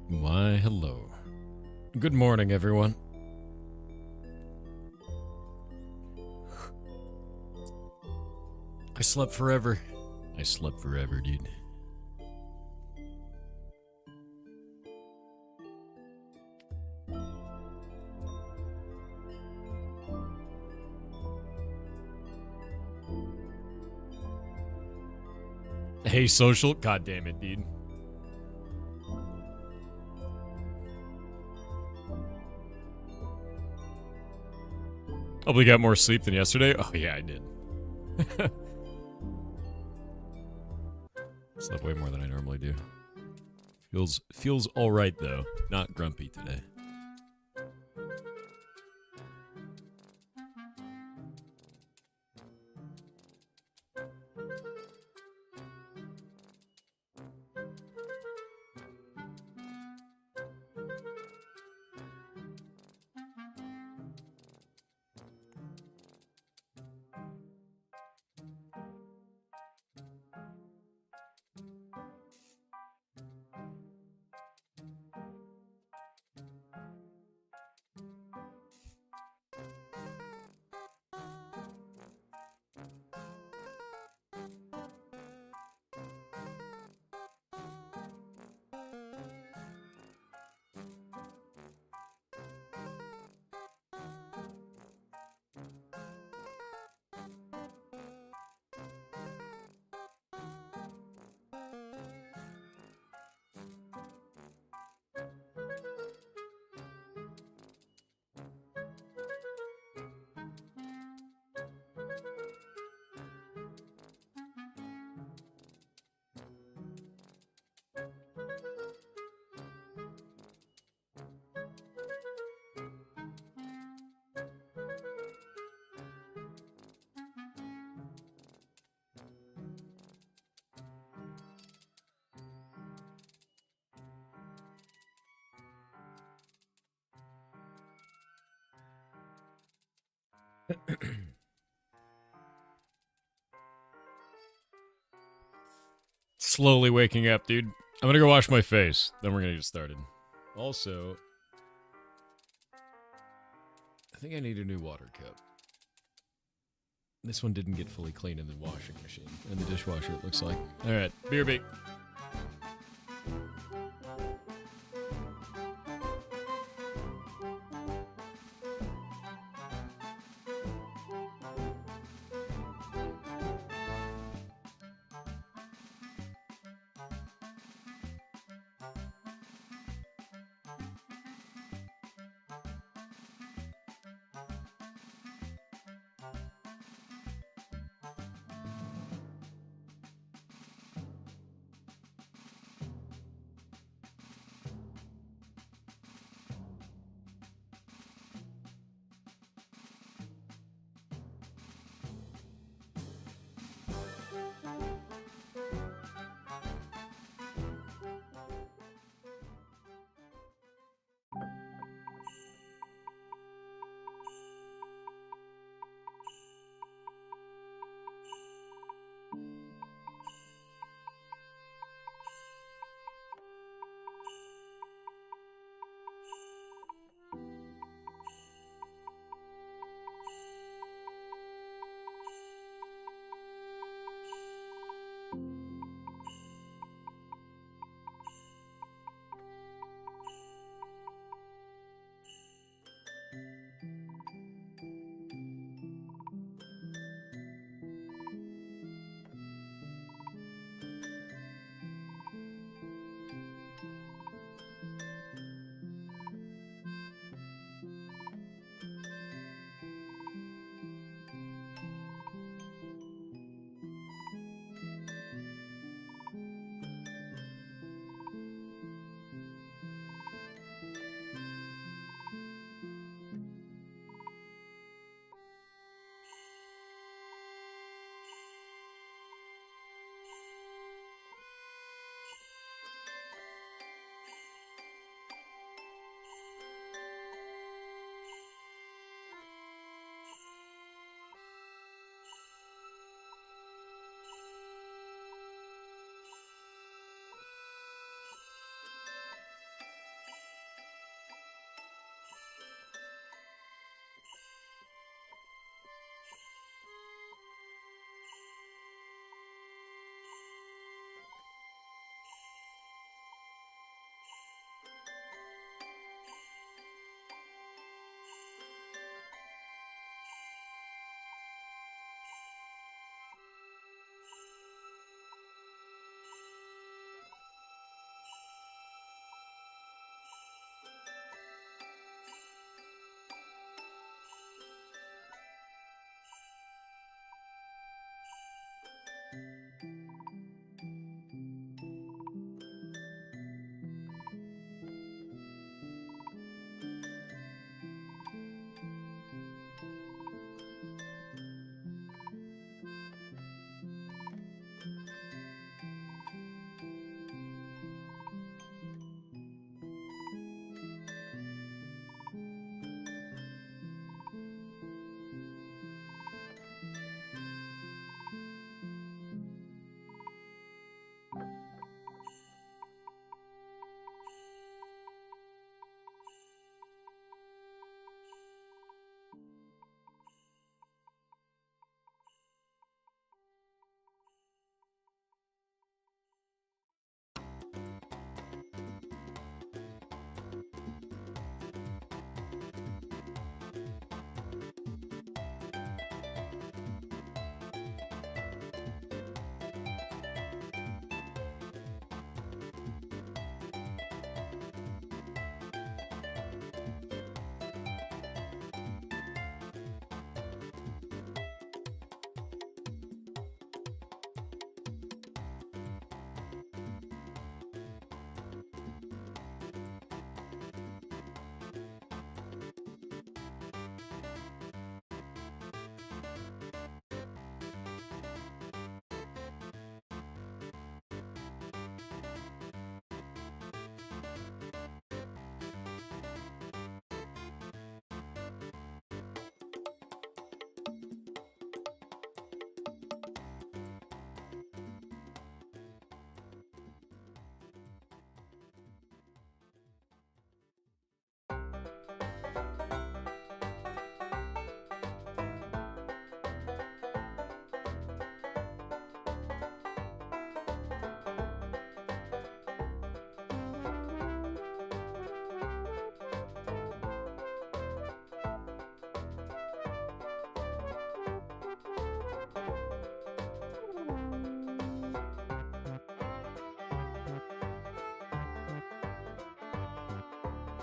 Why, hello. Good morning, everyone. I slept forever. I slept forever, dude. Hey, social. God damn it, dude. Probably got more sleep than yesterday. Oh, yeah, I did. Slept way more than I normally do. Feels all right, though. Not grumpy today. Slowly waking up, dude. I'm gonna go wash my face. Then we're gonna get started. Also, I think I need a new water cup. This one didn't get fully cleaned in the washing machine. In the dishwasher, it looks like. Alright, BRB.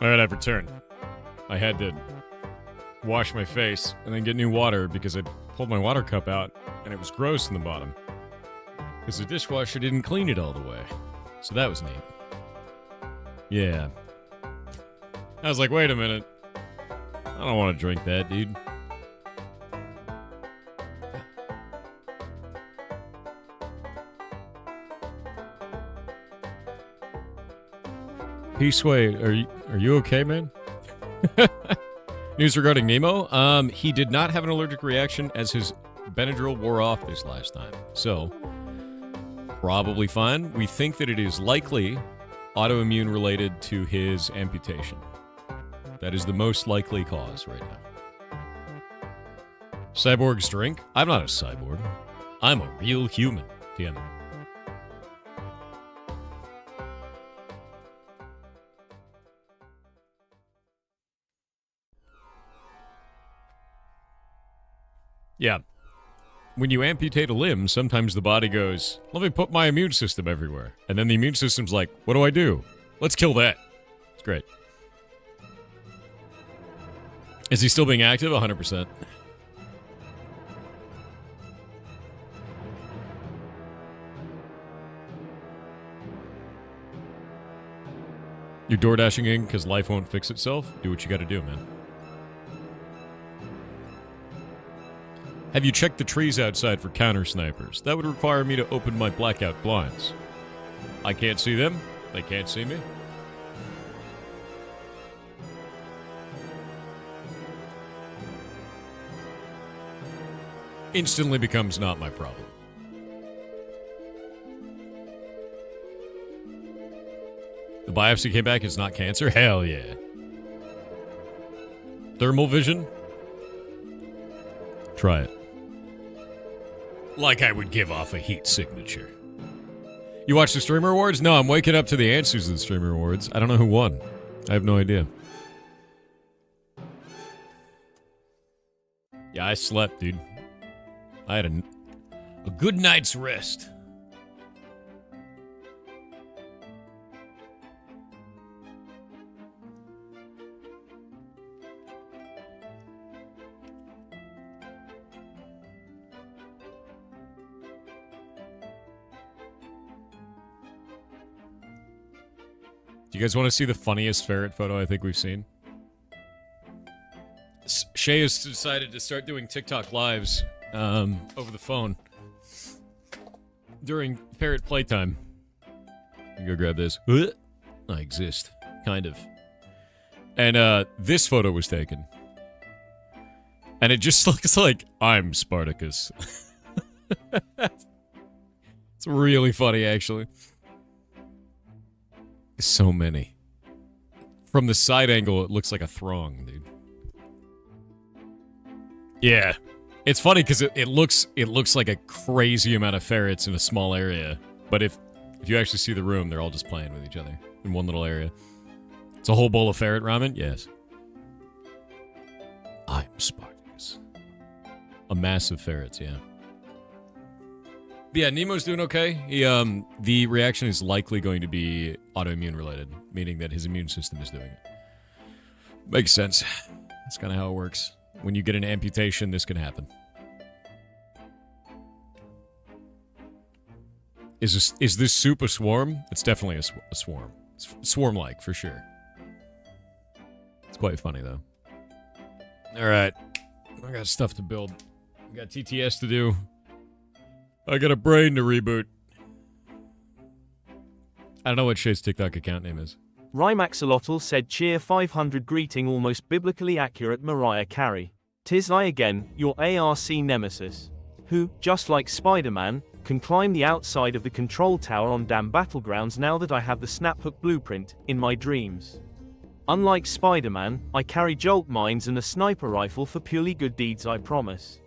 Alright, I've returned. I had to wash my face and then get new water because I pulled my water cup out and it was gross in the bottom. Because the dishwasher didn't clean it all the way. So that was neat. Yeah. I was like, wait a minute. I don't want to drink that, dude. Peaceway, are you okay, man? News regarding Nemo. He did not have an allergic reaction as his Benadryl wore off this last time. So, probably fine. We think that it is likely autoimmune related to his amputation. That is the most likely cause right now. Cyborgs drink? I'm not a cyborg. I'm a real human. TM. Yeah. When you amputate a limb, sometimes the body goes, let me put my immune system everywhere. And then the immune system's like, what do I do? Let's kill that. It's great. Is he still being active? 100%. You're door dashing in because life won't fix itself? Do what you gotta do, man. Have you checked the trees outside for counter snipers? That would require me to open my blackout blinds. I can't see them. They can't see me. Instantly becomes not my problem. The biopsy came back, it's not cancer? Hell yeah. Thermal vision? Try it. Like I would give off a heat signature. You watch the Streamer Awards? No, I'm waking up to the answers to the Streamer Awards. I don't know who won. I have no idea. Yeah, I slept, dude. I had a good night's rest. Do you guys want to see the funniest ferret photo I think we've seen? Shay has decided to start doing TikTok lives over the phone during ferret playtime. You go grab this. I exist. Kind of. And this photo was taken. And it just looks like I'm Spartacus. It's really funny, actually. So many. From the side angle, it looks like a throng, dude. Yeah. It's funny because it looks like a crazy amount of ferrets in a small area. But if you actually see the room, they're all just playing with each other in one little area. It's a whole bowl of ferret ramen? Yes. I'm Spartacus. A mass of ferrets, yeah. But yeah, Nemo's doing okay. He, the reaction is likely going to be autoimmune related, meaning that his immune system is doing it. Makes sense. That's kind of how it works. When you get an amputation, this can happen. Is this soup a swarm? It's definitely a swarm. It's swarm-like, for sure. It's quite funny, though. Alright. I got stuff to build. I got TTS to do. I got a brain to reboot. I don't know what Shay's TikTok account name is. Rymaxolotl said cheer 500 greeting almost biblically accurate Mariah Carey. "'Tis I again, your ARC nemesis. Who, just like Spider-Man, can climb the outside of the control tower on damn battlegrounds now that I have the snaphook blueprint, in my dreams. Unlike Spider-Man, I carry jolt mines and a sniper rifle for purely good deeds, I promise.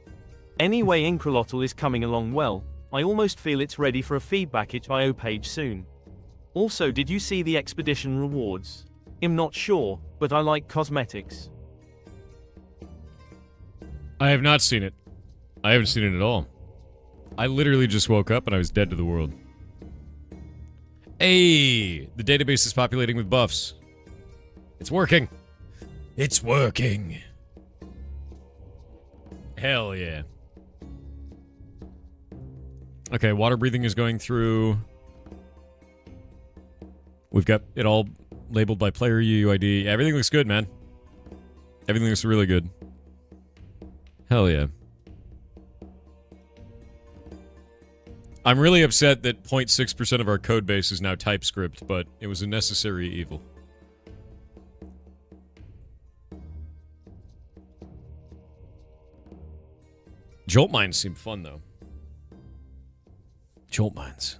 Anyway, Incrolotl is coming along well. I almost feel it's ready for a feedback itch.io page soon. Also, did you see the expedition rewards? I'm not sure, but I like cosmetics." I have not seen it. I haven't seen it at all. I literally just woke up and I was dead to the world. Hey! The database is populating with buffs. It's working. It's working. Hell yeah. Okay, water breathing is going through. We've got it all labeled by player UUID. Everything looks good, man. Everything looks really good. Hell yeah. I'm really upset that 0.6% of our code base is now TypeScript, but it was a necessary evil. Jolt mines seem fun, though. Jolt mines.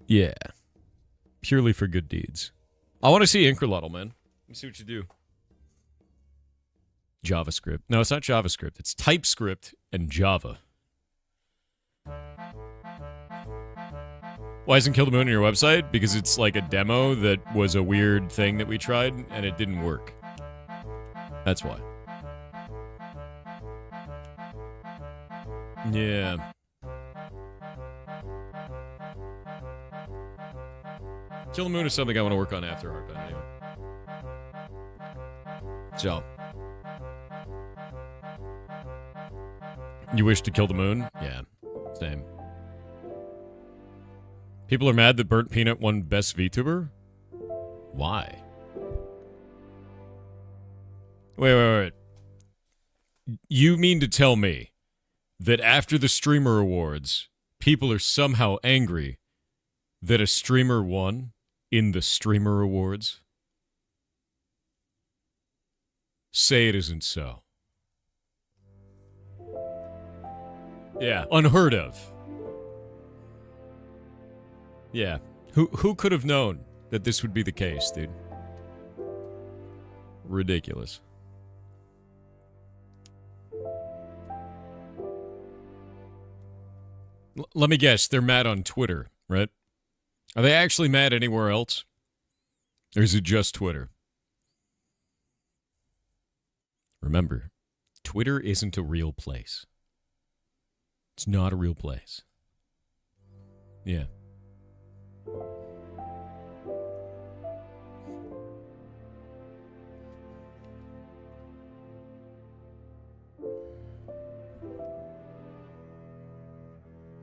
Yeah. Purely for good deeds. I want to see Increlotl, man. Let me see what you do. JavaScript. No, it's not JavaScript. It's TypeScript and Java. Why isn't Kill the Moon on your website? Because it's like a demo that was a weird thing that we tried, and it didn't work. That's why. Yeah. Kill the Moon is something I want to work on after Heartbound, anyway. So. You wish to kill the moon? Yeah. Same. People are mad that Burnt Peanut won Best VTuber? Why? Wait. You mean to tell me that after the Streamer Awards, people are somehow angry that a streamer won in the Streamer Awards? Say it isn't so. Yeah, unheard of. Yeah. Who could have known that this would be the case, dude? Ridiculous. Let me guess, they're mad on Twitter, right? Are they actually mad anywhere else? Or is it just Twitter? Remember, Twitter isn't a real place. It's not a real place. Yeah.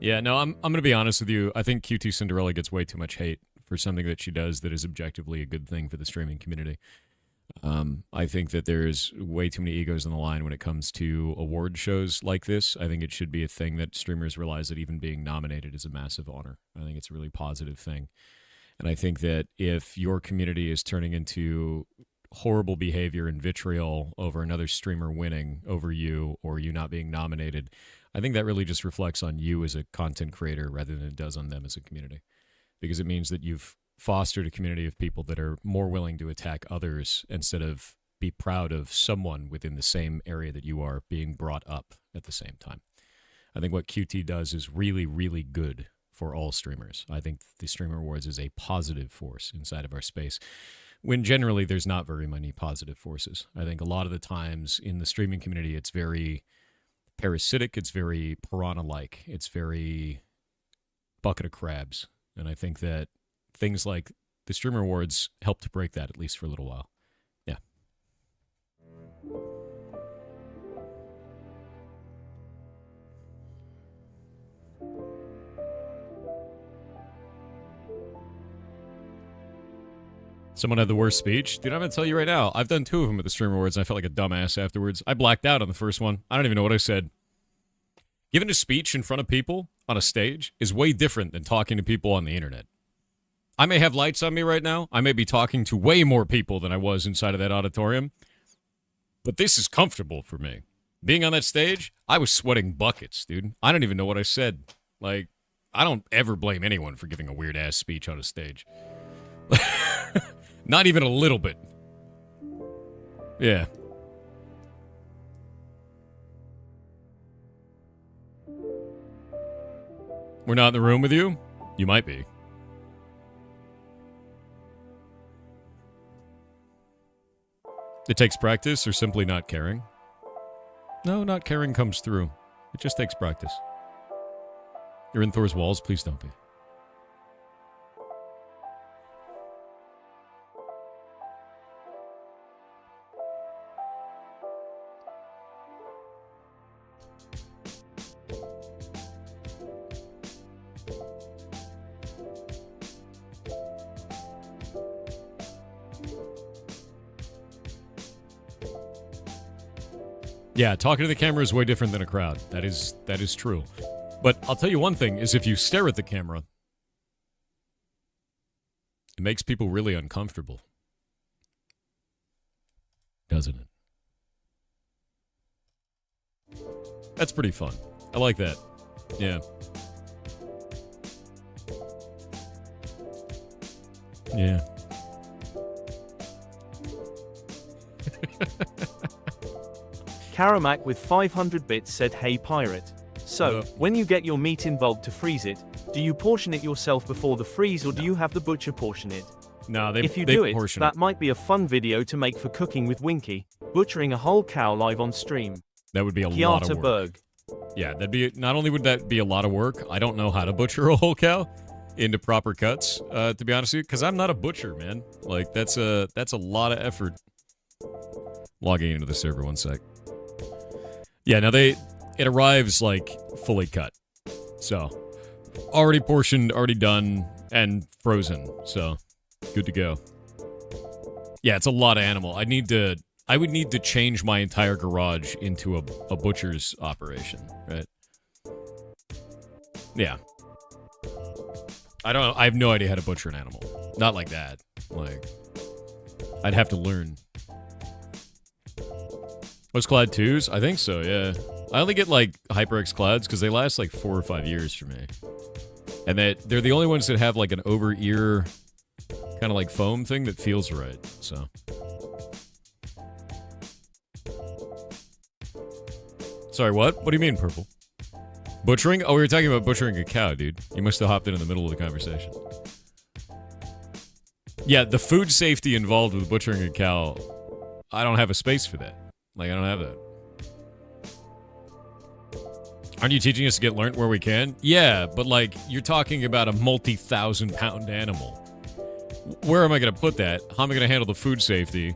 Yeah, no, I'm going to be honest with you. I think QT Cinderella gets way too much hate for something that she does that is objectively a good thing for the streaming community. I think that there's way too many egos on the line when it comes to award shows like this. I think it should be a thing that streamers realize that even being nominated is a massive honor. I think it's a really positive thing. And I think that if your community is turning into horrible behavior and vitriol over another streamer winning over you or you not being nominated, I think that really just reflects on you as a content creator rather than it does on them as a community. Because it means that you've fostered a community of people that are more willing to attack others instead of be proud of someone within the same area that you are being brought up at the same time. I think what QT does is really, really good for all streamers. I think the Streamer Awards is a positive force inside of our space, when generally there's not very many positive forces. I think a lot of the times in the streaming community, it's very parasitic, it's very piranha-like, it's very bucket of crabs. And I think that things like the Streamer Awards help to break that, at least for a little while. Yeah. Someone had the worst speech? Dude, I'm going to tell you right now, I've done 2 of them at the Streamer Awards, and I felt like a dumbass afterwards. I blacked out on the first one. I don't even know what I said. Giving a speech in front of people on a stage is way different than talking to people on the internet. I may have lights on me right now. I may be talking to way more people than I was inside of that auditorium. But this is comfortable for me. Being on that stage, I was sweating buckets, dude. I don't even know what I said. Like, I don't ever blame anyone for giving a weird-ass speech on a stage. Not even a little bit. Yeah. We're not in the room with you? You might be. It takes practice or simply not caring? No, not caring comes through. It just takes practice. You're in Thor's walls, please don't be. Yeah, talking to the camera is way different than a crowd. That is true. But I'll tell you one thing, is if you stare at the camera, it makes people really uncomfortable. Doesn't it? That's pretty fun. I like that. Yeah. Yeah. Karamak with 500 bits said, "Hey pirate. So, when you get your meat in bulk to freeze it, do you portion it yourself before the freeze or do you have the butcher portion it? No, If you do it, that might be a fun video to make for cooking with Winky, butchering a whole cow live on stream." That would be a lot of work. Berg. Yeah, that'd be, not only would that be a lot of work, I don't know how to butcher a whole cow into proper cuts, to be honest with you, because I'm not a butcher, man. Like, that's a lot of effort. Logging into the server, one sec. Yeah, now it arrives, like, fully cut. So, already portioned, already done, and frozen, so, good to go. Yeah, it's a lot of animal. I would need to change my entire garage into a butcher's operation, right? Yeah. I have no idea how to butcher an animal. Not like that. Like, I'd have to learn. Was Clad 2s? I think so, yeah. I only get, like, HyperX Clads because they last, like, 4 or 5 years for me. And they're the only ones that have, like, an over-ear kind of, like, foam thing that feels right, so. Sorry, what? What do you mean, Purple? Butchering? Oh, we were talking about butchering a cow, dude. You must have hopped in the middle of the conversation. Yeah, the food safety involved with butchering a cow, I don't have a space for that. Like, I don't have that. Aren't you teaching us to get learnt where we can? Yeah, but, like, you're talking about a multi-thousand-pound animal. Where am I going to put that? How am I going to handle the food safety?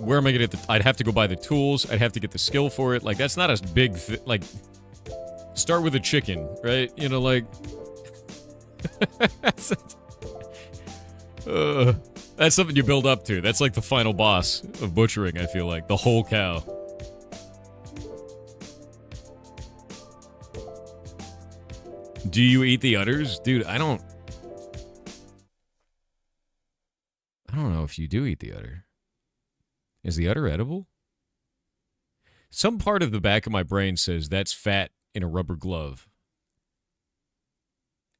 Where am I going to get I'd have to go buy the tools. I'd have to get the skill for it. Like, that's not a big like, start with a chicken, right? You know, like... that's something you build up to. That's like the final boss of butchering, I feel like. The whole cow. Do you eat the udders? Dude, I don't know if you do eat the udder. Is the udder edible? Some part of the back of my brain says that's fat in a rubber glove.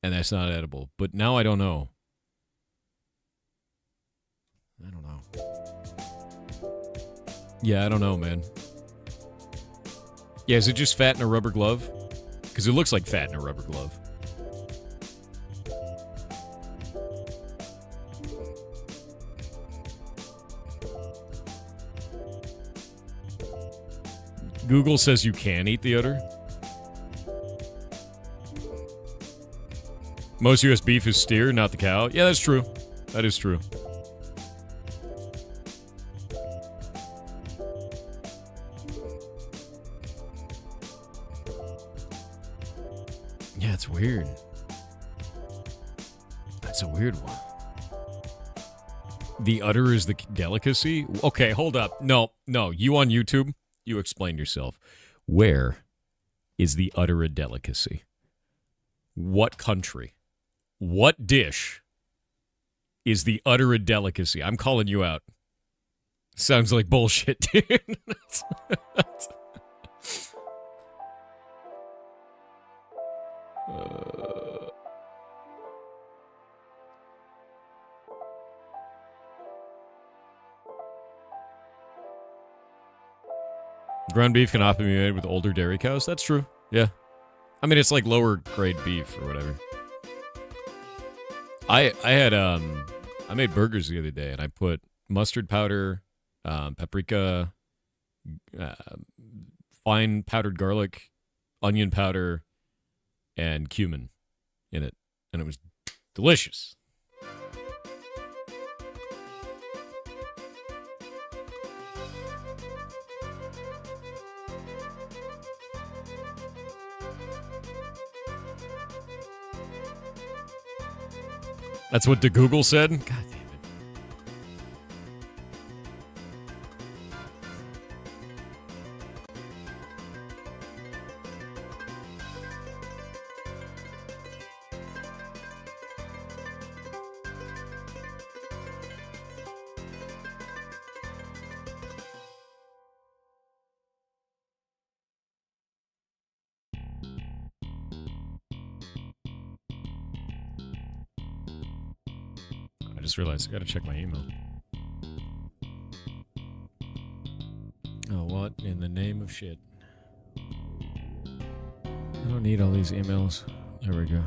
And that's not edible. But now I don't know. I don't know. Yeah, I don't know, man. Yeah, is it just fat in a rubber glove? Because it looks like fat in a rubber glove. Google says you can eat the udder. Most U.S. beef is steer, not the cow. Yeah, that's true. That is true. Yeah, it's weird. That's a weird one. The udder is the delicacy? Okay, hold up. No, you on YouTube, you explain yourself. Where is the udder a delicacy? What country? What dish is the udder a delicacy? I'm calling you out. Sounds like bullshit, dude. Ground beef can often be made with older dairy cows. That's true. Yeah. I mean, it's like lower grade beef or whatever. I made burgers the other day and I put mustard powder, paprika, fine powdered garlic, onion powder, and cumin in it. And it was delicious. That's what the Google said? God damn it. I just realized I gotta check my email. Oh, what in the name of shit? I don't need all these emails. There we go.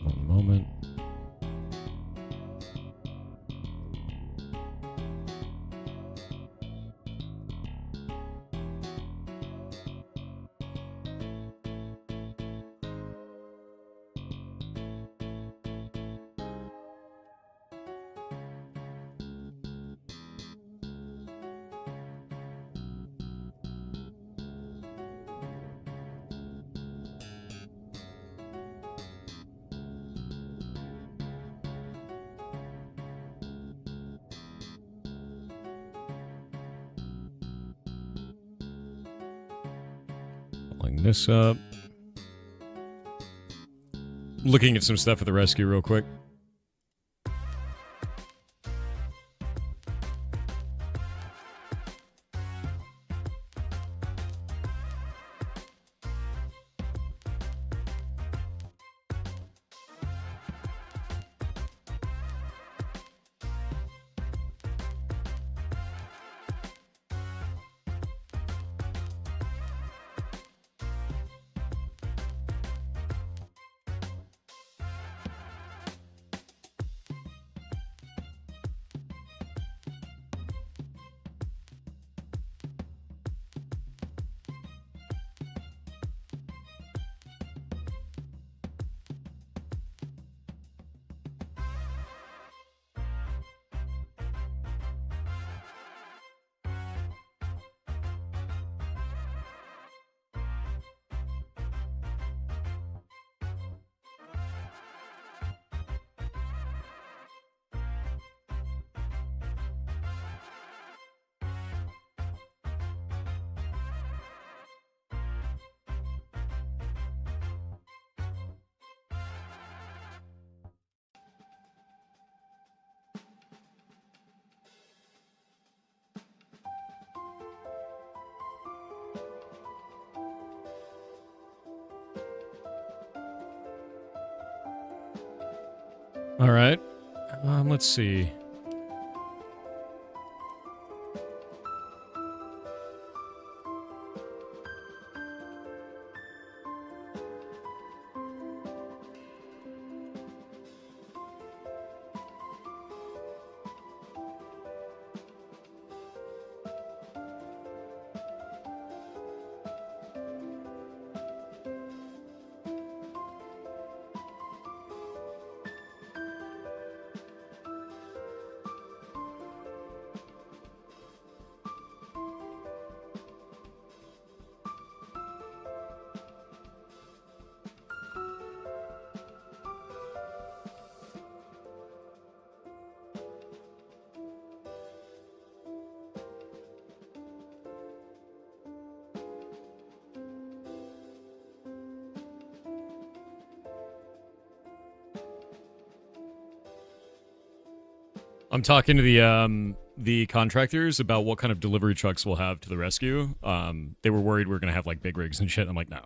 One moment. Pulling this up. Looking at some stuff at the rescue real quick. All right. Let's see. I'm talking to the contractors about what kind of delivery trucks we'll have to the rescue. They were worried we were gonna have like big rigs and shit. I'm like, no.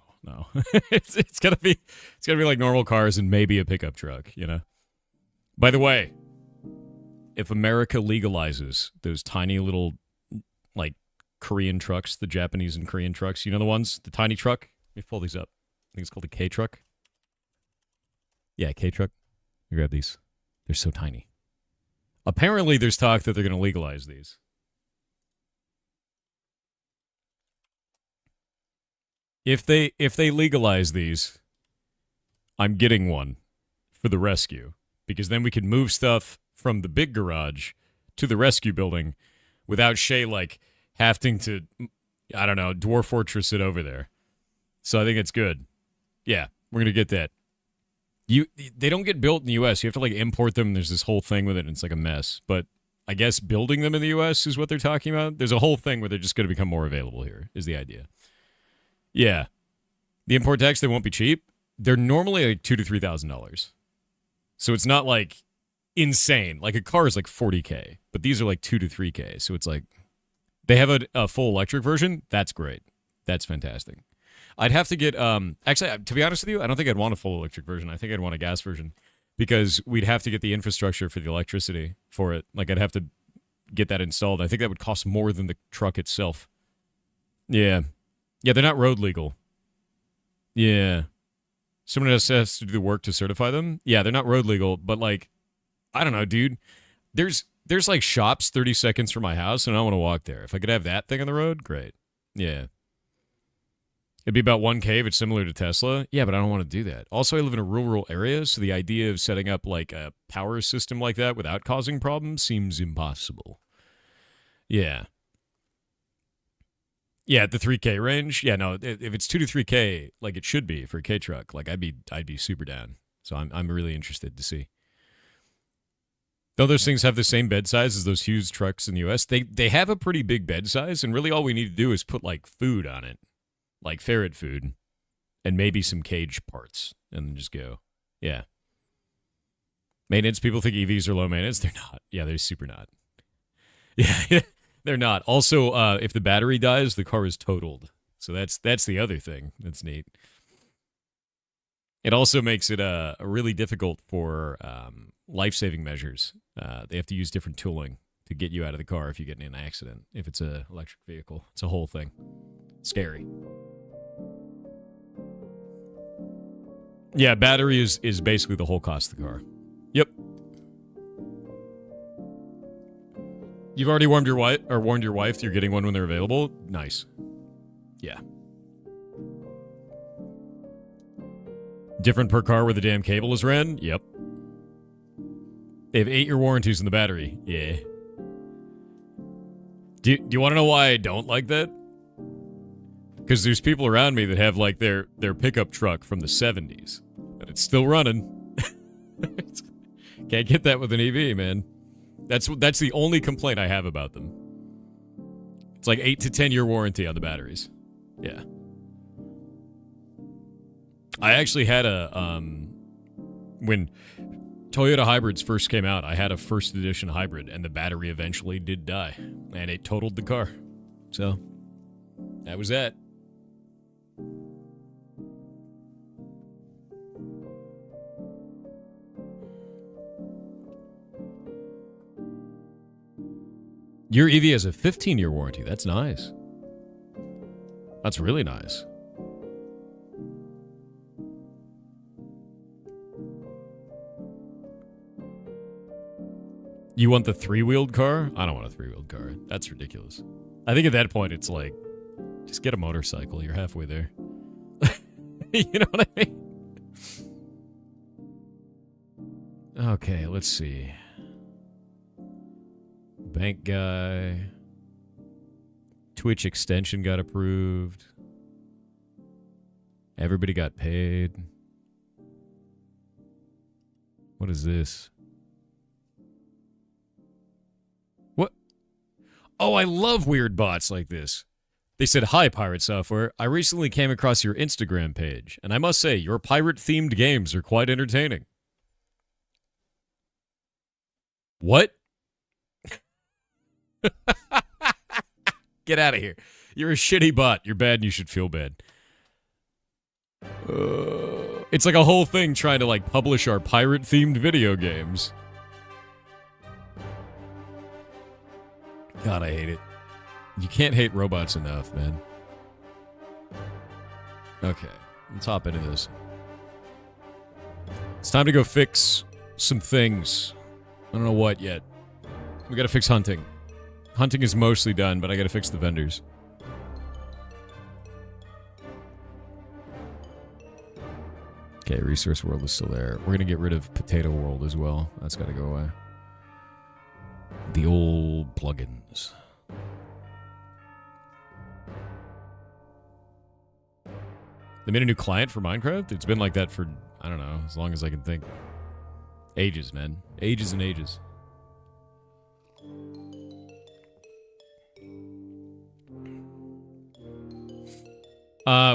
it's gonna be like normal cars and maybe a pickup truck, you know. By the way, if America legalizes those tiny little like Korean trucks, the Japanese and Korean trucks, you know the ones, the tiny truck. Let me pull these up. I think it's called a K truck. Yeah, K truck. You grab these. They're so tiny. Apparently, there's talk that they're going to legalize these. If they legalize these, I'm getting one for the rescue, because then we can move stuff from the big garage to the rescue building without Shay like having to, I don't know, dwarf fortress it over there. So I think it's good. Yeah, we're gonna get that. They don't get built in the U.S. You have to like import them. There's this whole thing with it, and it's like a mess. But I guess building them in the U.S. is what they're talking about. There's a whole thing where they're just going to become more available here, is the idea. Yeah. The import tax, they won't be cheap. They're normally like $2,000 to $3,000. So it's not like insane. Like a car is like $40K, but these are like $2,000 to $3,000. So it's like they have a full electric version. That's great. That's fantastic. I'd have to get, actually, to be honest with you, I don't think I'd want a full electric version. I think I'd want a gas version because we'd have to get the infrastructure for the electricity for it. Like I'd have to get that installed. I think that would cost more than the truck itself. Yeah. Yeah, they're not road legal. Yeah. Someone else has to do the work to certify them. Yeah, they're not road legal, but like, I don't know, dude. There's like shops 30 seconds from my house, and I don't want to walk there. If I could have that thing on the road, great. Yeah. It'd be about 1K if it's similar to Tesla. Yeah, but I don't want to do that. Also, I live in a rural area, so the idea of setting up like a power system like that without causing problems seems impossible. Yeah. Yeah, at the 3K range. Yeah, no, if it's 2 to 3K, like it should be for a K truck, like I'd be super down. So I'm really interested to see. Though those things have the same bed size as those huge trucks in the US, they have a pretty big bed size, and really all we need to do is put like food on it. Like ferret food, and maybe some cage parts, and then just go. Yeah. Maintenance, people think EVs are low maintenance. They're not. Yeah, they're super not. Yeah, they're not. Also, if the battery dies, the car is totaled. So that's the other thing that's neat. It also makes it really difficult for life-saving measures. They have to use different tooling to get you out of the car if you get in an accident. If it's an electric vehicle, it's a whole thing. Scary. Yeah, battery is basically the whole cost of the car. Yep. You've already warned your wife you're getting one when they're available? Nice. Yeah. Different per car where the damn cable is ran? Yep. They have 8-year warranties on the battery. Yeah. Do you want to know why I don't like that? Because there's people around me that have like their pickup truck from the 70s, and it's still running. Can't get that with an EV, man. That's the only complaint I have about them. It's like 8 to 10 year warranty on the batteries. Yeah. I actually had when Toyota hybrids first came out, I had a first edition hybrid, and the battery eventually did die, and it totaled the car. So that was that. Your EV has a 15-year warranty. That's nice. That's really nice. You want the 3-wheeled car? I don't want a 3-wheeled car. That's ridiculous. I think at that point it's like, just get a motorcycle. You're halfway there. You know what I mean? Okay, let's see. Bank guy. Twitch extension got approved. Everybody got paid. What is this? What? Oh, I love weird bots like this. They said, "Hi, Pirate Software. I recently came across your Instagram page, and I must say, your pirate-themed games are quite entertaining." What? Get out of here. You're a shitty bot. You're bad and you should feel bad. It's like a whole thing trying to like publish our pirate-themed video games. God, I hate it. You can't hate robots enough, man. Okay, let's hop into this. It's time to go fix some things. I don't know what yet. We gotta fix hunting. Hunting is mostly done, but I gotta fix the vendors. Okay, Resource World is still there. We're going to get rid of Potato World as well. That's got to go away. The old plugins. They made a new client for Minecraft? It's been like that for, I don't know, as long as I can think. Ages, man. Ages and ages.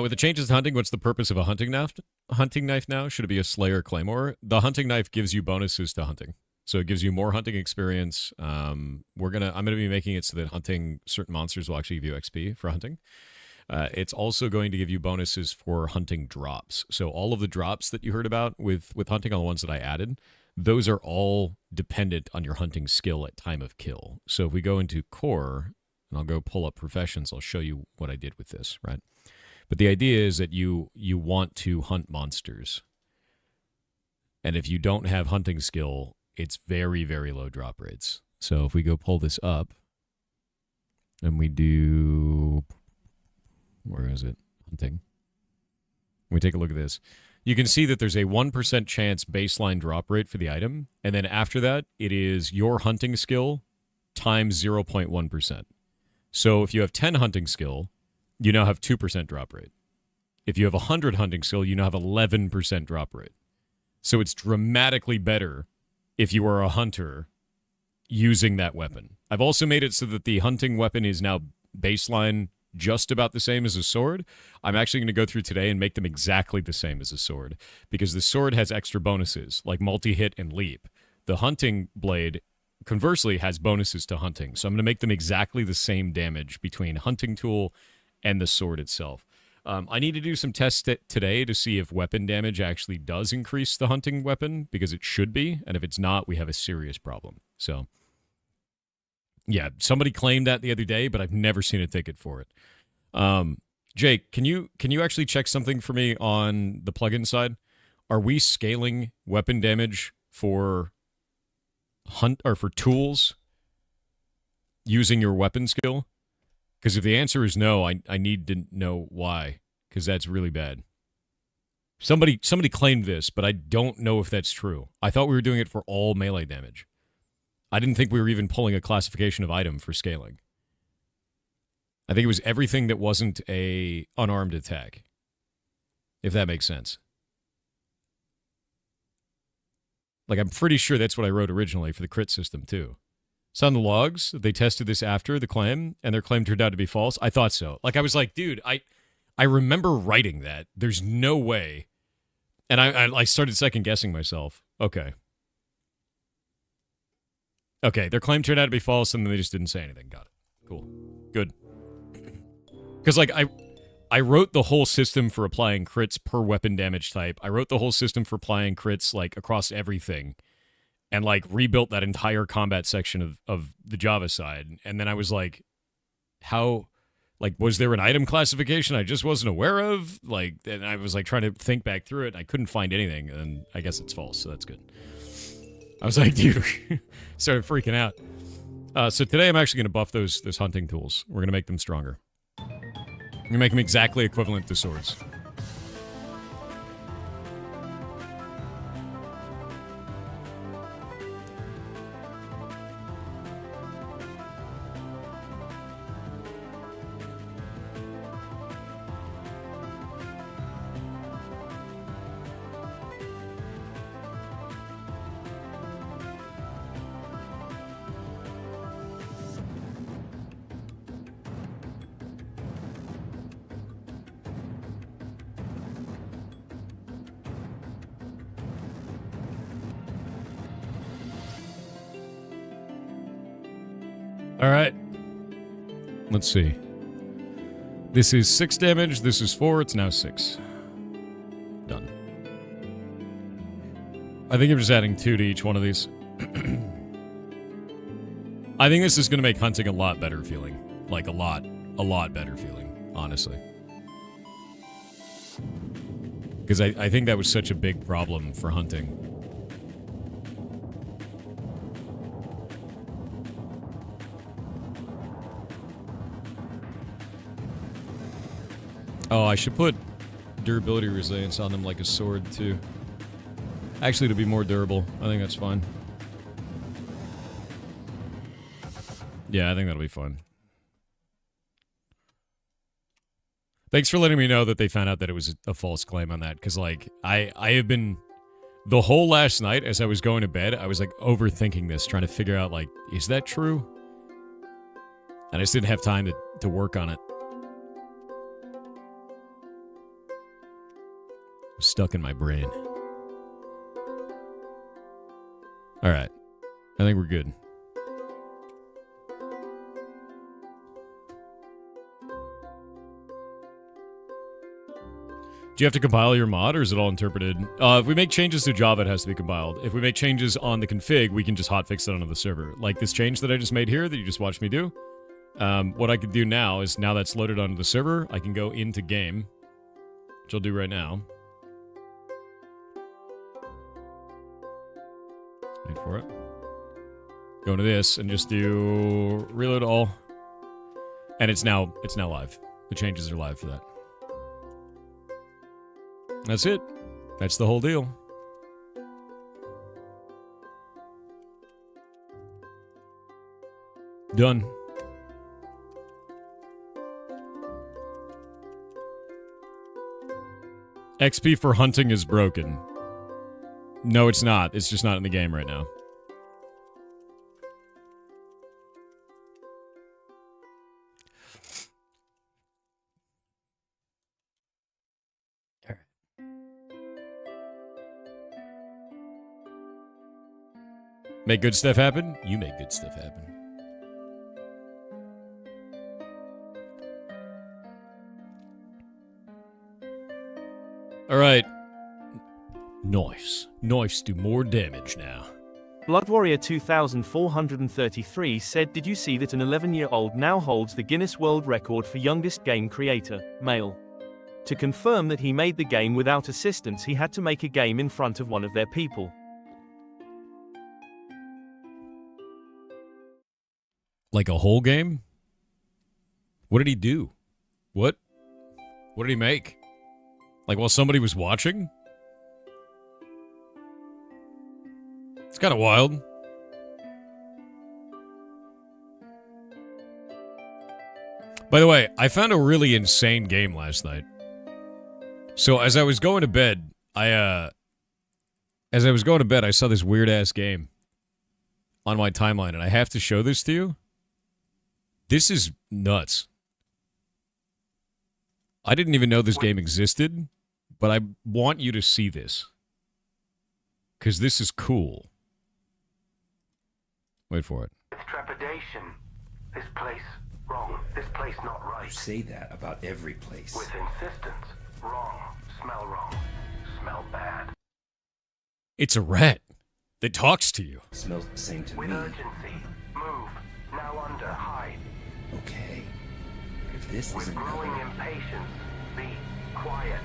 With the changes to hunting, what's the purpose of a hunting knife? Hunting knife now? Should it be a Slayer Claymore? The hunting knife gives you bonuses to hunting. So it gives you more hunting experience. I'm gonna be making it so that hunting certain monsters will actually give you XP for hunting. It's also going to give you bonuses for hunting drops. So all of the drops that you heard about with hunting, all the ones that I added, those are all dependent on your hunting skill at time of kill. So if we go into core, and I'll go pull up professions, I'll show you what I did with this, right? But the idea is that you want to hunt monsters. And if you don't have hunting skill, it's very, very low drop rates. So if we go pull this up, and we do... Where is it? Hunting. We take a look at this. You can see that there's a 1% chance baseline drop rate for the item. And then after that, it is your hunting skill times 0.1%. So if you have 10 hunting skill, you now have 2% drop rate. If you have 100 hunting skill, you now have 11% drop rate. So it's dramatically better if you are a hunter using that weapon. I've also made it so that the hunting weapon is now baseline just about the same as a sword. I'm actually going to go through today and make them exactly the same as a sword, because the sword has extra bonuses like multi-hit and leap. The hunting blade, conversely, has bonuses to hunting. So I'm going to make them exactly the same damage between hunting tool and the sword itself. I need to do some tests today to see if weapon damage actually does increase the hunting weapon, because it should be, and if it's not, we have a serious problem. So yeah, somebody claimed that the other day, but I've never seen a ticket for it. Jake, can you actually check something for me on the plugin side? Are we scaling weapon damage for for tools using your weapon skill? Because if the answer is no, I need to know why, because that's really bad. Somebody claimed this, but I don't know if that's true. I thought we were doing it for all melee damage. I didn't think we were even pulling a classification of item for scaling. I think it was everything that wasn't a unarmed attack, if that makes sense. Like, I'm pretty sure that's what I wrote originally for the crit system, too. It's on the logs. They tested this after the claim, and their claim turned out to be false. I thought so. Like, I was like, dude, I remember writing that. There's no way. And I started second-guessing myself. Okay, their claim turned out to be false, and then they just didn't say anything. Got it. Cool. Good. Because, like, I wrote the whole system for applying crits per weapon damage type. I wrote the whole system for applying crits, like, across everything. And, like, rebuilt that entire combat section of the Java side. And then I was like, how... Like, was there an item classification I just wasn't aware of? Like, and I was, like, trying to think back through it, and I couldn't find anything. And I guess it's false, so that's good. I was like, dude, started freaking out. So today I'm actually going to buff those hunting tools. We're going to make them stronger. We're going to make them exactly equivalent to swords. All right. Let's see. This is 6 damage. This is 4. It's now 6. Done. I think I'm just adding 2 to each one of these. I think this is going to make hunting a lot better feeling. Like, a lot better feeling, honestly. Because I think that was such a big problem for hunting. Oh, I should put durability resilience on them like a sword, too. Actually, to be more durable. I think that's fine. Yeah, I think that'll be fun. Thanks for letting me know that they found out that it was a false claim on that, because, like, I have been... The whole last night, as I was going to bed, I was, like, overthinking this, trying to figure out, like, is that true? And I just didn't have time to work on it. It was stuck in my brain. Alright. I think we're good. Do you have to compile your mod, or is it all interpreted? If we make changes to Java, it has to be compiled. If we make changes on the config, we can just hotfix it onto the server. Like this change that I just made here, that you just watched me do. What I could do now is, now that's loaded onto the server, I can go into game, which I'll do right now. Wait for it. Go into this and just do reload all. And it's now live. The changes are live for that. That's it. That's the whole deal. Done. XP for hunting is broken. No, it's not. It's just not in the game right now. Make good stuff happen? You make good stuff happen. Alright. Nice. Nice do more damage now. Blood Warrior 2433 said, did you see that an 11-year-old now holds the Guinness World Record for youngest game creator, male? To confirm that he made the game without assistance, he had to make a game in front of one of their people. Like a whole game? What did he do? What did he make? Like while somebody was watching? It's kind of wild. By the way, I found a really insane game last night. So as I was going to bed, I saw this weird ass game on my timeline, and I have to show this to you. This is nuts. I didn't even know this game existed, but I want you to see this. Because this is cool. Wait for it. With trepidation. This place wrong. This place not right. You say that about every place. With insistence. Wrong. Smell bad. It's a rat that talks to you. Smells the same to With me. urgency. Move. Now under. Hide. Okay. If this With isn't growing going... impatience. Be quiet.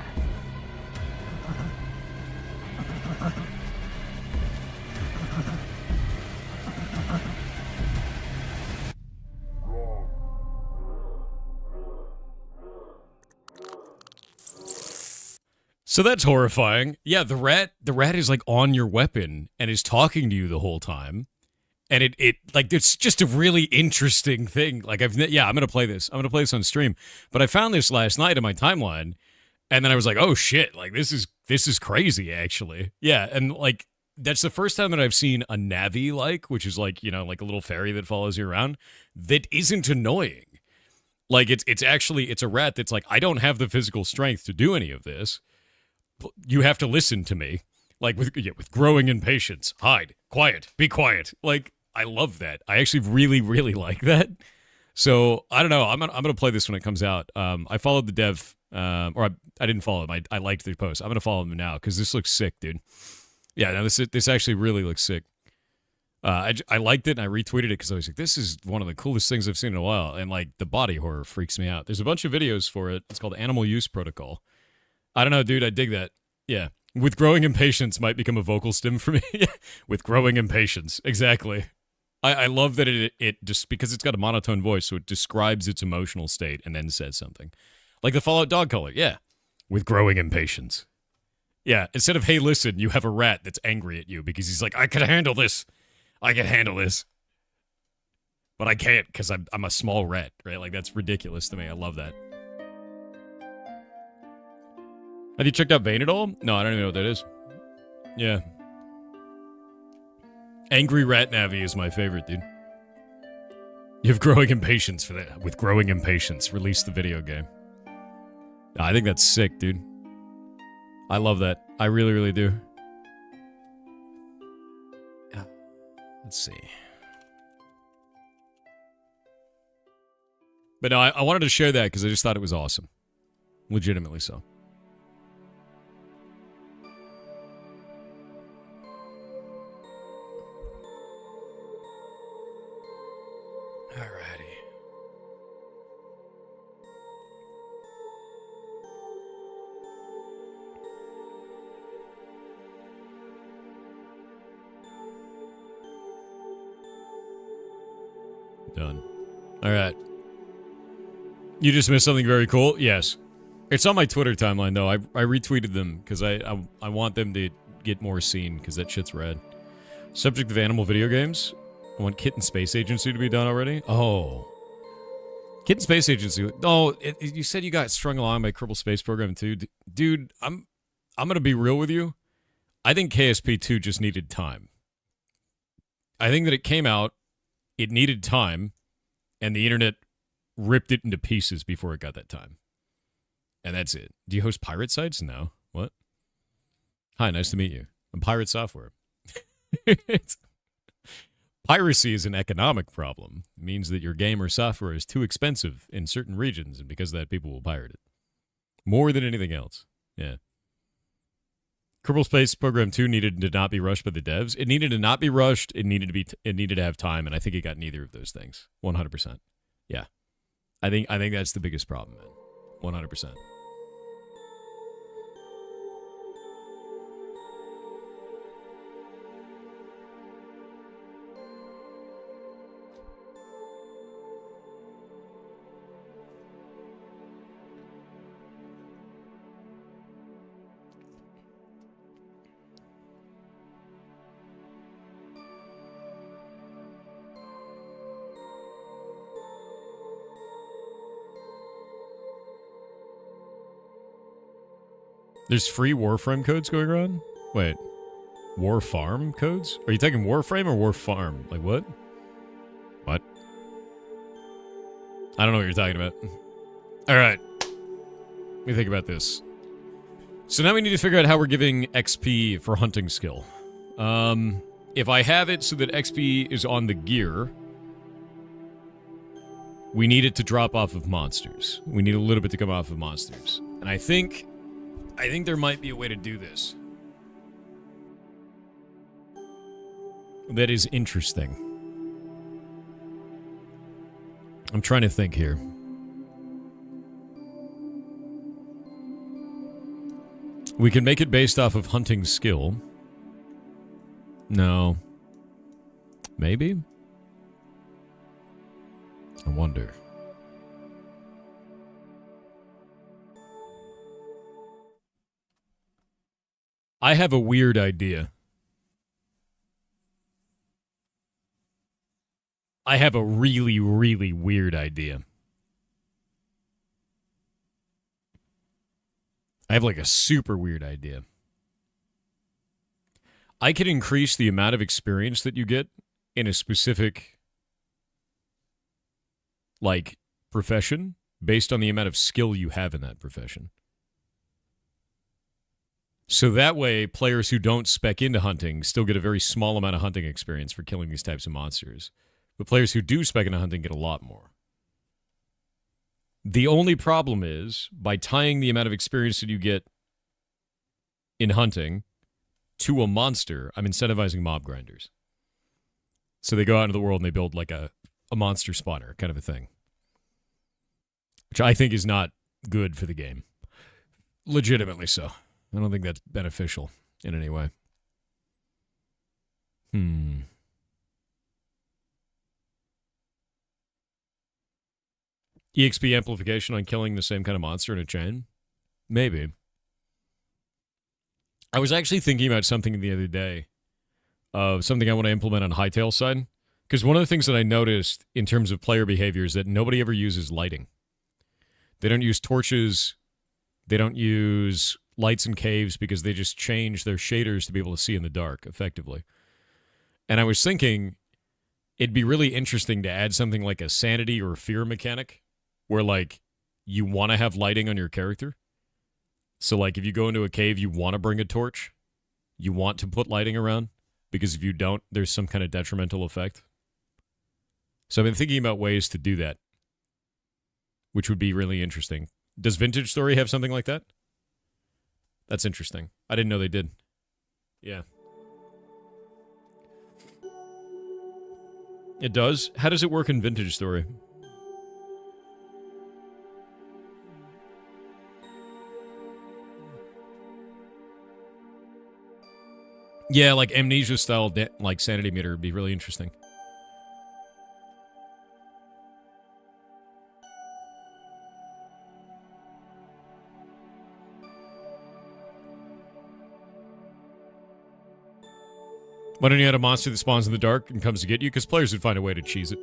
So that's horrifying. Yeah, the rat is like on your weapon and is talking to you the whole time. And it like, it's just a really interesting thing. Like I'm gonna play this. I'm gonna play this on stream. But I found this last night in my timeline, and then I was like, oh shit, like this is crazy actually. Yeah, and like that's the first time that I've seen a Navi which is like, you know, like a little fairy that follows you around, that isn't annoying. Like it's actually a rat that's like, I don't have the physical strength to do any of this. You have to listen to me. Like with growing impatience. Hide. Quiet. Be quiet. Like, I love that. I actually really, really like that. So, I don't know. I'm gonna play this when it comes out. I followed the dev, or I didn't follow him. I liked the post. I'm gonna follow him now, because this looks sick, dude. Yeah, no, this actually really looks sick. I liked it, and I retweeted it, because I was like, this is one of the coolest things I've seen in a while. And, like, the body horror freaks me out. There's a bunch of videos for it. It's called Animal Use Protocol. I don't know, dude. I dig that. Yeah. With growing impatience might become a vocal stim for me. With growing impatience. Exactly. I love that it just, because it's got a monotone voice, so it describes its emotional state and then says something. Like the Fallout dog color. Yeah. with growing impatience. Yeah, instead of, hey, listen, you have a rat that's angry at you because he's like, I can handle this. I can handle this. But I can't because I'm a small rat, right? Like, that's ridiculous to me. I love that. Have you checked out Vane at all? No, I don't even know what that is. Yeah. Angry Rat Navi is my favorite, dude. You have growing impatience for that. With growing impatience, release the video game. I think that's sick, dude. I love that. I really, really do. Let's see. But no, I wanted to share that because I just thought it was awesome. Legitimately so. Alrighty. Done. Alright. You just missed something very cool? Yes. It's on my Twitter timeline, though. I retweeted them because I want them to get more seen because that shit's rad. Subject of animal video games. I want Kitten Space Agency to be done already. Oh. Kitten Space Agency. Oh, you said you got strung along by Kerbal Space Program 2. Dude, I'm going to be real with you. I think KSP2 just needed time. I think that it came out, it needed time, and the internet ripped it into pieces before it got that time. And that's it. Do you host pirate sites? No. What? Hi, nice to meet you. I'm Pirate Software. Piracy is an economic problem. It means that your game or software is too expensive in certain regions, and because of that, people will pirate it. More than anything else. Yeah. Kerbal Space Program 2 needed to not be rushed by the devs. It needed to not be rushed. It needed to have time, and I think it got neither of those things. 100%. Yeah. I think that's the biggest problem, man. 100%. There's free Warframe codes going around? Wait. War Farm codes? Are you taking Warframe or War Farm? Like, what? What? I don't know what you're talking about. Alright. Let me think about this. So now we need to figure out how we're giving XP for hunting skill. If I have it so that XP is on the gear, we need it to drop off of monsters. We need a little bit to come off of monsters. And I think there might be a way to do this. That is interesting. I'm trying to think here. We can make it based off of hunting skill. No. Maybe? I wonder. I have a weird idea. I have a really, really weird idea. I have like a super weird idea. I could increase the amount of experience that you get in a specific, like, profession based on the amount of skill you have in that profession. So that way, players who don't spec into hunting still get a very small amount of hunting experience for killing these types of monsters. But players who do spec into hunting get a lot more. The only problem is, by tying the amount of experience that you get in hunting to a monster, I'm incentivizing mob grinders. So they go out into the world and they build like a monster spawner kind of a thing. Which I think is not good for the game. Legitimately so. I don't think that's beneficial in any way. EXP amplification on killing the same kind of monster in a chain? Maybe. I was actually thinking about something the other day of something I want to implement on Hightail's side. Because one of the things that I noticed in terms of player behavior is that nobody ever uses lighting. They don't use torches. They don't use lights in caves because they just change their shaders to be able to see in the dark effectively. And I was thinking it'd be really interesting to add something like a sanity or fear mechanic where, like, you want to have lighting on your character. So, like, if you go into a cave, you want to bring a torch. You want to put lighting around because if you don't, there's some kind of detrimental effect. So I've been thinking about ways to do that, which would be really interesting. Does Vintage Story have something like that? That's interesting. I didn't know they did. Yeah. It does? How does it work in Vintage Story? Yeah, like Amnesia style, like sanity meter would be really interesting. Why don't you add a monster that spawns in the dark and comes to get you? Because players would find a way to cheese it.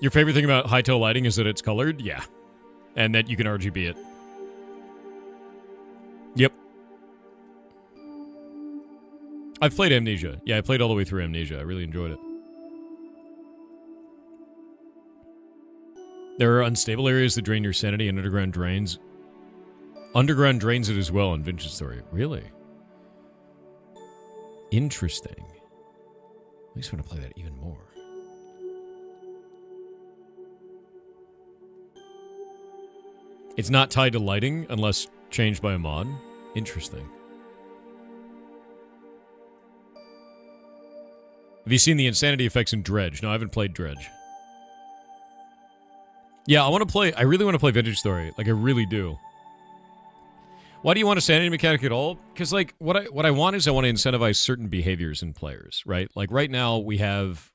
Your favorite thing about Hightail lighting is that it's colored? Yeah. And that you can RGB it. Yep. I've played Amnesia. Yeah, I played all the way through Amnesia. I really enjoyed it. There are unstable areas that drain your sanity and underground drains. Underground drains it as well in Vintage Story. Really? Interesting. I just want to play that even more. It's not tied to lighting unless changed by a mod. Interesting. Have you seen the insanity effects in Dredge? No, I haven't played Dredge. Yeah, I really want to play Vintage Story. Like, I really do. Why do you want a sanity mechanic at all? Because, like, what I want is I want to incentivize certain behaviors in players, right? Like, right now, we have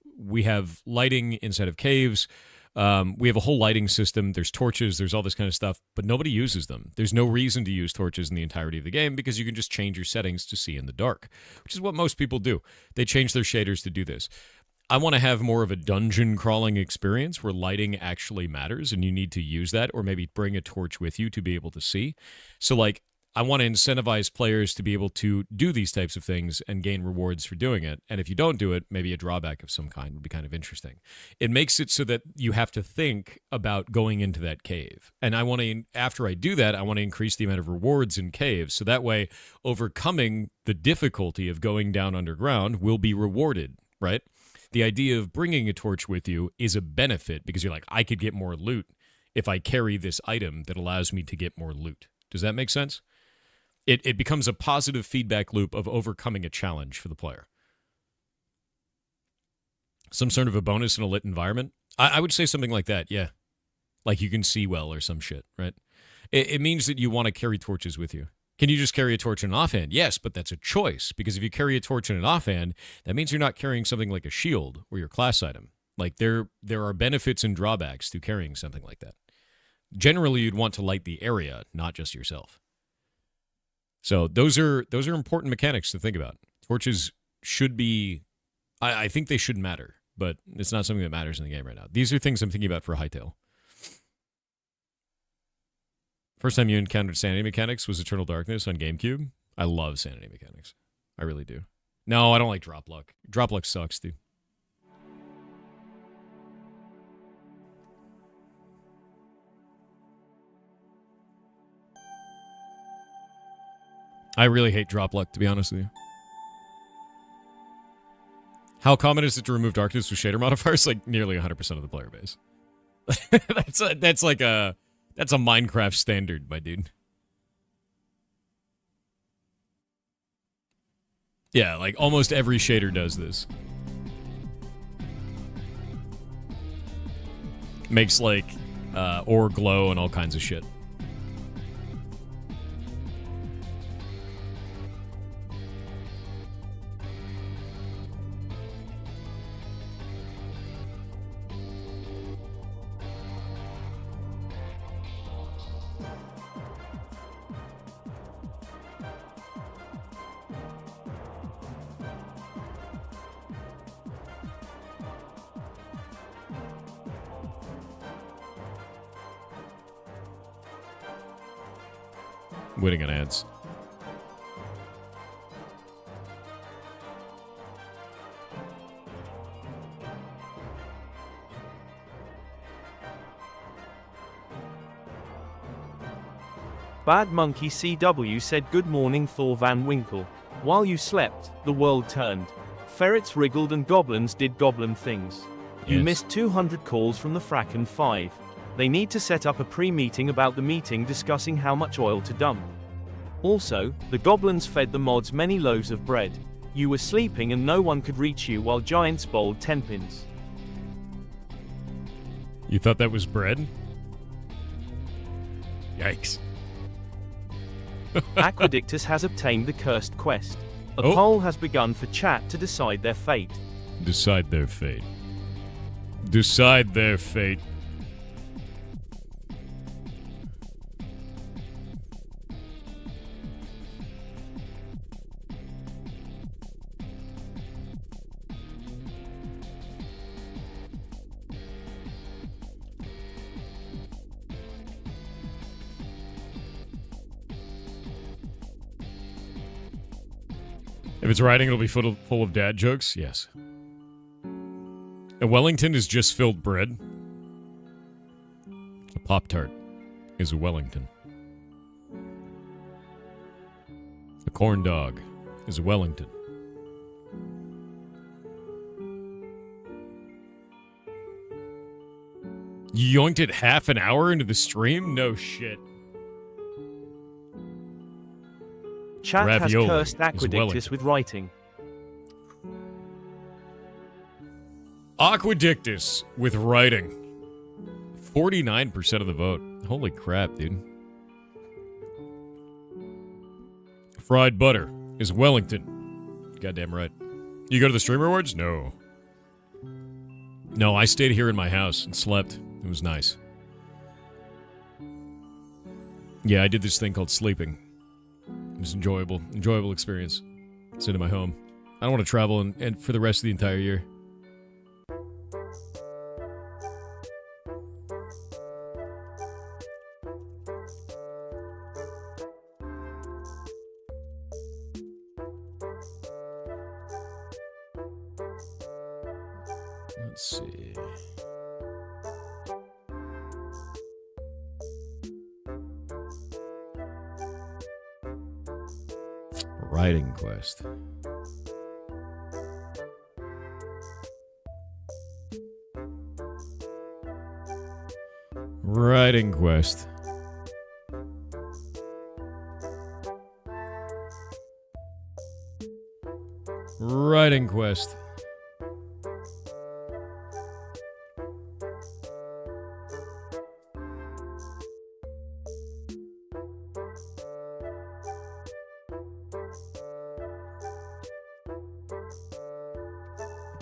lighting inside of caves. We have a whole lighting system. There's torches. There's all this kind of stuff, but nobody uses them. There's no reason to use torches in the entirety of the game because you can just change your settings to see in the dark, which is what most people do. They change their shaders to do this. I want to have more of a dungeon crawling experience where lighting actually matters and you need to use that or maybe bring a torch with you to be able to see. So, like, I want to incentivize players to be able to do these types of things and gain rewards for doing it. And if you don't do it, maybe a drawback of some kind would be kind of interesting. It makes it so that you have to think about going into that cave. And I want to, after I do that, I want to increase the amount of rewards in caves. So that way, overcoming the difficulty of going down underground will be rewarded, right? The idea of bringing a torch with you is a benefit because you're like, I could get more loot if I carry this item that allows me to get more loot. Does that make sense? It becomes a positive feedback loop of overcoming a challenge for the player. Some sort of a bonus in a lit environment. I would say something like that, yeah. Like you can see well or some shit, right? It means that you want to carry torches with you. Can you just carry a torch in an offhand? Yes, but that's a choice. Because if you carry a torch in an offhand, that means you're not carrying something like a shield or your class item. Like there are benefits and drawbacks to carrying something like that. Generally, you'd want to light the area, not just yourself. So those are important mechanics to think about. Torches should be, I think they should matter, but it's not something that matters in the game right now. These are things I'm thinking about for Hightail. First time you encountered sanity mechanics was Eternal Darkness on GameCube. I love sanity mechanics. I really do. No, I don't like drop luck. Drop luck sucks, dude. I really hate drop luck, to be honest with you. How common is it to remove darkness with shader modifiers? Like nearly 100% of the player base. that's a Minecraft standard, my dude. Yeah, like almost every shader does this. Makes like ore glow and all kinds of shit. Winning on ads. Bad Monkey CW said good morning Thor Van Winkle. While you slept, the world turned. Ferrets wriggled and goblins did goblin things. You Yes. missed 200 calls from the Fracken 5. They need to set up a pre-meeting about the meeting discussing how much oil to dump. Also, the goblins fed the mods many loaves of bread. You were sleeping and no one could reach you while giants bowled 10 pins. You thought that was bread? Yikes. Aquadictus has obtained the cursed quest. A Oh. poll has begun for chat to decide their fate. Decide their fate. Decide their fate. If it's writing, it'll be full of dad jokes. Yes. A Wellington is just filled bread. A Pop-Tart is a Wellington. A corn dog is a Wellington. You yoinked it half an hour into the stream? No shit. Chat Ravioli has cursed is Aquadictus Wellington. with writing. Aquadictus with writing. 49% of the vote. Holy crap, dude. Fried butter is Wellington. Goddamn right. You go to the Streamer Awards? No. No, I stayed here in my house and slept. It was nice. Yeah, I did this thing called sleeping. It was enjoyable. Enjoyable experience. It's into my home. I don't want to travel and for the rest of the entire year. Let's see. Writing quest. Writing quest. Writing quest.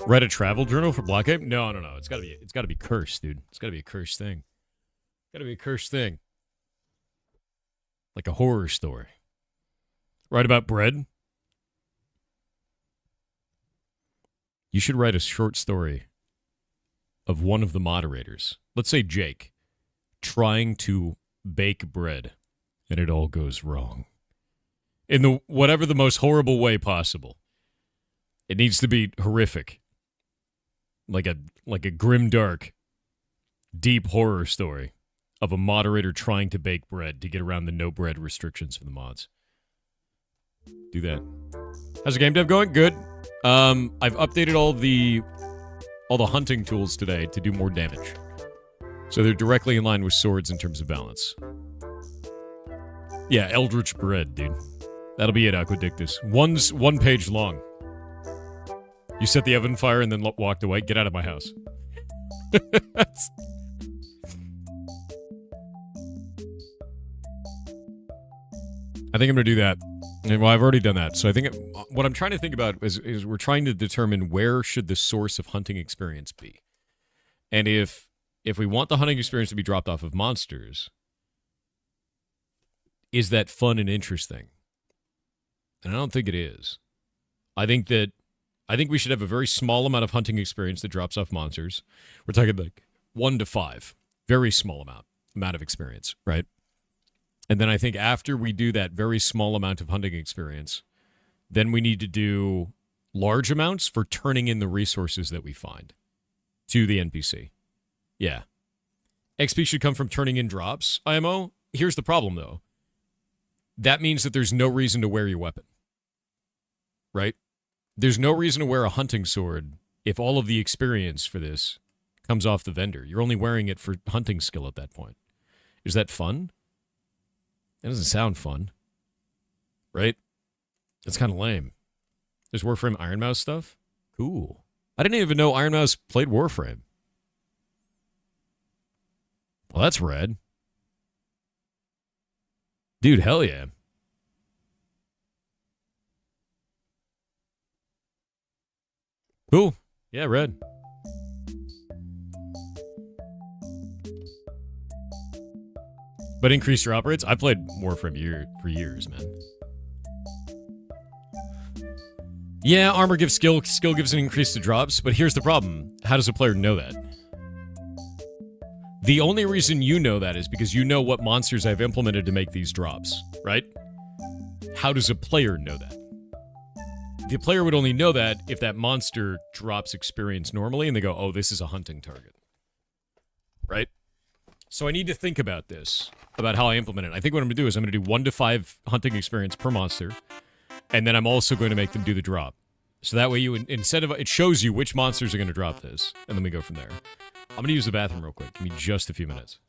Write a travel journal for Block Ape? No. It's gotta be cursed, dude. It's gotta be a cursed thing. Gotta be a cursed thing. Like a horror story. Write about bread? You should write a short story of one of the moderators. Let's say Jake, trying to bake bread, and it all goes wrong. In the whatever the most horrible way possible. It needs to be horrific. Like a grimdark, deep horror story of a moderator trying to bake bread to get around the no bread restrictions for the mods. Do that. How's the game dev going? Good. I've updated all the hunting tools today to do more damage. So they're directly in line with swords in terms of balance. Yeah, Eldritch bread, dude. That'll be it, Aquadictus. One page long. You set the oven fire and then walked away. Get out of my house. I think I'm going to do that. And, well, I've already done that. So I think what I'm trying to think about is we're trying to determine where should the source of hunting experience be. And if we want the hunting experience to be dropped off of monsters, is that fun and interesting? And I don't think it is. I think we should have a very small amount of hunting experience that drops off monsters. We're talking like 1 to 5. Very small amount of experience, right? And then I think after we do that very small amount of hunting experience, then we need to do large amounts for turning in the resources that we find to the NPC. Yeah. XP should come from turning in drops, IMO. Here's the problem, though. That means that there's no reason to wear your weapon. Right? There's no reason to wear a hunting sword if all of the experience for this comes off the vendor. You're only wearing it for hunting skill at that point. Is that fun? That doesn't sound fun. Right? That's kind of lame. There's Warframe Iron Mouse stuff? Cool. I didn't even know Iron Mouse played Warframe. Well, that's rad. Dude, hell yeah. Cool. Yeah, red. But increase your operates? I played Warframe for years, man. Yeah, armor gives skill. Skill gives an increase to drops, but here's the problem. How does a player know that? The only reason you know that is because you know what monsters I've implemented to make these drops, right? How does a player know that? The player would only know that if that monster drops experience normally and they go, oh, this is a hunting target. Right? So I need to think about this, about how I implement it. I think what I'm going to do is I'm going to do 1 to 5 hunting experience per monster, and then I'm also going to make them do the drop. So that way you, instead of, it shows you which monsters are going to drop this, and then we go from there. I'm going to use the bathroom real quick. Give me just a few minutes.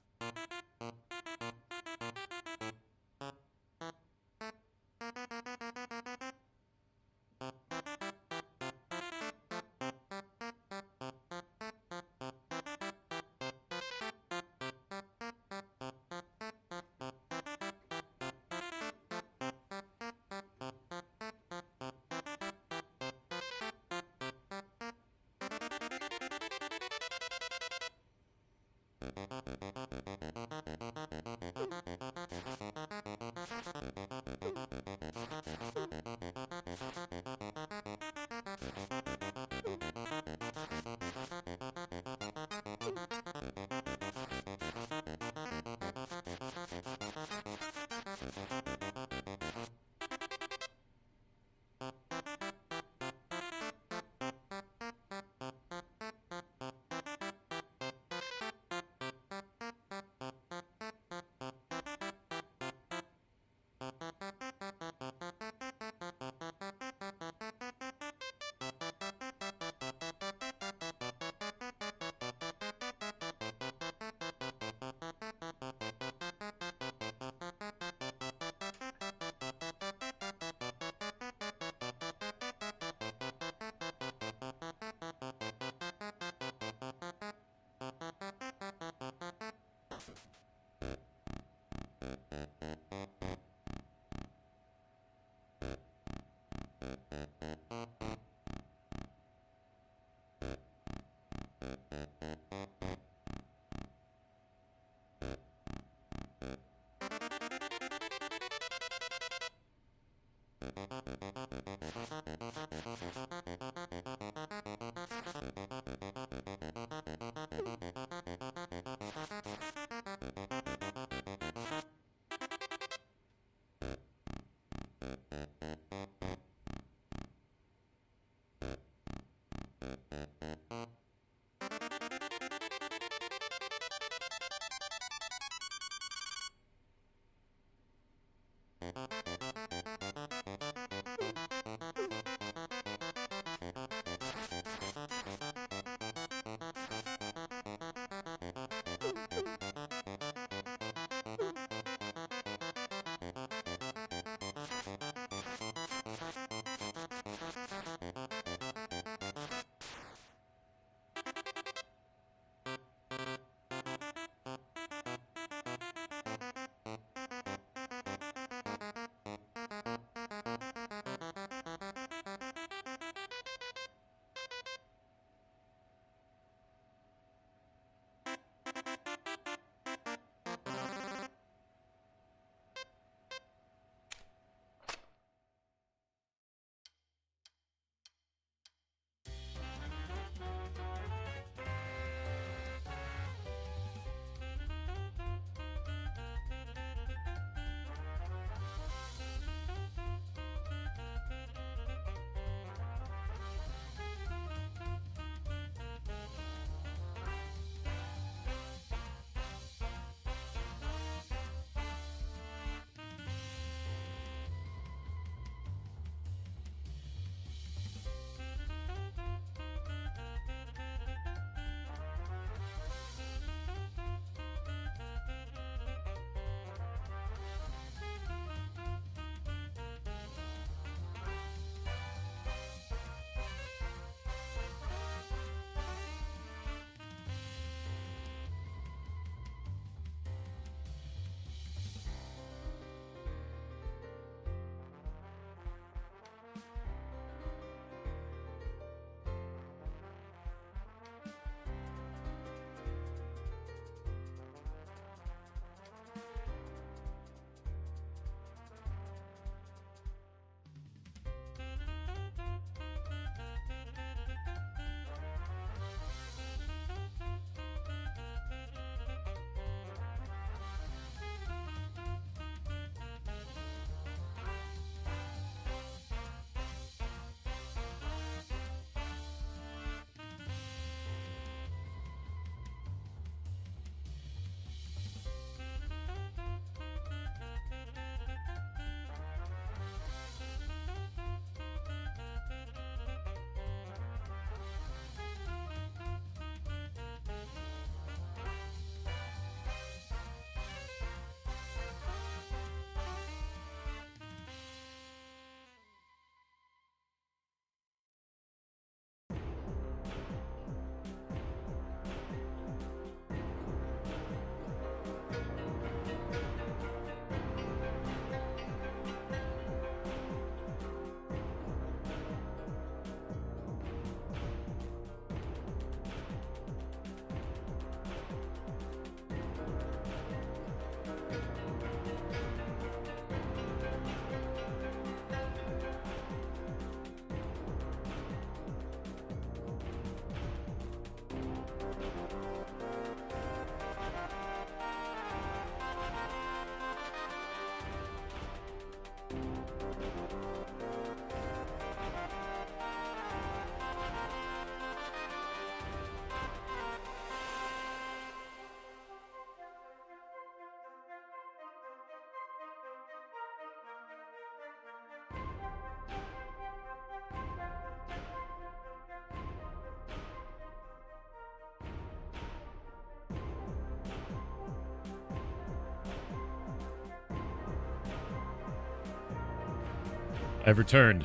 I've returned.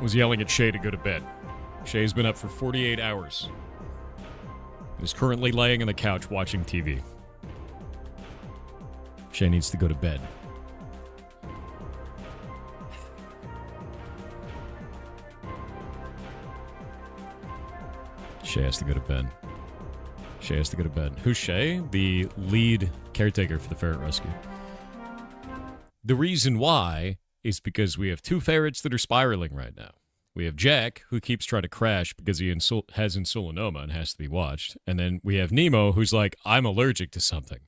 Was yelling at Shay to go to bed. Shay's been up for 48 hours. Is currently laying on the couch watching TV. Shay needs to go to bed. Shay has to go to bed. Shay has to go to bed. Who's Shay? The lead caretaker for the ferret rescue. The reason why is because we have two ferrets that are spiraling right now. We have Jack, who keeps trying to crash because he has insulinoma and has to be watched. And then we have Nemo, who's like, I'm allergic to something.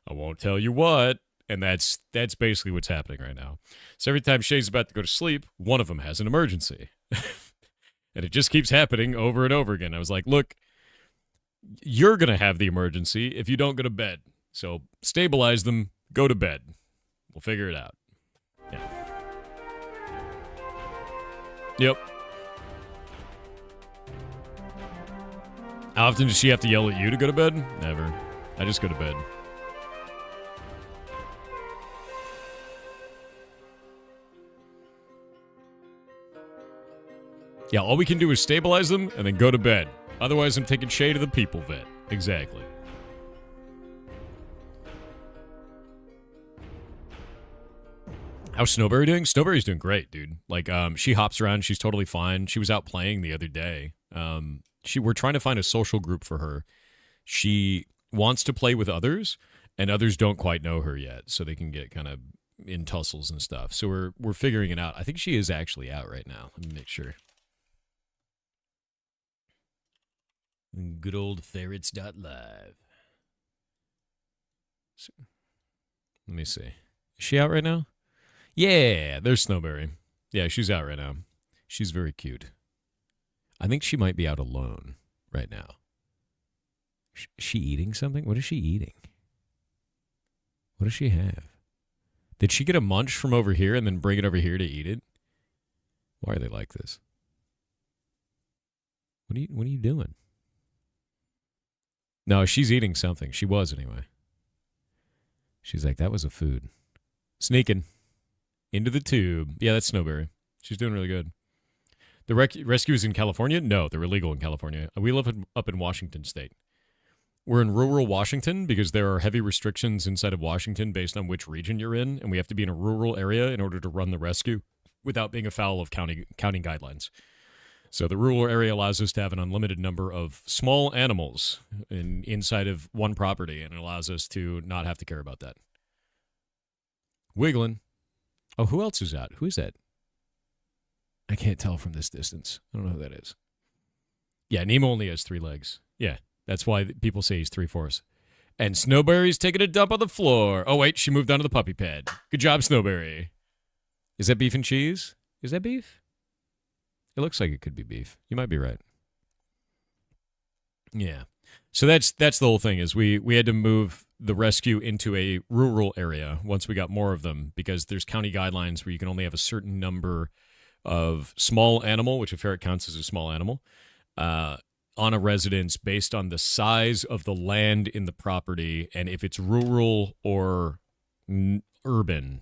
I won't tell you what. And that's basically what's happening right now. So every time Shay's about to go to sleep, one of them has an emergency. And it just keeps happening over and over again. I was like, look, you're going to have the emergency if you don't go to bed. So stabilize them, go to bed. We'll figure it out. Yeah. Yep. How often does she have to yell at you to go to bed? Never. I just go to bed. Yeah, all we can do is stabilize them and then go to bed. Otherwise, I'm taking Shay to the people vet. Exactly. How's Snowberry doing? Snowberry's doing great, dude. Like, she hops around. She's totally fine. She was out playing the other day. We're trying to find a social group for her. She wants to play with others, and others don't quite know her yet, so they can get kind of in tussles and stuff. So we're figuring it out. I think she is actually out right now. Let me make sure. Good old ferrets.live. So, let me see. Is she out right now? Yeah, there's Snowberry. Yeah, she's out right now. She's very cute. I think she might be out alone right now. Is she eating something? What is she eating? What does she have? Did she get a munch from over here and then bring it over here to eat it? Why are they like this? What are you doing? No, she's eating something. She was anyway. She's like, that was a food. Sneaking into the tube. Yeah, that's Snowberry. She's doing really good. The rescue is in California? No, they're illegal in California. We live up in Washington State. We're in rural Washington because there are heavy restrictions inside of Washington based on which region you're in, and we have to be in a rural area in order to run the rescue without being afoul of county guidelines. So the rural area allows us to have an unlimited number of small animals inside of one property, and it allows us to not have to care about that. Wiggling. Oh, who else is out? Who is that? I can't tell from this distance. I don't know who that is. Yeah, Nemo only has 3 legs. Yeah, that's why people say he's 3/4. And Snowberry's taking a dump on the floor. Oh, wait, she moved on to the puppy pad. Good job, Snowberry. Is that beef and cheese? Is that beef? It looks like it could be beef. You might be right. Yeah. So that's the whole thing is we had to move the rescue into a rural area once we got more of them because there's county guidelines where you can only have a certain number of small animal, which a ferret counts as a small animal, on a residence based on the size of the land in the property and if it's rural or urban,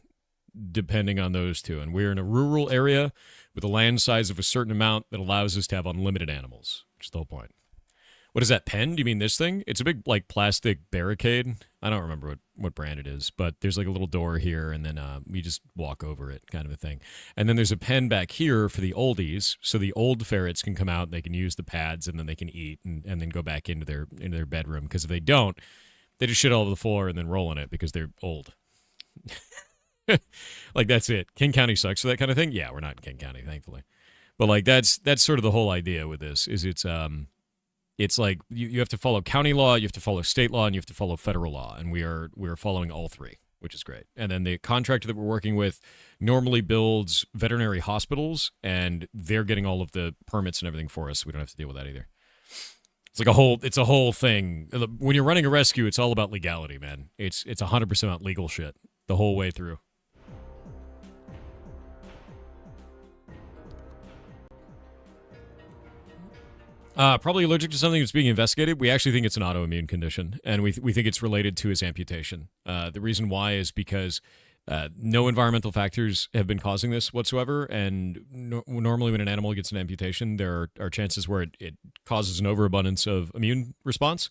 depending on those two. And we're in a rural area with a land size of a certain amount that allows us to have unlimited animals, which is the whole point. What is that, pen? Do you mean this thing? It's a big, like, plastic barricade. I don't remember what brand it is, but there's, like, a little door here, and then we just walk over it kind of a thing. And then there's a pen back here for the oldies, so the old ferrets can come out, they can use the pads, and then they can eat and then go back into their bedroom. Because if they don't, they just shit all over the floor and then roll in it because they're old. Like, that's it. King County sucks for that kind of thing. Yeah, we're not in King County, thankfully. But, like, that's sort of the whole idea with this, is it's like you have to follow county law, you have to follow state law, and you have to follow federal law, and we are following all 3, which is great. And then the contractor that we're working with normally builds veterinary hospitals, and they're getting all of the permits and everything for us, so we don't have to deal with that either. It's a whole thing. When you're running a rescue, it's all about legality, man. It's 100% about legal shit the whole way through. Probably allergic to something that's being investigated. We actually think it's an autoimmune condition, and we think it's related to his amputation. The reason why is because No environmental factors have been causing this whatsoever, and normally when an animal gets an amputation, there are chances where it causes an overabundance of immune response,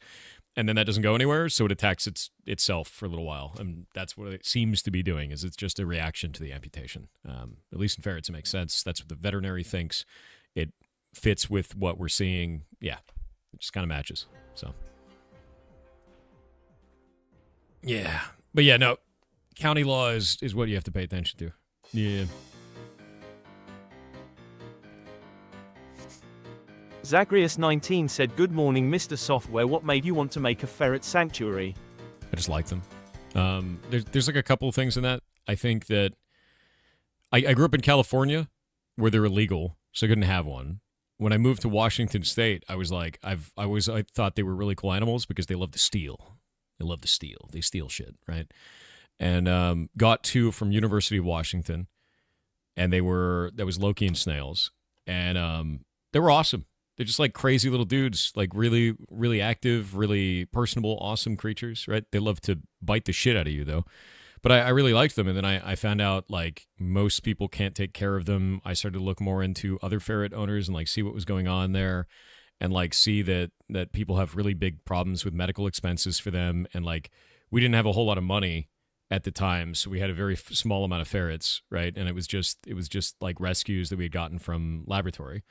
and then that doesn't go anywhere, so it attacks itself for a little while, and that's what it seems to be doing, is it's just a reaction to the amputation. At least in ferrets, it makes sense. That's what the veterinary thinks. It fits with what we're seeing. Yeah, it just kind of matches, so. Yeah, but yeah, no. County law is what you have to pay attention to. Yeah. Zagreus19 said, "Good morning, Mr. Software. What made you want to make a ferret sanctuary?" I just like them. There's like a couple of things in that. I think that I grew up in California where they're illegal, so I couldn't have one. When I moved to Washington State, I was like, I thought they were really cool animals because they love to steal. They love to steal. They steal shit, right? And got two from University of Washington, and that was Lokian snails, and they were awesome. They're just like crazy little dudes, like really, really active, really personable, awesome creatures, right? They love to bite the shit out of you, though. But I really liked them, and then I found out, like, most people can't take care of them. I started to look more into other ferret owners and, like, see what was going on there, and, like, see that people have really big problems with medical expenses for them, and, like, we didn't have a whole lot of money at the time, so we had a very small amount of ferrets, right? And it was just like rescues that we had gotten from laboratory,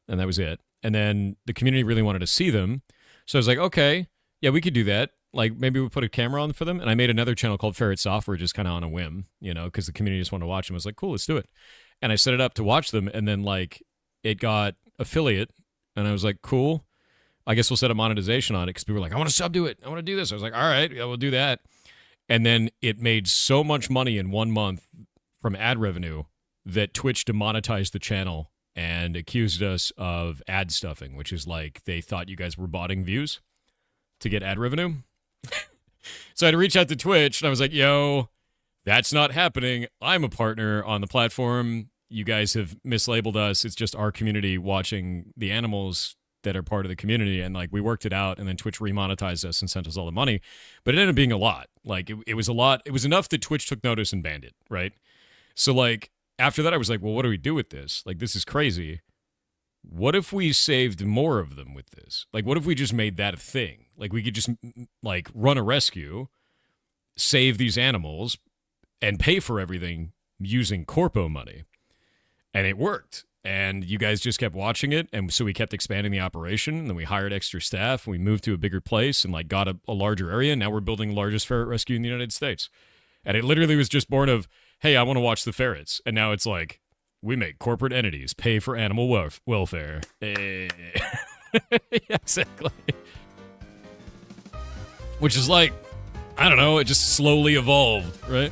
and that was it. And then the community really wanted to see them, so I was like, okay, yeah, we could do that. Like, maybe we put a camera on for them, and I made another channel called Ferret Software just kind of on a whim, you know, because the community just wanted to watch them. I was like, cool, let's do it. And I set it up to watch them, and then, like, it got affiliate, and I was like, cool, I guess we'll set a monetization on it, because people were like, I want to sub to it, I want to do this. I was like, all right, yeah, we'll do that. And then it made so much money in 1 month from ad revenue that Twitch demonetized the channel and accused us of ad stuffing, which is like they thought you guys were botting views to get ad revenue. So I had to reach out to Twitch, and I was like, yo, that's not happening. I'm a partner on the platform. You guys have mislabeled us. It's just our community watching the animals that are part of the community, and like we worked it out, and then Twitch remonetized us and sent us all the money, but it ended up being a lot. Like it was a lot. It was enough that Twitch took notice and banned it, right? So like after that, I was like, well, what do we do with this? Like, this is crazy. What if we saved more of them with this? Like, what if we just made that a thing? Like, we could just like run a rescue, save these animals, and pay for everything using corpo money. And it worked. And you guys just kept watching it, and so we kept expanding the operation, and then we hired extra staff, and we moved to a bigger place and like got a larger area, and now we're building the largest ferret rescue in the United States. And it literally was just born of, hey, I want to watch the ferrets. And now it's like, we make corporate entities pay for animal welfare. Yeah, exactly. Which is like, I don't know, it just slowly evolved, right?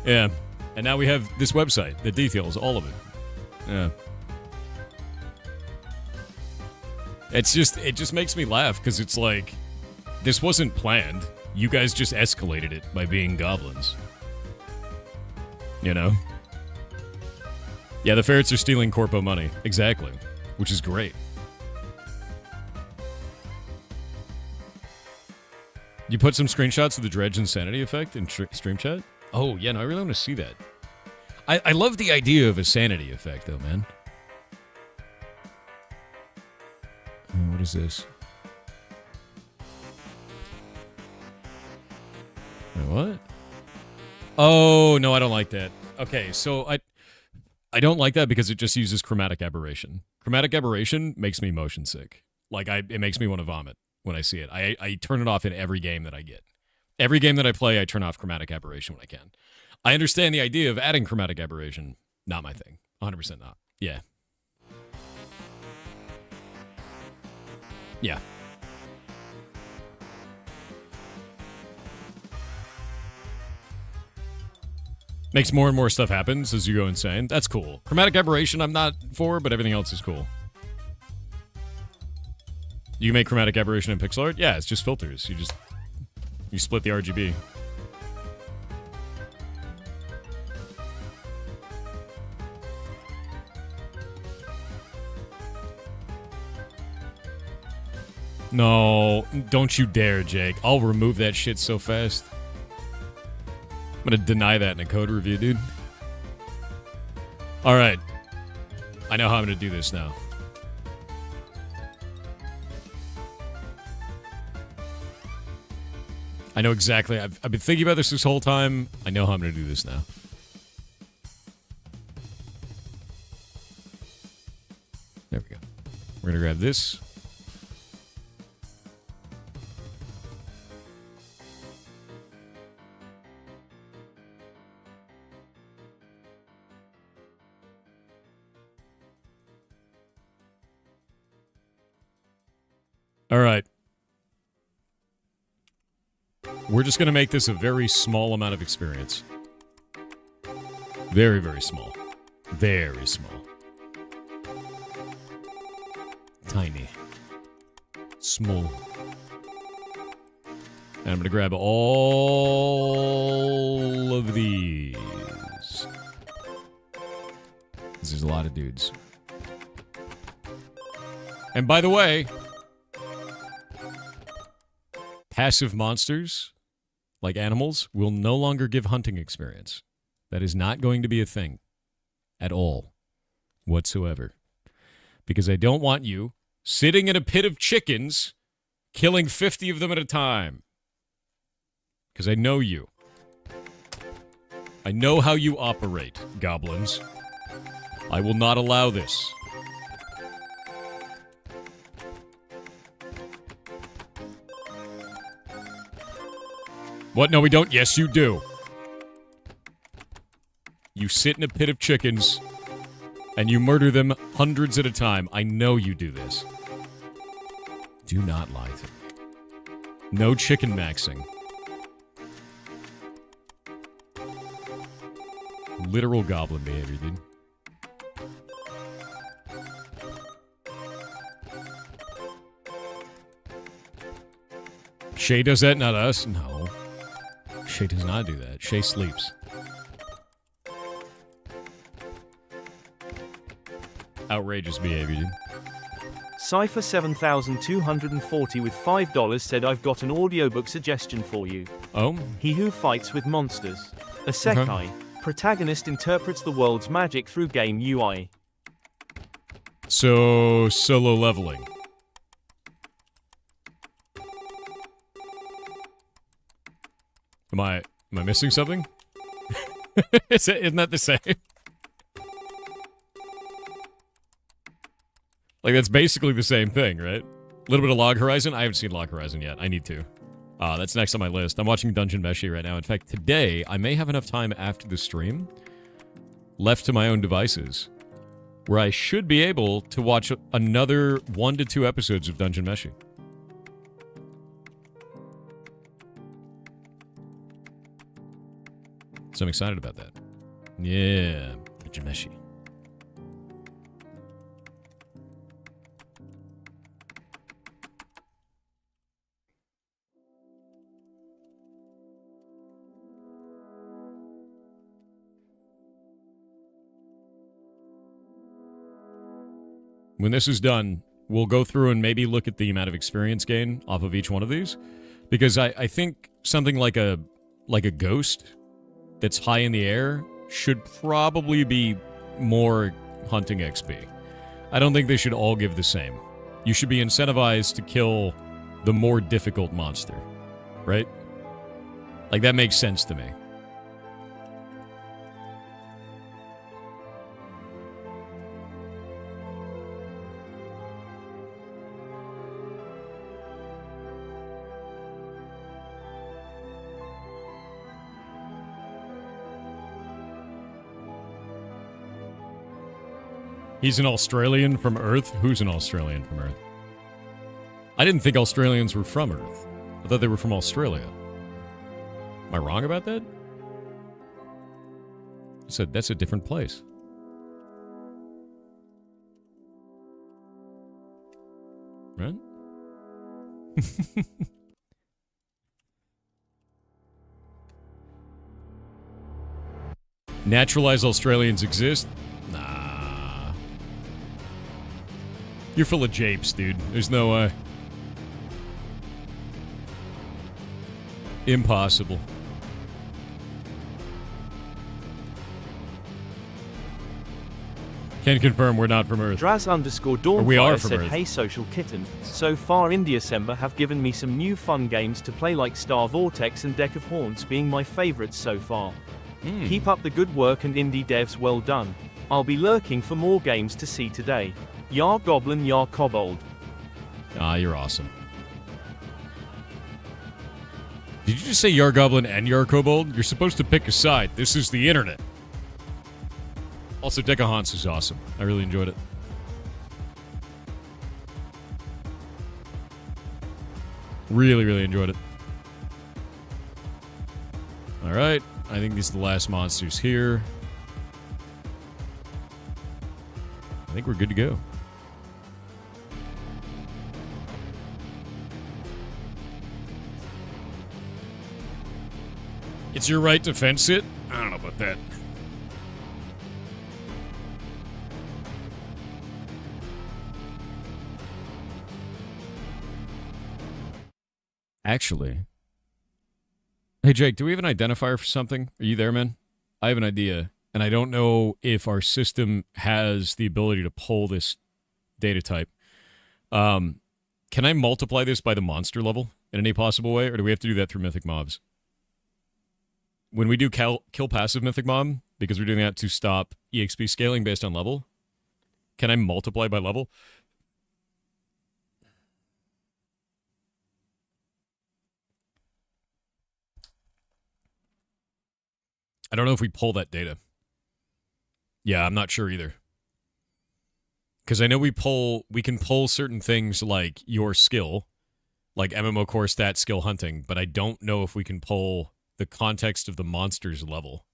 Yeah. And now we have this website that details all of it. Yeah. It just makes me laugh, because it's like, this wasn't planned. You guys just escalated it by being goblins. You know? Yeah, the ferrets are stealing corpo money. Exactly. Which is great. You put some screenshots of the Dredge Insanity effect in stream chat? Oh, yeah, no, I really want to see that. I love the idea of a sanity effect, though, man. What is this? Wait, what? Oh, no, I don't like that. Okay, so I don't like that because it just uses chromatic aberration. Chromatic aberration makes me motion sick. Like, it makes me want to vomit when I see it. I turn it off in every game that I get. Every game that I play, I turn off chromatic aberration when I can. I understand the idea of adding chromatic aberration. Not my thing. 100% not. Yeah. Yeah. Makes more and more stuff happens as you go insane. That's cool. Chromatic aberration I'm not for, but everything else is cool. You make chromatic aberration in pixel art? Yeah, it's just filters. You split the RGB. No, don't you dare, Jake. I'll remove that shit so fast. gonna deny that in a code review, dude. Alright. I know how I'm gonna do this now. I know exactly. I've been thinking about this whole time. I know how I'm gonna do this now. There we go. We're gonna grab this. All right. We're just going to make this a very small amount of experience. Very, very small. Very small. Tiny. Small. And I'm going to grab all of these. There's a lot of dudes. And by the way, passive monsters, like animals, will no longer give hunting experience. That is not going to be a thing. At all. Whatsoever. Because I don't want you sitting in a pit of chickens, killing 50 of them at a time. Because I know you. I know how you operate, goblins. I will not allow this. What? No, we don't. Yes, you do. You sit in a pit of chickens, and you murder them hundreds at a time. I know you do this. Do not lie to me. No chicken maxing. Literal goblin behavior, dude. Shay does that, not us? No. Shay does not do that. Shay sleeps. Outrageous behavior, dude. Cypher 7240 with $5 said, I've got an audiobook suggestion for you. Oh? He Who Fights with Monsters. Isekai. Protagonist interprets the world's magic through game UI. So, solo leveling. Am I missing something? Isn't that the same? Like, that's basically the same thing, right? A little bit of Log Horizon. I haven't seen Log Horizon yet. I need to. That's next on my list. I'm watching Dungeon Meshi right now. In fact, today, I may have enough time after the stream left to my own devices where I should be able to watch another 1 to 2 episodes of Dungeon Meshi. So I'm excited about that. Yeah, Dungeon Meshi. When this is done, we'll go through and maybe look at the amount of experience gain off of each one of these. Because I think something like a ghost that's high in the air should probably be more hunting XP. I don't think they should all give the same. You should be incentivized to kill the more difficult monster, right? Like, that makes sense to me. He's an Australian from Earth? Who's an Australian from Earth? I didn't think Australians were from Earth. I thought they were from Australia. Am I wrong about that? I said that's a different place. Right? Naturalized Australians exist? Nah. You're full of japes, dude. There's no way. Impossible. Can confirm we're not from Earth. Draz_Dawnfire we are from said, Earth. "Hey social kitten, so far Indie have given me some new fun games to play like Star Vortex and Deck of Haunts being my favorites so far. Keep up the good work and indie devs, well done. I'll be lurking for more games to see today. Yar Goblin, Yar Kobold." Ah, you're awesome. Did you just say Yar Goblin and Yar Kobold? You're supposed to pick a side. This is the internet. Also, Deck of Haunts is awesome. I really enjoyed it. Really, really enjoyed it. Alright, I think these are the last monsters here. I think we're good to go. It's your right to fence it? I don't know about that. Actually. Hey, Jake, do we have an identifier for something? Are you there, man? I have an idea, and I don't know if our system has the ability to pull this data type. Can I multiply this by the monster level in any possible way, or do we have to do that through mythic mobs? When we do kill passive mythic mob, because we're doing that to stop EXP scaling based on level, can I multiply by level? I don't know if we pull that data. Yeah, I'm not sure either. Because I know we can pull certain things like your skill, like MMO core stat skill hunting, but I don't know if we can pull the context of the monster's level.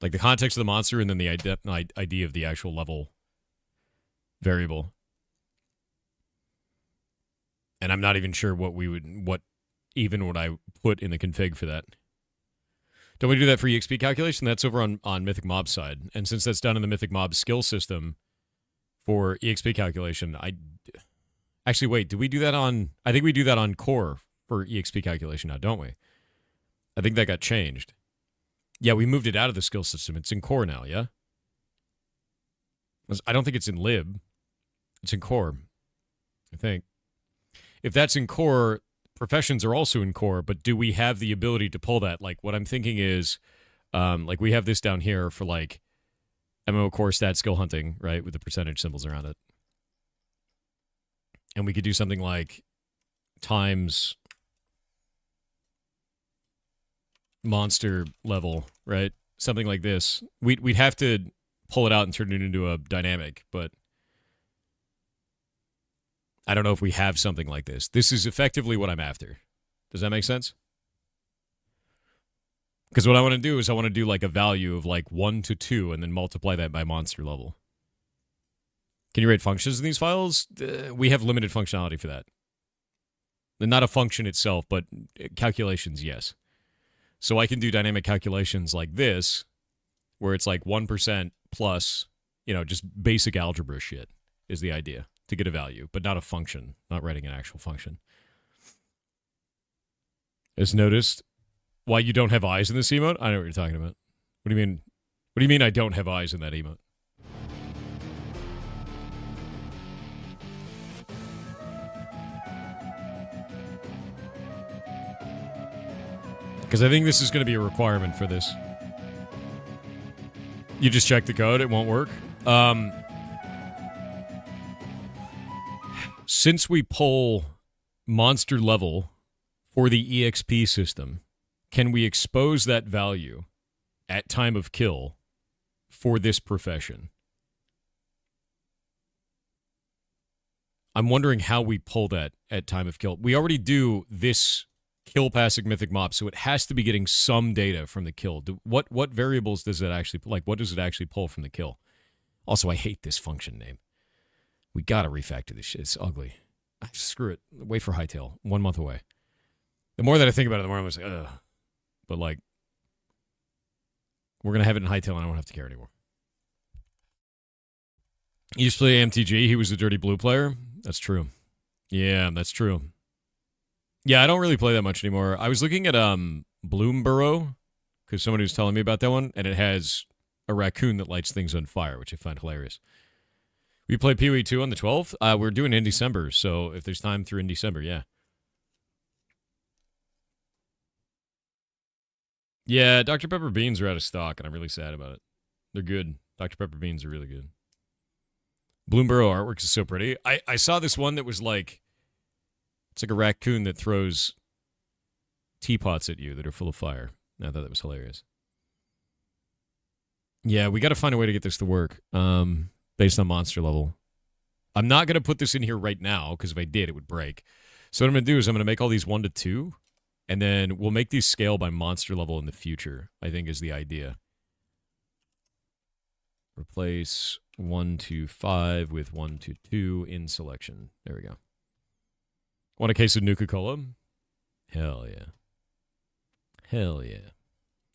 Like the context of the monster and then the ID of the actual level variable. And I'm not even sure what I put in the config for that. Don't we do that for EXP calculation? That's over on Mythic Mob side. And since that's done in the Mythic Mob skill system for EXP calculation, actually, wait, do we do that on... I think we do that on core for EXP calculation now, don't we? I think that got changed. Yeah, we moved it out of the skill system. It's in core now, yeah? I don't think it's in lib. It's in core, I think. If that's in core... Professions are also in core, but do we have the ability to pull that? Like, what I'm thinking is, like, we have this down here for, like, MMO core stat skill hunting, right, with the percentage symbols around it. And we could do something like times monster level, right? Something like this. We'd have to pull it out and turn it into a dynamic, but... I don't know if we have something like this. This is effectively what I'm after. Does that make sense? Because what I want to do is I want to do like a value of like 1 to 2 and then multiply that by monster level. Can you write functions in these files? We have limited functionality for that. Not a function itself, but calculations, yes. So I can do dynamic calculations like this, where it's like 1% plus, just basic algebra shit is the idea. To get a value, but not a function, not writing an actual function. As noticed, why you don't have eyes in this emote? I know what you're talking about. What do you mean? What do you mean I don't have eyes in that emote? Because I think this is going to be a requirement for this. You just check the code, it won't work. Since we pull monster level for the EXP system, can we expose that value at time of kill for this profession? I'm wondering how we pull that at time of kill. We already do this kill passive mythic mob, so it has to be getting some data from the kill. What variables does it actually, what does it actually pull from the kill? Also, I hate this function name. We gotta refactor this shit. It's ugly. Screw it. Wait for Hightail. 1 month away. The more that I think about it, the more I'm like, ugh. But like, we're gonna have it in Hightail and I don't have to care anymore. He used to play MTG. He was a dirty blue player. That's true. Yeah, that's true. Yeah, I don't really play that much anymore. I was looking at Bloomburrow, because somebody was telling me about that one, and it has a raccoon that lights things on fire, which I find hilarious. We play Pee Wee 2 on the 12th. We're doing it in December, so if there's time through in December, yeah. Yeah, Dr. Pepper beans are out of stock, and I'm really sad about it. They're good. Dr. Pepper beans are really good. Bloomborough artwork is so pretty. I saw this one that was like, it's like a raccoon that throws teapots at you that are full of fire. I thought that was hilarious. Yeah, we got to find a way to get this to work based on monster level. I'm not going to put this in here right now because if I did, it would break. So what I'm going to do is I'm going to make all these 1 to 2, and then we'll make these scale by monster level in the future, I think is the idea. Replace 1 to 5 with 1 to 2 in selection. There we go. Want a case of Nuka-Cola? Hell yeah. Hell yeah.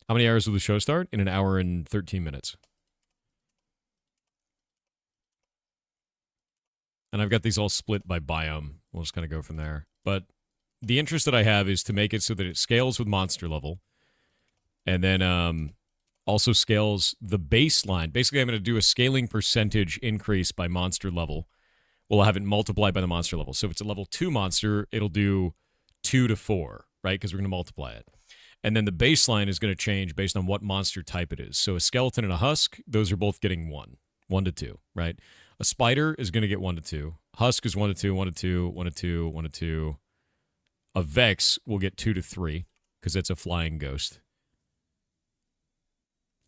How many hours will the show start? In an hour and 13 minutes. And I've got these all split by biome. We'll just kind of go from there. But the interest that I have is to make it so that it scales with monster level. And then also scales the baseline. Basically, I'm going to do a scaling percentage increase by monster level. We'll have it multiplied by the monster level. So if it's a level 2 monster, it'll do 2 to 4, right? Because we're going to multiply it. And then the baseline is going to change based on what monster type it is. So a skeleton and a husk, those are both getting 1 to 2, right? A spider is going to get 1 to 2. Husk is 1 to 2, 1 to 2, 1 to 2, 1 to 2. A Vex will get 2 to 3 because it's a flying ghost.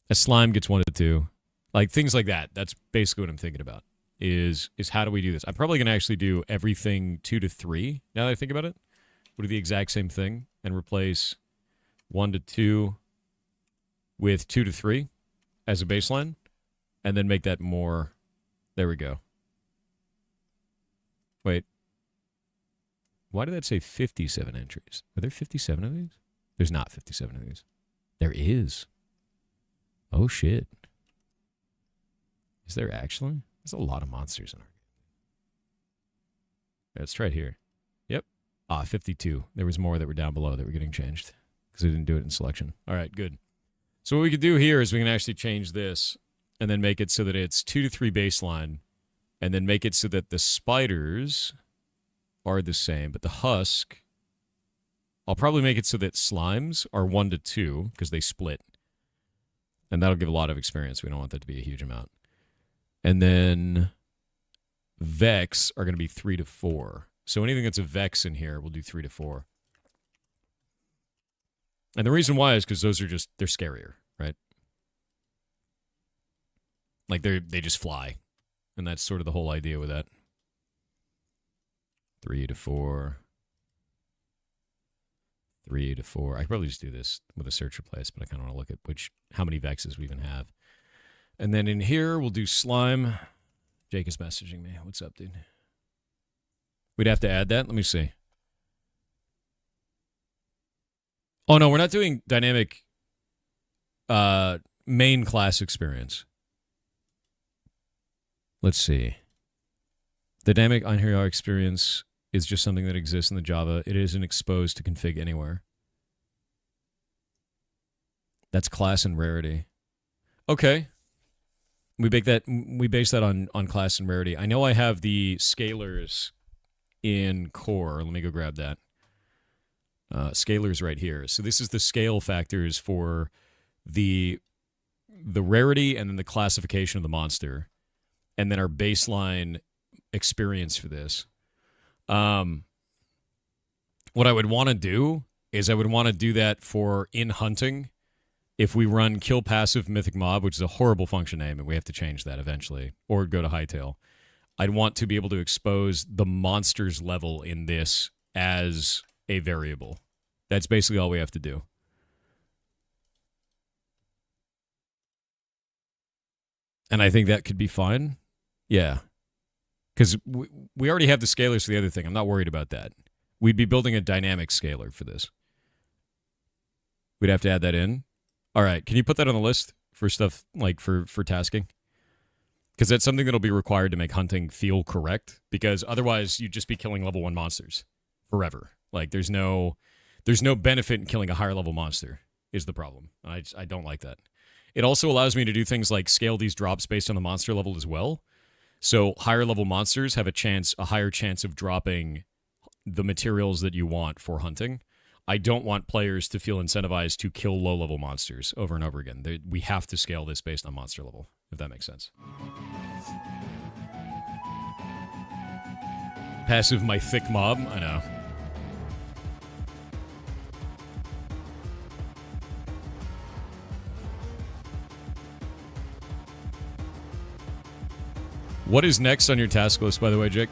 A slime gets 1 to 2. Like things like that. That's basically what I'm thinking about is how do we do this? I'm probably going to actually do everything 2 to 3 now that I think about it. We'll do the exact same thing and replace 1 to 2 with 2 to 3 as a baseline and then make that more. There we go. Wait. Why did that say 57 entries? Are there 57 of these? There's not 57 of these. There is. Oh, shit. Is there actually? There's a lot of monsters in our game. Let's try it here. Yep. 52. There was more that were down below that were getting changed because I didn't do it in selection. All right, good. So what we could do here is we can actually change this and then make it so that it's 2 to 3 baseline and then make it so that the spiders are the same, but the husk, I'll probably make it so that slimes are 1 to 2 because they split. And that'll give a lot of experience. We don't want that to be a huge amount. And then Vex are going to be 3 to 4. So anything that's a Vex in here, we'll do 3 to 4. And the reason why is because those are just, they're scarier, right? Like they just fly. And that's sort of the whole idea with that. 3 to 4. 3 to 4. I could probably just do this with a search replace, but I kind of want to look at how many Vexes we even have. And then in here, we'll do slime. Jake is messaging me. What's up, dude? We'd have to add that. Let me see. Oh, no, we're not doing dynamic main class experience. Let's see. The dynamic on-here experience is just something that exists in the Java. It isn't exposed to config anywhere. That's class and rarity. Okay. We base that on class and rarity. I know I have the scalars in core. Let me go grab that. Scalars right here. So this is the scale factors for the rarity and then the classification of the monster. And then our baseline experience for this. What I would want to do is I would want to do that for in hunting. If we run kill passive mythic mob, which is a horrible function name, and we have to change that eventually, or go to hightail, I'd want to be able to expose the monster's level in this as a variable. That's basically all we have to do. And I think that could be fine. Yeah. Because we already have the scalars for the other thing. I'm not worried about that. We'd be building a dynamic scalar for this. We'd have to add that in. All right. Can you put that on the list for stuff like for tasking? Because that's something that'll be required to make hunting feel correct. Because otherwise, you'd just be killing level 1 monsters forever. Like there's no benefit in killing a higher level monster is the problem. I don't like that. It also allows me to do things like scale these drops based on the monster level as well, So higher level monsters have a higher chance of dropping the materials that you want for hunting. I don't want players to feel incentivized to kill low level monsters over and over again. We have to scale this based on monster level, if that makes sense. Passive my thick mob, I know. What is next on your task list, by the way, Jake?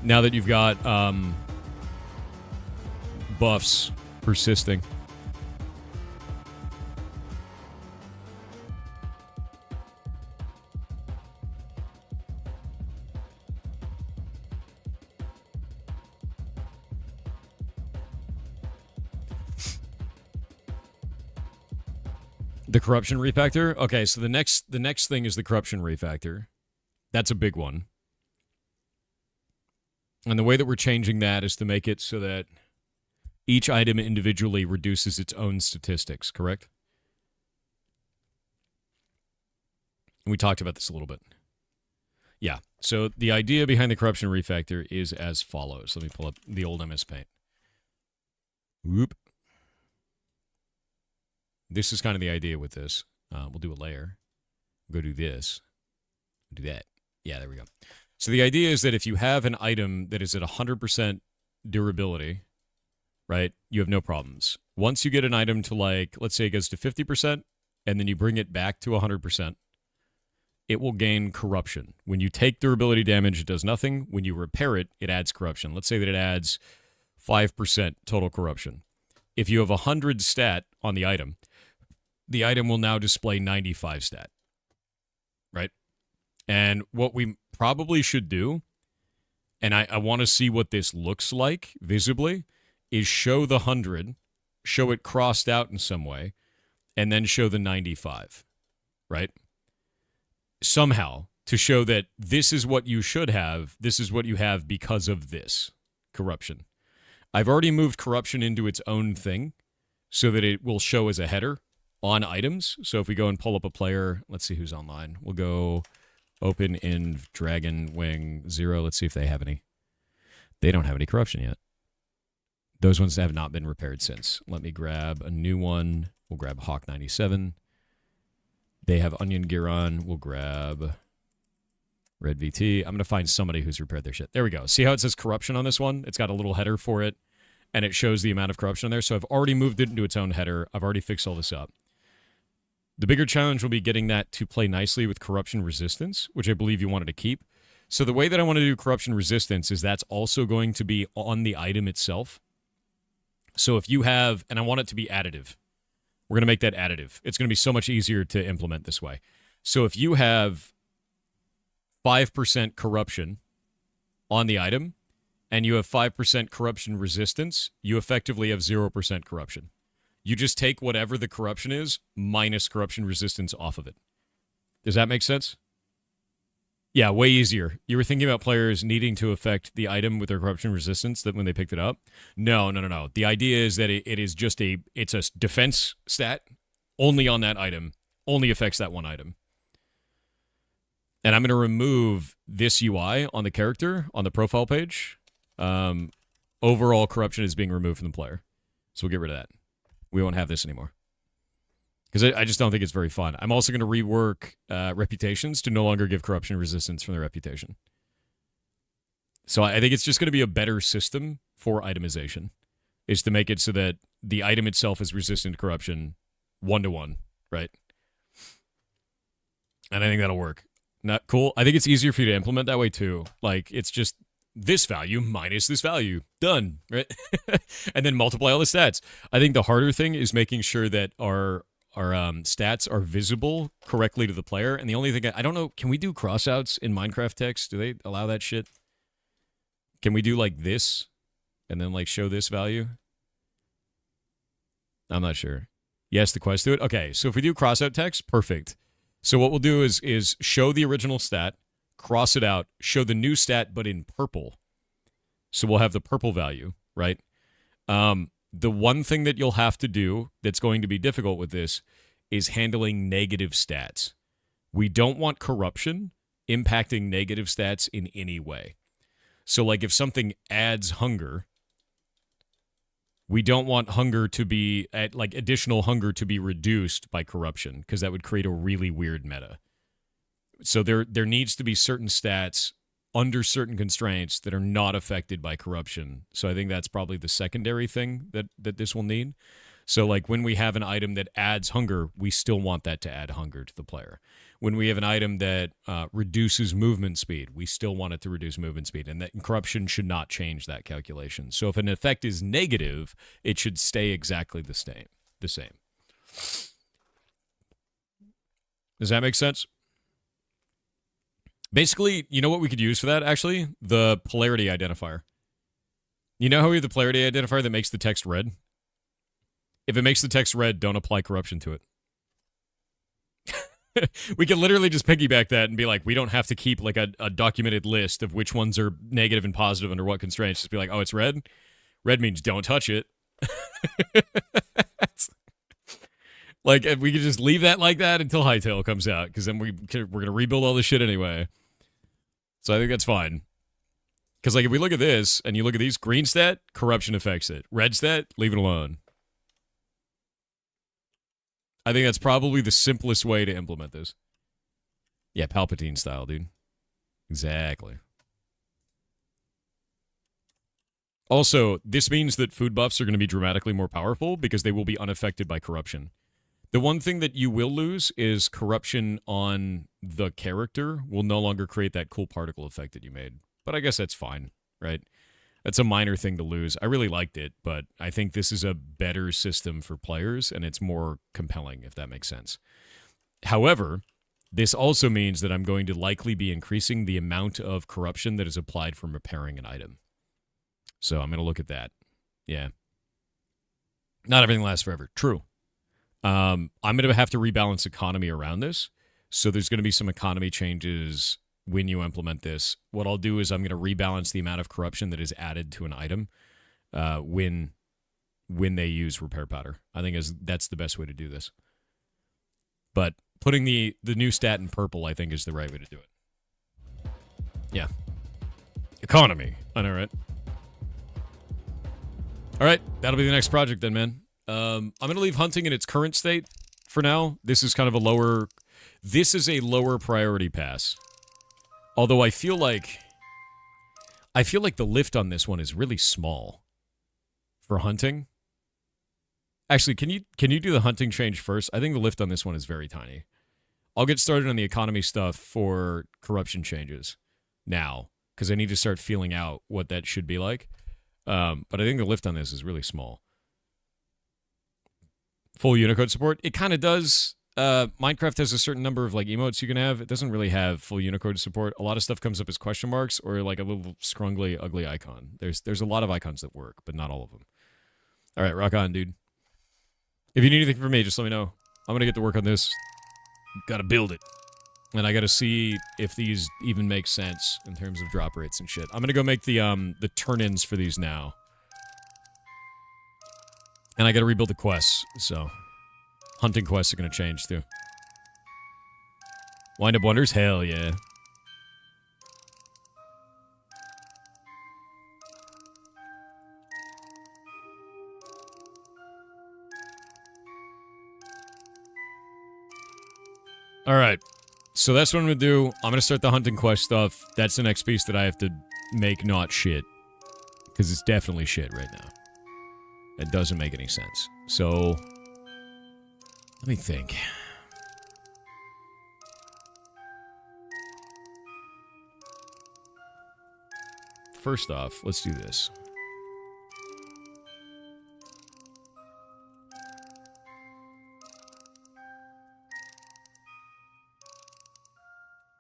Now that you've got buffs persisting. The corruption refactor? Okay, so the next thing is the corruption refactor. That's a big one. And the way that we're changing that is to make it so that each item individually reduces its own statistics, correct? And we talked about this a little bit. Yeah, so the idea behind the corruption refactor is as follows. Let me pull up the old MS Paint. Whoop. This is kind of the idea with this. We'll do a layer. We'll go do this. Do that. Yeah, there we go. So the idea is that if you have an item that is at 100% durability, right, you have no problems. Once you get an item to, like, let's say it goes to 50%, and then you bring it back to 100%, it will gain corruption. When you take durability damage, it does nothing. When you repair it, it adds corruption. Let's say that it adds 5% total corruption. If you have 100 stat on the item will now display 95 stat, right? And what we probably should do, and I want to see what this looks like visibly, is show the 100, show it crossed out in some way, and then show the 95, right? Somehow, to show that this is what you should have, this is what you have because of this corruption. I've already moved corruption into its own thing so that it will show as a header on items. So if we go and pull up a player, let's see who's online. We'll go open in Dragon Wing 0. Let's see if they have any. They don't have any corruption yet. Those ones have not been repaired since. Let me grab a new one. We'll grab Hawk 97. They have Onion Gear on. We'll grab Red VT. I'm going to find somebody who's repaired their shit. There we go. See how it says corruption on this one? It's got a little header for it, and it shows the amount of corruption there. So I've already moved it into its own header. I've already fixed all this up. The bigger challenge will be getting that to play nicely with corruption resistance, which I believe you wanted to keep. So the way that I want to do corruption resistance is that's also going to be on the item itself. So if you have, and I want it to be additive, we're going to make that additive. It's going to be so much easier to implement this way. So if you have 5% corruption on the item, and you have 5% corruption resistance, you effectively have 0% corruption. You just take whatever the corruption is minus corruption resistance off of it. Does that make sense? Yeah, way easier. You were thinking about players needing to affect the item with their corruption resistance that when they picked it up? No. The idea is that it's a defense stat only on that item, only affects that one item. And I'm going to remove this UI on the character, on the profile page. Overall corruption is being removed from the player. So we'll get rid of that. We won't have this anymore. Because I just don't think it's very fun. I'm also going to rework reputations to no longer give corruption resistance from the reputation. So I think it's just going to be a better system for itemization, is to make it so that the item itself is resistant to corruption 1-to-1, right? And I think that'll work. Not cool. I think it's easier for you to implement that way too. Like, it's just this value minus this value. Done, right? And then multiply all the stats. I think the harder thing is making sure that our stats are visible correctly to the player. And the only thing I don't know, can we do crossouts in Minecraft text? Do they allow that shit? Can we do like this and then like show this value? I'm not sure. Yes, the quest do it. Okay, so if we do crossout text, perfect. So what we'll do is show the original stat, cross it out, show the new stat, but in purple. So we'll have the purple value, right? The one thing that you'll have to do that's going to be difficult with this is handling negative stats. We don't want corruption impacting negative stats in any way. So, like, if something adds hunger, we don't want hunger to be, additional hunger to be reduced by corruption, because that would create a really weird meta. So there needs to be certain stats under certain constraints that are not affected by corruption. So I think that's probably the secondary thing that this will need. So, like, when we have an item that adds hunger, we still want that to add hunger to the player. When we have an item that reduces movement speed, we still want it to reduce movement speed. And that corruption should not change that calculation. So if an effect is negative, it should stay exactly the same. Does that make sense? Basically, you know what we could use for that, actually? The polarity identifier. You know how we have the polarity identifier that makes the text red? If it makes the text red, don't apply corruption to it. We can literally just piggyback that and be like, we don't have to keep like a documented list of which ones are negative and positive under what constraints. Just be like, oh, it's red? Red means don't touch it. Like, if we could just leave that like that until Hightail comes out, because then we're going to rebuild all this shit anyway. So I think that's fine. Because, like, if we look at this, and you look at these, green stat, corruption affects it. Red stat, leave it alone. I think that's probably the simplest way to implement this. Yeah, Palpatine style, dude. Exactly. Also, this means that food buffs are going to be dramatically more powerful because they will be unaffected by corruption. The one thing that you will lose is corruption on the character will no longer create that cool particle effect that you made. But I guess that's fine, right? That's a minor thing to lose. I really liked it, but I think this is a better system for players, and it's more compelling, if that makes sense. However, this also means that I'm going to likely be increasing the amount of corruption that is applied from repairing an item. So I'm going to look at that. Yeah. Not everything lasts forever. True. I'm going to have to rebalance economy around this. So there's going to be some economy changes when you implement this. What I'll do is I'm going to rebalance the amount of corruption that is added to an item when they use repair powder. I think that's the best way to do this. But putting the new stat in purple, I think, is the right way to do it. Yeah. Economy. I know, right? All right, that'll be the next project then, man. I'm going to leave hunting in its current state for now. This is kind of a lower priority pass. Although I feel like the lift on this one is really small for hunting. Actually, can you do the hunting change first? I think the lift on this one is very tiny. I'll get started on the economy stuff for corruption changes now, because I need to start feeling out what that should be like. But I think the lift on this is really small. Full Unicode support. It kind of does. Minecraft has a certain number of like emotes you can have. It doesn't really have full Unicode support. A lot of stuff comes up as question marks or like a little scrungly, ugly icon. There's a lot of icons that work, but not all of them. All right, rock on, dude. If you need anything from me, just let me know. I'm going to get to work on this. Got to build it. And I got to see if these even make sense in terms of drop rates and shit. I'm going to go make the turn-ins for these now. And I got to rebuild the quests, so hunting quests are going to change too. Wind-up wonders? Hell yeah. All right. So that's what I'm going to do. I'm going to start the hunting quest stuff. That's the next piece that I have to make not shit. Because it's definitely shit right now. It doesn't make any sense. So, let me think. First off, let's do this.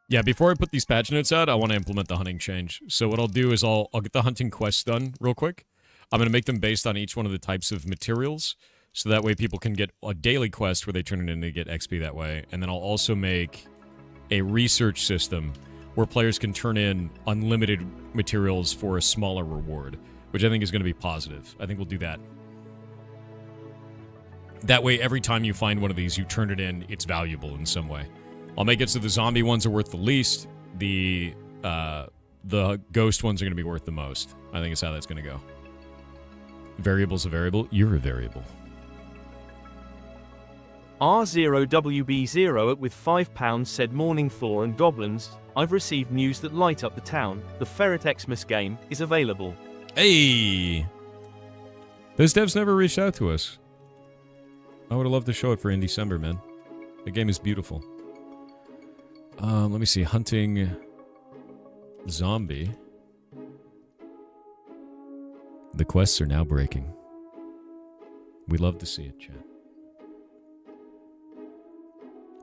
Yeah, before I put these patch notes out, I want to implement the hunting change. So what I'll do is I'll get the hunting quests done real quick. I'm going to make them based on each one of the types of materials, so that way people can get a daily quest where they turn it in to get XP that way. And then I'll also make a research system where players can turn in unlimited materials for a smaller reward, which I think is going to be positive. I think we'll do that. That way, every time you find one of these, you turn it in, it's valuable in some way. I'll make it so the zombie ones are worth the least, the ghost ones are going to be worth the most. I think it's how that's going to go. Variable's a variable. You're a variable. R0WB0 with £5 said, "Morning Thor and Goblins, I've received news that Light Up the Town, the Ferret Xmas game, is available." Hey! Those devs never reached out to us. I would have loved to show it for in December, man. The game is beautiful. Let me see. Hunting zombie. The quests are now breaking. We love to see it, chat.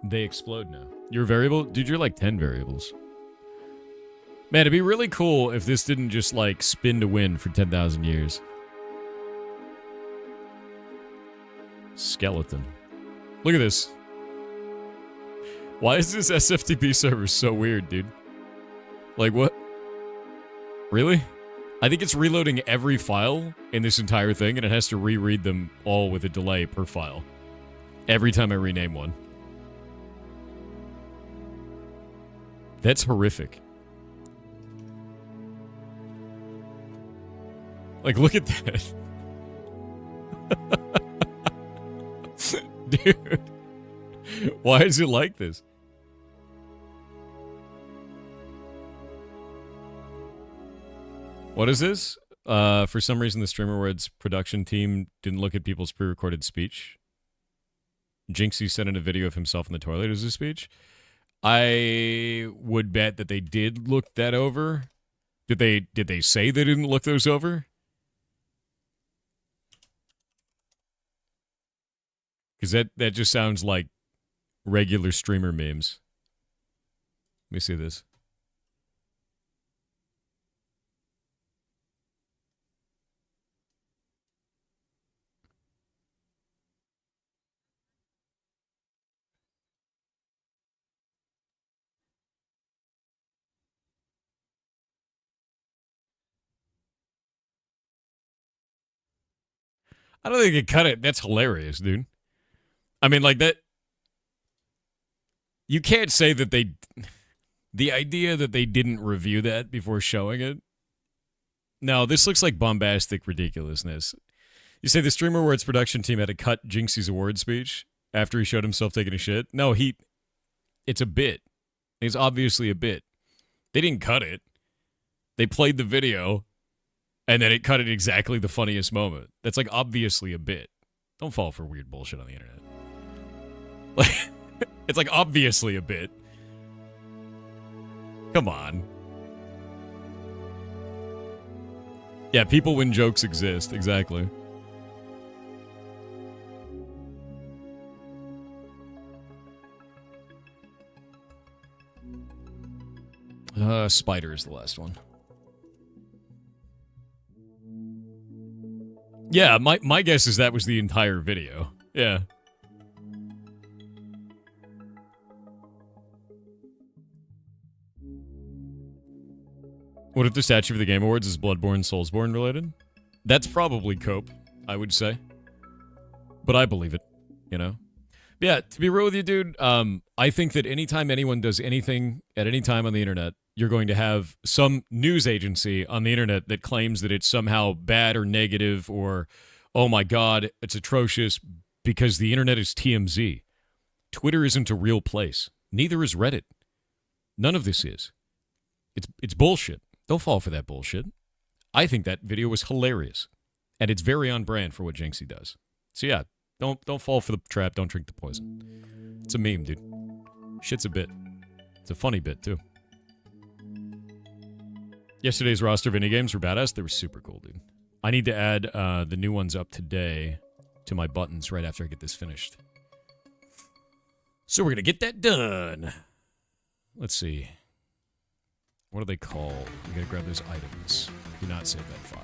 They explode now. You're a variable? Dude, you're like 10 variables. Man, it'd be really cool if this didn't just, like, spin to win for 10,000 years. Skeleton. Look at this. Why is this SFTP server so weird, dude? Like, what? Really? I think it's reloading every file in this entire thing, and it has to reread them all with a delay per file. Every time I rename one. That's horrific. Like, look at that. Dude. Why is it like this? What is this? For some reason, the Streamer Words production team didn't look at people's pre-recorded speech. Jinxie sent in a video of himself in the toilet as his speech. I would bet that they did look that over. Did they say they didn't look those over? Because that just sounds like regular streamer memes. Let me see this. I don't think they cut it. That's hilarious, dude. I mean, like that. You can't say that they. The idea that they didn't review that before showing it. No, this looks like bombastic ridiculousness. You say the Streamer Words production team had to cut Jinxie's award speech after he showed himself taking a shit? No, it's a bit. It's obviously a bit. They didn't cut it. They played the video, and then it cut it exactly the funniest moment. That's like obviously a bit. Don't fall for weird bullshit on the internet. Like, it's like obviously a bit. Come on. Yeah, people when jokes exist. Exactly. Spider is the last one. Yeah, my guess is that was the entire video. Yeah. What if the statue for the Game Awards is Bloodborne, Soulsborne related? That's probably cope, I would say. But I believe it, you know? But yeah, to be real with you, dude, I think that anytime anyone does anything at any time on the internet, you're going to have some news agency on the internet that claims that it's somehow bad or negative or, oh my god, it's atrocious because the internet is TMZ. Twitter isn't a real place. Neither is Reddit. None of this is. It's bullshit. Don't fall for that bullshit. I think that video was hilarious. And it's very on brand for what Jinxie does. So yeah, don't fall for the trap, don't drink the poison. It's a meme, dude. Shit's a bit. It's a funny bit, too. Yesterday's roster of indie games were badass. They were super cool, dude. I need to add the new ones up today to my buttons right after I get this finished. So we're going to get that done. Let's see. What are they called? We gotta grab those items. Do not save that file.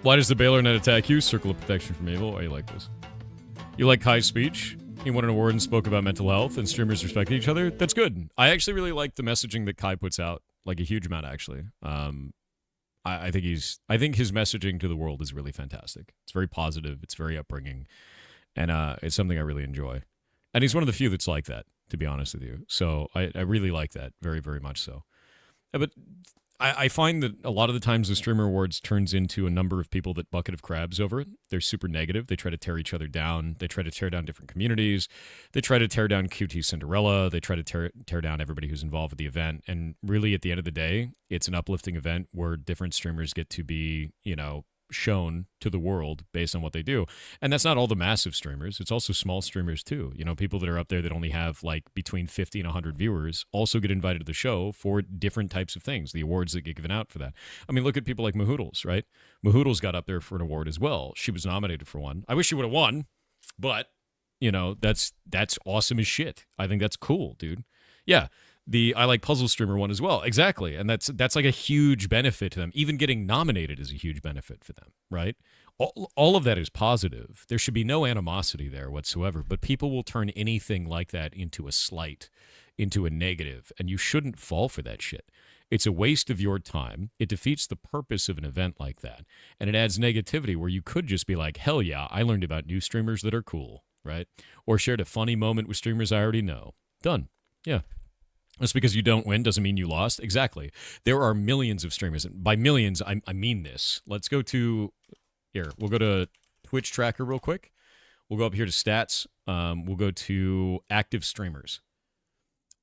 Why does the Baylor not attack you? Circle of protection from evil. Why you like this? You like Kai's speech? He won an award and spoke about mental health and streamers respecting each other. That's good. I actually really like the messaging that Kai puts out, like a huge amount actually. I think his messaging to the world is really fantastic. It's very positive. It's very upbringing, and it's something I really enjoy. And he's one of the few that's like that, to be honest with you. So I really like that very, very much so. But I find that a lot of the times the Streamer Awards turns into a number of people that bucket of crabs over it. They're super negative. They try to tear each other down. They try to tear down different communities. They try to tear down QT Cinderella. They try to tear down everybody who's involved with the event. And really, at the end of the day, it's an uplifting event where different streamers get to be, shown to the world based on what they do. And that's not all the massive streamers. It's also small streamers too. People that are up there that only have like between 50 and 100 viewers also get invited to the show for different types of things, the awards that get given out for that. I mean, look at people like Mahoodles, right? Mahoodles got up there for an award as well. She was nominated for one. I wish she would have won, but that's awesome as shit. I think that's cool, dude. Yeah. The I Like Puzzle streamer one as well. Exactly. And that's like a huge benefit to them. Even getting nominated is a huge benefit for them, right? All of that is positive. There should be no animosity there whatsoever, but people will turn anything like that into a slight, into a negative, and you shouldn't fall for that shit. It's a waste of your time. It defeats the purpose of an event like that, and it adds negativity where you could just be like, hell yeah, I learned about new streamers that are cool, right? Or shared a funny moment with streamers I already know. Done. Yeah. Just because you don't win doesn't mean you lost. Exactly. There are millions of streamers. And by millions, I mean this. Let's go to, here, we'll go to Twitch tracker real quick. We'll go up here to stats. We'll go to active streamers.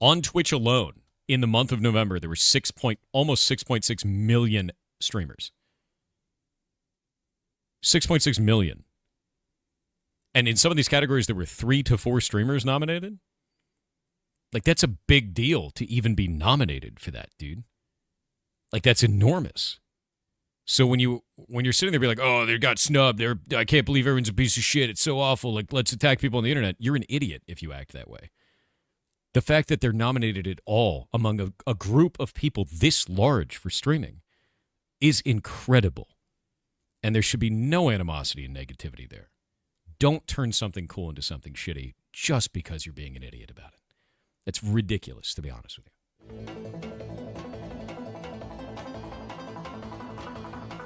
On Twitch alone, in the month of November, there were almost 6.6 million streamers. 6.6 million. And in some of these categories, there were 3 to 4 streamers nominated. Like, that's a big deal to even be nominated for that, dude. Like, that's enormous. So when you're sitting there be like, oh, they got snubbed. I can't believe everyone's a piece of shit. It's so awful. Like, let's attack people on the internet. You're an idiot if you act that way. The fact that they're nominated at all among a group of people this large for streaming is incredible. And there should be no animosity and negativity there. Don't turn something cool into something shitty just because you're being an idiot about it. It's ridiculous, to be honest with you.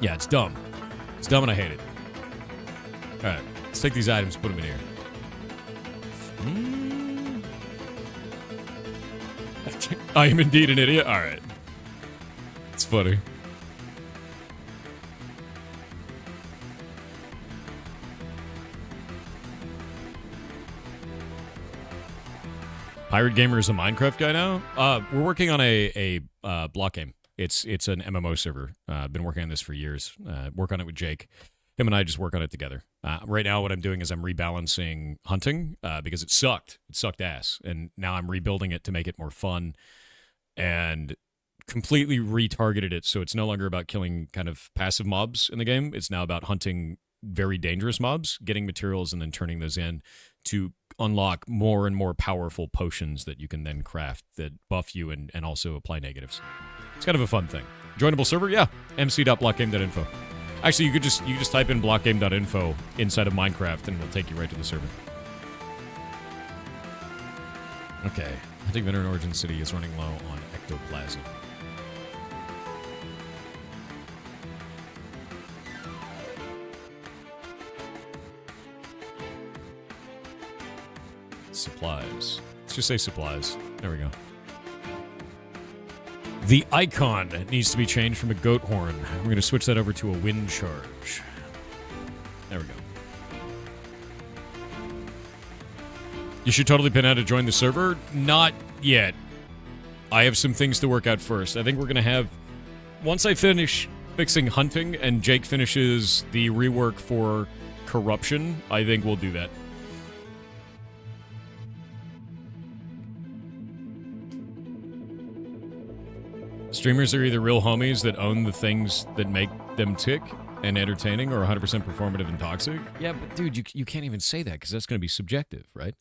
Yeah, it's dumb. It's dumb and I hate it. All right, let's take these items and put them in here. I am indeed an idiot. All right. It's funny. Pirate Gamer is a Minecraft guy now. We're working on a block game. It's an MMO server. I've been working on this for years. Work on it with Jake. Him and I just work on it together. Right now, what I'm doing is I'm rebalancing hunting because it sucked. It sucked ass, and now I'm rebuilding it to make it more fun, and completely retargeted it so it's no longer about killing kind of passive mobs in the game. It's now about hunting very dangerous mobs, getting materials, and then turning those in to unlock more and more powerful potions that you can then craft that buff you and also apply negatives. It's kind of a fun thing. Joinable server? Yeah. mc.blockgame.info. Actually, you could just type in blockgame.info inside of Minecraft and it'll take you right to the server. Okay. I think Veteran Origin City is running low on ectoplasm. Supplies. Let's just say supplies. There we go. The icon needs to be changed from a goat horn. We're going to switch that over to a wind charge. There we go. You should totally pin out to join the server. Not yet. I have some things to work out first. I think we're going to have... Once I finish fixing hunting and Jake finishes the rework for corruption, I think we'll do that. Streamers are either real homies that own the things that make them tick and entertaining, or 100% performative and toxic. Yeah, but dude, you can't even say that because that's going to be subjective, right?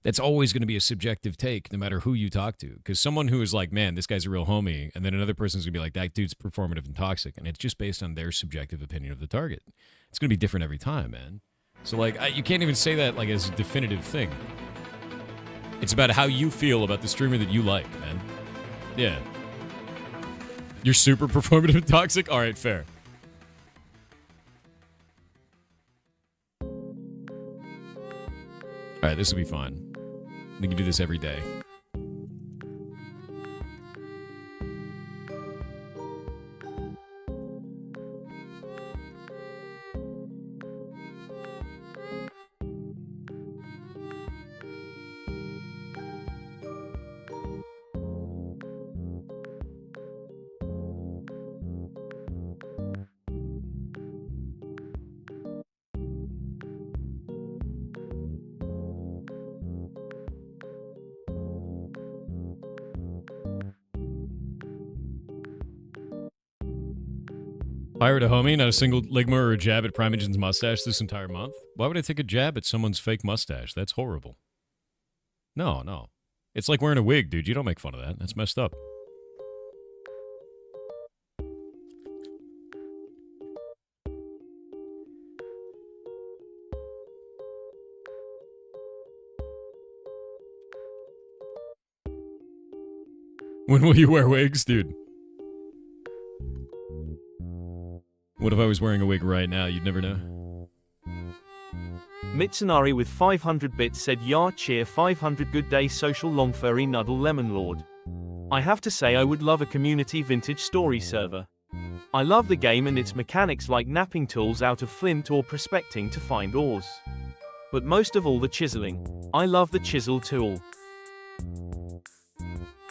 That's always going to be a subjective take, no matter who you talk to. Because someone who is like, man, this guy's a real homie, and then another person's going to be like, that dude's performative and toxic. And it's just based on their subjective opinion of the target. It's going to be different every time, man. So, like, you can't even say that, like, as a definitive thing. It's about how you feel about the streamer that you like, man. Yeah. You're super performative and toxic? All right, fair. All right, this will be fun. We can do this every day. Fire at a homie, not a single ligma or a jab at Primogen's mustache this entire month? Why would I take a jab at someone's fake mustache? That's horrible. No. It's like wearing a wig, dude. You don't make fun of that. That's messed up. When will you wear wigs, dude? What if I was wearing a wig right now? You'd never know. Mitsunari with 500 bits said, "Yar cheer 500 good day social long furry nuddle lemon lord. I have to say I would love a community vintage story server. I love the game and its mechanics like napping tools out of flint or prospecting to find ores. But most of all the chiseling. I love the chisel tool."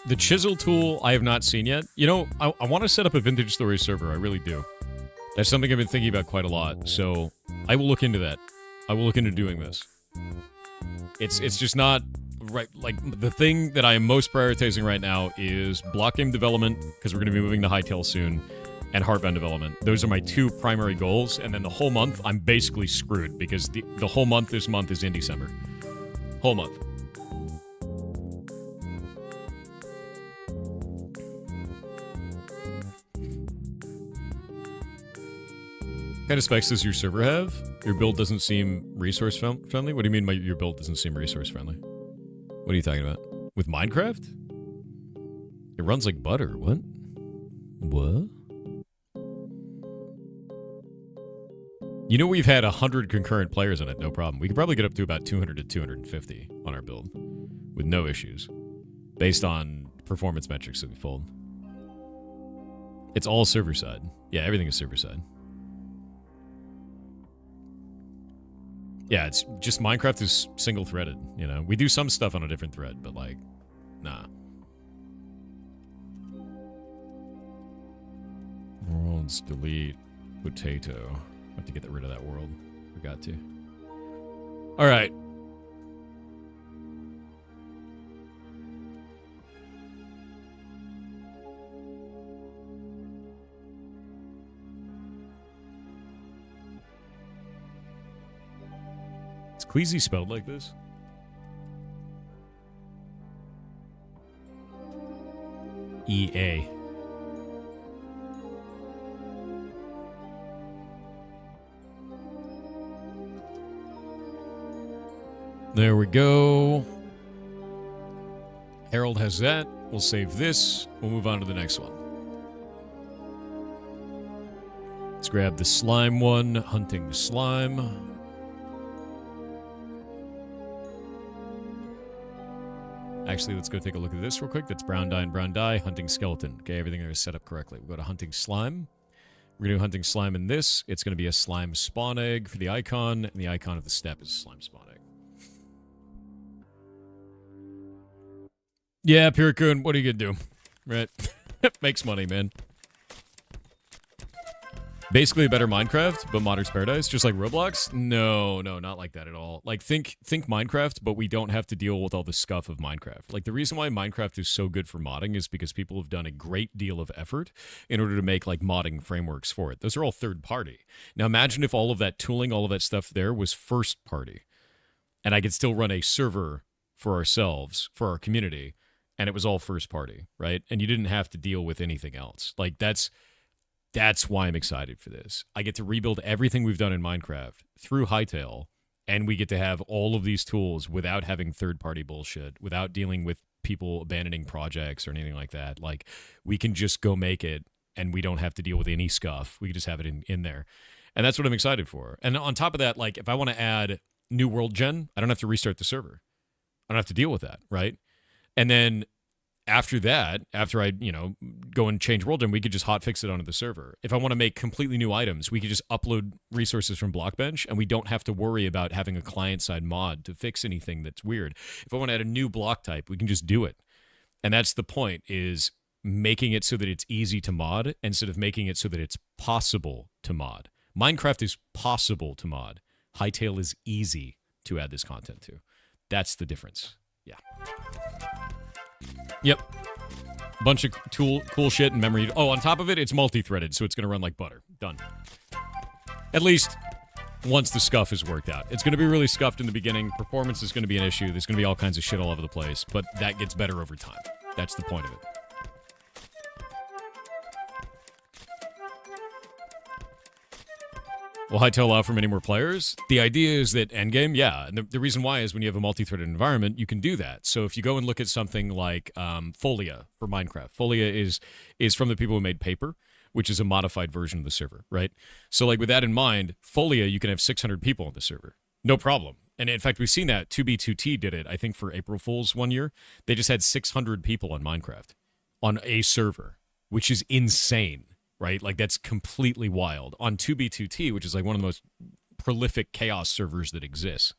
The chisel tool I have not seen yet. You know, I want to set up a vintage story server. I really do. That's something I've been thinking about quite a lot. So I will look into that. I will look into doing this. It's just not right. Like, the thing that I am most prioritizing right now is block game development, because we're going to be moving to Hytale soon, and Heartbound development. Those are my two primary goals. And then the whole month, I'm basically screwed, because the whole month this month is in December. Whole month. What kind of specs does your server have? Your build doesn't seem resource friendly? What do you mean by your build doesn't seem resource friendly? What are you talking about? With Minecraft? It runs like butter. What? What? You know, we've had 100 concurrent players on it, no problem. We could probably get up to about 200 to 250 on our build with no issues, based on performance metrics that we pulled. It's all server side. Yeah, everything is server side. Yeah, it's just Minecraft is single-threaded, you know? We do some stuff on a different thread, but, like, nah. Worlds, delete, potato. I have to get rid of that world. Forgot to. All right. Is Queasy spelled like this? EA. There we go. Harold has that. We'll save this. We'll move on to the next one. Let's grab the slime one. Hunting the slime. Actually, let's go take a look at this real quick. That's brown dye and brown dye. Hunting skeleton. Okay, everything there is set up correctly. We'll go to hunting slime. We're going to do hunting slime in this. It's going to be a slime spawn egg for the icon. And the icon of the step is a slime spawn egg. Yeah, Pyrrhicune, what are you going to do? Right? Makes money, man. Basically a better Minecraft, but Modder's Paradise, just like Roblox? No, not like that at all. Like, think Minecraft, but we don't have to deal with all the scuff of Minecraft. Like, the reason why Minecraft is so good for modding is because people have done a great deal of effort in order to make, like, modding frameworks for it. Those are all third party. Now, imagine if all of that tooling, all of that stuff there was first party. And I could still run a server for ourselves, for our community, and it was all first party, right? And you didn't have to deal with anything else. Like that's why I'm excited for this. I get to rebuild everything we've done in Minecraft through Hightail, and we get to have all of these tools without having third-party bullshit, without dealing with people abandoning projects or anything like that. Like, we can just go make it, and we don't have to deal with any scuff. We can just have it in there. And that's what I'm excited for. And on top of that, like, if I want to add new world gen, I don't have to restart the server. I don't have to deal with that, right? And then after that, after I, go and change world gen, we could just hotfix it onto the server. If I want to make completely new items, we could just upload resources from Blockbench, and we don't have to worry about having a client-side mod to fix anything that's weird. If I want to add a new block type, we can just do it. And that's the point, is making it so that it's easy to mod instead of making it so that it's possible to mod. Minecraft is possible to mod. Hightail is easy to add this content to. That's the difference. Yeah. Yep. Bunch of cool shit and memory. Oh, on top of it, it's multi-threaded, so it's going to run like butter. Done. At least once the scuff is worked out. It's going to be really scuffed in the beginning. Performance is going to be an issue. There's going to be all kinds of shit all over the place, but that gets better over time. That's the point of it. Will Hightail allow for many more players? The idea is that endgame, yeah. And the reason why is when you have a multi-threaded environment, you can do that. So if you go and look at something like Folia for Minecraft, Folia is from the people who made Paper, which is a modified version of the server, right? So like with that in mind, Folia, you can have 600 people on the server. No problem. And in fact, we've seen that. 2B2T did it, I think, for April Fools one year. They just had 600 people on Minecraft on a server, which is insane. Right? Like, that's completely wild. On 2B2T, which is like one of the most prolific chaos servers that exists.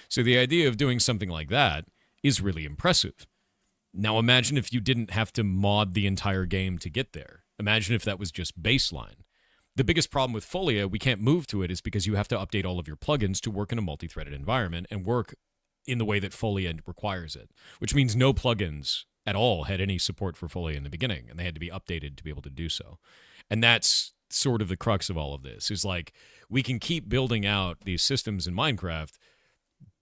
So the idea of doing something like that is really impressive. Now imagine if you didn't have to mod the entire game to get there. Imagine if that was just baseline. The biggest problem with Folia, we can't move to it, is because you have to update all of your plugins to work in a multi-threaded environment and work in the way that Folia requires it, which means no plugins at all had any support for Folia in the beginning, and they had to be updated to be able to do so. And that's sort of the crux of all of this, is like, we can keep building out these systems in Minecraft,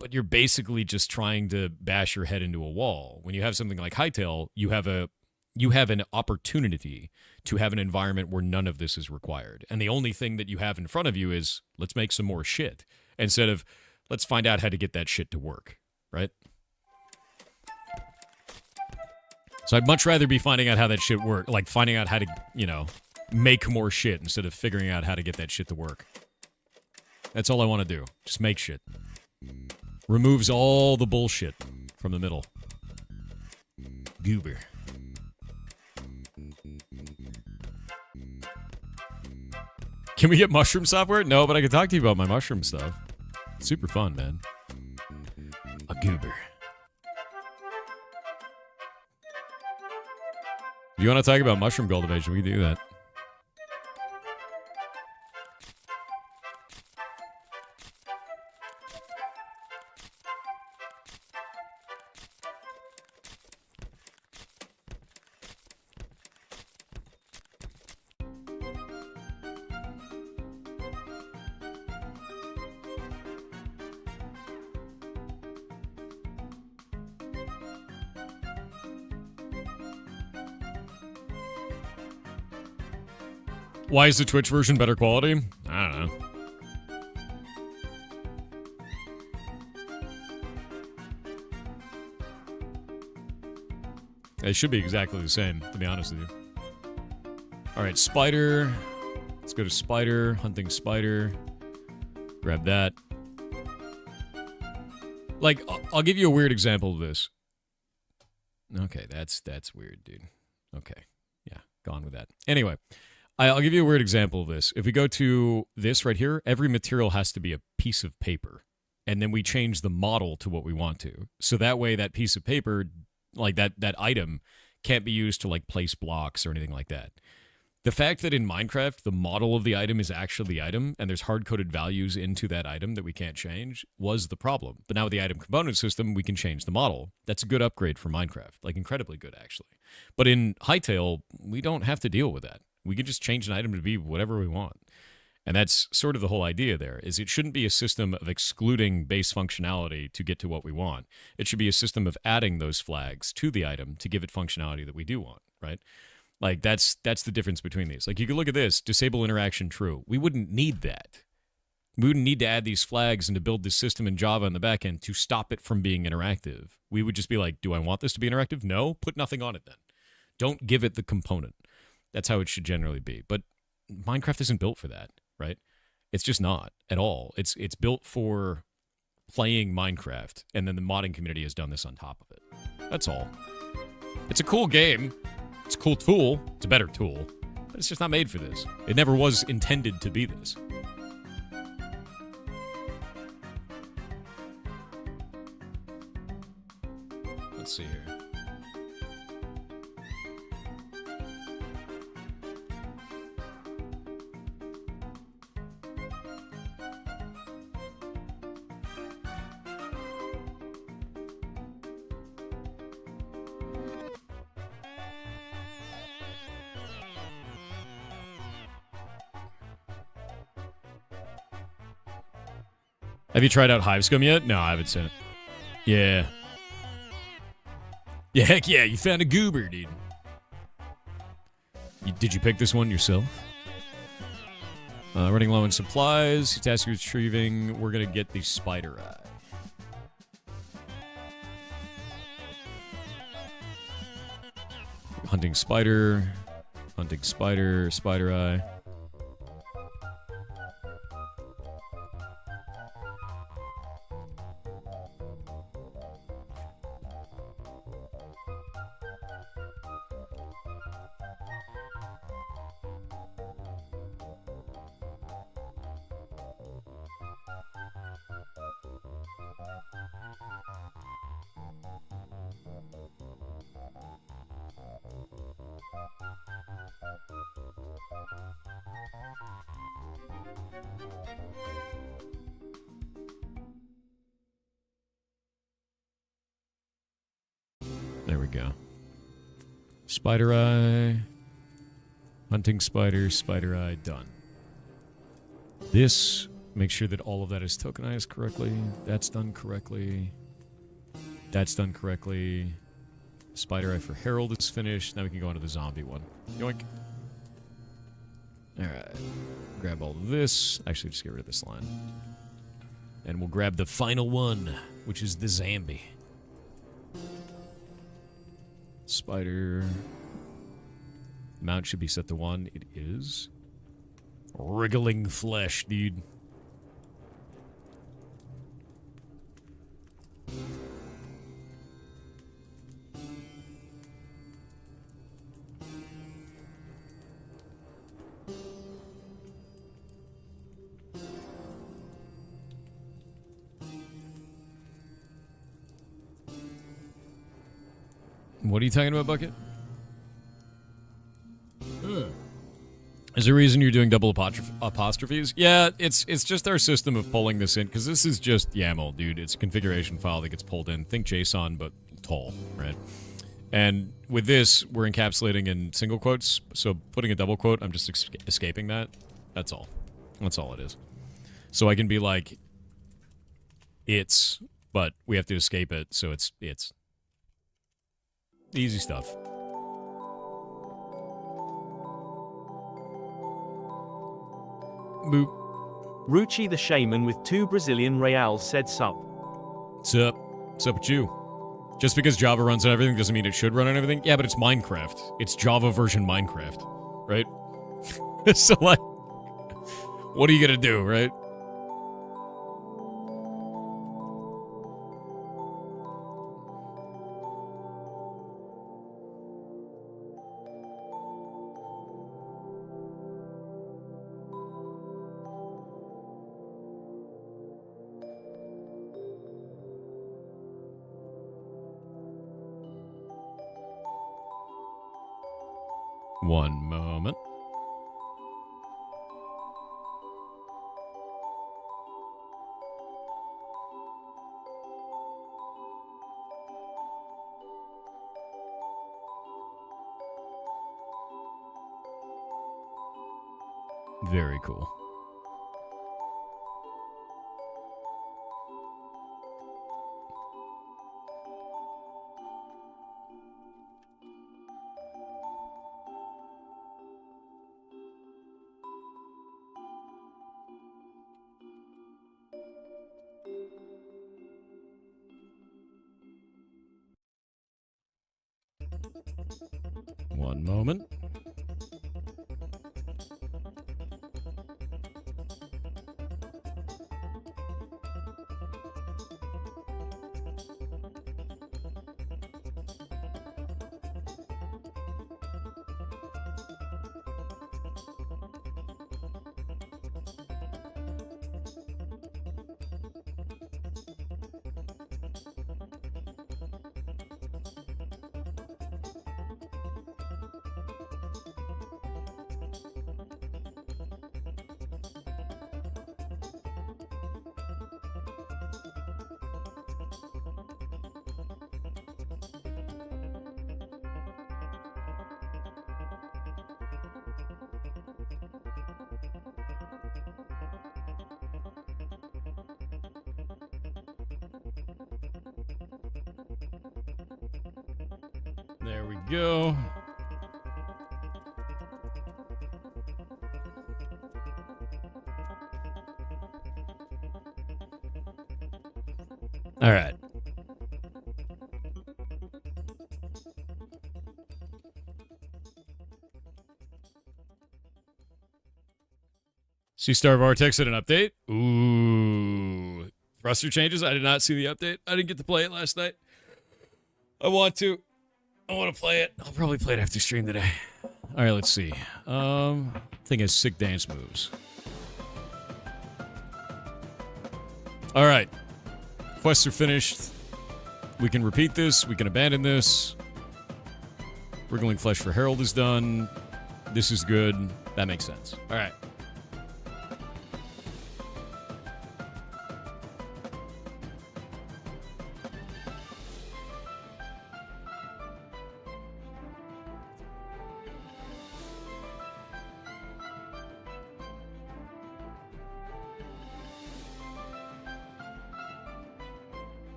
but you're basically just trying to bash your head into a wall. When you have something like Hightail, you have an opportunity to have an environment where none of this is required. And the only thing that you have in front of you is, let's make some more shit, instead of, let's find out how to get that shit to work, right? So I'd much rather be finding out how that shit works, like finding out how to, make more shit instead of figuring out how to get that shit to work. That's all I want to do. Just make shit. Removes all the bullshit from the middle. Goober. Can we get mushroom software? No, but I can talk to you about my mushroom stuff. Super fun, man. A goober. If you want to talk about mushroom cultivation, we can do that. Why is the Twitch version better quality? I don't know. It should be exactly the same, to be honest with you. Alright, spider. Let's go to spider. Hunting spider. Grab that. Like, I'll give you a weird example of this. Okay, that's weird, dude. Okay. Yeah, gone with that. Anyway. I'll give you a weird example of this. If we go to this right here, every material has to be a piece of paper. And then we change the model to what we want to. So that way that piece of paper, like that item, can't be used to like place blocks or anything like that. The fact that in Minecraft, the model of the item is actually the item, and there's hard-coded values into that item that we can't change, was the problem. But now with the item component system, we can change the model. That's a good upgrade for Minecraft. Like, incredibly good, actually. But in Hightail, we don't have to deal with that. We can just change an item to be whatever we want. And that's sort of the whole idea there, is it shouldn't be a system of excluding base functionality to get to what we want. It should be a system of adding those flags to the item to give it functionality that we do want, right? Like, that's the difference between these. Like, you could look at this, disable interaction true. We wouldn't need that. We wouldn't need to add these flags and to build this system in Java in the backend to stop it from being interactive. We would just be like, do I want this to be interactive? No, put nothing on it then. Don't give it the component. That's how it should generally be. But Minecraft isn't built for that, right? It's just not at all. It's built for playing Minecraft, and then the modding community has done this on top of it. That's all. It's a cool game. It's a cool tool. It's a better tool. But it's just not made for this. It never was intended to be this. Let's see here. Have you tried out Hivescum yet? No, I haven't seen it. Yeah. Yeah, heck yeah, you found a goober, dude. Did you pick this one yourself? Running low on supplies. Task retrieving. We're going to get the spider eye. Hunting spider. Hunting spider. Spider eye. There we go. Spider eye. Hunting spider, spider eye, done. This, make sure that all of that is tokenized correctly. That's done correctly. That's done correctly. Spider eye for Herald is finished. Now we can go on to the zombie one. Yoink. Alright. Grab all of this. Actually, just get rid of this line. And we'll grab the final one, which is the zombie. Spider. Mount should be set to 1. It is. Wriggling flesh, dude. What are you talking about, Bucket? Is there a reason you're doing double apostrophes? Yeah, it's just our system of pulling this in, because this is just YAML, dude. It's a configuration file that gets pulled in. Think JSON, but tall, right? And with this, we're encapsulating in single quotes, so putting a double quote, I'm just escaping that. That's all. That's all it is. So I can be like, it's, but we have to escape it, so it's. Easy stuff. Boop. Ruchi the Shaman with 2 Brazilian reals said sup. Sup? Sup with you? Just because Java runs on everything doesn't mean it should run on everything? Yeah, but it's Minecraft. It's Java version Minecraft. Right? So, like, what are you gonna do, right? One moment. Very cool. One moment. There we go. All right. See Star Vortex at an update. Ooh. Thruster changes. I did not see the update. I didn't get to play it last night. I want to play it. I'll probably play it after stream today. All right, let's see. Thing has sick dance moves. All right. Quests are finished. We can repeat this. We can abandon this. Wriggling Flesh for Herald is done. This is good. That makes sense. All right.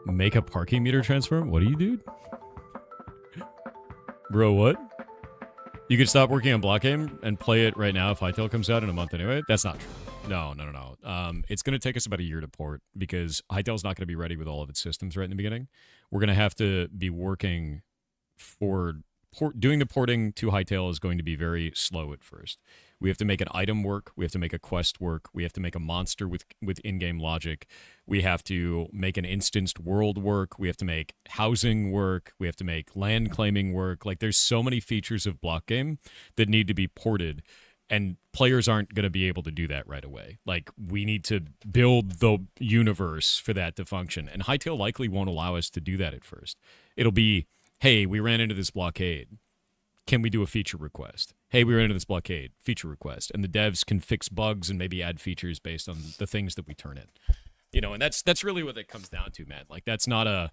Make a parking meter transform? What do you do? Bro, what? You could stop working on block game and play it right now if Hytale comes out in a month anyway? That's not true. No. It's going to take us about a year to port because Hytale's not going to be ready with all of its systems right in the beginning. We're going to have to be working for... doing the porting to Hytale is going to be very slow at first. We have to make an item work. We have to make a quest work. We have to make a monster with in-game logic. We have to make an instanced world work. We have to make housing work. We have to make land claiming work. Like, there's so many features of block game that need to be ported, and players aren't going to be able to do that right away. Like, we need to build the universe for that to function, and Hytale likely won't allow us to do that at first. It'll be, hey, we ran into this blockade. Can we do a feature request? Hey, we ran into this blockade. Feature request. And the devs can fix bugs and maybe add features based on the things that we turn in. You know, and that's really what it comes down to, man. Like, that's not a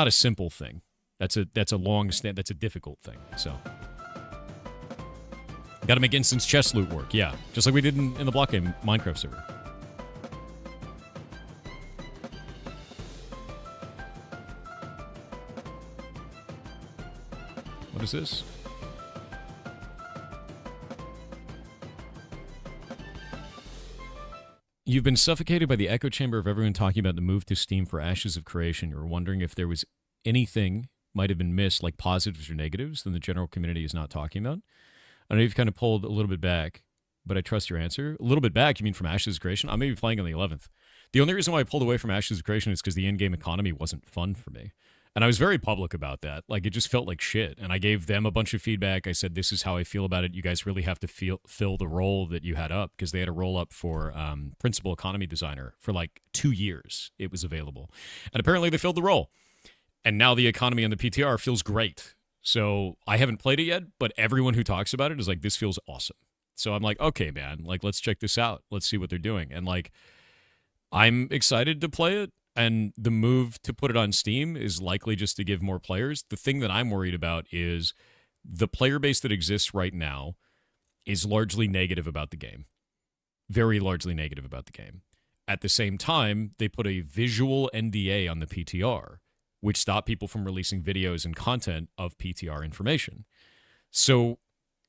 simple thing. That's a difficult thing. So got to make instance chest loot work. Yeah, just like we did in the block game Minecraft server. What is this? You've been suffocated by the echo chamber of everyone talking about the move to Steam for Ashes of Creation. You're wondering if there was anything might have been missed, like positives or negatives, than the general community is not talking about. I know you've kind of pulled a little bit back, but I trust your answer. A little bit back, you mean from Ashes of Creation? I may be playing on the 11th. The only reason why I pulled away from Ashes of Creation is because the in-game economy wasn't fun for me. And I was very public about that. Like, it just felt like shit. And I gave them a bunch of feedback. I said, this is how I feel about it. You guys really have to fill the role that you had up, because they had a role up for principal economy designer for like 2 years. It was available. And apparently they filled the role. And now the economy on the PTR feels great. So I haven't played it yet, but everyone who talks about it is like, this feels awesome. So I'm like, okay, man, like, let's check this out. Let's see what they're doing. And like, I'm excited to play it. And the move to put it on Steam is likely just to give more players. The thing that I'm worried about is the player base that exists right now is largely negative about the game. Very largely negative about the game. At the same time, they put a visual NDA on the PTR, which stopped people from releasing videos and content of PTR information. So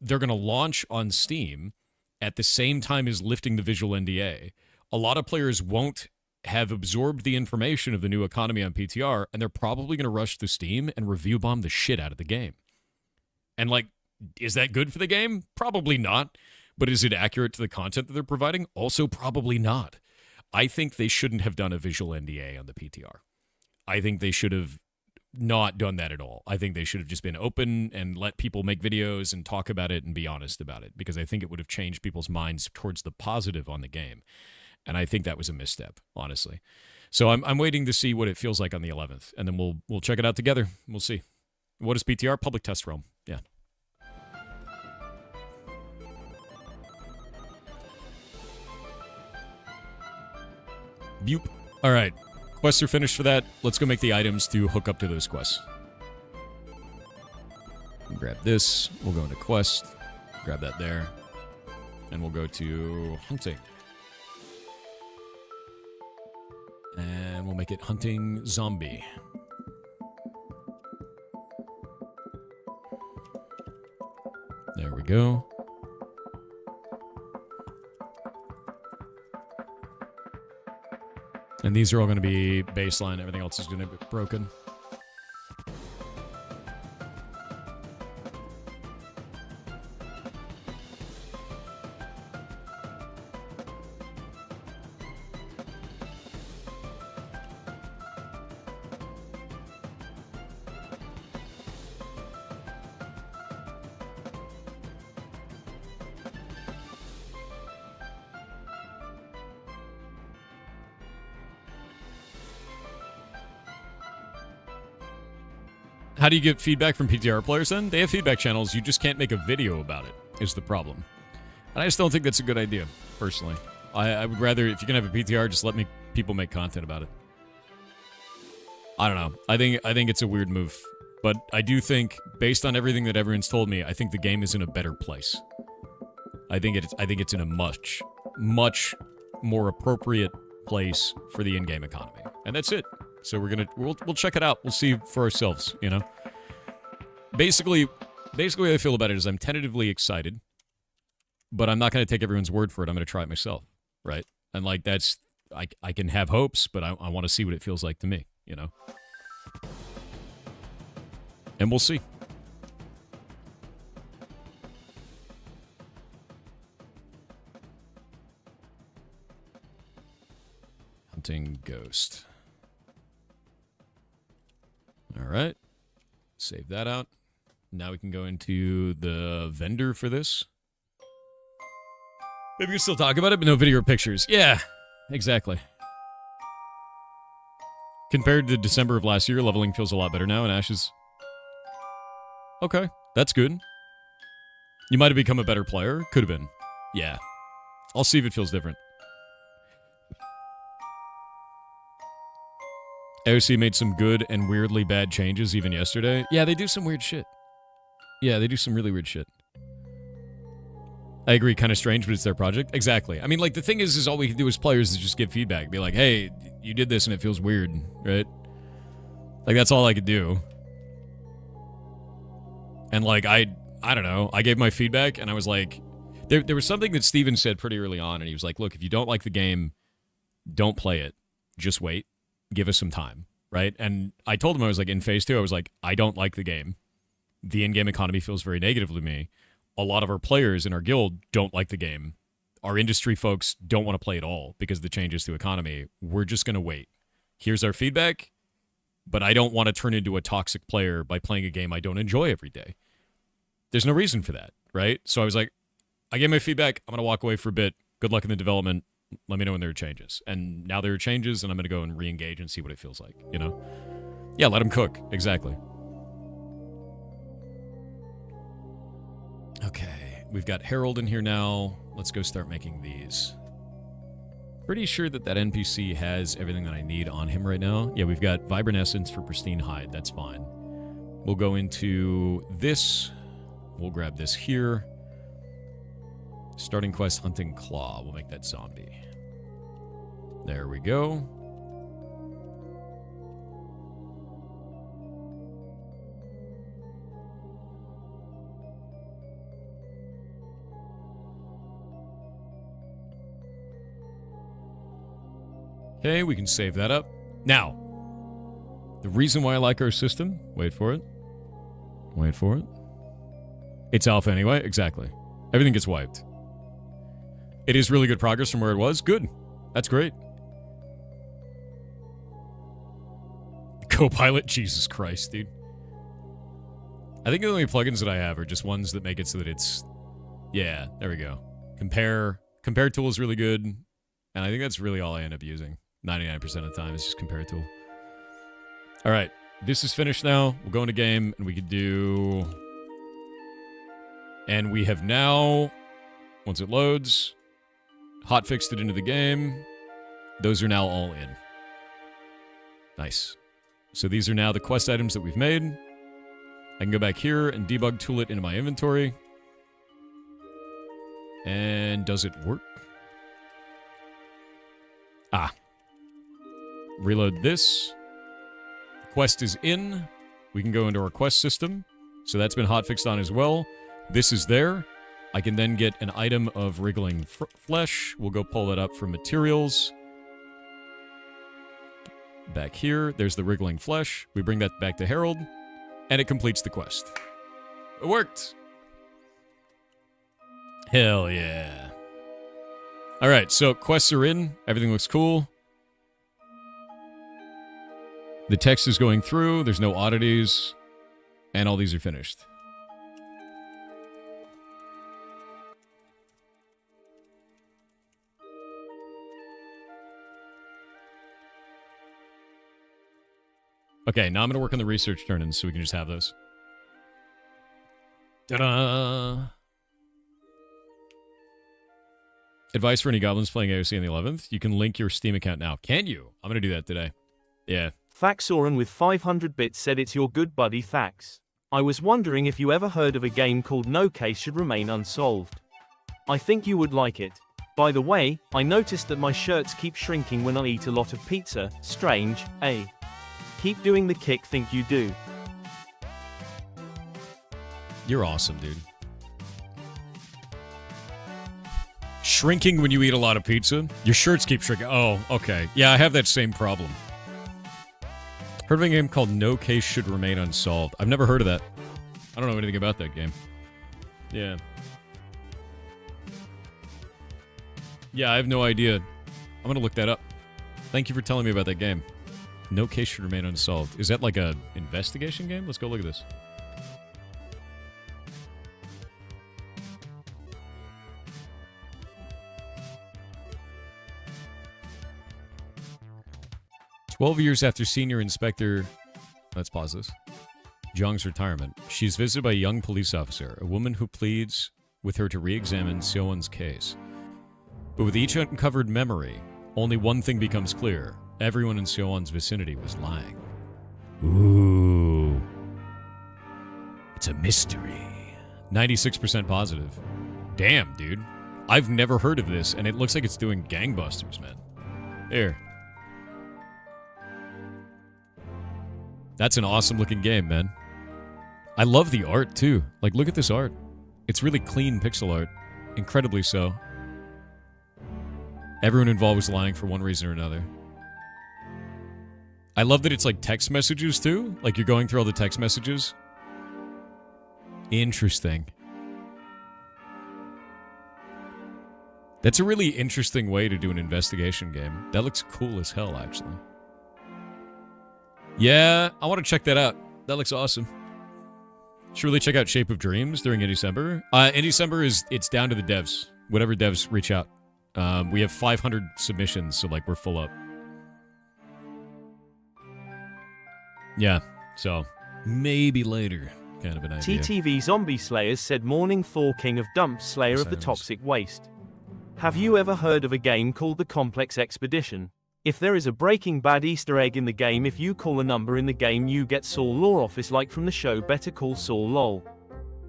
they're going to launch on Steam at the same time as lifting the visual NDA. A lot of players won't have absorbed the information of the new economy on PTR, and they're probably going to rush to Steam and review bomb the shit out of the game. And, like, is that good for the game? Probably not. But is it accurate to the content that they're providing? Also probably not. I think they shouldn't have done a visual NDA on the PTR. I think they should have not done that at all. I think they should have just been open and let people make videos and talk about it and be honest about it, because I think it would have changed people's minds towards the positive on the game. And I think that was a misstep, honestly. So I'm waiting to see what it feels like on the 11th, and then we'll check it out together. We'll see. What is PTR? Public test realm. Yeah. Bupe. All right. Quests are finished for that. Let's go make the items to hook up to those quests. Grab this. We'll go into quest. Grab that there. And we'll go to hunting. And we'll make it hunting zombie. There we go. And these are all going to be baseline. Everything else is going to be broken. How do you get feedback from PTR players then? They have feedback channels. You just can't make a video about it, is the problem. And I just don't think that's a good idea, personally. I would rather, if you're going to have a PTR, just let people make content about it. I don't know. I think it's a weird move. But I do think, based on everything that everyone's told me, I think the game is in a better place. I think it's in a much, much more appropriate place for the in-game economy. And that's it. So we'll check it out. We'll see for ourselves, you know. Basically the way I feel about it is I'm tentatively excited, but I'm not going to take everyone's word for it. I'm going to try it myself, right? And like that's I can have hopes, but I want to see what it feels like to me, you know. And we'll see. Hunting ghost. All right. Save that out. Now we can go into the vendor for this. Maybe we can still talk about it, but no video or pictures. Yeah, exactly. Compared to December of last year, leveling feels a lot better now, and Ashes... Okay, that's good. You might have become a better player. Could have been. Yeah. I'll see if it feels different. AOC made some good and weirdly bad changes even yesterday. Yeah, they do some weird shit. Yeah, they do some really weird shit. I agree, kind of strange, but it's their project. Exactly. I mean, like, the thing is all we can do as players is just give feedback. Be like, hey, you did this and it feels weird, right? Like, that's all I could do. And, like, I don't know. I gave my feedback, and I was like... There was something that Steven said pretty early on, and he was like, look, if you don't like the game, don't play it. Just wait. Give us some time, right? And I told him, I was like, in phase 2, I was like, I don't like the game. The in-game economy feels very negative to me. A lot of our players in our guild don't like the game. Our industry folks don't want to play at all because of the changes to economy. We're just going to wait. Here's our feedback, but I don't want to turn into a toxic player by playing a game I don't enjoy every day. There's no reason for that, right? So I was like, I gave my feedback. I'm going to walk away for a bit. Good luck in the development. Let me know when there are changes. And now there are changes, and I'm going to go and re-engage and see what it feels like, you know? Yeah, let them cook. Exactly. Okay, we've got Harold in here now. Let's go start making these. Pretty sure that NPC has everything that I need on him right now. Yeah, we've got Vibrant Essence for Pristine Hide. That's fine. We'll go into this. We'll grab this here. Starting quest, Hunting Claw. We'll make that zombie. There we go. Okay, we can save that up. Now, the reason why I like our system, wait for it. Wait for it. It's alpha anyway, exactly. Everything gets wiped. It is really good progress from where it was. Good. That's great. Copilot, Jesus Christ, dude. I think the only plugins that I have are just ones that make it so that it's... Yeah, there we go. Compare tool is really good, and I think that's really all I end up using. 99% of the time, it's just compare tool. All right, this is finished now. We'll go into game, and we could do... And we have now, once it loads, hotfixed it into the game. Those are now all in. Nice. So these are now the quest items that we've made. I can go back here and debug tool it into my inventory. And does it work? Ah. Reload this. The quest is in. We can go into our quest system. So that's been hotfixed on as well. This is there. I can then get an item of wriggling flesh. We'll go pull that up from materials. Back here, there's the wriggling flesh. We bring that back to Harold, and it completes the quest. It worked! Hell yeah. Alright, so quests are in. Everything looks cool. The text is going through. There's no oddities. And all these are finished. Okay, now I'm going to work on the research turn-ins so we can just have those. Ta-da! Advice for any goblins playing AOC on the 11th. You can link your Steam account now. Can you? I'm going to do that today. Yeah. Thaxoran with 500 bits said it's your good buddy Thax. I was wondering if you ever heard of a game called No Case Should Remain Unsolved. I think you would like it. By the way, I noticed that my shirts keep shrinking when I eat a lot of pizza. Strange, eh? Keep doing the kick think you do. You're awesome, dude. Shrinking when you eat a lot of pizza? Your shirts keep shrinking. Oh, okay. Yeah, I have that same problem. Heard of a game called No Case Should Remain Unsolved. I've never heard of that. I don't know anything about that game. Yeah. Yeah, I have no idea. I'm gonna look that up. Thank you for telling me about that game. No Case Should Remain Unsolved. Is that like a investigation game? Let's go look at this. "12 years after Senior Inspector..." Let's pause this. Zhang's retirement. She's visited by a young police officer, a woman who pleads with her to re-examine Xiaowen's case. But with each uncovered memory, only one thing becomes clear. Everyone in Xiaowen's vicinity was lying. Ooh. It's a mystery. 96% positive. Damn, dude. I've never heard of this, and it looks like it's doing gangbusters, man. Here. That's an awesome-looking game, man. I love the art, too. Like, look at this art. It's really clean pixel art. Incredibly so. Everyone involved was lying for one reason or another. I love that it's like text messages too. Like you're going through all the text messages. Interesting. That's a really interesting way to do an investigation game. That looks cool as hell, actually. Yeah, I want to check that out. That looks awesome. Should really check out Shape of Dreams during Indie-December. Indie-December it's down to the devs. Whatever devs reach out. We have 500 submissions, so like we're full up. Yeah, so maybe later, kind of an idea. TTV Zombie Slayers said Morning Thor King of Dump Slayer of the Toxic Waste. Have you ever heard of a game called The Complex Expedition? If there is a Breaking Bad Easter egg in the game, if you call a number in the game you get Saul Law Office like from the show Better Call Saul lol.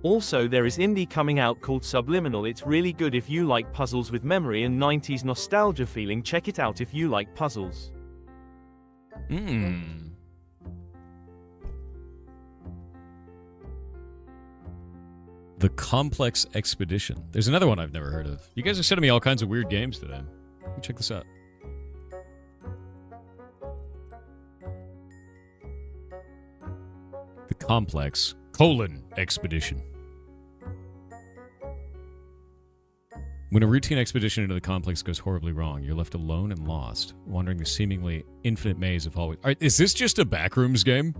Also, there is indie coming out called Subliminal. It's really good if you like puzzles with memory and 90s nostalgia feeling. Check it out if you like puzzles. Hmm. The Complex Expedition. There's another one I've never heard of. You guys are sending me all kinds of weird games today. Let me check this out. The Complex, Expedition. When a routine expedition into the complex goes horribly wrong, you're left alone and lost, wandering the seemingly infinite maze of hallways. All right, is this just a backrooms game?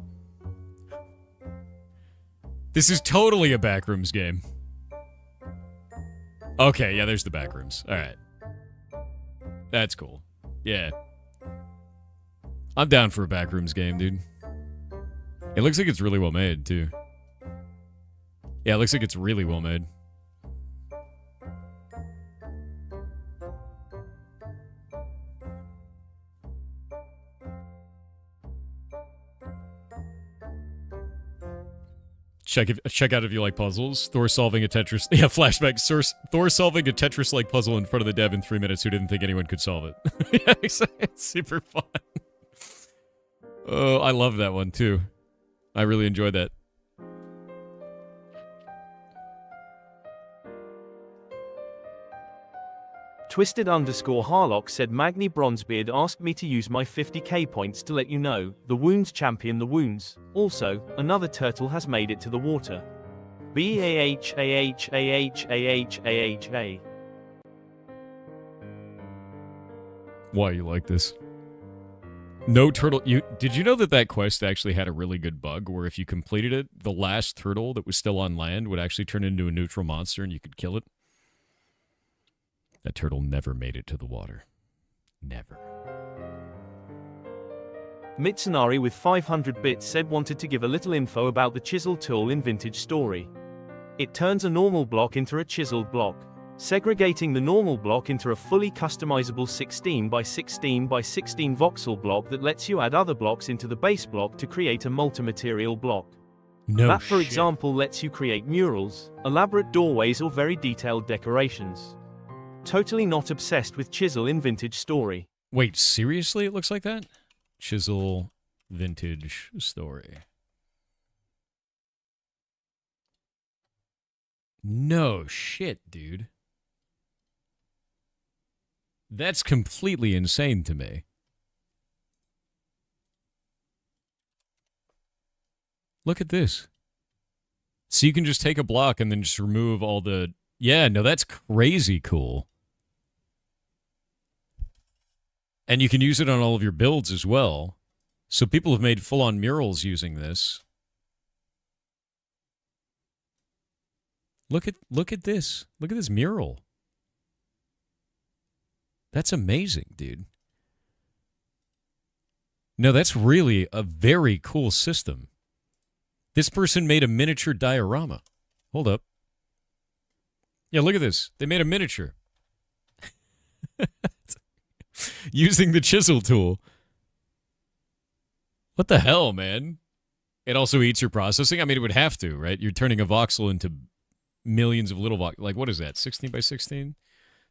This is totally a backrooms game. Okay, yeah, there's the backrooms. All right. That's cool. Yeah. I'm down for a backrooms game, dude. It looks like it's really well made, too. Yeah, it looks like it's really well made. Check out if you like puzzles. Thor solving a Tetris... Yeah, flashback. Thor solving a Tetris-like puzzle in front of the dev in 3 minutes who didn't think anyone could solve it. Yeah, it's super fun. Oh, I love that one, too. I really enjoyed that. Twisted_Harlock said Magni Bronzebeard asked me to use my 50k points to let you know, the wounds champion the wounds. Also, another turtle has made it to the water. BAHAHAHAHAHA. Why you like this? No turtle. Did you know that quest actually had a really good bug where if you completed it, the last turtle that was still on land would actually turn into a neutral monster and you could kill it? That turtle never made it to the water. Never. Mitsunari with 500 bits said wanted to give a little info about the chisel tool in Vintage Story. It turns a normal block into a chiseled block, segregating the normal block into a fully customizable 16 by 16 by 16 voxel block that lets you add other blocks into the base block to create a multi-material block. No For shit. example, lets you create murals, elaborate doorways or very detailed decorations. Totally not obsessed with chisel in Vintage Story. Wait, seriously it looks like that? Chisel Vintage Story. No shit, dude. That's completely insane to me. Look at this. So you can just take a block and then just remove all the... Yeah, no, that's crazy cool. And you can use it on all of your builds as well. So people have made full-on murals using this. Look at this. Look at this mural. That's amazing, dude. No, that's really a very cool system. This person made a miniature diorama. Hold up. Yeah, look at this. They made a miniature. Using the chisel tool. What the hell, man? It also eats your processing? I mean, it would have to, right? You're turning a voxel into millions of little voxels. Like, what is that, 16 by 16?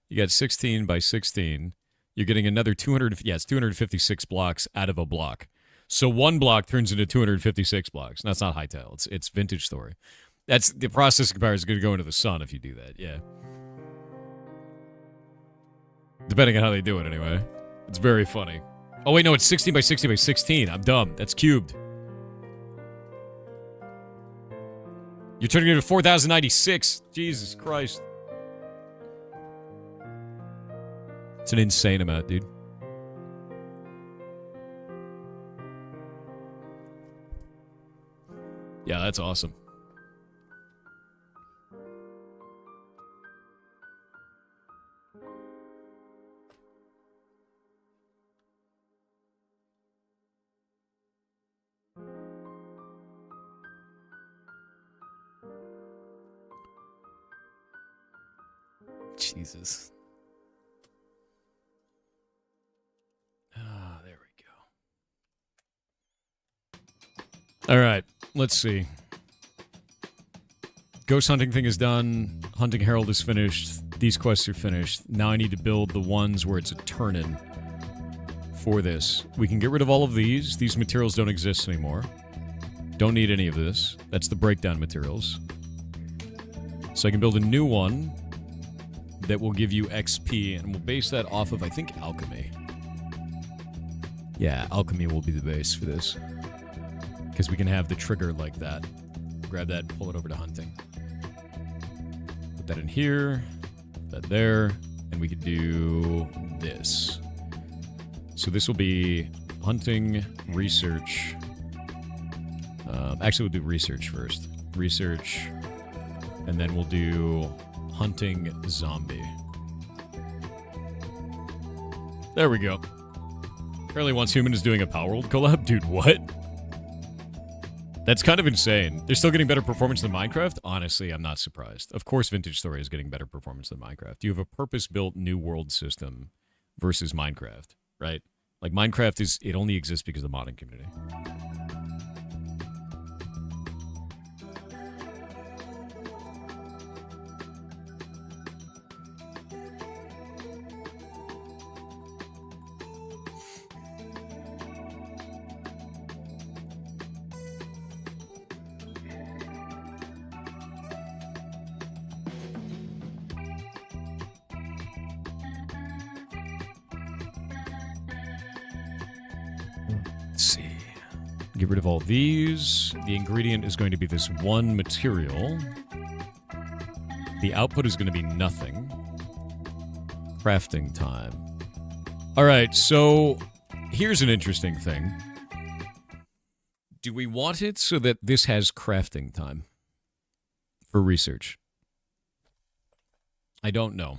You got 16 by 16. You're getting another 256 blocks out of a block. So one block turns into 256 blocks. That's not Hytale. It's Vintage Story. That's the processing power is going to go into the sun if you do that, yeah. Depending on how they do it, anyway. It's very funny. Oh, wait, no, it's 16 by 16 by 16. I'm dumb. That's cubed. You're turning it into 4,096. Jesus Christ. It's an insane amount, dude. Yeah, that's awesome. Jesus. Ah, there we go. All right, let's see. Ghost hunting thing is done. Hunting Herald is finished. These quests are finished. Now I need to build the ones where it's a turn-in for this. We can get rid of all of these. These materials don't exist anymore. Don't need any of this. That's the breakdown materials. So I can build a new one that will give you XP, and we'll base that off of, I think, alchemy. Yeah, alchemy will be the base for this. Because we can have the trigger like that. Grab that, pull it over to hunting. Put that in here, that there, and we could do this. So this will be hunting, research. Actually, we'll do research first. Research, and then we'll do hunting zombie. There we go. Apparently Once Human is doing a Power World collab? Dude, what? That's kind of insane. They're still getting better performance than Minecraft? Honestly, I'm not surprised. Of course Vintage Story is getting better performance than Minecraft. You have a purpose-built new world system versus Minecraft, right? Like, Minecraft it only exists because of the modding community. Get rid of all these. The ingredient is going to be this one material. The output is going to be nothing. Crafting time. Alright, so here's an interesting thing. Do we want it so that this has crafting time for research? I don't know.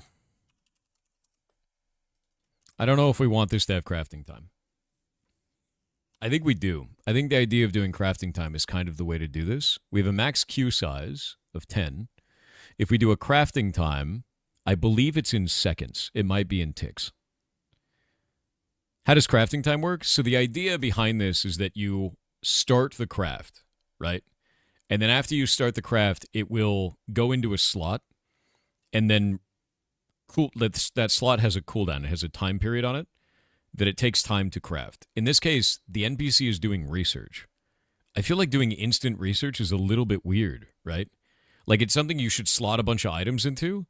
I don't know if we want this to have crafting time. I think we do. I think the idea of doing crafting time is kind of the way to do this. We have a max queue size of 10. If we do a crafting time, I believe it's in seconds. It might be in ticks. How does crafting time work? So the idea behind this is that you start the craft, right? And then after you start the craft, it will go into a slot, and then that slot has a cooldown. It has a time period on it that it takes time to craft. In this case, the NPC is doing research. I feel like doing instant research is a little bit weird, right? Like, it's something you should slot a bunch of items into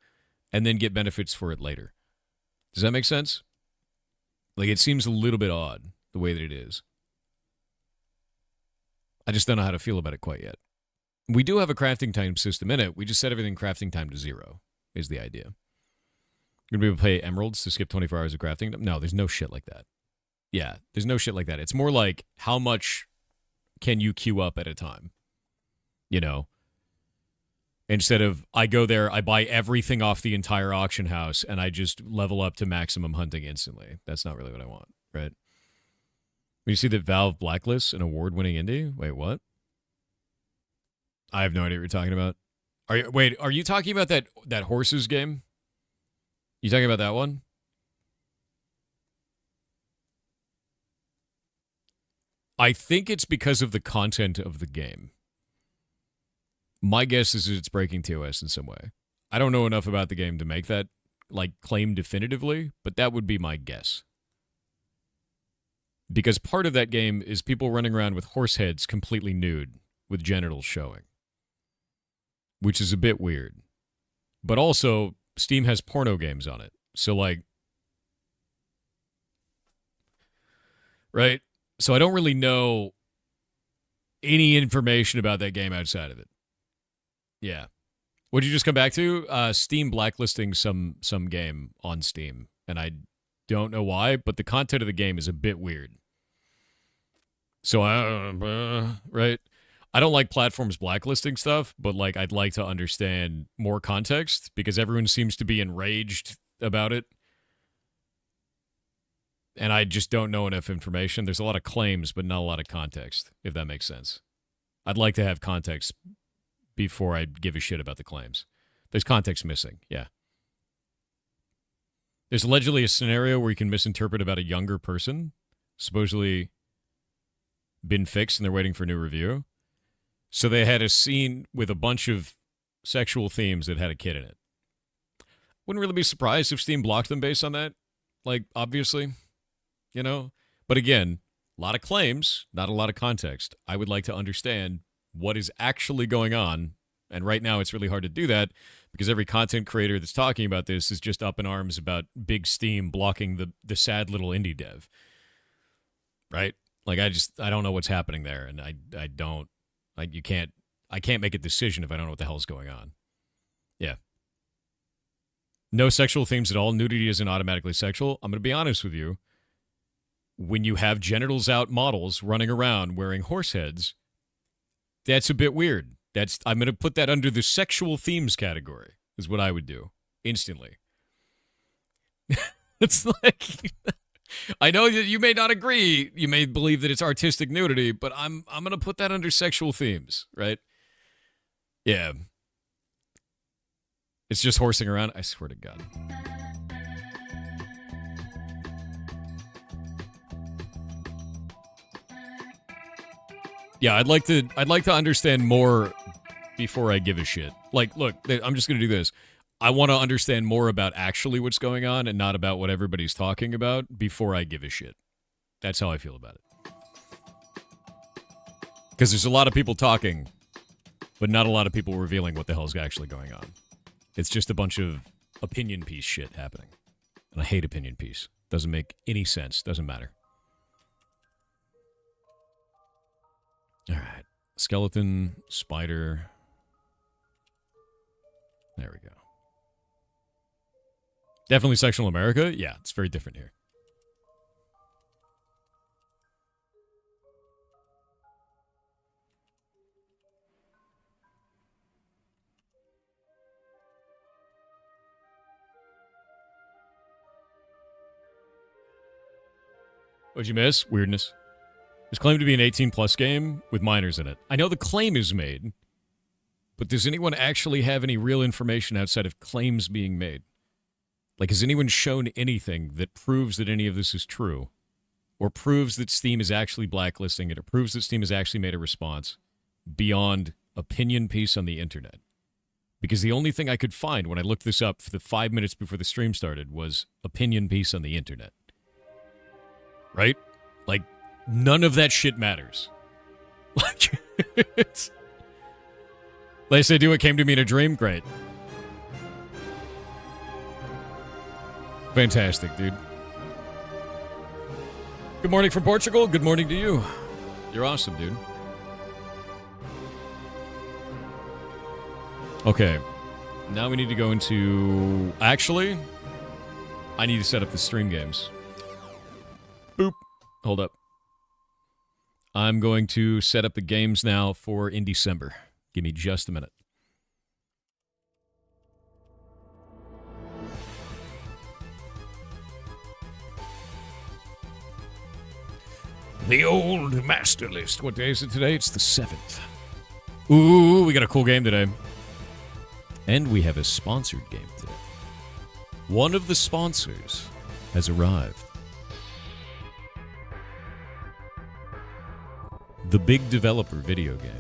and then get benefits for it later. Does that make sense? Like, it seems a little bit odd, the way that it is. I just don't know how to feel about it quite yet. We do have a crafting time system in it. We just set everything crafting time to 0, is the idea. You're going to be able to pay emeralds to skip 24 hours of crafting? No, there's no shit like that. Yeah, there's no shit like that. It's more like, how much can you queue up at a time? You know? Instead of, I go there, I buy everything off the entire auction house, and I just level up to maximum hunting instantly. That's not really what I want, right? When you see that Valve blacklists an award-winning indie? Wait, what? I have no idea what you're talking about. Are you talking about that horses game? You talking about that one? I think it's because of the content of the game. My guess is it's breaking TOS in some way. I don't know enough about the game to make that, like, claim definitively, but that would be my guess. Because part of that game is people running around with horse heads completely nude, with genitals showing. Which is a bit weird. But also, Steam has porno games on it. So, like... Right? So I don't really know any information about that game outside of it. Yeah. What did you just come back to? Steam blacklisting some game on Steam. And I don't know why, but the content of the game is a bit weird. So, right? I don't like platforms blacklisting stuff, but, like, I'd like to understand more context because everyone seems to be enraged about it. And I just don't know enough information. There's a lot of claims, but not a lot of context, if that makes sense. I'd like to have context before I give a shit about the claims. There's context missing, yeah. There's allegedly a scenario where you can misinterpret about a younger person, supposedly been fixed and they're waiting for a new review. So they had a scene with a bunch of sexual themes that had a kid in it. Wouldn't really be surprised if Steam blocked them based on that. Like, obviously, you know? But again, a lot of claims, not a lot of context. I would like to understand what is actually going on. And right now it's really hard to do that because every content creator that's talking about this is just up in arms about big Steam blocking the sad little indie dev. Right? Like, I don't know what's happening there. And I can't make a decision if I don't know what the hell's going on. Yeah. No sexual themes at all. Nudity isn't automatically sexual. I'm going to be honest with you. When you have genitals out models running around wearing horse heads, that's a bit weird. I'm going to put that under the sexual themes category, is what I would do instantly. It's like, I know that you may not agree. You may believe that it's artistic nudity, but I'm going to put that under sexual themes, right? Yeah. It's just horsing around. I swear to God. Yeah, I'd like to understand more before I give a shit. Like, look, I'm just going to do this. I want to understand more about actually what's going on and not about what everybody's talking about before I give a shit. That's how I feel about it. Because there's a lot of people talking, but not a lot of people revealing what the hell's actually going on. It's just a bunch of opinion piece shit happening. And I hate opinion piece. Doesn't make any sense. Doesn't matter. All right. Skeleton, spider. There we go. Definitely sexual America? Yeah, it's very different here. What'd you miss? Weirdness. It's claimed to be an 18-plus game with minors in it. I know the claim is made, but does anyone actually have any real information outside of claims being made? Like, has anyone shown anything that proves that any of this is true? Or proves that Steam is actually blacklisting it? Or proves that Steam has actually made a response beyond opinion piece on the internet? Because the only thing I could find when I looked this up for the 5 minutes before the stream started was opinion piece on the internet. Right? Like, none of that shit matters. Like, it's... Like I say, do what came to me in a dream? Great. Fantastic, dude. Good morning from Portugal. Good morning to you. You're awesome, dude. Okay. Now we need to go into... Actually, I need to set up the stream games. Boop. Hold up. I'm going to set up the games now for in December. Give me just a minute. The old master list. What day is it today? It's the 7th. Ooh, we got a cool game today. And we have a sponsored game today. One of the sponsors has arrived. The Big Developer video game.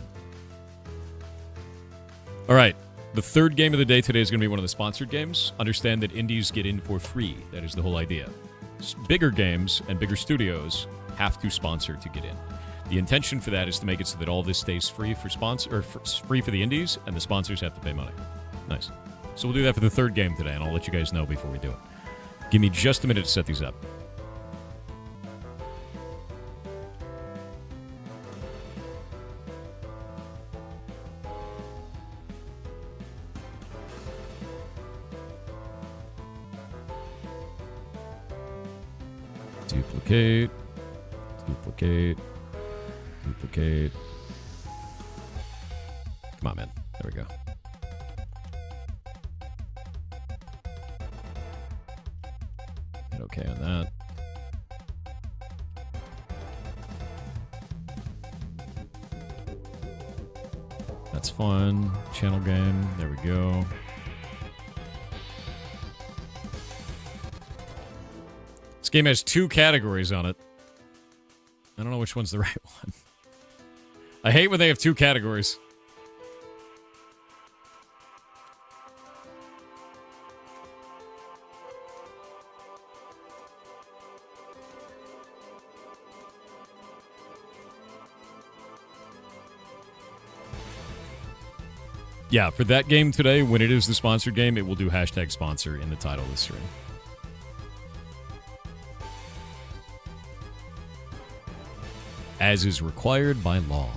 All right. The third game of the day today is going to be one of the sponsored games. Understand that indies get in for free. That is the whole idea. Bigger games and bigger studios have to sponsor to get in. The intention for that is to make it so that all this stays free for free for the indies, and the sponsors have to pay money. Nice. So we'll do that for the third game today, and I'll let you guys know before we do it. Give me just a minute to set these up. Duplicate. Duplicate. Duplicate. Come on, man. There we go. Hit OK on that. That's fun. Channel game. There we go. This game has 2 categories on it. I don't know which one's the right one. I hate when they have 2 categories. Yeah, for that game today, when it is the sponsored game, it will do hashtag sponsor in the title of the stream. As is required by law.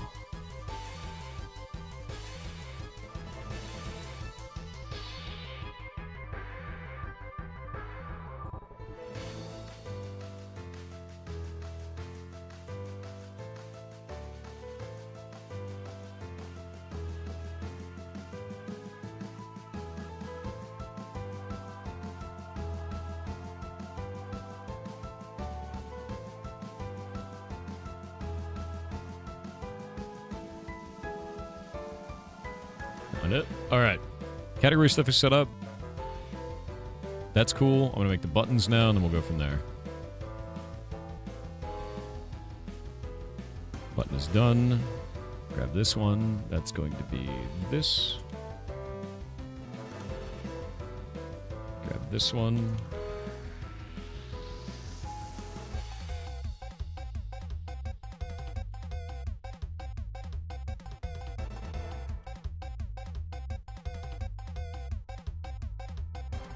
It. All right. Category stuff is set up. That's cool. I'm going to make the buttons now, and then we'll go from there. Button is done. Grab this one. That's going to be this. Grab this one.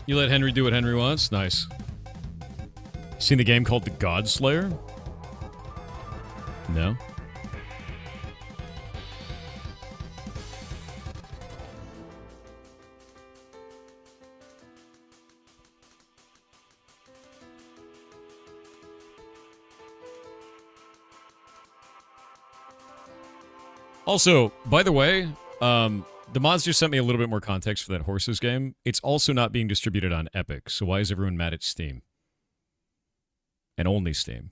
You let Henry do what Henry wants? Nice. Seen the game called The God Slayer? No? Also, by the way, the mods just sent me a little bit more context for that Horses game. It's also not being distributed on Epic, so why is everyone mad at Steam? And only Steam.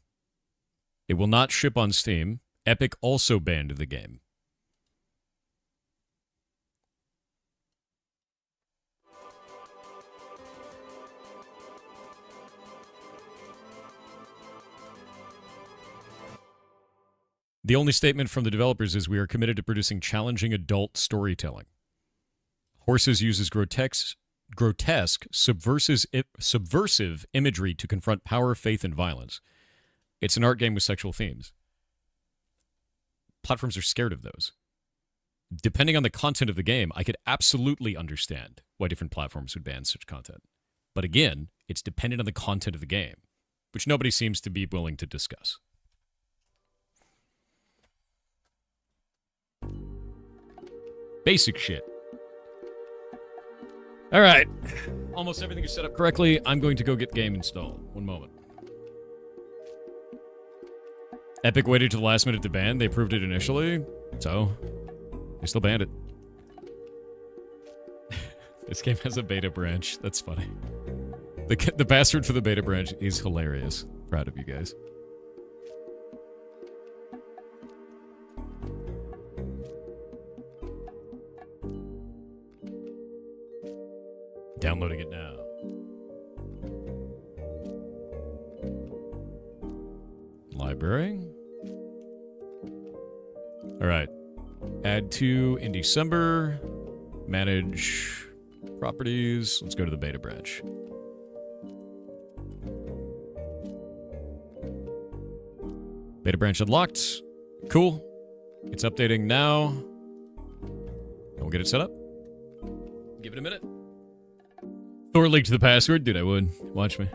It will not ship on Steam. Epic also banned the game. The only statement from the developers is we are committed to producing challenging adult storytelling. Horses uses grotesque, subversive imagery to confront power, faith, and violence. It's an art game with sexual themes. Platforms are scared of those. Depending on the content of the game, I could absolutely understand why different platforms would ban such content. But again, it's dependent on the content of the game, which nobody seems to be willing to discuss. Basic shit. All right. Almost everything is set up correctly. I'm going to go get game installed. One moment. Epic waited to the last minute to ban. They approved it initially. So, they still banned it. This game has a beta branch. That's funny. The bastard for the beta branch is hilarious. Proud of you guys. Downloading it now. Library. All right. Add to in December. Manage properties. Let's go to the beta branch. Beta branch unlocked. Cool. It's updating now. And we'll get it set up. Give it a minute. Thor leaked the password. Dude, I would. Watch me.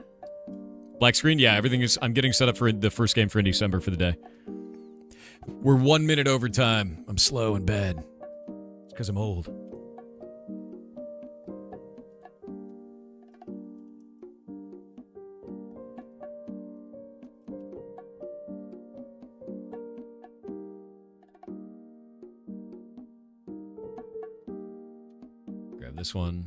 Black screen? Yeah, everything is... I'm getting set up for the first game for in December for the day. We're 1 minute over time. I'm slow and bad. It's because I'm old. Grab this one.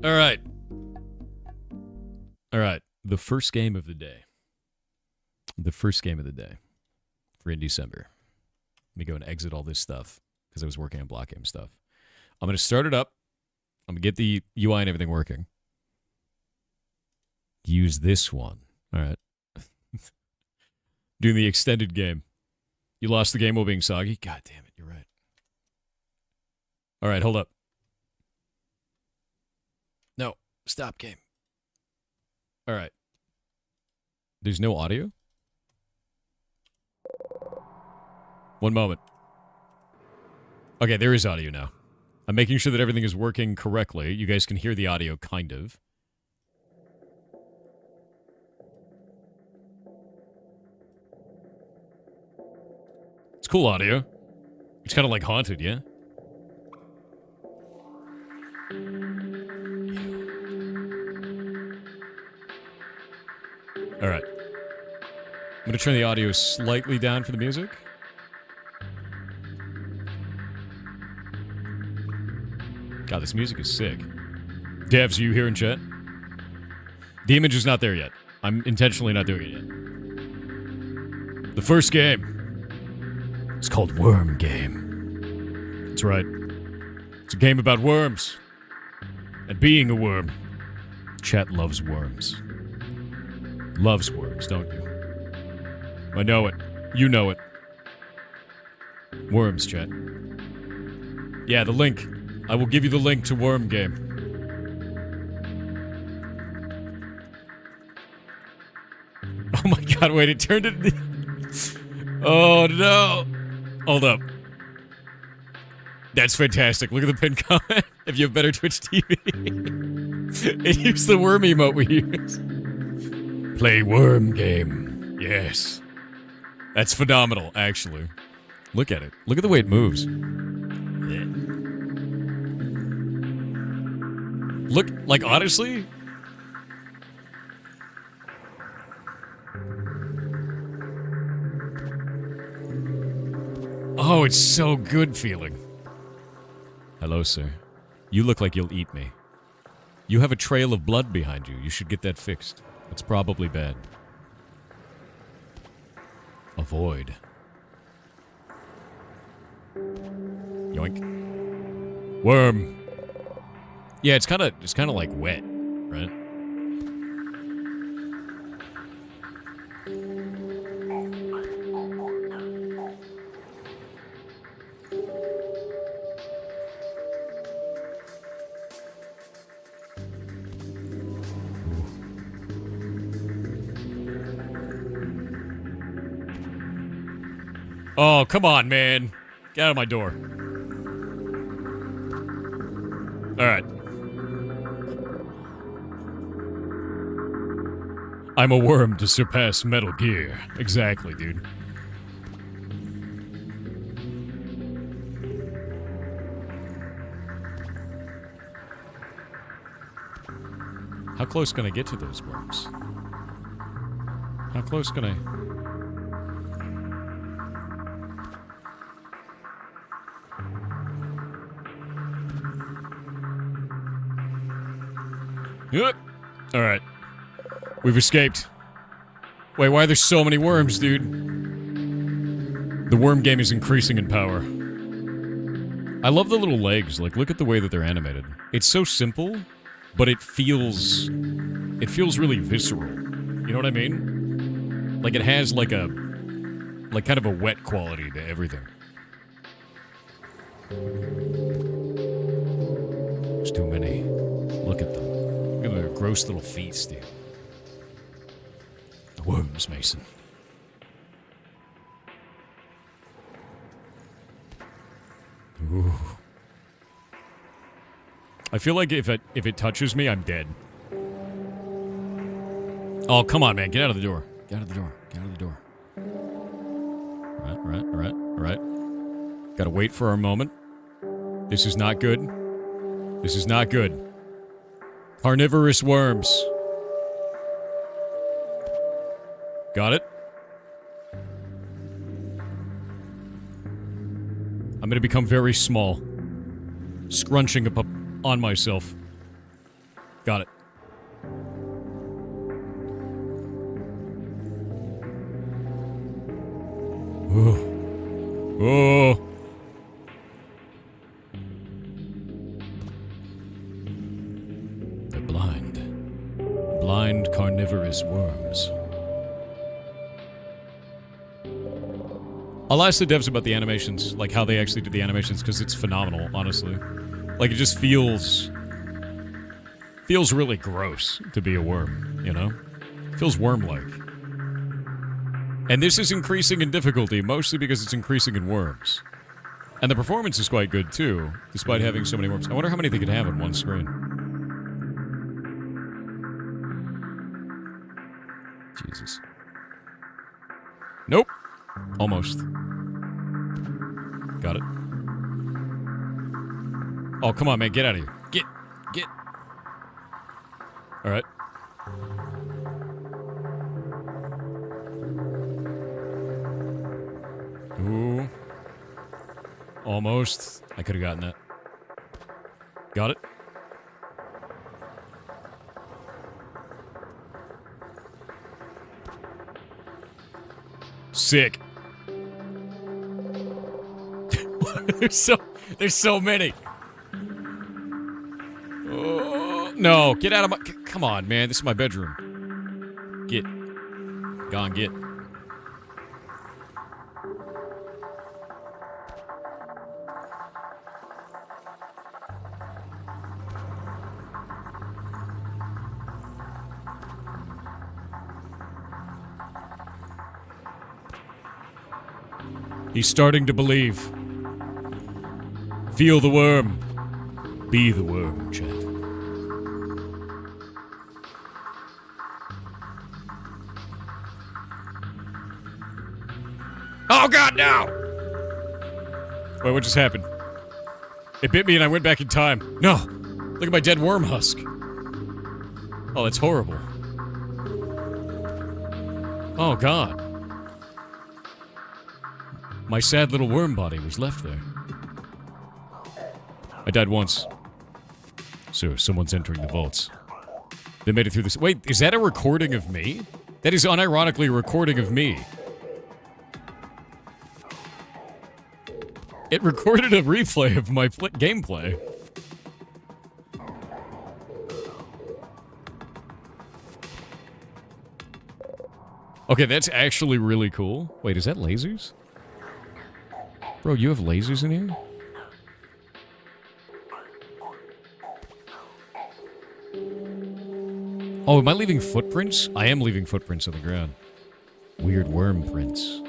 All right. All right. The first game of the day. The first game of the day for in December. Let me go and exit all this stuff because I was working on block game stuff. I'm going to start it up. I'm going to get the UI and everything working. Use this one. All right. Doing the extended game. You lost the game while being soggy? God damn it. You're right. All right. Hold up. No. Stop game. All right. There's no audio? One moment. Okay, there is audio now. I'm making sure that everything is working correctly. You guys can hear the audio, kind of. It's cool audio. It's kind of like haunted, yeah? Alright. I'm going to turn the audio slightly down for the music. God, this music is sick. Devs, are you here in chat? The image is not there yet. I'm intentionally not doing it yet. The first game. It's called Worm Game. That's right. It's a game about worms. And being a worm. Chat loves worms. Loves worms, don't you? I know it. You know it. Worms, chat. Yeah, the link. I will give you the link to Worm Game. Oh my god, wait, it turned it... Oh no! Hold up. That's fantastic. Look at the pinned comment. If you have better Twitch TV. It used the worm emote we use. Play Worm Game. Yes. That's phenomenal, actually. Look at it. Look at the way it moves. Look, like, honestly... Oh, it's so good feeling. Hello, sir. You look like you'll eat me. You have a trail of blood behind you. You should get that fixed. It's probably bad. Avoid. Yoink. Worm. Yeah, it's kind of like wet, right? Oh, come on, man. Get out of my door. Alright. I'm a worm to surpass Metal Gear. Exactly, dude. How close can I get to those worms? How close can I... Yep. Alright. We've escaped. Wait, why are there so many worms, dude? The worm game is increasing in power. I love the little legs. Like, look at the way that they're animated. It's so simple, but it feels really visceral. You know what I mean? Like, it has, like, kind of a wet quality to everything. There's too many. Look at them. Look at their gross little feet, dude. The worms, Mason. Ooh. I feel like if it touches me, I'm dead. Oh, come on, man. Get out of the door. Get out of the door. Get out of the door. Alright. Gotta wait for our moment. This is not good. This is not good. Carnivorous worms. Got it? I'm gonna become very small. Scrunching up on myself. Got it. Oh. Oh. They're blind. Blind carnivorous worms. I'll ask the devs about the animations, like how they actually did the animations, because it's phenomenal, honestly. Like, it just feels really gross to be a worm, you know? It feels worm-like. And this is increasing in difficulty, mostly because it's increasing in worms. And the performance is quite good, too, despite having so many worms. I wonder how many they could have on one screen. Jesus. Nope. Almost. Got it. Oh, come on, man. Get out of here. Get. All right. Ooh. Almost. I could have gotten that. Got it. Sick. There's so many. Oh, no, get out of my... Come on, man. This is my bedroom. Get. Gone, get. He's starting to believe. Feel the worm. Be the worm, chat. Oh god, no! Wait, what just happened? It bit me and I went back in time. No! Look at my dead worm husk. Oh, that's horrible. Oh god. My sad little worm body was left there. I died once. So, someone's entering the vaults. They made it through this. Wait, is that a recording of me? That is unironically a recording of me. It recorded a replay of my gameplay. Okay, that's actually really cool. Wait, is that lasers? Bro, you have lasers in here? Oh, am I leaving footprints? I am leaving footprints on the ground. Weird worm prints.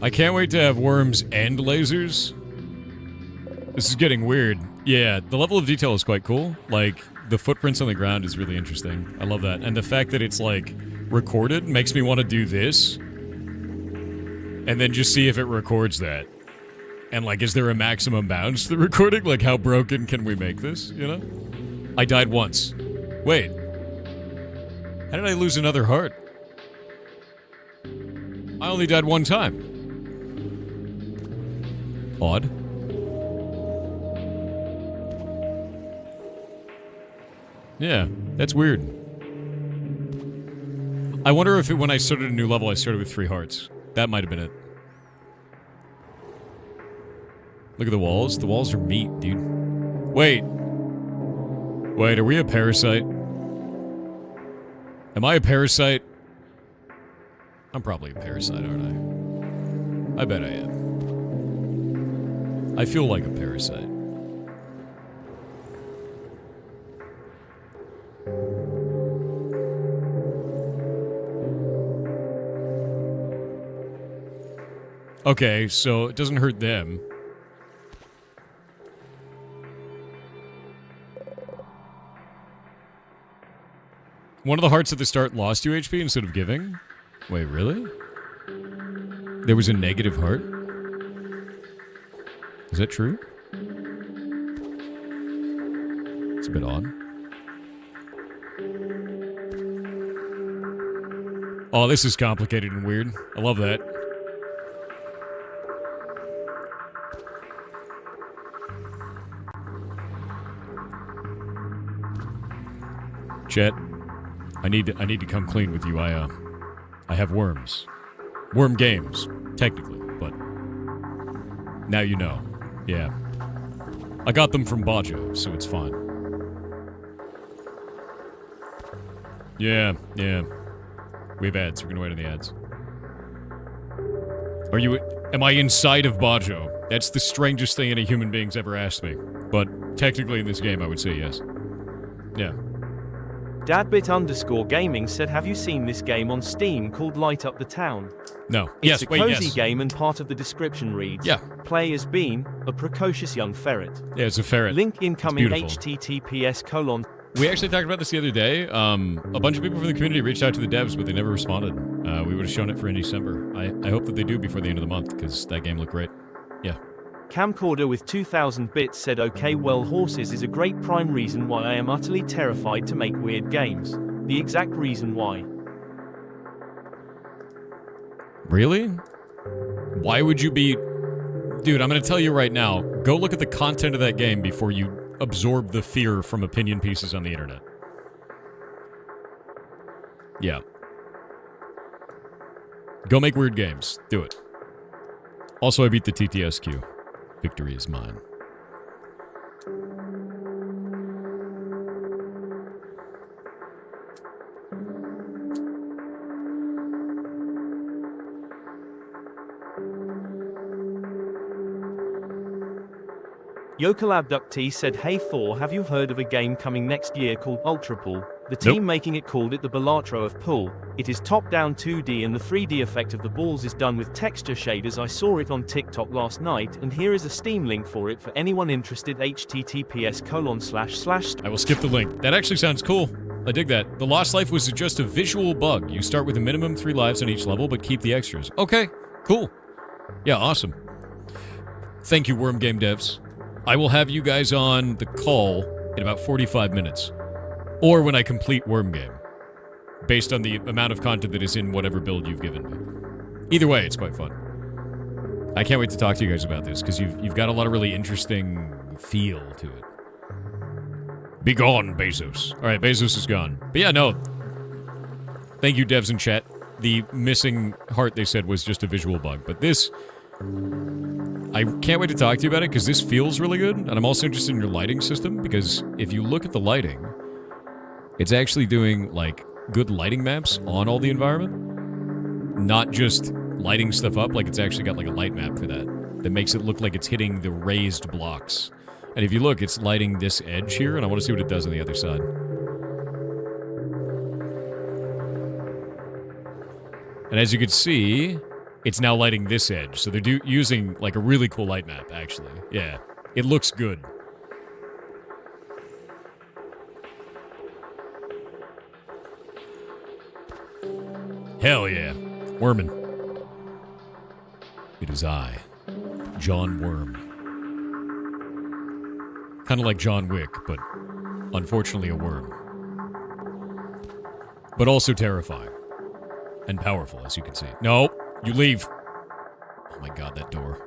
I can't wait to have worms and lasers. This is getting weird. Yeah, the level of detail is quite cool. Like, the footprints on the ground is really interesting. I love that. And the fact that it's, like, recorded makes me want to do this. And then just see if it records that. And, like, is there a maximum bounds to the recording? Like, how broken can we make this, you know? I died once. Wait. How did I lose another heart? I only died one time. Odd. Yeah, that's weird. I wonder if when I started a new level, I started with 3 hearts. That might have been it. Look at the walls. The walls are meat, dude. Wait. Wait, are we a parasite? Am I a parasite? I'm probably a parasite, aren't I? I bet I am. I feel like a parasite. Okay, so it doesn't hurt them. One of the hearts at the start lost 2 HP instead of giving? Wait, really? There was a negative heart? Is that true? It's a bit odd. Oh, this is complicated and weird. I love that. Chet, I need to come clean with you. I have worms. Worm games, technically, but now you know. Yeah. I got them from Bajo, so it's fine. Yeah. We have ads. We're gonna wait on the ads. Am I inside of Bajo? That's the strangest thing any human being's ever asked me. But technically in this game, I would say yes. Yeah. Dadbit_gaming said, have you seen this game on Steam called Light Up the Town? No. It's a cozy game, and part of the description reads, yeah. Play as Bean, a precocious young ferret. Yeah, it's a ferret. Link incoming. https:// We actually talked about this the other day. A bunch of people from the community reached out to the devs, but they never responded. We would have shown it for in December. I hope that they do before the end of the month, because that game looked great. Yeah. Camcorder with 2000 bits said, okay, well, horses is a great prime reason why I am utterly terrified to make weird games. The exact reason why. Really? Why would you be... Dude, I'm going to tell you right now, go look at the content of that game before you absorb the fear from opinion pieces on the internet. Yeah. Go make weird games. Do it. Also, I beat the TTS queue. Victory is mine. Yokel Abductee said, hey Thor, have you heard of a game coming next year called Ultra Pool? The team making it called it the Balatro of Pool. It is top-down 2D, and the 3D effect of the balls is done with texture shaders. I saw it on TikTok last night, and here is a Steam link for it for anyone interested. https:// I will skip the link. That actually sounds cool. I dig that. The Lost Life was just a visual bug. You start with a minimum 3 lives on each level, but keep the extras. Okay, cool. Yeah, awesome. Thank you, Worm Game devs. I will have you guys on the call in about 45 minutes. Or when I complete Worm Game. Based on the amount of content that is in whatever build you've given me. Either way, it's quite fun. I can't wait to talk to you guys about this, because you've got a lot of really interesting feel to it. Be gone, Bezos. Alright, Bezos is gone. But yeah, no. Thank you, devs in chat. The missing heart, they said, was just a visual bug. But this... I can't wait to talk to you about it, because this feels really good. And I'm also interested in your lighting system, because if you look at the lighting, it's actually doing, like, good lighting maps on all the environment. Not just lighting stuff up, like it's actually got, like, a light map for that. That makes it look like it's hitting the raised blocks. And if you look, it's lighting this edge here, and I want to see what it does on the other side. And as you can see, it's now lighting this edge. So they're using, like, a really cool light map, actually. Yeah. It looks good. Hell yeah. Wormin. It is I, John Worm. Kind of like John Wick, but unfortunately a worm. But also terrifying. And powerful, as you can see. No, you leave. Oh my god, that door.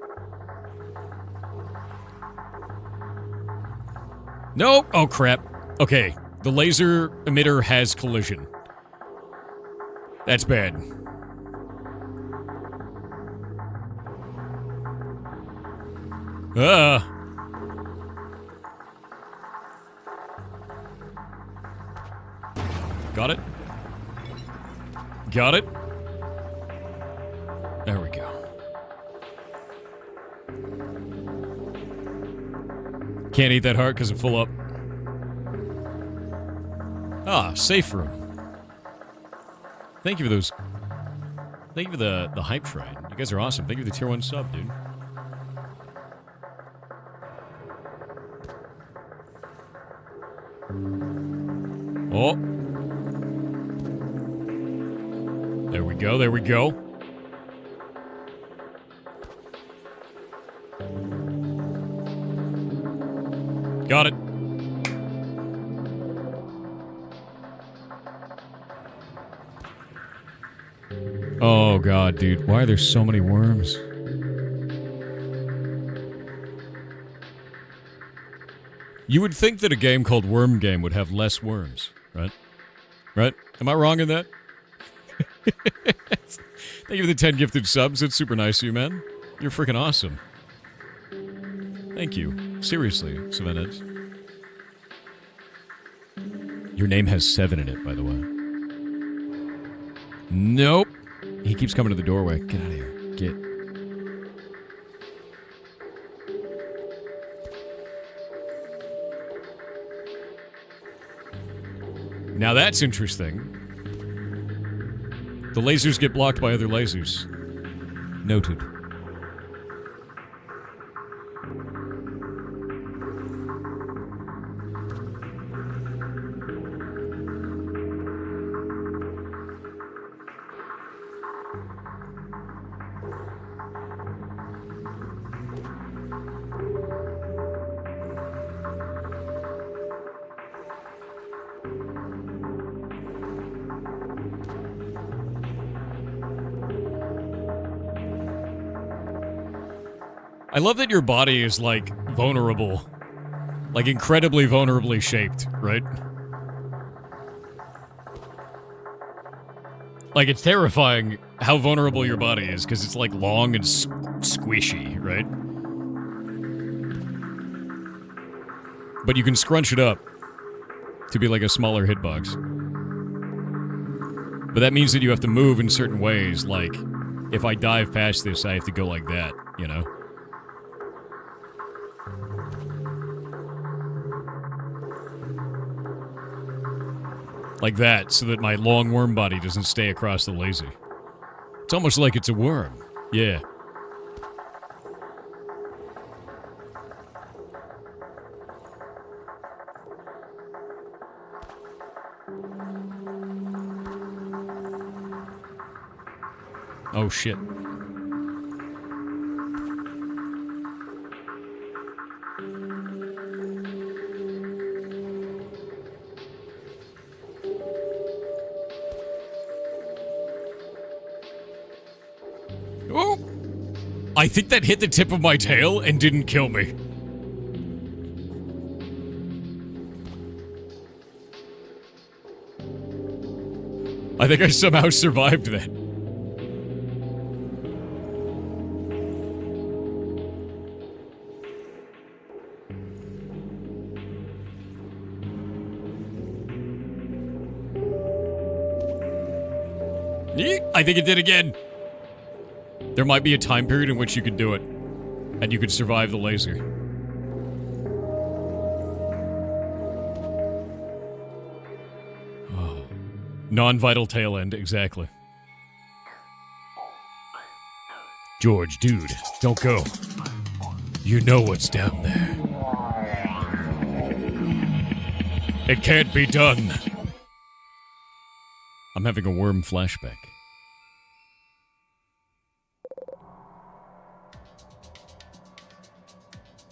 No! Oh crap. Okay, the laser emitter has collision. That's bad. Got it? Got it? There we go. Can't eat that heart because I'm full up. Ah, safe room. Thank you for those. Thank you for the hype shrine. You guys are awesome. Thank you for the tier 1 sub, dude. Oh. There we go, there we go. Got it. Oh god, dude. Why are there so many worms? You would think that a game called Worm Game would have less worms, right? Right? Am I wrong in that? Thank you for the 10 gifted subs. It's super nice of you, man. You're freaking awesome. Thank you. Seriously, Savannah. Your name has 7 in it, by the way. Nope. He keeps coming to the doorway. Get out of here. Get. Now that's interesting. The lasers get blocked by other lasers. Noted. I love that your body is, like, vulnerable. Like, incredibly vulnerably shaped, right? Like, it's terrifying how vulnerable your body is, because it's, like, long and squishy, right? But you can scrunch it up to be, like, a smaller hitbox. But that means that you have to move in certain ways, like, if I dive past this, I have to go like that, you know? Like that, so that my long worm body doesn't stay across the laser. It's almost like it's a worm. Yeah. Oh, shit. Oh! I think that hit the tip of my tail and didn't kill me. I think I somehow survived that. I think it did again. There might be a time period in which you could do it, and you could survive the laser. Oh. Non-vital tail end, exactly. George, dude, don't go. You know what's down there. It can't be done. I'm having a worm flashback.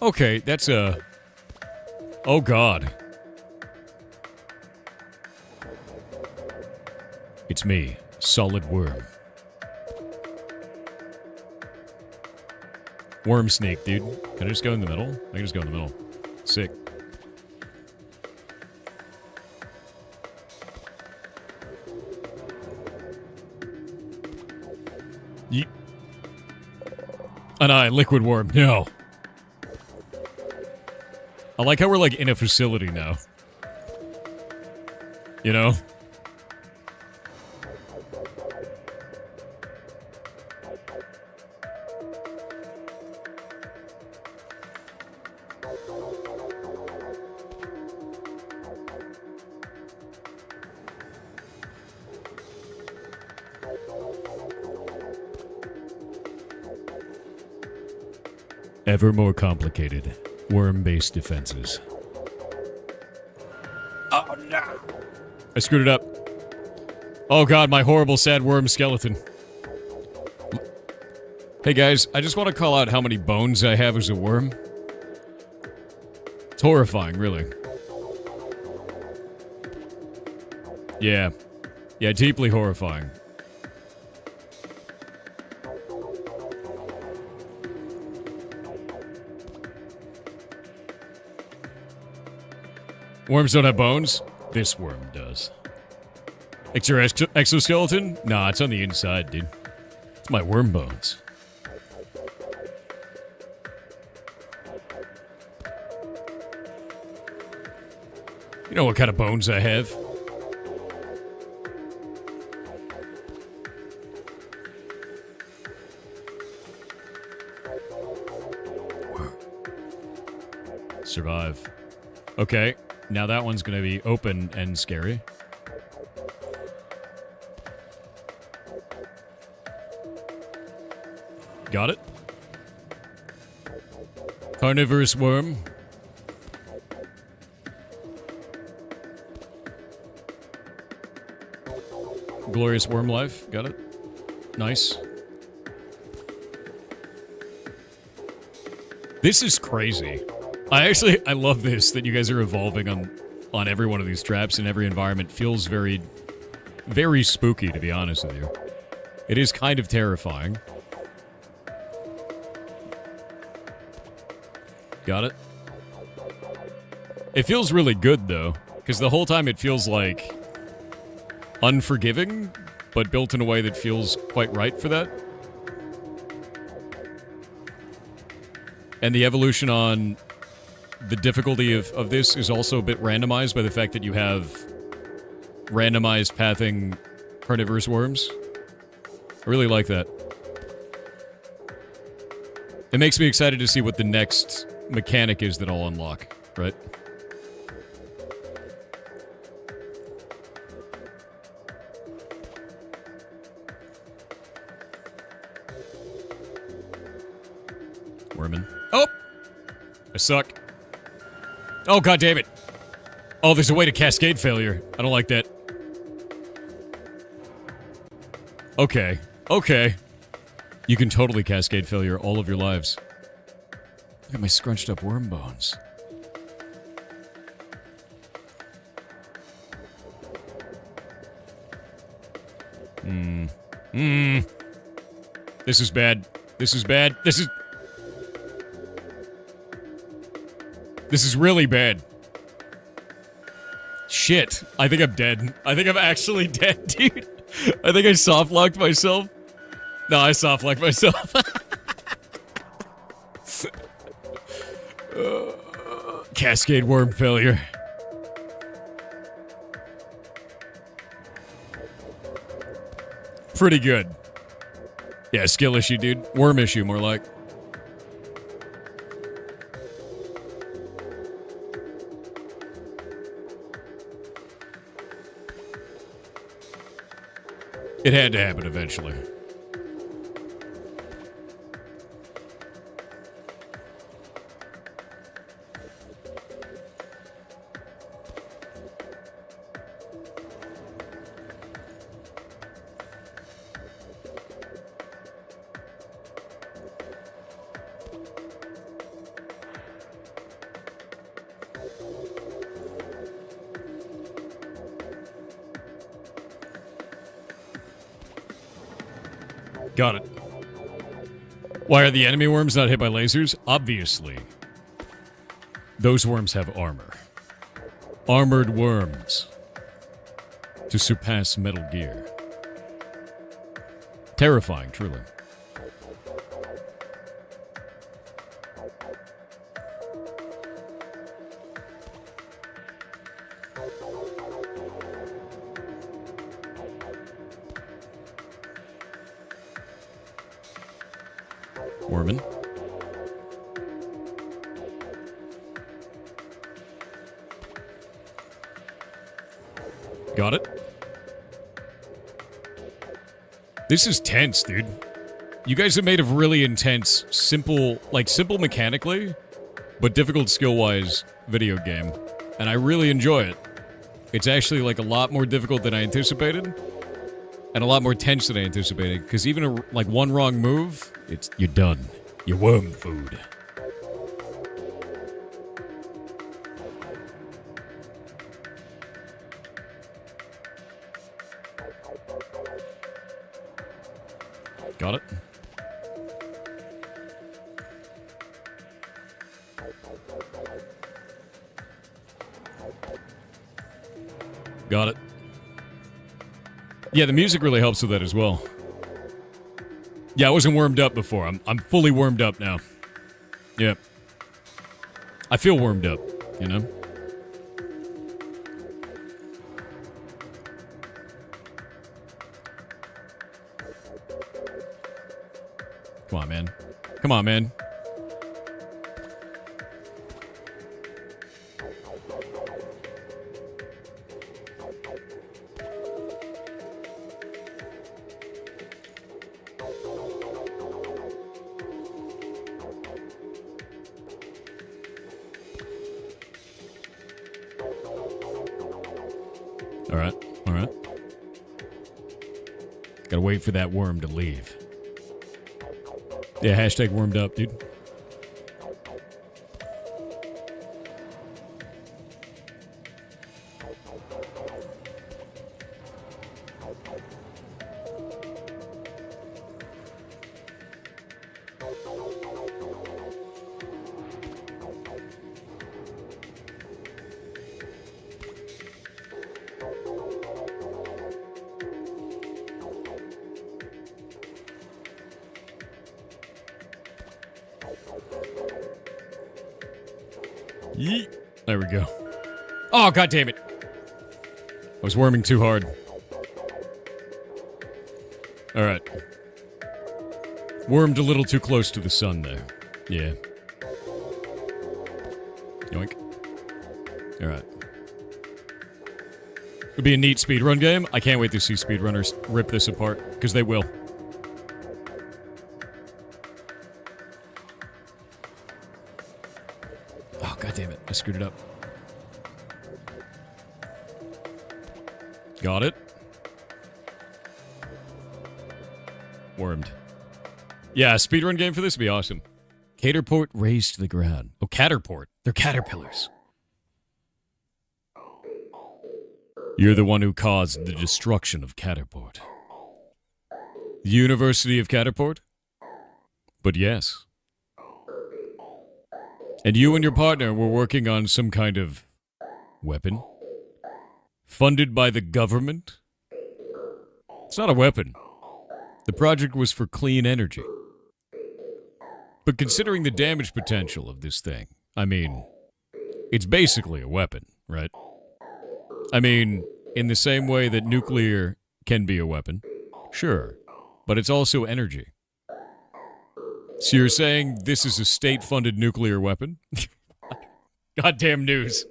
Okay, that's a... Oh, God. It's me, Solid Worm. Worm snake, dude. Can I just go in the middle? I can just go in the middle. Sick. Yeet. An eye, liquid worm. No. I like how we're, like, in a facility now. You know? Ever more complicated. Worm-based defenses. Oh, no! I screwed it up. Oh, God, my horrible, sad worm skeleton. Hey, guys, I just want to call out how many bones I have as a worm. It's horrifying, really. Yeah. Yeah, deeply horrifying. Worms don't have bones? This worm does. It's your exoskeleton? Nah, it's on the inside, dude. It's my worm bones. You know what kind of bones I have? Survive. Okay. Now that one's gonna be open and scary. Got it. Carnivorous worm. Glorious worm life. Got it. Nice. This is crazy. I love this, that you guys are evolving on every one of these traps and every environment. Feels very, very spooky, to be honest with you. It is kind of terrifying. Got it. It feels really good, though, because the whole time it feels like unforgiving, but built in a way that feels quite right for that. And the evolution on the difficulty of this is also a bit randomized by the fact that you have randomized pathing carnivorous worms. I really like that. It makes me excited to see what the next mechanic is that I'll unlock, right? Wormin. Oh! I suck. Oh, god damn it. Oh, there's a way to cascade failure. I don't like that. Okay. Okay. You can totally cascade failure all of your lives. Look at my scrunched up worm bones. This is bad. This is bad. This is really bad. Shit. I think I'm dead. I think I'm actually dead, dude. I think I soft-locked myself. No, I soft-locked myself. Cascade worm failure. Pretty good. Yeah, skill issue, dude. Worm issue, more like. It had to happen eventually. Got it. Why are the enemy worms not hit by lasers? Obviously. Those worms have armor. Armored worms. To surpass Metal Gear. Terrifying, truly. Wormin. Got it. This is tense, dude. You guys have made a really intense, simple mechanically, but difficult skill-wise video game. And I really enjoy it. It's actually like a lot more difficult than I anticipated. And a lot more tense than I anticipated, because even one wrong move, you're done. You're worm food. Got it. Got it. Yeah, the music really helps with that as well. Yeah, I wasn't warmed up before. I'm fully warmed up now. Yeah. I feel warmed up, you know? Come on, man. Come on, man. Alright, alright. Gotta wait for that worm to leave. Yeah, hashtag wormed up, dude. Yeet. There we go. Oh, god damn it. I was worming too hard. Alright. Wormed a little too close to the sun there. Yeah. Yoink. Alright. It'll be a neat speedrun game. I can't wait to see speedrunners rip this apart, because they will. Oh, god damn it. I screwed it up. Got it. Wormed. Yeah, a speedrun game for this would be awesome. Caterport raised to the ground. Oh, Caterport. They're caterpillars. You're the one who caused the destruction of Caterport. The University of Caterport? But yes. And you and your partner were working on some kind of weapon? Funded by the government? It's not a weapon. The project was for clean energy. But considering the damage potential of this thing, I mean, it's basically a weapon, right? I mean, in the same way that nuclear can be a weapon, sure, but it's also energy. So you're saying this is a state-funded nuclear weapon? Goddamn news.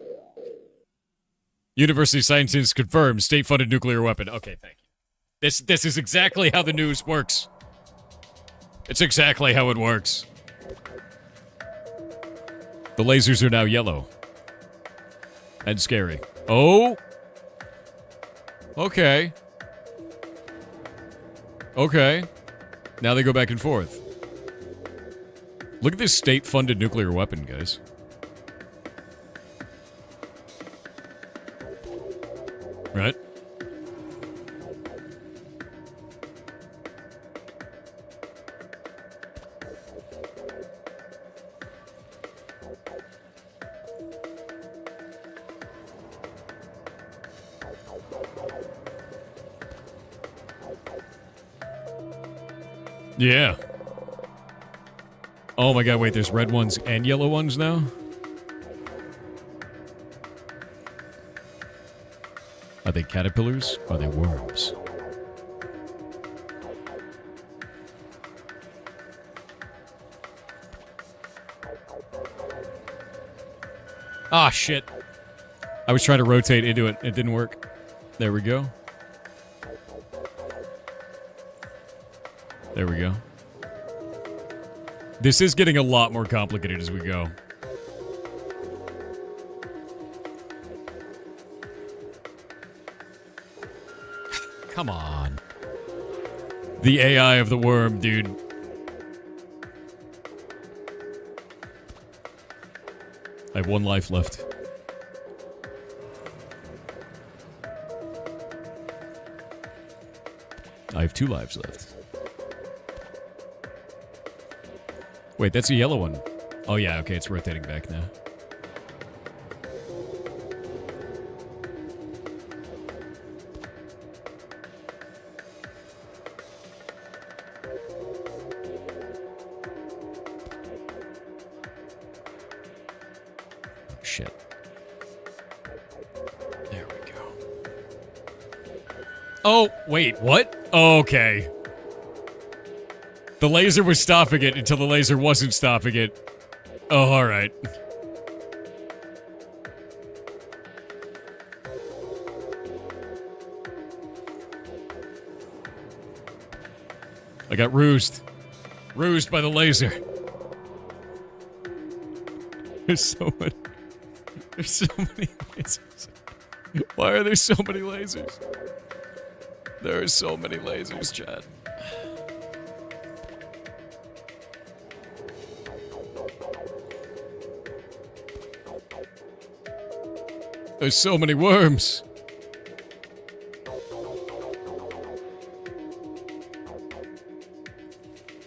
University scientists confirm state-funded nuclear weapon. Okay, thank you. This is exactly how the news works. It's exactly how it works. The lasers are now yellow. And scary. Oh! Okay. Okay. Now they go back and forth. Look at this state-funded nuclear weapon, guys. Right? Yeah. Oh my god, wait, there's red ones and yellow ones now? Are they caterpillars? Are they worms? Ah, shit. I was trying to rotate into it. It didn't work. There we go. There we go. This is getting a lot more complicated as we go. Come on. The AI of the worm, dude. I have 1 life left. I have 2 lives left. Wait, that's a yellow one. Oh yeah, okay, it's rotating back now. Shit. There we go. Oh, wait, what? Okay. The laser was stopping it until the laser wasn't stopping it. Oh, alright. I got rused. Rused by the laser. There's so many lasers. Why are there so many lasers? There are so many lasers, Chad. There's so many worms.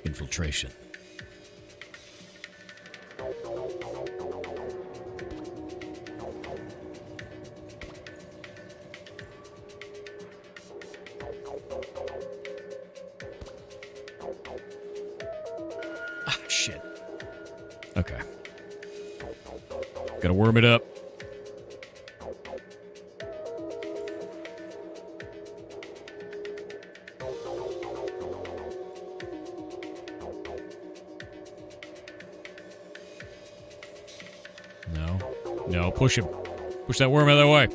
Infiltration. Ah, shit. Okay. Gotta worm it up. No, push him. Push that worm out of the way.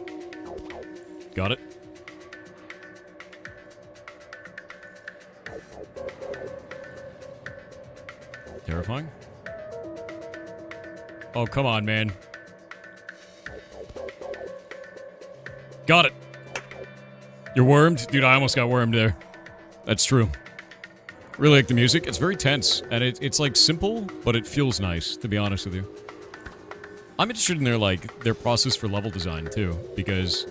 Got it. Terrifying. Oh, come on, man. Got it. You're wormed? Dude, I almost got wormed there. That's true. Really like the music. It's very tense. And it's like simple, but it feels nice, to be honest with you. I'm interested in their process for level design too, because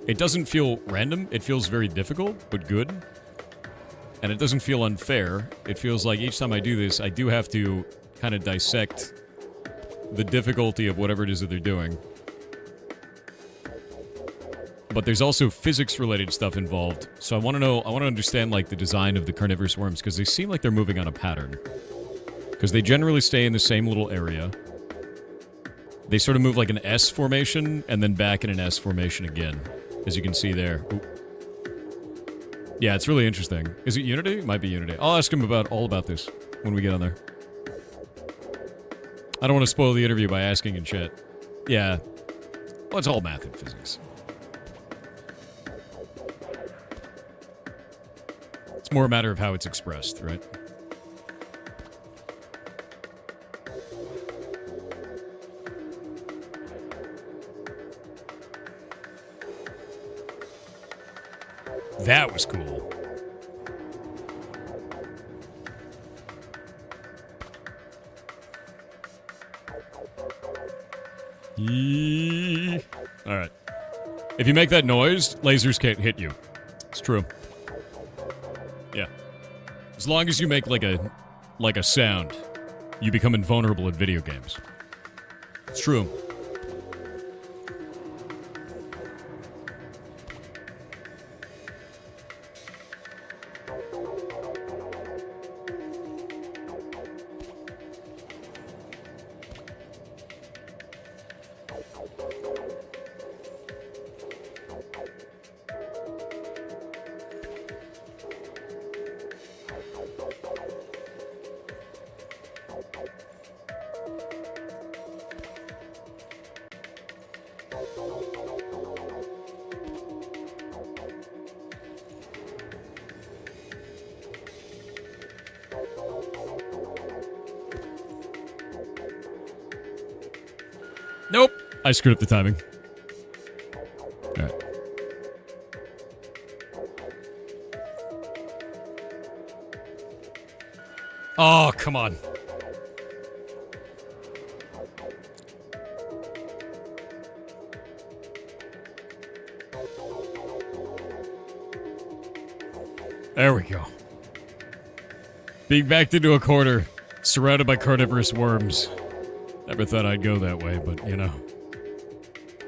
it doesn't feel random. It feels very difficult, but good. And it doesn't feel unfair. It feels like each time I do this, I do have to kind of dissect the difficulty of whatever it is that they're doing. But there's also physics-related stuff involved. So I want to understand like the design of the carnivorous worms, because they seem like they're moving on a pattern. Because they generally stay in the same little area. They sort of move like an S formation, and then back in an S formation again, as you can see there. Ooh. Yeah, it's really interesting. Is it Unity? It might be Unity. I'll ask him all about this when we get on there. I don't want to spoil the interview by asking in chat. Yeah. Well, it's all math and physics. It's more a matter of how it's expressed, right? That was cool. Alright. If you make that noise, lasers can't hit you. It's true. Yeah. As long as you make like a sound, you become invulnerable in video games. It's true. Nope. I screwed up the timing. Alright. Oh, come on. There we go. Being backed into a corner, surrounded by carnivorous worms. Never thought I'd go that way, but, you know.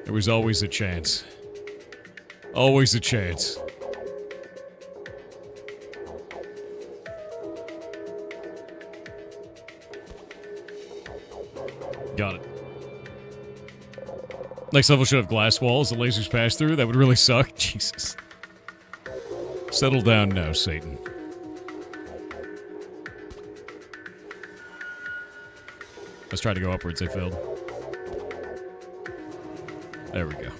There was always a chance. Always a chance. Got it. Next level should have glass walls the lasers pass through. That would really suck. Jesus. Settle down now, Satan. Let's try to go upwards. I failed. There we go.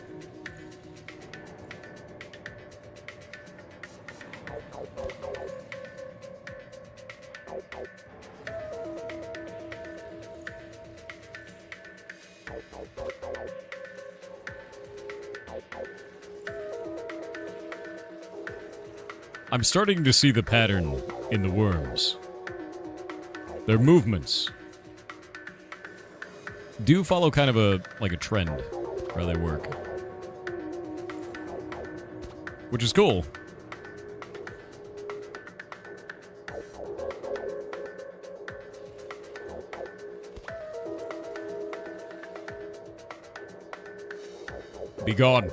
I'm starting to see the pattern in the worms. Their movements do follow kind of a trend where they work, which is cool. Be gone.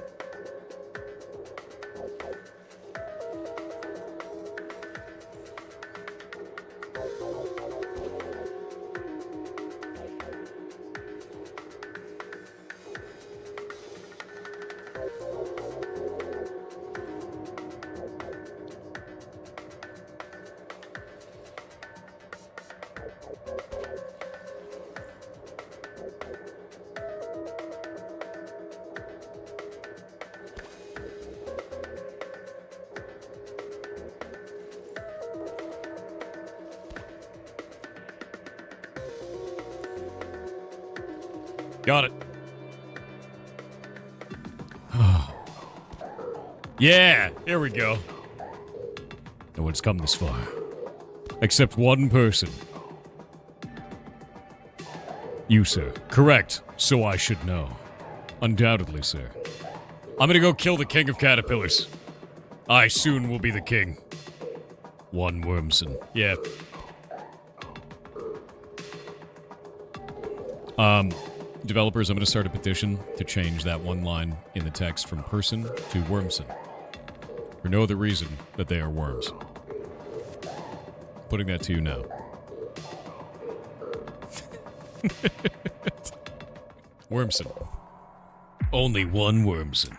Got it. Yeah, here we go. No one's come this far. Except one person. You, sir. Correct. So I should know. Undoubtedly, sir. I'm gonna go kill the king of caterpillars. I soon will be the king. One Wormson. Yeah. Developers, I'm going to start a petition to change that one line in the text from person to Wormson. For no other reason that they are worms. Putting that to you now. Wormson. Only one Wormson.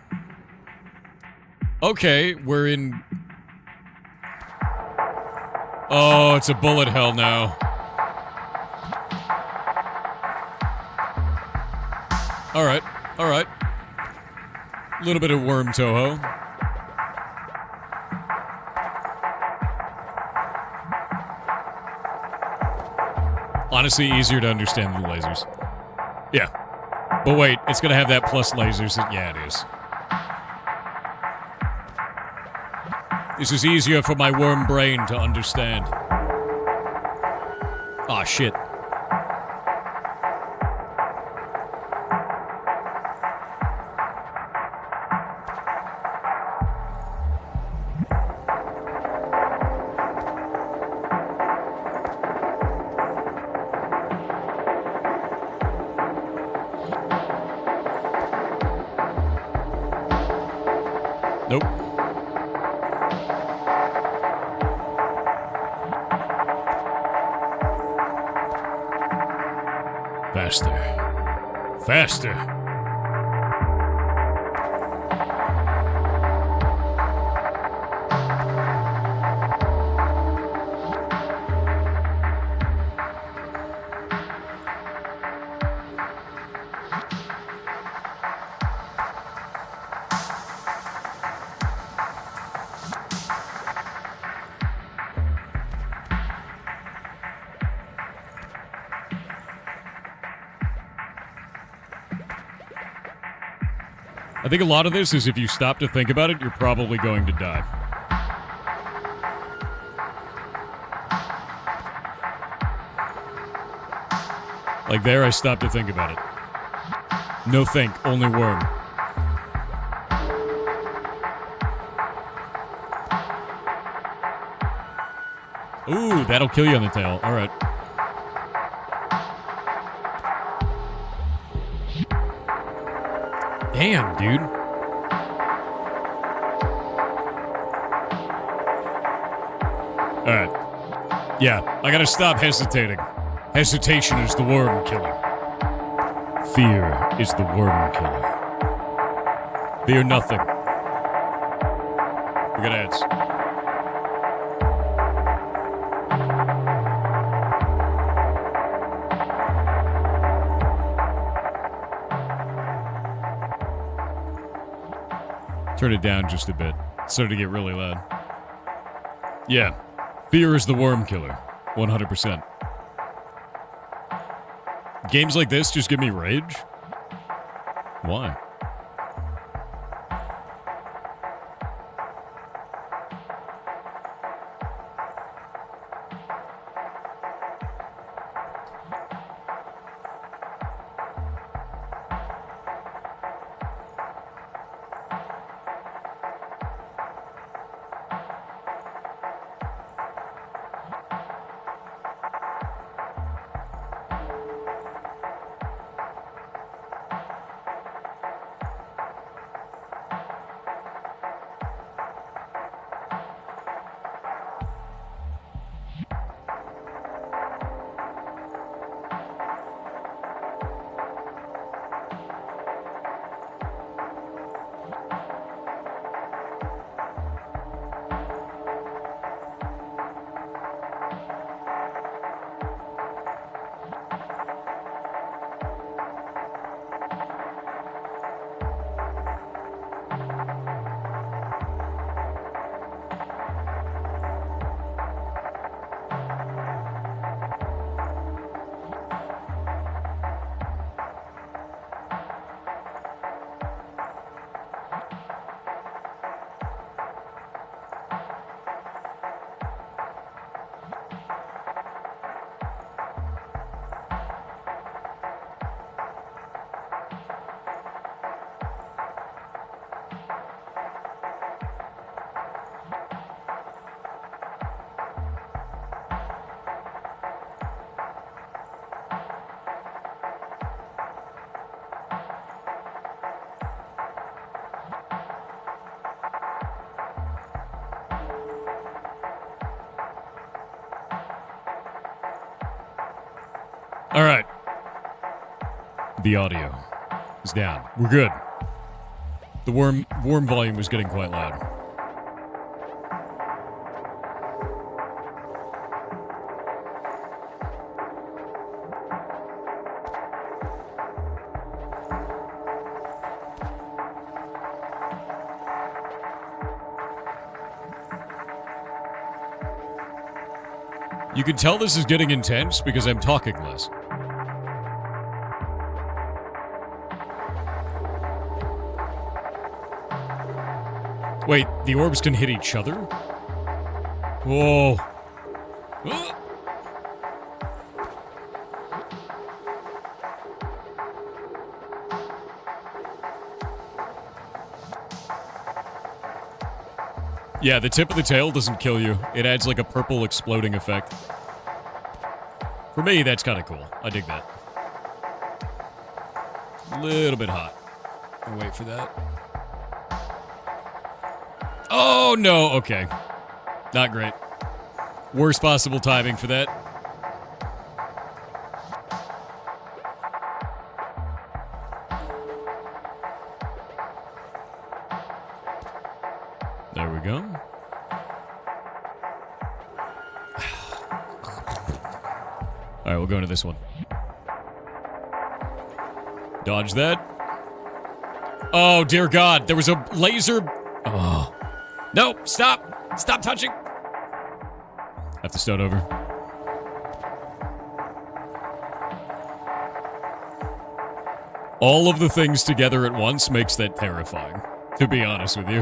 Okay, we're in... Oh, it's a bullet hell now. Alright, alright. A little bit of worm Toho. Honestly, easier to understand than the lasers. Yeah. But wait, it's gonna have that plus lasers. Yeah, it is. This is easier for my worm brain to understand. Aw, shit. Nope. Faster. Faster. I think a lot of this is if you stop to think about it, you're probably going to die. Like there, I stopped to think about it. No think, only worm. Ooh, that'll kill you on the tail. Alright. Damn, dude. Alright. Yeah, I gotta stop hesitating. Hesitation is the worm killer. Fear is the worm killer. Fear nothing. We got ads. Turn it down just a bit. It started to get really loud. Yeah. Fear is the worm killer. 100%. Games like this just give me rage? Why? The audio is down. We're good. The worm volume was getting quite loud. You can tell this is getting intense because I'm talking less. Wait, the orbs can hit each other? Whoa. Yeah, the tip of the tail doesn't kill you. It adds like a purple exploding effect. For me, that's kind of cool. I dig that. A little bit hot. I'll wait for that. Oh, no. Okay. Not great. Worst possible timing for that. There we go. All right, we'll go into this one. Dodge that. Oh, dear God. There was a laser. Oh. No, stop. Stop touching. Have to start over. All of the things together at once makes that terrifying, to be honest with you.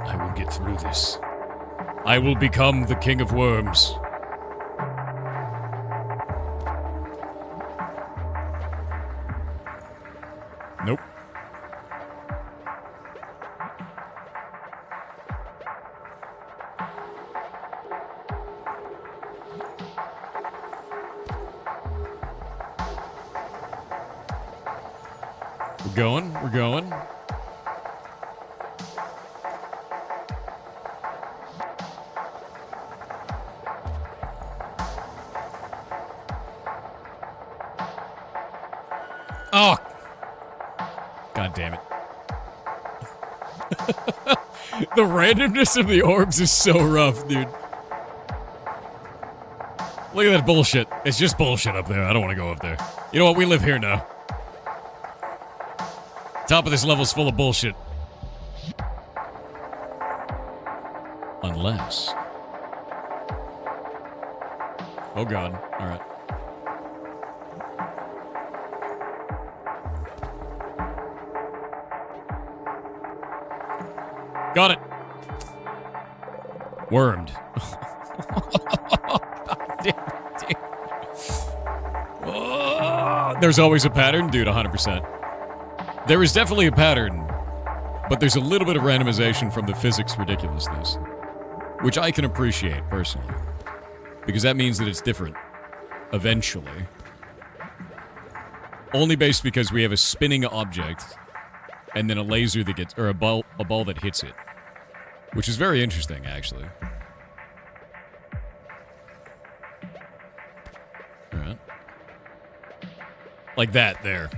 I will get through this. I will become the king of worms. Nope. We're going. Oh! God damn it. The randomness of the orbs is so rough, dude. Look at that bullshit. It's just bullshit up there. I don't want to go up there. You know what? We live here now. Top of this level's full of bullshit. Unless... Oh God. Alright. Got it. Wormed. Oh, there's always a pattern? Dude, 100%. There is definitely a pattern, but there's a little bit of randomization from the physics ridiculousness, which I can appreciate, personally, because that means that it's different, eventually. Only based because we have a spinning object, and then a laser that gets, or a ball that hits it, which is very interesting, actually. Alright. Like that, there.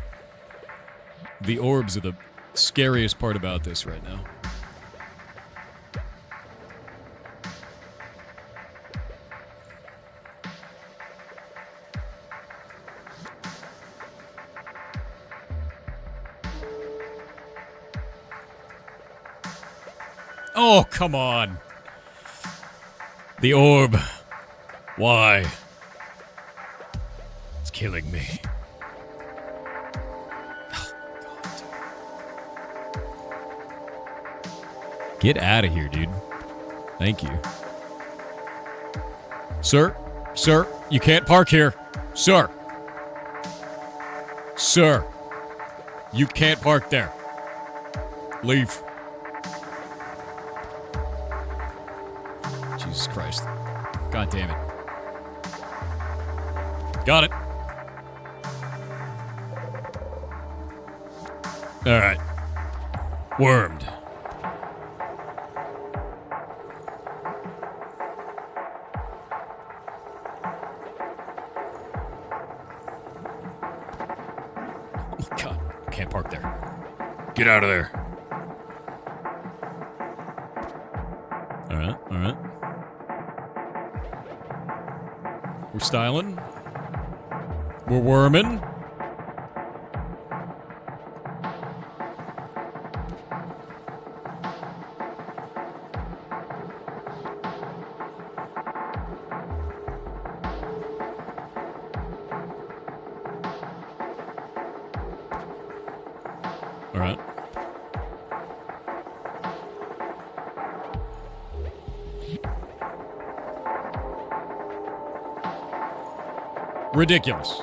The orbs are the scariest part about this right now. Oh, come on. The orb. Why? It's killing me. Get out of here, dude. Thank you. Sir, you can't park here. Sir, you can't park there. Leave. Jesus Christ. God damn it. Got it. All right. Wormed. can't park there. Get out of there. Alright, alright. We're styling. We're worming. All right. Ridiculous.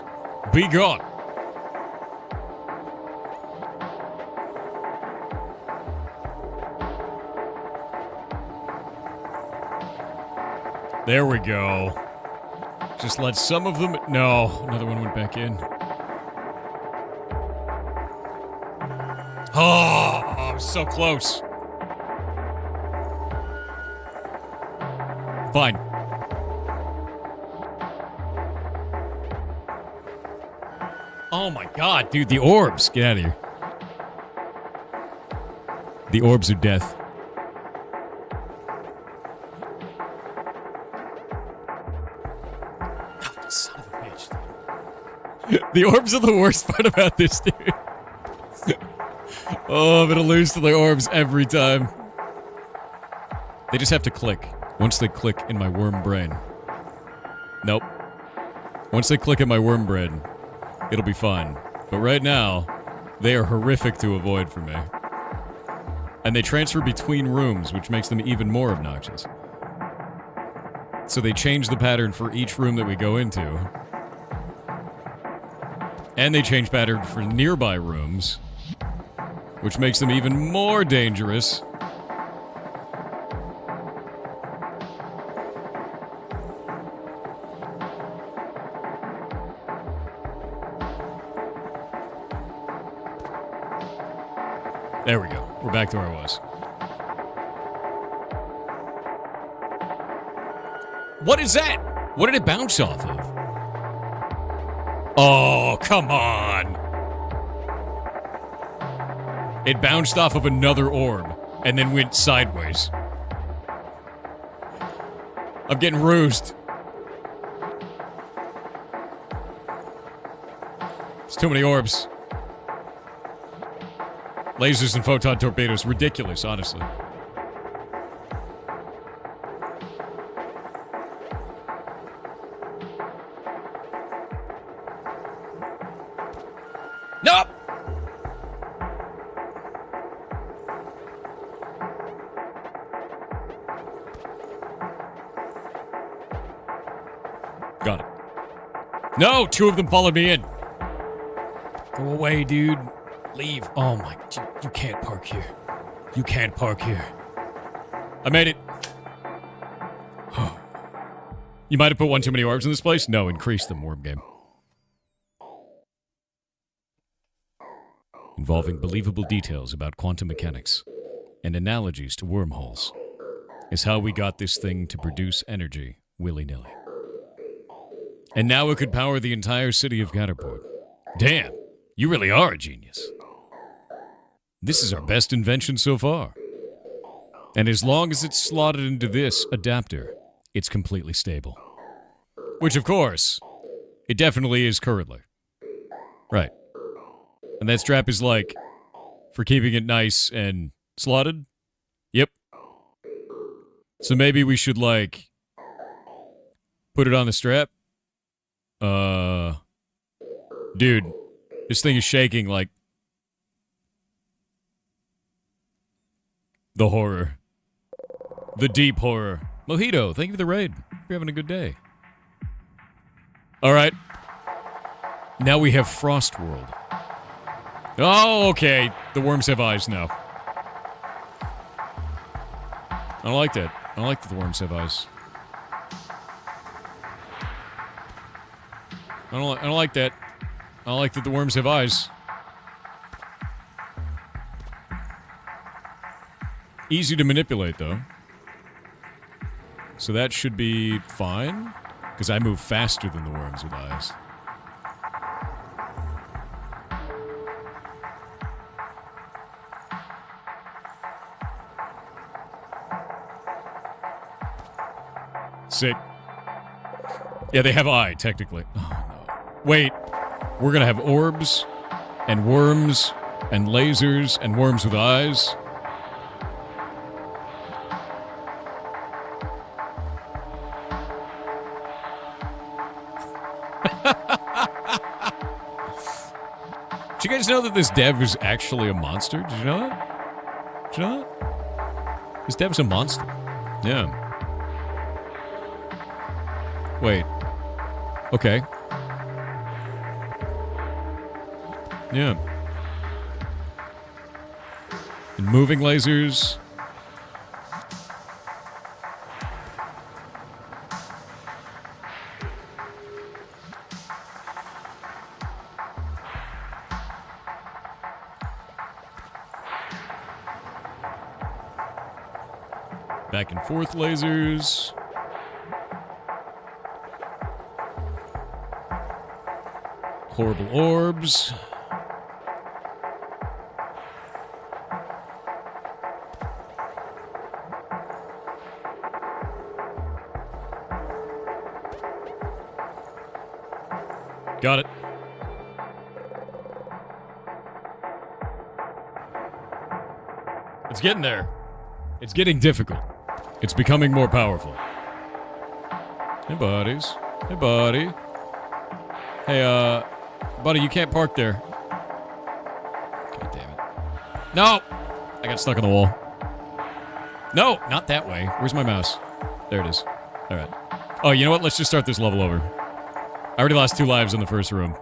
Be gone. There we go. Just let some of them... No, another one went back in. Oh, I was so close. Fine. Oh my god, dude, the orbs. Get out of here. The orbs are death. Oh, son of a bitch, dude. The orbs are the worst part about this, dude. Oh, I'm gonna lose to the orbs every time. They just have to click. Once they click in my worm brain. Nope. Once they click in my worm brain, it'll be fine. But right now, they are horrific to avoid for me. And they transfer between rooms, which makes them even more obnoxious. So they change the pattern for each room that we go into. And they change pattern for nearby rooms, which makes them even more dangerous. There we go. We're back to where I was. What is that? What did it bounce off of? Oh, come on. It bounced off of another orb and then went sideways. I'm getting rused. It's too many orbs. Lasers and photon torpedoes. Ridiculous, honestly. Nope! Got it. No! Two of them followed me in. Go away, dude. Leave. Oh my... You can't park here. You can't park here. I made it. You might have put one too many orbs in this place? No, increase them, worm game. Involving believable details about quantum mechanics and analogies to wormholes is how we got this thing to produce energy willy-nilly. And now it could power the entire city of Caterport. Damn, you really are a genius. This is our best invention so far. And as long as it's slotted into this adapter, it's completely stable. Which, of course, it definitely is currently. Right. And that strap is like, for keeping it nice and slotted? Yep. So maybe we should, like, put it on the strap? Dude, this thing is shaking like... The horror. The deep horror. Mojito, thank you for the raid. You're having a good day. Alright. Now we have Frost World. Oh, okay. The worms have eyes now. I don't like that. I don't like that the worms have eyes. I don't like that. I don't like that the worms have eyes. Easy to manipulate, though. So that should be fine. Because I move faster than the worms with eyes. Sick. Yeah, they have eye, technically. Oh, no. Wait. We're gonna have orbs and worms and lasers and worms with eyes. Did you guys know that this dev is actually a monster? Did you know that? Did you know that? This dev's a monster. Yeah. Wait. Okay. Yeah. And moving lasers. Back and forth lasers. Horrible orbs. Got it. It's getting there. It's getting difficult. It's becoming more powerful. Hey, buddies. Hey, buddy. Hey, buddy, you can't park there. God damn it. No! I got stuck on the wall. No, not that way. Where's my mouse? There it is. All right. Oh, you know what? Let's just start this level over. I already lost 2 lives in the first room.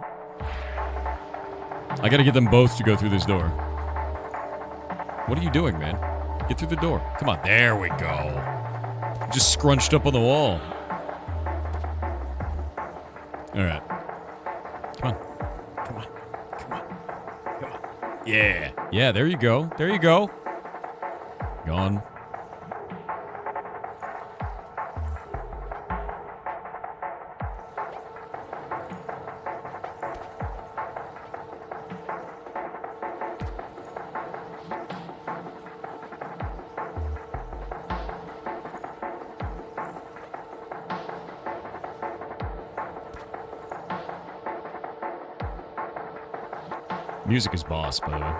I gotta get them both to go through this door. What are you doing, man? Get through the door. Come on. There we go. Just scrunched up on the wall. All right. Come on. Come on. Come on. Come on. Yeah. Yeah, there you go. There you go. Gone. Music is boss, by the way.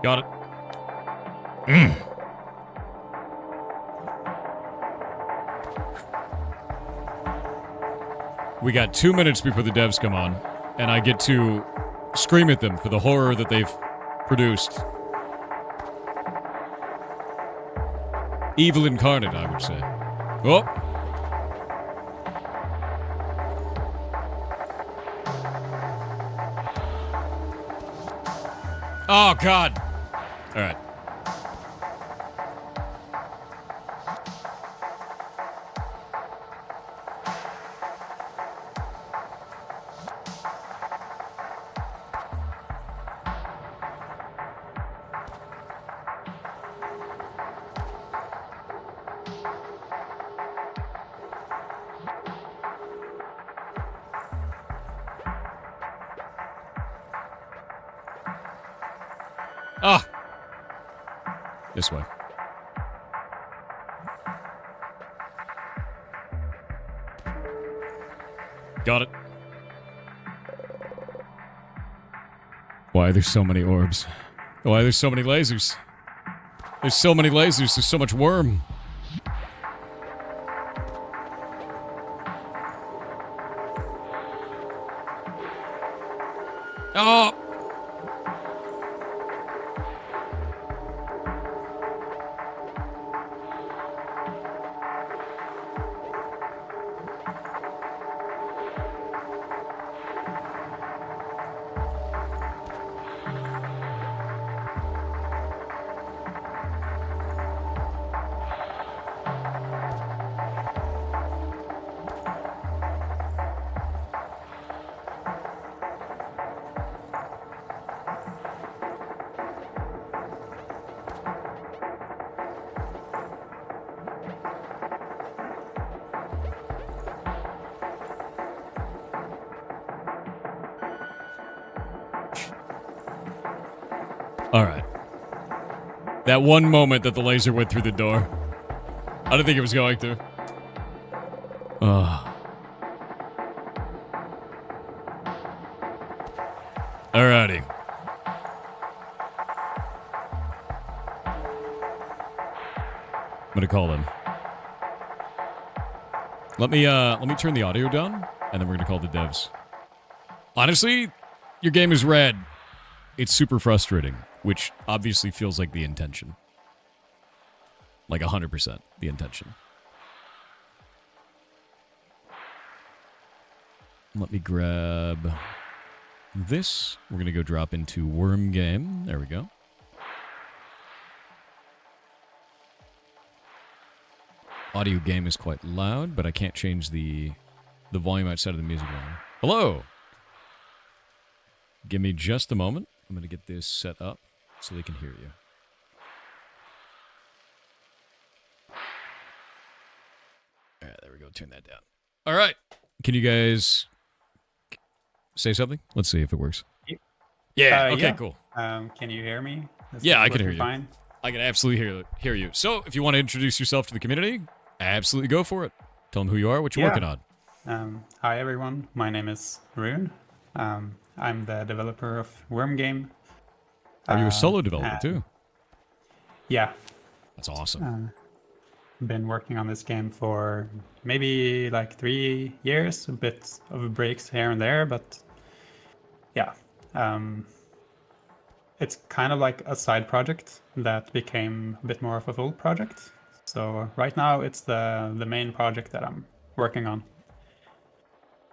Got it. We got 2 minutes before the devs come on, and I get to scream at them for the horror that they've produced. Evil incarnate, I would say. Oh! Oh, God! Alright. Ah! This way. Got it. Why there's so many orbs? Why there's so many lasers? There's so many lasers, there's so much worm. Oh! All right. That one moment that the laser went through the door. I didn't think it was going to. Alrighty. I'm gonna call them. Let me turn the audio down, and then we're gonna call the devs. Honestly, your game is red. It's super frustrating, which obviously feels like the intention. Like 100% the intention. Let me grab this. We're gonna go drop into Worm Game. There we go. Audio game is quite loud, but I can't change the volume outside of the music volume. Hello! Give me just a moment. I'm going to get this set up so they can hear you. All right, there we go. Turn that down. All right. Can you guys say something? Let's see if it works. Yeah, okay, yeah. cool. Can you hear me? Yeah, I can hear you. Fine. I can absolutely hear you. So, if you want to introduce yourself to the community, absolutely go for it. Tell them who you are, what you're working on. Hi, everyone. My name is Rune. I'm the developer of Worm Game. Are you a solo developer too? Yeah. That's awesome. Been working on this game for maybe like 3 years, a bit of breaks here and there, but yeah. It's kind of like a side project that became a bit more of a full project. So right now it's the main project that I'm working on.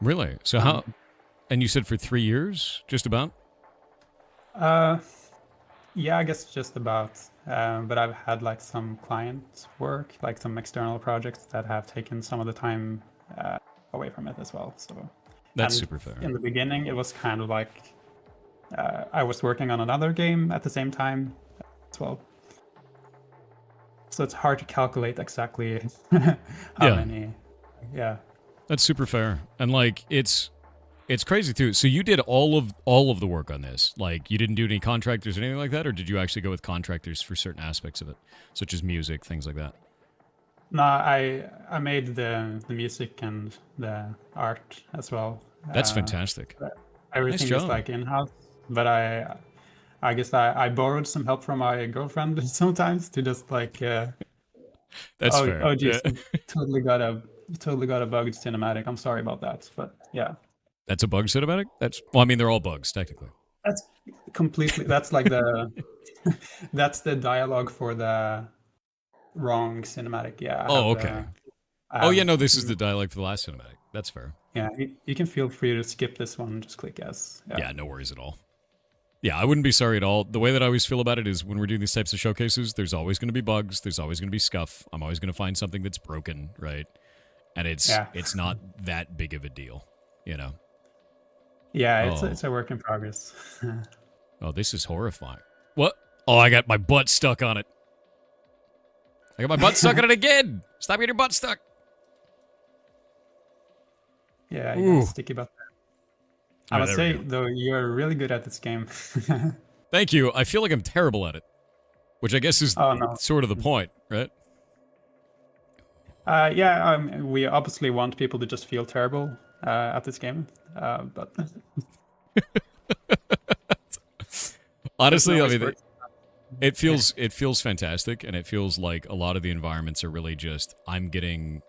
Really? So how... And you said for 3 years, just about? Yeah, I guess just about. But I've had like some client work, like some external projects that have taken some of the time away from it as well. So that's super fair. In the beginning, it was kind of like I was working on another game at the same time as well. So it's hard to calculate exactly how many. Yeah, that's super fair. And like it's crazy too. So you did all of the work on this. Like you didn't do any contractors or anything like that, or did you actually go with contractors for certain aspects of it, such as music, things like that? No, I made the music and the art as well. That's fantastic. Everything is like in-house, but I guess I borrowed some help from my girlfriend sometimes to just like. That's fair. Oh, geez, totally got a bugged cinematic. I'm sorry about that, but yeah. That's a bug cinematic? Well, I mean, they're all bugs, technically. That's completely, that's like that's the dialogue for the wrong cinematic. Yeah. Okay. No, this is the dialogue for the last cinematic. That's fair. Yeah, you can feel free to skip this one. Just click yes. Yeah, no worries at all. Yeah, I wouldn't be sorry at all. The way that I always feel about it is when we're doing these types of showcases, there's always going to be bugs. There's always going to be scuff. I'm always going to find something that's broken, right? And it's not that big of a deal, you know? Yeah, it's a work in progress. Oh, this is horrifying. What? Oh, I got my butt stuck on it. I got my butt stuck on it again. Stop getting your butt stuck. Yeah, you got a sticky butt. I must say, though, you're really good at this game. Thank you. I feel like I'm terrible at it, which I guess is sort of the point, right? We obviously want people to just feel terrible at this game, but honestly, I mean, it feels fantastic, and it feels like a lot of the environments are really just I'm getting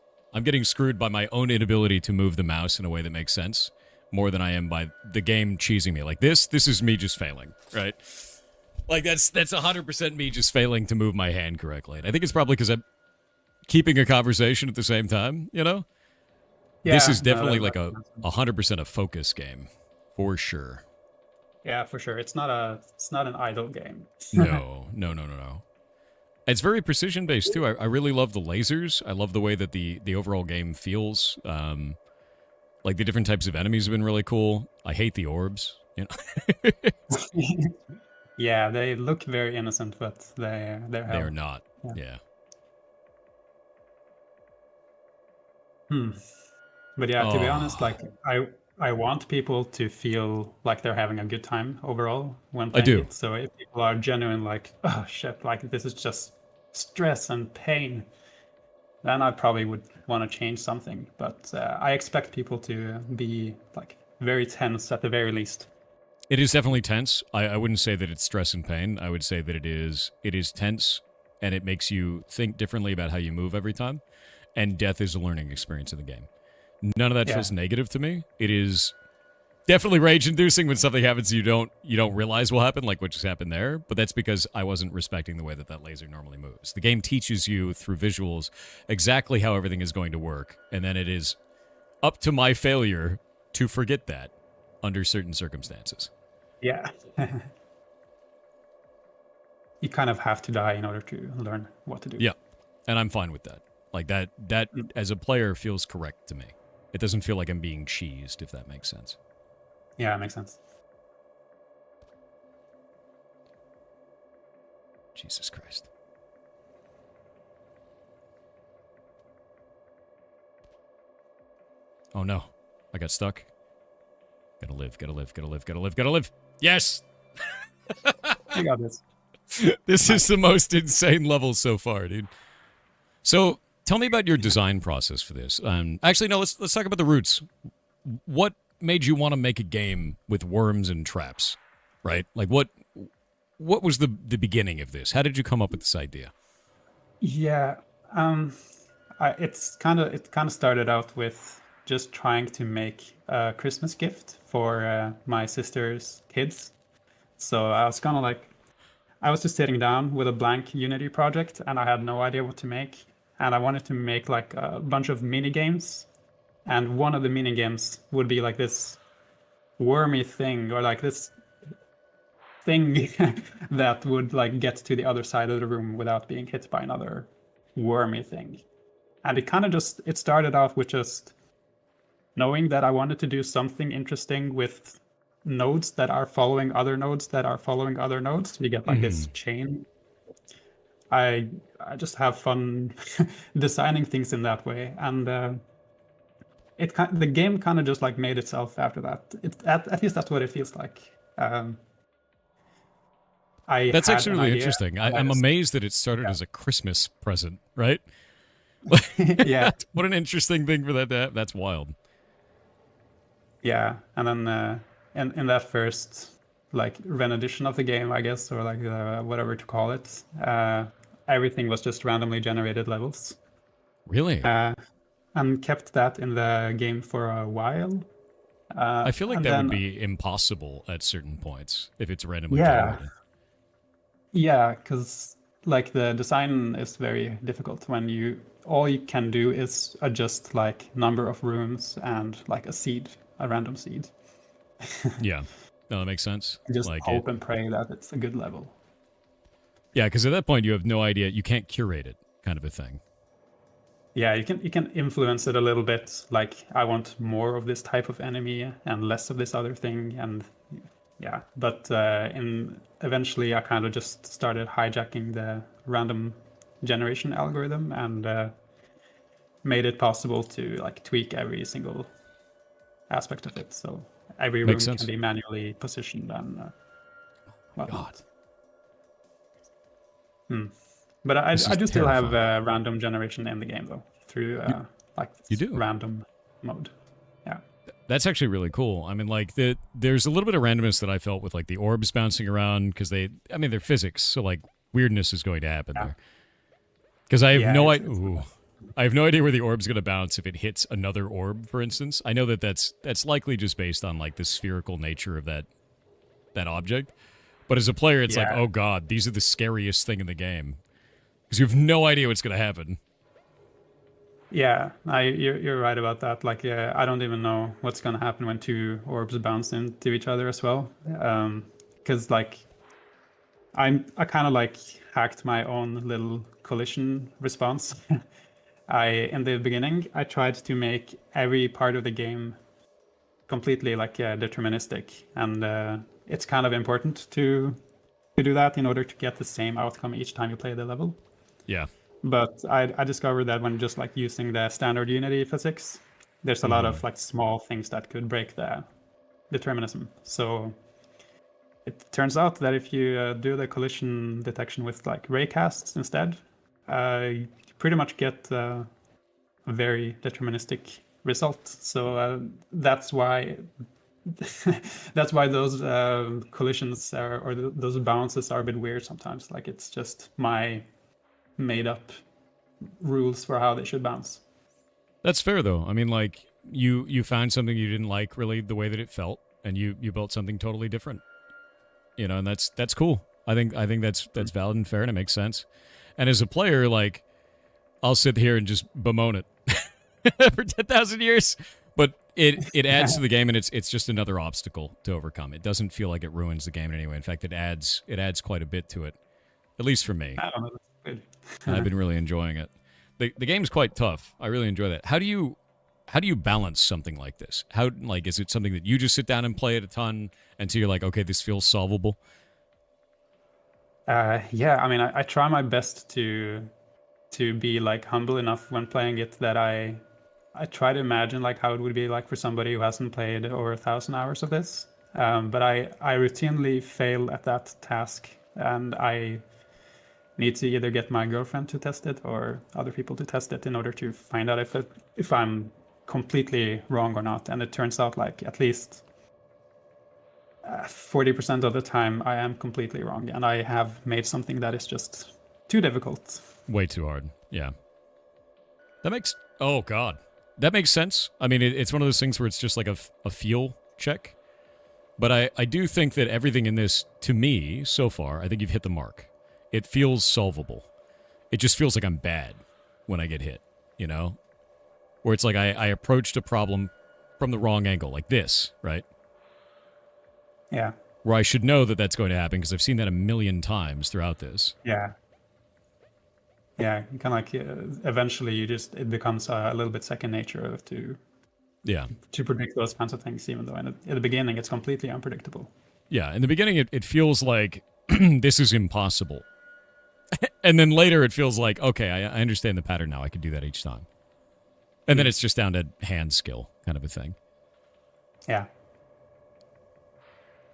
screwed by my own inability to move the mouse in a way that makes sense more than I am by the game cheesing me. Like this is me just failing, right? Like that's 100% me just failing to move my hand correctly. And I think it's probably because I'm keeping a conversation at the same time, you know? Yeah, this is definitely like a 100% a focus game, for sure. Yeah, for sure. It's not an idle game. No. It's very precision based too. I really love the lasers. I love the way that the overall game feels. Like the different types of enemies have been really cool. I hate the orbs. You know? Yeah, they look very innocent, but they're not. Yeah. But yeah, to be honest, like I want people to feel like they're having a good time overall when I playing do. it. So if people are genuine, like, oh shit, like this is just stress and pain, then I probably would want to change something. But I expect people to be like very tense at the very least. It is definitely tense. I wouldn't say that it's stress and pain. I would say that it is tense, and it makes you think differently about how you move every time. And death is a learning experience in the game. None of that Yeah. feels negative to me. It is definitely rage inducing when something happens you don't realize will happen, like what just happened there. But that's because I wasn't respecting the way that laser normally moves. The game teaches you through visuals exactly how everything is going to work, and then it is up to my failure to forget that under certain circumstances. Yeah. You kind of have to die in order to learn what to do. Yeah, and I'm fine with that. Like that as a player feels correct to me. It doesn't feel like I'm being cheesed, if that makes sense. Yeah, it makes sense. Jesus Christ. Oh no. I got stuck. Gotta live, gotta live, gotta live, gotta live, gotta live. Yes! You got this. This is the most insane level so far, dude. So, tell me about your design process for this. Actually, no, let's talk about the roots. What made you want to make a game with worms and traps, right? Like, what was the beginning of this? How did you come up with this idea? Yeah, it kind of started out with just trying to make a Christmas gift for my sister's kids. So I was kind of like, I was just sitting down with a blank Unity project, and I had no idea what to make. And I wanted to make like a bunch of mini games, and one of the mini games would be like this wormy thing, or like this thing that would like get to the other side of the room without being hit by another wormy thing. And it kind of just it started off with just knowing that I wanted to do something interesting with nodes that are following other nodes that are following other nodes. We get like this chain. I just have fun designing things in that way, and the game kind of just like made itself after that. At least that's what it feels like. Um, I That's had actually an really idea, interesting. and I I'm just amazed that it started as a Christmas present, right? yeah. What an interesting thing for that to happen. That's wild. Yeah, and then in that first like rendition of the game, I guess, or like whatever to call it, everything was just randomly generated levels, Really? and kept that in the game for a while. I feel like And that would then be impossible at certain points if it's randomly yeah, generated. yeah, because like the design is very difficult when you all you can do is adjust like number of rooms and like a seed, a random seed. Yeah. No, that makes sense. Just Like hope and pray that it's a good level. yeah, because at that point you have no idea. You can't curate it, kind of a thing. Yeah, you can influence it a little bit. Like I want more of this type of enemy and less of this other thing, and yeah. But in eventually, I kind of just started hijacking the random generation algorithm and made it possible to like tweak every single aspect of it. So every Makes room sense. can be manually positioned and whatnot. Hmm. But This I is do still have terrifying. random generation in the game though through like You do? random mode. Yeah. That's actually really cool. I mean, like there's a little bit of randomness that I felt with like the orbs bouncing around because they're physics, so like weirdness is going to happen Yeah. there. Because I have Yeah, no it's idea. I have no idea where the orb's going to bounce if it hits another orb, for instance. I know that that's likely just based on like the spherical nature of that object. But as a player, it's like, Yeah. oh god, these are the scariest thing in the game because you have no idea what's going to happen. Yeah, you're right about that. Like, I don't even know what's gonna happen when two orbs bounce into each other as well. Because like, I kind of like hacked my own little collision response. In the beginning, I tried to make every part of the game completely like deterministic, and it's kind of important to do that in order to get the same outcome each time you play the level. Yeah. But I discovered that when just like using the standard Unity physics, there's a lot of like small things that could break the determinism. So it turns out that if you do the collision detection with like raycasts instead, you pretty much get a very deterministic result. So that's why that's why those collisions those bounces are a bit weird sometimes. Like it's just my made up rules for how they should bounce. That's fair though. I mean, like you found something you didn't like really the way that it felt, and you built something totally different. You know, and that's cool. I think that's valid and fair, and it makes sense. And as a player, like I'll sit here and just bemoan it for 10,000 years, but it adds to the game, and it's just another obstacle to overcome. It doesn't feel like it ruins the game in any way. In fact, it adds quite a bit to it, at least for me. I don't know. That's good. And I've been really enjoying it. The game's quite tough. I really enjoy that. How do you balance something like this? How, like, is it something that you just sit down and play it a ton until you're like, okay, this feels solvable? Yeah, I mean, I try my best to be like humble enough when playing it that I try to imagine like how it would be like for somebody who hasn't played over 1,000 hours of this. But I routinely fail at that task, and I need to either get my girlfriend to test it or other people to test it in order to find out if I'm completely wrong or not. And it turns out like at least 40% of the time I am completely wrong, and I have made something that is just too difficult. Way too hard. Yeah. That makes sense. I mean, it's one of those things where it's just like a feel check. But I do think that everything in this, to me, so far, I think you've hit the mark. It feels solvable. It just feels like I'm bad when I get hit, you know? Where it's like I approached a problem from the wrong angle, like this, right? Yeah. Where I should know that that's going to happen because I've seen that a million times throughout this. Yeah. Yeah, you kind of like eventually it becomes a little bit second nature to predict those kinds of things, even though in the beginning it's completely unpredictable. Yeah, in the beginning it feels like this is impossible. And then later it feels like, okay, I understand the pattern now. I can do that each time. And then it's just down to hand skill kind of a thing. Yeah.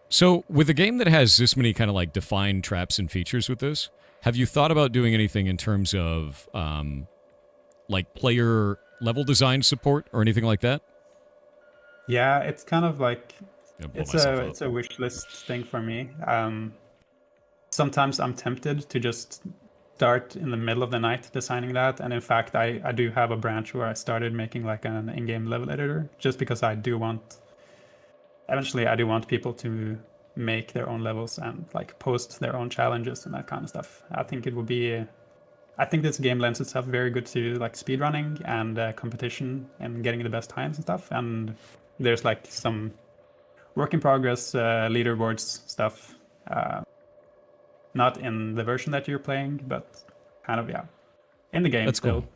So with a game that has this many kind of like defined traps and features with this, have you thought about doing anything in terms of like player level design support or anything like that? Yeah, it's kind of like it's a wish list thing for me. Sometimes I'm tempted to just start in the middle of the night designing that, and in fact I do have a branch where I started making like an in-game level editor, just because I do want people to make their own levels and like post their own challenges and that kind of stuff. I think this game lends itself very good to like speedrunning and competition and getting the best times and stuff. And there's like some work in progress leaderboards stuff, not in the version that you're playing, but kind of in the game. That's still. cool.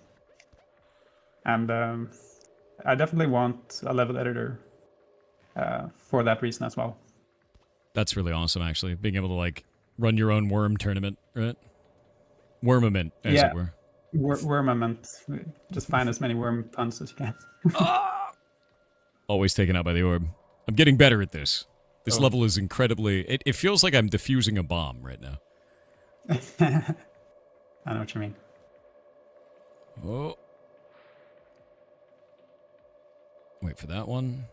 And I definitely want a level editor for that reason as well. That's really awesome, actually. Being able to, like, run your own worm tournament, right? Wormament, as it were. Wormament. Just find as many worm puns as you can. Always taken out by the orb. I'm getting better at this. This level is incredibly... It feels like I'm defusing a bomb right now. I know what you mean. Oh. Wait for that one.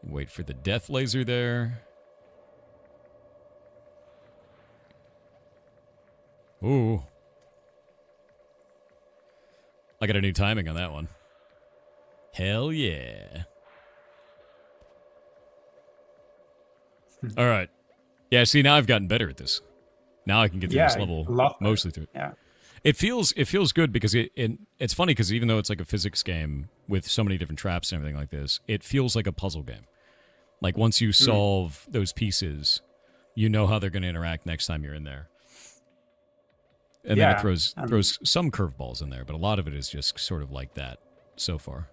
Wait for the death laser there. Ooh. I got a new timing on that one. Hell yeah. All right. Yeah, see, now I've gotten better at this. Now I can get through this level mostly through it. Yeah. It feels good because it's funny because even though it's like a physics game with so many different traps and everything like this, it feels like a puzzle game. Like once you solve those pieces, you know how they're going to interact next time you're in there. And then it throws some curveballs in there, but a lot of it is just sort of like that so far.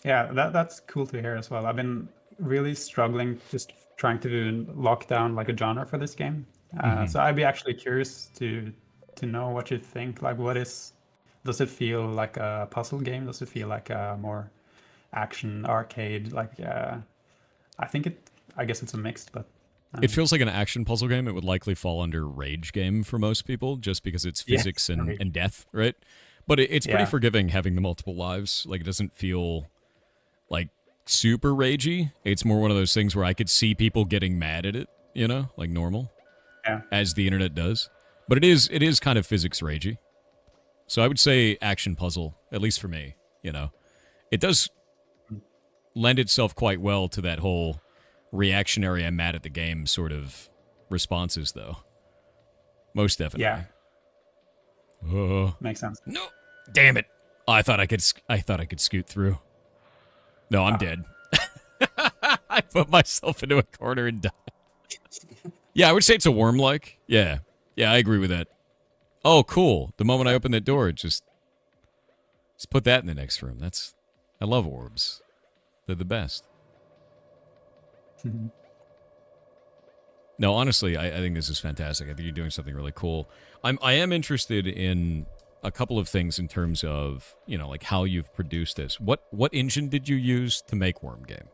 Yeah, that's cool to hear as well. I've been really struggling just trying to lock down like a genre for this game. So I'd be actually curious to know what you think. Like, what is does it feel like a puzzle game? Does it feel like a more action arcade? Like I guess it's a mix, but It feels like an action puzzle game. It would likely fall under rage game for most people, just because it's yes, physics right. and death, right? But it's pretty Yeah. forgiving having the multiple lives. Like, it doesn't feel like super ragey. It's more one of those things where I could see people getting mad at it, you know, like normal, Yeah. as the internet does. But it is kind of physics ragey. So I would say action puzzle, at least for me, you know. It does lend itself quite well to that whole reactionary I'm mad at the game sort of responses, though. Most definitely. Yeah. Oh. Makes sense. No. Damn it. Oh, I thought I could scoot through. No, I'm dead. I put myself into a corner and died. Yeah, I would say it's a worm-like. Yeah. Yeah, I agree with that. Oh, cool. The moment I open that door, just put that in the next room. I love orbs. They're the best. No, honestly, I think this is fantastic. I think you're doing something really cool. I am interested in a couple of things in terms of, you know, like how you've produced this. What engine did you use to make Worm Game?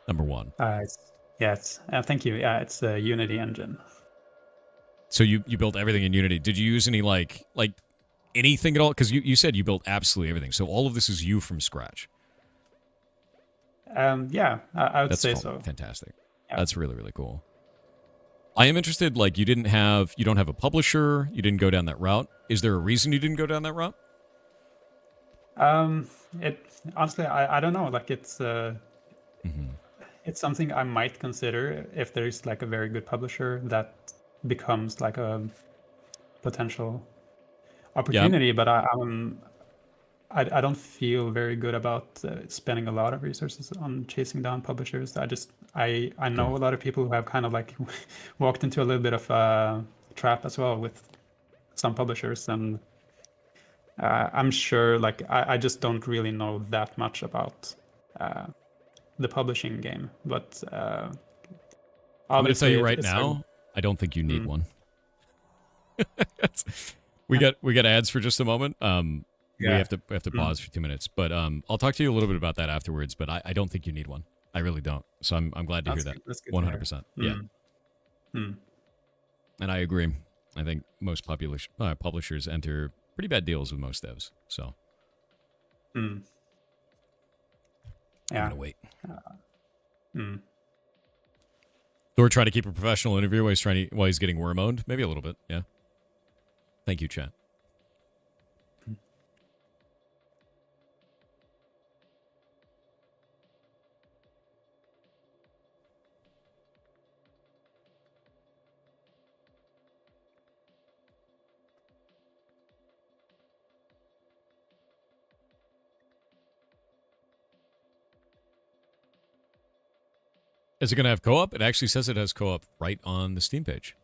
Number one. Thank you. Yeah, it's a Unity engine. So you built everything in Unity. Did you use any like anything at all? Because you said you built absolutely everything. So all of this is you from scratch. Yeah, I would That's say so. Fantastic. Yeah. That's really, really cool. I am interested, like, you don't have a publisher, you didn't go down that route. Is there a reason you didn't go down that route? It honestly, I don't know. Like it's something I might consider if there's like a very good publisher that becomes like a potential opportunity. But I don't feel very good about spending a lot of resources on chasing down publishers. I know a lot of people who have kind of like walked into a little bit of a trap as well with some publishers, and I'm sure like I just don't really know that much about the publishing game. But I'm going to tell obviously you right it's now, I don't think you need one. we got ads for just a moment. We have to pause for 2 minutes, but I'll talk to you a little bit about that afterwards. But I don't think you need one. I really don't. So I'm glad to hear that. That's good 100%. Yeah. And I agree. I think most publishers enter pretty bad deals with most devs. So I'm gonna wait. Or try to keep a professional interview while he's getting worm owned. Maybe a little bit. Yeah. Thank you, chat. Is it going to have co-op? It actually says it has co-op right on the Steam page.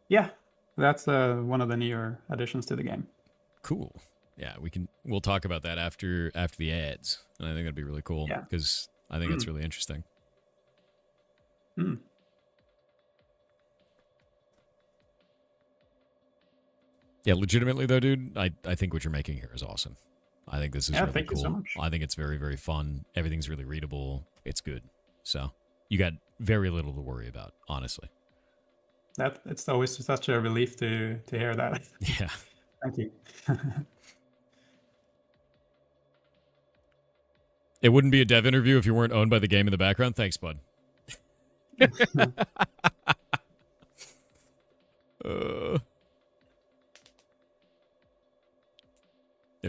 Yeah, that's one of the newer additions to the game. Cool. Yeah, we'll talk about that after the ads. And I think that'd be really cool because I think it's really interesting. Yeah, legitimately though, dude, I think what you're making here is awesome. I think this is really thank cool. you so much. I think it's very, very fun. Everything's really readable. It's good. So you got very little to worry about, honestly. It's always such a relief to hear that. Yeah. Thank you. It wouldn't be a dev interview if you weren't owned by the game in the background. Thanks, bud. We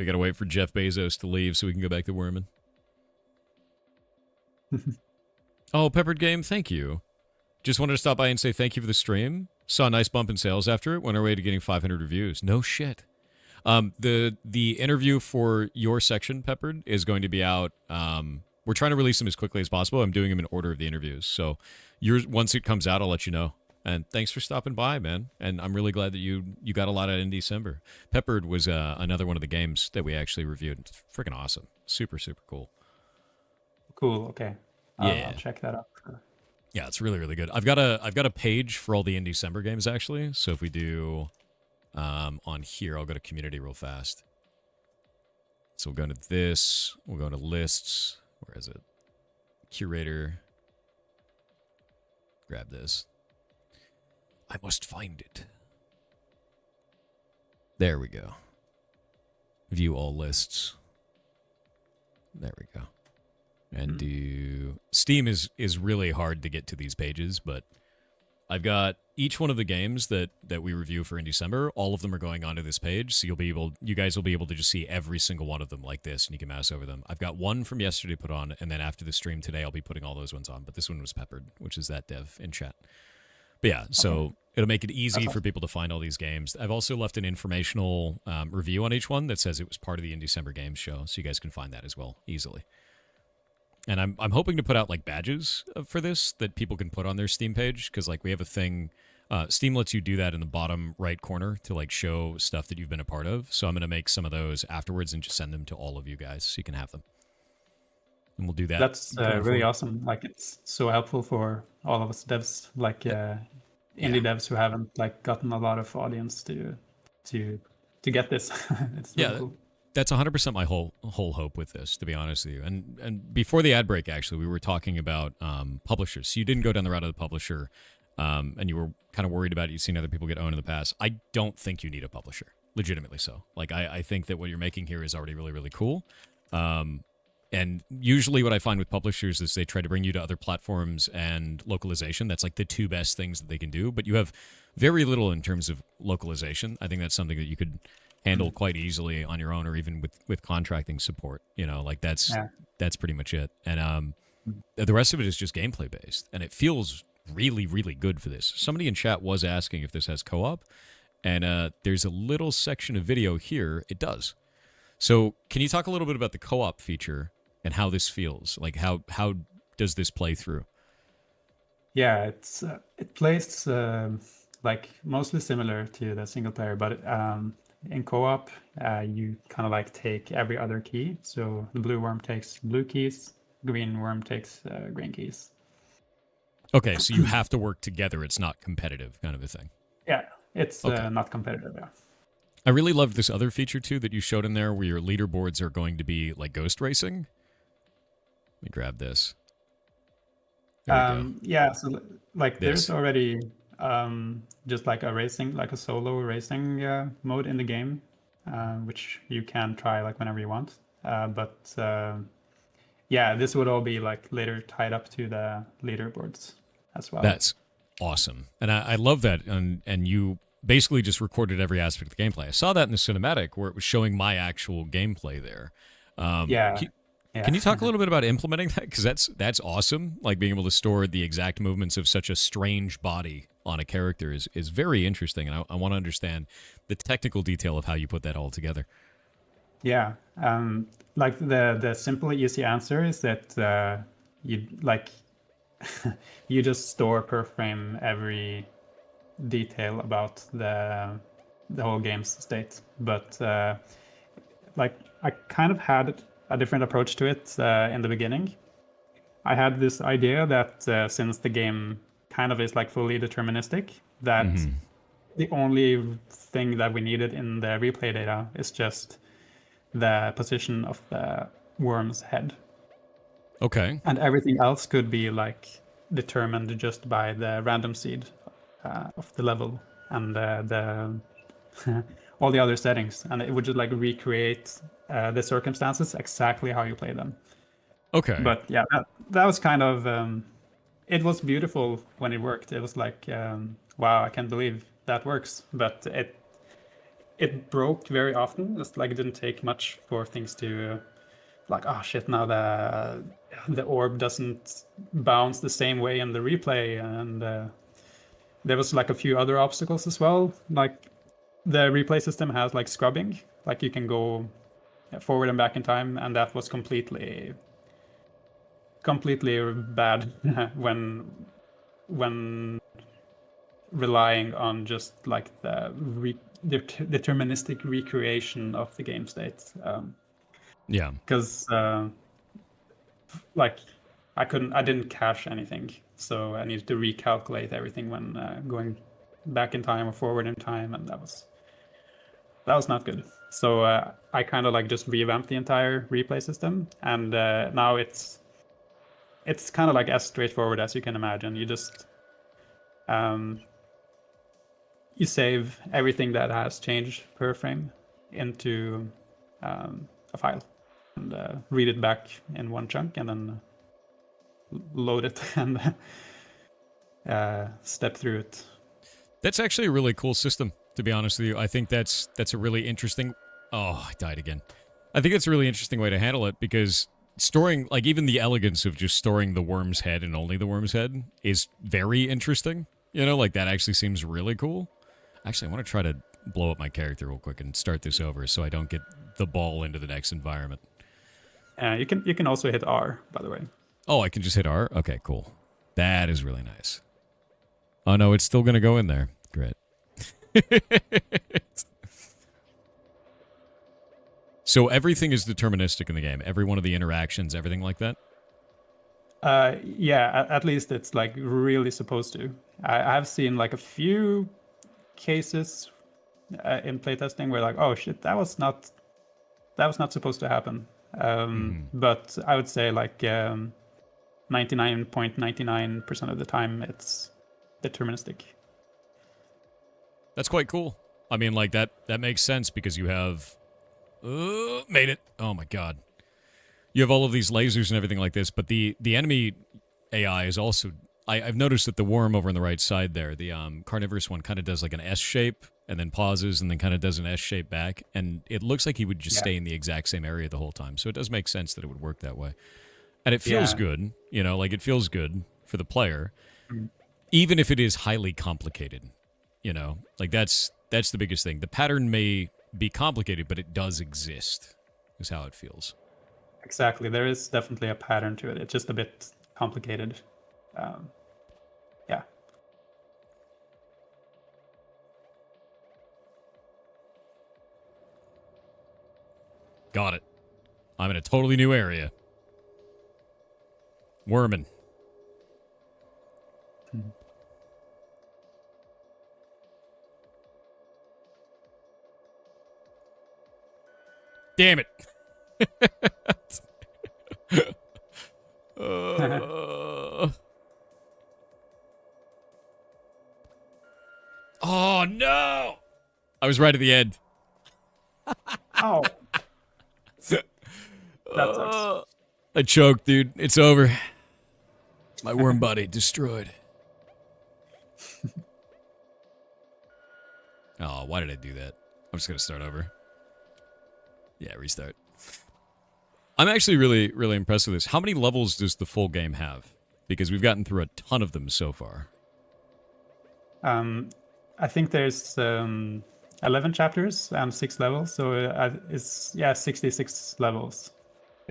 gotta wait for Jeff Bezos to leave so we can go back to worming. Oh, Peppered Game, thank you. Just wanted to stop by and say thank you for the stream. Saw a nice bump in sales after it. Went our way to getting 500 reviews. No shit. The interview for your section, Peppered, is going to be out. We're trying to release them as quickly as possible. I'm doing them in order of the interviews. So once it comes out, I'll let you know. And thanks for stopping by, man. And I'm really glad that you got a lot out in December. Peppered was another one of the games that we actually reviewed. It's freaking awesome. Super, super cool. Cool. Okay. I'll check that out. Yeah, it's really, really good. I've got a page for all the in December games actually. So if we do on here, I'll go to community real fast. So we'll go into this. We'll go into lists. Where is it? Curator. Grab this. I must find it. There we go. View all lists. There we go. And do... Steam is really hard to get to these pages, but I've got each one of the games that we review for in December. All of them are going onto this page, so you guys will be able to just see every single one of them like this, and you can mouse over them. I've got one from yesterday put on, and then after the stream today, I'll be putting all those ones on. But this one was peppered, which is that dev in chat. But yeah, so it'll make it easy for people to find all these games. I've also left an informational review on each one that says it was part of the In December Games show, so you guys can find that as well easily. And I'm hoping to put out like badges for this that people can put on their Steam page, because like we have a thing. Steam lets you do that in the bottom right corner to like show stuff that you've been a part of. So I'm going to make some of those afterwards and just send them to all of you guys so you can have them. And we'll do that. That's really awesome. Like, it's so helpful for all of us devs, like indie devs who haven't like gotten a lot of audience to get this. It's really cool. That's 100% my whole hope with this, to be honest with you. And before the ad break, actually, we were talking about publishers. So you didn't go down the route of the publisher, and you were kind of worried about it. You've seen other people get owned in the past. I don't think you need a publisher, legitimately so. Like, I think that what you're making here is already really, really cool. And usually what I find with publishers is they try to bring you to other platforms and localization. That's like the two best things that they can do. But you have very little in terms of localization. I think that's something that you could handle quite easily on your own, or even with contracting support. You know, like that's pretty much it. And the rest of it is just gameplay based, and it feels really, really good for this. Somebody in chat was asking if this has co-op, and there's a little section of video here. It does. So can you talk a little bit about the co-op feature and how this feels? Like how does this play through? Yeah, it plays like mostly similar to the single player, but in co-op, you kind of like take every other key. So the blue worm takes blue keys, green worm takes green keys. Okay, so you have to work together. It's not competitive kind of a thing. Yeah, it's not competitive. Yeah. I really loved this other feature too that you showed in there, where your leaderboards are going to be like ghost racing. Let me grab this. There we go. Yeah, so like This. there's already just like a solo racing mode in the game, which you can try like whenever you want. But yeah, this would all be like later tied up to the leaderboards as well. That's awesome, and I love that. And you basically just recorded every aspect of the gameplay. I saw that in the cinematic where it was showing my actual gameplay there. Can you talk a little bit about implementing that? Because that's awesome. Like being able to store the exact movements of such a strange body on a character is very interesting, and I want to understand the technical detail of how you put that all together. Yeah, like the simple, easy answer is that you like you just store per frame every detail about the whole game's state. But like I kind of had a different approach to it in the beginning. I had this idea that since the game kind of is like fully deterministic, that the only thing that we needed in the replay data is just the position of the worm's head. Okay. And everything else could be like determined just by the random seed of the level and the all the other settings, and it would just like recreate the circumstances exactly how you play them. Okay. But yeah, that was kind of it was beautiful when it worked. It was like wow, I can't believe that works. But it broke very often. It's like it didn't take much for things to like, oh shit, now the orb doesn't bounce the same way in the replay, and there was like a few other obstacles as well. Like the replay system has like scrubbing, like you can go forward and back in time, and that was completely bad when relying on just like the deterministic recreation of the game state. Yeah. Because like I didn't cache anything, so I needed to recalculate everything when going back in time or forward in time, and that that was not good. So I kind of like just revamped the entire replay system, and now it's kind of like as straightforward as you can imagine. You just you save everything that has changed per frame into a file, and read it back in one chunk, and then load it and step through it. That's actually a really cool system, to be honest with you. I think that's a really interesting... Oh, I died again. I think it's a really interesting way to handle it, because storing, like, even the elegance of just storing the worm's head and only the worm's head is very interesting. You know, like, that actually seems really cool. Actually, I want to try to blow up my character real quick and start this over so I don't get the ball into the next environment. You can also hit R, by the way. Oh, I can just hit R? Okay, cool. That is really nice. Oh, no, it's still going to go in there. Great. So everything is deterministic in the game. Every one of the interactions, everything like that? Yeah, at least it's like really supposed to. I've seen like a few cases in playtesting where like, oh shit, that was not supposed to happen. But I would say like 99.99% of the time it's deterministic. That's quite cool. I mean, like, that makes sense because you have... made it. Oh my god. You have all of these lasers and everything like this, but the enemy AI is also... I've noticed that the worm over on the right side there, the carnivorous one, kind of does like an S shape and then pauses and then kind of does an S shape back, and it looks like he would just stay in the exact same area the whole time. So it does make sense that it would work that way. And it feels good, you know, like it feels good for the player, even if it is highly complicated, you know? Like that's the biggest thing. The pattern may be complicated, but it does exist, is how it feels. Exactly. There is definitely a pattern to it. It's just a bit complicated. Yeah. Got it. I'm in a totally new area. Wormin. Damn it. Oh, no. I was right at the end. Oh. That sucks. I choked, dude. It's over. My worm body destroyed. Oh, why did I do that? I'm just going to start over. Yeah, restart. I'm actually really, really impressed with this. How many levels does the full game have? Because we've gotten through a ton of them so far. I think there's 11 chapters and 6 levels, so it's 66 levels.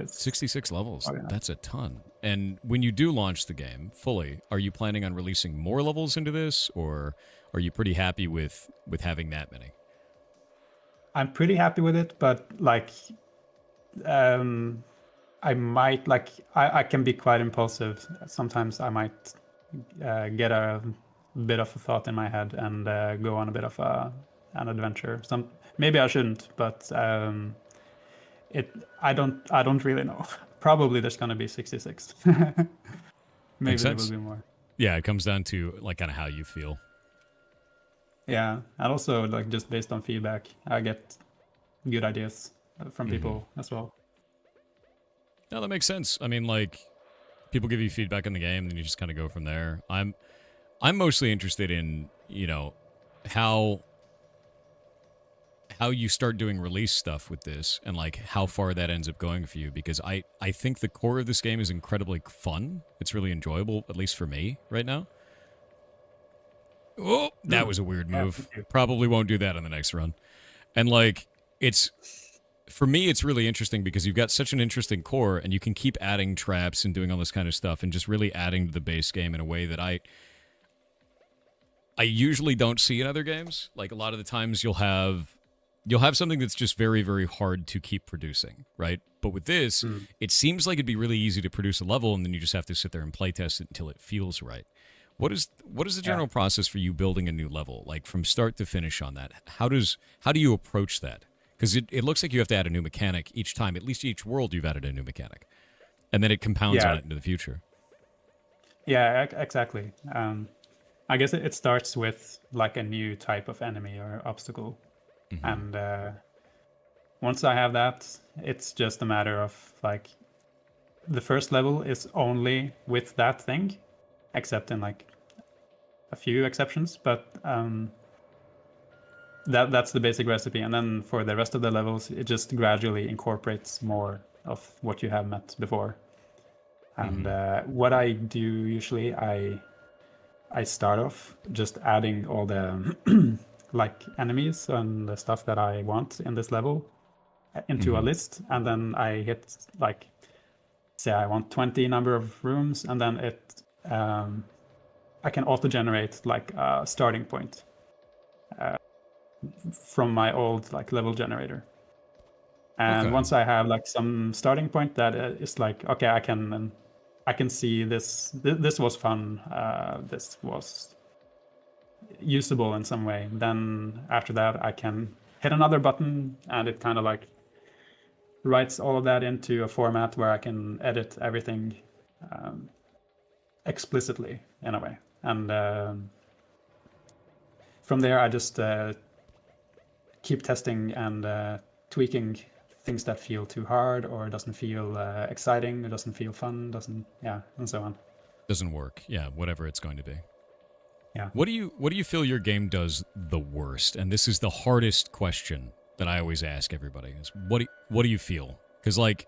66 levels. Oh, yeah. That's a ton. And when you do launch the game fully, are you planning on releasing more levels into this, or are you pretty happy with having that many? I'm pretty happy with it, but like I might like I can be quite impulsive. Sometimes I might get a bit of a thought in my head and go on a bit of an adventure. Maybe I shouldn't, but I don't really know. Probably there's gonna be 66. Maybe there will be more. Yeah, it comes down to like kind of how you feel. Yeah, and also like just based on feedback, I get good ideas from people as well. No, that makes sense. I mean, like, people give you feedback in the game, and you just kind of go from there. I'm mostly interested in, you know, how you start doing release stuff with this, and like how far that ends up going for you. Because I think the core of this game is incredibly fun. It's really enjoyable, at least for me right now. Oh, that was a weird move. Probably won't do that on the next run. And like, for me, it's really interesting because you've got such an interesting core, and you can keep adding traps and doing all this kind of stuff and just really adding to the base game in a way that I usually don't see in other games. Like, a lot of the times you'll have something that's just very, very hard to keep producing, right? But with this, it seems like it'd be really easy to produce a level, and then you just have to sit there and playtest it until it feels right. What is the general process for you building a new level, like from start to finish on that? How do you approach that? Because it looks like you have to add a new mechanic each time. At least each world you've added a new mechanic, and then it compounds on it into the future. Yeah, exactly. I guess it starts with like a new type of enemy or obstacle, and once I have that, it's just a matter of like the first level is only with that thing, except in like a few exceptions, but that's the basic recipe. And then for the rest of the levels, it just gradually incorporates more of what you have met before. And what I do usually, I start off just adding all the like enemies and the stuff that I want in this level into a list, and then I hit like, say I want 20 number of rooms, and then it I can auto generate like a starting point from my old like level generator. And once I have like some starting point that is like, okay, I can see this this was fun, this was usable in some way, then after that I can hit another button and it kind of like writes all of that into a format where I can edit everything explicitly in a way. And from there I just keep testing and tweaking things that feel too hard or doesn't feel exciting, it doesn't feel fun, and so on. Doesn't work. Yeah, whatever it's going to be. Yeah. What do you feel your game does the worst? And this is the hardest question that I always ask everybody. Is what do you feel? Because like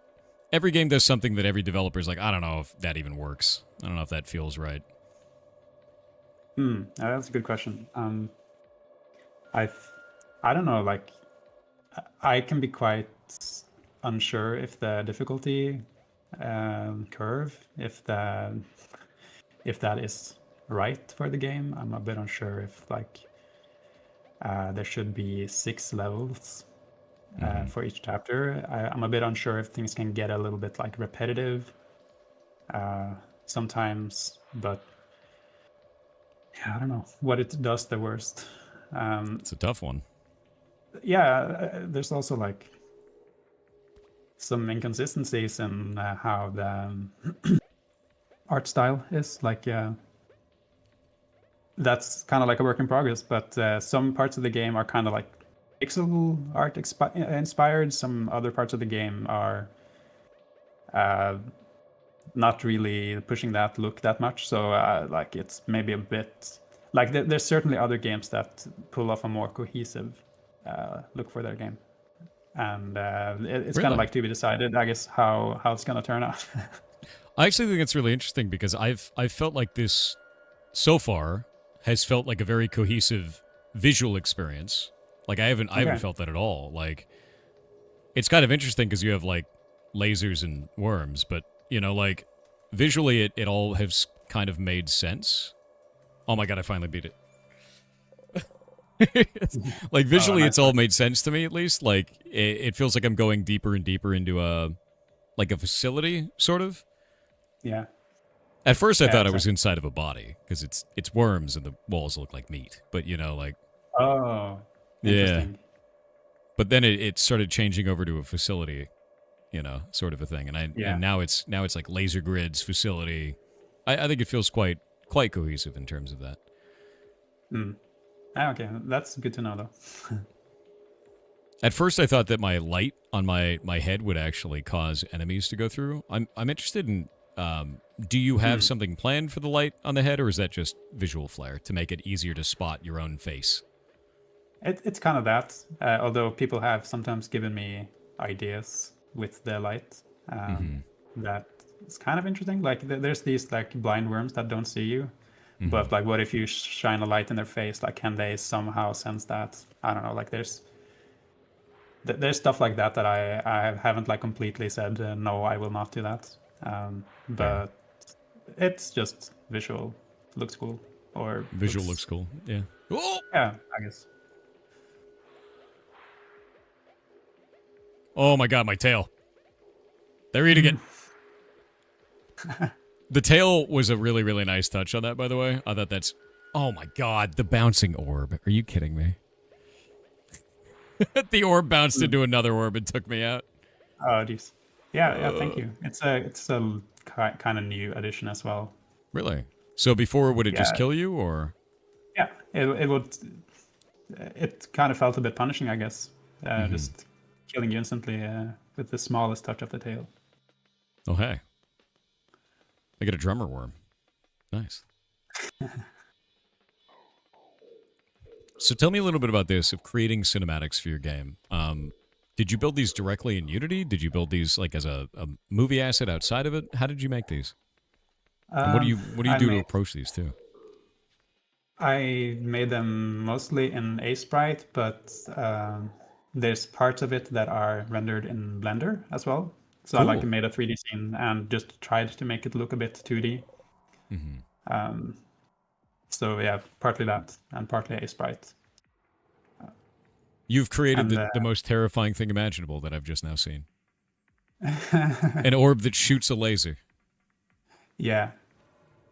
every game does something that every developer's like, I don't know if that even works. I don't know if that feels right. That's a good question. I don't know, like I can be quite unsure if the difficulty curve, if that is right for the game. I'm a bit unsure if like there should be 6 levels for each chapter. I'm a bit unsure if things can get a little bit like repetitive sometimes, but yeah, I don't know what it does the worst. It's a tough one. Yeah, there's also like some inconsistencies in how the art style is. Like, that's kind of like a work in progress, but some parts of the game are kind of like pixel art inspired. Some other parts of the game are not really pushing that look that much. So like it's maybe a bit like there's certainly other games that pull off a more cohesive look for their game, and it's kind of like to be decided, I guess, how it's gonna turn out. I actually think it's really interesting because I've felt like this so far has felt like a very cohesive visual experience. Like I haven't felt that at all. Like it's kind of interesting because you have like lasers and worms, but you know, like visually it all has kind of made sense. Oh my god, I finally beat it. Like visually it's all made sense to me, at least. Like it feels like I'm going deeper and deeper into a facility sort of. Yeah. At first I thought I was inside of a body because it's worms and the walls look like meat, but you know, like interesting. Yeah. But then it started changing over to a facility, you know, sort of a thing. And now it's like laser grids, facility. I think it feels quite cohesive in terms of that. Okay, that's good to know though. At first I thought that my light on my head would actually cause enemies to go through. I'm interested in do you have something planned for the light on the head, or is that just visual flair to make it easier to spot your own face? It's kind of that, although people have sometimes given me ideas with the light that is kind of interesting. Like there's these like blind worms that don't see you, but like what if you shine a light in their face? Like can they somehow sense that? I don't know. Like there's stuff like that I haven't like completely said no, I will not do that. But it's just visual, looks cool, or visual looks cool. Yeah. Oh! Yeah, I guess. Oh my god, my tail. They're eating it. The tail was a really, really nice touch on that, by the way. I thought that's... Oh my god, the bouncing orb. Are you kidding me? The orb bounced into another orb and took me out. Oh, geez. Yeah, thank you. It's a kind of new addition as well. Really? So before, would it just Yeah. kill you, or...? Yeah, it would. It kind of felt a bit punishing, I guess. Just killing you instantly with the smallest touch of the tail. Oh, hey. I get a drummer worm. Nice. So tell me a little bit about this, of creating cinematics for your game. Did you build these directly in Unity? Did you build these like as a movie asset outside of it? How did you make these? And what do you do to approach these too? I made them mostly in Sprite, but there's parts of it that are rendered in Blender as well. So I Cool. made a 3D scene and just tried to make it look a bit 2D. So yeah, partly that and partly Sprite. You've created And, the most terrifying thing imaginable that I've just now seen. An orb that shoots a laser. Yeah,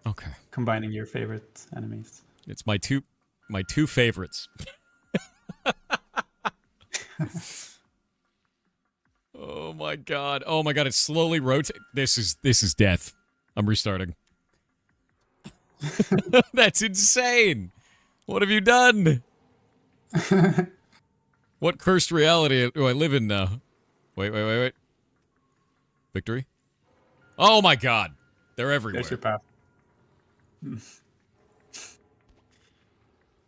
Okay. combining your favorite enemies. It's my two favorites. Oh my god. Oh my god, it's slowly rotating. This is death. I'm restarting. That's insane. What have you done? What cursed reality do I live in now? Wait. Victory? Oh my god. They're everywhere. There's your path.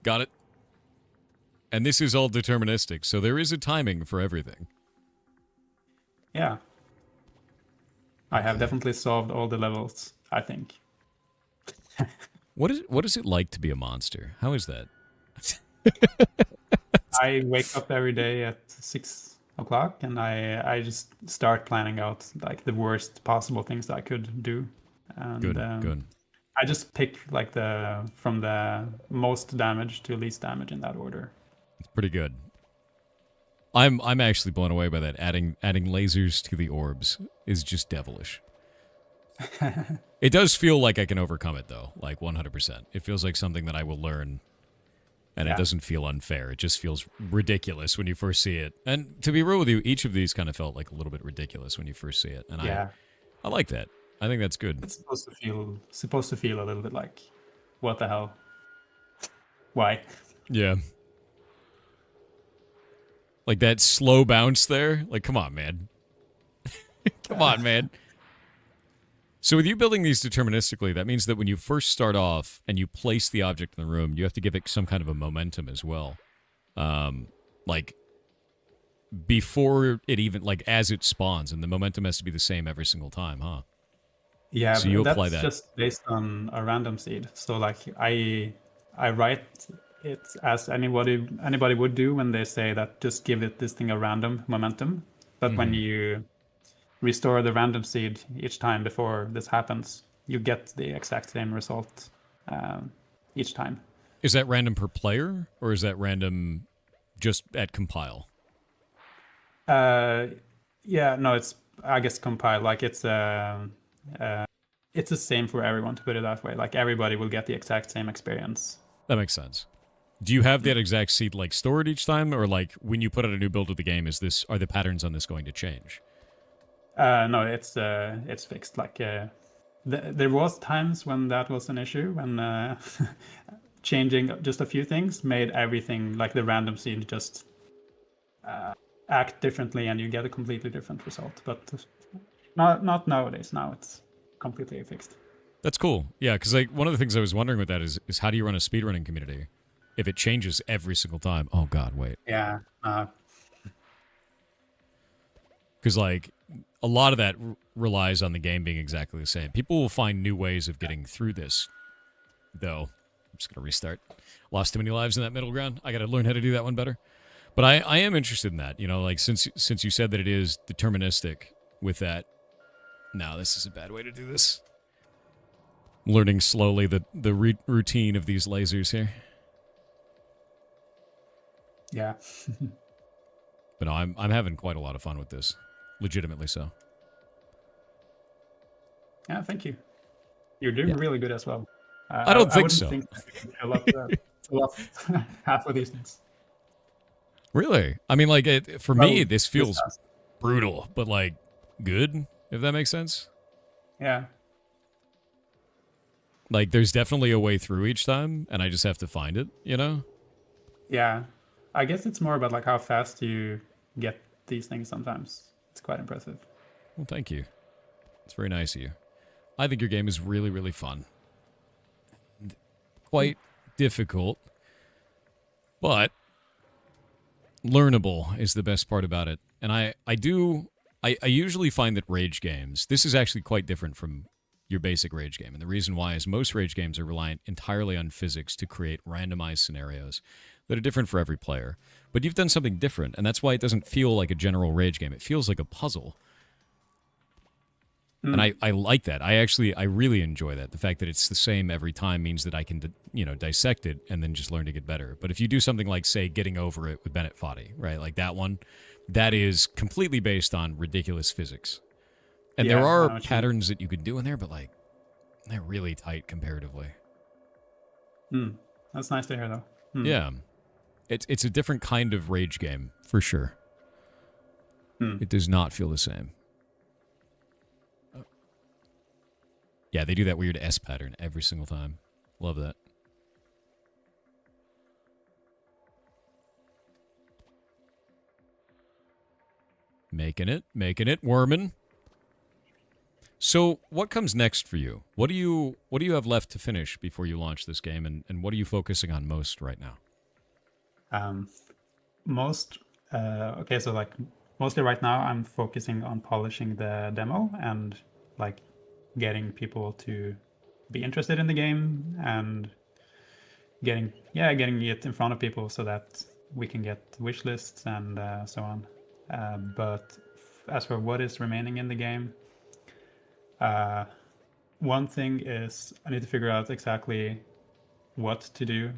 Got it. And this is all deterministic, so there is a timing for everything. Yeah. I have definitely solved all the levels, I think. What is it like to be a monster? How is that? I wake up every day at 6 o'clock and I just start planning out like the worst possible things that I could do. And, Good. I just pick like from the most damage to least damage in that order. It's pretty good. I'm actually blown away by that. Adding lasers to the orbs is just devilish. It does feel like I can overcome it though, like 100%. It feels like something that I will learn, and Yeah. it doesn't feel unfair. It just feels ridiculous when you first see it. And to be real with you, each of these kind of felt like a little bit ridiculous when you first see it, and Yeah. I like that. I think that's good. It's supposed to feel a little bit like, what the hell? Why? Yeah. Like that slow bounce there. Like, come on, man. Come on, man. So with you building these deterministically, that means that when you first start off and you place the object in the room, you have to give it some kind of a momentum as well. Like before it even, like as it spawns, and the momentum has to be the same every single time, huh? Yeah, So you but apply that's that. just based on a random seed. So like I write it as anybody would do when they say that just give it this thing a random momentum. But when you restore the random seed each time before this happens, you get the exact same result each time. Is that random per player, or is that random just at compile? Yeah, no, it's I guess compile. Like it's the same for everyone, to put it that way. Like everybody will get the exact same experience. That makes sense. Do you have that exact seed like stored each time, or like when you put out a new build of the game, are the patterns on this going to change? No, it's fixed. Like there was times when that was an issue, when changing just a few things made everything, like the random seed, just act differently, and you get a completely different result. But not nowadays. Now it's completely fixed. That's cool. Yeah, because like one of the things I was wondering with that is how do you run a speedrunning community if it changes every single time? Oh God, wait. Yeah. Because like a lot of that relies on the game being exactly the same. People will find new ways of getting through this, though. I'm just gonna restart. Lost too many lives in that middle ground. I got to learn how to do that one better. But I am interested in that. You know, like since you said that it is deterministic with that. No, this is a bad way to do this. Learning slowly the routine of these lasers here. Yeah. But no, I'm having quite a lot of fun with this. Legitimately so. Yeah, thank you. You're doing really good as well. I don't I think wouldn't so. think a lot, a lot half of these things. Really? I mean, like, for Well, me, this feels task. brutal, but, like, good, if that makes sense. Yeah. Like, there's definitely a way through each time, and I just have to find it, you know? Yeah. I guess it's more about like how fast you get these things sometimes. It's quite impressive. Well, thank you. It's very nice of you. I think your game is really, really fun. Quite difficult, but learnable is the best part about it. And I usually find that rage games, this is actually quite different from your basic rage game. And the reason why is most rage games are reliant entirely on physics to create randomized scenarios that are different for every player. But you've done something different, and that's why it doesn't feel like a general rage game. It feels like a puzzle. And I like that. I really enjoy that. The fact that it's the same every time means that I can, dissect it and then just learn to get better. But if you do something like, say, Getting Over It with Bennett Foddy, right? Like that one, that is completely based on ridiculous physics. And there are patterns that you could do in there, but, like, they're really tight comparatively. That's nice to hear, though. Yeah. It's a different kind of rage game, for sure. It does not feel the same. Yeah, they do that weird S pattern every single time. Love that. Making it, wormin'. So, what comes next for you? What do you have left to finish before you launch this game, and what are you focusing on most right now? So like mostly right now I'm focusing on polishing the demo and like getting people to be interested in the game and getting it in front of people so that we can get wish lists and so on. But as for what is remaining in the game, one thing is I need to figure out exactly what to do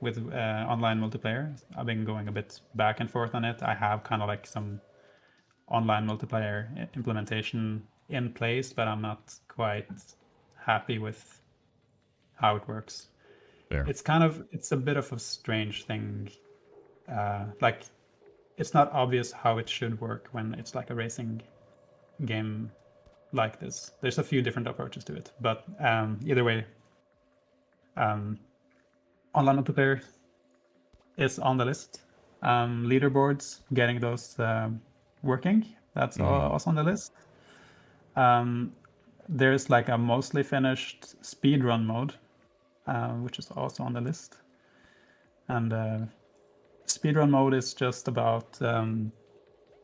with online multiplayer. I've been going a bit back and forth on it. I have kind of like some online multiplayer implementation in place, but I'm not quite happy with how it works. There. It's a bit of a strange thing. Like it's not obvious how it should work when it's like a racing game like this. There's a few different approaches to it, but either way, online multiplayer is on the list. Leaderboards, getting those working, that's also on the list. There's like a mostly finished speedrun mode, which is also on the list. And speedrun mode is just about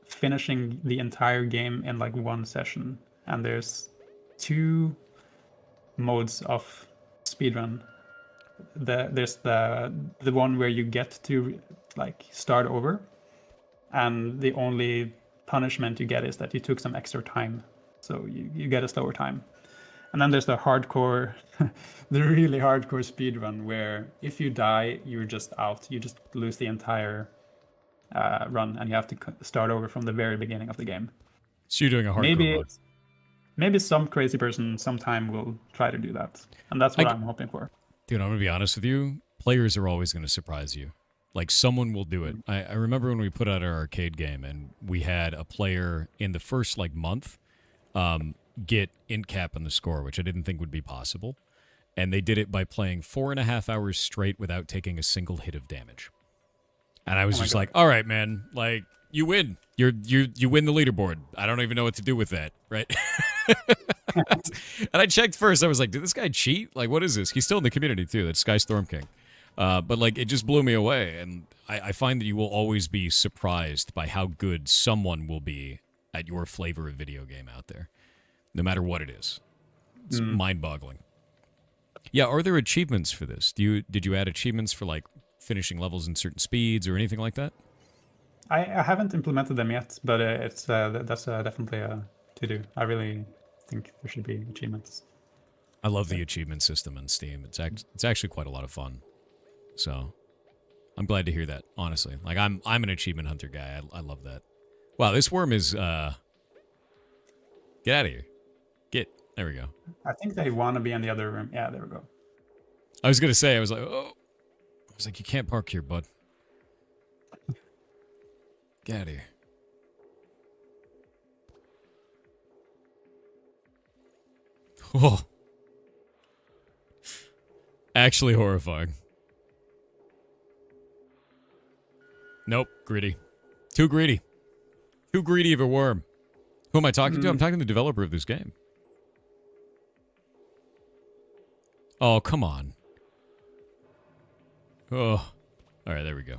finishing the entire game in like one session. And there's two modes of speedrun. There's the one where you get to like start over, and the only punishment you get is that you took some extra time, so you get a slower time. And then there's the hardcore, the really hardcore speedrun where if you die, you're just out. You just lose the entire run, and you have to start over from the very beginning of the game. So you're doing a hardcore mode. Maybe some crazy person sometime will try to do that, and that's what I'm hoping for. Dude, I'm going to be honest with you. Players are always going to surprise you. Like, someone will do it. I remember when we put out our arcade game, and we had a player in the first, like, month get int cap on the score, which I didn't think would be possible. And they did it by playing 4.5 hours straight without taking a single hit of damage. And I was just like, all right, man, like, you win. You win the leaderboard. I don't even know what to do with that, right? And I checked first. I was like, did this guy cheat? Like, what is this? He's still in the community, too. That's Sky Storm King. But, like, it just blew me away. And I find that you will always be surprised by how good someone will be at your flavor of video game out there, no matter what it is. It's mind-boggling. Yeah, are there achievements for this? Did you add achievements for, like, finishing levels in certain speeds or anything like that? I haven't implemented them yet, but that's definitely a to-do. I really think there should be achievements. I love the achievement system on Steam. It's actually quite a lot of fun. So I'm glad to hear that, honestly. Like, I'm an achievement hunter guy. I love that. Wow, this worm is... Get out of here. Get. There we go. I think they want to be in the other room. Yeah, there we go. I was gonna say, I was like, oh. I was like, you can't park here, bud. Get out of here. Oh. Actually horrifying. Nope, greedy. Too greedy. Too greedy of a worm. Who am I talking to? I'm talking to the developer of this game. Oh, come on. Oh. Alright, there we go.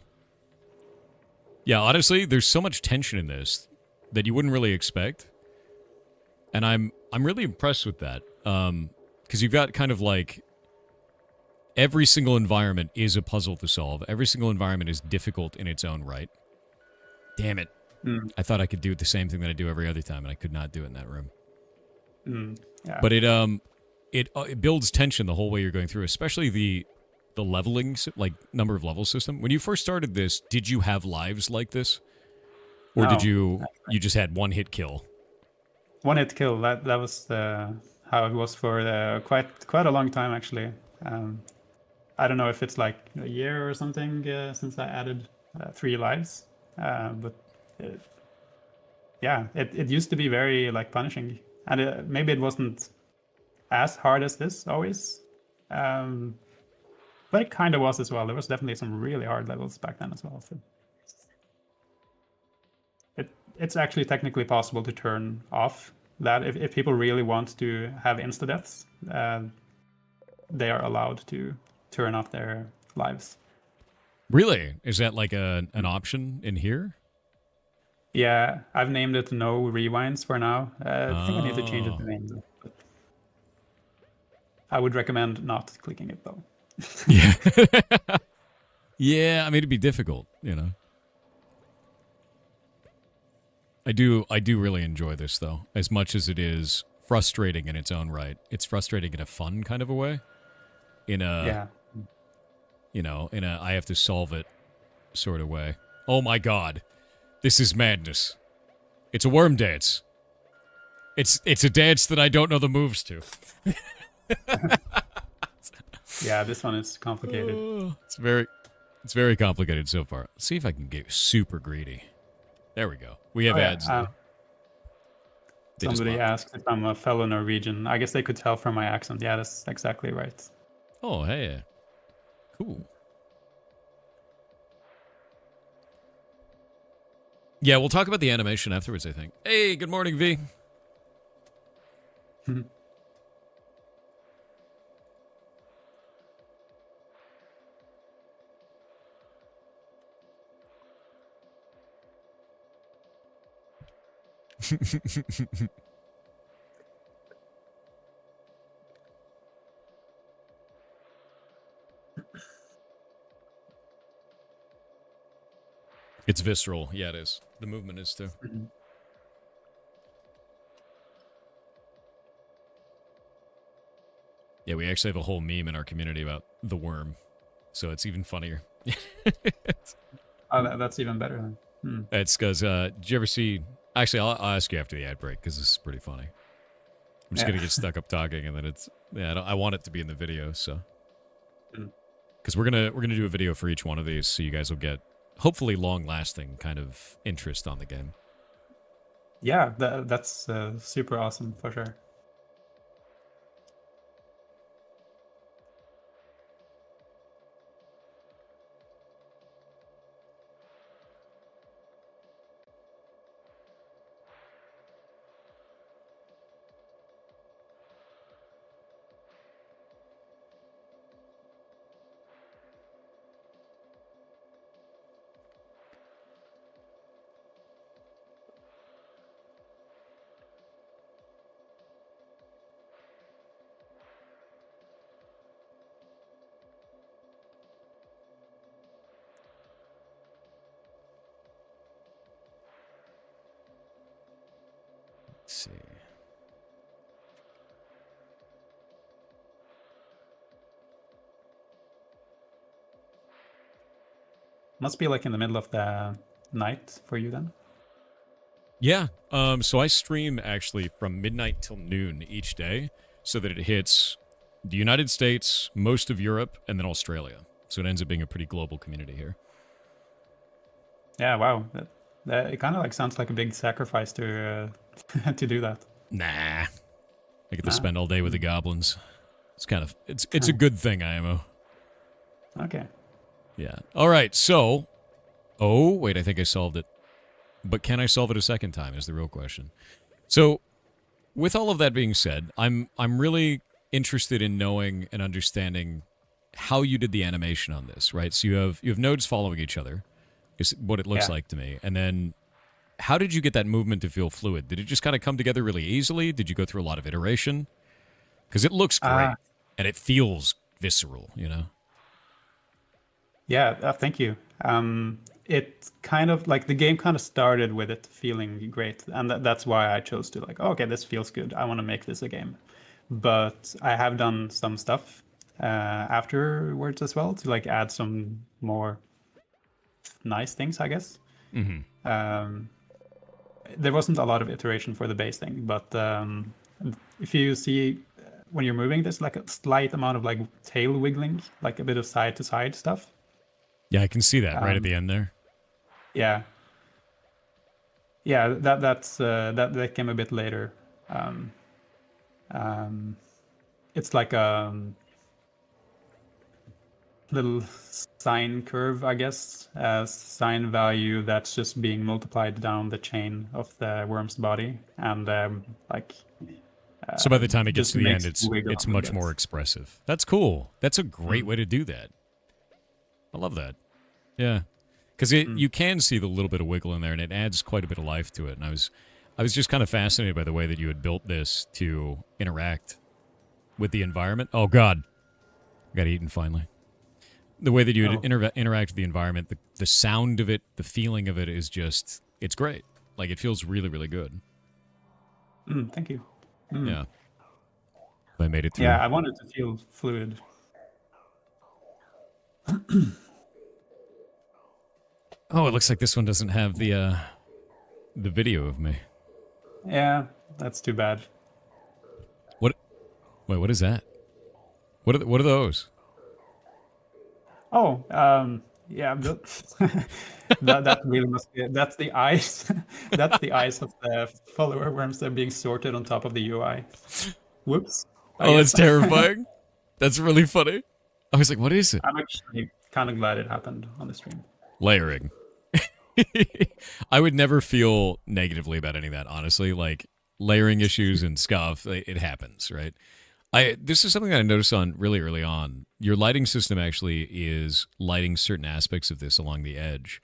Yeah, honestly, there's so much tension in this that you wouldn't really expect. And I'm really impressed with that. Because you've got kind of like every single environment is a puzzle to solve. Every single environment is difficult in its own right. Damn it. I thought I could do the same thing that I do every other time, and I could not do it in that room. Yeah. But it builds tension the whole way you're going through, especially the leveling, like number of level system. When you first started this, did you have lives like this, or did you just had one hit kill? One hit kill. That was how it was for quite a long time actually. I don't know if it's like a year or something since I added 3 lives, but it used to be very like punishing, and maybe it wasn't as hard as this always, but it kind of was as well. There was definitely some really hard levels back then as well. So it's actually technically possible to turn off that if people really want to have insta deaths. They are allowed to turn off their lives. Really? Is that like an option in here? Yeah, I've named it no rewinds for now. I think I need to change it to name though. But I would recommend not clicking it though. Yeah. Yeah, I mean, it'd be difficult, you know. I do really enjoy this though, as much as it is frustrating in its own right. It's frustrating in a fun kind of a way. In a you know, in a I have to solve it sort of way. Oh my god. This is madness. It's a worm dance. It's a dance that I don't know the moves to. Yeah, this one is complicated. It's very complicated so far. Let's see if I can get super greedy. There we go. We have ads. Somebody asked if I'm a fellow Norwegian. I guess they could tell from my accent. Yeah, that's exactly right. Oh, hey. Cool. Yeah, we'll talk about the animation afterwards, I think. Hey, good morning, V. It's visceral. Yeah, it is. The movement is too. Yeah, we actually have a whole meme in our community about the worm. So it's even funnier. That's even better then. It's because, did you ever see... Actually, I'll ask you after the ad break, because this is pretty funny. I'm just going to get stuck up talking, and then it's... Yeah, I want it to be in the video, so... Because we're gonna do a video for each one of these, so you guys will get, hopefully, long-lasting kind of interest on the game. Yeah, that's super awesome, for sure. Let's see. Must be like in the middle of the night for you then. Yeah. So I stream actually from midnight till noon each day so that it hits the United States, most of Europe, and then Australia. So it ends up being a pretty global community here. Yeah, wow. That it kind of like sounds like a big sacrifice to to do that. Nah. I get to Nah. spend all day with the goblins. It's kind of it's a good thing, IMO. Okay. Yeah. All right. So, oh wait, I think I solved it. But can I solve it a second time? Is the real question. So, with all of that being said, I'm really interested in knowing and understanding how you did the animation on this. Right. So you have nodes following each other. Is what it looks Yeah. like to me, and then. How did you get that movement to feel fluid? Did it just kind of come together really easily? Did you go through a lot of iteration? Because it looks Uh, great and it feels visceral, you know? yeah, thank you. It kind of like the game kind of started with it feeling great, and that's why I chose to like, okay, this feels good. I want to make this a game. But I have done some stuff afterwards as well to like add some more nice things, I guess. Mm-hmm. Um, there wasn't a lot of iteration for the base thing, but if you see when you're moving, there's like a slight amount of like tail wiggling, like a bit of side to side stuff. Yeah, I can see that right at Um, the end there. yeah, yeah, that came a bit later. Um, um, it's like a little sine curve, I guess, a sine value that's just being multiplied down the chain of the worm's body, and like So by the time it gets just to the end, makes it wiggle it's a much bit. more expressive. That's cool. That's a great way to do that. I love that. Yeah, because you can see the little bit of wiggle in there, and it adds quite a bit of life to it. And I was just kind of fascinated by the way that you had built this to interact with the environment. Oh God, I got eaten finally. The way that you would Oh, interact with the environment, the sound of it, the feeling of it is just, it's great. Like it feels really, really good. thank you. Yeah. I made it Yeah, through. I wanted to feel fluid. Oh, it looks like this one doesn't have the video of me. Yeah, that's too bad. What? Wait, what is that? What are those? Oh, yeah, that really must be that's the eyes. That's the eyes of the follower worms that are being sorted on top of the UI. Whoops. I Oh, that's guess. terrifying. That's really funny. I was like, what is it? I'm actually kind of glad it happened on the stream. Layering. I would never feel negatively about any of that, honestly. Like layering issues and scuff, it happens, right? This is something that I noticed on really early on. Your lighting system actually is lighting certain aspects of this along the edge,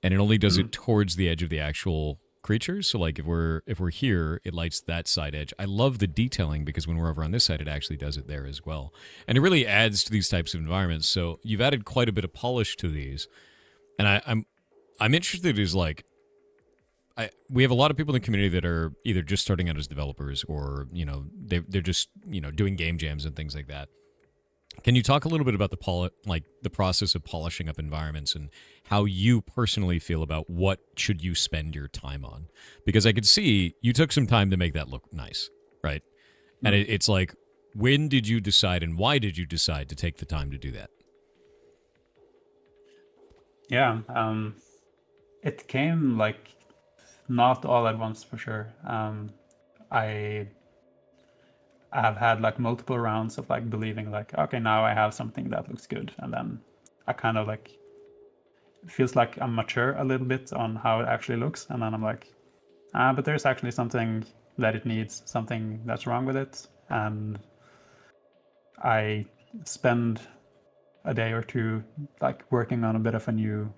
and it only does it towards the edge of the actual creatures. So like if we're here, it lights that side edge. I love the detailing because when we're over on this side, it actually does it there as well, and it really adds to these types of environments. So you've added quite a bit of polish to these, and I'm interested is like we have a lot of people in the community that are either just starting out as developers or they're just doing game jams and things like that. Can you talk a little bit about the process of polishing up environments and how you personally feel about what should you spend your time on? Because I could see you took some time to make that look nice, right? And it's like, when did you decide and why did you decide to take the time to do that? Yeah, it came like not all at once for sure. I have had like multiple rounds of like believing like, okay, now I have something that looks good, and then I kind of like it feels like I'm mature a little bit on how it actually looks, and then I'm like, but there's actually something that it needs, something that's wrong with it, and I spend a day or two like working on a bit of a new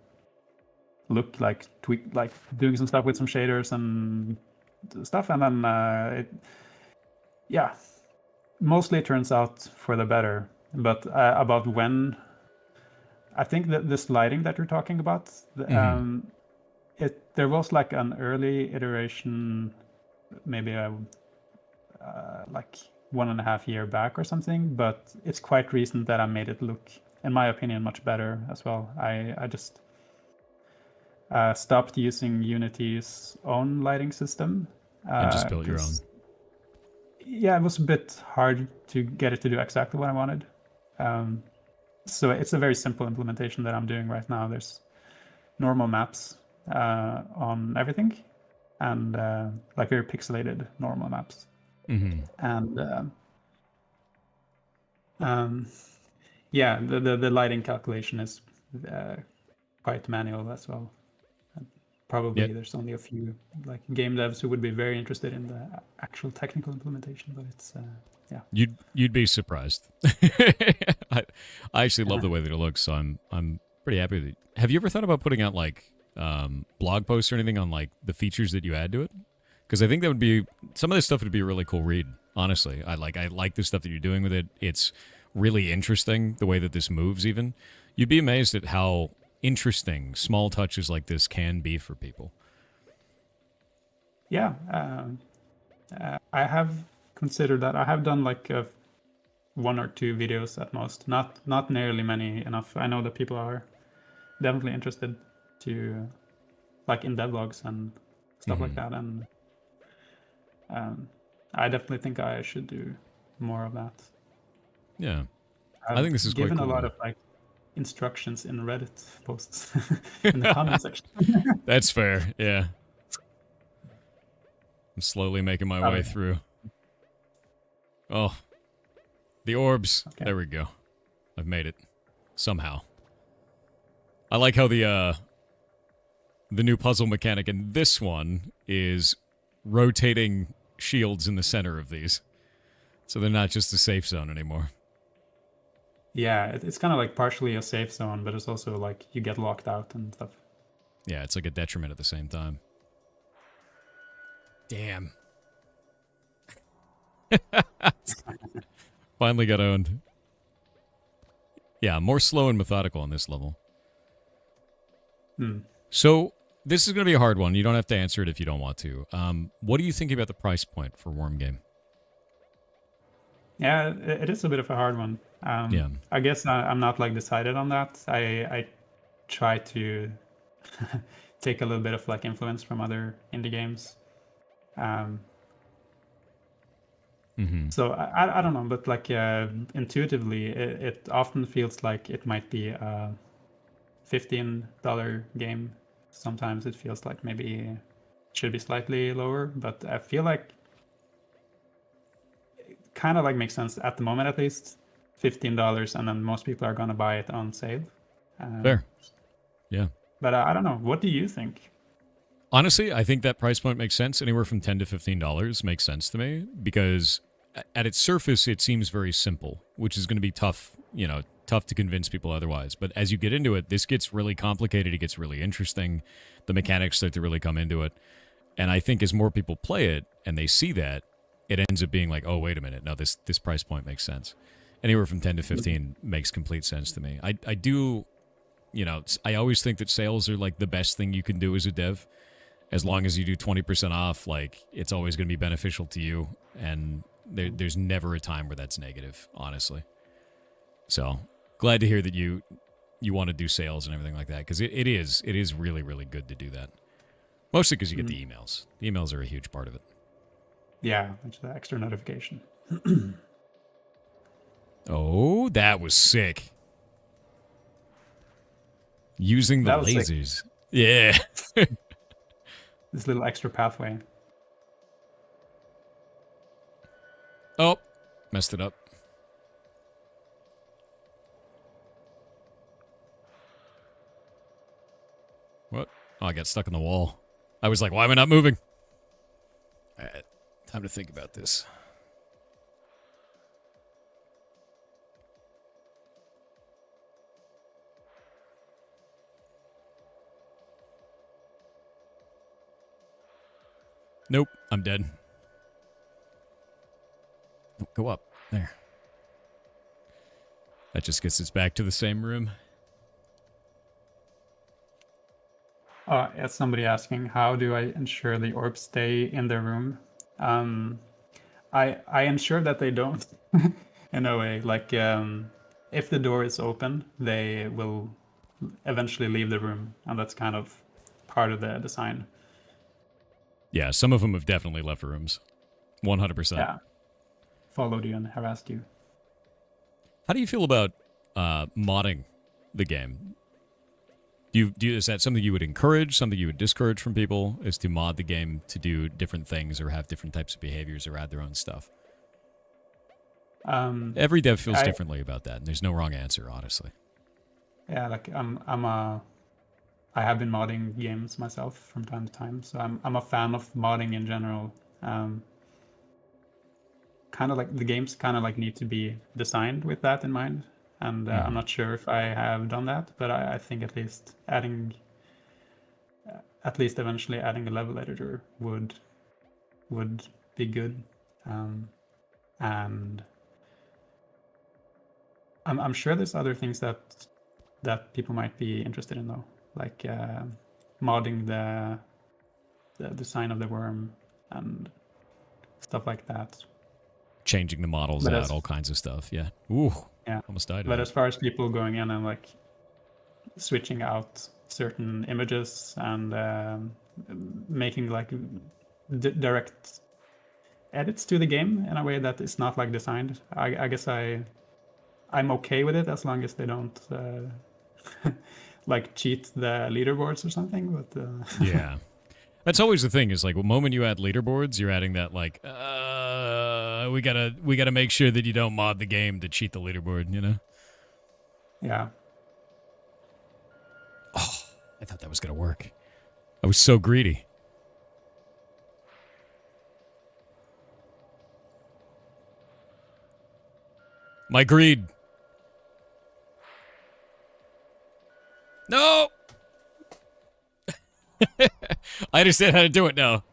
look, like tweak, like doing some stuff with some shaders and stuff, and then yeah, mostly it turns out for the better. But about when, I think that this lighting that you're talking about, there was like an early iteration, maybe like 1.5 year back or something, but it's quite recent that I made it look, in my opinion, much better as well. I just stopped using Unity's own lighting system. And just built your own. 'Cause, yeah, it was a bit hard to get it to do exactly what I wanted. So it's a very simple implementation that I'm doing right now. There's normal maps on everything, and like very pixelated normal maps. Mm-hmm. And yeah, the lighting calculation is quite manual as well. And probably Yep. there's only a few like game devs who would be very interested in the actual technical implementation, but it's yeah. You'd be surprised. I actually love the way that it looks, so I'm pretty happy with it. Have you ever thought about putting out like blog posts or anything on like the features that you add to it? Because I think that would be some of this stuff would be a really cool read. Honestly, I like the stuff that you're doing with it. It's really interesting the way that this moves. Even you'd be amazed at how interesting small touches like this can be for people. Yeah, I have considered that. I have done like one or two videos at most, not nearly many enough. I know that people are definitely interested to like in devlogs and stuff like that, and I definitely think I should do more of that. Yeah, I've I think this is quite given cool. a lot of like instructions in Reddit posts in the comment section. That's fair. Yeah, I'm slowly making my way through. Oh, the orbs. Okay. There we go. I've made it somehow. I like how the new puzzle mechanic in this one is rotating shields in the center of these, so they're not just a safe zone anymore. Yeah, it's kind of like partially a safe zone, but it's also like you get locked out and stuff. Yeah, it's like a detriment at the same time. Damn. Finally got owned. Yeah, more slow and methodical on this level. So, this is going to be a hard one. You don't have to answer it if you don't want to. What do you think about the price point for Worm Game? Yeah, it is a bit of a hard one. Yeah. I guess I'm not like decided on that. I try to take a little bit of like influence from other indie games. So I don't know, but like intuitively, it often feels like it might be a $15 game. Sometimes it feels like maybe it should be slightly lower, but I feel like it kind of like makes sense at the moment, at least. $15, and then most people are gonna buy it on sale. Fair. Yeah. But I don't know. What do you think? Honestly, I think that price point makes sense. Anywhere from $10 to $15 makes sense to me because at its surface, it seems very simple, which is going to be tough, tough to convince people otherwise. But as you get into it, this gets really complicated. It gets really interesting. The mechanics start to really come into it. And I think as more people play it and they see that, it ends up being like, oh, wait a minute. No, this price point makes sense. Anywhere from 10 to 15 makes complete sense to me. I do, I always think that sales are like the best thing you can do as a dev. As long as you do 20% off, like it's always going to be beneficial to you. And there's never a time where that's negative, honestly. So glad to hear that you want to do sales and everything like that. Because it is really, really good to do that. Mostly because you get the emails. The emails are a huge part of it. Yeah, it's the extra notification. Oh, that was sick. Using the That was sick. lasers. Yeah. This little extra pathway. Oh, messed it up. What? Oh, I got stuck in the wall. I was like, why am I not moving? All right, time to think about this. Nope, I'm dead. Go up. There. That just gets us back to the same room. Yeah, somebody asking, how do I ensure the orbs stay in their room? I ensure that they don't, in a way. Like, if the door is open, they will eventually leave the room, and that's kind of part of the design. Yeah, some of them have definitely left rooms. 100%. Yeah, followed you and harassed you. How do you feel about modding the game? Is that something you would encourage, something you would discourage from people, is to mod the game to do different things or have different types of behaviors or add their own stuff? Every dev feels differently about that, and there's no wrong answer, honestly. Yeah, like I have been modding games myself from time to time, so I'm a fan of modding in general. Kind of like the games kind of like need to be designed with that in mind, and I'm not sure if I have done that, but I think at least eventually adding a level editor would be good, and I'm sure there's other things that people might be interested in though, like modding the design of the worm and stuff like that. Changing the models out, all kinds of stuff. Yeah. Ooh. Yeah. Almost died. But as far as people going in and like switching out certain images and making like direct edits to the game in a way that is not like designed, I guess I'm okay with it as long as they don't like cheat the leaderboards or something. But yeah, that's always the thing. Is like the moment you add leaderboards, you're adding that like we gotta make sure that you don't mod the game to cheat the leaderboard. You know? Yeah. Oh, I thought that was gonna work. I was so greedy. My greed. No! I understand how to do it now.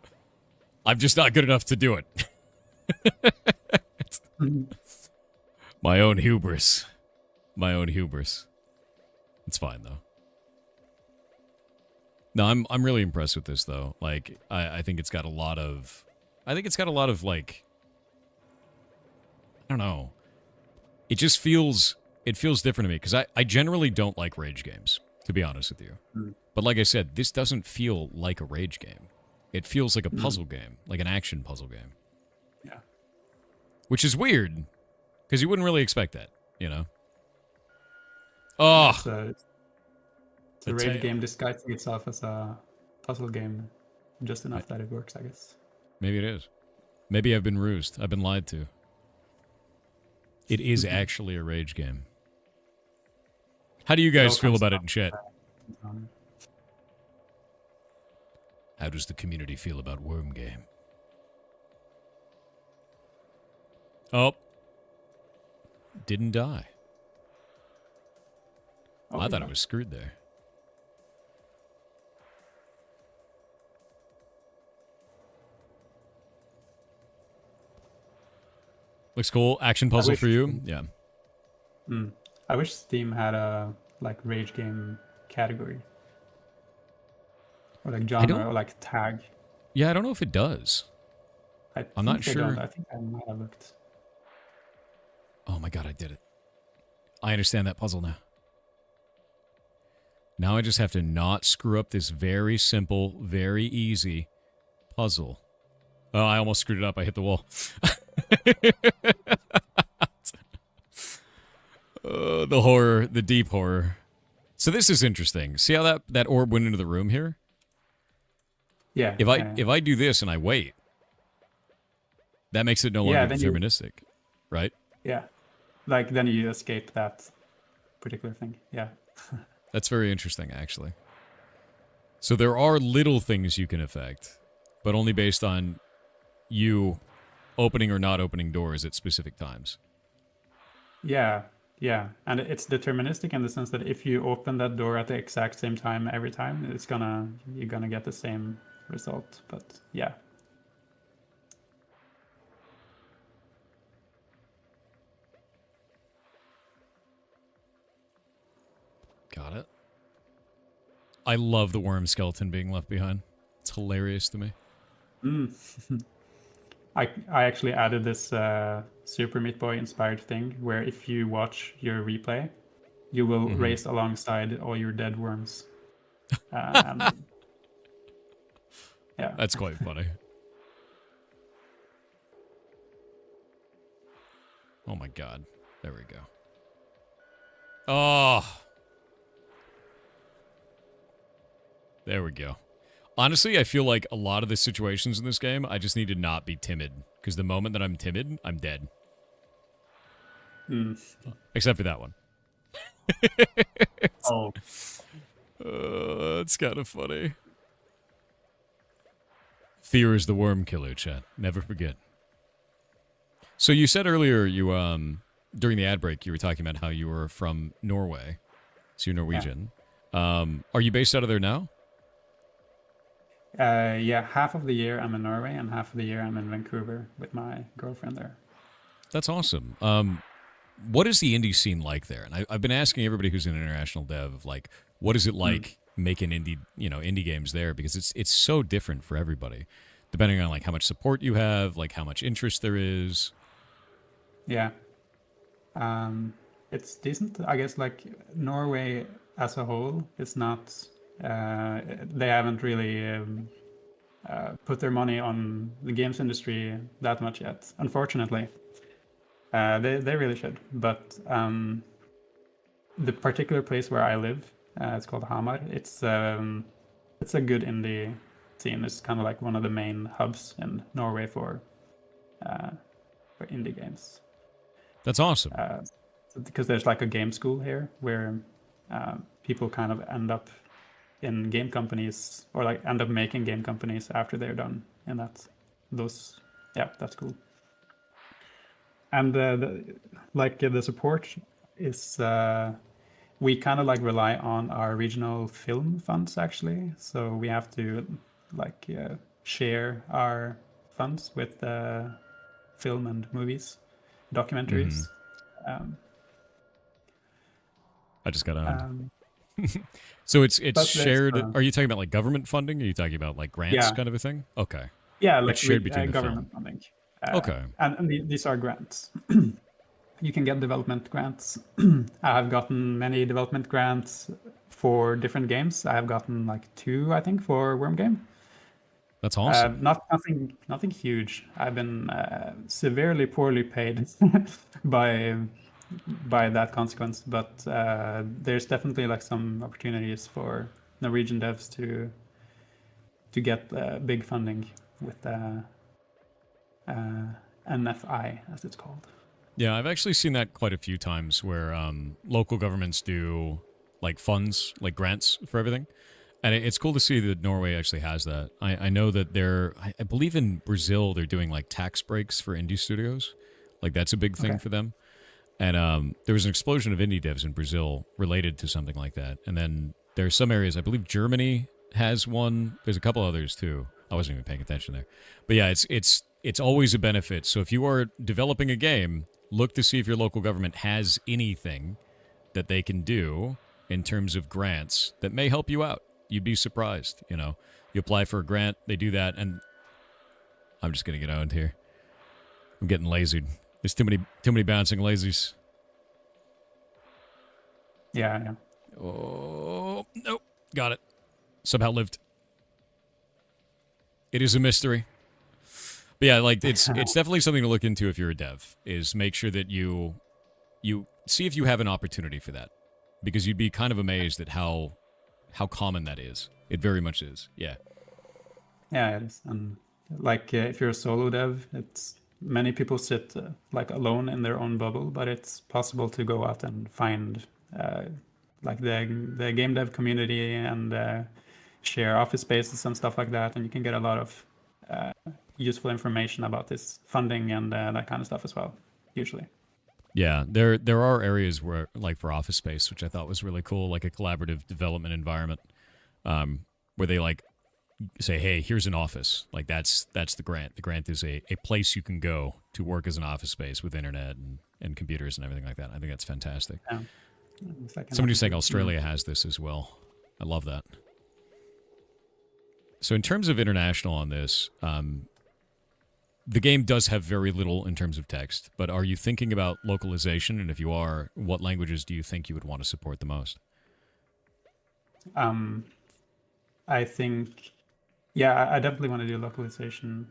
I'm just not good enough to do it. My own hubris. My own hubris. It's fine, though. No, I'm really impressed with this, though. Like, I think it's got a lot of... like... I don't know. It just feels... It feels different to me, because I generally don't like rage games, to be honest with you. But like I said, this doesn't feel like a rage game. It feels like a puzzle game, like an action puzzle game. Yeah. Which is weird, because you wouldn't really expect that, you know? Oh! It's a rage game disguising itself as a puzzle game, just enough that it works, I guess. Maybe it is. Maybe I've been rused. I've been lied to. It is actually a rage game. How do you guys feel about it in chat? How does the community feel about Worm Game? Oh. Didn't die. Oh, I thought I was screwed there. Looks cool. Action puzzle for you? Yeah. I wish Steam had a like rage game category. Or like genre or like tag. Yeah, I don't know if it does. I'm not sure. I think I might have looked. Oh my god, I did it. I understand that puzzle now. Now I just have to not screw up this very simple, very easy puzzle. Oh, I almost screwed it up. I hit the wall. The horror, the deep horror. So this is interesting. See how that orb went into the room here? Yeah. If I do this and I wait, that makes it no longer deterministic, right? Yeah. Like then you escape that particular thing. Yeah. That's very interesting, actually. So there are little things you can affect, but only based on you opening or not opening doors at specific times. Yeah. Yeah. And it's deterministic in the sense that if you open that door at the exact same time every time, you're gonna get the same result. But yeah. Got it. I love the worm skeleton being left behind. It's hilarious to me. I actually added this Super Meat Boy inspired thing where if you watch your replay, you will race alongside all your dead worms. And Yeah. That's quite funny. Oh my god. There we go. Oh. There we go. Honestly, I feel like a lot of the situations in this game, I just need to not be timid. Because the moment that I'm timid, I'm dead. Except for that one. Oh. It's kind of funny. Fear is the worm killer, chat. Never forget. So you said earlier you during the ad break you were talking about how you were from Norway. So you're Norwegian. Yeah. Are you based out of there now? Yeah, half of the year I'm in Norway and half of the year I'm in Vancouver with my girlfriend there. That's awesome. What is the indie scene like there? And I've been asking everybody who's an international dev, like, what is it like making indie games there? Because it's so different for everybody, depending on like how much support you have, like how much interest there is. Yeah, it's decent. I guess like Norway as a whole is not. They haven't really put their money on the games industry that much yet, unfortunately. They really should. But the particular place where I live, it's called Hamar. It's a good indie scene. It's kind of like one of the main hubs in Norway for indie games. That's awesome. Because there's like a game school here where people kind of end up in game companies or like end up making game companies after they're done. And that's cool. And the support is we kind of like rely on our regional film funds actually. So we have to share our funds with film and movies, documentaries. I just got on. So it's shared. Are you talking about like government funding? Are you talking about like grants kind of a thing? Okay. Yeah, like it's shared between the government funding. Okay. And these are grants. You can get development grants. I have gotten many development grants for different games. I have gotten like 2, I think, for Worm Game. That's awesome. Nothing huge. I've been severely poorly paid by that consequence, but there's definitely like some opportunities for Norwegian devs to get big funding with NFI, as it's called. Yeah, I've actually seen that quite a few times where local governments do like funds, like grants for everything. And it's cool to see that Norway actually has that. I know that I believe in Brazil, they're doing like tax breaks for indie studios. Like that's a big thing for them. And there was an explosion of indie devs in Brazil related to something like that. And then there's some areas, I believe Germany has one. There's a couple others too. I wasn't even paying attention there. But yeah, it's always a benefit. So if you are developing a game, look to see if your local government has anything that they can do in terms of grants that may help you out. You'd be surprised, You apply for a grant, they do that, and I'm just gonna get owned here. I'm getting lasered. There's too many bouncing lasers. Yeah. Oh nope, got it. Somehow lived. It is a mystery. But yeah, like it's definitely something to look into if you're a dev. Is make sure that you see if you have an opportunity for that, because you'd be kind of amazed at how common that is. It very much is. Yeah. Yeah, it is. And like if you're a solo dev, it's many people sit like alone in their own bubble, but it's possible to go out and find like the game dev community and share office spaces and stuff like that, and you can get a lot of useful information about this funding and that kind of stuff as well, usually. Yeah, there are areas where, like for office space, which I thought was really cool, like a collaborative development environment, where they like say, hey, here's an office. Like that's the grant. The grant is a place you can go to work as an office space with internet and computers and everything like that. I think that's fantastic. Yeah. Like Somebody's saying Australia has this as well. I love that. So in terms of international on this, the game does have very little in terms of text, but are you thinking about localization? And if you are, what languages do you think you would want to support the most? I think Yeah, I definitely want to do localization.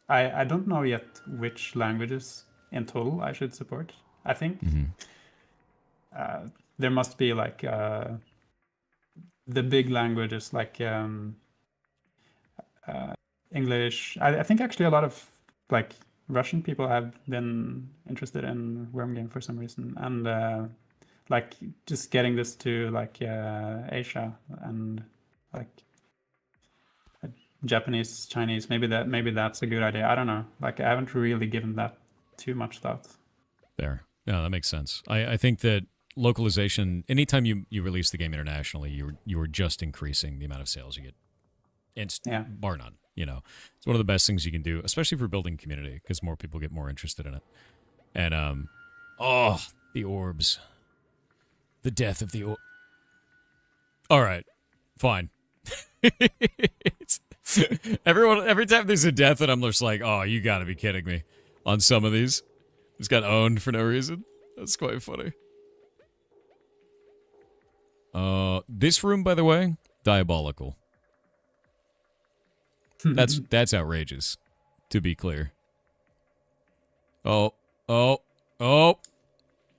I don't know yet which languages in total I should support. I think there must be like the big languages like English. I think actually a lot of like Russian people have been interested in Worm Game for some reason, and like just getting this to like Asia and like Japanese, Chinese. Maybe that's a good idea. I don't know. Like I haven't really given that too much thought. There. Yeah, that makes sense. I think that localization, anytime you release the game internationally, you're just increasing the amount of sales you get. Yeah. Bar none. You know, it's one of the best things you can do, especially for building community, because more people get more interested in it. And the orbs, the death of the orb. All right, fine. Every time there's a death, and I'm just like, oh, you got to be kidding me. On some of these, it's got owned for no reason. That's quite funny. This room, by the way, diabolical. That's outrageous, to be clear. Oh.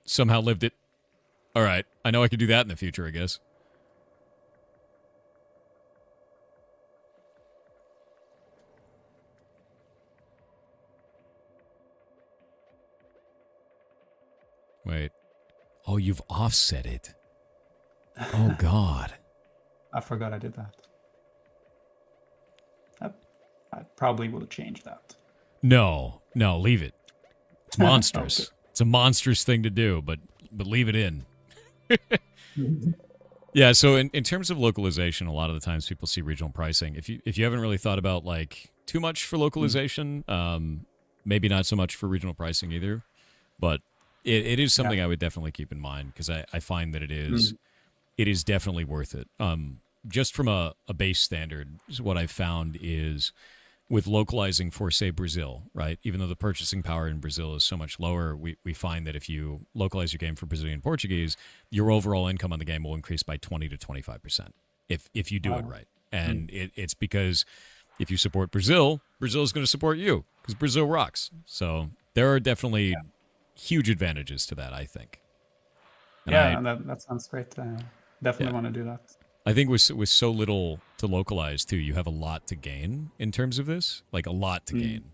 Somehow lived it. All right. I know I could do that in the future, I guess. Wait. Oh, you've offset it. Oh, God. I forgot I did that. I probably will change that. No, leave it. It's monstrous. Okay. It's a monstrous thing to do, but leave it in. Yeah, so in terms of localization, a lot of the times people see regional pricing. If you haven't really thought about like too much for localization, maybe not so much for regional pricing either, but it is something I would definitely keep in mind because I find that it is definitely worth it. Just from a base standard, what I've found is with localizing for, say, Brazil, right? Even though the purchasing power in Brazil is so much lower, we find that if you localize your game for Brazilian Portuguese, your overall income on the game will increase by 20 to 25% if you do it right. And it's because if you support Brazil, Brazil is going to support you because Brazil rocks. So there are definitely huge advantages to that, I think. And that sounds great. Definitely want to do that. I think with so little to localize too, you have a lot to gain in terms of this, like a lot to gain,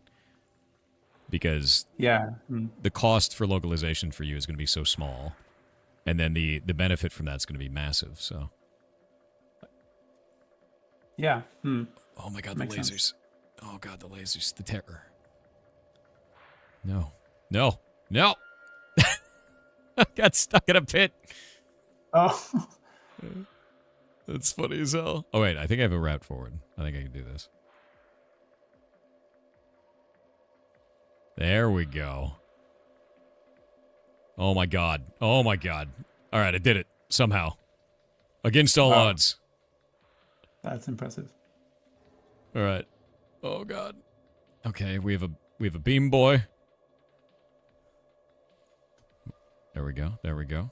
because the cost for localization for you is going to be so small, and then the benefit from that's going to be massive. So, Oh my God, the lasers! Sense. Oh God, the lasers! The terror! No! I got stuck in a pit. Oh. That's funny as hell. Oh, wait. I think I have a route forward. I think I can do this. There we go. Oh, my God. All right, I did it. Somehow. Against all odds. That's impressive. All right. Oh, God. Okay, we have a beam boy. There we go.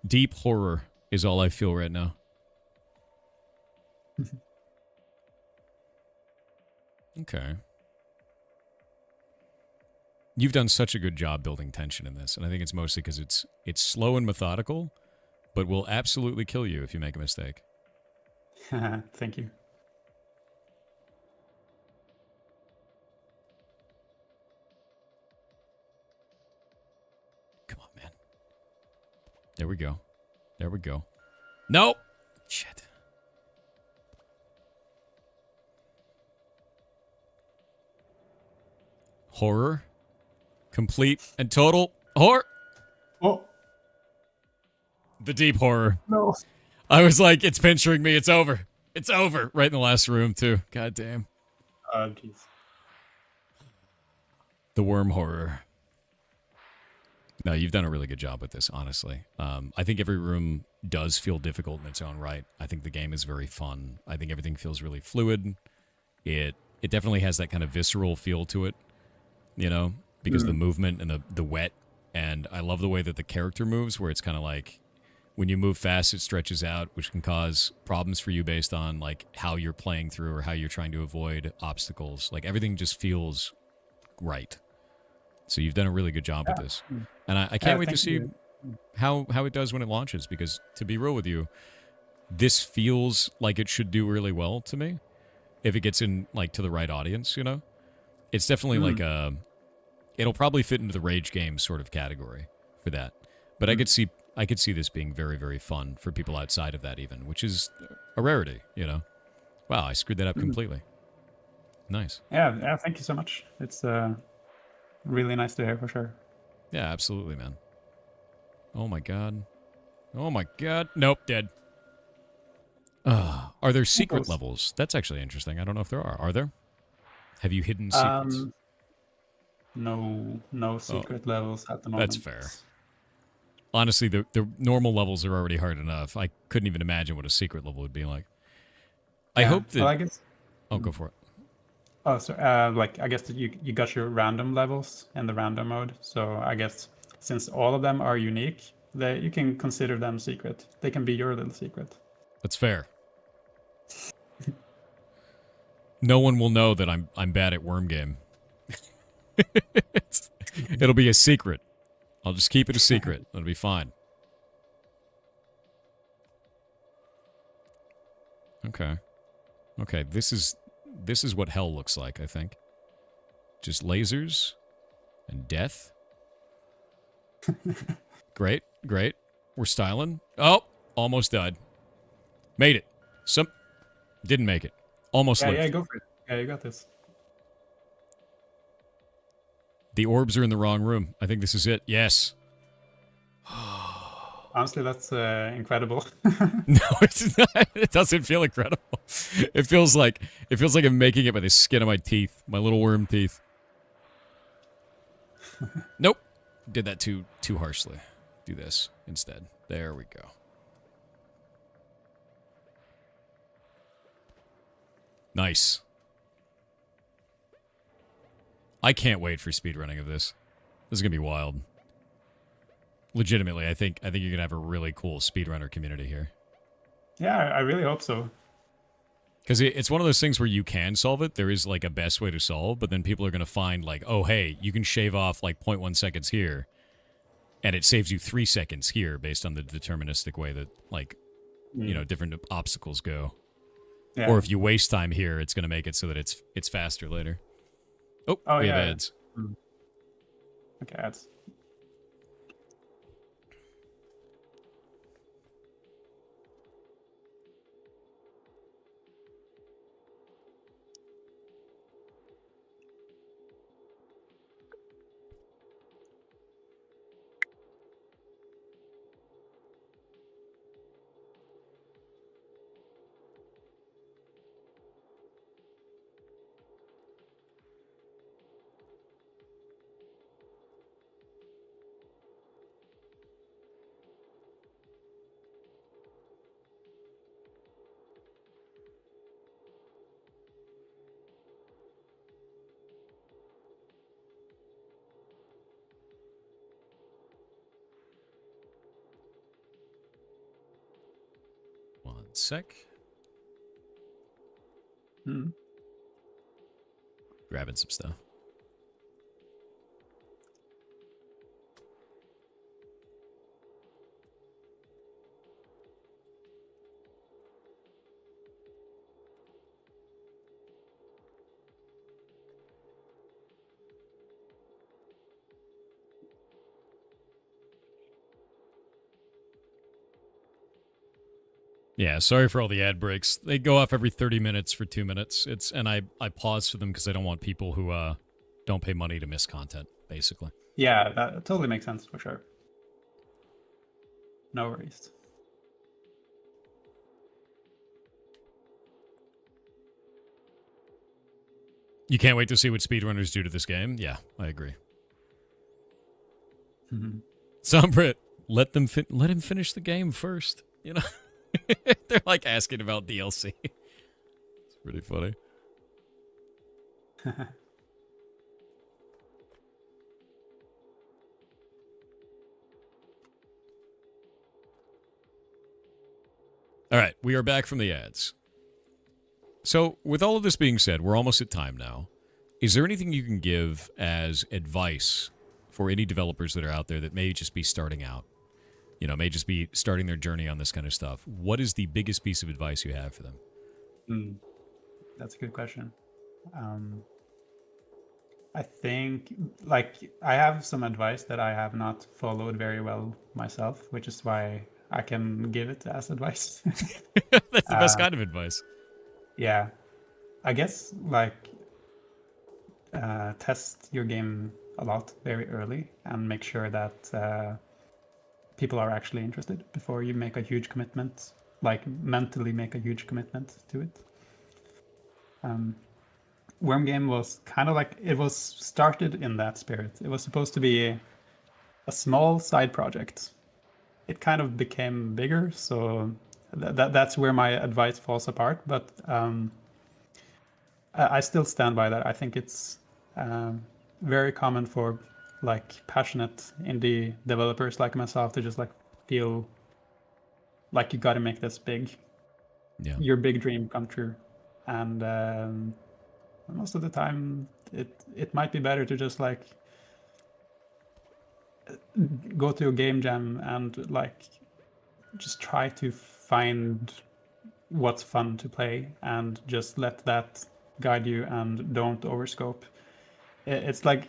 Deep horror is all I feel right now. Okay. You've done such a good job building tension in this, and I think it's mostly because it's slow and methodical, but will absolutely kill you if you make a mistake. Thank you. Come on, man. There we go. Nope. Shit. Horror. Complete and total horror. Oh. The deep horror. No. I was like, it's pinching me. It's over. Right in the last room, too. God damn. Oh, jeez. The worm horror. No, you've done a really good job with this, honestly. I think every room does feel difficult in its own right. I think the game is very fun. I think everything feels really fluid. It definitely has that kind of visceral feel to it, you know, because the movement and the wet. And I love the way that the character moves, where it's kind of like When you move fast, it stretches out, which can cause problems for you based on like how you're playing through or how you're trying to avoid obstacles. Like everything just feels right. So you've done a really good job with this, and I can't wait to thank see you. how it does when it launches. Because to be real with you, this feels like it should do really well to me if it gets in like to the right audience. You know, it's definitely like a. It'll probably fit into the rage game sort of category for that, but I could see this being very, very fun for people outside of that even, which is a rarity. You know, wow, I screwed that up completely. Nice. Yeah, thank you so much. It's really nice to hear for sure. Yeah, absolutely, man. Oh my god. Oh my god. Nope, dead. Are there secret levels? That's actually interesting. I don't know if there are. Are there? Have you hidden secrets? No secret levels at the moment. That's fair. Honestly, the normal levels are already hard enough. I couldn't even imagine what a secret level would be like. I hope that... Well, I guess... Oh, go for it. Oh, so like I guess that you got your random levels in the random mode. So I guess since all of them are unique, you can consider them secret. They can be your little secret. That's fair. No one will know that I'm bad at worm game. It'll be a secret. I'll just keep it a secret. It'll be fine. Okay. Okay, this is what hell looks like, I think. Just lasers and death. Great, great. We're styling. Oh, almost died. Made it. Didn't make it. Almost lived. Yeah, go for it. Yeah, you got this. The orbs are in the wrong room. I think this is it. Yes. Honestly, that's incredible. No, it's not. It doesn't feel incredible. It feels like I'm making it by the skin of my teeth, my little worm teeth. Nope. Did that too harshly. Do this instead. There we go. Nice. I can't wait for speedrunning of this. This is gonna be wild. Legitimately, I think you're gonna have a really cool speedrunner community here. Yeah, I really hope so. Because it's one of those things where you can solve it. There is like a best way to solve, but then people are gonna find like, oh hey, you can shave off like 0.1 seconds here, and it saves you 3 seconds here based on the deterministic way that like you know different obstacles go. Yeah. Or if you waste time here, it's gonna make it so that it's faster later. Oh we have ads. Okay, ads. One sec. Grabbing some stuff. Yeah, sorry for all the ad breaks. They go off every 30 minutes for 2 minutes. And I pause for them because I don't want people who don't pay money to miss content, basically. Yeah, that totally makes sense for sure. No worries. You can't wait to see what speedrunners do to this game? Yeah, I agree. Sombrit, let him finish the game first, you know? They're like asking about DLC. It's pretty funny. All right, we are back from the ads. So, with all of this being said, we're almost at time now. Is there anything you can give as advice for any developers that are out there that may just be starting out? You know, may just be starting their journey on this kind of stuff. What is the biggest piece of advice you have for them? That's a good question. I think, like, I have some advice that I have not followed very well myself, which is why I can give it as advice. That's the best kind of advice. Yeah, I guess, like, test your game a lot very early and make sure that people are actually interested before you make a huge commitment, like mentally make a huge commitment to it. Worm Game was kind of like, it was started in that spirit. It was supposed to be a small side project. It kind of became bigger, so that's where my advice falls apart. But I still stand by that. I think it's very common for like passionate indie developers like myself to just like feel like you got to make this big. Yeah. Your big dream come true, and most of the time it might be better to just like go to a game jam and like just try to find what's fun to play and just let that guide you and don't overscope. It's like,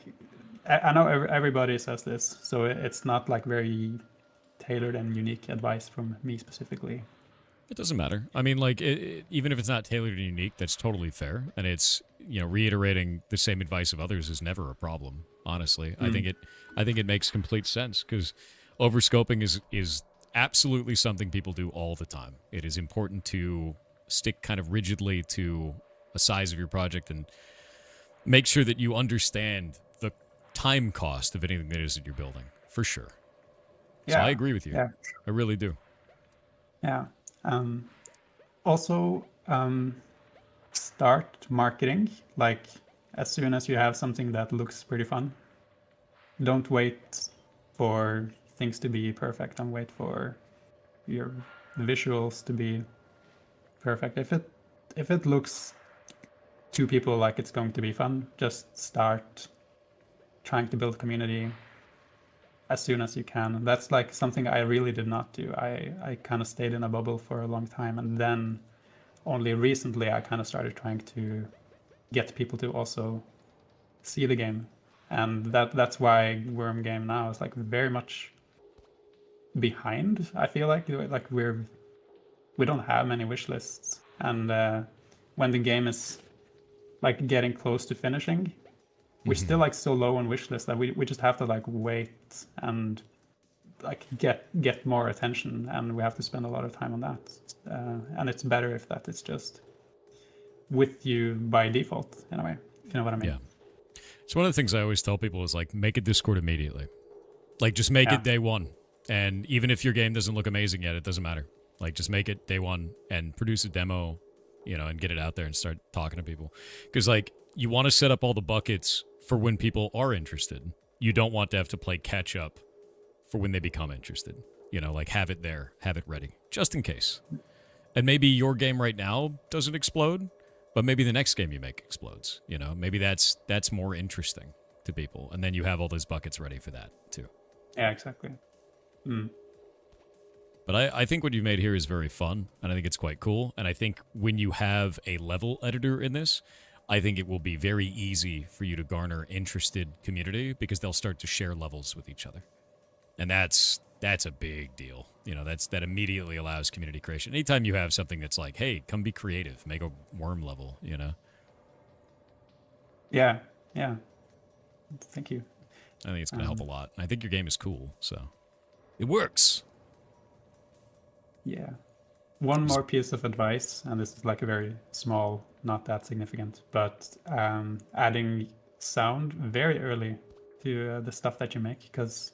I know everybody says this, so it's not like very tailored and unique advice from me specifically. It doesn't matter. I mean, like, even if it's not tailored and unique, that's totally fair. And it's, you know, reiterating the same advice of others is never a problem. Honestly, I think it makes complete sense because overscoping is absolutely something people do all the time. It is important to stick kind of rigidly to a size of your project and make sure that you understand the time cost of anything that it is that you're building, for sure. So I agree with you. Yeah. I really do. Yeah. Also, start marketing like as soon as you have something that looks pretty fun. Don't wait for things to be perfect and wait for your visuals to be perfect. If it looks to people like it's going to be fun, just start trying to build community as soon as you can. That's like something I really did not do. I kind of stayed in a bubble for a long time, and then only recently I kind of started trying to get people to also see the game. And that's why Worm Game now is like very much behind. I feel like we don't have many wish lists, and when the game is like getting close to finishing, we're still like so low on wish list that we just have to like wait and like get more attention, and we have to spend a lot of time on that. And it's better if that is just with you by default in a way, if you know what I mean. Yeah. It's one of the things I always tell people is like make a Discord immediately. Like just make it day one. And even if your game doesn't look amazing yet, it doesn't matter. Like just make it day one and produce a demo, you know, and get it out there and start talking to people. Because like you want to set up all the buckets for when people are interested. You don't want to have to play catch up for when they become interested. You know, like have it there, have it ready, just in case. And maybe your game right now doesn't explode, but maybe the next game you make explodes. You know, maybe that's more interesting to people. And then you have all those buckets ready for that too. Yeah, exactly. But I think what you've made here is very fun, and I think it's quite cool. And I think when you have a level editor in this, I think it will be very easy for you to garner interested community because they'll start to share levels with each other. And that's a big deal. You know, that immediately allows community creation. Anytime you have something that's like, hey, come be creative, make a worm level, you know? Yeah. Thank you. I think it's going to help a lot. I think your game is cool, so it works. Yeah. One more piece of advice, and this is like a very small, not that significant, but adding sound very early to the stuff that you make, because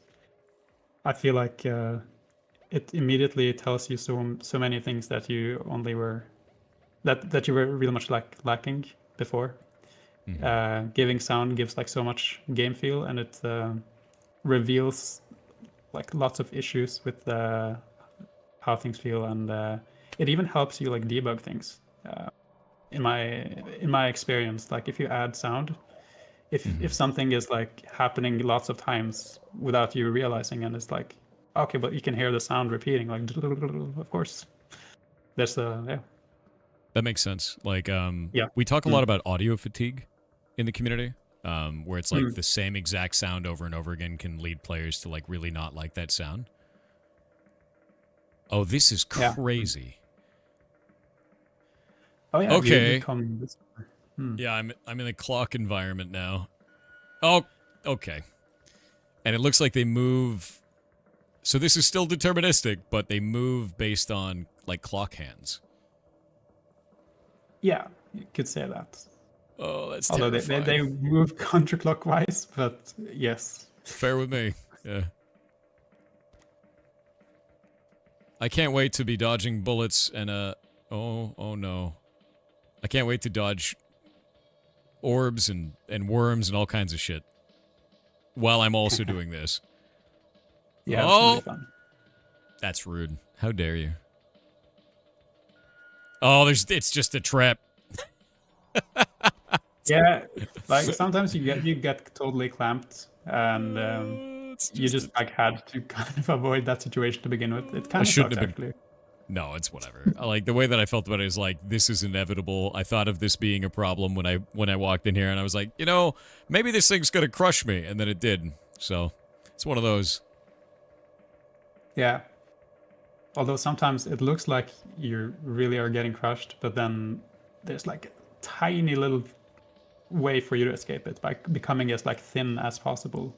I feel like it immediately tells you so many things that you only were that you were really much lacking before. Giving sound gives like so much game feel, and it reveals like lots of issues with how things feel, and it even helps you like debug things. In my experience, like if you add sound, if something is like happening lots of times without you realizing, and it's like, okay, but you can hear the sound repeating, like of course, there's a yeah. That makes sense. Like, Yeah. we talk a lot about audio fatigue in the community, where it's like the same exact sound over and over again can lead players to like really not like that sound. Oh, this is Yeah. crazy. Oh yeah. Okay. You come this Yeah, I'm in a clock environment now. Oh, okay. And it looks like they move. So this is still deterministic, but they move based on like clock hands. Yeah, you could say that. Oh, that's Although terrifying. they move counterclockwise, but yes. Fair with me. Yeah. I can't wait to be dodging bullets and oh no. I can't wait to dodge orbs and worms and all kinds of shit while I'm also doing this. Yeah, Oh! it's really fun. That's rude. How dare you? Oh, it's just a trap. Yeah, like sometimes you get totally clamped, and you just like had to kind of avoid that situation to begin with. It kind of shouldn't sucks have been- actually. No, it's whatever. Like the way that I felt about it is like this is inevitable. I thought of this being a problem when I walked in here, and I was like, maybe this thing's gonna crush me, and then it did. So it's one of those. Yeah. Although sometimes it looks like you really are getting crushed, but then there's like a tiny little way for you to escape it by becoming as like thin as possible.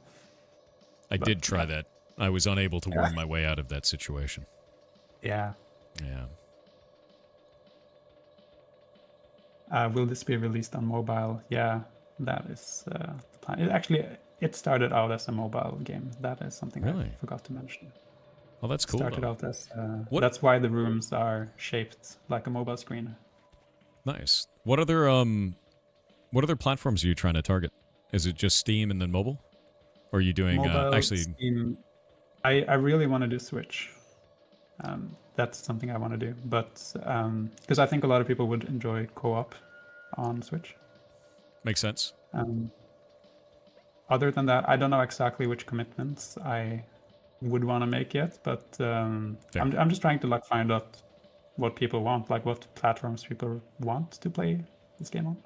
I did try that. I was unable to worm my way out of that situation. Yeah. Yeah. Will this be released on mobile? Yeah, that is the plan. It started out as a mobile game. That is something Really? I forgot to mention. Well, that's cool. Started though. out as What- that's why the rooms are shaped like a mobile screen. Nice. What other platforms are you trying to target? Is it just Steam and then mobile? Or are you doing Mobile, actually? Steam, I really want to do Switch. That's something I want to do, but because I think a lot of people would enjoy co-op on Switch. Makes sense. Other than that, I don't know exactly which commitments I would want to make yet, but I'm just trying to like find out what people want, like what platforms people want to play this game on.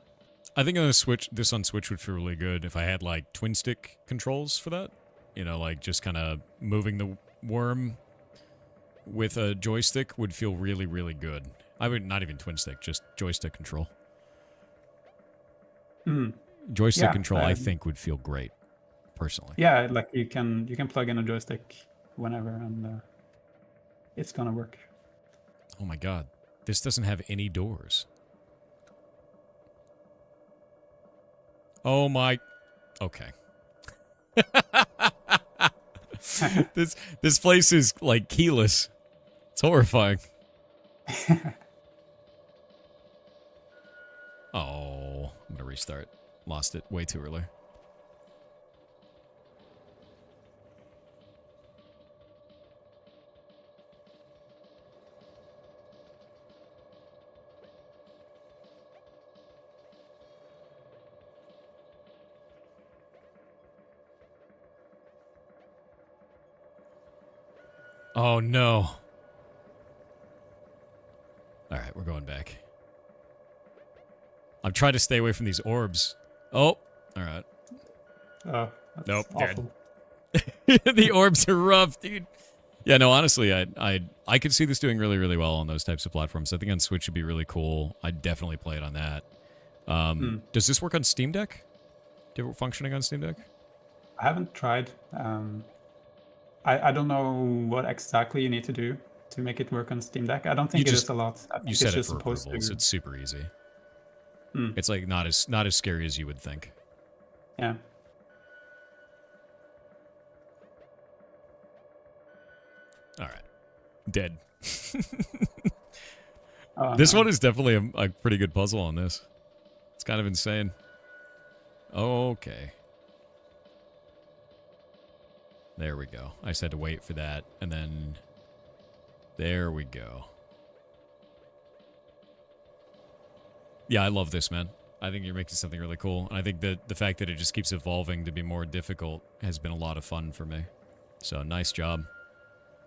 I think on this on Switch would feel really good if I had like twin stick controls for that. Like just kind of moving the worm with a joystick would feel really, really good. I would not even twin stick, just joystick control. Joystick control, I think, would feel great, personally. Yeah, like you can plug in a joystick whenever, and it's gonna work. Oh my god, this doesn't have any doors. Oh my, okay. This place is like keyless. It's horrifying. Oh, I'm gonna restart. Lost it way too early. Oh no. Alright, we're going back. I'm trying to stay away from these orbs. Oh, alright. Oh, that's Nope, awful. The orbs are rough, dude. Yeah, no, honestly, I could see this doing really, really well on those types of platforms. I think on Switch would be really cool. I'd definitely play it on that. Does this work on Steam Deck? Did it functioning on Steam Deck? I haven't tried. I don't know what exactly you need to do to make it work on Steam Deck. I don't think it is a lot. I think You it's set it just for supposed approvals. to. It's super easy. It's like not as scary as you would think. Yeah. All right, dead. Oh, This no. one is definitely a pretty good puzzle on this. It's kind of insane. Okay. There we go. I just had to wait for that, and then there we go. Yeah, I love this, man. I think you're making something really cool. And I think that the fact that it just keeps evolving to be more difficult has been a lot of fun for me. So nice job.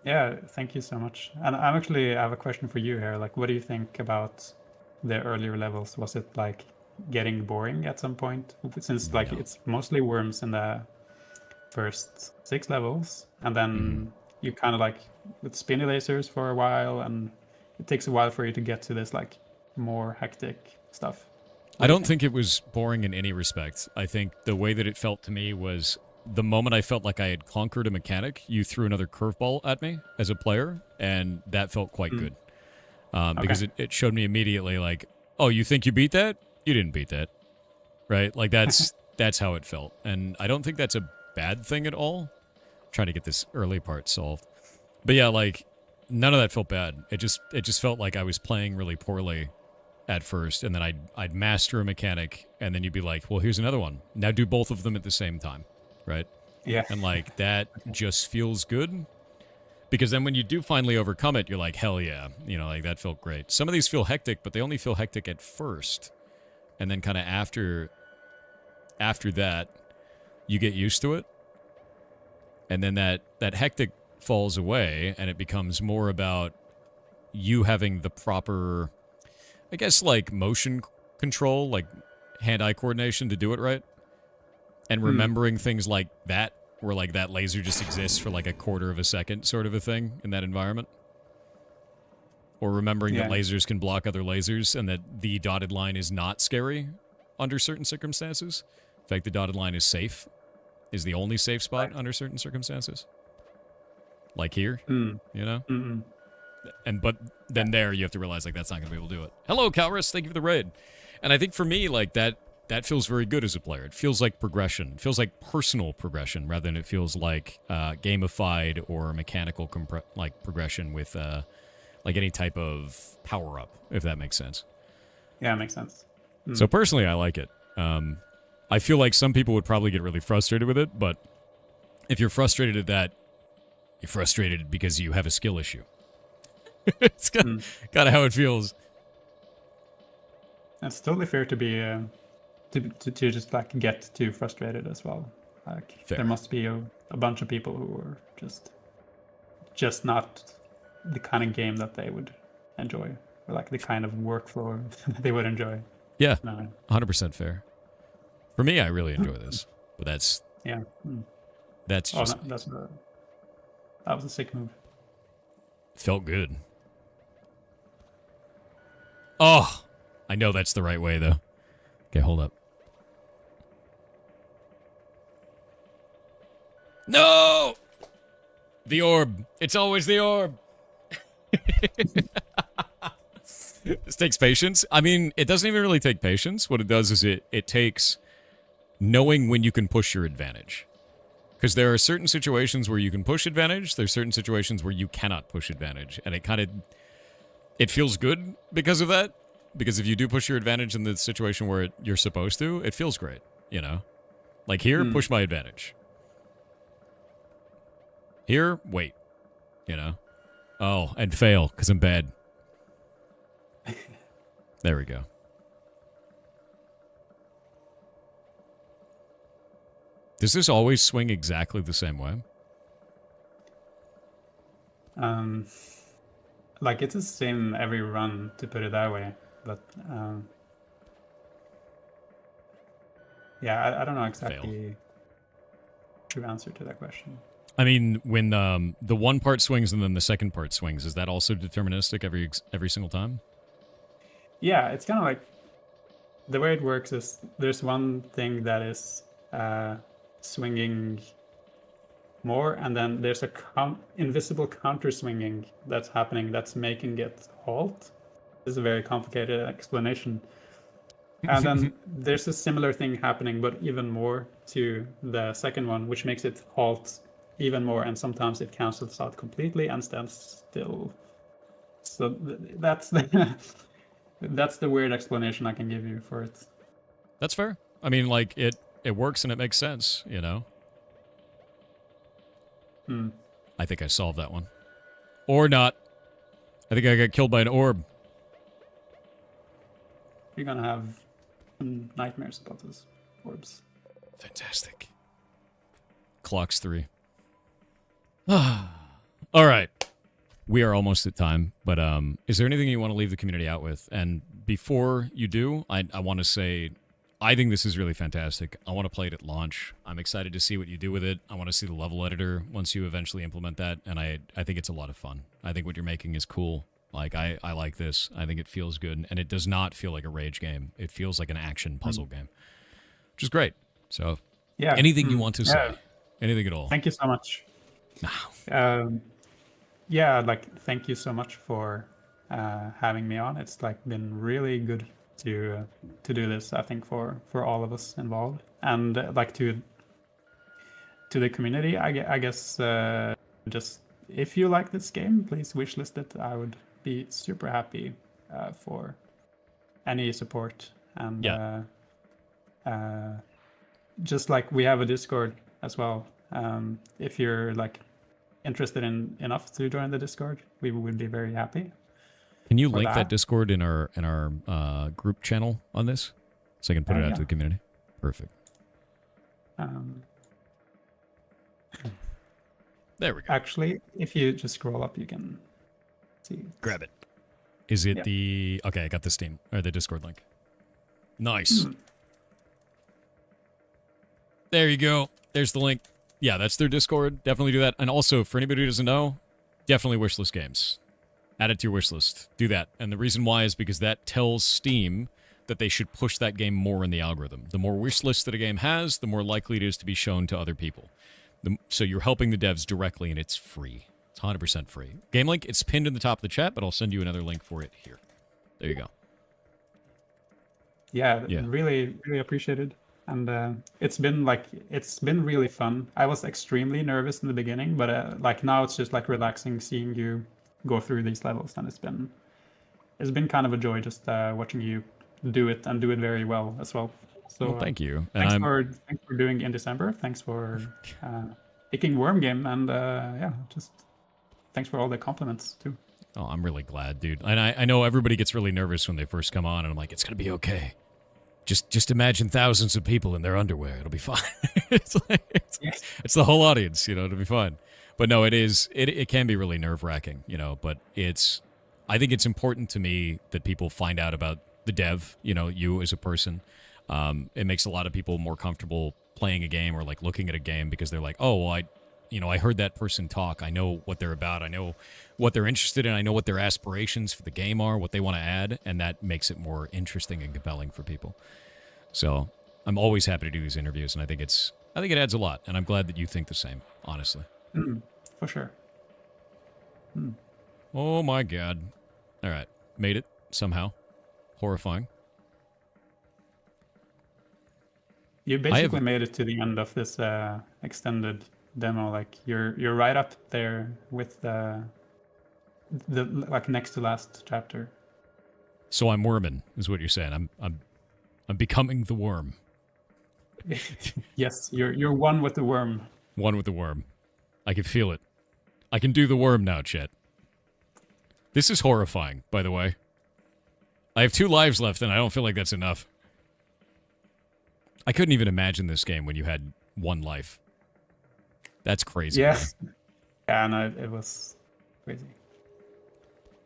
Yeah, thank you so much. And I have a question for you here. Like, what do you think about the earlier levels? Was it like getting boring at some point? Since like No. it's mostly worms in the first 6 levels, and then you kind of like with spinny lasers for a while, and it takes a while for you to get to this like more hectic stuff. I don't think it was boring in any respect. I think the way that it felt to me was the moment I felt like I had conquered a mechanic, you threw another curveball at me as a player, and that felt quite good. Because it showed me immediately like, oh, you think you beat that? You didn't beat that. Right? Like that's how it felt. And I don't think that's a bad thing at all. I'm trying to get this early part solved. But yeah, like none of that felt bad. It just felt like I was playing really poorly at first, and then I'd master a mechanic, and then you'd be like, well, here's another one. Now do both of them at the same time, right? Yeah. And like that just feels good, because then when you do finally overcome it, you're like, hell yeah, like that felt great. Some of these feel hectic, but they only feel hectic at first, and then kind of after that, you get used to it, and then that hectic falls away, and it becomes more about you having the proper, I guess, like motion control, like hand-eye coordination to do it right. And remembering things like that, where like that laser just exists for like a quarter of a second sort of a thing in that environment. Or remembering that lasers can block other lasers and that the dotted line is not scary under certain circumstances. In fact, the dotted line is safe, is the only safe spot under certain circumstances. Like here, But then there, you have to realize, like, that's not going to be able to do it. Hello, Calrus. Thank you for the raid. And I think for me, like, that feels very good as a player. It feels like progression. It feels like personal progression rather than it feels like gamified or mechanical progression with, like, any type of power-up, if that makes sense. Yeah, it makes sense. So personally, I like it. I feel like some people would probably get really frustrated with it, but if you're frustrated at that, you're frustrated because you have a skill issue. It's kind of how it feels. It's totally fair to be to just like get too frustrated as well. Like Fair. There must be a bunch of people who are just not the kind of game that they would enjoy, or like the kind of workflow they would enjoy. Yeah, 100% fair. For me, I really enjoy this, but that's just that was a sick move. Felt good. Oh, I know that's the right way, though. Okay, hold up. No! The orb. It's always the orb. This takes patience. I mean, it doesn't even really take patience. What it does is it takes knowing when you can push your advantage. Because there are certain situations where you can push advantage. There's certain situations where you cannot push advantage. And it feels good because of that. Because if you do push your advantage in the situation where you're supposed to, it feels great, Like here, push my advantage. Here, wait, Oh, and fail, because I'm bad. There we go. Does this always swing exactly the same way? Like it's the same every run, to put it that way. But yeah, I don't know exactly true answer to that question. I mean, when the one part swings and then the second part swings, is that also deterministic every single time? Yeah, it's kind of like the way it works is there's one thing that is swinging more, and then there's a invisible counter swinging that's happening that's making it halt. This is a very complicated explanation. And then there's a similar thing happening, but even more to the second one, which makes it halt even more, and sometimes it cancels out completely and stands still. So that's the weird explanation I can give you for it. That's fair. I mean, like, it works and it makes sense, I think I solved that one. Or not. I think I got killed by an orb. you're gonna have some nightmares about those orbs. Fantastic. Clock's 3. All right. We are almost at time, but is there anything you want to leave the community out with? And before you do, I want to say, I think this is really fantastic. I want to play it at launch. I'm excited to see what you do with it. I want to see the level editor once you eventually implement that, and I think it's a lot of fun. I think what you're making is cool. Like, I like this. I think it feels good, and it does not feel like a rage game. It feels like an action puzzle game, which is great. So, Yeah. anything you want to say? Anything at all? Thank you so much. Yeah, like, thank you so much for having me on. It's like been really good to do this, I think, for all of us involved, and like to the community. I guess just if you like this game, please wishlist it. I would be super happy for any support. And just like we have a Discord as well. If you're like interested in enough to join the Discord, we would be very happy. Can you link that Discord in our group channel on this, so I can put it out to the community? Perfect. There we go. Actually, if you just scroll up, you can see. Grab it. Is it the... Okay, I got the Steam, or the Discord link. Nice. There you go. There's the link. Yeah, that's their Discord. Definitely do that. And also, for anybody who doesn't know, definitely wishlist games. Add it to your wish list. Do that. And the reason why is because that tells Steam that they should push that game more in the algorithm. The more wish lists that a game has, the more likely it is to be shown to other people. So you're helping the devs directly, and it's free. It's 100% free. Game link, it's pinned in the top of the chat, but I'll send you another link for it here. There you go. Yeah. Really, really appreciated. And it's been really fun. I was extremely nervous in the beginning, but like now it's just like relaxing seeing you go through these levels, and it's been kind of a joy just watching you do it, and do it very well as well. So thank you. Thanks for doing in December. Thanks for picking Worm Game, and just thanks for all the compliments too. Oh, I'm really glad, dude. And I know everybody gets really nervous when they first come on, and I'm like, it's gonna be okay. Just imagine thousands of people in their underwear. It'll be fine. It's the whole audience, it'll be fine. But no, it can be really nerve-wracking, but I think it's important to me that people find out about the dev, you as a person. It makes a lot of people more comfortable playing a game or like looking at a game, because they're like, oh, well, I heard that person talk. I know what they're about. I know what they're interested in. I know what their aspirations for the game are, what they want to add, and that makes it more interesting and compelling for people. So I'm always happy to do these interviews, and I think it adds a lot, and I'm glad that you think the same, honestly. For sure. Oh my god. All right. Made it somehow. Horrifying. You basically made it to the end of this extended demo. Like you're right up there with the like next to last chapter. So I'm worming, is what you're saying. I'm becoming the worm. Yes, you're one with the worm. One with the worm. I can feel it. I can do the worm now, Chet. This is horrifying, by the way. I have 2 lives left, and I don't feel like that's enough. I couldn't even imagine this game when you had 1 life. That's crazy. Yeah. Yeah, no, it was crazy.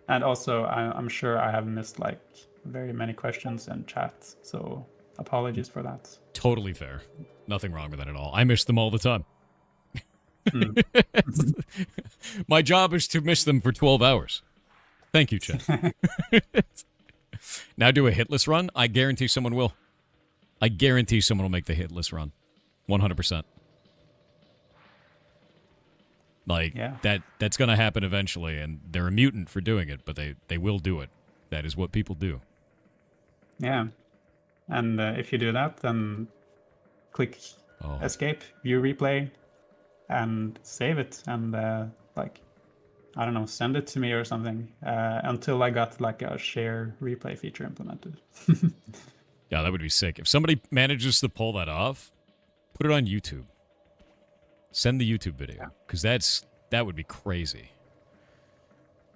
And also, I'm sure I have missed like very many questions and chats, so apologies for that. Totally fair. Nothing wrong with that at all. I miss them all the time. My job is to miss them for 12 hours. Thank you, Chet. Now do a hitless run. I guarantee someone will. I guarantee someone will make the hitless run. 100%. Like, that's going to happen eventually, and they're a mutant for doing it, but they will do it. That is what people do. Yeah. And if you do that, then click escape, view replay, and save it, and I don't know, send it to me or something until I got like a share replay feature implemented. Yeah, that would be sick. If somebody manages to pull that off, put it on YouTube. Send the YouTube video, because that would be crazy.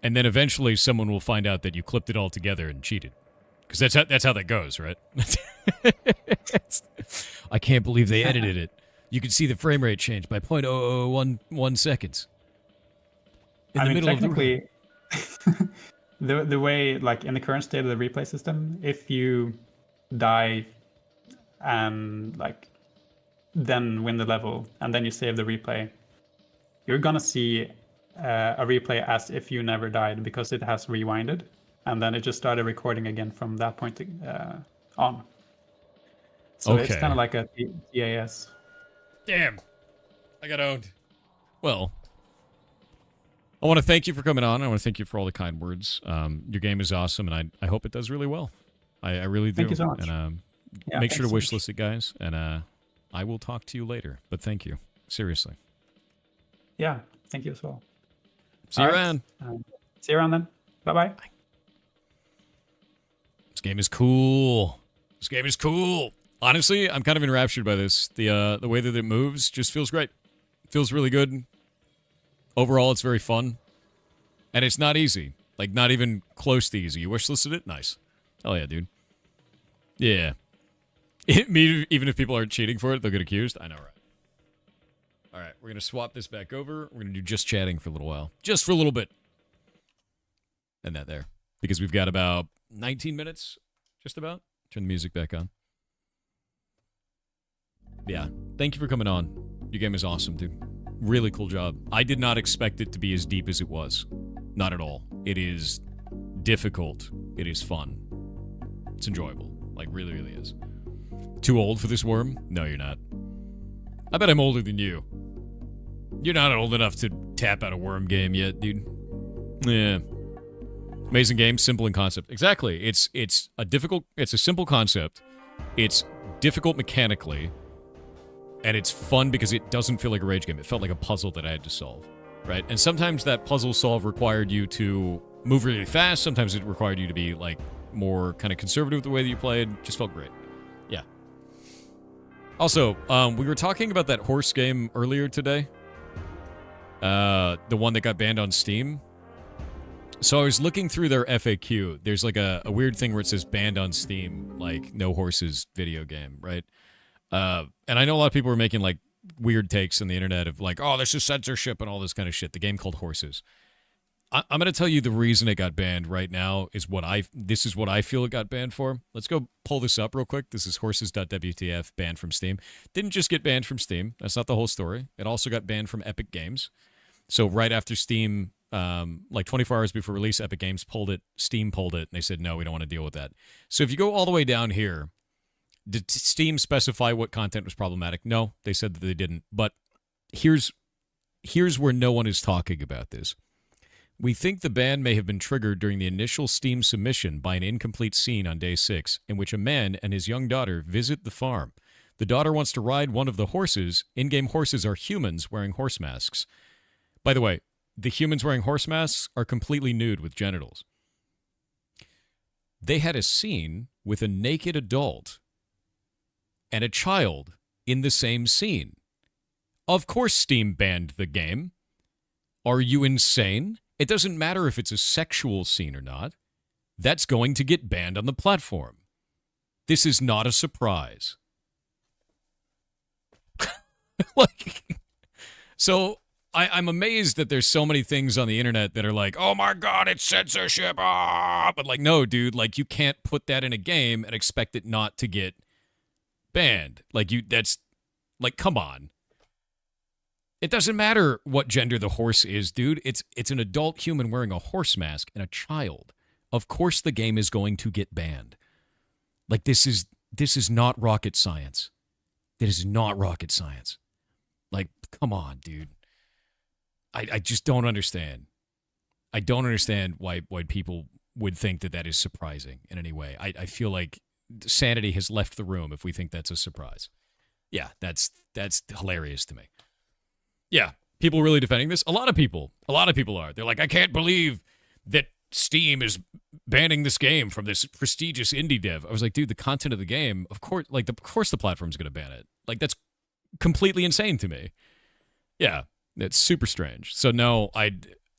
And then eventually someone will find out that you clipped it all together and cheated, Because that's how that goes, right? I can't believe they edited it. You can see the frame rate change by 0.0011 seconds. In the middle technically, of the way, like in the current state of the replay system, if you die and like then win the level and then you save the replay, you're gonna see a replay as if you never died because it has rewinded, and then it just started recording again from that point on. So it's Okay. kind of like a TAS. Damn. I got owned. Well, I want to thank you for coming on. I want to thank you for all the kind words. Your game is awesome, and I hope it does really well. I really do. Thank you so much. And Yeah, make sure to thanks so wishlist it, guys. And I will talk to you later. But thank you. Seriously. Yeah, thank you as well. See you All right. around. See you around then. Bye-bye. This game is cool. This game is cool. Honestly, I'm kind of enraptured by this. The way that it moves just feels great. Feels really good. Overall, it's very fun. And it's not easy. Like, not even close to easy. You wishlisted it? Nice. Hell yeah, dude. Yeah. Even if people aren't cheating for it, they'll get accused. I know, right? All right, we're going to swap this back over. We're going to do just chatting for a little while. Just for a little bit. And that there. Because we've got about 19 minutes, just about. Turn the music back on. Yeah, thank you for coming on. Your game is awesome, dude. Really cool job. I did not expect it to be as deep as it was. Not at all. It is difficult. It is fun. It's enjoyable. Like, really, really is. Too old for this worm? No, you're not. I bet I'm older than you. You're not old enough to tap out a worm game yet, dude. Yeah. Amazing game, simple in concept. Exactly. It's a simple concept. It's difficult mechanically. And it's fun because it doesn't feel like a rage game. It felt like a puzzle that I had to solve, right? And sometimes that puzzle solve required you to move really fast. Sometimes it required you to be, like, more kind of conservative with the way that you played. Just felt great. Yeah. Also, we were talking about that horse game earlier today. The one that got banned on Steam. So I was looking through their FAQ. There's, like, a weird thing where it says banned on Steam, like, no horses video game, right? And I know a lot of people are making, like, weird takes on the internet of, like, oh, this is censorship and all this kind of shit. The game called Horses. I'm going to tell you the reason it got banned right now is this is what I feel it got banned for. Let's go pull this up real quick. This is horses.wtf, banned from Steam. Didn't just get banned from Steam. That's not the whole story. It also got banned from Epic Games. So right after Steam, like 24 hours before release, Epic Games pulled it. Steam pulled it, and they said, no, we don't want to deal with that. So if you go all the way down here, did Steam specify what content was problematic? No, they said that they didn't. But here's where no one is talking about this. We think the ban may have been triggered during the initial Steam submission by an incomplete scene on day 6, in which a man and his young daughter visit the farm. The daughter wants to ride one of the horses. In-game horses are humans wearing horse masks. By the way, the humans wearing horse masks are completely nude with genitals. They had a scene with a naked adult and a child in the same scene. Of course Steam banned the game. Are you insane? It doesn't matter if it's a sexual scene or not. That's going to get banned on the platform. This is not a surprise. So I'm amazed that there's so many things on the internet that are like, oh my God, it's censorship. Ah! But like, no, dude, like you can't put that in a game and expect it not to get banned. That's come on. It doesn't matter what gender the horse is, dude. It's an adult human wearing a horse mask and a child. Of course the game is going to get banned. Like, this is not rocket science. It is not rocket science. Like, come on, dude. I just don't understand. I don't understand why people would think that is surprising in any way. I feel like sanity has left the room if we think that's a surprise. Yeah, that's hilarious to me. Yeah, people really defending this? A lot of people are. They're like, I can't believe that Steam is banning this game from this prestigious indie dev. I was like, dude, the content of the game, of course the platform's going to ban it. Like, that's completely insane to me. Yeah, it's super strange. So no,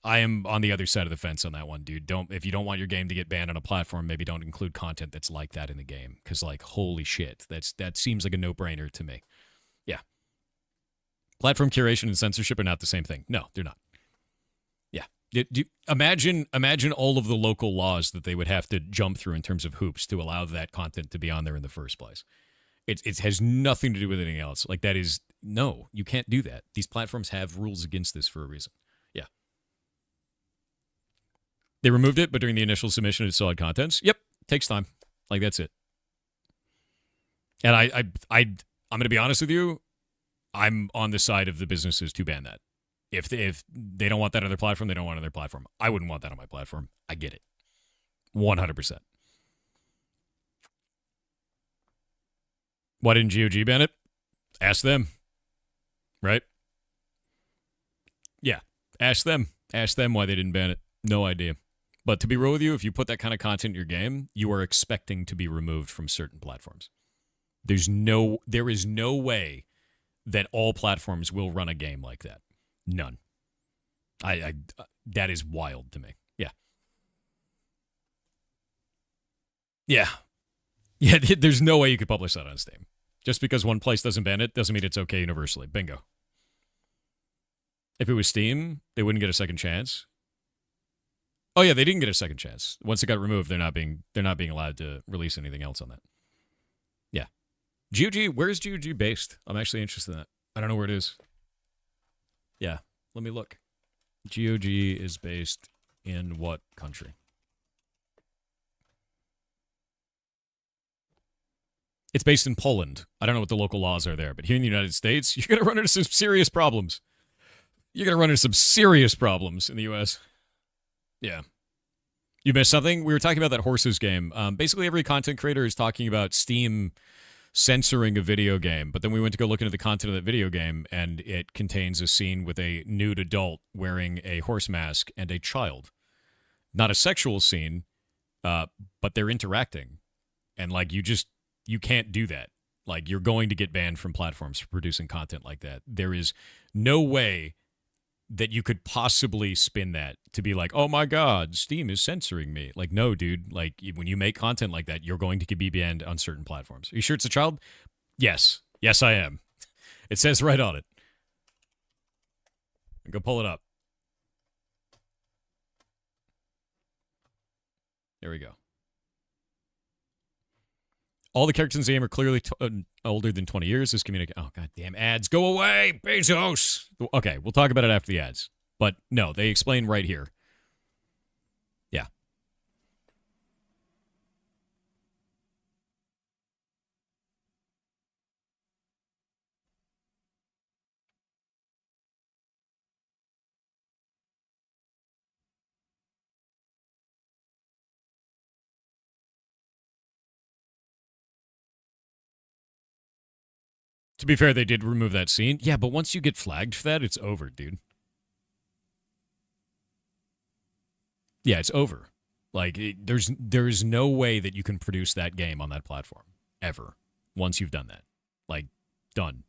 I am on the other side of the fence on that one, dude. If you don't want your game to get banned on a platform, maybe don't include content that's like that in the game. Because, like, holy shit, that seems like a no-brainer to me. Yeah. Platform curation and censorship are not the same thing. No, they're not. Yeah. Imagine all of the local laws that they would have to jump through in terms of hoops to allow that content to be on there in the first place. It has nothing to do with anything else. Like, that is, no, you can't do that. These platforms have rules against this for a reason. Yeah. They removed it, but during the initial submission, it still had contents. Yep, takes time. Like, that's it. And I'm going to be honest with you. I'm on the side of the businesses to ban that. If they don't want that on their platform, they don't want it on their platform. I wouldn't want that on my platform. I get it. 100%. Why didn't GOG ban it? Ask them. Right? Yeah. Ask them. Ask them why they didn't ban it. No idea. But to be real with you, if you put that kind of content in your game, you are expecting to be removed from certain platforms. There is no way that all platforms will run a game like that. None. That is wild to me. Yeah. Yeah. Yeah, there's no way you could publish that on Steam. Just because one place doesn't ban it doesn't mean it's okay universally. Bingo. If it was Steam, they wouldn't get a second chance. Oh yeah, they didn't get a second chance. Once it got removed, they're not being allowed to release anything else on that. Yeah. GOG, where is GOG based? I'm actually interested in that. I don't know where it is. Yeah, let me look. GOG is based in what country? It's based in Poland. I don't know what the local laws are there, but here in the United States, you're going to run into some serious problems. You're going to run into some serious problems in the U.S. Yeah. You missed something? We were talking about that horses game. Basically, every content creator is talking about Steam censoring a video game, but then we went to go look into the content of that video game, and it contains a scene with a nude adult wearing a horse mask and a child. Not a sexual scene, but they're interacting. And, like, you can't do that. Like, you're going to get banned from platforms for producing content like that. There is no way that you could possibly spin that to be like, oh my God, Steam is censoring me. Like, no, dude. Like, when you make content like that, you're going to be banned on certain platforms. Are you sure it's a child? Yes. Yes, I am. It says right on it. Go pull it up. There we go. All the characters in the game are clearly older than 20 years. This community. Oh, goddamn ads. Go away, Bezos. Okay, we'll talk about it after the ads. But no, they explain right here. Yeah. To be fair, they did remove that scene. Yeah, but once you get flagged for that, it's over, dude. Yeah, it's over. Like, there's no way that you can produce that game on that platform. Ever. Once you've done that. Like, done.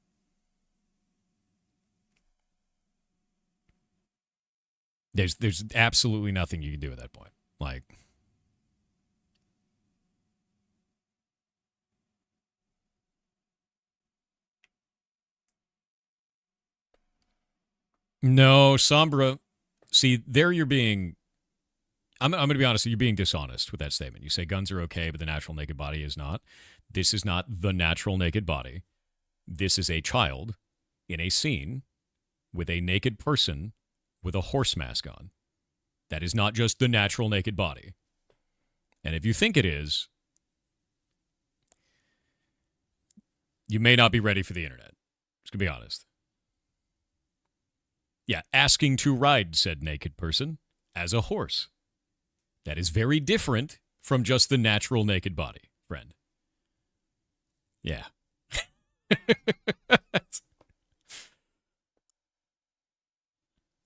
There's absolutely nothing you can do at that point. Like... No, Sombra. See, there you're being... I'm going to be honest, you're being dishonest with that statement. You say guns are okay, but the natural naked body is not. This is not the natural naked body. This is a child in a scene with a naked person with a horse mask on. That is not just the natural naked body. And if you think it is, you may not be ready for the internet. Just going to be honest. Yeah, asking to ride said naked person as a horse. That is very different from just the natural naked body, friend. Yeah.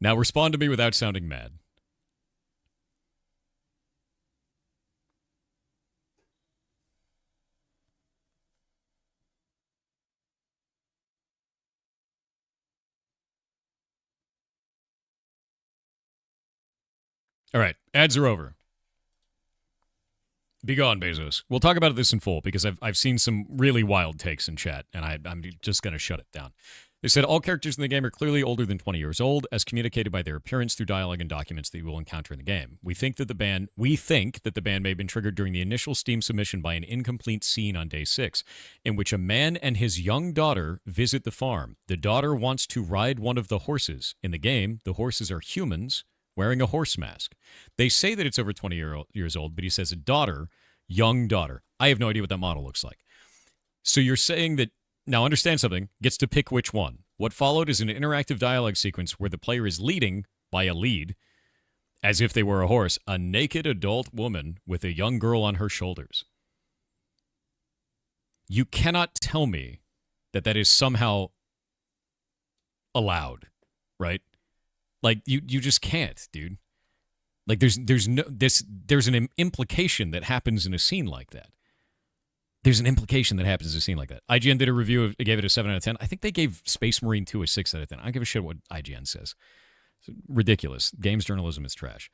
Now respond to me without sounding mad. All right, ads are over. Be gone, Bezos. We'll talk about this in full because I've seen some really wild takes in chat, and I'm just going to shut it down. They said all characters in the game are clearly older than 20 years old, as communicated by their appearance through dialogue and documents that you will encounter in the game. We think that the ban may have been triggered during the initial Steam submission by an incomplete scene on day 6, in which a man and his young daughter visit the farm. The daughter wants to ride one of the horses. In the game, the horses are humans wearing a horse mask. They say that it's over 20 years old, but he says a daughter, young daughter. I have no idea what that model looks like. So you're saying that, now understand something, gets to pick which one. What followed is an interactive dialogue sequence where the player is leading by a lead, as if they were a horse, a naked adult woman with a young girl on her shoulders. You cannot tell me that that is somehow allowed, right? Like, you just can't, dude. Like, there's an implication that happens in a scene like that. There's an implication that happens in a scene like that. IGN did a review, gave it a 7 out of 10. I think they gave Space Marine 2 a 6 out of 10. I don't give a shit what IGN says. It's ridiculous. Games journalism is trash.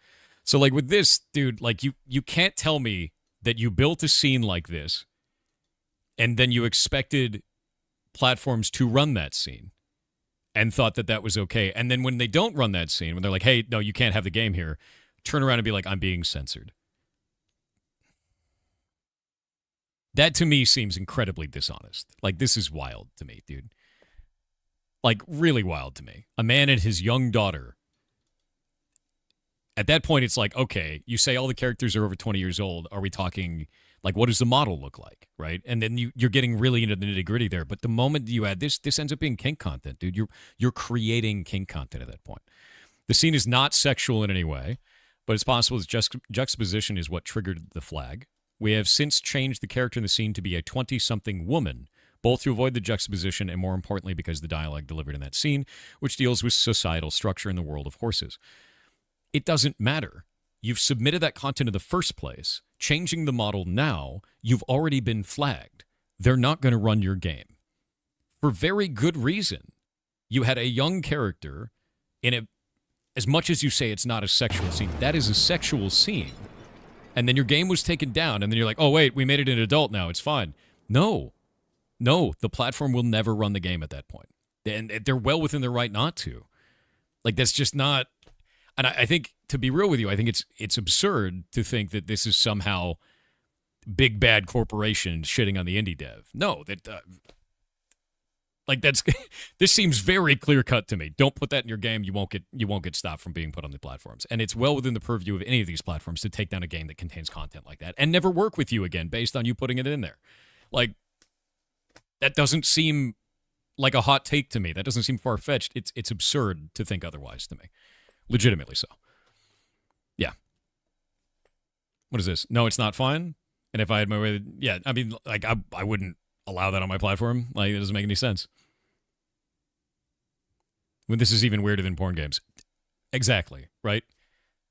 So, like, with this, dude, like, you can't tell me that you built a scene like this and then you expected platforms to run that scene and thought that that was okay. And then when they don't run that scene, when they're like, hey, no, you can't have the game here, turn around and be like, I'm being censored. That to me seems incredibly dishonest. Like, this is wild to me, dude. Like, really wild to me. A man and his young daughter. At that point, it's like, okay, you say all the characters are over 20 years old. Are we talking, like, what does the model look like, right? And then you're getting really into the nitty-gritty there. But the moment you add this ends up being kink content, dude. You're creating kink content at that point. The scene is not sexual in any way, but it's possible that juxtaposition is what triggered the flag. We have since changed the character in the scene to be a 20-something woman, both to avoid the juxtaposition and, more importantly, because the dialogue delivered in that scene, which deals with societal structure in the world of horses. It doesn't matter. You've submitted that content in the first place. Changing the model now, you've already been flagged. They're not going to run your game. For very good reason. You had a young character in a, as much as you say it's not a sexual scene, that is a sexual scene. And then your game was taken down, and then you're like, oh, wait, we made it an adult now. It's fine. No, the platform will never run the game at that point. And they're well within their right not to. Like, that's just not... And I think, to be real with you, I think it's absurd to think that this is somehow big bad corporation shitting on the indie dev. No, that's this seems very clear cut to me. Don't put that in your game. You won't get stopped from being put on the platforms. And it's well within the purview of any of these platforms to take down a game that contains content like that and never work with you again based on you putting it in there. Like, that doesn't seem like a hot take to me. That doesn't seem far-fetched. It's absurd to think otherwise to me. Legitimately so. Yeah. What is this? No, it's not fine. And if I had my way, yeah, I mean, like, I wouldn't allow that on my platform. Like, it doesn't make any sense. When this is even weirder than porn games. Exactly, right?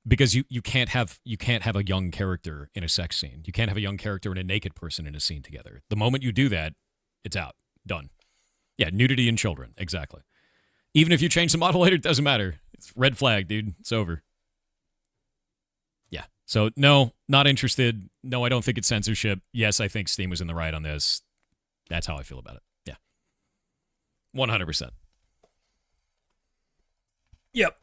Because you can't have a young character in a sex scene. You can't have a young character and a naked person in a scene together. The moment you do that, it's out. Done. Yeah, nudity in children. Exactly. Even if you change the model later, it doesn't matter. It's red flag, dude. It's over. Yeah. So, no, not interested. No, I don't think it's censorship. Yes, I think Steam was in the right on this. That's how I feel about it. Yeah. 100%. Yep.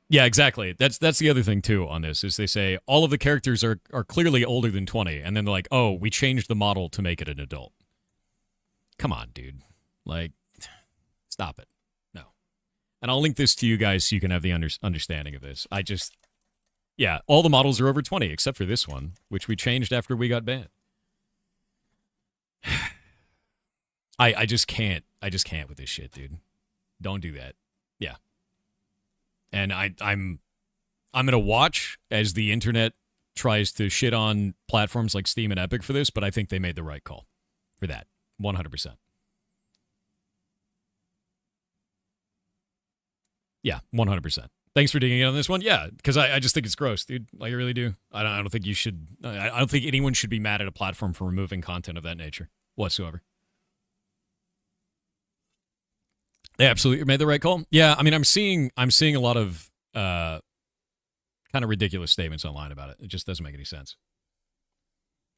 Yeah, exactly. That's the other thing, too, on this, is they say all of the characters are clearly older than 20, and then they're like, oh, we changed the model to make it an adult. Come on, dude. Like, stop it. No. And I'll link this to you guys so you can have the understanding of this. Yeah, all the models are over 20, except for this one, which we changed after we got banned. I just can't with this shit, dude. Don't do that. Yeah. And I'm gonna watch as the internet tries to shit on platforms like Steam and Epic for this, but I think they made the right call for that. 100%. Yeah, 100%. Thanks for digging in on this one. Yeah, because I just think it's gross, dude. Like, I really do. I don't think you should... I don't think anyone should be mad at a platform for removing content of that nature whatsoever. They absolutely made the right call. Yeah, I mean, I'm seeing a lot of kind of ridiculous statements online about it. It just doesn't make any sense.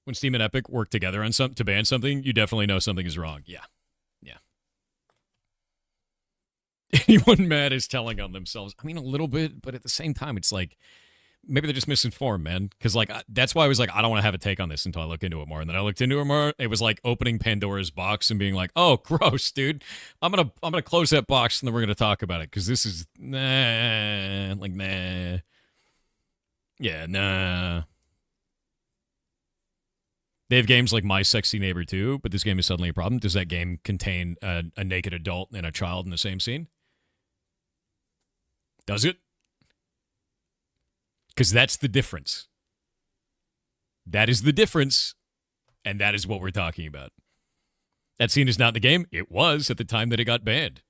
When Steam and Epic work together on to ban something, you definitely know something is wrong. Yeah. Anyone mad is telling on themselves. I mean, a little bit, but at the same time, it's like maybe they're just misinformed, man. Because like that's why I was like, I don't want to have a take on this until I look into it more. And then I looked into it more. It was like opening Pandora's box and being like, oh, gross, dude. I'm gonna close that box and then we're gonna talk about it because this is nah. Yeah, nah. They have games like My Sexy Neighbor 2, but this game is suddenly a problem. Does that game contain a naked adult and a child in the same scene? Does it? Because that's the difference. That is the difference, and that is what we're talking about. That scene is not in the game. It was at the time that it got banned.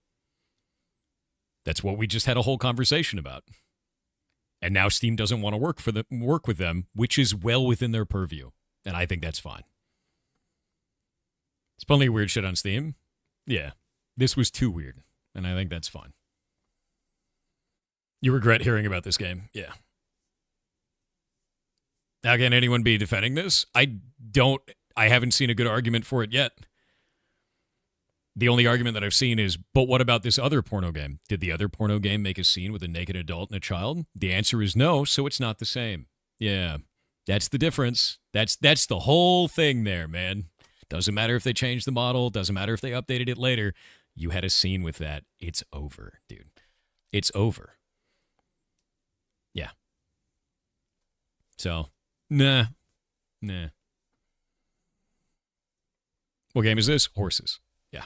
That's what we just had a whole conversation about. And now Steam doesn't want to work with them, which is well within their purview. And I think that's fine. There's plenty of weird shit on Steam. Yeah. This was too weird. And I think that's fine. You regret hearing about this game? Yeah. Now, can anyone be defending this? I haven't seen a good argument for it yet. The only argument that I've seen is, but what about this other porno game? Did the other porno game make a scene with a naked adult and a child? The answer is no, so it's not the same. Yeah. That's the difference. That's the whole thing there, man. Doesn't matter if they changed the model. Doesn't matter if they updated it later. You had a scene with that. It's over, dude. It's over. Yeah. So, nah. What game is this? Horses. Yeah.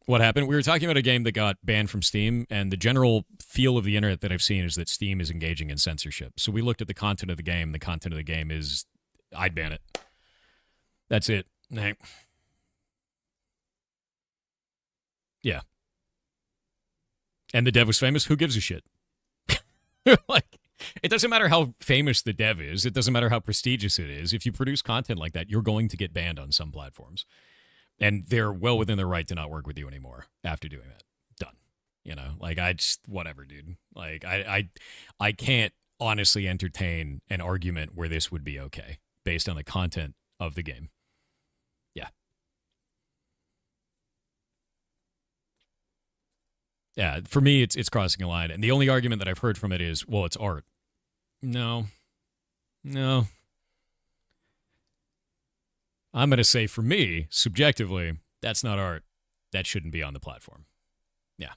What happened? We were talking about a game that got banned from Steam, and the general feel of the internet that I've seen is that Steam is engaging in censorship. So we looked at the content of the game. The content of the game is, I'd ban it. That's it. Yeah. And the dev was famous? Who gives a shit? Like, it doesn't matter how famous the dev is. It doesn't matter how prestigious it is. If you produce content like that, you're going to get banned on some platforms. And they're well within their right to not work with you anymore after doing that. Done. You know, like, I just, whatever, dude. Like, I can't honestly entertain an argument where this would be okay based on the content of the game. Yeah. Yeah, for me, it's crossing a line. And the only argument that I've heard from it is, well, it's art. No. I'm going to say, for me, subjectively, that's not art. That shouldn't be on the platform. Yeah.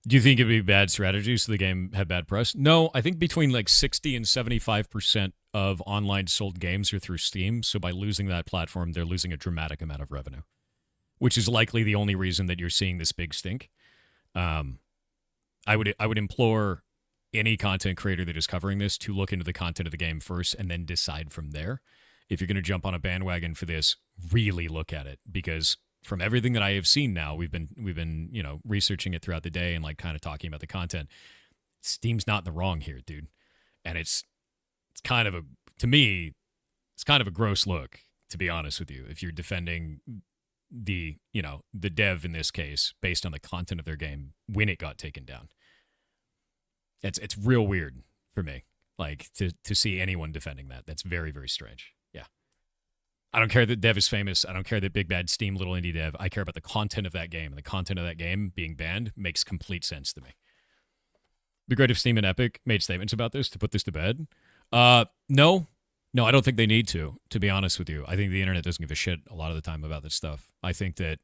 Do you think it'd be bad strategy so the game had bad press? No, I think between like 60 and 75% of online sold games are through Steam. So by losing that platform, they're losing a dramatic amount of revenue, which is likely the only reason that you're seeing this big stink. I would implore any content creator that is covering this to look into the content of the game first and then decide from there. If you're going to jump on a bandwagon for this, really look at it, because from everything that I have seen now, we've been, you know, researching it throughout the day and like kind of talking about the content. Steam's not in the wrong here, dude. And it's kind of to me, it's kind of a gross look, to be honest with you, if you're defending the dev in this case based on the content of their game when it got taken down. It's real weird for me, like to see anyone defending that. That's very, very strange. Yeah. I don't care that dev is famous. I don't care that big bad Steam little indie dev. I care about the content of that game, and the content of that game being banned makes complete sense to me. It'd be great if Steam and Epic made statements about this to put this to bed. No, I don't think they need to be honest with you. I think the internet doesn't give a shit a lot of the time about this stuff. I think that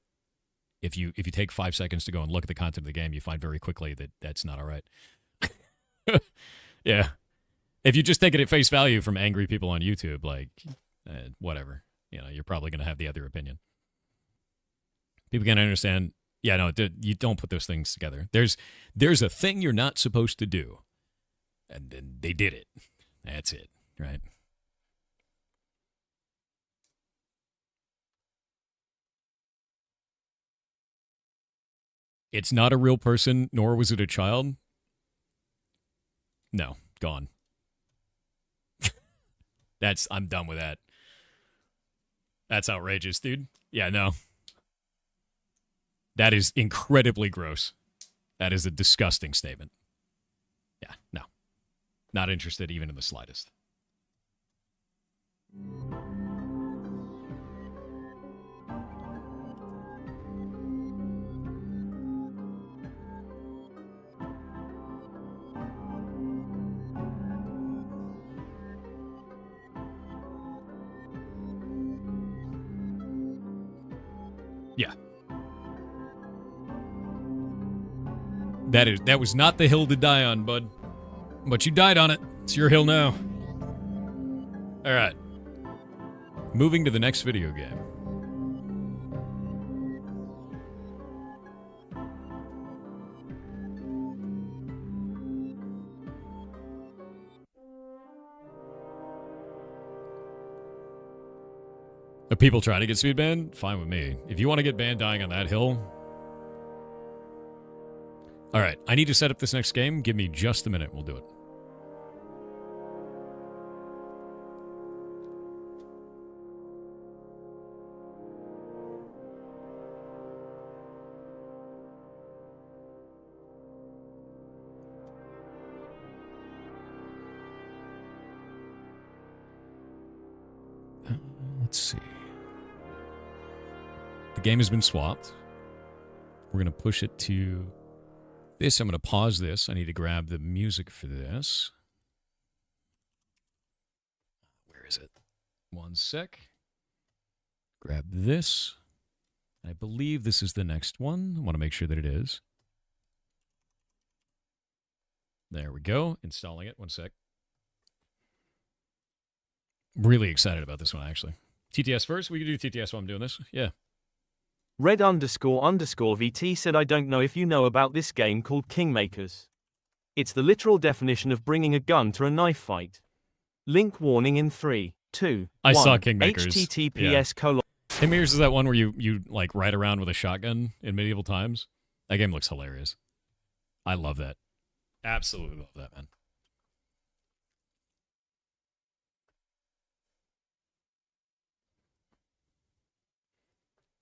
if you take 5 seconds to go and look at the content of the game, you find very quickly that that's not all right. Yeah. If you just take it at face value from angry people on YouTube, like, whatever, you know, you're probably going to have the other opinion. People can't understand. Yeah, no, you don't put those things together. There's a thing you're not supposed to do, and then they did it. That's it, right? It's not a real person, nor was it a child. No, gone. I'm done with that. That's outrageous, dude. Yeah, no. That is incredibly gross. That is a disgusting statement. Yeah, no. Not interested even in the slightest. Yeah. That was not the hill to die on, bud. But you died on it. It's your hill now. All right. Moving to the next video game. Are people trying to get speed banned? Fine with me. If you want to get banned dying on that hill. All right, I need to set up this next game. Give me just a minute. We'll do it. Let's see. The game has been swapped. We're going to push it to this. I'm going to pause this. I need to grab the music for this. Where is it? One sec. Grab this. I believe this is the next one. I want to make sure that it is. There we go. Installing it. One sec. Really excited about this one, actually. TTS first? We can do TTS while I'm doing this. Yeah. Red__VT said, I don't know if you know about this game called Kingmakers. It's the literal definition of bringing a gun to a knife fight. Link warning in 3, 2, I 1. saw Kingmakers. HTTPS:// Kingmakers is that one where you like ride around with a shotgun in medieval times? That game looks hilarious. I love that. Absolutely love that, man.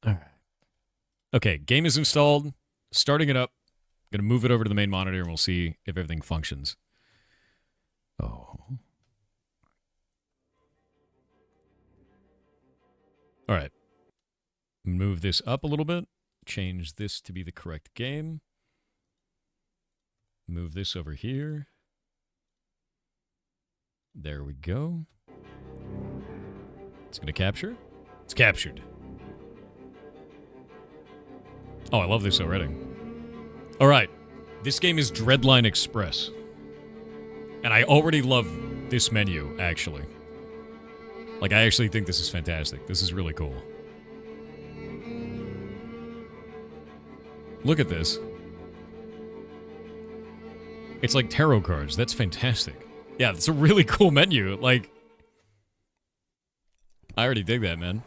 All right. Okay, game is installed. Starting it up. Going to move it over to the main monitor and we'll see if everything functions. Oh. All right. Move this up a little bit. Change this to be the correct game. Move this over here. There we go. It's going to capture. It's captured. Oh, I love this already. All right. This game is Dreadline Express. And I already love this menu, actually. Like, I actually think this is fantastic. This is really cool. Look at this. It's like tarot cards. That's fantastic. Yeah, it's a really cool menu. Like, I already dig that, man.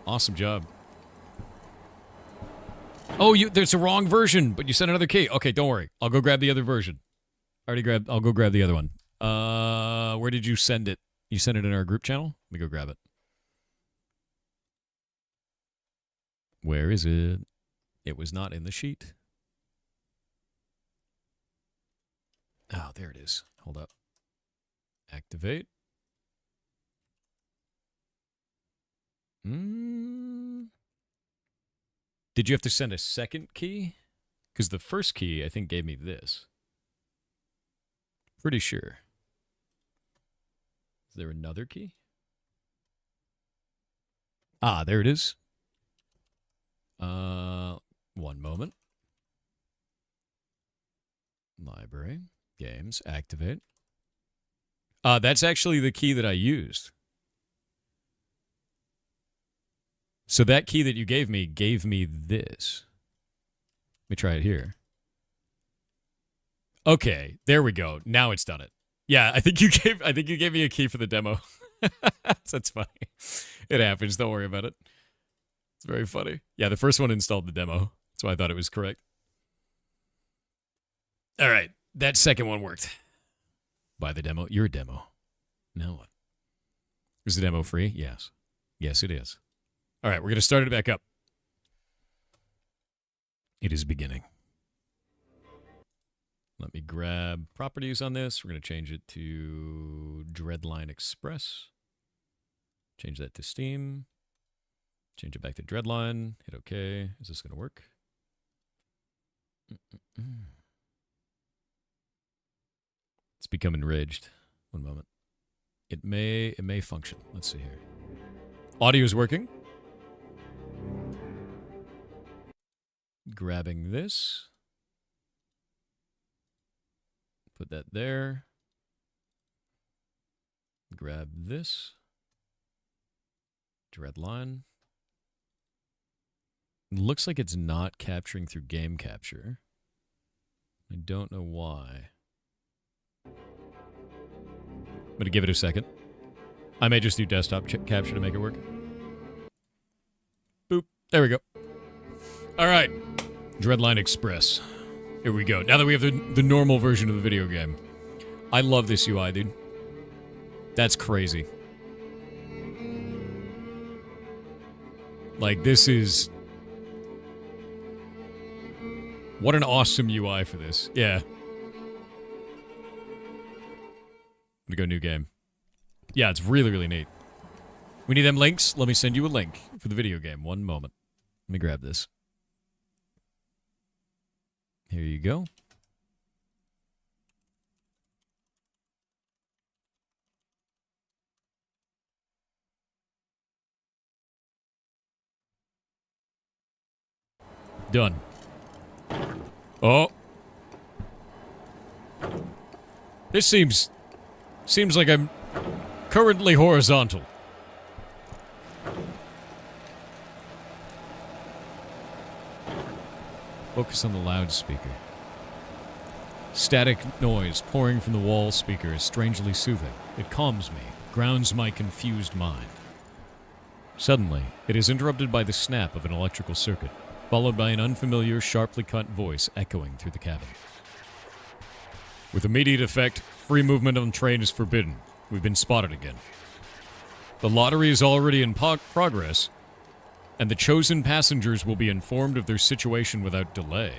Awesome job. Oh, there's a wrong version, but you sent another key. Okay, don't worry. I'll go grab the other version. I'll go grab the other one. Where did you send it? You sent it in our group channel? Let me go grab it. Where is it? It was not in the sheet. Oh, there it is. Hold up. Activate. Did you have to send a second key? Because the first key, I think, gave me this. Pretty sure. Is there another key? Ah, there it is. One moment. Library. Games. Activate. That's actually the key that I used. So that key that you gave me this. Let me try it here. Okay, there we go. Now it's done it. Yeah, I think you gave me a key for the demo. That's funny. It happens. Don't worry about it. It's very funny. Yeah, the first one installed the demo. That's why I thought it was correct. All right, that second one worked. Buy the demo. Your demo. Now what? Is the demo free? Yes. Yes, it is. All right, we're going to start it back up. It is beginning. Let me grab properties on this. We're going to change it to Dreadline Express. Change that to Steam. Change it back to Dreadline. Hit OK. Is this going to work? It's become enraged. One moment. It may function. Let's see here. Audio is working. Grabbing this. Put that there. Grab this. Dreadline. It looks like it's not capturing through game capture. I don't know why. I'm going to give it a second. I may just do desktop capture to make it work. Boop. There we go. All right. Dreadline Express. Here we go. Now that we have the normal version of the video game. I love this UI, dude. That's crazy. Like, this is... What an awesome UI for this. Yeah. I'm gonna go new game. Yeah, it's really, really neat. We need them links. Let me send you a link for the video game. One moment. Let me grab this. Here you go. Done. Oh. This seems like I'm currently horizontal. Focus on the loudspeaker. Static noise pouring from the wall speaker is strangely soothing. It calms me, grounds my confused mind. Suddenly, it is interrupted by the snap of an electrical circuit, followed by an unfamiliar, sharply cut voice echoing through the cabin. With immediate effect, free movement on train is forbidden. We've been spotted again. The lottery is already in progress, and the chosen passengers will be informed of their situation without delay.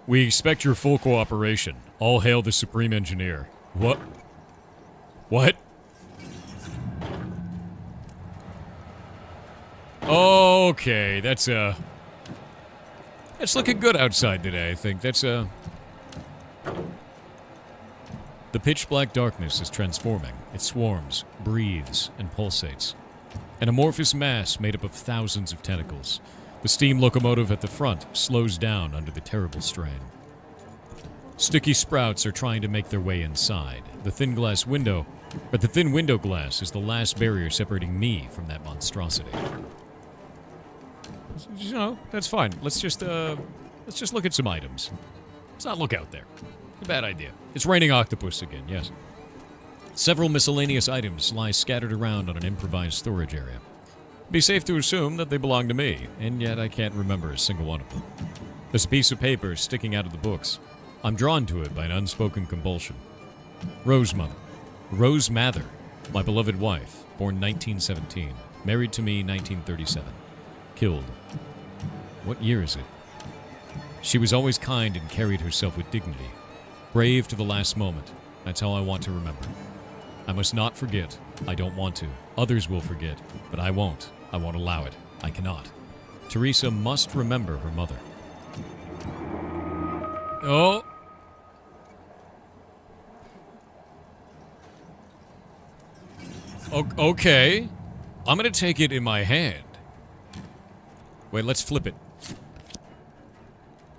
We expect your full cooperation. All hail the Supreme Engineer. What? What? Okay, that's looking good outside today, I think. The pitch black darkness is transforming. It swarms, breathes, and pulsates. An amorphous mass made up of thousands of tentacles. The steam locomotive at the front slows down under the terrible strain. Sticky sprouts are trying to make their way inside. The thin window glass is the last barrier separating me from that monstrosity. You know, that's fine. Let's just look at some items. Let's not look out there. A bad idea. It's raining octopus again, yes. Several miscellaneous items lie scattered around on an improvised storage area. It'd be safe to assume that they belong to me, and yet I can't remember a single one of them. There's a piece of paper sticking out of the books. I'm drawn to it by an unspoken compulsion. Rose Mather, my beloved wife, born 1917, married to me 1937, killed. What year is it? She was always kind and carried herself with dignity, brave to the last moment. That's how I want to remember. I must not forget. I don't want to. Others will forget, but I won't. I won't allow it. I cannot. Teresa must remember her mother. Oh! Okay. I'm gonna take it in my hand. Wait, let's flip it.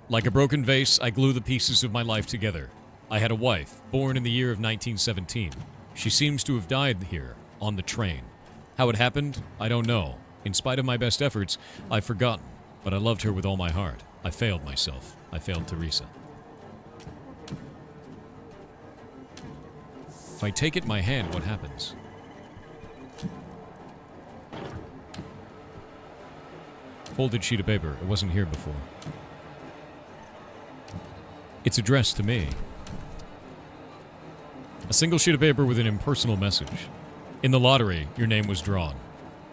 Like a broken vase, I glue the pieces of my life together. I had a wife, born in the year of 1917. She seems to have died here, on the train. How it happened, I don't know. In spite of my best efforts, I've forgotten. But I loved her with all my heart. I failed myself. I failed Teresa. If I take it in my hand, what happens? Folded sheet of paper. It wasn't here before. It's addressed to me. A single sheet of paper with an impersonal message. In the lottery, your name was drawn.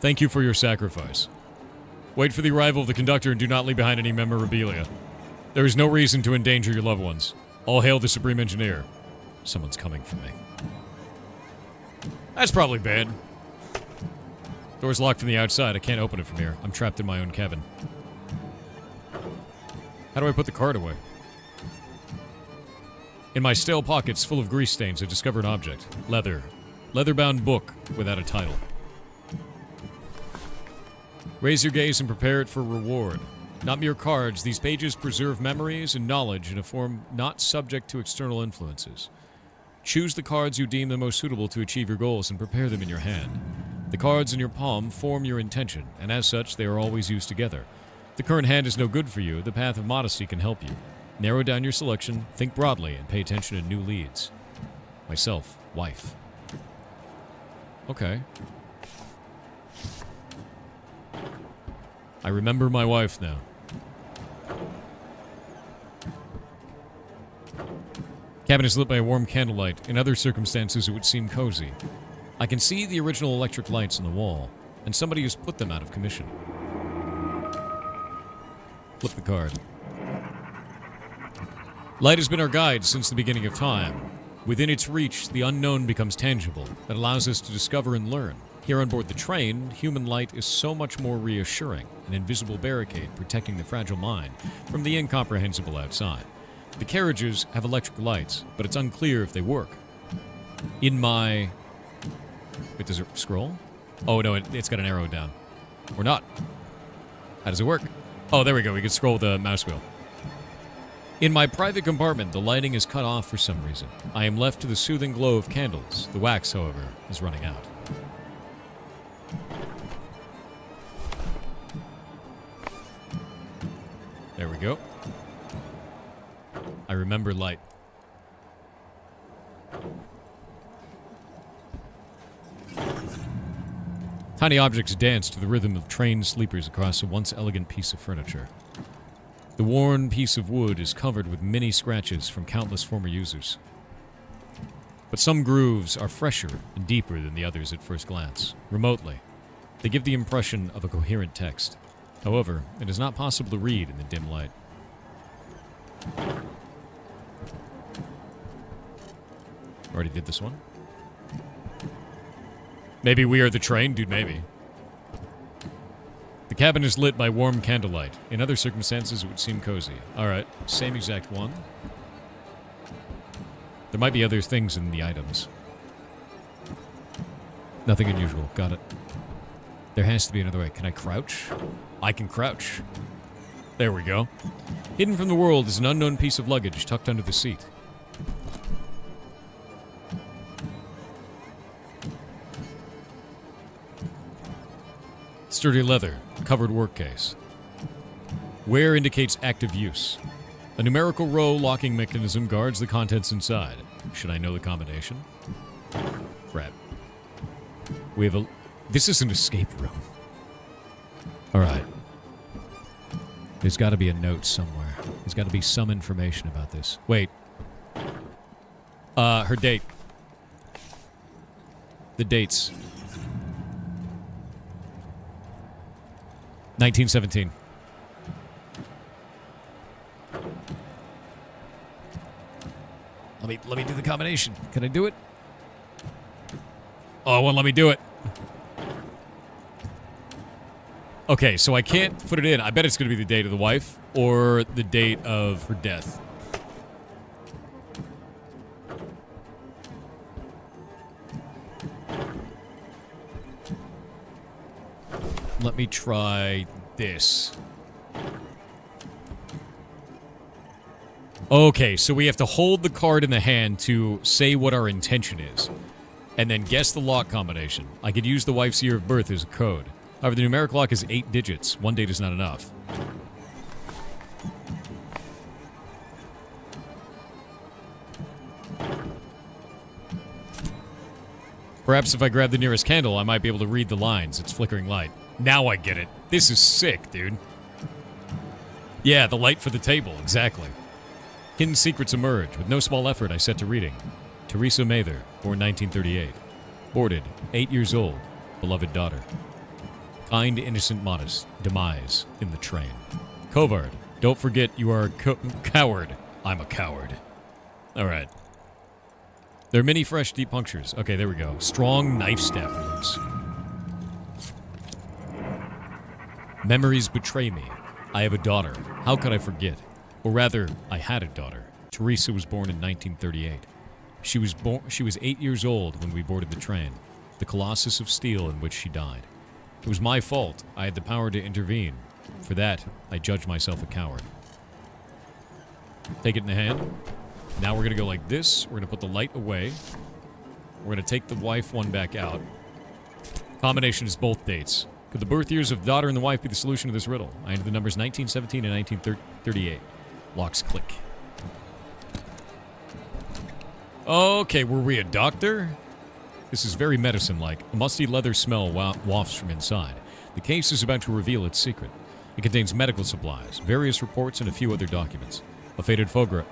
Thank you for your sacrifice. Wait for the arrival of the conductor and do not leave behind any memorabilia. There is no reason to endanger your loved ones. All hail the Supreme Engineer. Someone's coming for me. That's probably bad. Door's locked from the outside. I can't open it from here. I'm trapped in my own cabin. How do I put the card away? In my stale pockets full of grease stains, I discover an object. Leather. Leather-bound book without a title. Raise your gaze and prepare it for reward. Not mere cards, these pages preserve memories and knowledge in a form not subject to external influences. Choose the cards you deem the most suitable to achieve your goals and prepare them in your hand. The cards in your palm form your intention, and as such, they are always used together. If the current hand is no good for you, the path of modesty can help you. Narrow down your selection, think broadly, and pay attention to new leads. Myself, wife. Okay. I remember my wife now. Cabin is lit by a warm candlelight. In other circumstances, it would seem cozy. I can see the original electric lights on the wall, and somebody has put them out of commission. Flip the card. Light has been our guide since the beginning of time. Within its reach, the unknown becomes tangible. That allows us to discover and learn. Here on board the train, human light is so much more reassuring, an invisible barricade protecting the fragile mind from the incomprehensible outside. The carriages have electric lights, but it's unclear if they work. In my... Wait, does it scroll? Oh, no, it's got an arrow down. Or not. How does it work? Oh, there we go. We can scroll with the mouse wheel. In my private compartment, the lighting is cut off for some reason. I am left to the soothing glow of candles. The wax, however, is running out. There we go. I remember light. Tiny objects dance to the rhythm of trained sleepers across a once elegant piece of furniture. The worn piece of wood is covered with many scratches from countless former users. But some grooves are fresher and deeper than the others at first glance. Remotely, they give the impression of a coherent text. However, it is not possible to read in the dim light. Already did this one. Maybe we are the train? Dude, maybe. The cabin is lit by warm candlelight. In other circumstances, it would seem cozy. Alright, same exact one. There might be other things in the items. Nothing unusual. Got it. There has to be another way. Can I crouch? I can crouch. There we go. Hidden from the world is an unknown piece of luggage tucked under the seat. Sturdy leather, covered work case. Wear indicates active use. A numerical row locking mechanism guards the contents inside. Should I know the combination? Crap. We have a... This is an escape room. Alright. There's got to be a note somewhere. There's got to be some information about this. Wait. Her date. The dates. 1917. Let me do the combination. Can I do it? Oh, it won't let me do it. Okay, so I can't put it in. I bet it's going to be the date of the wife or the date of her death. Let me try this. Okay, so we have to hold the card in the hand to say what our intention is, and then guess the lock combination. I could use the wife's year of birth as a code. However, the numeric lock is 8 digits. One date is not enough. Perhaps if I grab the nearest candle, I might be able to read the lines. It's flickering light. Now I get it. This is sick, dude. Yeah, the light for the table, exactly. Hidden secrets emerge. With no small effort, I set to reading. Teresa Mather, born 1938. Boarded, 8 years old. Beloved daughter. Kind, innocent, modest. Demise in the train. Covard. Don't forget you are a coward. I'm a coward. Alright. There are many fresh, deep punctures. Okay, there we go. Strong knife stab wounds. Memories betray me. I have a daughter. How could I forget? Or rather, I had a daughter. Teresa was born in 1938. She was 8 years old when we boarded the train, the colossus of steel in which she died. It was my fault. I had the power to intervene. For that, I judge myself a coward. Take it in the hand. Now we're going to go like this. We're going to put the light away. We're going to take the wife one back out. Combination is both dates. Could the birth years of daughter and the wife be the solution to this riddle? I enter the numbers 1917 and 1938. Locks click. Okay, were we a doctor? This is very medicine-like. A musty leather smell wafts from inside. The case is about to reveal its secret. It contains medical supplies, various reports, and a few other documents. A faded photograph,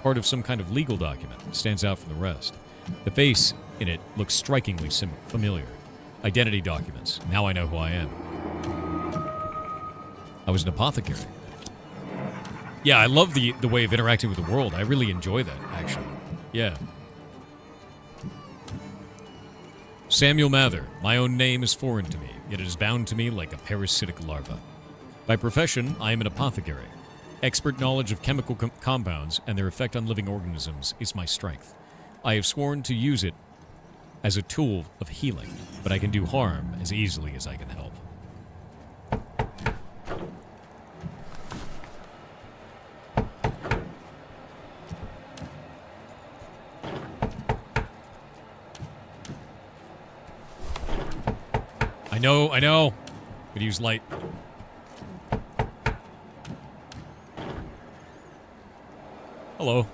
part of some kind of legal document, stands out from the rest. The face in it looks strikingly familiar. Identity documents. Now I know who I am. I was an apothecary. Yeah, I love the way of interacting with the world. I really enjoy that, actually. Yeah. Samuel Mather. My own name is foreign to me, yet it is bound to me like a parasitic larva. By profession, I am an apothecary. Expert knowledge of chemical compounds and their effect on living organisms is my strength. I have sworn to use it as a tool of healing, but I can do harm as easily as I can help. I know. Could use light. Hello.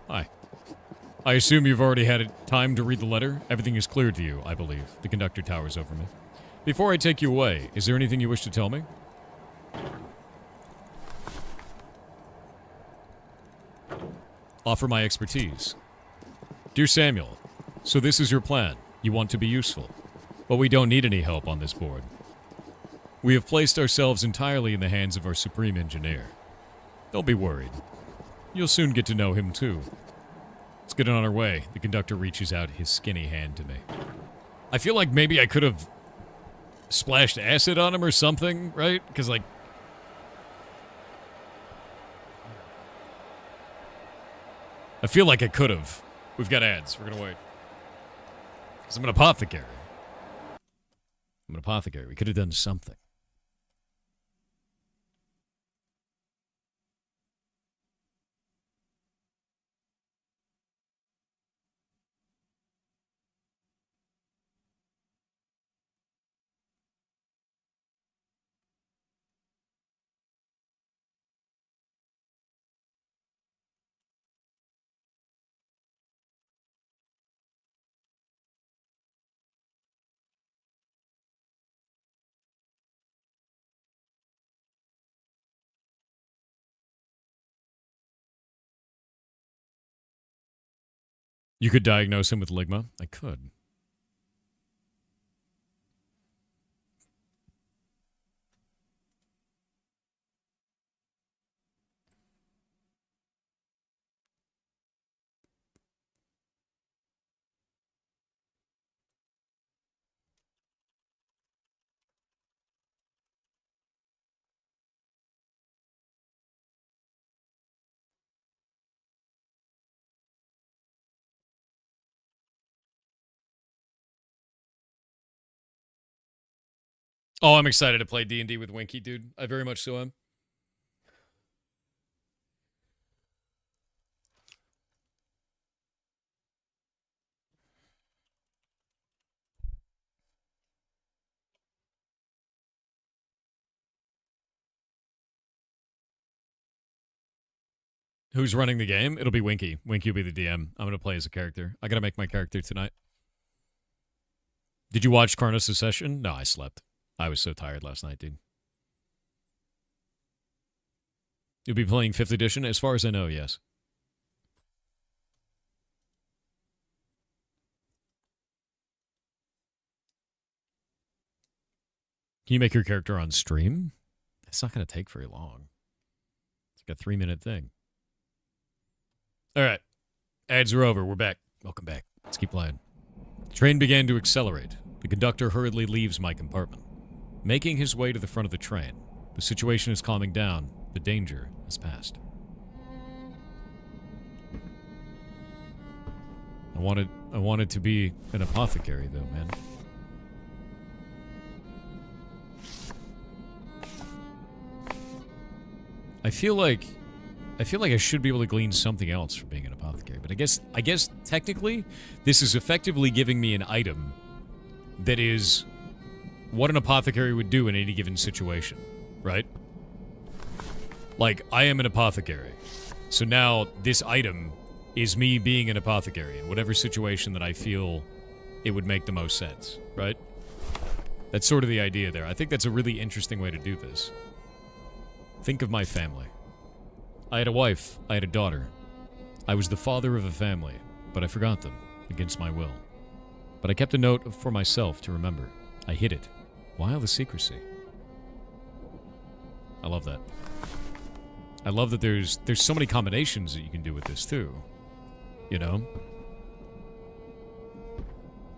Hi. I assume you've already had time to read the letter. Everything is clear to you, I believe. The conductor towers over me. Before I take you away, is there anything you wish to tell me? Offer my expertise. Dear Samuel, so this is your plan. You want to be useful. But we don't need any help on this board. We have placed ourselves entirely in the hands of our supreme engineer. Don't be worried. You'll soon get to know him too. Let's get on our way. The conductor reaches out his skinny hand to me. I feel like maybe I could have splashed acid on him or something, right? Because, like... I feel like I could have. We've got ads. We're gonna wait. Because I'm an apothecary. I'm an apothecary. We could have done something. You could diagnose him with ligma? I could. Oh, I'm excited to play D&D with Winky, dude. I very much so am. Who's running the game? It'll be Winky. Winky will be the DM. I'm going to play as a character. I got to make my character tonight. Did you watch Karnos' session? No, I slept. I was so tired last night, dude. You'll be playing 5th edition? As far as I know, yes. Can you make your character on stream? It's not going to take very long. It's like a 3-minute thing. All right. Ads are over. We're back. Welcome back. Let's keep playing. The train began to accelerate. The conductor hurriedly leaves my compartment. Making his way to the front of the train. The situation is calming down. The danger has passed. I wanted to be an apothecary, though, man. I feel like I should be able to glean something else from being an apothecary, but I guess technically this is effectively giving me an item that is what an apothecary would do in any given situation, right? Like, I am an apothecary. So now this item is me being an apothecary in whatever situation that I feel it would make the most sense, right? That's sort of the idea there. I think that's a really interesting way to do this. Think of my family. I had a wife. I had a daughter. I was the father of a family, but I forgot them, against my will. But I kept a note for myself to remember. I hid it. Why all the secrecy? I love that. I love that there's so many combinations that you can do with this, too. You know?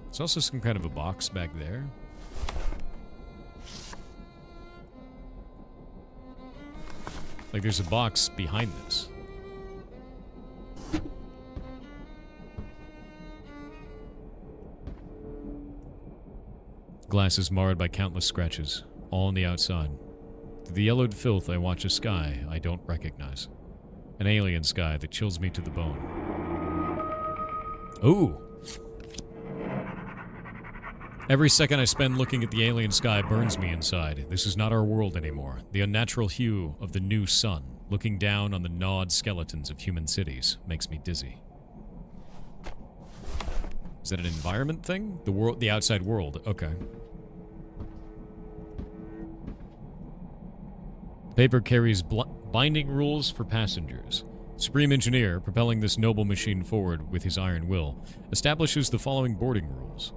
There's also some kind of a box back there. Like, there's a box behind this. Glass is marred by countless scratches, all on the outside. Through the yellowed filth, I watch a sky I don't recognize. An alien sky that chills me to the bone. Ooh! Every second I spend looking at the alien sky burns me inside. This is not our world anymore. The unnatural hue of the new sun, looking down on the gnawed skeletons of human cities, makes me dizzy. Is that an environment thing? The outside world. Okay. The paper carries binding rules for passengers. Supreme Engineer, propelling this noble machine forward with his iron will, establishes the following boarding rules.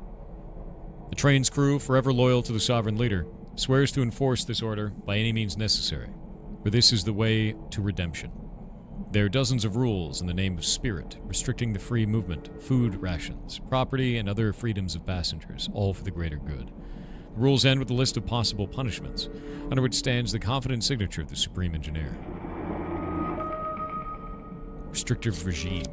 The train's crew, forever loyal to the sovereign leader, swears to enforce this order by any means necessary, for this is the way to redemption. There are dozens of rules in the name of spirit, restricting the free movement, food rations, property, and other freedoms of passengers, all for the greater good. The rules end with a list of possible punishments, under which stands the confident signature of the Supreme Engineer. Restrictive regime.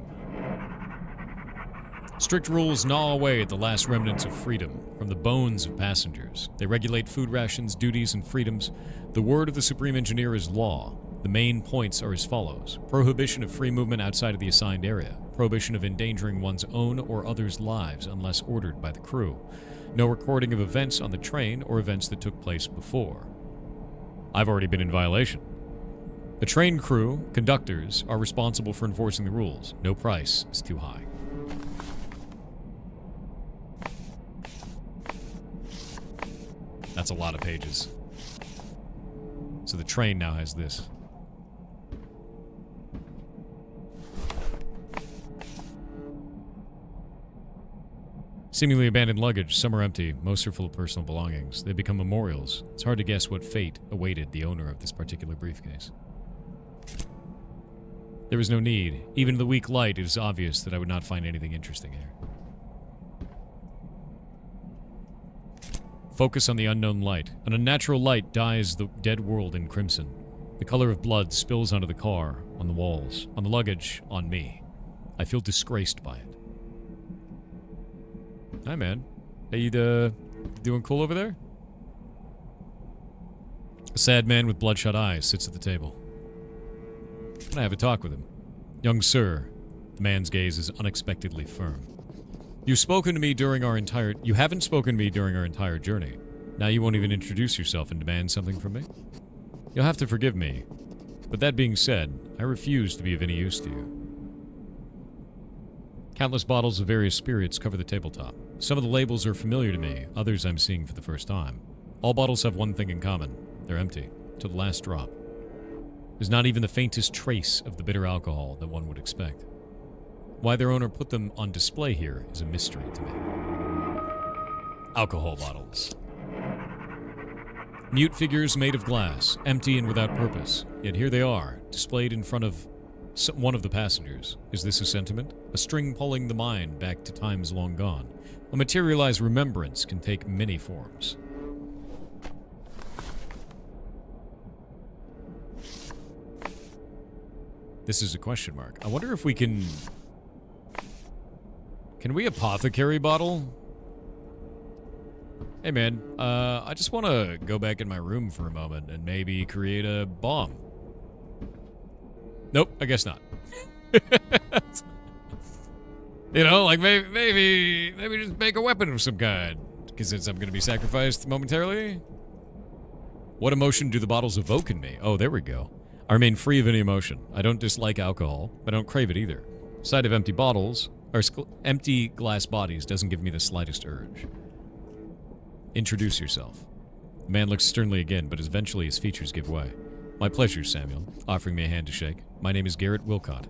Strict rules gnaw away at the last remnants of freedom from the bones of passengers. They regulate food rations, duties, and freedoms. The word of the Supreme Engineer is law. The main points are as follows. Prohibition of free movement outside of the assigned area. Prohibition of endangering one's own or others' lives unless ordered by the crew. No recording of events on the train or events that took place before. I've already been in violation. The train crew, conductors, are responsible for enforcing the rules. No price is too high. That's a lot of pages. So the train now has this. Seemingly abandoned luggage, some are empty, most are full of personal belongings. They become memorials. It's hard to guess what fate awaited the owner of this particular briefcase. There was no need. Even in the weak light, it is obvious that I would not find anything interesting here. Focus on the unknown light. An unnatural light dyes the dead world in crimson. The color of blood spills onto the car, on the walls, on the luggage, on me. I feel disgraced by it. Hi, man. Are you doing cool over there? A sad man with bloodshot eyes sits at the table. I have a talk with him. Young sir, the man's gaze is unexpectedly firm. You haven't spoken to me during our entire journey. Now you won't even introduce yourself and demand something from me? You'll have to forgive me. But that being said, I refuse to be of any use to you. Countless bottles of various spirits cover the tabletop. Some of the labels are familiar to me, others I'm seeing for the first time. All bottles have one thing in common. They're empty, to the last drop. There's not even the faintest trace of the bitter alcohol that one would expect. Why their owner put them on display here is a mystery to me. Alcohol bottles. Mute figures made of glass, empty and without purpose. Yet here they are, displayed in front of one of the passengers. Is this a sentiment? A string pulling the mind back to times long gone. A materialized remembrance can take many forms. This is a question mark. I wonder if we can... Can we apothecary bottle? Hey man, I just want to go back in my room for a moment and maybe create a bomb. Nope, I guess not. You know, like maybe just make a weapon of some kind. Because since I'm going to be sacrificed momentarily. What emotion do the bottles evoke in me? Oh, there we go. I remain free of any emotion. I don't dislike alcohol. I don't crave it either. Sight of empty bottles, or empty glass bodies doesn't give me the slightest urge. Introduce yourself. The man looks sternly again, but eventually his features give way. My pleasure, Samuel, offering me a hand to shake. My name is Garrett Wilcott.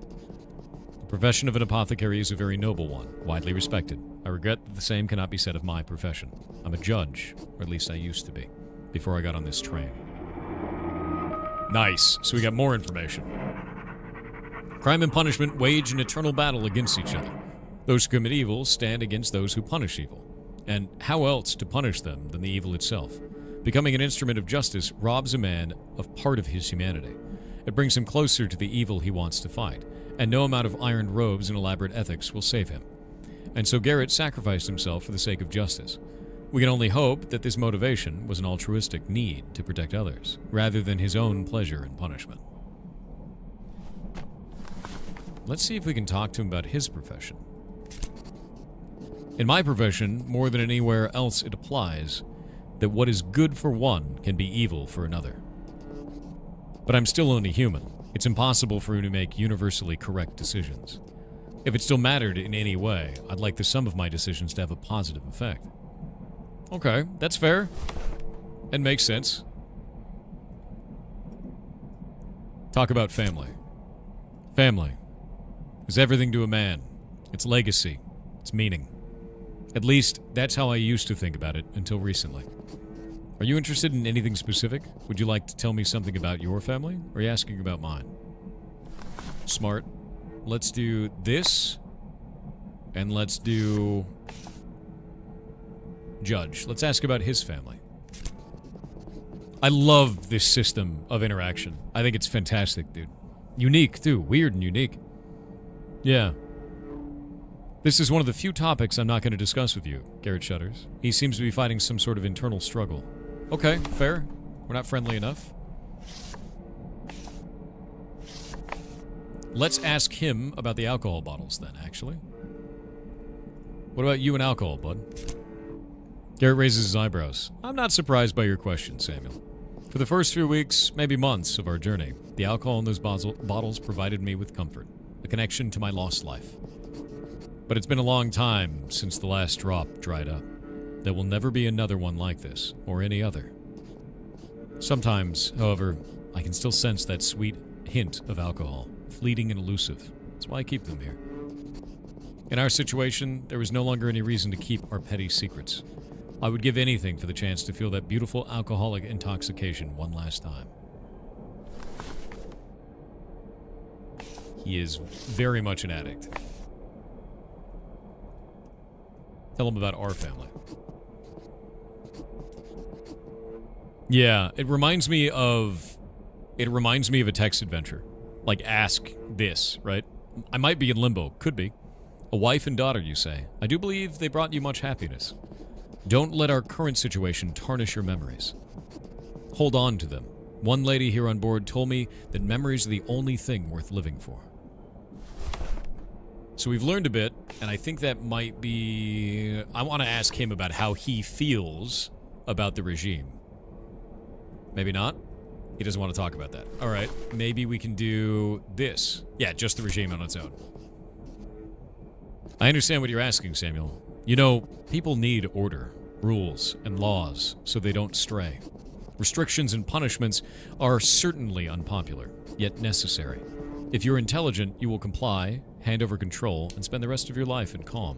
The profession of an apothecary is a very noble one, widely respected. I regret that the same cannot be said of my profession. I'm a judge, or at least I used to be, before I got on this train. Nice. So we got more information. Crime and punishment wage an eternal battle against each other. Those who commit evil stand against those who punish evil. And how else to punish them than the evil itself? Becoming an instrument of justice robs a man of part of his humanity. It brings him closer to the evil he wants to fight, and no amount of ironed robes and elaborate ethics will save him. And so Garrett sacrificed himself for the sake of justice. We can only hope that this motivation was an altruistic need to protect others, rather than his own pleasure and punishment. Let's see if we can talk to him about his profession. In my profession, more than anywhere else it applies, that what is good for one can be evil for another. But I'm still only human. It's impossible for me to make universally correct decisions. If it still mattered in any way, I'd like the sum of my decisions to have a positive effect. Okay, that's fair. And makes sense. Talk about family. Family is everything to a man. It's legacy. It's meaning. At least, that's how I used to think about it until recently. Are you interested in anything specific? Would you like to tell me something about your family? Or are you asking about mine? Smart. Let's do this. And let's do... Judge. Let's ask about his family. I love this system of interaction. I think it's fantastic, dude. Unique, too. Weird and unique. Yeah. This is one of the few topics I'm not going to discuss with you, Garrett shudders. He seems to be fighting some sort of internal struggle. Okay, fair. We're not friendly enough. Let's ask him about the alcohol bottles then, actually. What about you and alcohol, bud? Garrett raises his eyebrows. I'm not surprised by your question, Samuel. For the first few weeks, maybe months of our journey, the alcohol in those bottles provided me with comfort, a connection to my lost life. But it's been a long time since the last drop dried up. There will never be another one like this, or any other. Sometimes, however, I can still sense that sweet hint of alcohol, fleeting and elusive. That's why I keep them here. In our situation, there is no longer any reason to keep our petty secrets. I would give anything for the chance to feel that beautiful alcoholic intoxication one last time. He is very much an addict. Tell him about our family. Yeah, it reminds me of a text adventure. Like, ask this, right? I might be in limbo. Could be. A wife and daughter, you say. I do believe they brought you much happiness. Don't let our current situation tarnish your memories. Hold on to them. One lady here on board told me that memories are the only thing worth living for. So we've learned a bit, and I think that might be... I want to ask him about how he feels about the regime. Maybe not? He doesn't want to talk about that. All right, maybe we can do this. Yeah, just the regime on its own. I understand what you're asking, Samuel. You know, people need order, rules, and laws so they don't stray. Restrictions and punishments are certainly unpopular, yet necessary. If you're intelligent, you will comply, hand over control, and spend the rest of your life in calm.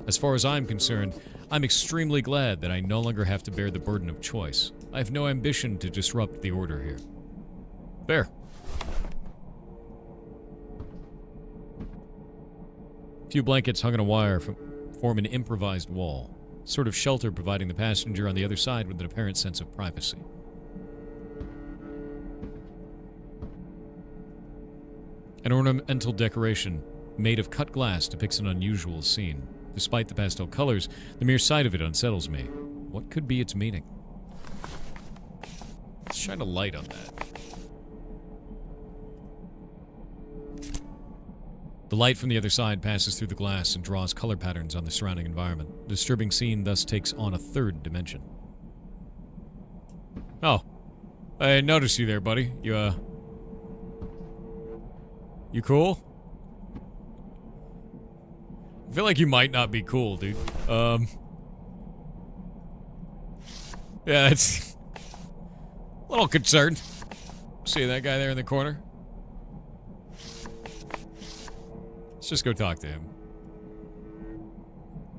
As far as I'm concerned, I'm extremely glad that I no longer have to bear the burden of choice. I have no ambition to disrupt the order here. Fair. A few blankets hung on a wire form an improvised wall, sort of shelter providing the passenger on the other side with an apparent sense of privacy. An ornamental decoration made of cut glass depicts an unusual scene. Despite the pastel colors, the mere sight of it unsettles me. What could be its meaning? Let's shine a light on that. The light from the other side passes through the glass and draws color patterns on the surrounding environment. The disturbing scene thus takes on a third dimension. Oh. I noticed you there, buddy. You cool? I feel like you might not be cool, dude. Yeah, it's a little concerned. See that guy there in the corner? Let's just go talk to him.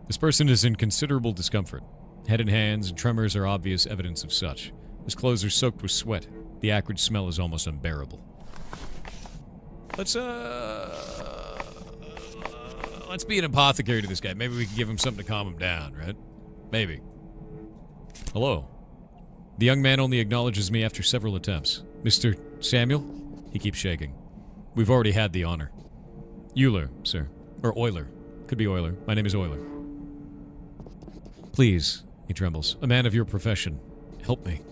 This person is in considerable discomfort. Head and hands and tremors are obvious evidence of such. His clothes are soaked with sweat. The acrid smell is almost unbearable. Let's be an apothecary to this guy. Maybe we can give him something to calm him down, right? Maybe. Hello. The young man only acknowledges me after several attempts. Mr. Samuel? He keeps shaking. We've already had the honor. Euler, sir. Or Euler. Could be Euler. My name is Euler. Please, he trembles. A man of your profession. Help me.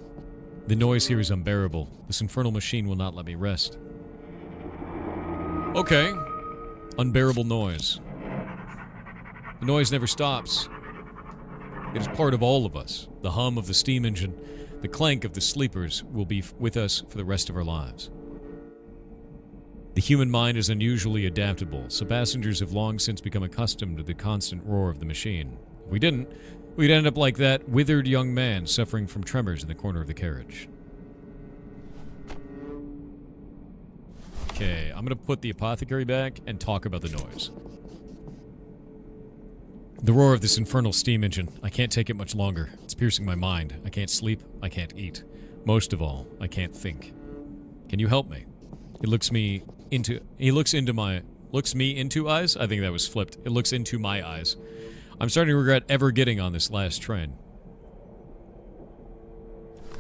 The noise here is unbearable. This infernal machine will not let me rest. Okay. Unbearable noise. The noise never stops. It is part of all of us. The hum of the steam engine, the clank of the sleepers will be with us for the rest of our lives. The human mind is unusually adaptable, so passengers have long since become accustomed to the constant roar of the machine. If we didn't, we'd end up like that withered young man suffering from tremors in the corner of the carriage. Okay, I'm gonna put the apothecary back and talk about the noise. The roar of this infernal steam engine. I can't take it much longer. It's piercing my mind. I can't sleep. I can't eat. Most of all, I can't think. Can you help me? He looks me into eyes? I think that was flipped. It looks into my eyes. I'm starting to regret ever getting on this last train.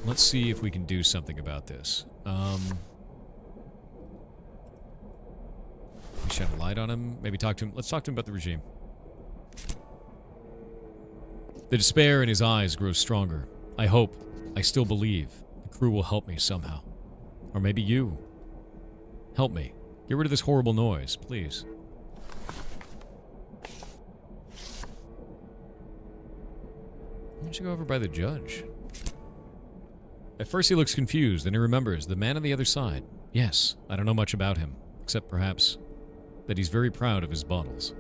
Let's see if we can do something about this. Shine a light on him. Maybe talk to him. Let's talk to him about the regime. The despair in his eyes grows stronger. I hope, I still believe, the crew will help me somehow. Or maybe you. Help me. Get rid of this horrible noise, please. Why don't you go over by the judge? At first he looks confused, then he remembers the man on the other side. Yes, I don't know much about him, except perhaps that he's very proud of his bottles.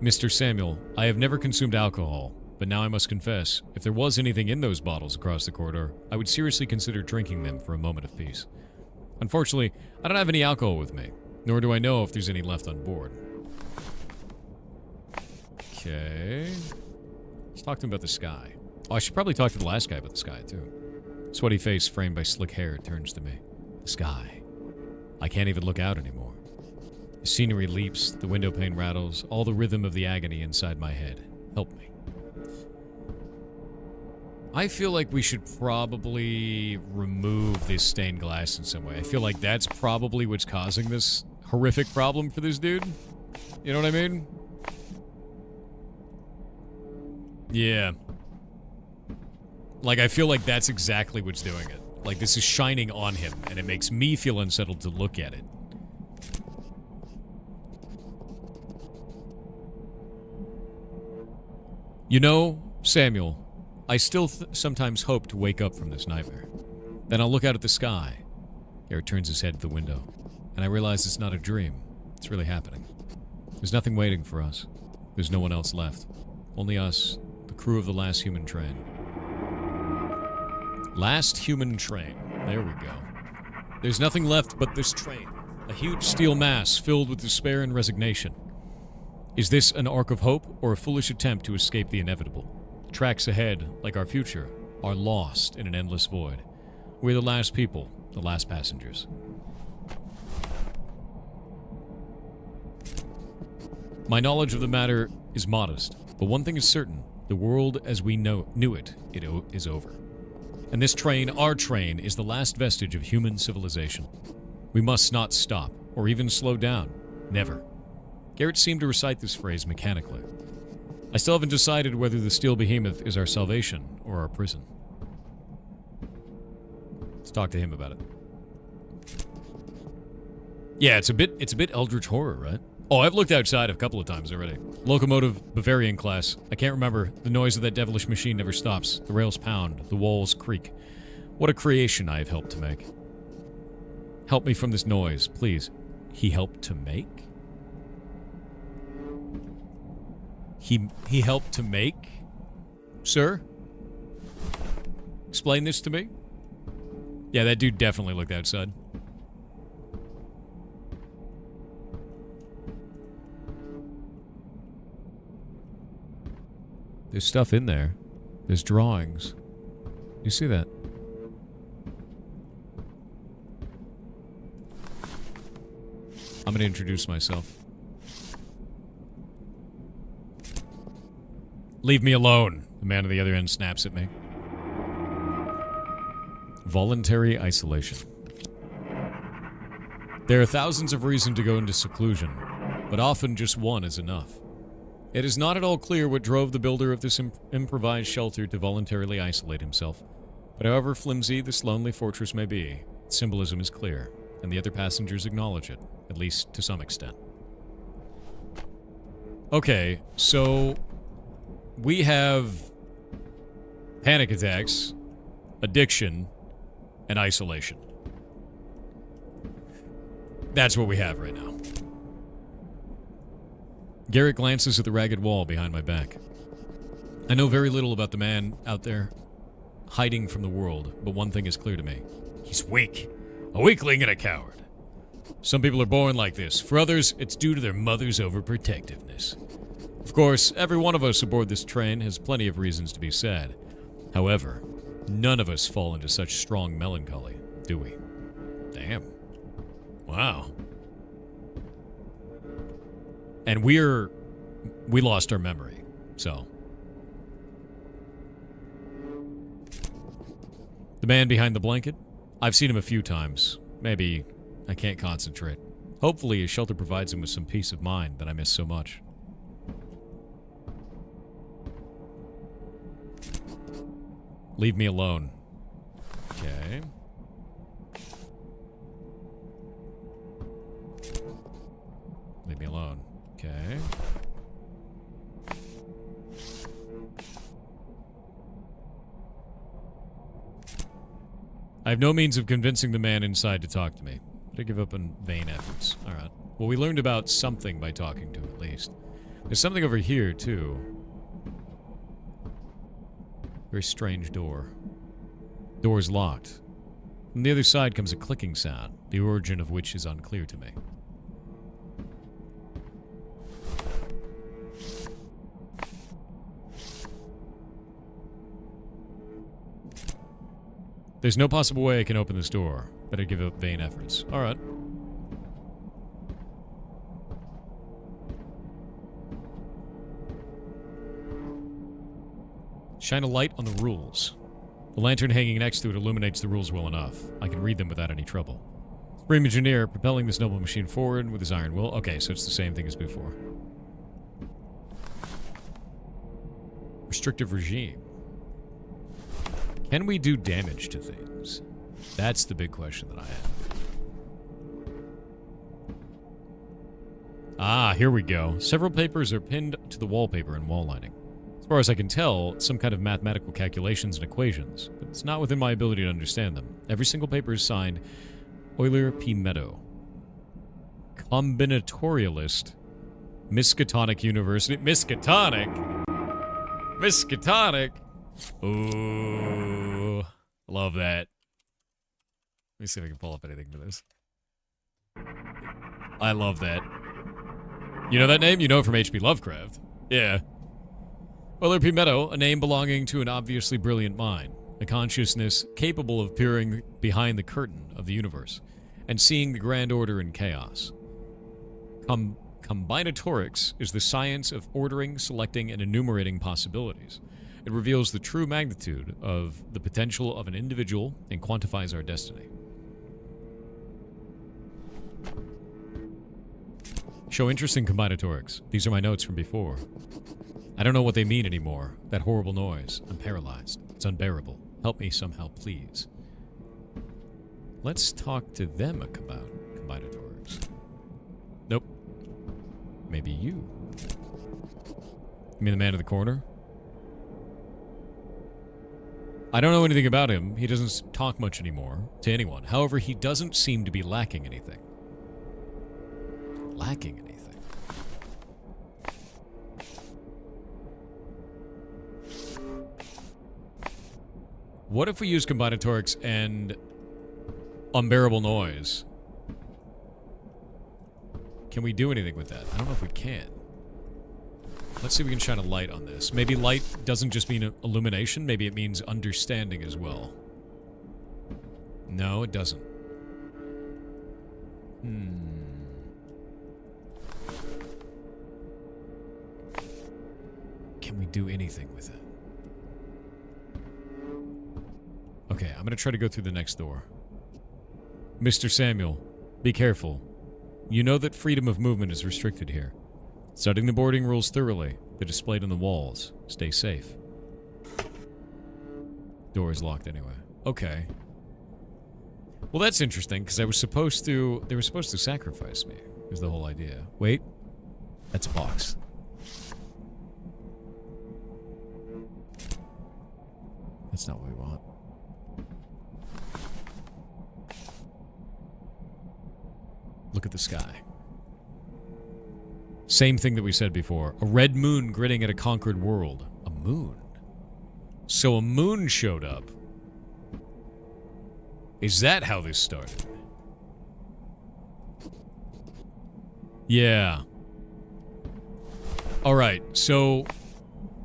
Mr. Samuel, I have never consumed alcohol, but now I must confess, if there was anything in those bottles across the corridor, I would seriously consider drinking them for a moment of peace. Unfortunately, I don't have any alcohol with me, nor do I know if there's any left on board. Okay. Let's talk to him about the sky. Oh, I should probably talk to the last guy about the sky, too. Sweaty face framed by slick hair turns to me. The sky. I can't even look out anymore. The scenery leaps, the window pane rattles, all the rhythm of the agony inside my head. Help me. I feel like we should probably remove this stained glass in some way. I feel like that's probably what's causing this horrific problem for this dude. You know what I mean? Yeah. Like, I feel like that's exactly what's doing it. Like, this is shining on him, and it makes me feel unsettled to look at it. You know, Samuel, I still sometimes hope to wake up from this nightmare. Then I'll look out at the sky. Eric turns his head to the window, and I realize it's not a dream. It's really happening. There's nothing waiting for us. There's no one else left. Only us, the crew of the last human train. Last human train. There we go. There's nothing left but this train. A huge steel mass filled with despair and resignation. Is this an arc of hope or a foolish attempt to escape the inevitable? The tracks ahead, like our future, are lost in an endless void. We're the last people, the last passengers. My knowledge of the matter is modest, but one thing is certain. The world as we knew it is over. And this train, our train, is the last vestige of human civilization. We must not stop, or even slow down. Never. Garrett seemed to recite this phrase mechanically. I still haven't decided whether the steel behemoth is our salvation or our prison. Let's talk to him about it. Yeah, it's a bit Eldritch Horror, right? Oh, I've looked outside a couple of times already. Locomotive Bavarian class. I can't remember. The noise of that devilish machine never stops. The rails pound. The walls creak. What a creation I have helped to make. Help me from this noise, please. He helped to make? He helped to make? Sir? Explain this to me? Yeah, that dude definitely looked outside. There's stuff in there. There's drawings. You see that? I'm gonna introduce myself. Leave me alone, the man at the other end snaps at me. Voluntary isolation. There are thousands of reasons to go into seclusion, but often just one is enough. It is not at all clear what drove the builder of this improvised shelter to voluntarily isolate himself. But however flimsy this lonely fortress may be, its symbolism is clear, and the other passengers acknowledge it, at least to some extent. Okay, so we have panic attacks, addiction, and isolation. That's what we have right now. Garrett glances at the ragged wall behind my back. I know very little about the man out there hiding from the world, but one thing is clear to me. He's weak. A weakling and a coward. Some people are born like this. For others, it's due to their mother's overprotectiveness. Of course, every one of us aboard this train has plenty of reasons to be sad. However, none of us fall into such strong melancholy, do we? Damn. Wow. And we lost our memory, so. The man behind the blanket? I've seen him a few times. Maybe I can't concentrate. Hopefully his shelter provides him with some peace of mind that I miss so much. Leave me alone. Okay. Leave me alone. Okay. I have no means of convincing the man inside to talk to me. But I give up on vain efforts. Alright. Well, we learned about something by talking to him, at least. There's something over here, too. Very strange door. Door's locked. From the other side comes a clicking sound, the origin of which is unclear to me. There's no possible way I can open this door. Better give up vain efforts. Alright. Shine a light on the rules. The lantern hanging next to it illuminates the rules well enough. I can read them without any trouble. Supreme Engineer propelling this noble machine forward with his iron will. Okay, so it's the same thing as before. Restrictive regime. Can we do damage to things? That's the big question that I have. Ah, here we go. Several papers are pinned to the wallpaper and wall lining. As far as I can tell, it's some kind of mathematical calculations and equations, but it's not within my ability to understand them. Every single paper is signed Euler P. Meadow. Combinatorialist. Miskatonic University. Miskatonic? Miskatonic? Ooh. Love that. Let me see if I can pull up anything for this. I love that. You know that name? You know it from H.P. Lovecraft. Yeah. Well, P. Meadow, a name belonging to an obviously brilliant mind, a consciousness capable of peering behind the curtain of the universe and seeing the grand order in chaos. Combinatorics is the science of ordering, selecting, and enumerating possibilities. It reveals the true magnitude of the potential of an individual and quantifies our destiny. Show interest in combinatorics. These are my notes from before. I don't know what they mean anymore. That horrible noise. I'm paralyzed. It's unbearable. Help me somehow, please. Let's talk to them about combinatorics. Nope. Maybe you. You mean the man in the corner? I don't know anything about him. He doesn't talk much anymore to anyone. However, he doesn't seem to be lacking anything. Lacking anything. What if we use combinatorics and unbearable noise? Can we do anything with that? I don't know if we can. Let's see if we can shine a light on this. Maybe light doesn't just mean illumination. Maybe it means understanding as well. No, it doesn't. Can we do anything with it? Okay, I'm going to try to go through the next door. Mr. Samuel, be careful. You know that freedom of movement is restricted here. Studying the boarding rules thoroughly. They're displayed on the walls. Stay safe. Door is locked anyway. Okay. Well, that's interesting, because they were supposed to sacrifice me, is the whole idea. Wait. That's a box. That's not what we want. Look at the sky. Same thing that we said before. A red moon grinning at a conquered world. A moon? So a moon showed up. Is that how this started? Yeah. Alright, so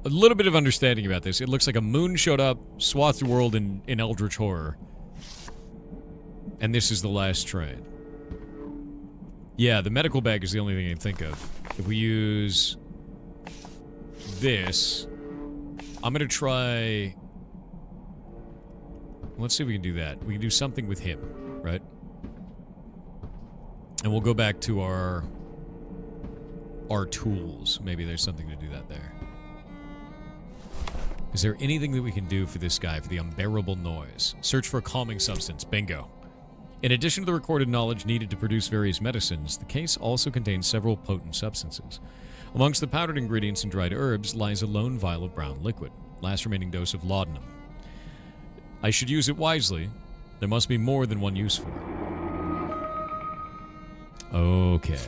a little bit of understanding about this. It looks like a moon showed up, swathed the world in eldritch horror. And this is the last train. Yeah, the medical bag is the only thing I can think of. If we use this, I'm going to try... Let's see if we can do that. We can do something with him, right? And we'll go back to our tools. Maybe there's something to do that there. Is there anything that we can do for this guy, for the unbearable noise? Search for a calming substance. Bingo. In addition to the recorded knowledge needed to produce various medicines, the case also contains several potent substances. Amongst the powdered ingredients and dried herbs lies a lone vial of brown liquid. Last remaining dose of laudanum. I should use it wisely. There must be more than one use for it. Okay.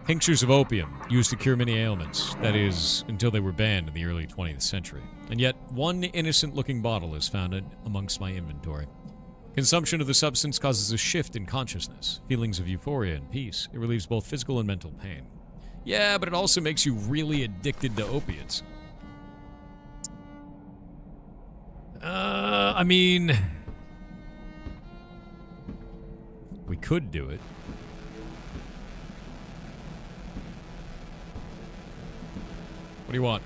Tinctures of opium, used to cure many ailments. That is, until they were banned in the early 20th century. And yet, one innocent-looking bottle is found amongst my inventory. Consumption of the substance causes a shift in consciousness, feelings of euphoria and peace. It relieves both physical and mental pain. Yeah, but it also makes you really addicted to opiates. I mean... we could do it. What do you want?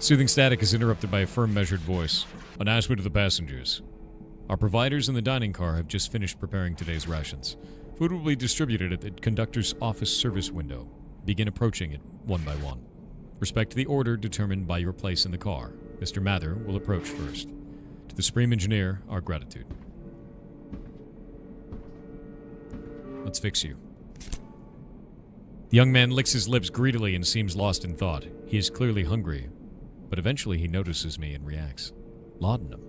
Soothing static is interrupted by a firm, measured voice. Announcement to the passengers. Our providers in the dining car have just finished preparing today's rations. Food will be distributed at the conductor's office service window. Begin approaching it one by one. Respect the order determined by your place in the car. Mr. Mather will approach first. To the Supreme Engineer, our gratitude. Let's fix you. The young man licks his lips greedily and seems lost in thought. He is clearly hungry, but eventually he notices me and reacts. Laudanum.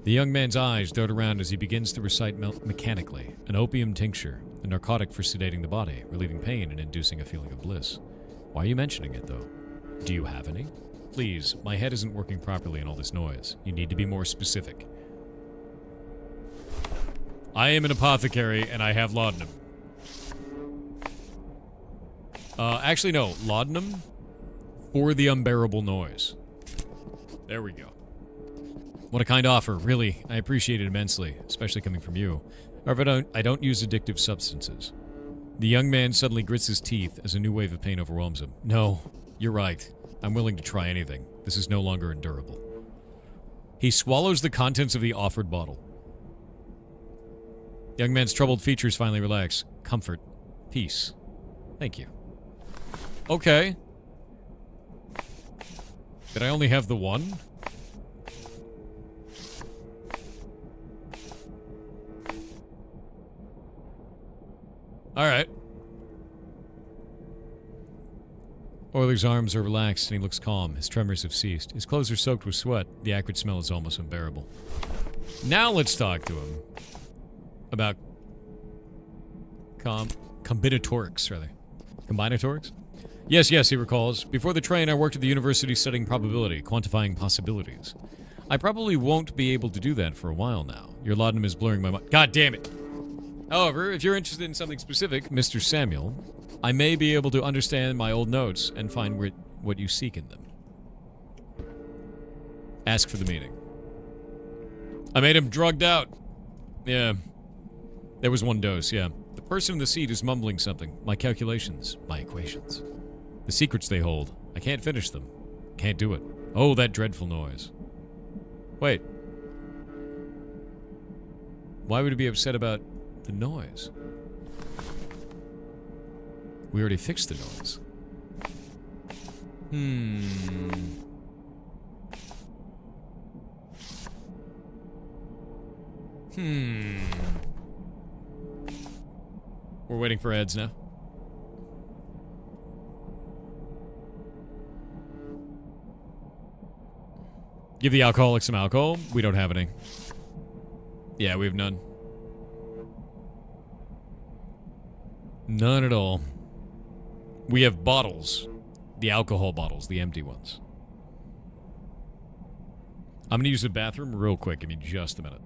The young man's eyes dart around as he begins to recite mechanically. An opium tincture, a narcotic for sedating the body, relieving pain and inducing a feeling of bliss. Why are you mentioning it, though? Do you have any? Please, my head isn't working properly in all this noise. You need to be more specific. I am an apothecary, and I have laudanum. Actually, no. Laudanum for the unbearable noise. There we go. What a kind offer. Really, I appreciate it immensely, especially coming from you. However, I don't use addictive substances. The young man suddenly grits his teeth as a new wave of pain overwhelms him. No, you're right. I'm willing to try anything. This is no longer endurable. He swallows the contents of the offered bottle. Young man's troubled features finally relax. Comfort. Peace. Thank you. Okay. Did I only have the one? Alright. Euler's arms are relaxed and he looks calm. His tremors have ceased. His clothes are soaked with sweat. The acrid smell is almost unbearable. Now let's talk to him about combinatorics, rather. Combinatorics? Yes, he recalls. Before the train, I worked at the university studying probability, quantifying possibilities. I probably won't be able to do that for a while now. Your laudanum is blurring my mind. God damn it! However, if you're interested in something specific, Mr. Samuel, I may be able to understand my old notes and find what you seek in them. Ask for the meeting. I made him drugged out. Yeah. There was one dose, yeah. The person in the seat is mumbling something. My calculations. My equations. The secrets they hold. I can't finish them. Can't do it. Oh, that dreadful noise. Wait. Why would he be upset about the noise? We already fixed the noise. We're waiting for ads now. Give the alcoholic some alcohol. We don't have any. Yeah, we have none. None at all. We have bottles. The alcohol bottles, the empty ones. I'm gonna use the bathroom real quick. Give me just a minute.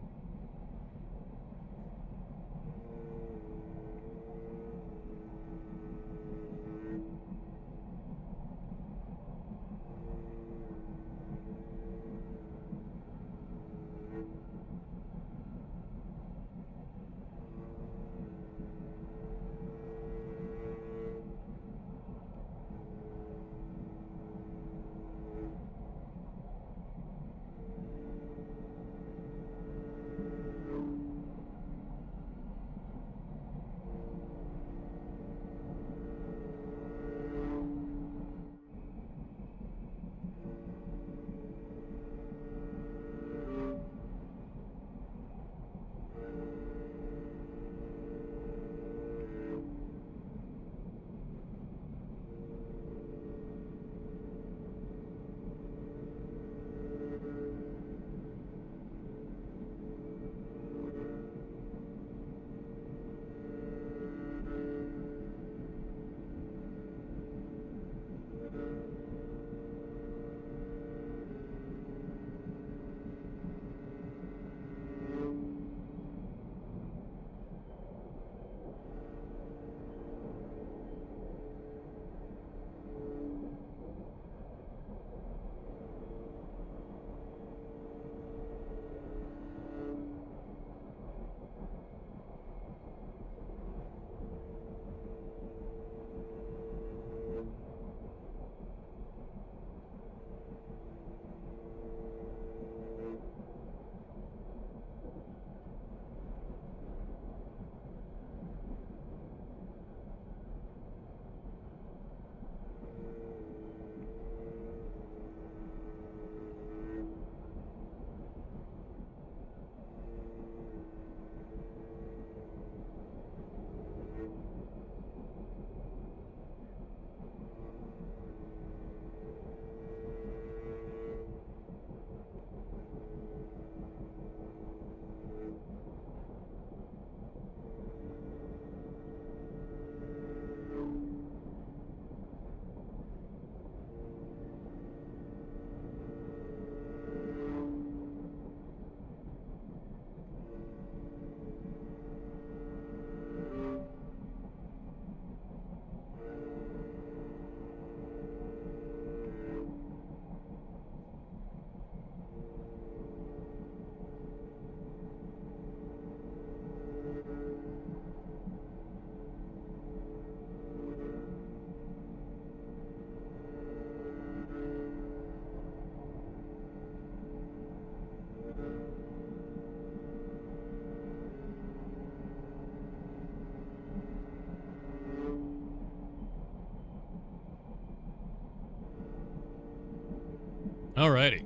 Alrighty.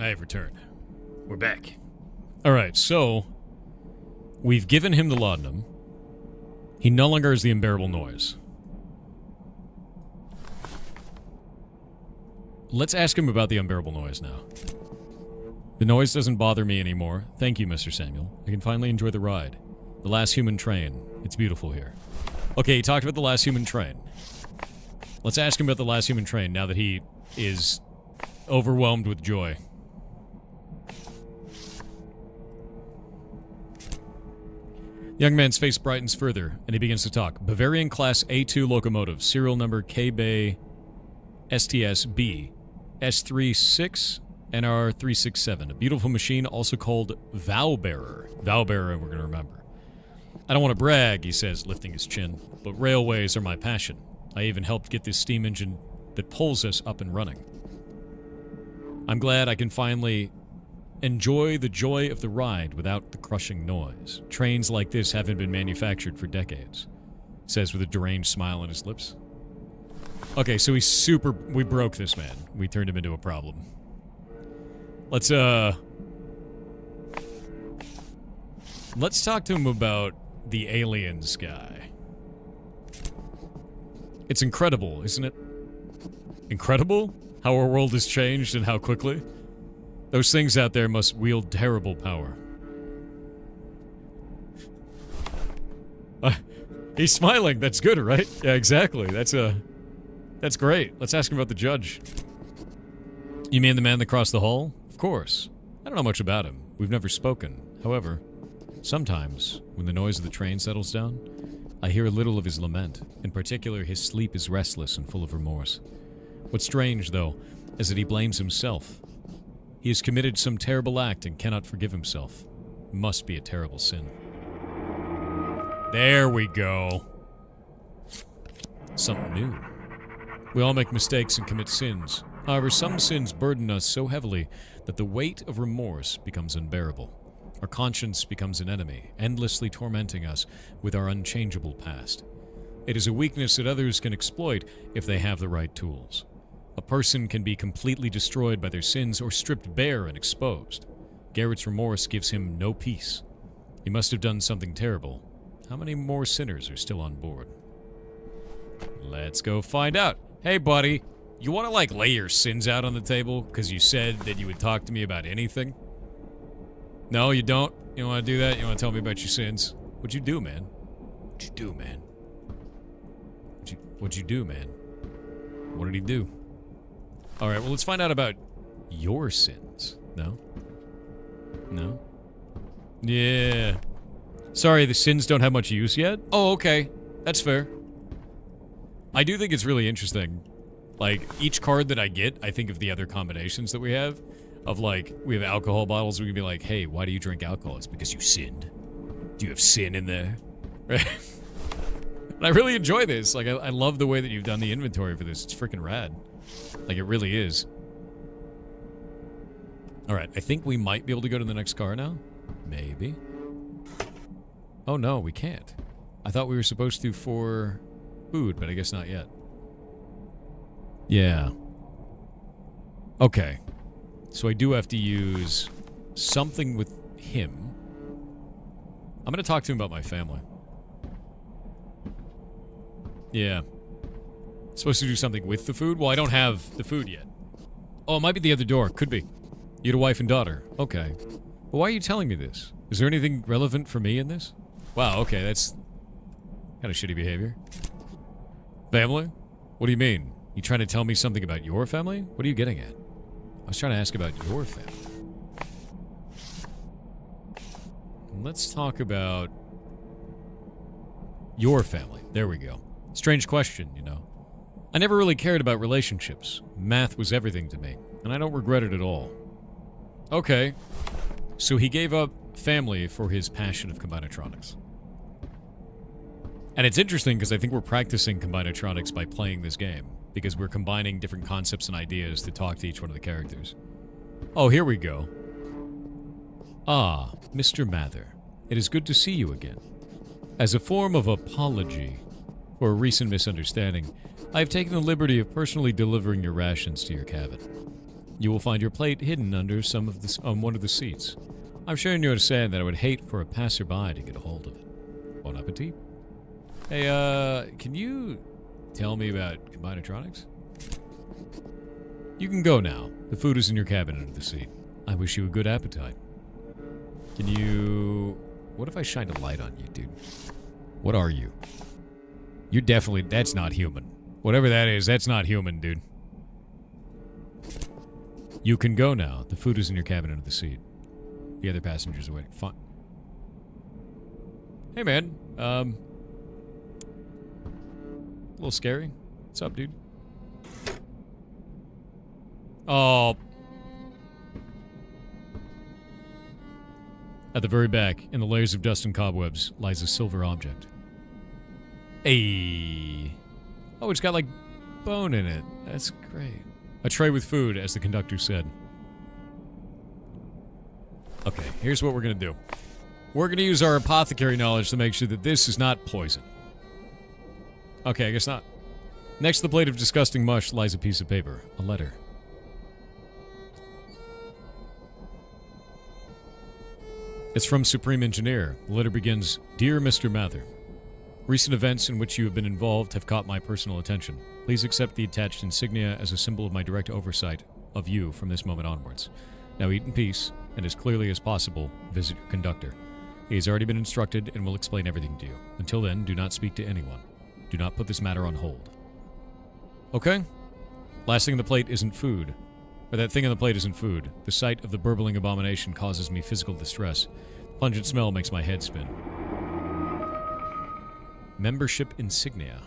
I have returned. We're back. Alright, so we've given him the laudanum. He no longer has the unbearable noise. Let's ask him about the unbearable noise now. The noise doesn't bother me anymore. Thank you, Mr. Samuel. I can finally enjoy the ride. The last human train. It's beautiful here. Okay, he talked about the last human train. Let's ask him about the last human train now that he is overwhelmed with joy. The young man's face brightens further, and he begins to talk. Bavarian Class A2 locomotive, serial number KB STS B S36 NR367. A beautiful machine also called Vow-Bearer. Vow-Bearer, we're going to remember. I don't want to brag, he says, lifting his chin, but railways are my passion. I even helped get this steam engine that pulls us up and running. I'm glad I can finally enjoy the joy of the ride without the crushing noise. Trains like this haven't been manufactured for decades, says with a deranged smile on his lips. Okay, so we broke this man. We turned him into a problem. Let's talk to him about the aliens guy. It's incredible, isn't it? Incredible? How our world has changed and how quickly? Those things out there must wield terrible power. He's smiling. That's good, right? Yeah, exactly. That's great. Let's ask him about the judge. You mean the man that crossed the hall? Of course. I don't know much about him. We've never spoken. However, sometimes, when the noise of the train settles down, I hear a little of his lament. In particular, his sleep is restless and full of remorse. What's strange, though, is that he blames himself. He has committed some terrible act and cannot forgive himself. It must be a terrible sin. There we go. Something new. We all make mistakes and commit sins. However, some sins burden us so heavily that the weight of remorse becomes unbearable. Our conscience becomes an enemy, endlessly tormenting us with our unchangeable past. It is a weakness that others can exploit if they have the right tools. A person can be completely destroyed by their sins or stripped bare and exposed. Garrett's remorse gives him no peace. He must have done something terrible. How many more sinners are still on board? Let's go find out. Hey, buddy. You want to, lay your sins out on the table? Because you said that you would talk to me about anything? No, you don't? You don't want to do that? You want to tell me about your sins? What'd you do, man? What'd you do, man? What'd you do, man? What did he do? Alright, well, let's find out about your sins. No? No? Yeah. Sorry, the sins don't have much use yet? Oh, okay. That's fair. I do think it's really interesting. Each card that I get, I think of the other combinations that we have. Of, we have alcohol bottles, we can be like, hey, why do you drink alcohol? It's because you sinned. Do you have sin in there? Right? And I really enjoy this. I love the way that you've done the inventory for this. It's freaking rad. It really is. Alright, I think we might be able to go to the next car now. Maybe. Oh no, we can't. I thought we were supposed to for food, but I guess not yet. Yeah. Okay. So I do have to use something with him. I'm going to talk to him about my family. Yeah. Supposed to do something with the food? Well, I don't have the food yet. Oh, it might be the other door. Could be. You had a wife and daughter. Okay. But why are you telling me this? Is there anything relevant for me in this? Wow, okay, that's kind of shitty behavior. Family? What do you mean? You trying to tell me something about your family? What are you getting at? I was trying to ask about your family. Let's talk about your family. There we go. Strange question, you know. I never really cared about relationships. Math was everything to me, and I don't regret it at all. Okay. So he gave up family for his passion of combinatronics. And it's interesting because I think we're practicing combinatronics by playing this game, because we're combining different concepts and ideas to talk to each one of the characters. Oh, here we go. Ah, Mr. Mather. It is good to see you again. As a form of apology for a recent misunderstanding, I have taken the liberty of personally delivering your rations to your cabin. You will find your plate hidden under on one of the seats. I'm sure you understand that I would hate for a passerby to get a hold of it. Bon appetit. Hey, can you tell me about combinatronics? You can go now. The food is in your cabin under the seat. I wish you a good appetite. Can you... What if I shined a light on you, dude? What are you? You're definitely... That's not human. Whatever that is, that's not human, dude. You can go now. The food is in your cabin under the seat. The other passengers are waiting. Fine. Hey, man. A little scary. What's up, dude? Oh. At the very back, in the layers of dust and cobwebs, lies a silver object. Hey. Oh, it's got, like, bone in it. That's great. A tray with food, as the conductor said. Okay, here's what we're gonna do. We're gonna use our apothecary knowledge to make sure that this is not poison. Okay, I guess not. Next to the plate of disgusting mush lies a piece of paper. A letter. It's from Supreme Engineer. The letter begins, Dear Mr. Mather, recent events in which you have been involved have caught my personal attention. Please accept the attached insignia as a symbol of my direct oversight of you from this moment onwards. Now eat in peace, and as clearly as possible, visit your conductor. He has already been instructed and will explain everything to you. Until then, do not speak to anyone. Do not put this matter on hold. Okay? Last thing on the plate isn't food. Or that thing on the plate isn't food. The sight of the burbling abomination causes me physical distress. The pungent smell makes my head spin. Membership insignia.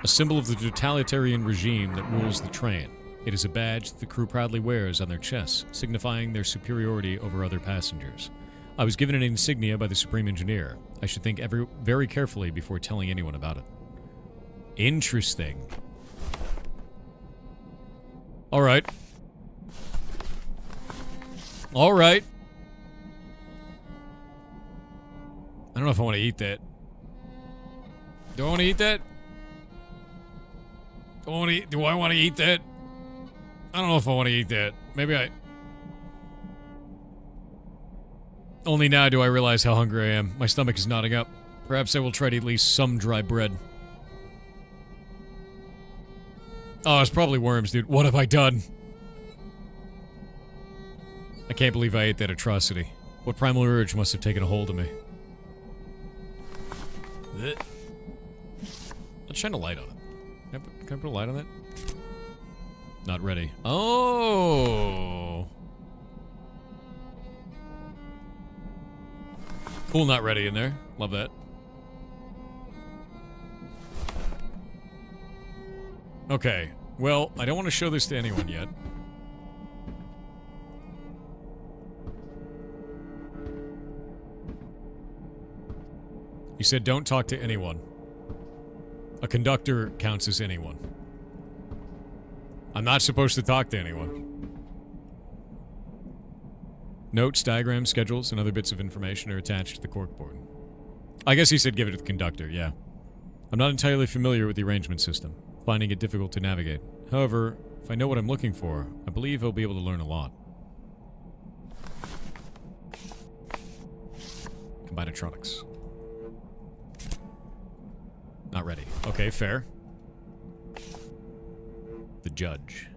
A symbol of the totalitarian regime that rules the train. It is a badge that the crew proudly wears on their chests, signifying their superiority over other passengers. I was given an insignia by the Supreme Engineer. I should think very carefully before telling anyone about it. Interesting. Alright. Alright. I don't know if I want to eat that. Do I want to eat that? Do I want to eat that? I don't know if I want to eat that. Maybe I... Only now do I realize how hungry I am. My stomach is knotting up. Perhaps I will try to eat at least some dry bread. Oh, it's probably worms, dude. What have I done? I can't believe I ate that atrocity. What primal urge must have taken a hold of me? Let's shine a light on it. Can I put a light on that? Not ready. Oh! Cool, not ready in there. Love that. Okay. Well, I don't want to show this to anyone yet. He said don't talk to anyone. A conductor counts as anyone. I'm not supposed to talk to anyone. Notes, diagrams, schedules, and other bits of information are attached to the corkboard. I guess he said give it to the conductor, yeah. I'm not entirely familiar with the arrangement system, finding it difficult to navigate. However, if I know what I'm looking for, I believe I'll be able to learn a lot. Combinatronics. Not ready. Okay, fair. The judge.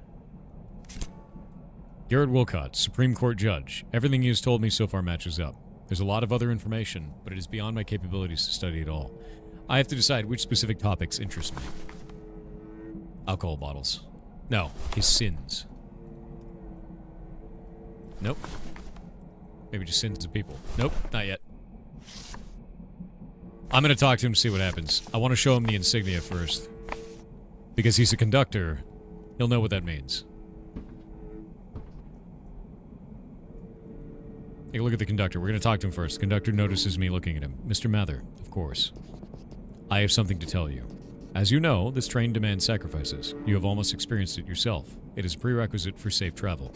Garrett Wilcott, Supreme Court Judge. Everything he has told me so far matches up. There's a lot of other information, but it is beyond my capabilities to study it all. I have to decide which specific topics interest me. Alcohol bottles. No, his sins. Nope. Maybe just sins of people. Nope, not yet. I'm gonna talk to him, see what happens. I want to show him the insignia first. Because he's a conductor, he'll know what that means. Take a look at the conductor. We're gonna talk to him first. The conductor notices me looking at him. Mr. Mather, of course. I have something to tell you. As you know, this train demands sacrifices. You have almost experienced it yourself. It is a prerequisite for safe travel.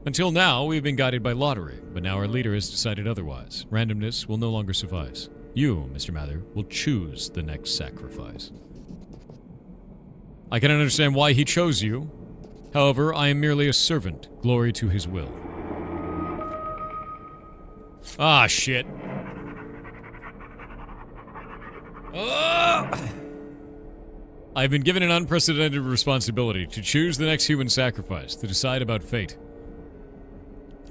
Until now, we have been guided by lottery, but now our leader has decided otherwise. Randomness will no longer suffice. You, Mr. Mather, will choose the next sacrifice. I can understand why he chose you. However, I am merely a servant. Glory to his will. Ah, shit. Ah! I've been given an unprecedented responsibility to choose the next human sacrifice, to decide about fate.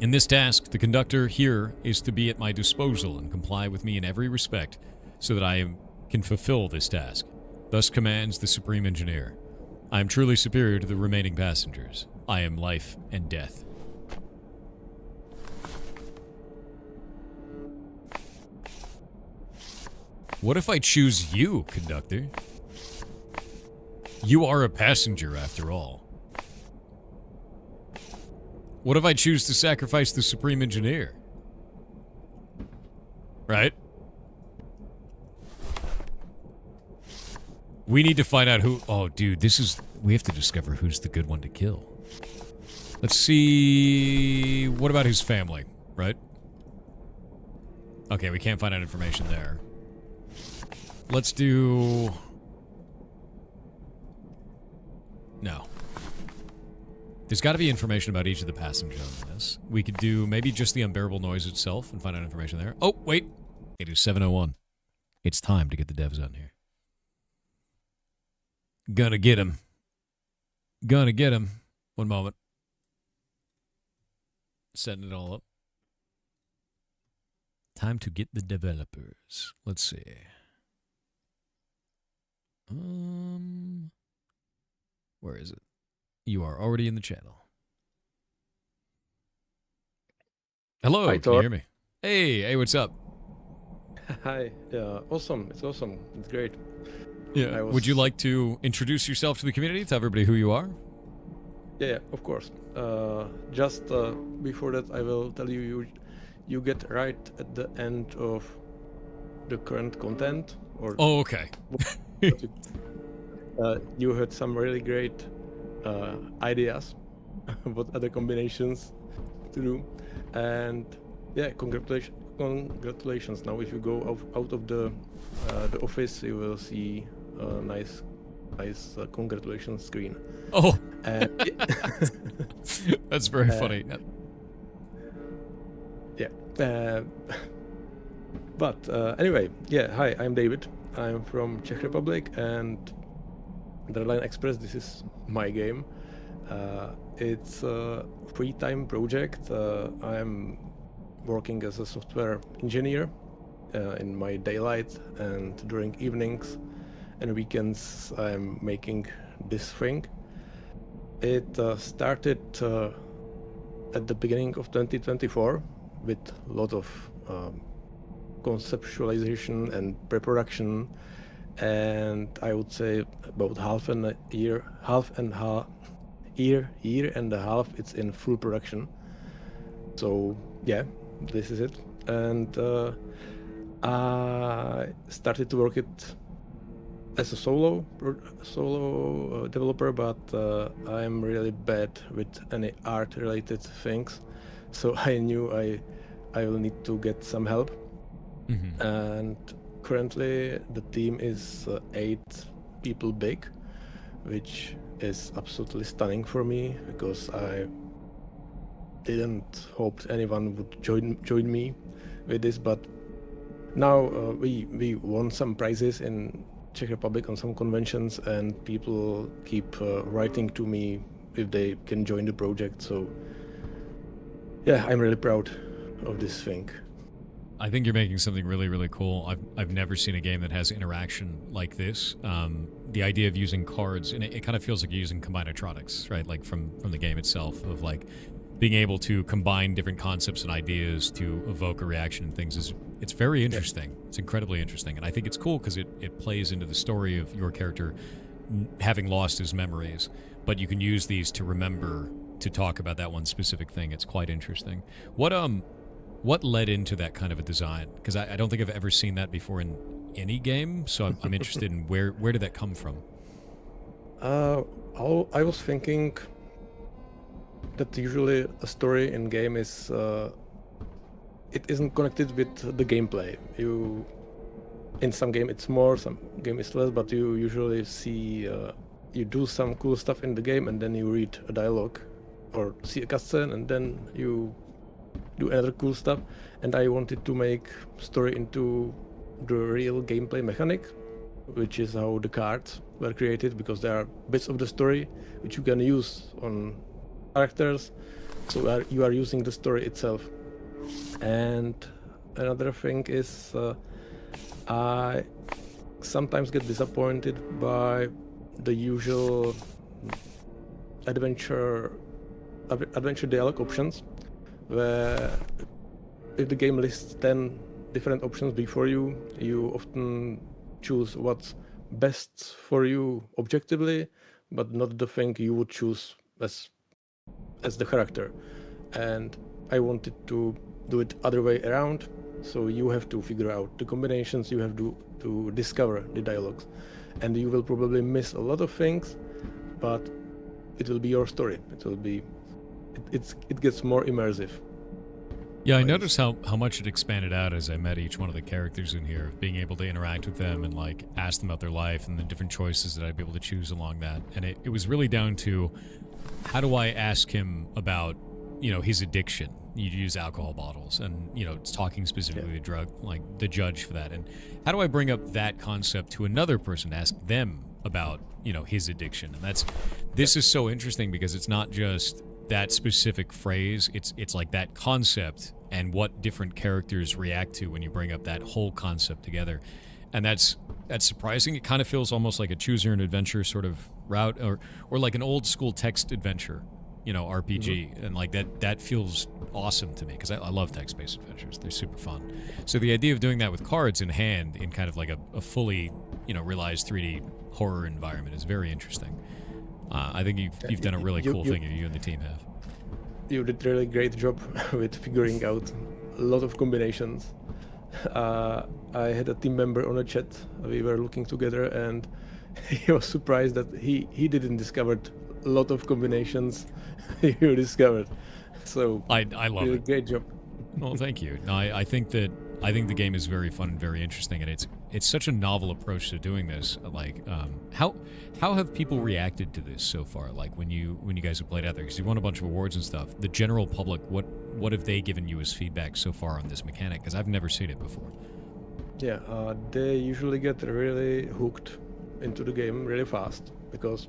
In this task, the conductor here is to be at my disposal and comply with me in every respect so that can fulfill this task. Thus commands the Supreme Engineer. I am truly superior to the remaining passengers. I am life and death. What if I choose you, conductor? You are a passenger, after all. What if I choose to sacrifice the Supreme Engineer? Right? We need to find out who... Oh, dude, this is... We have to discover who's the good one to kill. Let's see... What about his family, right? Okay, we can't find out information there. Let's do... No. There's got to be information about each of the passengers on this. We could do maybe just the unbearable noise itself and find out information there. Oh, wait. It is 7:01. It's time to get the devs on here. Gonna get him. Gonna get him. One moment. Setting it all up. Time to get the developers. Let's see. Where is it? You are already in the channel. Hello, Hi, can you Thor. hear me? Hey, what's up? Hi. Yeah, awesome. It's awesome. It's great. Yeah. Would you like to introduce yourself to the community? Tell everybody who you are? Yeah, of course. Just before that, I will tell you get right at the end of the current content. Or Oh, okay. you had some really great ideas what other combinations to do, and yeah, congratulations. Now, if you go out of the office, you will see a nice congratulations screen. Oh, And that's very funny. yeah. But anyway, yeah. Hi, I'm David. I'm from Czech Republic, and Deadline Express. This is my game. It's a free-time project. I'm working as a software engineer in my daylight, and during evenings and weekends I'm making this thing. It started at the beginning of 2024 with a lot of conceptualization and pre-production, and I would say about year and a half it's in full production. So yeah, this is it. And I started to work it as a solo developer, but I'm really bad with any art related things, so I knew I will need to get some help. Mm-hmm. And currently the team is 8 people big, which is absolutely stunning for me, because I didn't hope anyone would join me with this. But now we won some prizes in Czech Republic on some conventions, and people keep writing to me if they can join the project. So yeah, I'm really proud of this thing. I think you're making something really, really cool. I've never seen a game that has interaction like this. The idea of using cards, and it kind of feels like you're using combinatronics, right? Like from the game itself, of like being able to combine different concepts and ideas to evoke a reaction and things it's very interesting. Yeah. It's incredibly interesting, and I think it's cool because it plays into the story of your character having lost his memories, but you can use these to remember to talk about that one specific thing. It's quite interesting. What led into that kind of a design? Because I don't think I've ever seen that before in any game, so I'm interested in where did that come from? I was thinking that usually a story in game is it isn't connected with the gameplay. In some game it's more, some game is less, but you usually see you do some cool stuff in the game, and then you read a dialogue or see a cutscene, and then you do another cool stuff. And I wanted to make story into the real gameplay mechanic, which is how the cards were created, because there are bits of the story which you can use on characters, so you are using the story itself. And another thing is I sometimes get disappointed by the usual adventure dialogue options, where if the game lists 10 different options before you, you often choose what's best for you objectively, but not the thing you would choose as the character. And I wanted to do it other way around, so you have to figure out the combinations, you have to discover the dialogues, and you will probably miss a lot of things, but it will be your story. It gets more immersive. Yeah, I noticed how much it expanded out as I met each one of the characters in here, being able to interact with them and like ask them about their life and the different choices that I'd be able to choose along that. And it was really down to, how do I ask him about, his addiction? You use alcohol bottles, and it's talking specifically to drug, like the judge for that. And how do I bring up that concept to another person to ask them about his addiction? And this is so interesting, because it's not just that specific phrase, it's like that concept and what different characters react to when you bring up that whole concept together. And that's surprising. It kind of feels almost like a choose your own adventure sort of route, or like an old school text adventure, RPG. And like that feels awesome to me, because I love text-based adventures. They're super fun. So the idea of doing that with cards in hand in kind of like a fully realized 3D horror environment is very interesting. I think you've done a really cool thing, you and the team have. You did a really great job with figuring out a lot of combinations. I had a team member on a chat. We were looking together, and he was surprised that he didn't discover a lot of combinations you discovered. So I love it. Great job. Well, thank you. No, I think the game is very fun and very interesting, and it's such a novel approach to doing this. Like, how have people reacted to this so far? Like when you guys have played out there, because you won a bunch of awards and stuff. The general public, what have they given you as feedback so far on this mechanic? Because I've never seen it before. Yeah, they usually get really hooked into the game really fast, because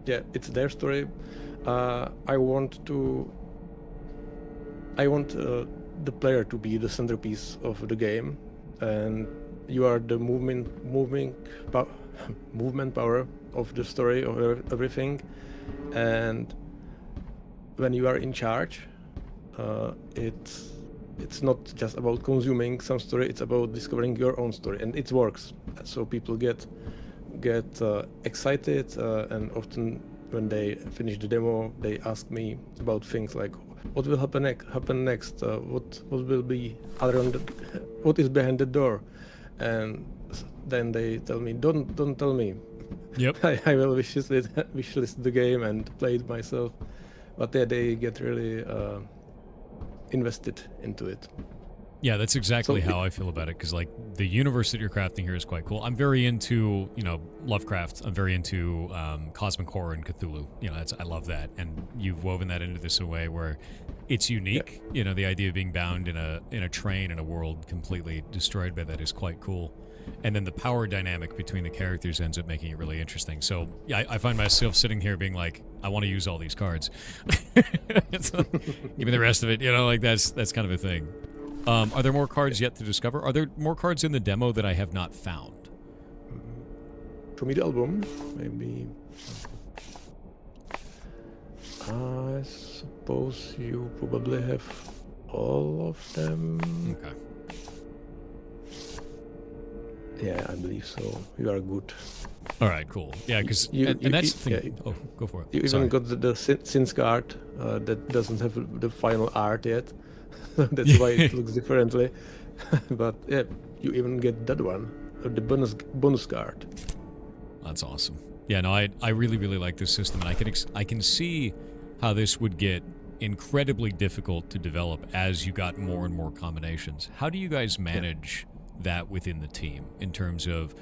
it's their story. I want the player to be the centerpiece of the game, and you are the movement power of the story, of everything. And when you are in charge, it's not just about consuming some story, it's about discovering your own story, and it works. So people get excited, and often when they finish the demo, they ask me about things like, what will happen next? What will be what is behind the door? And then they tell me, don't tell me. Yep. I will wishlist the game and play it myself. But they get really invested into it. Yeah, that's exactly how I feel about it, because like the universe that you're crafting here is quite cool. I'm very into Lovecraft. I'm very into cosmic horror and Cthulhu. I love that, and you've woven that into this in a way where it's unique. Yeah. The idea of being bound in a train in a world completely destroyed by that is quite cool. And then the power dynamic between the characters ends up making it really interesting. So yeah, I find myself sitting here being like, I want to use all these cards. Give me the rest of it. That's kind of a thing. Are there more cards yet to discover? Are there more cards in the demo that I have not found? Show me the album, maybe. I suppose you probably have all of them. Okay. Yeah, I believe so. You are good. All right, cool. Yeah, because and that's the thing. Yeah, go for it. You even got the Sins card that doesn't have the final art yet. That's why it looks differently. But yeah, you even get that one, the bonus card. That's awesome. Yeah, no, I really, really like this system, and I can see how this would get incredibly difficult to develop as you got more and more combinations. How do you guys manage that within the team in terms of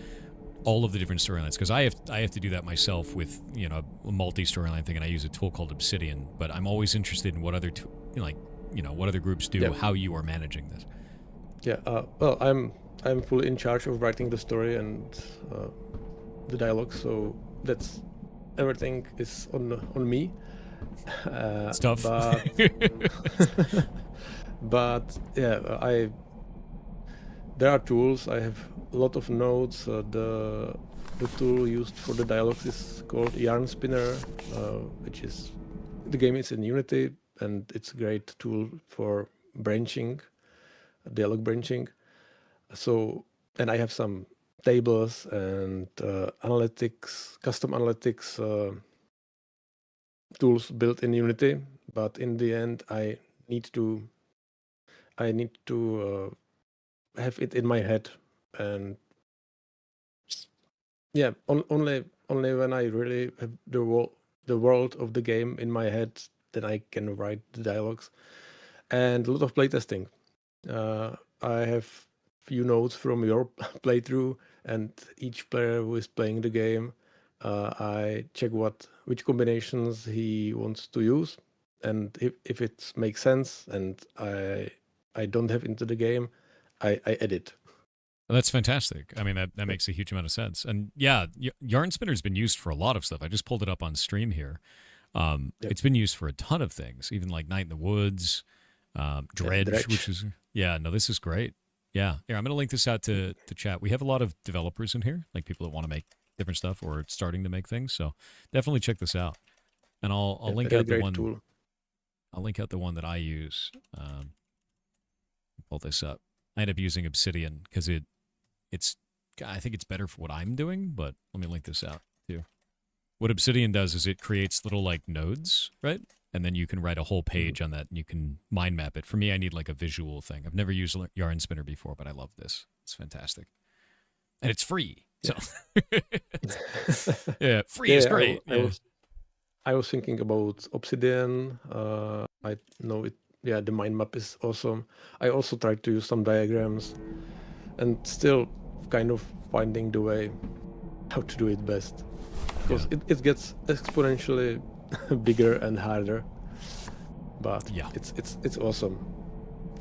all of the different storylines, because I have to do that myself with a multi storyline thing, and I use a tool called Obsidian. But I'm always interested in what other what other groups do, how you are managing this. Yeah. Well, I'm fully in charge of writing the story and the dialogue, so that's everything is on me. It's tough. But yeah, there are tools. I have a lot of notes. The tool used for the dialogues is called Yarn Spinner, which is the game is in Unity, and it's a great tool for branching, dialogue branching. So, and I have some tables and analytics, custom analytics tools built in Unity. But in the end, I need to have it in my head, and yeah, only when I really have the world of the game in my head, then I can write the dialogues. And a lot of playtesting. I have few notes from your playthrough, and each player who is playing the game, I check which combinations he wants to use, and if it makes sense and I don't have into the game, I edit. Well, that's fantastic. I mean, that makes a huge amount of sense. And yeah, Yarn Spinner's been used for a lot of stuff. I just pulled it up on stream here. Yep. It's been used for a ton of things, even like Night in the Woods, Dredge, which is, this is great. Yeah. Here, I'm going to link this out to chat. We have a lot of developers in here, like people that want to make different stuff or starting to make things. So definitely check this out. And I'll link out the one. Tool. I'll link out the one that I use. Pull this up. I end up using Obsidian because I think it's better for what I'm doing, but let me link this out too. What Obsidian does is it creates little like nodes, right? And then you can write a whole page on that and you can mind map it. For me, I need like a visual thing. I've never used Yarn Spinner before, but I love this. It's fantastic. And it's free. So yeah, free is great. I was thinking about Obsidian. I know it. Yeah, the mind map is awesome. I also tried to use some diagrams, and still kind of finding the way how to do it best, because it gets exponentially bigger and harder. But yeah, it's awesome.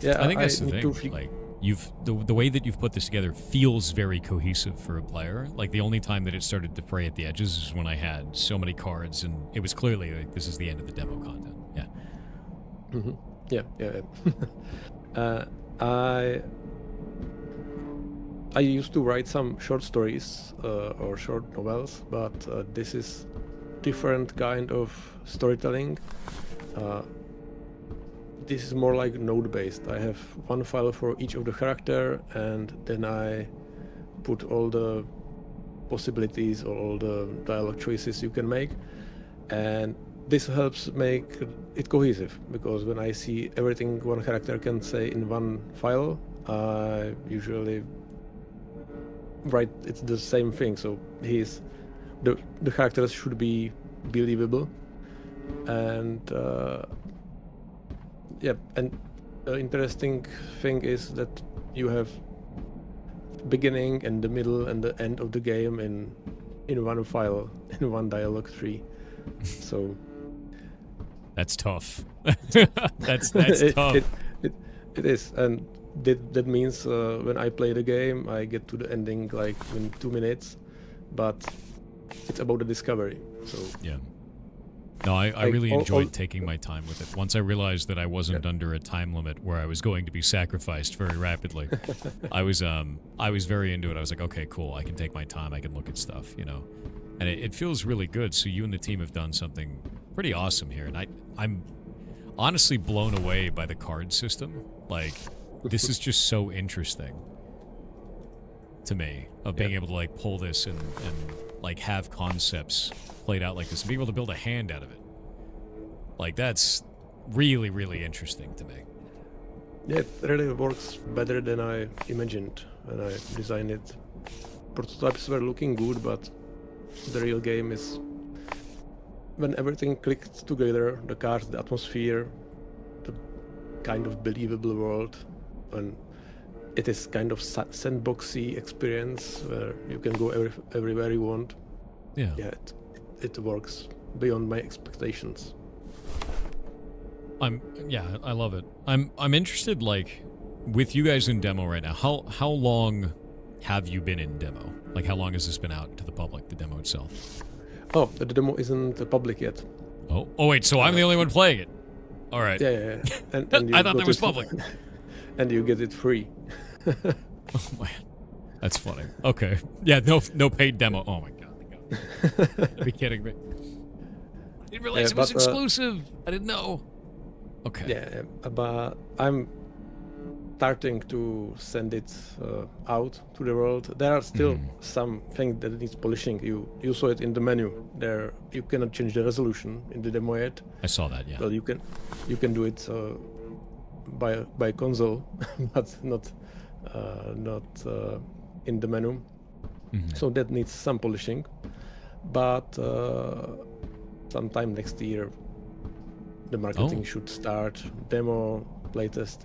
Yeah, I think that's the thing. Like the way that you've put this together feels very cohesive for a player. Like the only time that it started to fray at the edges is when I had so many cards, and it was clearly like this is the end of the demo content. Yeah. Mm-hmm. Yeah. I used to write some short stories or short novels, but this is different kind of storytelling. This is more like node-based. I have one file for each of the character, and then I put all the possibilities or all the dialogue choices you can make, and this helps make it cohesive, because when I see everything one character can say in one file, I usually write it's the same thing. So the characters should be believable, and and the interesting thing is that you have beginning and the middle and the end of the game in one file, in one dialogue tree. So that's tough. that's tough. It is, and that means when I play the game, I get to the ending like in 2 minutes, but it's about the discovery. So yeah. No, I really enjoyed taking my time with it. Once I realized that I wasn't under a time limit where I was going to be sacrificed very rapidly, I was very into it. I was like, okay, cool. I can take my time. I can look at stuff, and it feels really good. So you and the team have done something pretty awesome here, and I'm honestly blown away by the card system. Like, this is just so interesting to me of being able to like pull this and like have concepts played out like this and be able to build a hand out of it. Like, that's really, really interesting to me. Yeah, it really works better than I imagined when I designed it. Prototypes were looking good, but the real game is when everything clicked together, the cards, the atmosphere, the kind of believable world, and it is kind of sandboxy experience where you can go everywhere you want. Yeah. Yeah, it works beyond my expectations. I love it. I'm interested, like, with you guys in demo right now. How long have you been in demo? Like, how long has this been out to the public, the demo itself? Oh, the demo isn't public yet. Oh wait, so I'm the only one playing it. All right. Yeah. And you I thought got that was it- public. And you get it free. Oh man, that's funny. Okay. Yeah. No paid demo. Oh my god. Are you kidding me? I didn't realize Yeah, it was but, exclusive. I didn't know. Okay. Yeah, but I'm starting to send it out to the world. There are still some things that needs polishing. You saw it in the menu. There you cannot change the resolution in the demo yet. I saw that. Yeah. Well, you can do it by console, but not in the menu. So that needs some polishing. But sometime next year, the marketing should start. Demo, playtest,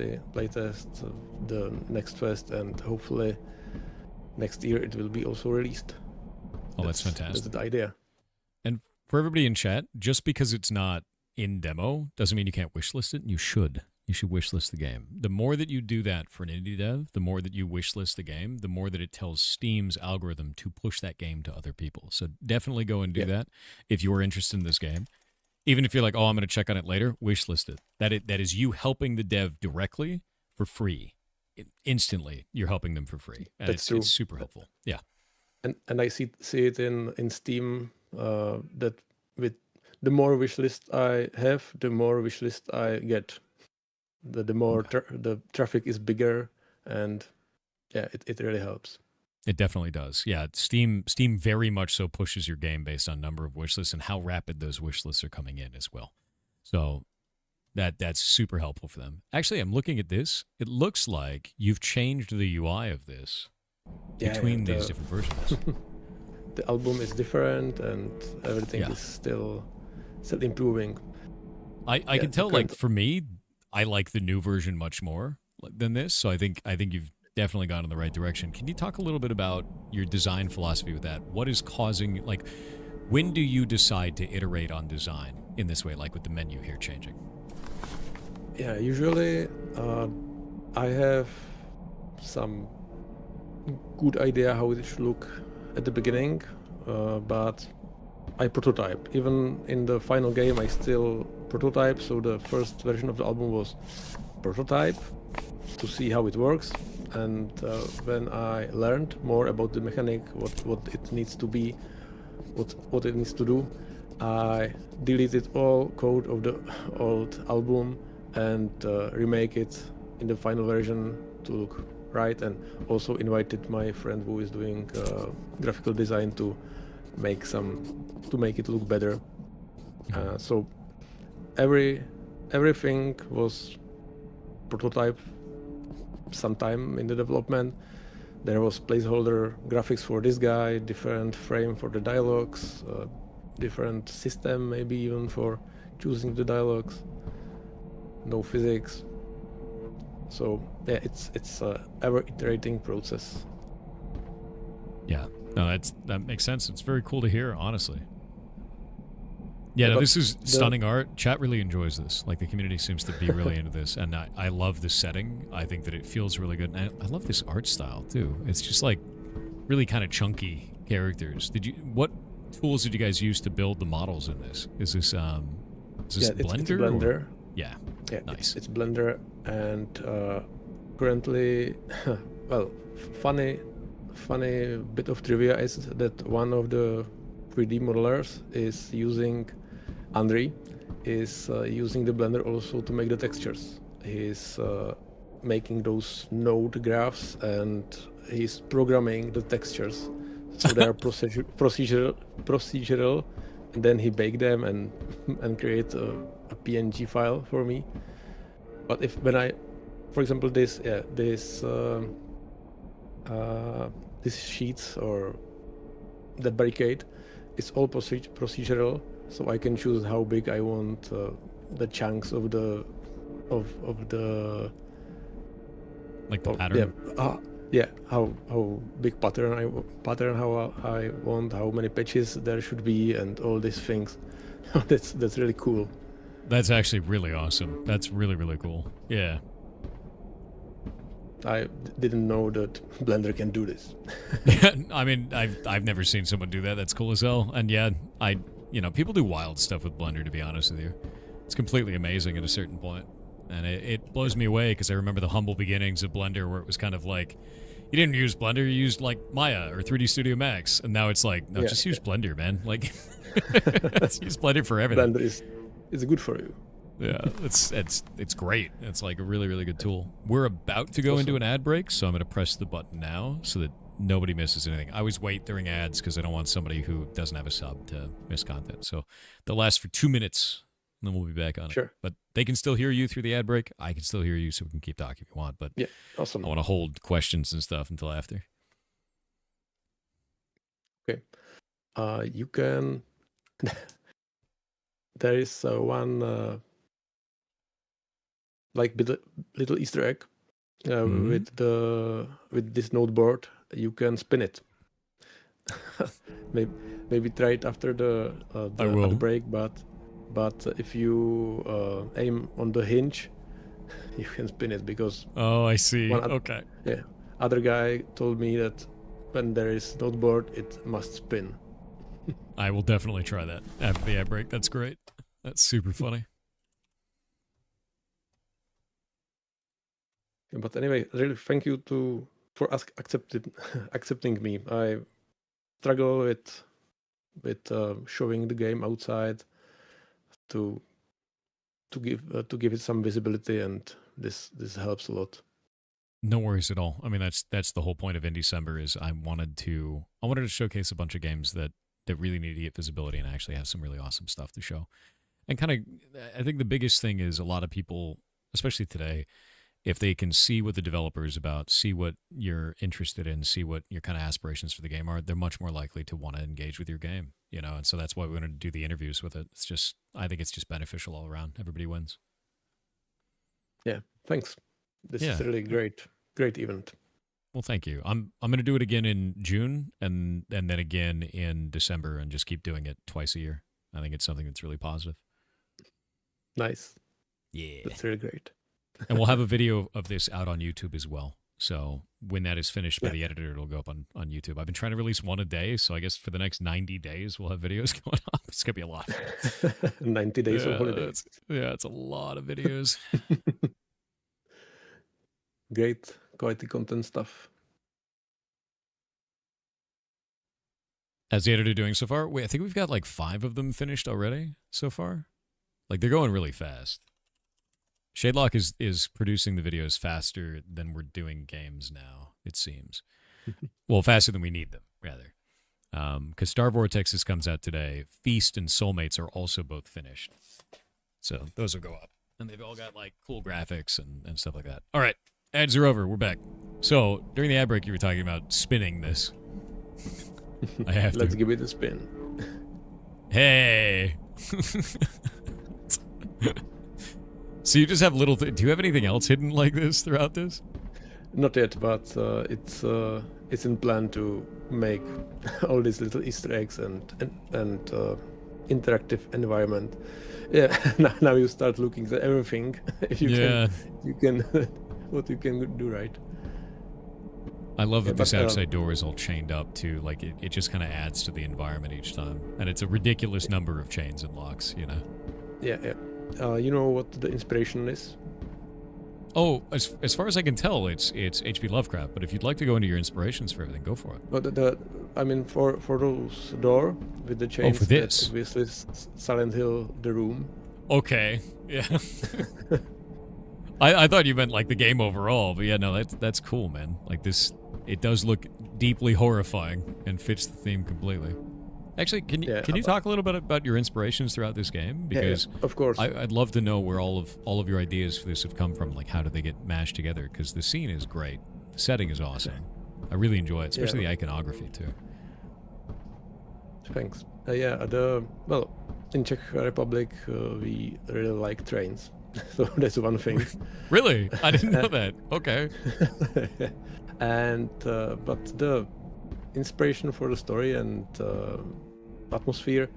the next fest, and hopefully next year it will be also released. Oh, that's fantastic. That's the idea. And for everybody in chat, just because it's not in demo doesn't mean you can't wishlist it. You should. You should wishlist the game. The more that you do that for an indie dev, the more that you wishlist the game, the more that it tells Steam's algorithm to push that game to other people. So definitely go and do that if you are interested in this game. Even if you're like, oh, I'm going to check on it later, wishlist it. That is you helping the dev directly for free. Instantly, you're helping them for free. And That's true. It's super helpful. Yeah. And I see it in Steam that with the more wishlist I have, the more wishlist I get. The more the traffic is bigger, and yeah, it really helps. It definitely does. Yeah, Steam very much so pushes your game based on number of wish lists and how rapid those wish lists are coming in as well. So that's super helpful for them. Actually, I'm looking at this. It looks like you've changed the UI of this between these different versions. The album is different, and everything is still improving. I can tell, like, for me, I like the new version much more than this. So I think you've definitely gone in the right direction. Can you talk a little bit about your design philosophy with that? What is causing, like, when do you decide to iterate on design in this way, like with the menu here changing? Yeah, usually I have some good idea how it should look at the beginning, but I prototype. Even in the final game, I still prototype. So the first version of the album was prototype to see how it works. And when I learned more about the mechanic, what it needs to be, what it needs to do, I deleted all code of the old album and remake it in the final version to look right. And also invited my friend who is doing graphical design to make it look better. So everything was prototype sometime in the development. There was placeholder graphics for this guy, different frame for the dialogues, different system maybe even for choosing the dialogues, no physics. So yeah, it's a ever iterating process. Yeah, no, that makes sense. It's very cool to hear, honestly. Yeah, no, this is stunning art. Chat really enjoys this. Like, the community seems to be really into this, and I love the setting. I think that it feels really good. And I love this art style too. It's just like really kind of chunky characters. What tools did you guys use to build the models in this? Is this Blender? It's Blender. Or? Yeah, nice. It's Blender, and currently, well, funny bit of trivia is that one of the 3D modelers is using Andrei is using the Blender also to make the textures. He's making those node graphs, and he's programming the textures. So they are procedural, and then he bake them and create a PNG file for me. But when I, for example, this sheets or the barricade, it's all procedural, so I can choose how big I want the chunks of the Like the Oh, pattern? yeah. How big pattern how I want, how many patches there should be, and all these things. That's really cool. That's actually really awesome. That's really, really cool. Yeah. I didn't know that Blender can do this. I mean, I've never seen someone do that. That's cool as hell. And yeah, people do wild stuff with Blender, to be honest with you. It's completely amazing at a certain point. And it blows me away because I remember the humble beginnings of Blender where it was kind of like, you didn't use Blender, you used like Maya or 3D Studio Max. And now it's like, no, just use Blender, man. Like, let's use Blender for everything. Blender is good for you. Yeah, it's great. It's like a really, really good tool. We're about to go into an ad break, so I'm going to press the button now so that nobody misses anything. I always wait during ads because I don't want somebody who doesn't have a sub to miss content. So they'll last for 2 minutes, and then we'll be back on it. Sure. But they can still hear you through the ad break. I can still hear you, so we can keep talking if you want. But yeah, awesome. I want to hold questions and stuff until after. Okay. You can... there is one... like little Easter egg with this node board. You can spin it. maybe try it after the break. But if you aim on the hinge, you can spin it because. Oh, I see. Okay. Yeah. Other guy told me that when there is node board, it must spin. I will definitely try that after the ad break. That's great. That's super funny. But anyway, really thank you for accepting me. I struggle with showing the game outside to give it some visibility, and this helps a lot. No worries at all. I mean, that's the whole point of Indecember is I wanted to showcase a bunch of games that really need to get visibility and actually have some really awesome stuff to show. And kind of, I think the biggest thing is a lot of people, especially today, if they can see what the developer is about, see what you're interested in, see what your kind of aspirations for the game are, they're much more likely to want to engage with your game, and so that's why we want to do the interviews with it. I think it's just beneficial all around. Everybody wins. Yeah, thanks. This is really great event. Well, thank you. I'm going to do it again in June and then again in December and just keep doing it twice a year. I think it's something that's really positive. Nice. Yeah. That's really great. And we'll have a video of this out on YouTube as well. So when that is finished by the editor, it'll go up on YouTube. I've been trying to release one a day, so I guess for the next 90 days, we'll have videos going up. It's going to be a lot. 90 days of holidays. It's a lot of videos. Great quality content stuff. How's the editor doing so far? Wait, I think we've got like 5 of them finished already so far. Like, they're going really fast. Shadelock is producing the videos faster than we're doing games now, it seems. Well, faster than we need them, rather. Because Star Vortexes comes out today. Feast and Soulmates are also both finished. So those will go up. And they've all got, like, cool graphics and stuff like that. All right, ads are over. We're back. So, during the ad break, you were talking about spinning this. I have Let's give it a spin. Hey! So you just have little... do you have anything else hidden like this throughout this? Not yet, but it's in plan to make all these little Easter eggs and interactive environment. Yeah, now you start looking at everything. If you can, what you can do, right? I love that this outside door is all chained up too. Like it just kind of adds to the environment each time, and it's a ridiculous number of chains and locks. Yeah. You know what the inspiration is? Oh, as far as I can tell, it's H.P. Lovecraft. But if you'd like to go into your inspirations for everything, go for it. But I mean, for those door with the chains. Oh, for this. Obviously, Silent Hill, The Room. Okay. Yeah. I thought you meant like the game overall, but yeah, no, that's cool, man. Like this, it does look deeply horrifying and fits the theme completely. Actually, can you talk a little bit about your inspirations throughout this game? Because of course, I'd love to know where all of your ideas for this have come from. Like, how did they get mashed together? Because the scene is great, the setting is awesome. I really enjoy it, especially the iconography too. Thanks. In Czech Republic, we really like trains, So that's one thing. Really? I didn't know that. Okay. And but the inspiration for the story and atmosphere,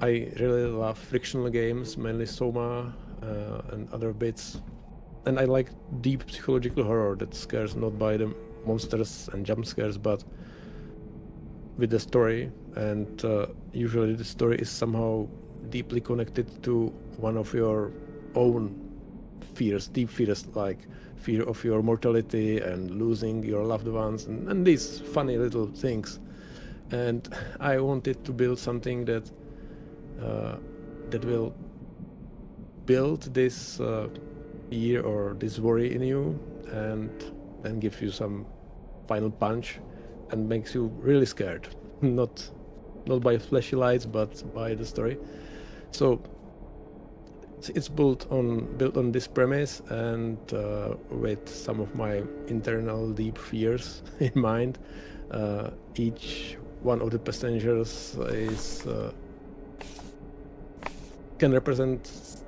I really love frictional games, mainly Soma and other bits. And I like deep psychological horror that scares not by the monsters and jump scares, but with the story. And usually the story is somehow deeply connected to one of your own fears, deep fears, like fear of your mortality and losing your loved ones, and these funny little things. And I wanted to build something that that will build this fear or this worry in you, and then give you some final punch and makes you really scared. not by flashy lights, but by the story. So it's built on this premise, and with some of my internal deep fears in mind. Each one of the passengers is can represent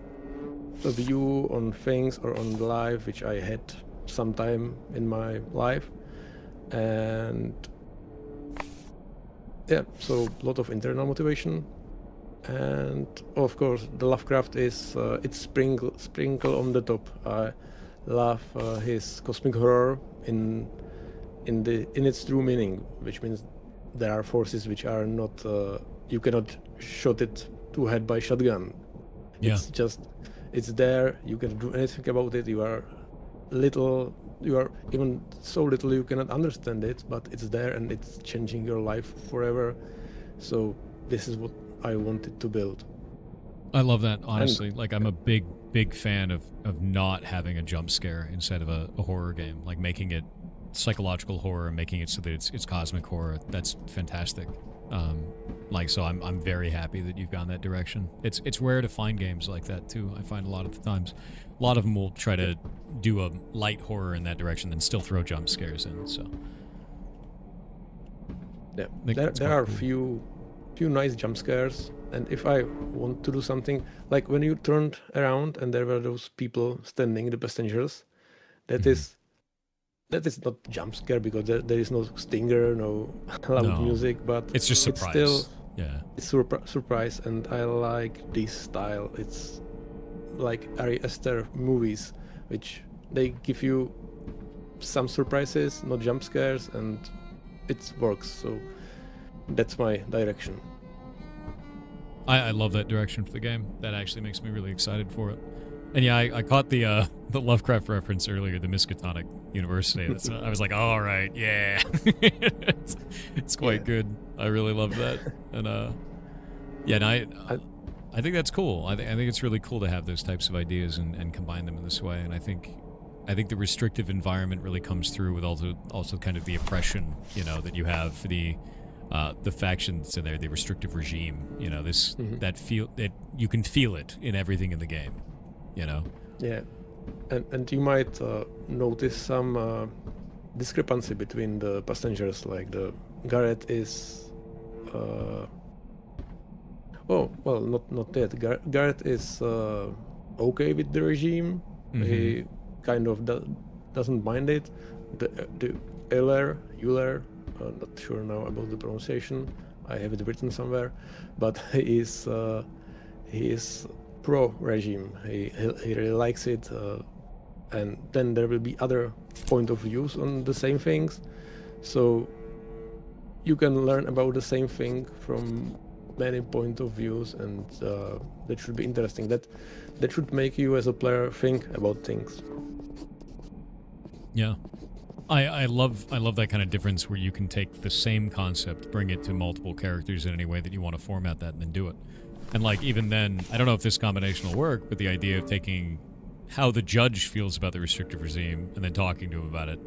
a view on things or on life which I had sometime in my life. And yeah, so a lot of internal motivation. And of course the Lovecraft is it's sprinkle on the top. I love his cosmic horror in its true meaning, which means there are forces which are not you cannot shoot it to head by shotgun. Yeah. It's just, it's there, you can do anything about it. You are even so little you cannot understand it, but it's there and it's changing your life forever. So this is what I wanted to build. I love that, honestly. Like, I'm a big fan of not having a jump scare instead of a horror game. Like, making it psychological horror and making it so that it's cosmic horror. That's fantastic. So I'm very happy that you've gone that direction. It's rare to find games like that too. I find a lot of the times, a lot of them will try to do a light horror in that direction, then still throw jump scares in. So yeah, there are few nice jump scares. And if I want to do something, like when you turned around and there were those people standing, the passengers, that is not jump scare, because there is no stinger, no loud music, but it's just surprise. It's still, yeah, it's surprise. And I like this style. It's like Ari Aster movies, which they give you some surprises, not jump scares, and it works. So that's my direction. I love that direction for the game. That actually makes me really excited for it. And yeah, I caught the Lovecraft reference earlier, the Miskatonic University. I was like, oh, all right, yeah. it's quite good. I really love that. And I think that's cool. I think it's really cool to have those types of ideas and combine them in this way. And I think the restrictive environment really comes through with also kind of the oppression, that you have for the factions in there, the restrictive regime. That you can feel it in everything in the game. Yeah, and you might notice some discrepancy between the passengers. Like the Garrett is not yet. Garrett is okay with the regime. Mm-hmm. He kind of doesn't mind it. The Euler, not sure now about the pronunciation. I have it written somewhere, but he is pro-regime. He really likes it, and then there will be other point of views on the same things. So you can learn about the same thing from many point of views, and that should be interesting. That should make you as a player think about things. Yeah. I love that kind of difference where you can take the same concept, bring it to multiple characters in any way that you want to format that, and then do it. And like, even then, I don't know if this combination will work, but the idea of taking how the judge feels about the restrictive regime and then talking to him about it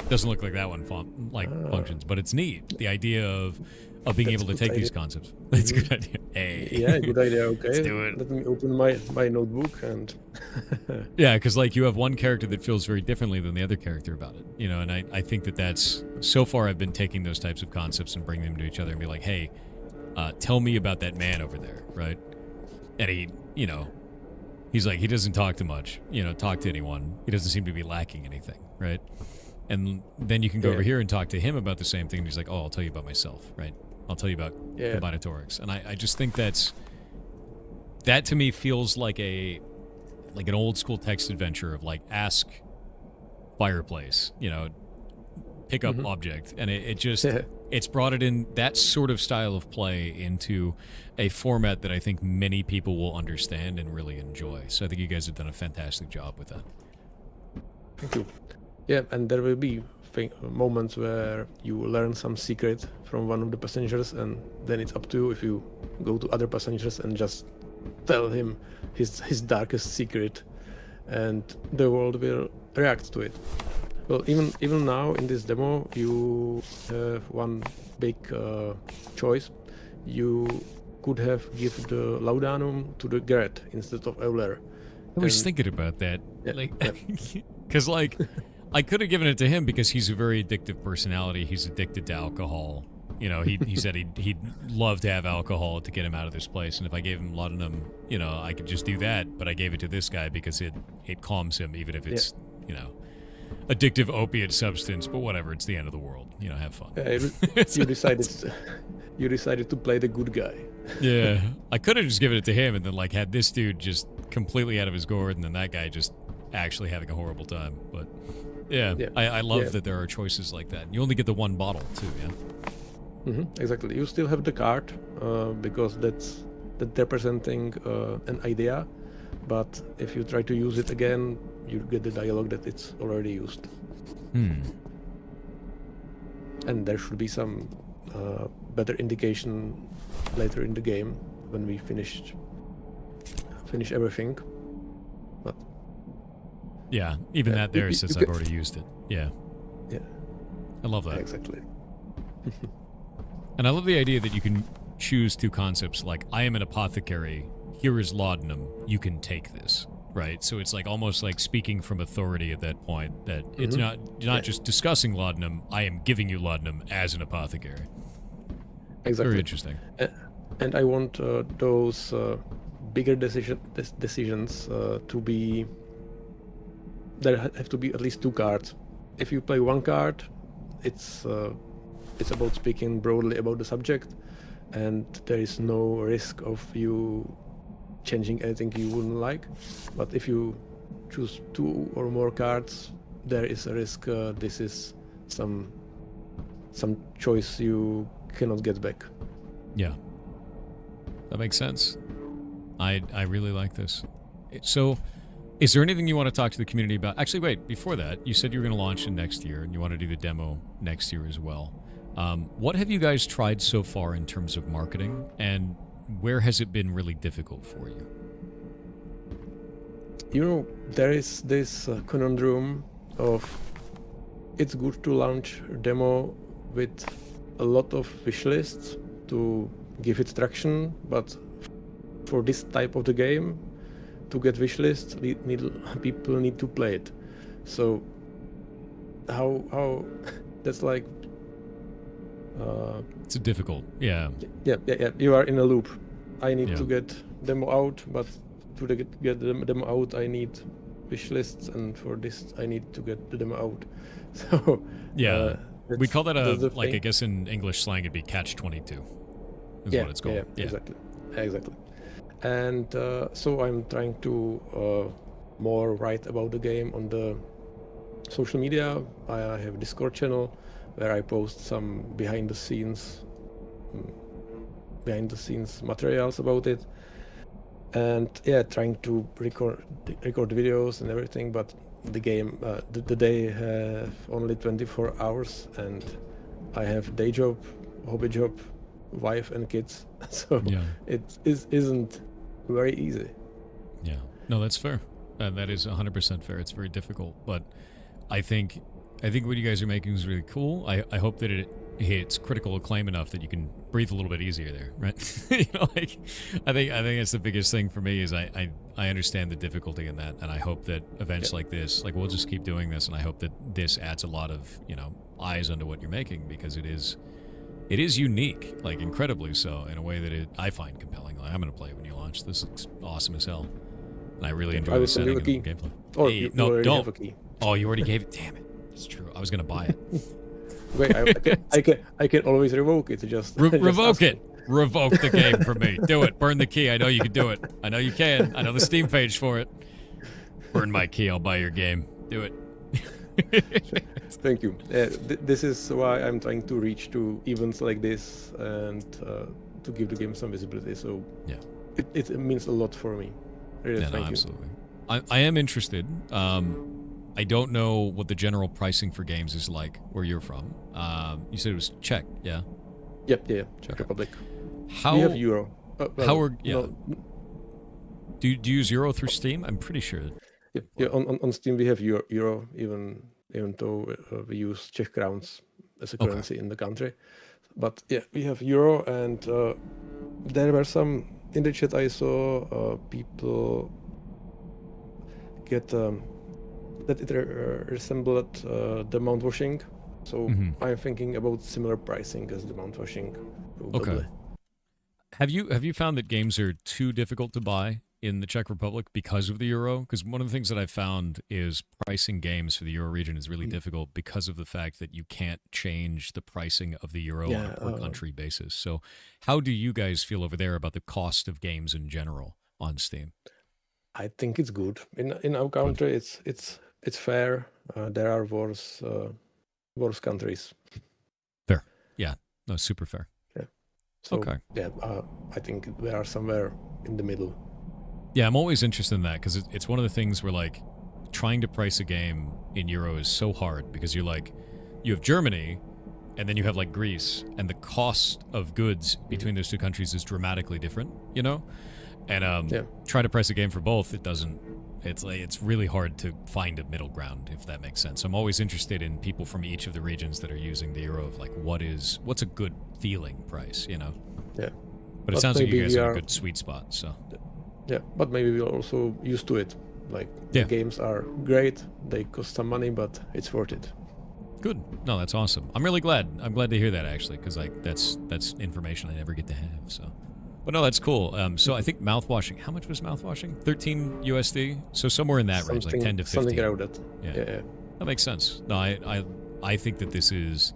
doesn't look like that one functions, but it's neat. The idea of being able to take these concepts. That's a good idea. Hey. Yeah, good idea. Okay, let's do it. Let me open my notebook and. Yeah, because like you have one character that feels very differently than the other character about it, and I think that's so far I've been taking those types of concepts and bringing them to each other and be like, hey, tell me about that man over there, right? And he He's like, he doesn't talk too much, talk to anyone. He doesn't seem to be lacking anything, right? And then you can go over here and talk to him about the same thing. And he's like, oh, I'll tell you about myself, right? I'll tell you about combinatorics. And I just think that to me feels like an old school text adventure of like ask fireplace, pick up object. And it just, it's brought it in that sort of style of play into a format that I think many people will understand and really enjoy. So I think you guys have done a fantastic job with that. Thank you. Yeah, and there will be moments where you learn some secret from one of the passengers, and then it's up to you if you go to other passengers and just tell him his darkest secret, and the world will react to it. Well, even now in this demo, you have one big choice. You could have given the laudanum to the Garrett instead of Euler. I was thinking about that, because I could have given it to him because he's a very addictive personality. He's addicted to alcohol. He said he'd love to have alcohol to get him out of this place. And if I gave him laudanum, I could just do that. But I gave it to this guy because it calms him, even if it's, addictive opiate substance. But whatever, it's the end of the world. Have fun. You decided to play the good guy. Yeah, I could have just given it to him and then had this dude just completely out of his gourd, and then that guy just actually having a horrible time. But I love that there are choices like that. You only get the one bottle too, Exactly. You still have the card because that they're presenting an idea, but if you try to use it again, you get the dialogue that it's already used. And there should be some better indication later in the game when we finish everything. But even that there says I've already used it. Yeah, I love that. Exactly. And I love the idea that you can choose two concepts like I am an apothecary, here is laudanum, you can take this, right? So it's almost like speaking from authority at that point, that it's not just discussing laudanum, I am giving you laudanum as an apothecary. Exactly. Very interesting. And I want those bigger decisions to be... There have to be at least two cards. If you play one card, it's about speaking broadly about the subject, and there is no risk of you changing anything you wouldn't like. But if you choose two or more cards, there is a risk this is some choice you cannot get back. Yeah, that makes sense. I really like this. So, is there anything you want to talk to the community about? Actually, wait, before that, you said you were going to launch in next year, and you want to do the demo next year as well. What have you guys tried so far in terms of marketing, and where has it been really difficult for you? There is this conundrum of it's good to launch a demo with a lot of wish lists to give it traction, but for this type of the game, to get wish lists, people need to play it. So how that's like it's difficult. Yeah. You are in a loop. I need to get demo out, but to get the demo out, I need wish lists, and for this, I need to get the demo out. So we call that I guess in English slang, it'd be catch-22. Is what it's called. Yeah, exactly. And so I'm trying to more write about the game on the social media. I have a Discord channel where I post some behind the scenes materials about it, and trying to record videos and everything. But the game, the day have only 24 hours, and I have day job, hobby job, wife and kids, so it isn't very easy. Yeah, no, that's fair. That is 100% fair. It's very difficult, but I think what you guys are making is really cool. I hope that it hits critical acclaim enough that you can breathe a little bit easier there, right? I think it's the biggest thing for me is I understand the difficulty in that, and I hope that events like this, we'll just keep doing this, and I hope that this adds a lot of eyes onto what you're making, because it is unique, incredibly so, in a way that I find compelling. I'm going to play it when you launch. This looks awesome as hell. And I really I enjoy will the send you setting a and key. gameplay. Or Hey, you no, already don't. have a key. Oh, you already gave it? Damn it. It's true. I was going to buy it. Wait, I can always revoke it. Just Revoke ask it. me. Revoke the game for me. Do it. Burn the key. I know you can do it. I know you can. I know the Steam page for it. Burn my key. I'll buy your game. Do it. Thank you. This is why I'm trying to reach to events like this and to give the game some visibility. So Yeah. it means a lot for me. Really, Yeah, no, thank you. absolutely. I am interested. I don't know what the general pricing for games is like where you're from. You said it was Czech, yeah? Yep, yeah, Czech Republic. How We have Euro. how are yeah? No, Do you use Euro through Steam? I'm pretty sure. yeah, on Steam we have Euro, even though we use Czech crowns as a Okay. currency in the country. But yeah, we have Euro, and there were some in the chat I saw people get that it resembled the mount washing. So I'm thinking about similar pricing as the mount washing. Probably. Okay. Have you found that games are too difficult to buy in the Czech Republic because of the euro? Because one of the things that I've found is pricing games for the euro region is really difficult because of the fact that you can't change the pricing of the euro on a per country basis. So how do you guys feel over there about the cost of games in general on Steam? I think it's good. In our country, it's fair. There are worse countries. Fair. Yeah. No, super fair. So, okay. Yeah, I think we are somewhere in the middle. Yeah, I'm always interested in that because it's one of the things where, like, trying to price a game in euro is so hard because you have Germany and then you have, like, Greece, and the cost of goods between those two countries is dramatically different, you know? And try to price a game for both, it's really hard to find a middle ground, if that makes sense. I'm always interested in people from each of the regions that are using the euro of, like, what's a good feeling price, you know? Yeah. But it sounds like you guys are a good sweet spot, so. Yeah, but maybe we're also used to it. Like, the games are great, they cost some money, but it's worth it. Good. No, that's awesome. I'm really glad. I'm glad to hear that, actually, because that's information I never get to have, so. But no, that's cool. So I think mouthwashing, how much was mouthwashing? 13 USD? So somewhere in that range, like 10 to 15. Something around that. Yeah. That makes sense. No, I think that this is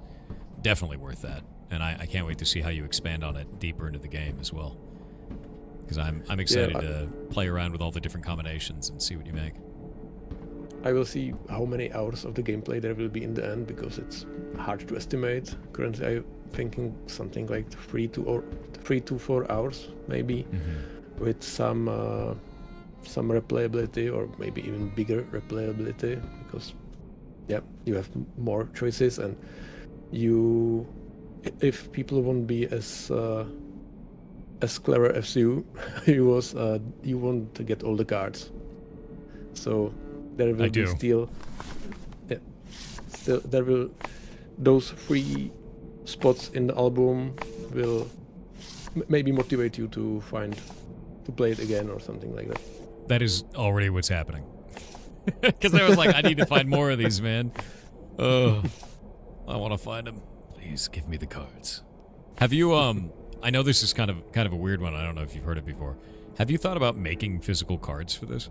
definitely worth that. And I can't wait to see how you expand on it deeper into the game as well. Because I'm excited to play around with all the different combinations and see what you make. I will see how many hours of the gameplay there will be in the end, because it's hard to estimate. Currently I'm thinking something like 3 to 4 hours maybe, with some replayability, or maybe even bigger replayability, because you have more choices, and if people won't be as clever as you you won't get all the cards, so there will be still there will those 3 spots in the album will maybe motivate you to play it again or something like that. That is already what's happening. Because I was like, I need to find more of these, man. Oh, I want to find them. Please give me the cards. Have you I know this is kind of a weird one. I don't know if you've heard it before. Have you thought about making physical cards for this?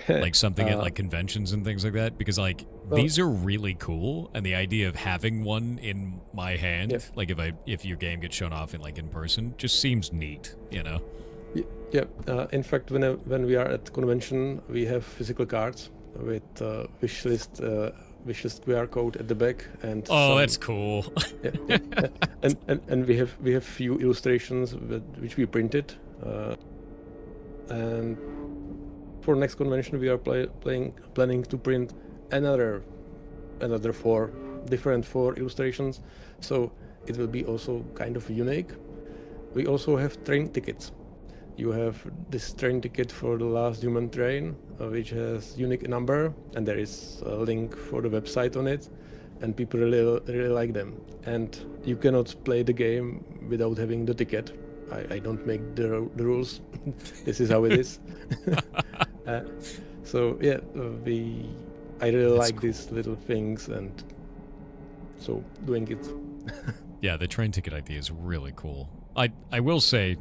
Like something at like conventions and things like that? Because like these are really cool, and the idea of having one in my hand, like if your game gets shown off in person, just seems neat, you know? In fact, when we are at convention, we have physical cards with wishlist QR code at the back, and that's cool. and we have few illustrations which we printed, and for next convention we are planning to print another 4 illustrations, so it will be also kind of unique. We also have train tickets. You have this train ticket for the last human train, which has unique number, and there is a link for the website on it, and people really like them. And you cannot play the game without having the ticket. I don't make the rules. This is how it is. So yeah, I really like these little things, and so doing it. Yeah, the train ticket idea is really cool. I will say,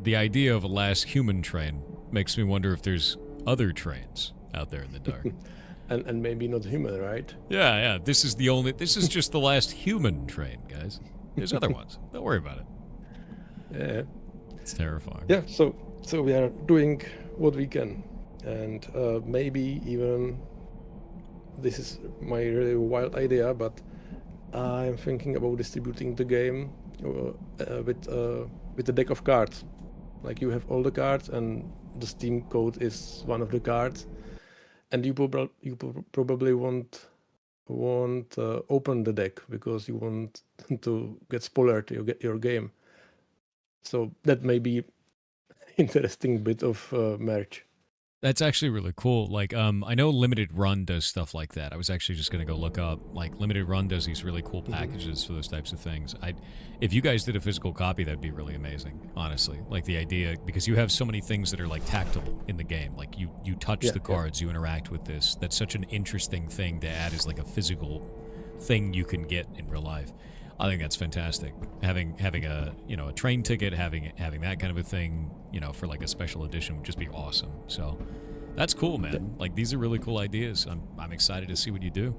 the idea of a last human train makes me wonder if there's other trains out there in the dark. And maybe not human, right? Yeah. This is just the last human train, guys. There's other ones. Don't worry about it. Yeah. It's terrifying. Yeah. So we are doing what we can, and maybe even this is my really wild idea, but I'm thinking about distributing the game with a deck of cards. Like you have all the cards, and the Steam code is one of the cards, and you probably won't open the deck because you want to get spoiled your game. So that may be interesting bit of merch. That's actually really cool. Like, I know Limited Run does stuff like that. I was actually just going to go look up. Like, Limited Run does these really cool packages for those types of things. If you guys did a physical copy, that'd be really amazing, honestly. Like, the idea, because you have so many things that are, like, tactile in the game. Like, you touch the cards, you interact with this. That's such an interesting thing to add as, like, a physical thing you can get in real life. I think that's fantastic. Having a a train ticket, having that kind of a thing, for like a special edition would just be awesome. So that's cool, man. Yeah. Like these are really cool ideas. I'm excited to see what you do.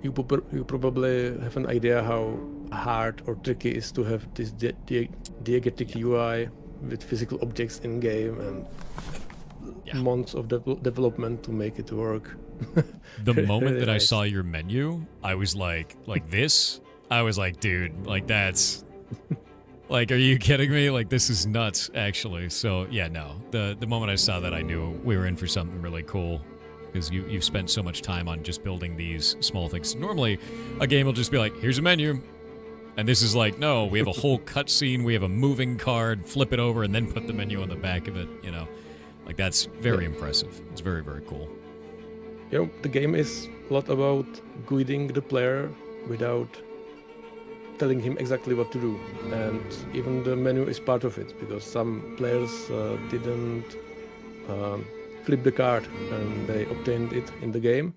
You probably have an idea how hard or tricky it is to have this diegetic UI with physical objects in game and months of development to make it work. The moment that I nice. saw your menu, I was like this. I was like, dude, like that's like, are you kidding me? Like this is nuts, actually. So yeah, no. The moment I saw that, I knew we were in for something really cool. Because you've spent so much time on just building these small things. Normally, a game will just be like, here's a menu. And this is like, no, we have a whole cutscene, we have a moving card, flip it over, and then put the menu on the back of it, Like, that's very impressive. It's very, very cool. The game is a lot about guiding the player without telling him exactly what to do. And even the menu is part of it, because some players didn't flip the card and they obtained it in the game.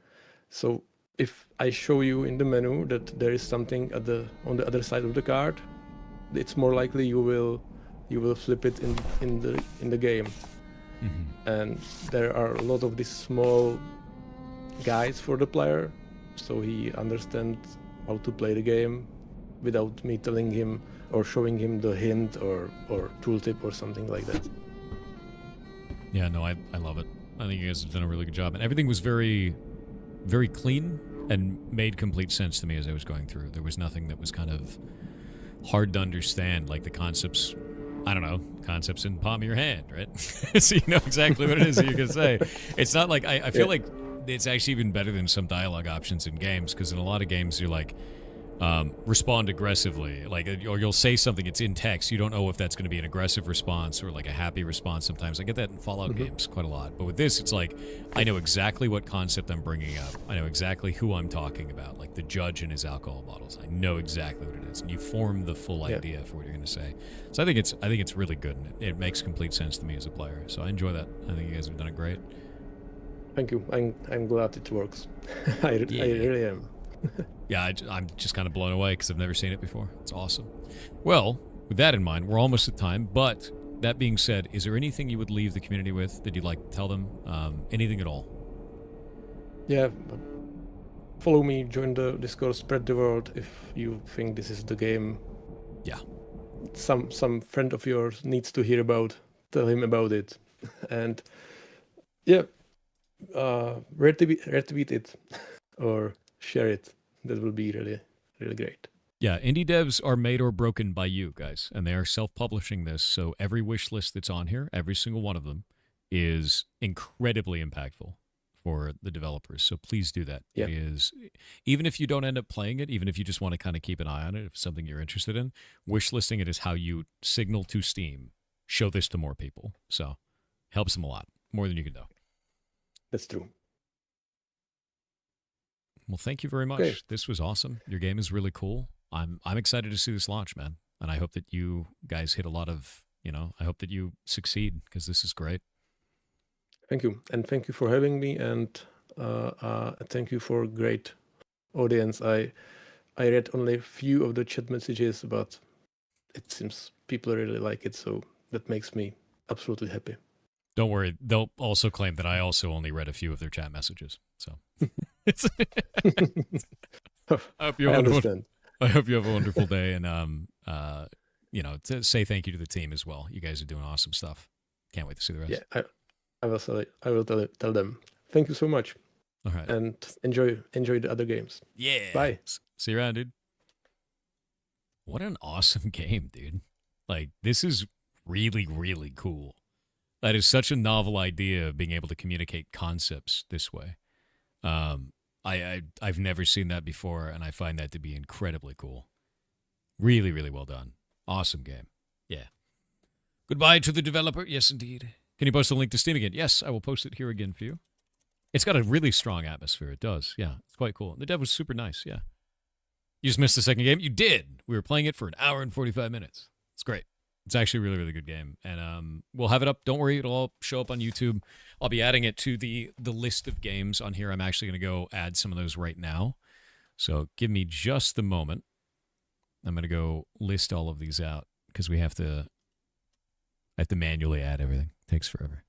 So if I show you in the menu that there is something on the other side of the card, it's more likely you will flip it in the game. Mm-hmm. And there are a lot of these small guides for the player, so he understands how to play the game without me telling him or showing him the hint or tooltip or something like that. Yeah, no, I love it. I think you guys have done a really good job. And everything was very, very clean and made complete sense to me as I was going through. There was nothing that was kind of hard to understand, like the concepts, I don't know, concepts in the palm of your hand, right? So you know exactly what it is that you can say. It's not like, I feel like it's actually even better than some dialogue options in games, because in a lot of games you're like, respond aggressively, like, or you'll say something, it's in text, you don't know if that's going to be an aggressive response or like a happy response. Sometimes I get that in Fallout games quite a lot, but with this it's like I know exactly what concept I'm bringing up, I know exactly who I'm talking about, like the judge and his alcohol bottles. I know exactly what it is, and you form the full idea for what you're going to say. So I think it's really good, and it makes complete sense to me as a player, so I enjoy that. I think you guys have done it great. Thank you. I'm glad it works. I really am. Yeah, I'm just kind of blown away because I've never seen it before. It's awesome. Well, with that in mind, we're almost at time, but that being said, is there anything you would leave the community with that you'd like to tell them? Anything at all? Yeah, follow me, join the Discord, spread the word if you think this is the game. Yeah. Some friend of yours needs to hear about, tell him about it. And yeah, retweet it or share it. That will be really, really great. Yeah, indie devs are made or broken by you guys, and they are self-publishing this, so every wish list that's on here, every single one of them, is incredibly impactful for the developers. So please do that. Yeah. It is, even if you don't end up playing it, even if you just want to kind of keep an eye on it, if it's something you're interested in, wish listing it is how you signal to Steam, show this to more people. So helps them a lot, more than you can know. That's true. Well, thank you very much. Okay. This was awesome. Your game is really cool. I'm excited to see this launch, man. And I hope that you guys hit a lot of, I hope that you succeed, because this is great. Thank you. And thank you for having me. And thank you for a great audience. I read only a few of the chat messages, but it seems people really like it. So that makes me absolutely happy. Don't worry. They'll also claim that I also only read a few of their chat messages. So it's. I hope you I have understand. I hope you have a wonderful day, and to say thank you to the team as well. You guys are doing awesome stuff. Can't wait to see the rest. Yeah, I will tell them. Thank you so much, All right. and enjoy the other games. Yeah. Bye. See you around, dude. What an awesome game, dude. Like, this is really, really cool. That is such a novel idea of being able to communicate concepts this way. I've never seen that before, and I find that to be incredibly cool. Really, really well done. Awesome game. Yeah. Goodbye to the developer. Yes, indeed. Can you post a link to Steam again? Yes, I will post it here again for you. It's got a really strong atmosphere. It does. Yeah, it's quite cool. The dev was super nice. Yeah. You just missed the second game? You did. We were playing it for an hour and 45 minutes. It's great. It's actually a really, really good game. And we'll have it up. Don't worry. It'll all show up on YouTube. I'll be adding it to the list of games on here. I'm actually going to go add some of those right now. So give me just the moment. I'm going to go list all of these out because I have to manually add everything. It takes forever.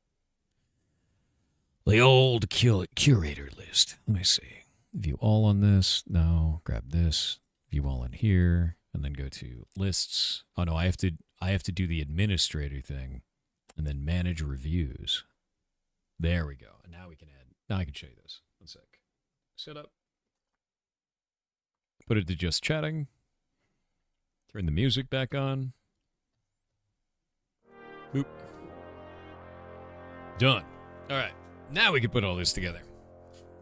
The old curator list. Let me see. View all on this. No. Grab this. View all in here. And then go to lists. Oh, no. I have to do the administrator thing. And then manage reviews. There we go. And now we can add. Now I can show you this. One sec. Set up. Put it to just chatting. Turn the music back on. Boop. Done. All right. Now we can put all this together.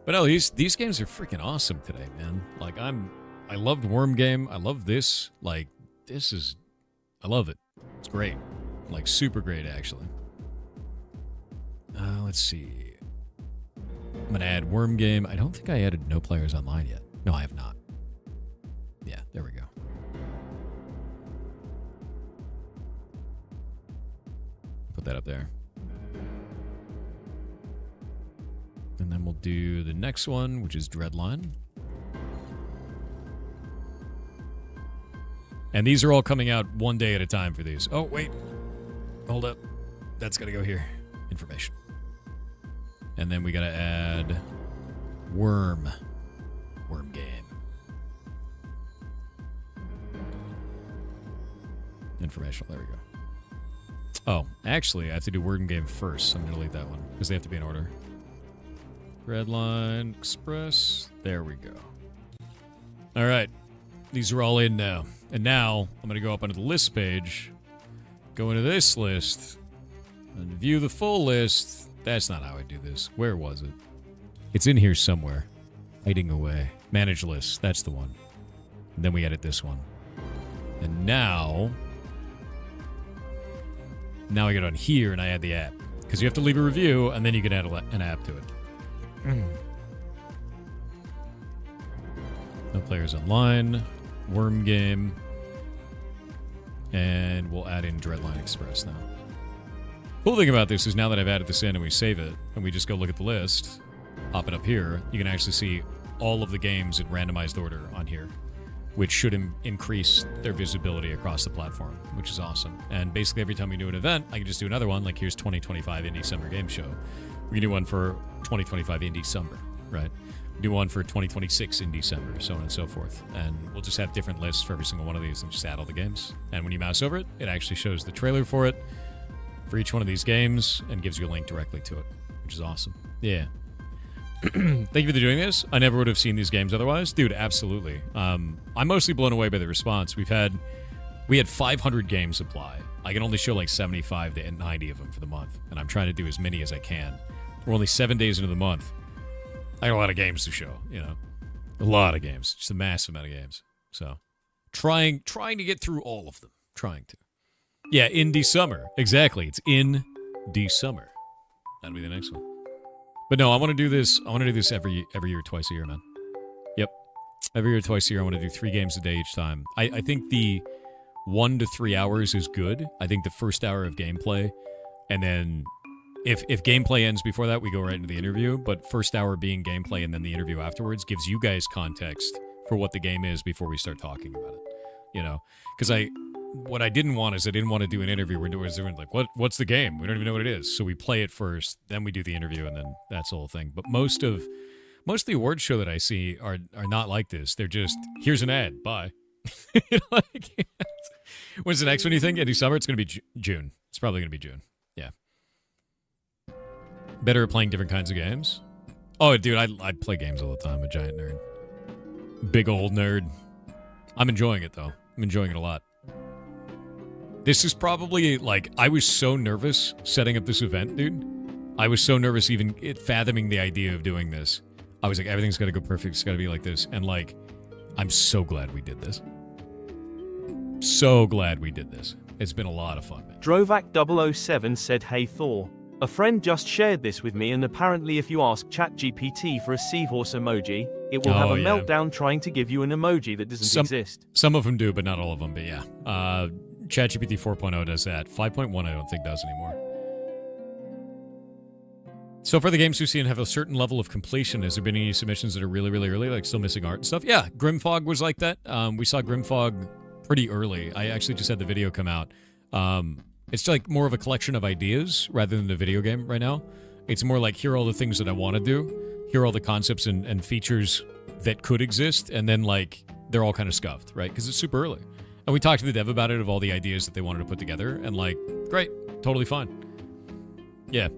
But no, these games are freaking awesome today, man. Like, I loved Worm Game. I love this. Like, I love it. It's great. Like, super great, actually. Let's see. I'm going to add Worm Game. I don't think I added No Players Online yet. No, I have not. Yeah, there we go. Put that up there. And then we'll do the next one, which is Dreadline. And these are all coming out one day at a time for these. Oh, wait. Hold up. That's got to go here. Information. And then we got to add Worm Game. Informational. There we go. Oh, actually, I have to do Worm Game first. So I'm going to delete that one because they have to be in order. Redline Express. There we go. All right. These are all in now. And now I'm going to go up onto the list page, go into this list, and view the full list. That's not how I do this. Where was it? It's in here somewhere. Hiding away. Manage list. That's the one. And then we edit this one. And now I get on here and I add the app. Because you have to leave a review, and then you can add an app to it. No Players Online, Worm Game, and we'll add in Dreadline Express now. Cool thing about this is now that I've added this in and we save it, and we just go look at the list, pop it up here, you can actually see all of the games in randomized order on here, which should increase their visibility across the platform, which is awesome. And basically every time we do an event, I can just do another one, like here's 2025 Indie Summer Game Show. We can do one for 2025 in December, right? Do one for 2026 in December, so on and so forth. And we'll just have different lists for every single one of these and just add all the games. And when you mouse over it, it actually shows the trailer for it for each one of these games and gives you a link directly to it, which is awesome. Yeah. Thank you for doing this. I never would have seen these games otherwise. Dude, absolutely. I'm mostly blown away by the response. We had 500 games apply. I can only show like 75 to 90 of them for the month, and I'm trying to do as many as I can. We're only 7 days into the month. I got a lot of games to show, you know. A lot of games. Just a massive amount of games. So, trying to get through all of them. Trying to. Yeah, Indie Summer. Exactly. It's in December. That'll be the next one. But no, I want to do this. I want to do this every year, twice a year, man. Yep. Every year, twice a year, I want to do 3 games a day each time. I think the 1 to 3 hours is good. I think the first hour of gameplay, and then if gameplay ends before that, we go right into the interview. But first hour being gameplay and then the interview afterwards gives you guys context for what the game is before we start talking about it. You know, because what I didn't want is I didn't want to do an interview where doing like, what's the game? We don't even know what it is. So we play it first, then we do the interview, and then that's the whole thing. But most of the awards show that I see are not like this. They're just, here's an ad, bye. Like, when's the next one you think? Any summer? It's going to be June. It's probably going to be June. Yeah. Better at playing different kinds of games. Oh, dude, I play games all the time. I'm a giant nerd. Big old nerd. I'm enjoying it, though. I'm enjoying it a lot. This is probably, like, I was so nervous setting up this event, dude. I was so nervous even fathoming the idea of doing this. I was like, everything's got to go perfect. It's got to be like this. And, like, I'm so glad we did this. So glad we did this. It's been a lot of fun, man. Drovac007 said, "Hey Thor. A friend just shared this with me, and apparently if you ask ChatGPT for a seahorse emoji, it will have a meltdown trying to give you an emoji that doesn't exist." Some of them do, but not all of them. But yeah. ChatGPT 4.0 does that. 5.1 I don't think does anymore. So far, the games we've seen have a certain level of completion. Has there been any submissions that are really, really early, like still missing art and stuff? Yeah, Grimfog was like that. We saw Grimfog pretty early. I actually just had the video come out. It's like more of a collection of ideas rather than a video game right now. It's more like, here are all the things that I want to do. Here are all the concepts and features that could exist. And then, like, they're all kind of scuffed, right? Because it's super early. And we talked to the dev about it, of all the ideas that they wanted to put together. And, like, great. Totally fine. Yeah.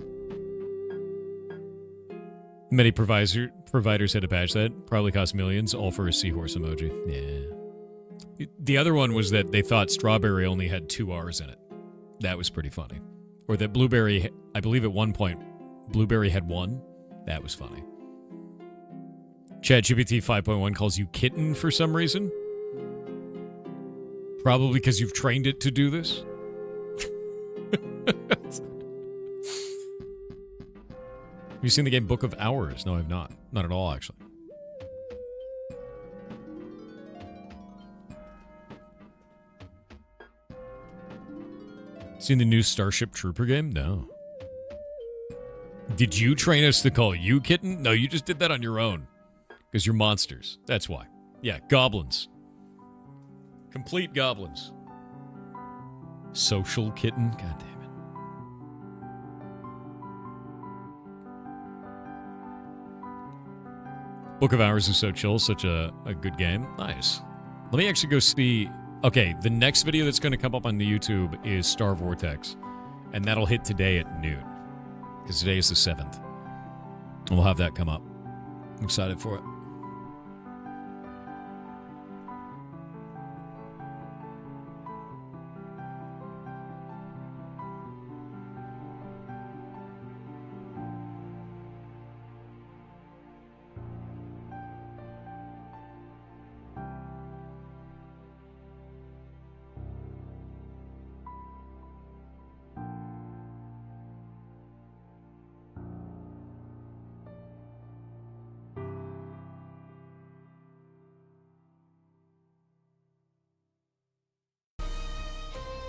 Many providers had to patch that. Probably cost millions, all for a seahorse emoji. Yeah. The other one was that they thought strawberry only had 2 R's in it. That was pretty funny. Or that blueberry, I believe at one point, blueberry had 1. That was funny. ChatGPT 5.1 calls you kitten for some reason. Probably because you've trained it to do this. Have you seen the game Book of Hours? No, I've not. Not at all, actually. Seen the new Starship Trooper game? No. Did you train us to call you kitten? No, you just did that on your own. Because you're monsters. That's why. Yeah, goblins. Complete goblins. Social kitten? God damn it. Book of Hours is so chill, such a good game. Nice. Let me actually go see... Okay, the next video that's going to come up on the YouTube is Star Vortex. And that'll hit today at noon. Because today is the 7th. And we'll have that come up. I'm excited for it.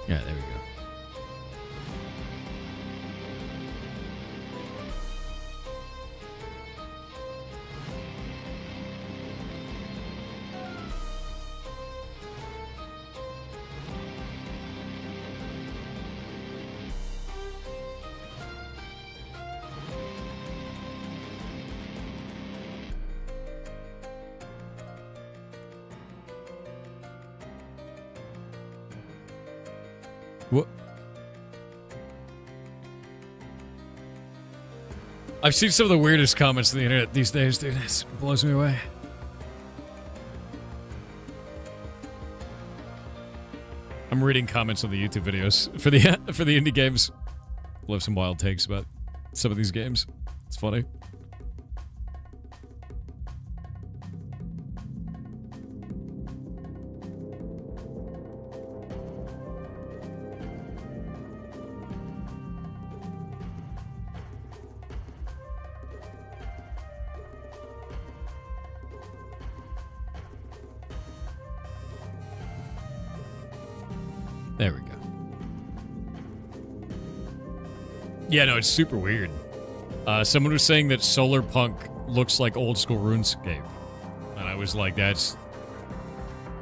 Yeah, there we go. What? I've seen some of the weirdest comments on the internet these days, dude. It blows me away. I'm reading comments on the YouTube videos for the indie games. We'll have some wild takes about some of these games. It's funny. There we go. Yeah, no, it's super weird. Someone was saying that Solar Punk looks like old school RuneScape. And I was like, that's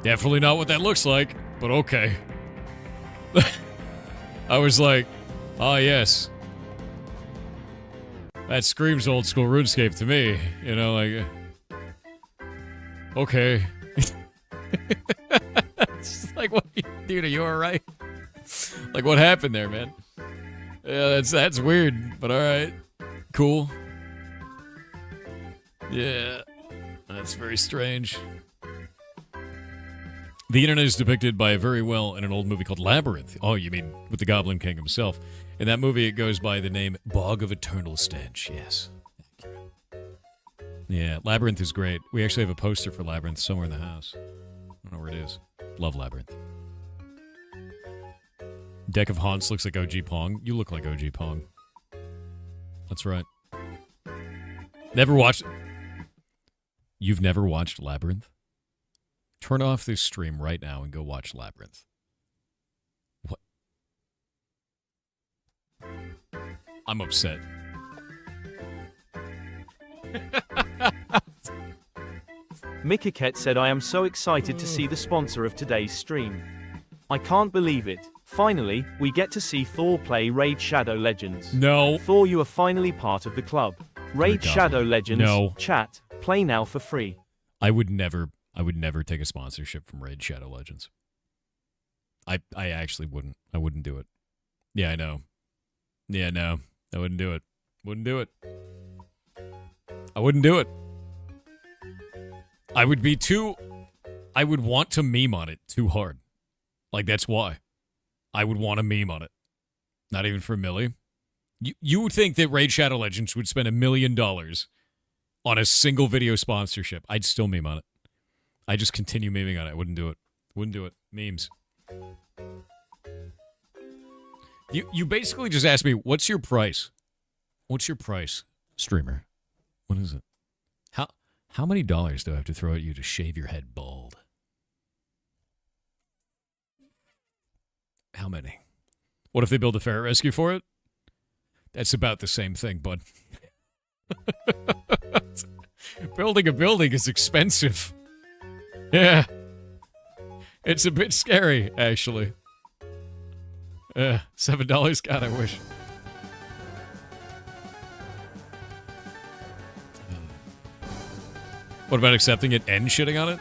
definitely not what that looks like, but okay. I was like, oh yes. That screams old school RuneScape to me. You know, like, okay. It's just like, what dude, are you alright? Like, what happened there, man? Yeah, that's weird, but alright. Cool. Yeah. That's very strange. The internet is depicted by very well in an old movie called Labyrinth. Oh, you mean with the Goblin King himself. In that movie, it goes by the name Bog of Eternal Stench. Yes. Yeah, Labyrinth is great. We actually have a poster for Labyrinth somewhere in the house. I don't know where it is. Love Labyrinth. Deck of Haunts looks like OG Pong. You look like OG Pong. That's right. Never watched... You've never watched Labyrinth? Turn off this stream right now and go watch Labyrinth. What? I'm upset. Mikaket said, I am so excited to see the sponsor of today's stream. I can't believe it. Finally, we get to see Thor play Raid Shadow Legends. No. Thor, you are finally part of the club. Raid Shadow Legends. No. Chat. Play now for free. I would never take a sponsorship from Raid Shadow Legends. I actually wouldn't. I wouldn't do it. Yeah, I know. Yeah, no. I wouldn't do it. Wouldn't do it. I wouldn't do it. I would want to meme on it too hard. Like, that's why. I would want to meme on it. Not even for a milli. You would think that Raid Shadow Legends would spend $1 million on a single video sponsorship. I'd still meme on it. I just continue memeing on it. I wouldn't do it. Wouldn't do it. Memes. You basically just asked me, what's your price? What's your price, streamer? What is it? How many dollars do I have to throw at you to shave your head bald? How many? What if they build a ferret rescue for it? That's about the same thing, bud. Building a building is expensive. Yeah. It's a bit scary, actually. $7? God, I wish. What about accepting it and shitting on it?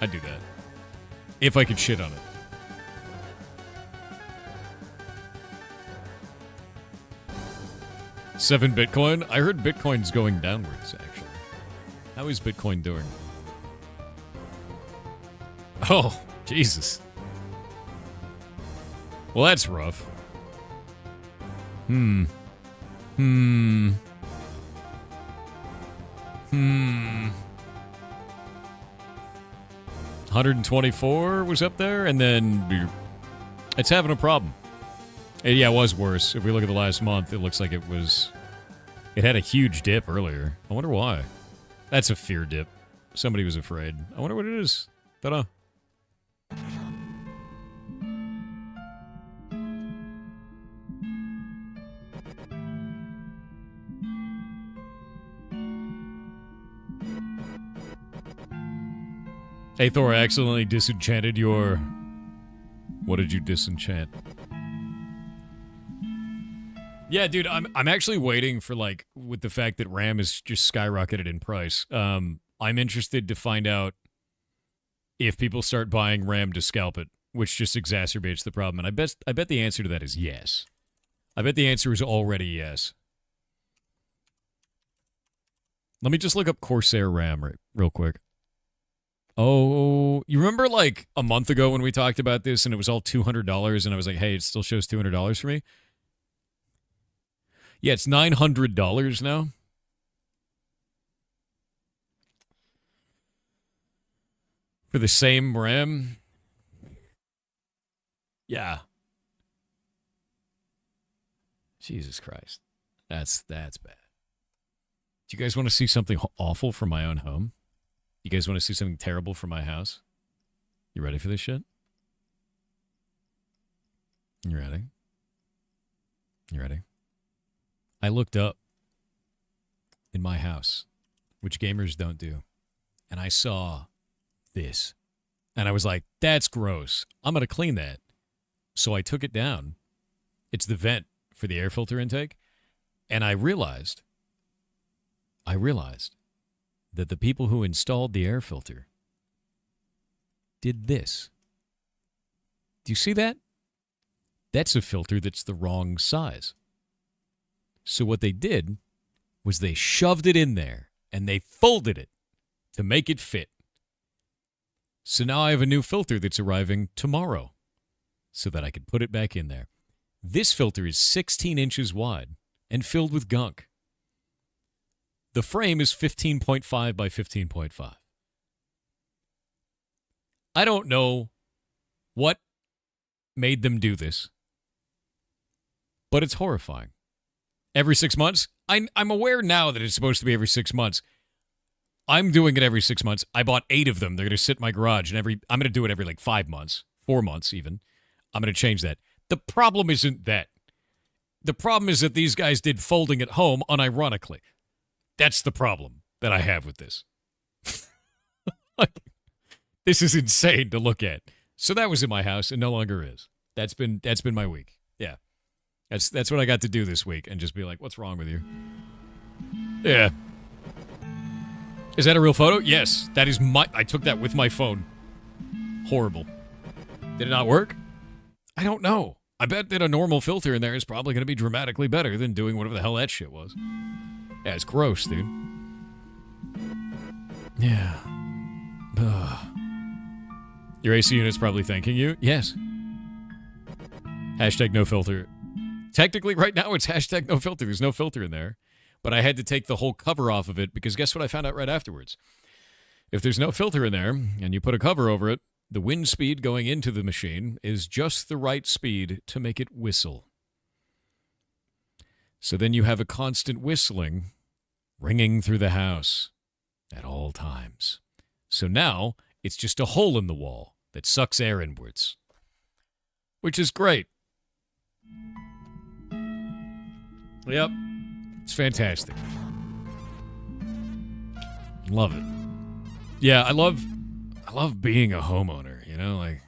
I'd do that. If I could shit on it. $7 Bitcoin? I heard Bitcoin's going downwards, actually. How is Bitcoin doing? Oh, Jesus. Well, that's rough. Hmm. 124 was up there, and then it's having a problem. Yeah, it was worse. If we look at the last month, it looks like it had a huge dip earlier. I wonder why. That's a fear dip. Somebody was afraid. I wonder what it is. Ta-da. Hey, Thor, I accidentally disenchanted your... What did you disenchant? Yeah, dude, I'm actually waiting for, like, with the fact that RAM is just skyrocketed in price. I'm interested to find out if people start buying RAM to scalp it, which just exacerbates the problem. And I bet the answer to that is yes. I bet the answer is already yes. Let me just look up Corsair RAM real quick. Oh, you remember like a month ago when we talked about this and it was all $200 and I was like, hey, it still shows $200 for me? Yeah, it's $900 now. For the same RAM? Yeah. Jesus Christ. That's bad. Do you guys want to see something awful from my own home? You guys want to see something terrible from my house? You ready for this shit? You ready? You ready? I looked up in my house, which gamers don't do, and I saw this. And I was like, that's gross. I'm going to clean that. So I took it down. It's the vent for the air filter intake. And I realized that the people who installed the air filter did this. Do you see that? That's a filter that's the wrong size. So what they did was they shoved it in there and they folded it to make it fit. So now I have a new filter that's arriving tomorrow so that I can put it back in there. This filter is 16 inches wide and filled with gunk. The frame is 15.5 by 15.5. I don't know what made them do this, but it's horrifying. Every 6 months? I'm aware now that it's supposed to be every 6 months. I'm doing it every 6 months. I bought 8 of them. They're going to sit in my garage, and I'm going to do it every 5 months, 4 months even. I'm going to change that. The problem isn't that. The problem is that these guys did folding at home unironically. That's the problem that I have with this. This is insane to look at. So that was in my house and no longer is. That's been my week. Yeah. That's what I got to do this week and just be like, what's wrong with you? Yeah. Is that a real photo? Yes. That is I took that with my phone. Horrible. Did it not work? I don't know. I bet that a normal filter in there is probably going to be dramatically better than doing whatever the hell that shit was. Yeah, it's gross, dude. Yeah. Ugh. Your AC unit's probably thanking you. Yes. Hashtag no filter. Technically, right now, it's hashtag no filter. There's no filter in there. But I had to take the whole cover off of it because guess what I found out right afterwards? If there's no filter in there and you put a cover over it, the wind speed going into the machine is just the right speed to make it whistle. So then you have a constant whistling ringing through the house at all times. So now it's just a hole in the wall that sucks air inwards, which is great. Yep. It's fantastic. Love it. Yeah, I love being a homeowner, you know, like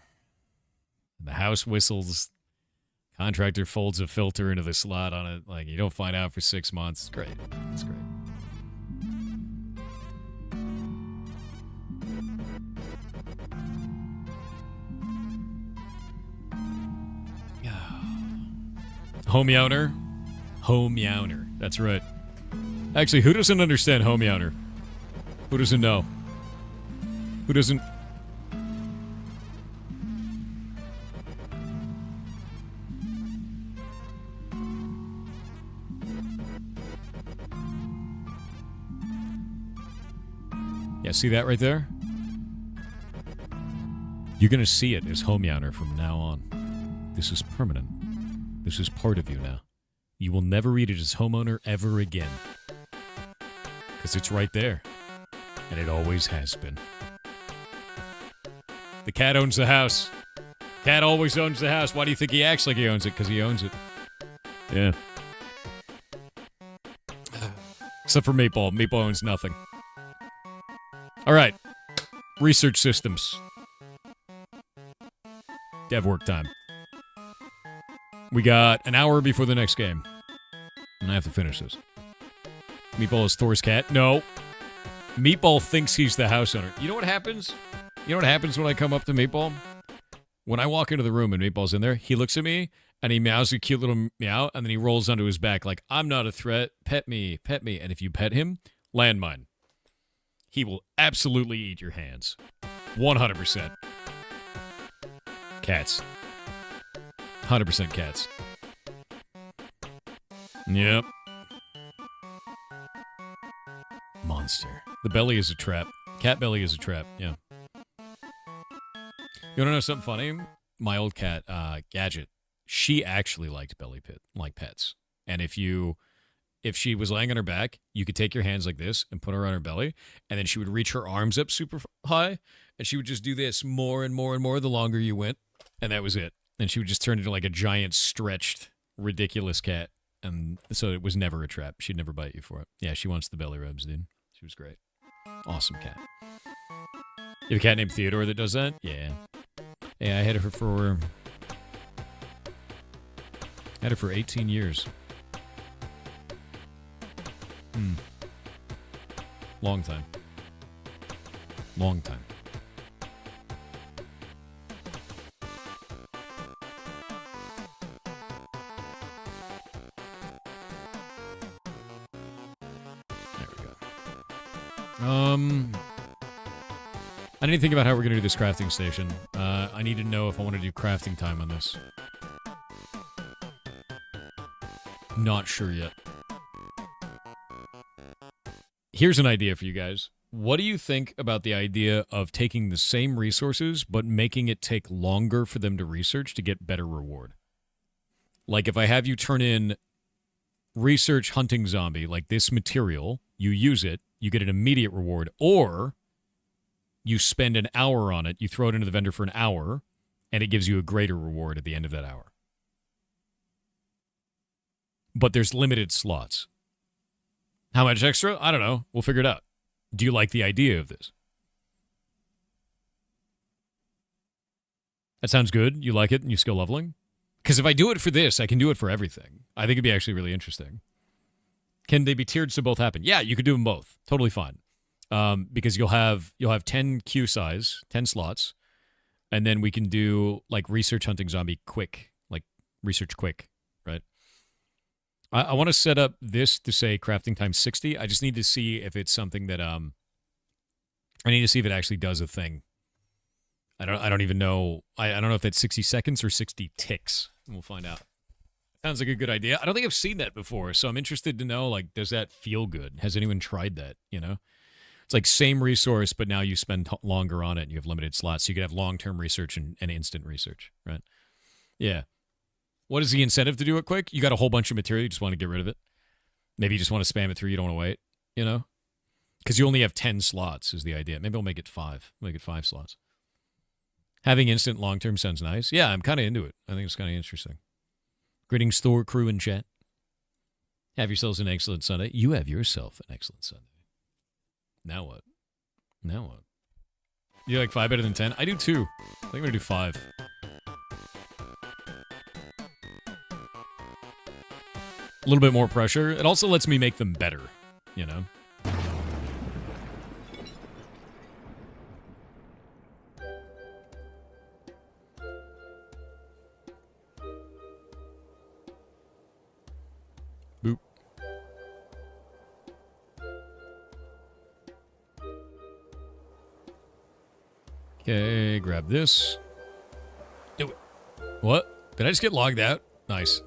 the house whistles, contractor folds a filter into the slot on it, like you don't find out for 6 months. It's great. It's great. Home Yowner. Home Yowner. That's right. Actually, who doesn't understand Home Yowner? Who doesn't know? Who doesn't... Yeah, see that right there? You're going to see it as Home Yowner from now on. This is permanent. This is part of you now. You will never read it as homeowner ever again. Because it's right there. And it always has been. The cat owns the house. Cat always owns the house. Why do you think he acts like he owns it? Because he owns it. Yeah. Except for Meatball. Meatball owns nothing. All right. Research systems. Dev work time. We got an hour before the next game. And I have to finish this. Meatball is Thor's cat? No. Meatball thinks he's the house owner. You know what happens? You know what happens when I come up to Meatball? When I walk into the room and Meatball's in there, he looks at me and he meows a cute little meow and then he rolls onto his back like, I'm not a threat. Pet me. Pet me. And if you pet him, landmine. He will absolutely eat your hands. 100%. Cats. 100% cats. Yep. Monster. The belly is a trap. Cat belly is a trap, yeah. You want to know something funny? My old cat, Gadget, she actually liked pets. And if she was laying on her back, you could take your hands like this and put her on her belly, and then she would reach her arms up super high, and she would just do this more and more and more the longer you went, and that was it. And she would just turn into like a giant, stretched, ridiculous cat. And so it was never a trap. She'd never bite you for it. Yeah, she wants the belly rubs, dude. She was great. Awesome cat. You have a cat named Theodore that does that? Yeah. Yeah, I had her for Had it for 18 years. Long time. Long time. There we go. I need to think about how we're going to do this crafting station. I need to know if I want to do crafting time on this. Not sure yet. Here's an idea for you guys. What do you think about the idea of taking the same resources, but making it take longer for them to research to get better reward? Like if I have you turn in research hunting zombie, like this material, you use it, you get an immediate reward, or you spend an hour on it, you throw it into the vendor for an hour, and it gives you a greater reward at the end of that hour. But there's limited slots. How much extra? I don't know. We'll figure it out. Do you like the idea of this? That sounds good. You like it and you skill leveling? Because if I do it for this, I can do it for everything. I think it'd be actually really interesting. Can they be tiered so both happen? Yeah, you could do them both. Totally fine. Because you'll have 10 queue size, 10 slots, and then we can do like research hunting zombie quick, like research quick, right? I want to set up this to say crafting time 60. I just need to see if it's something that I need to see if it actually does a thing. I don't even know. I don't know if that's 60 seconds or 60 ticks. We'll find out. Sounds like a good idea. I don't think I've seen that before, so I'm interested to know, like, does that feel good? Has anyone tried that, you know? It's like same resource, but now you spend longer on it and you have limited slots. So you could have long-term research and instant research, right? Yeah. What is the incentive to do it quick? You got a whole bunch of material. You just want to get rid of it. Maybe you just want to spam it through. You don't want to wait, you know? Because you only have 10 slots is the idea. Maybe I'll make it 5. Make it 5 slots. Having instant long-term sounds nice. Yeah, I'm kind of into it. I think it's kind of interesting. Greetings, Thor, crew, and chat. Have yourselves an excellent Sunday. You have yourself an excellent Sunday. Now what? Now what? You like 5 better than 10? I do too. I think I'm going to do 5. A little bit more pressure. It also lets me make them better, you know? Boop. Okay, grab this. Do it. What? Did I just get logged out? Nice.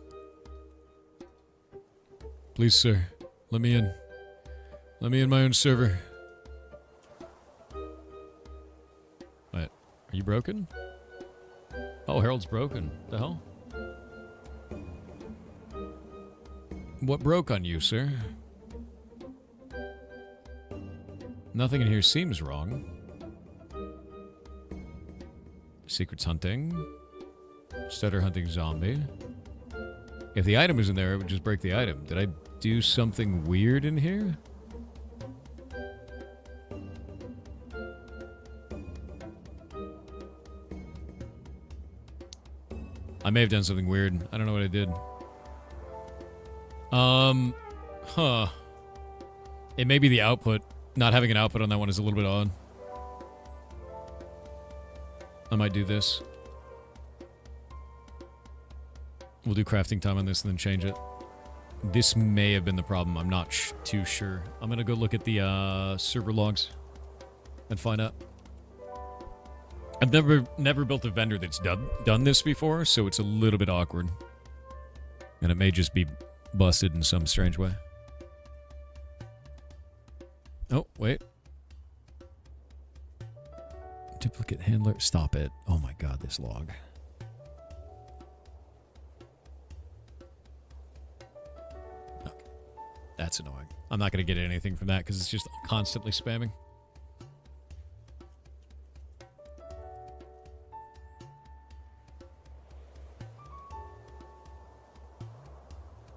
Please, sir, let me in. Let me in my own server. What? Are you broken? Oh, Harold's broken. The hell? What broke on you, sir? Nothing in here seems wrong. Secrets hunting. Stutter hunting zombie. If the item was in there, it would just break the item. Did I do something weird in here? I may have done something weird. I don't know what I did. Huh. It may be the output. Not having an output on that one is a little bit odd. I might do this. We'll do crafting time on this and then change it. This may have been the problem. I'm not too sure. I'm going to go look at the server logs and find out. I've never built a vendor that's done this before, so it's a little bit awkward. And it may just be busted in some strange way. Oh, wait. Duplicate handler. Stop it. Oh my god, this log. Okay. That's annoying. I'm not going to get anything from that because it's just constantly spamming.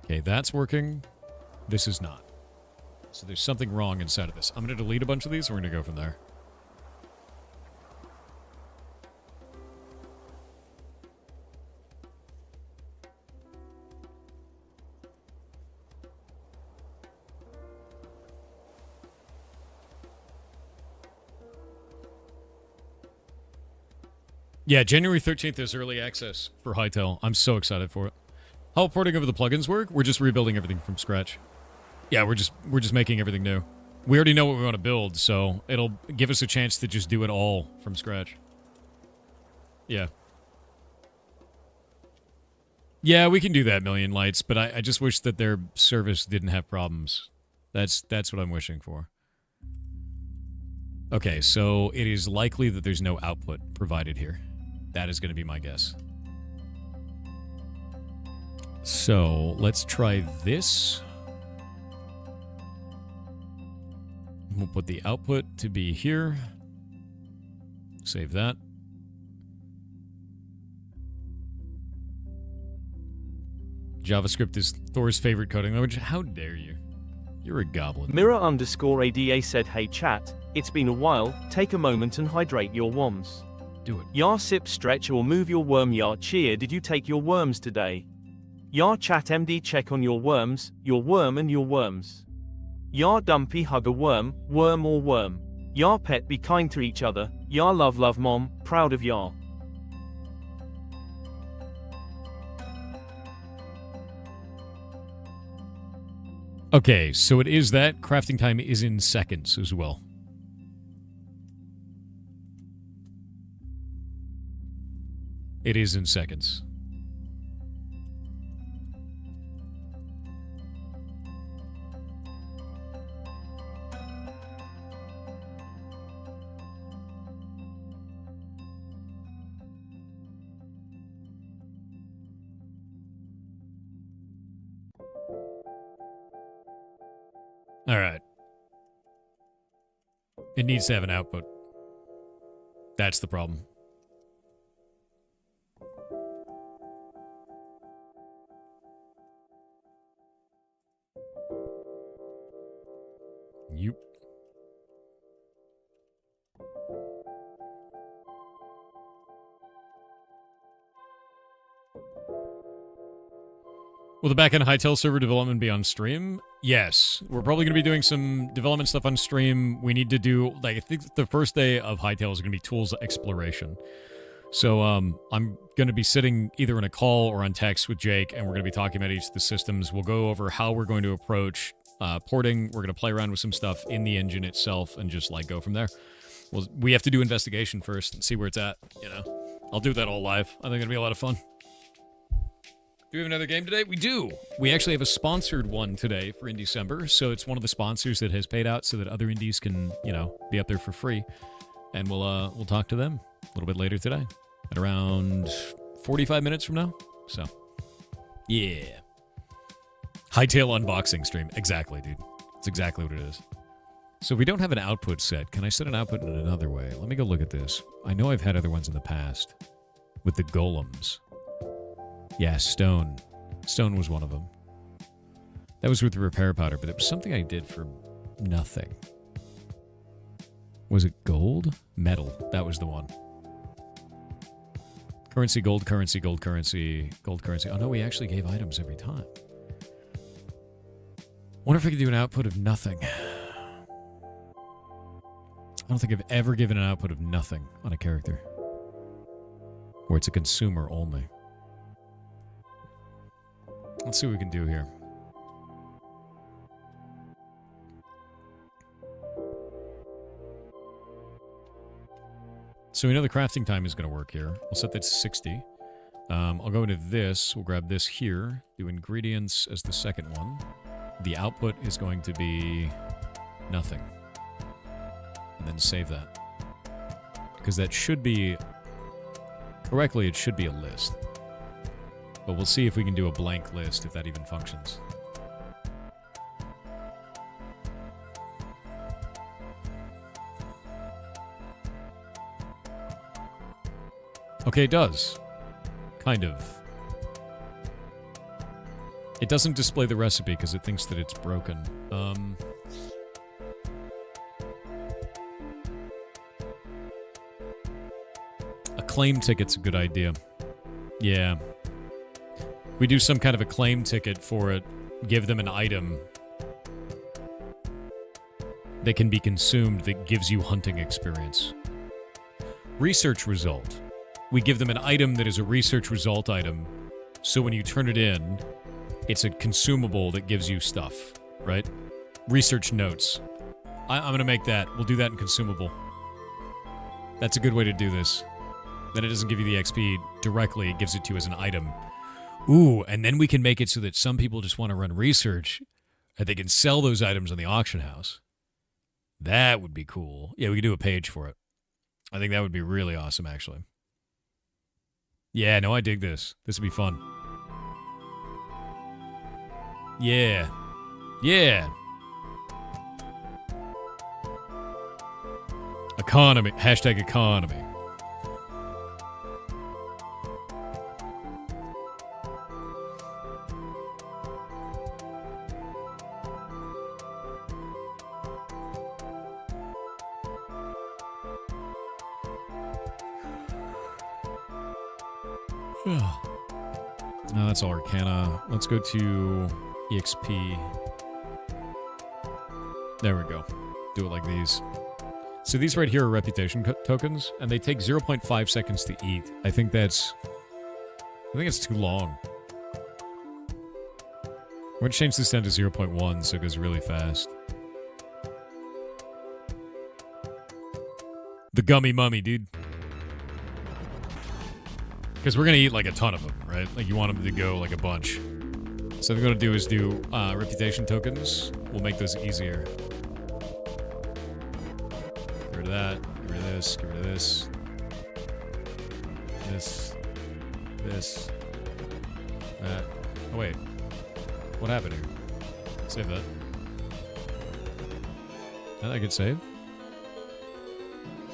Okay, that's working. This is not. So there's something wrong inside of this. I'm going to delete a bunch of these and we're going to go from there. Yeah, January 13th is early access for Hytale. I'm so excited for it. How porting over the plugins work? We're just rebuilding everything from scratch. Yeah, we're just making everything new. We already know what we want to build, so it'll give us a chance to just do it all from scratch. Yeah. Yeah, we can do that, Million Lights, but I just wish that their service didn't have problems. That's what I'm wishing for. Okay, so it is likely that there's no output provided here. That is going to be my guess. So, let's try this. We'll put the output to be here. Save that. JavaScript is Thor's favorite coding language. How dare you? You're a goblin. Mirror_ADA said, hey chat, it's been a while, take a moment and hydrate your worms. Do it. Yar sip stretch or move your worm. Yar cheer, did you take your worms today? Yar chat MD check on your worms, your worm and your worms. Yar dumpy hug a worm, worm or worm. Yar pet be kind to each other, yar love mom, proud of yar. Okay, so it is that. Crafting time is in seconds as well. It is in seconds. All right. It needs to have an output. That's the problem. Yep. Will the backend Hytale server development be on stream? Yes. We're probably going to be doing some development stuff on stream. We need to do, like, I think the first day of Hytale is going to be tools exploration. So I'm going to be sitting either in a call or on text with Jake, and we're going to be talking about each of the systems. We'll go over how we're going to approach porting. We're going to play around with some stuff in the engine itself and just, like, go from there. Well, we have to do investigation first and see where it's at, you know? I'll do that all live. I think it'll be a lot of fun. Do we have another game today? We do. We actually have a sponsored one today for in December, so it's one of the sponsors that has paid out so that other indies can, you know, be up there for free. And we'll talk to them a little bit later today at around 45 minutes from now. So, yeah. Hytale unboxing stream. Exactly, dude. That's exactly what it is. So if we don't have an output set, can I set an output in another way? Let me go look at this. I know I've had other ones in the past with the golems. Yeah, stone. Stone was one of them. That was with the repair powder, but it was something I did for nothing. Was it gold? Metal. That was the one. Currency, gold, currency, gold, currency, gold, currency. Oh no, we actually gave items every time. Wonder if I could do an output of nothing. I don't think I've ever given an output of nothing on a character. Or it's a consumer only. Let's see what we can do here. So we know the crafting time is going to work here. We'll set that to 60. I'll go into this. We'll grab this here. Do ingredients as the second one. The output is going to be nothing. And then save that. Because that should be... Correctly, it should be a list. But we'll see if we can do a blank list, if that even functions. Okay, it does. Kind of. It doesn't display the recipe because it thinks that it's broken. A claim ticket's a good idea. Yeah. We do some kind of a claim ticket for it, give them an item that can be consumed that gives you hunting experience. Research result. we give them an item that is a research result item. So when you turn it in, it's a consumable that gives you stuff, right? Research notes. I'm going to make that. We'll do that in consumable. That's a good way to do this. Then it doesn't give you the XP directly. It gives it to you as an item. Ooh, and then we can make it so that some people just want to run research and they can sell those items on the auction house. That would be cool. Yeah, we could do a page for it. I think that would be really awesome, actually. Yeah, no, I dig this. This would be fun. Yeah. Yeah. Economy. Hashtag economy. No, that's all Arcana. Let's go to EXP. There we go. Do it like these. So these right here are reputation tokens, and they take 0.5 seconds to eat. I think it's too long. We're going to change this down to 0.1 so it goes really fast. The gummy mummy, dude. Because we're going to eat like a ton of them, right? Like you want them to go like a bunch. So what we're going to do is do reputation tokens. We'll make those easier. Get rid of that. Get rid of this. Get rid of this. This. This. That. Oh, wait. What happened here? Save that. Did I get saved?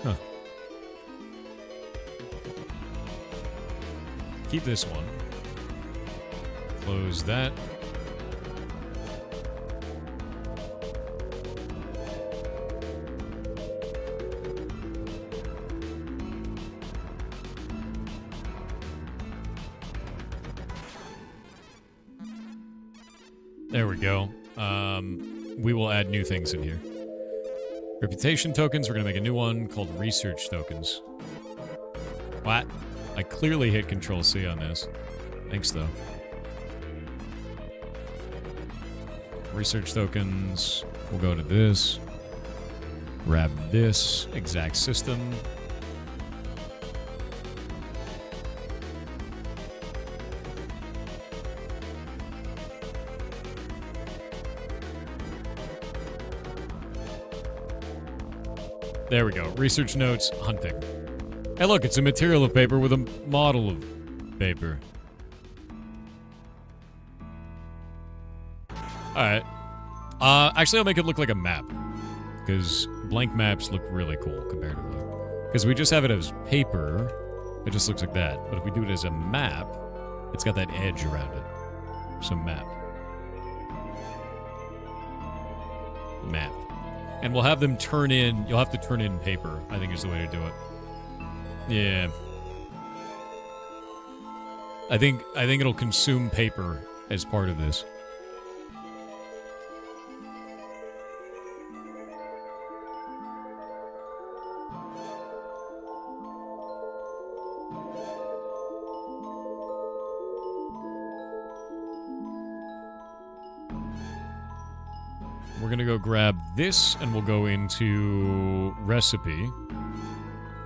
Huh. Keep this one. Close that. There we go. We will add new things in here. Reputation tokens, we're going to make a new one called research tokens. What? I clearly hit Control-C on this. Thanks, though. Research tokens. We'll go to this. Grab this. Exact system. There we go. Research notes, hunting. Hey, look, it's a material of paper with a model of paper. Alright. Actually, I'll make it look like a map. Because blank maps look really cool, comparatively. Because we just have it as paper, it just looks like that. But if we do it as a map, it's got that edge around it. So map. Map. And we'll have them turn in... You'll have to turn in paper, I think is the way to do it. Yeah. I think it'll consume paper as part of this. We're gonna go grab this, and we'll go into recipe.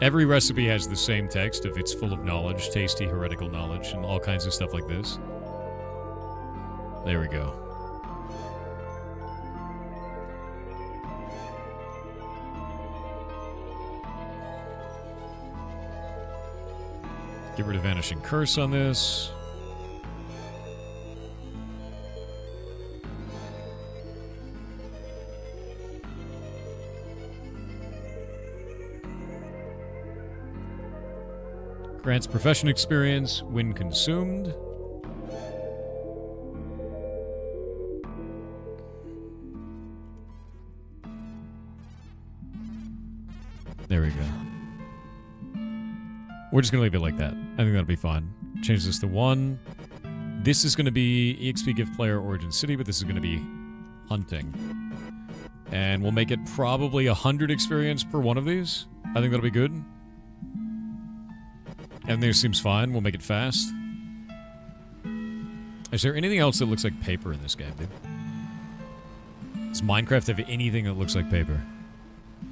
Every recipe has the same text if it's full of knowledge, tasty heretical knowledge, and all kinds of stuff like this. There we go. Get rid of Vanishing Curse on this. Grants profession experience when consumed. There we go. We're just going to leave it like that. I think that'll be fine. Change this to 1. This is going to be EXP Gift Player Origin City, but this is going to be hunting. And we'll make it probably 100 experience per one of these. I think that'll be good. Everything seems fine. We'll make it fast. Is there anything else that looks like paper in this game, dude? Does Minecraft have anything that looks like paper?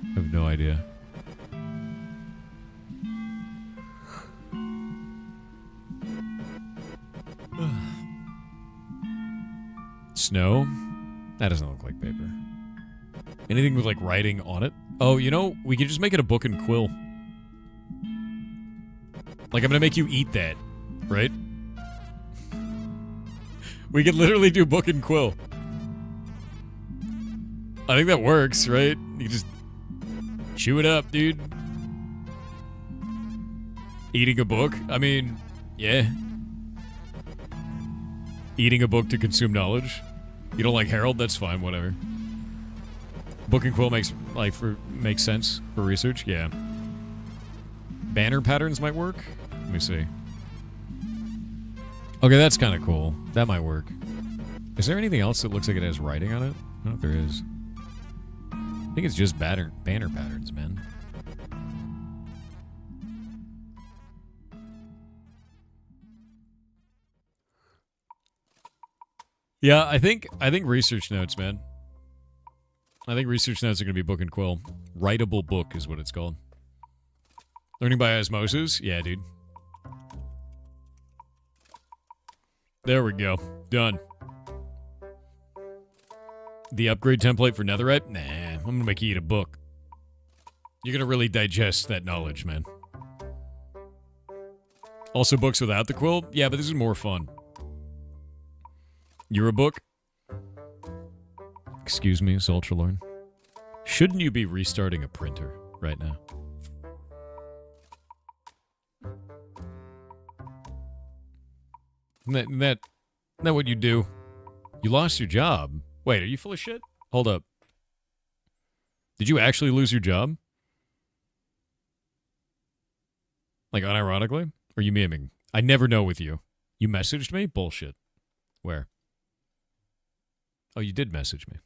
I have no idea. Snow? That doesn't look like paper. Anything with, like, writing on it? Oh, you know, we could just make it a book and quill. Like, I'm gonna make you eat that, right? We could literally do book and quill. I think that works, right? You just chew it up, dude. Eating a book? I mean, yeah. Eating a book to consume knowledge? You don't like Harold? That's fine, whatever. Book and quill makes sense for research, yeah. Banner patterns might work? Let me see. Okay, that's kind of cool. That might work. Is there anything else that looks like it has writing on it? I don't know if there is. I think it's just banner patterns, man. Yeah, I think research notes, man. I think research notes are going to be book and quill. Writable book is what it's called. Learning by osmosis? Yeah, dude. There we go. Done. The upgrade template for netherite? Nah, I'm going to make you eat a book. You're going to really digest that knowledge, man. Also books without the quill? Yeah, but this is more fun. You're a book? Excuse me, Ultralord. Shouldn't you be restarting a printer right now? Isn't that what you do? You lost your job. Wait, are you full of shit? Hold up. Did you actually lose your job? Like, unironically? Or are you memeing? I never know with you. You messaged me? Bullshit. Where? Oh, you did message me.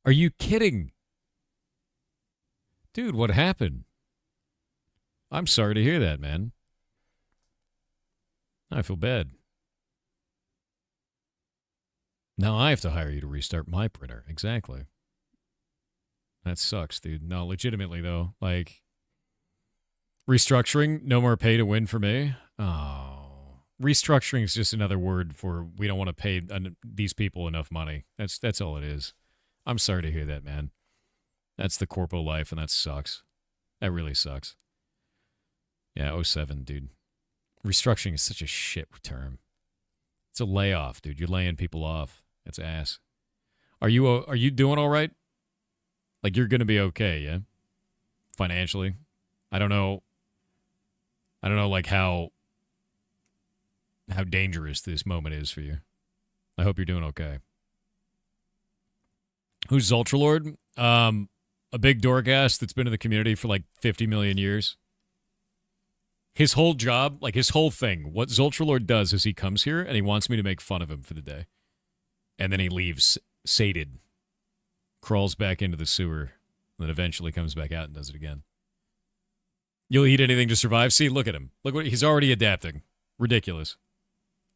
Are you kidding? Dude, what happened? I'm sorry to hear that, man. I feel bad. Now I have to hire you to restart my printer. Exactly. That sucks, dude. No, legitimately, though. Like, restructuring, no more pay to win for me. Oh. Restructuring is just another word for we don't want to pay these people enough money. That's all it is. I'm sorry to hear that, man. That's the corpo life, and that sucks. That really sucks. Yeah, 07, dude. Restructuring is such a shit term. It's a layoff, dude. You're laying people off. That's ass. Are you doing all right? Like, you're gonna be okay, yeah? Financially? I don't know, like, how dangerous this moment is for you. I hope you're doing okay. Who's Ultralord? A big dork ass that's been in the community for like 50 million years. His whole job, like his whole thing, what Zultralord does is he comes here and he wants me to make fun of him for the day. And then he leaves sated, crawls back into the sewer, and then eventually comes back out and does it again. You'll eat anything to survive? See, look at him. Look what he's already adapting. Ridiculous.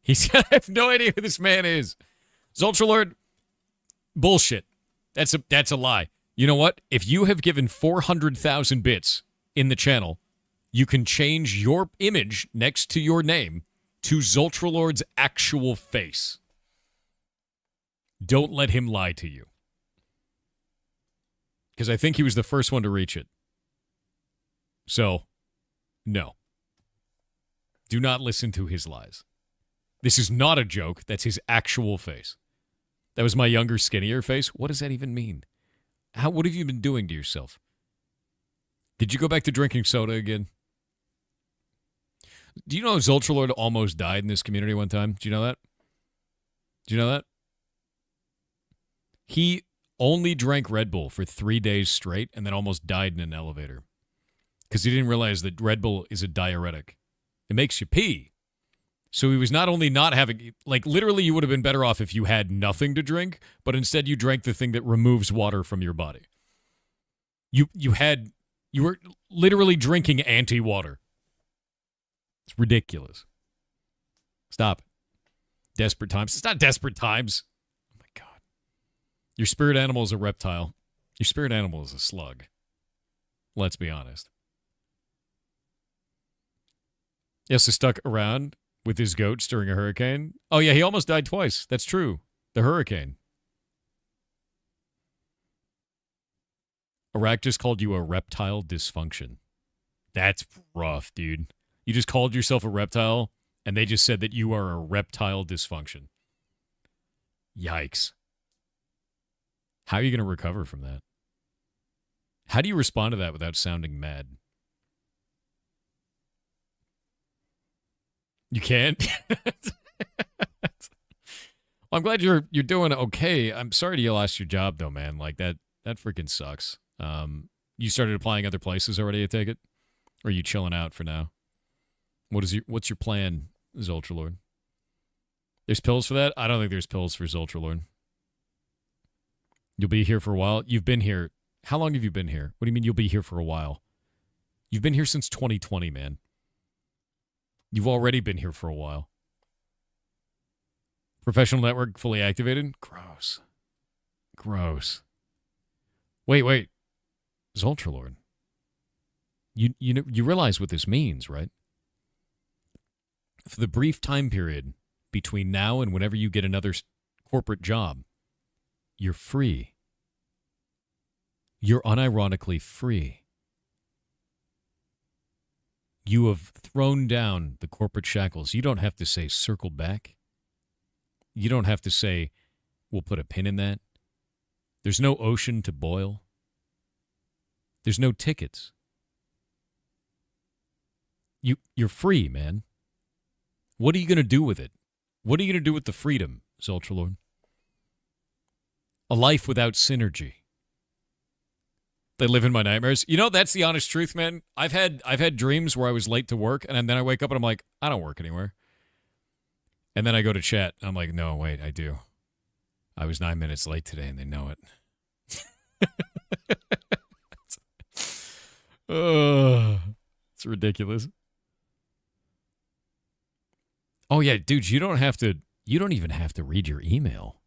I have no idea who this man is. Zultralord, bullshit. That's a lie. You know what? If you have given 400,000 bits in the channel, you can change your image next to your name to Zultralord's actual face. Don't let him lie to you. Because I think he was the first one to reach it. So, no. Do not listen to his lies. This is not a joke. That's his actual face. That was my younger, skinnier face. What does that even mean? What have you been doing to yourself? Did you go back to drinking soda again? Do you know Zultralord almost died in this community one time? Do you know that? Do you know that? He only drank Red Bull for 3 days straight and then almost died in an elevator. Because he didn't realize that Red Bull is a diuretic. It makes you pee. So he was not only not having, like, literally you would have been better off if you had nothing to drink, but instead you drank the thing that removes water from your body. You were literally drinking anti-water. It's ridiculous. Stop it. Desperate times. It's not desperate times. Oh my God. Your spirit animal is a reptile. Your spirit animal is a slug. Let's be honest. Yes, he stuck around with his goats during a hurricane. Oh yeah, he almost died twice. That's true. The hurricane. Iraq just called you a reptile dysfunction. That's rough, dude. You just called yourself a reptile, and they just said that you are a reptile dysfunction. Yikes. How are you going to recover from that? How do you respond to that without sounding mad? You can't? I'm glad you're doing okay. I'm sorry you lost your job, though, man. Like, that freaking sucks. You started applying other places already, I take it? Or are you chilling out for now? What's your plan, Zoltralord? There's pills for that? I don't think there's pills for Zoltralord. You'll be here for a while? You've been here. How long have you been here? What do you mean you'll be here for a while? You've been here since 2020, man. You've already been here for a while. Professional network fully activated? Gross. Gross. Wait. Zoltralord. You realize what this means, right? For the brief time period between now and whenever you get another corporate job, you're free. You're unironically free. You have thrown down the corporate shackles. You don't have to say circle back. You don't have to say, we'll put a pin in that. There's no ocean to boil. There's no tickets. You're free, man. What are you going to do with it? What are you going to do with the freedom, Zoltralord? A life without synergy. They live in my nightmares. You know, that's the honest truth, man. I've had dreams where I was late to work, and then I wake up and I'm like, I don't work anywhere. And then I go to chat, and I'm like, no, wait, I do. I was 9 minutes late today, and they know it. It's ridiculous. Oh, yeah, dude, you don't even have to read your email.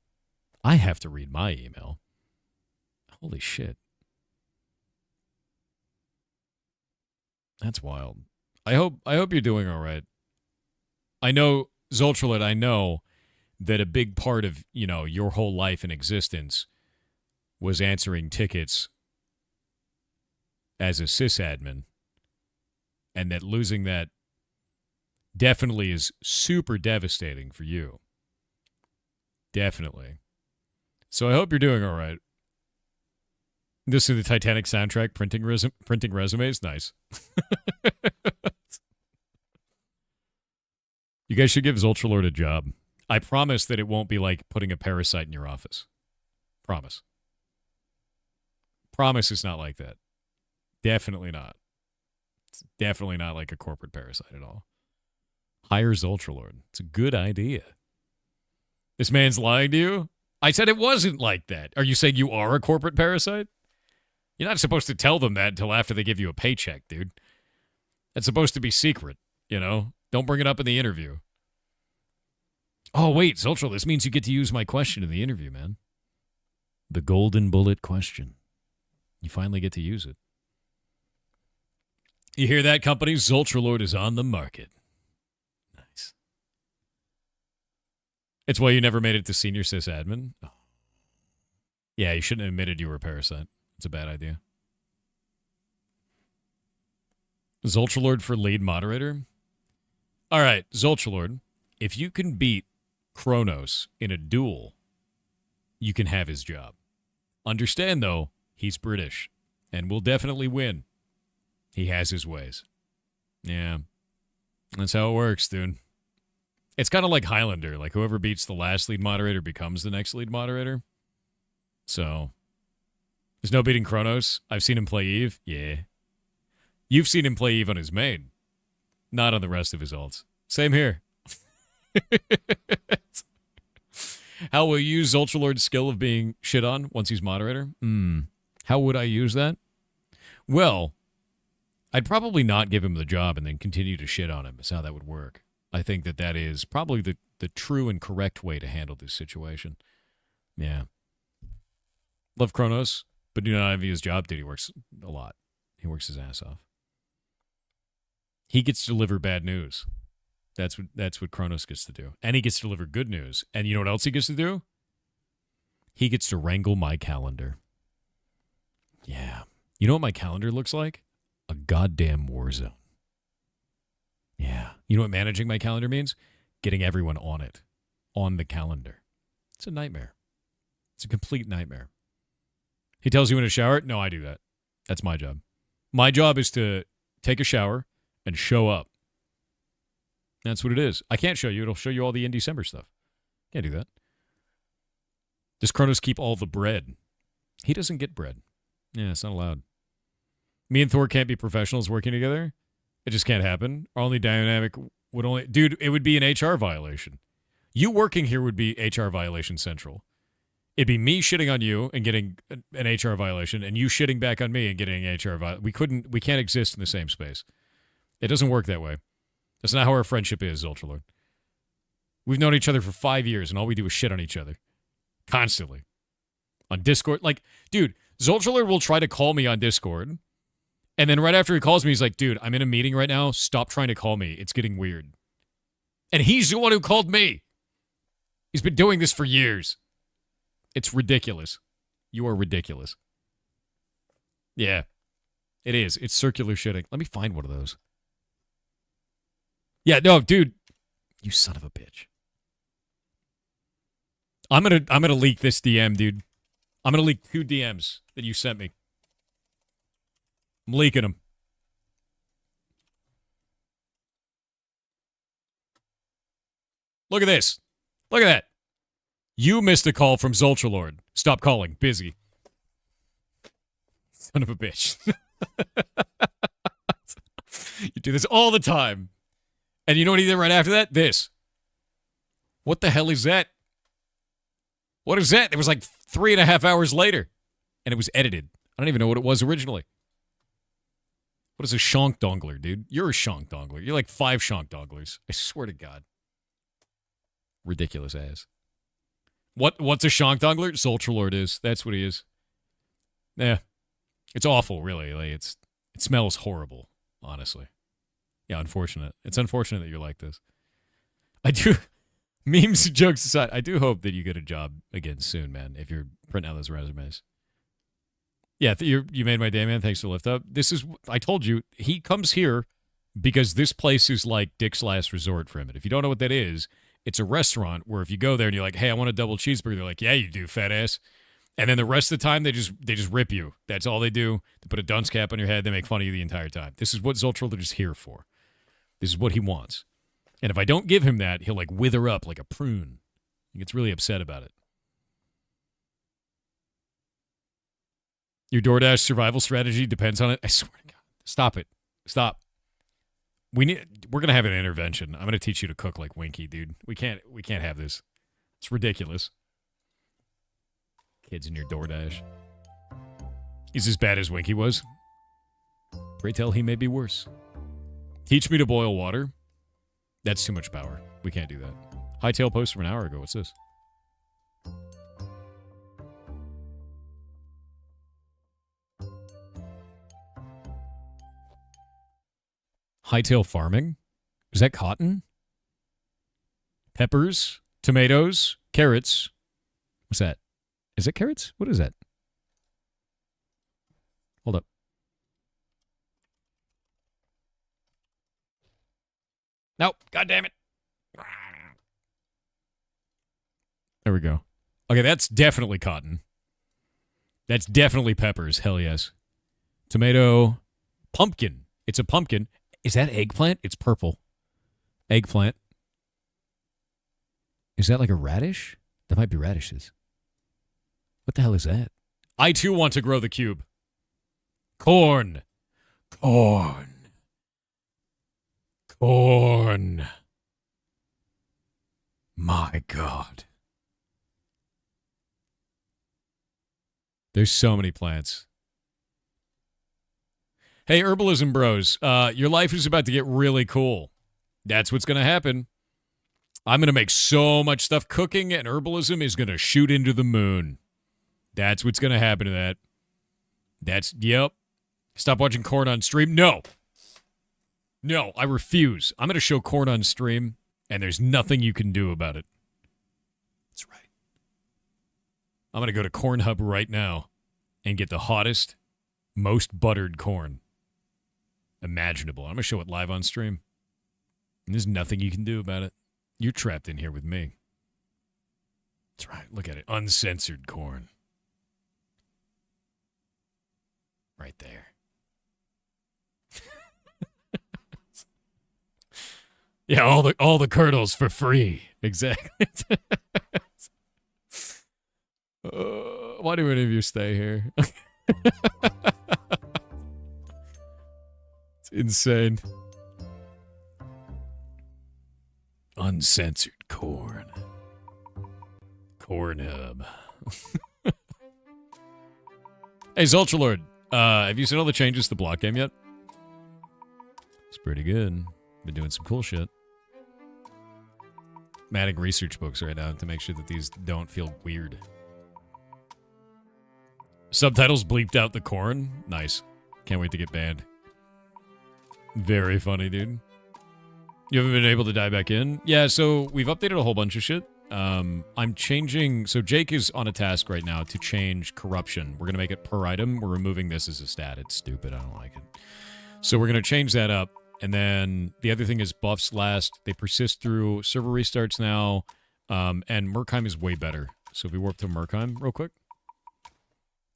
I have to read my email. Holy shit. That's wild. I hope you're doing all right. I know, Zoltralid, I know that a big part of, your whole life and existence was answering tickets as a sysadmin, and that losing that definitely is super devastating for you. Definitely. So I hope you're doing all right. This is the Titanic soundtrack, printing resumes. Nice. You guys should give Zoltralord a job. I promise that it won't be like putting a parasite in your office. Promise. Promise it's not like that. Definitely not. It's definitely not like a corporate parasite at all. Hire Zoltralord. It's a good idea. This man's lying to you? I said it wasn't like that. Are you saying you are a corporate parasite? You're not supposed to tell them that until after they give you a paycheck, dude. That's supposed to be secret, Don't bring it up in the interview. Oh, wait, Zoltralord, this means you get to use my question in the interview, man. The golden bullet question. You finally get to use it. You hear that, company? Zoltralord is on the market. Nice. It's why you never made it to senior sysadmin? Oh. Yeah, you shouldn't have admitted you were a parasite. It's a bad idea. Zoltralord for lead moderator? All right, Zoltralord, if you can beat Kronos in a duel, you can have his job. Understand, though, he's British and will definitely win. He has his ways. Yeah, that's how it works, dude. It's kind of like Highlander. Like, whoever beats the last lead moderator becomes the next lead moderator. So, there's no beating Kronos. I've seen him play Eve. Yeah. You've seen him play Eve on his main. Not on the rest of his ults. Same here. How will you use Zoltralord's skill of being shit on once he's moderator? How would I use that? Well, I'd probably not give him the job and then continue to shit on him. Is how that would work. I think that is probably the true and correct way to handle this situation. Yeah. Love Kronos, but do not envy his job, dude. He works a lot. He works his ass off. He gets to deliver bad news. That's what Kronos gets to do. And he gets to deliver good news. And you know what else he gets to do? He gets to wrangle my calendar. Yeah. You know what my calendar looks like? A goddamn war zone. Yeah. You know what managing my calendar means? Getting everyone on it. On the calendar. It's a nightmare. It's a complete nightmare. He tells you when to shower? No, I do that. That's my job. My job is to take a shower and show up. That's what it is. I can't show you. It'll show you all the in December stuff. Can't do that. Does Kronos keep all the bread? He doesn't get bread. Yeah, it's not allowed. Me and Thor can't be professionals working together. It just can't happen. Our only dynamic would only... Dude, it would be an HR violation. You working here would be HR violation central. It'd be me shitting on you and getting an HR violation, and you shitting back on me and getting an HR violation. We can't exist in the same space. It doesn't work that way. That's not how our friendship is, Ultralord. We've known each other for 5 years, and all we do is shit on each other. Constantly. On Discord. Like, dude, Zoltralord will try to call me on Discord, and then right after he calls me, he's like, dude, I'm in a meeting right now. Stop trying to call me. It's getting weird. And he's the one who called me. He's been doing this for years. It's ridiculous. You are ridiculous. Yeah. It is. It's circular shitting. Let me find one of those. Yeah, no, dude. You son of a bitch. I'm gonna leak this DM, dude. I'm gonna leak 2 DMs that you sent me. I'm leaking them. Look at this. Look at that. You missed a call from Zoltralord. Stop calling. Busy. Son of a bitch. You do this all the time. And you know what he did right after that? This. What the hell is that? What is that? It was like 3.5 hours later. And it was edited. I don't even know what it was originally. What is a shonk dongler, dude? You're a shonk dongler. You're like 5 shonk donglers. I swear to God. Ridiculous ass. What's a shonk dongler? Zoltralord is. That's what he is. Yeah. It's awful, really. Like, it smells horrible, honestly. Yeah, unfortunate. It's unfortunate that you're like this. I do, memes and jokes aside, I do hope that you get a job again soon, man, if you're printing out those resumes. Yeah, you made my day, man. Thanks for the lift up. This is, I told you, he comes here because this place is like Dick's Last Resort for him. And if you don't know what that is, it's a restaurant where if you go there and you're like, hey, I want a double cheeseburger, they're like, yeah, you do, fat ass. And then the rest of the time, they just rip you. That's all they do. They put a dunce cap on your head. They make fun of you the entire time. This is what Zoltralord is here for. This is what he wants. And if I don't give him that, he'll like wither up like a prune. He gets really upset about it. Your DoorDash survival strategy depends on it. I swear to God. Stop it. Stop. We're gonna have an intervention. I'm gonna teach you to cook like Winky, dude. We can't have this. It's ridiculous. Kids in your DoorDash. He's as bad as Winky was. Pray tell he may be worse. Teach me to boil water. That's too much power. We can't do that. Hightail post from an hour ago. What's this? Hightail farming? Is that cotton? Peppers, tomatoes, carrots. What's that? Is it carrots? What is that? Hold up. Nope. God damn it. There we go. Okay, that's definitely cotton. That's definitely peppers. Hell yes. Tomato. Pumpkin. It's a pumpkin. Is that eggplant? It's purple. Eggplant. Is that like a radish? That might be radishes. What the hell is that? I too want to grow the cube. Corn. Corn. Corn. My God. There's so many plants. Hey, herbalism bros, your life is about to get really cool. That's what's going to happen. I'm going to make so much stuff. Cooking and herbalism is going to shoot into the moon. That's what's going to happen to that. Yep. Stop watching corn on stream. No, I refuse. I'm going to show corn on stream, and there's nothing you can do about it. That's right. I'm going to go to Corn Hub right now and get the hottest, most buttered corn imaginable. I'm going to show it live on stream. And there's nothing you can do about it. You're trapped in here with me. That's right. Look at it. Uncensored corn. Right there. Yeah, all the kernels for free. Exactly. Why do any of you stay here? It's insane. Uncensored corn. Corn Hub. Hey, Zultralord, have you seen all the changes to the block game yet? It's pretty good. Been doing some cool shit. I'm adding research books right now to make sure that these don't feel weird. Subtitles bleeped out the corn. Nice. Can't wait to get banned. Very funny, dude. You haven't been able to dive back in? Yeah, so we've updated a whole bunch of shit. I'm changing... So Jake is on a task right now to change corruption. We're going to make it per item. We're removing this as a stat. It's stupid. I don't like it. So we're going to change that up. And then the other thing is buffs last. They persist through server restarts now. And Murkheim is way better. So if we warp to Murkheim real quick.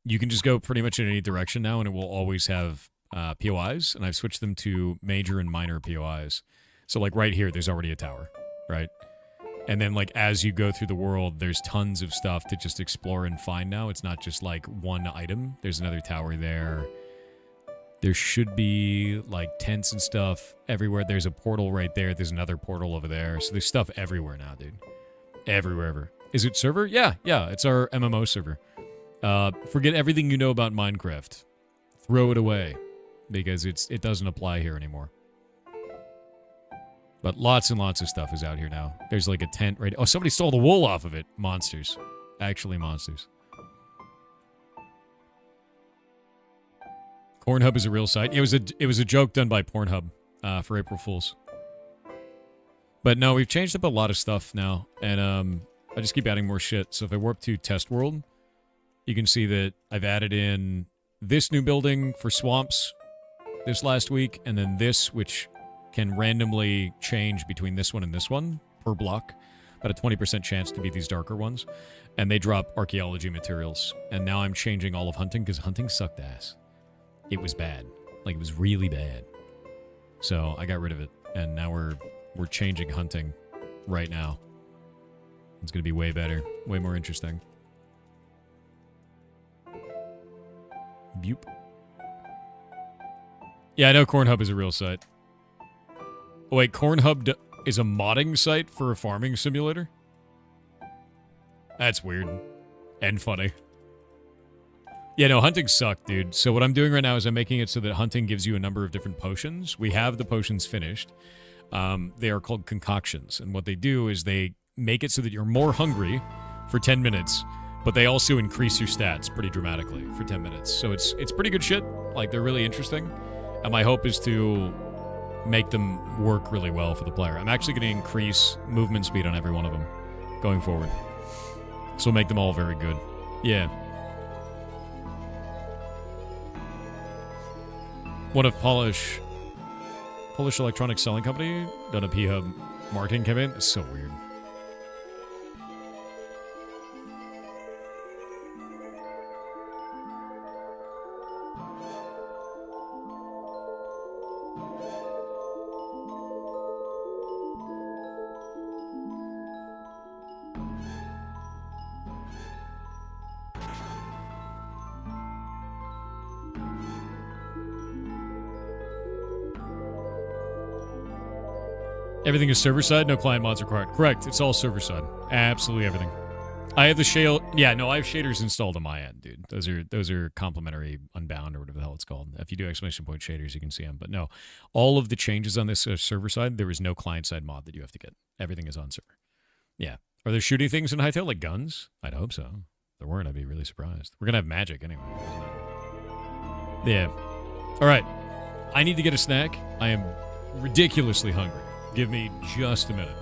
You can just go pretty much in any direction now, and it will always have POIs. And I've switched them to major and minor POIs. So like right here, there's already a tower, right? And then like as you go through the world, there's tons of stuff to just explore and find now. It's not just like one item. There's another tower there. There should be like tents and stuff everywhere. There's a portal right there. There's another portal over there. So there's stuff everywhere now, dude. Everywhere ever. Is it server? Yeah. It's our MMO server. Forget everything you know about Minecraft. Throw it away. Because it doesn't apply here anymore. But lots and lots of stuff is out here now. There's like a tent right... Oh, somebody stole the wool off of it. Monsters. Actually monsters. Pornhub is a real site. It was a joke done by Pornhub for April Fools. But no, we've changed up a lot of stuff now. And I just keep adding more shit. So if I warp to Test World, you can see that I've added in this new building for swamps this last week. And then this, which... can randomly change between this one and this one per block, but a 20% chance to be these darker ones. And they drop archaeology materials. And now I'm changing all of hunting because hunting sucked ass. It was bad. Like, it was really bad. So I got rid of it. And now we're changing hunting right now. It's going to be way better. Way more interesting. Boop. Yeah, I know Cornhub is a real site. Oh, wait, Cornhub is a modding site for a farming simulator? That's weird. And funny. Yeah, no, hunting sucked, dude. So what I'm doing right now is I'm making it so that hunting gives you a number of different potions. We have the potions finished. They are called concoctions. And what they do is they make it so that you're more hungry for 10 minutes, but they also increase your stats pretty dramatically for 10 minutes. So it's pretty good shit. Like, they're really interesting. And my hope is to... make them work really well for the player. I'm actually going to increase movement speed on every one of them going forward. So make them all very good. Yeah. One of Polish Electronic Selling Company done a P-Hub marketing campaign. It's so weird. Everything is server-side, no client mods required. Correct, it's all server-side. Absolutely everything. I have the shale. Yeah, no, I have shaders installed on my end, dude. Those are complementary Unbound or whatever the hell it's called. If you do exclamation point shaders, you can see them. But no, all of the changes on this server side, there is no client side mod that you have to get. Everything is on server. Yeah. Are there shooting things in Hytale like guns? I'd hope so. If there weren't, I'd be really surprised. We're gonna have magic anyway. Yeah. All right. I need to get a snack. I am ridiculously hungry. Give me just a minute.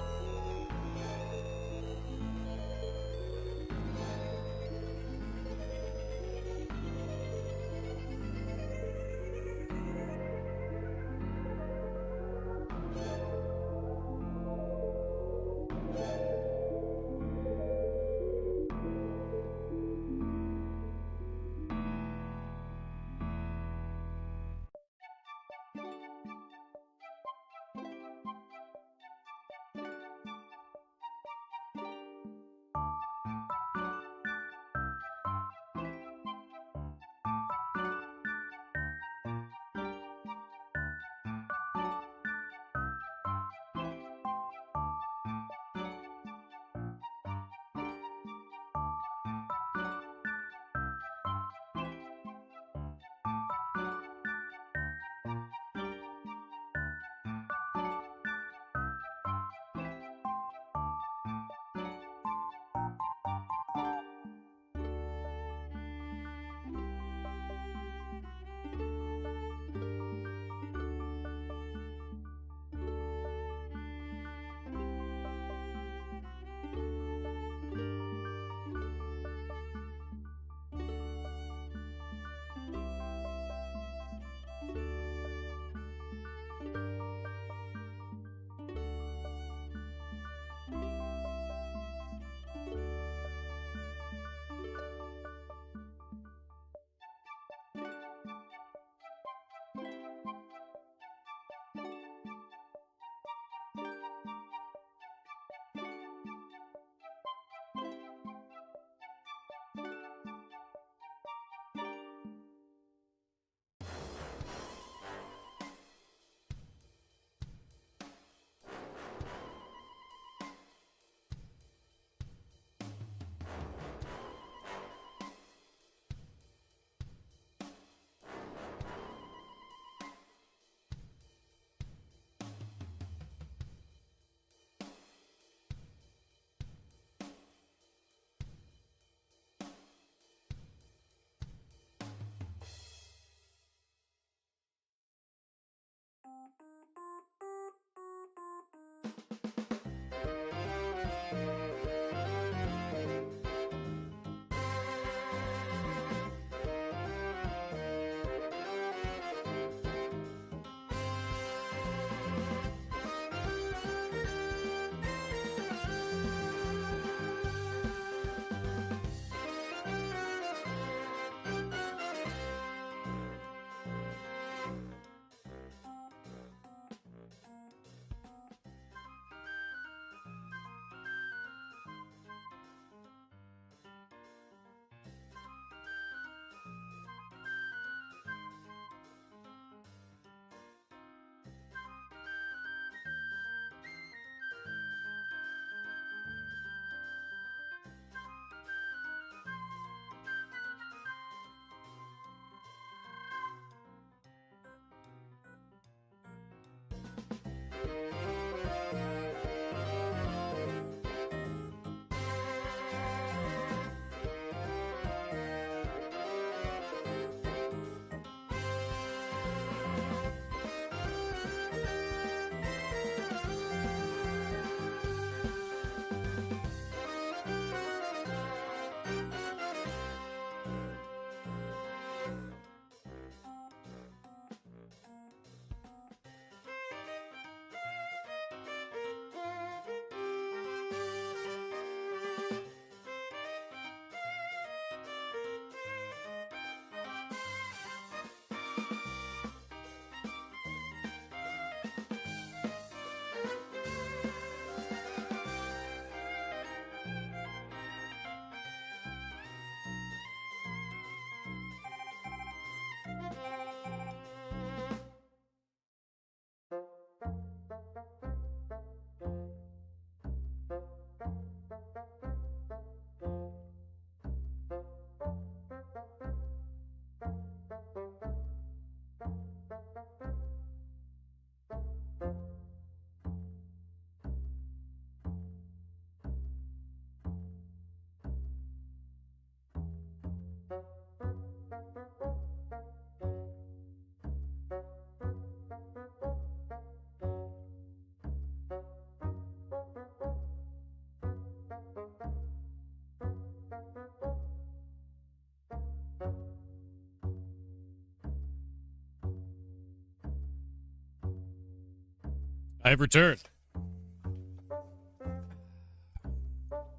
I have returned.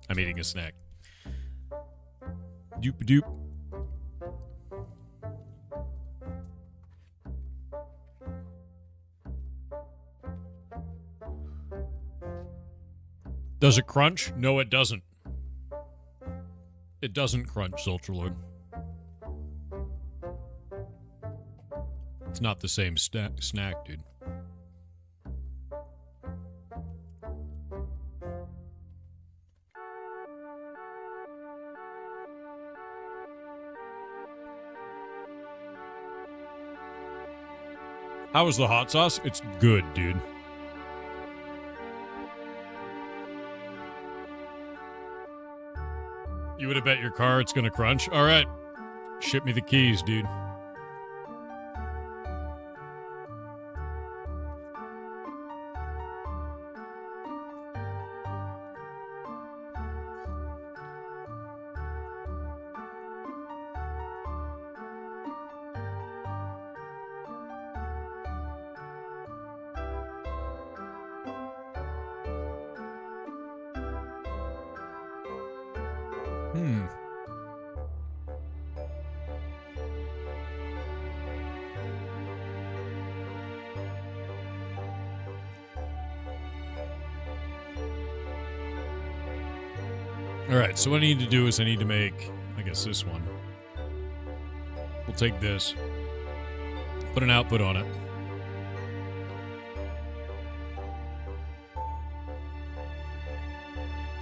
I'm eating a snack. Doop doop. Does it crunch? No, it doesn't. It doesn't crunch, Soldier Lord. It's not the same snack, dude. How was the hot sauce? It's good, dude. You would have bet your car it's gonna crunch? Alright. Ship me the keys, dude. Alright, so what I need to do is I need to make, I guess, this one. We'll take this. Put an output on it.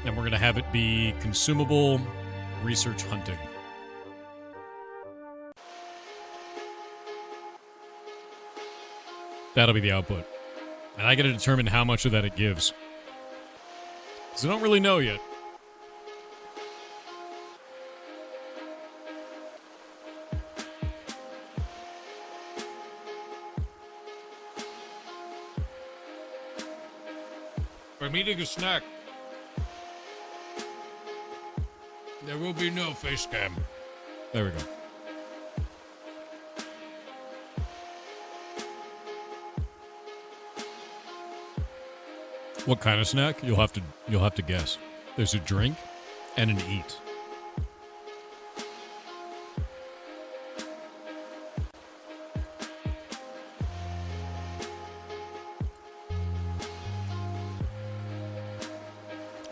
And we're going to have it be consumable research hunting. That'll be the output. And I got to determine how much of that it gives. Because I don't really know yet. I'm eating a snack. There will be no face cam. There we go. What kind of snack? You'll have to guess. There's a drink and an eat.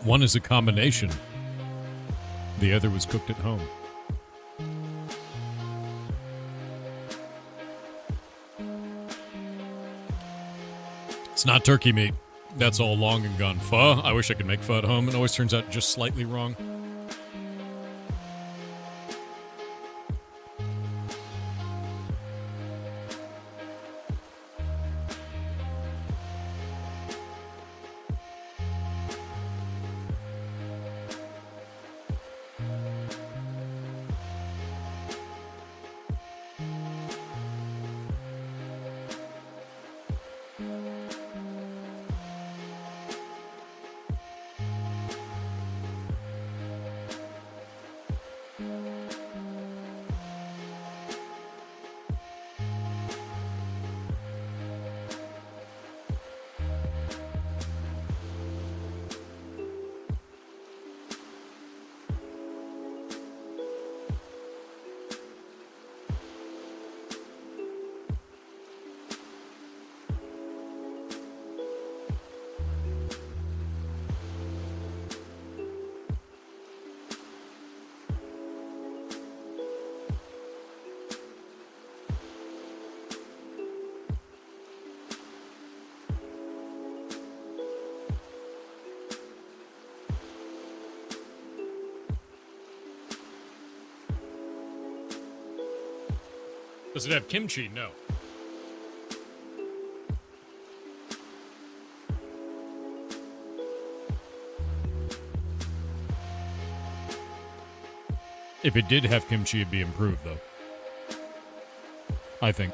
One is a combination. The other was cooked at home. It's not turkey meat. That's all long and gone. Pho? I wish I could make pho at home. It always turns out just slightly wrong. Does it have kimchi? No. If it did have kimchi, it'd be improved, though. I think.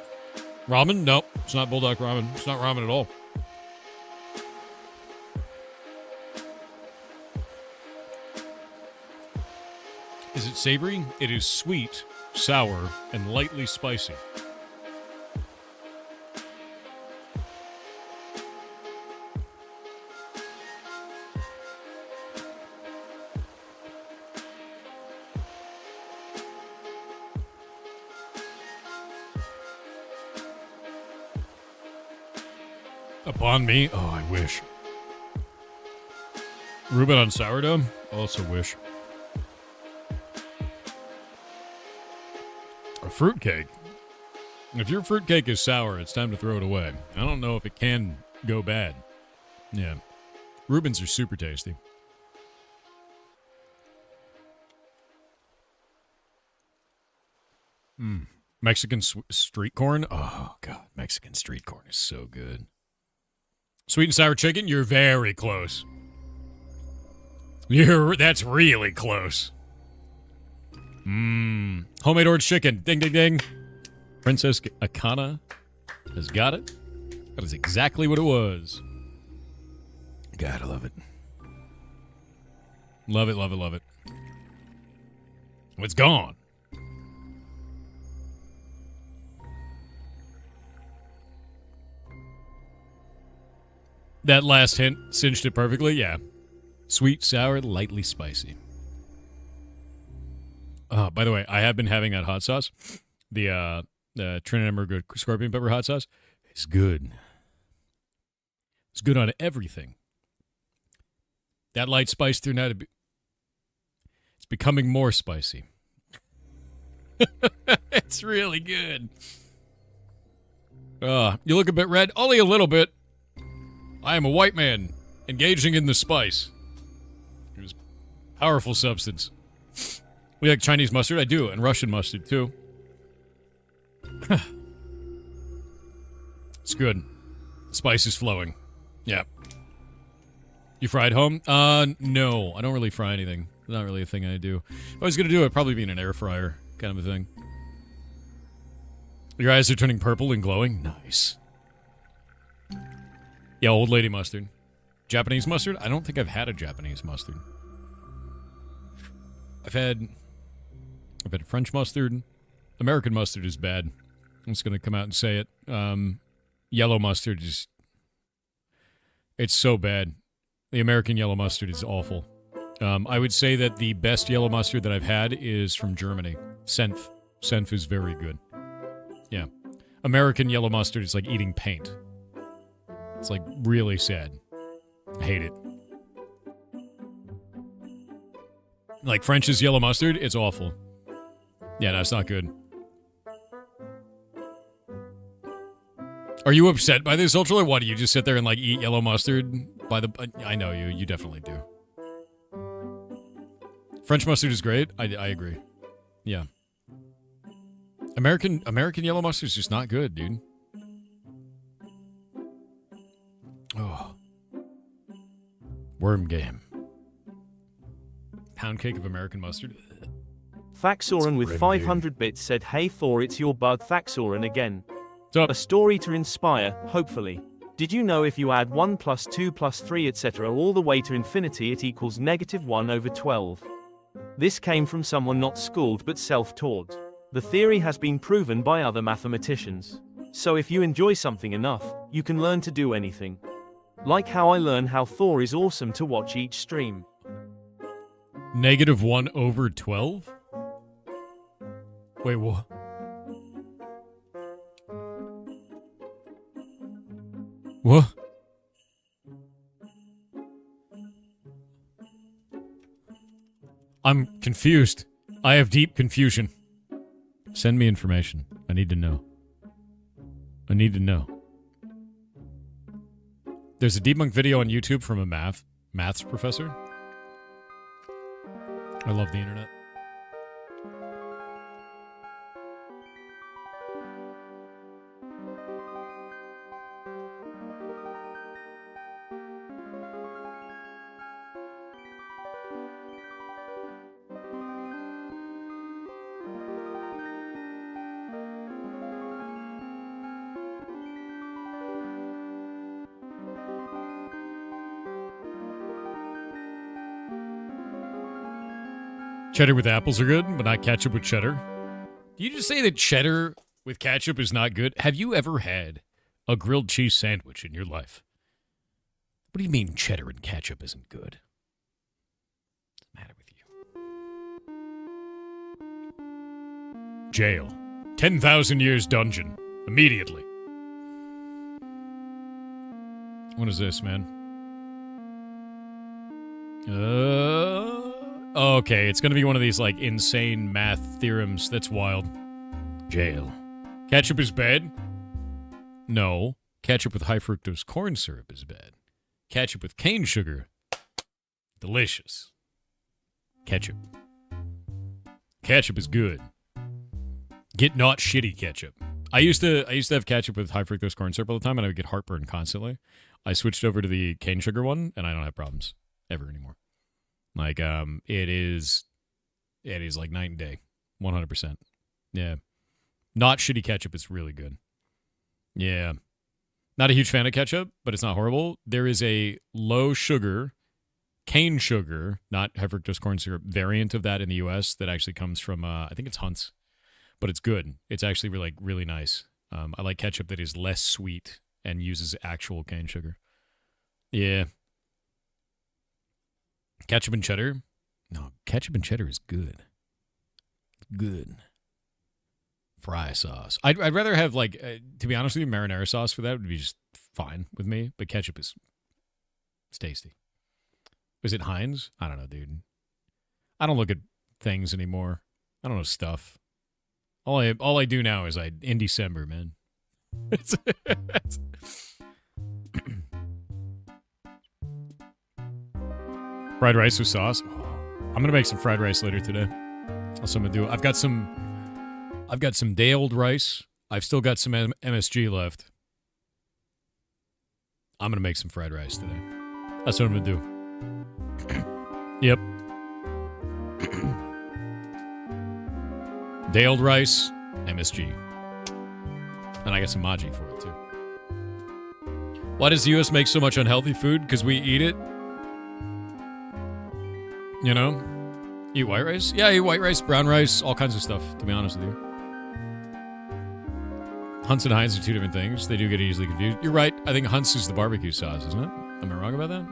Ramen? Nope. It's not bulldog ramen. It's not ramen at all. Is it savory? It is sweet, sour, and lightly spicy. Upon me? Oh, I wish. Reuben on sourdough? Also wish. A fruitcake? If your fruitcake is sour, it's time to throw it away. I don't know if it can go bad. Yeah. Reubens are super tasty. Mexican street corn? Oh, God. Mexican street corn is so good. Sweet and sour chicken? You're very close. That's really close. Homemade orange chicken. Ding, ding, ding. Princess Akana has got it. That is exactly what it was. God, I love it. Love it, love it, love it. It's gone. That last hint cinched it perfectly, yeah. Sweet, sour, lightly spicy. By the way, I have been having that hot sauce. The Trinidad Emerald Scorpion Pepper hot sauce. It's good. It's good on everything. That light spice turned out to be... It's becoming more spicy. It's really good. You look a bit red. Only a little bit. I am a white man engaging in the spice. It was powerful substance. We like Chinese mustard? I do, and Russian mustard, too. It's good. The spice is flowing. Yeah. You fried home? No. I don't really fry anything. It's not really a thing I do. If I was going to do it, it'd probably be in an air fryer kind of a thing. Your eyes are turning purple and glowing? Nice. Yeah, old lady mustard. Japanese mustard? I don't think I've had a Japanese mustard. I've had French mustard. American mustard is bad. I'm just going to come out and say it. Yellow mustard is... It's so bad. The American yellow mustard is awful. I would say that the best yellow mustard that I've had is from Germany. Senf. Senf is very good. Yeah. American yellow mustard is like eating paint. It's like really sad. I hate it. Like French's yellow mustard, it's awful. Yeah, no, it's not good. Are you upset by this, Ultralord? What, do you just sit there and like eat yellow mustard? I know you. You definitely do. French mustard is great. I agree. Yeah. American yellow mustard is just not good, dude. Oh. Worm game. Pound cake of American mustard. Faxoran with 500 bits said, "Hey Thor, it's your bug Faxoran again. What's up? A story to inspire, hopefully. Did you know if you add 1 plus 2 plus 3 etc. all the way to infinity it equals -1/12? This came from someone not schooled but self-taught. The theory has been proven by other mathematicians. So if you enjoy something enough, you can learn to do anything. Like how I learn how Thor is awesome to watch each stream." -1/12? Wait, what? What? I'm confused. I have deep confusion. Send me information. I need to know. I need to know. There's a debunk video on YouTube from a maths professor. I love the internet. Cheddar with apples are good, but not ketchup with cheddar. Do you just say that cheddar with ketchup is not good? Have you ever had a grilled cheese sandwich in your life? What do you mean cheddar and ketchup isn't good? What's the matter with you? Jail. 10,000 years dungeon. Immediately. What is this, man? Okay, it's gonna be one of these, like, insane math theorems. That's wild. Jail. Ketchup is bad? No. Ketchup with high fructose corn syrup is bad. Ketchup with cane sugar. Delicious. Ketchup. Ketchup is good. Get not shitty ketchup. I used to have ketchup with high fructose corn syrup all the time, and I would get heartburn constantly. I switched over to the cane sugar one, and I don't have problems ever anymore. Like, it is like night and day, 100%. Yeah, not shitty ketchup. It's really good. Yeah, not a huge fan of ketchup, but it's not horrible. There is a low sugar, cane sugar, not high fructose corn syrup variant of that in the U.S. that actually comes from I think it's Hunt's. But it's good. It's actually really nice. I like ketchup that is less sweet and uses actual cane sugar. Yeah. Ketchup and cheddar? No, ketchup and cheddar is good. Good. Fry sauce. I'd rather have, like, to be honest with you, marinara sauce for that would be just fine with me. But ketchup is it's tasty. Is it Heinz? I don't know, dude. I don't look at things anymore. I don't know stuff. All I do now is in December, man. Fried rice with sauce. I'm gonna make some fried rice later today. That's what I'm gonna do. I've got some day-old rice. I've still got some MSG left. I'm gonna make some fried rice today. That's what I'm gonna do. Yep. Day-old rice, MSG. And I got some Maji for it, too. Why does the U.S. make so much unhealthy food? Because we eat it. You know? Eat white rice? Yeah, I eat white rice, brown rice, all kinds of stuff, to be honest with you. Hunt's and Heinz are two different things. They do get easily confused. You're right. I think Hunt's is the barbecue sauce, isn't it? Am I wrong about that?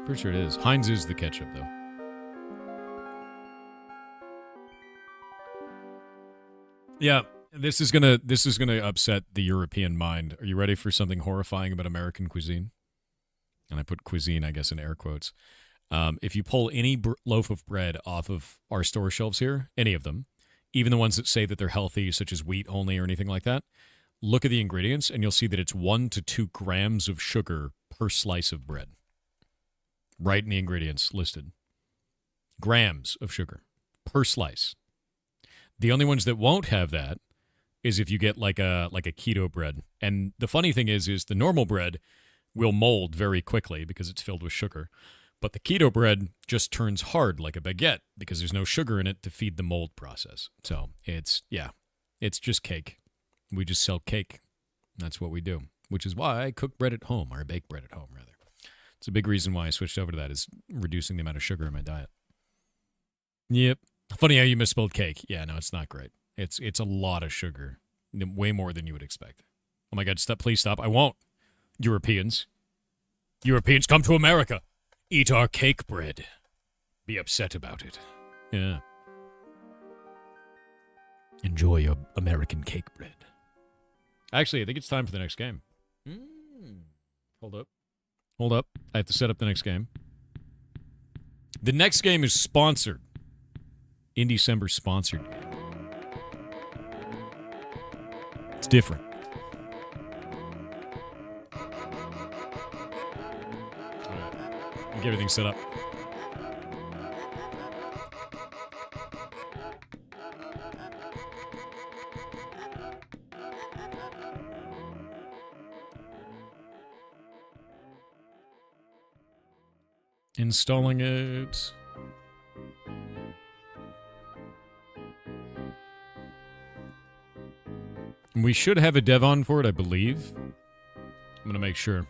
Pretty sure it is. Heinz is the ketchup, though. Yeah, this is gonna upset the European mind. Are you ready for something horrifying about American cuisine? And I put cuisine, I guess, in air quotes. If you pull any loaf of bread off of our store shelves here, any of them, even the ones that say that they're healthy, such as wheat only or anything like that, look at the ingredients and you'll see that it's 1 to 2 grams of sugar per slice of bread. Right in the ingredients listed. Grams of sugar per slice. The only ones that won't have that is if you get like a keto bread. And the funny thing is the normal bread will mold very quickly because it's filled with sugar. But the keto bread just turns hard like a baguette because there's no sugar in it to feed the mold process. So it's just cake. We just sell cake. That's what we do, which is why I cook bread at home, or bake bread at home, rather. It's a big reason why I switched over to that, is reducing the amount of sugar in my diet. Yep. Funny how you misspelled cake. Yeah, no, it's not great. It's a lot of sugar. Way more than you would expect. Oh my God, please stop. I won't. Europeans, come to America. Eat our cake bread. Be upset about it. Yeah. Enjoy your American cake bread. Actually, I think it's time for the next game. Hold up. I have to set up the next game. The next game is sponsored. In December sponsored. It's different. Get everything set up. Installing it. We should have a dev on for it, I believe. I'm going to make sure.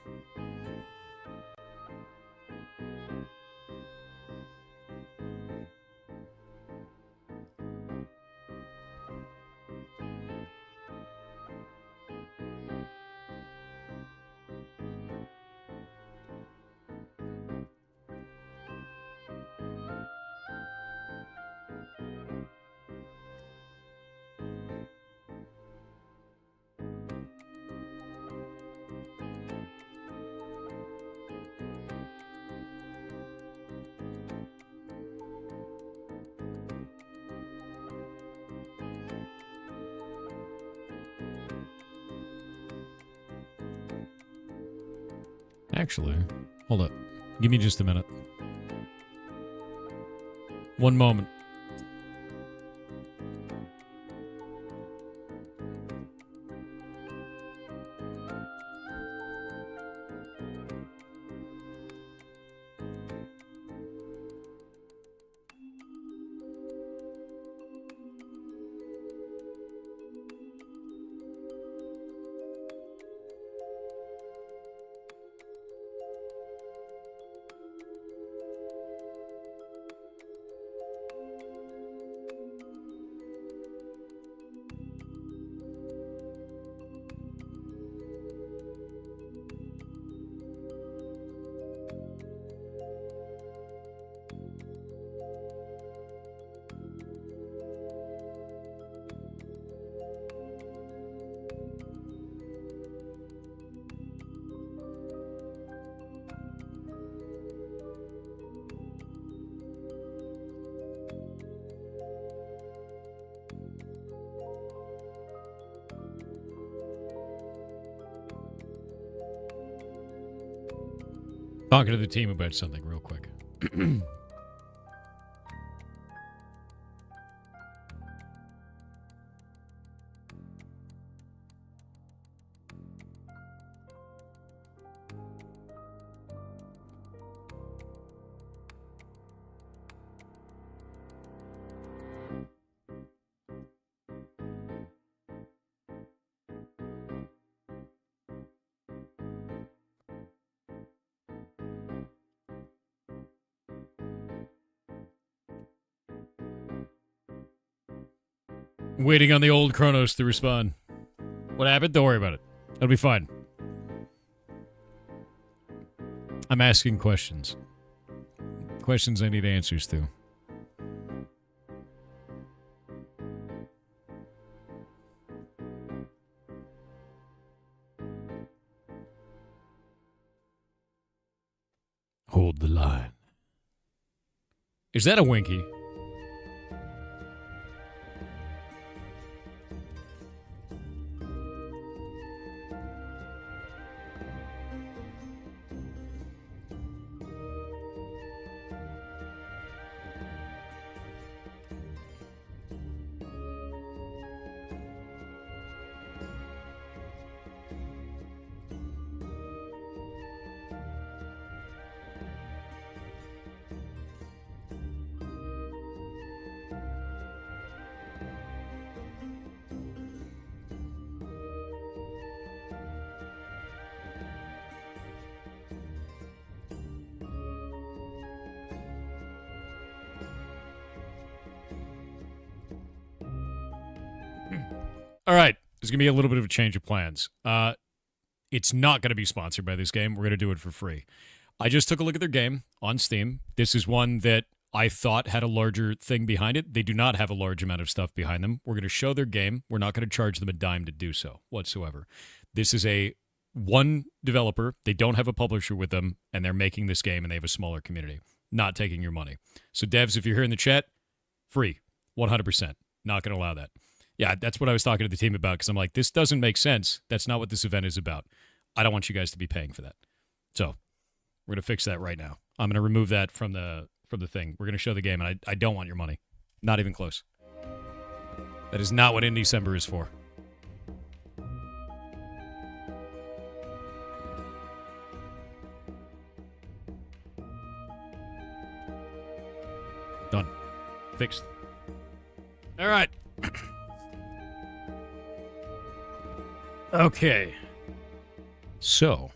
Actually, hold up. Give me just a minute. One moment. Talking to the team about something real quick. Waiting on the old Kronos to respond. What happened? Don't worry about it. It'll be fine. I'm asking questions. Questions I need answers to. Hold the line. Is that a Winky? All right, there's going to be a little bit of a change of plans. It's not going to be sponsored by this game. We're going to do it for free. I just took a look at their game on Steam. This is one that I thought had a larger thing behind it. They do not have a large amount of stuff behind them. We're going to show their game. We're not going to charge them a dime to do so whatsoever. This is a one developer. They don't have a publisher with them, and they're making this game, and they have a smaller community. Not taking your money. So devs, if you're here in the chat, free, 100%. Not going to allow that. Yeah, that's what I was talking to the team about, because I'm like, this doesn't make sense. That's not what this event is about. I don't want you guys to be paying for that. So we're going to fix that right now. I'm going to remove that from the thing. We're going to show the game, and I don't want your money. Not even close. That is not what In December is for. Done. Fixed. All right. Okay. So,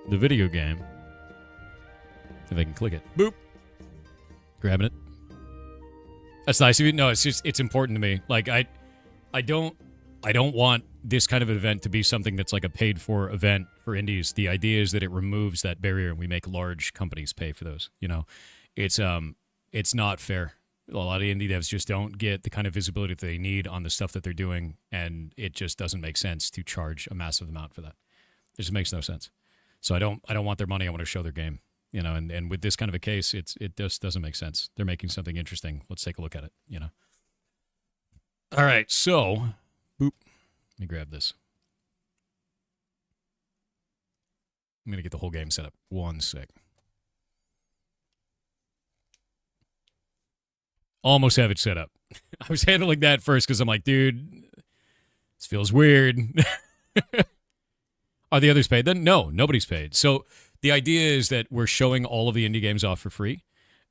the video game. If I can click it. Boop. Grabbing it. That's nice of you. No, it's just, it's important to me. Like, I don't want this kind of event to be something that's like a paid for event for indies. The idea is that it removes that barrier and we make large companies pay for those. You know, it's not fair. A lot of indie devs just don't get the kind of visibility that they need on the stuff that they're doing, and it just doesn't make sense to charge a massive amount for that. It just makes no sense. So I don't want their money. I want to show their game. You know, and with this kind of a case, it just doesn't make sense. They're making something interesting. Let's take a look at it. You know. All right, so, boop. Let me grab this. I'm going to get the whole game set up. One sec. Almost have it set up. I was handling that first because I'm like, dude, this feels weird. Are the others paid then? No, nobody's paid. So the idea is that we're showing all of the indie games off for free,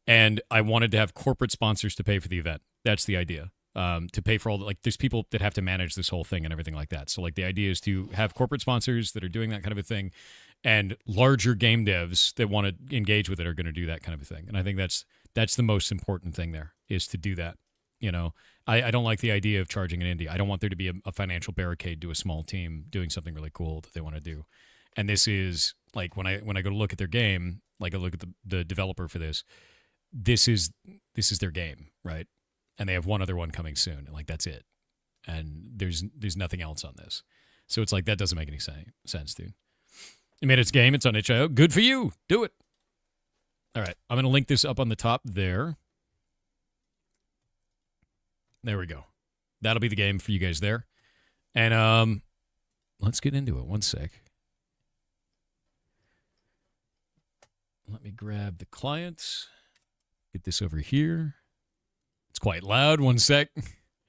and I wanted to have corporate sponsors to pay for the event. That's the idea. To pay for all the, like, there's people that have to manage this whole thing and everything like that. So, like, the idea is to have corporate sponsors that are doing that kind of a thing, and larger game devs that want to engage with it are going to do that kind of a thing. And I think that's the most important thing there, is to do that. You know, I don't like the idea of charging an indie. I don't want there to be a financial barricade to a small team doing something really cool that they want to do. And this is, like, when I go to look at their game, like I look at the developer for this is their game, right? And they have one other one coming soon, and, like, that's it. And there's nothing else on this. So it's like, that doesn't make any sense, dude. It made its game. It's on itch.io. Good for you. Do it. All right. I'm going to link this up on the top there. There we go. That'll be the game for you guys there. And let's get into it. One sec. Let me grab the clients. Get this over here. It's quite loud. One sec.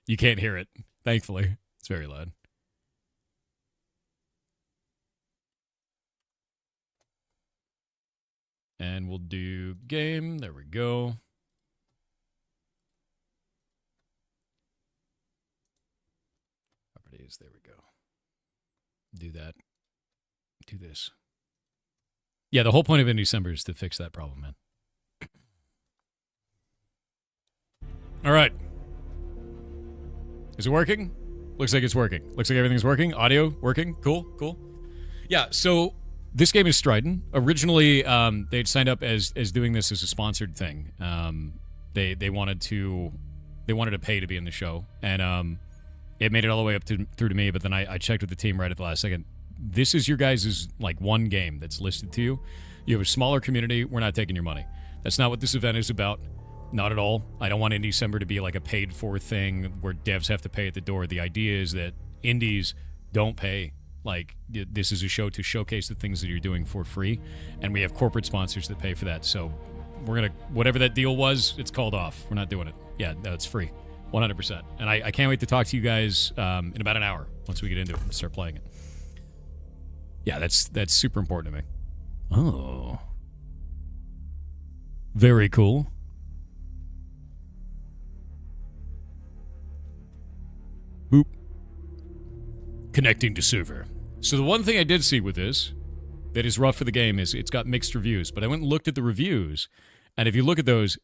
You can't hear it, thankfully. It's very loud. And we'll do game. There we go. Properties. There we go. Do that. Do this. Yeah, the whole point of in December is to fix that problem, man. All right. Is it working? Looks like it's working. Looks like everything's working. Audio working. Cool, cool. Yeah, so this game is Striden. Originally, they'd signed up as doing this as a sponsored thing. They wanted to pay to be in the show, and it made it all the way up through to me. But then I checked with the team right at the last second. This is your guys' like one game that's listed to you. You have a smaller community. We're not taking your money. That's not what this event is about. Not at all. I don't want Indie-December to be like a paid-for thing where devs have to pay at the door. The idea is that indies don't pay. Like, this is a show to showcase the things that you're doing for free, and we have corporate sponsors that pay for that. So we're going to, whatever that deal was, it's called off. We're not doing it. Yeah, no, it's free. 100%. And I can't wait to talk to you guys in about an hour once we get into it and start playing it. Yeah, that's super important to me. Oh. Very cool. Boop. Connecting to server. So the one thing I did see with this that is rough for the game is it's got mixed reviews. But I went and looked at the reviews, and if you look at those,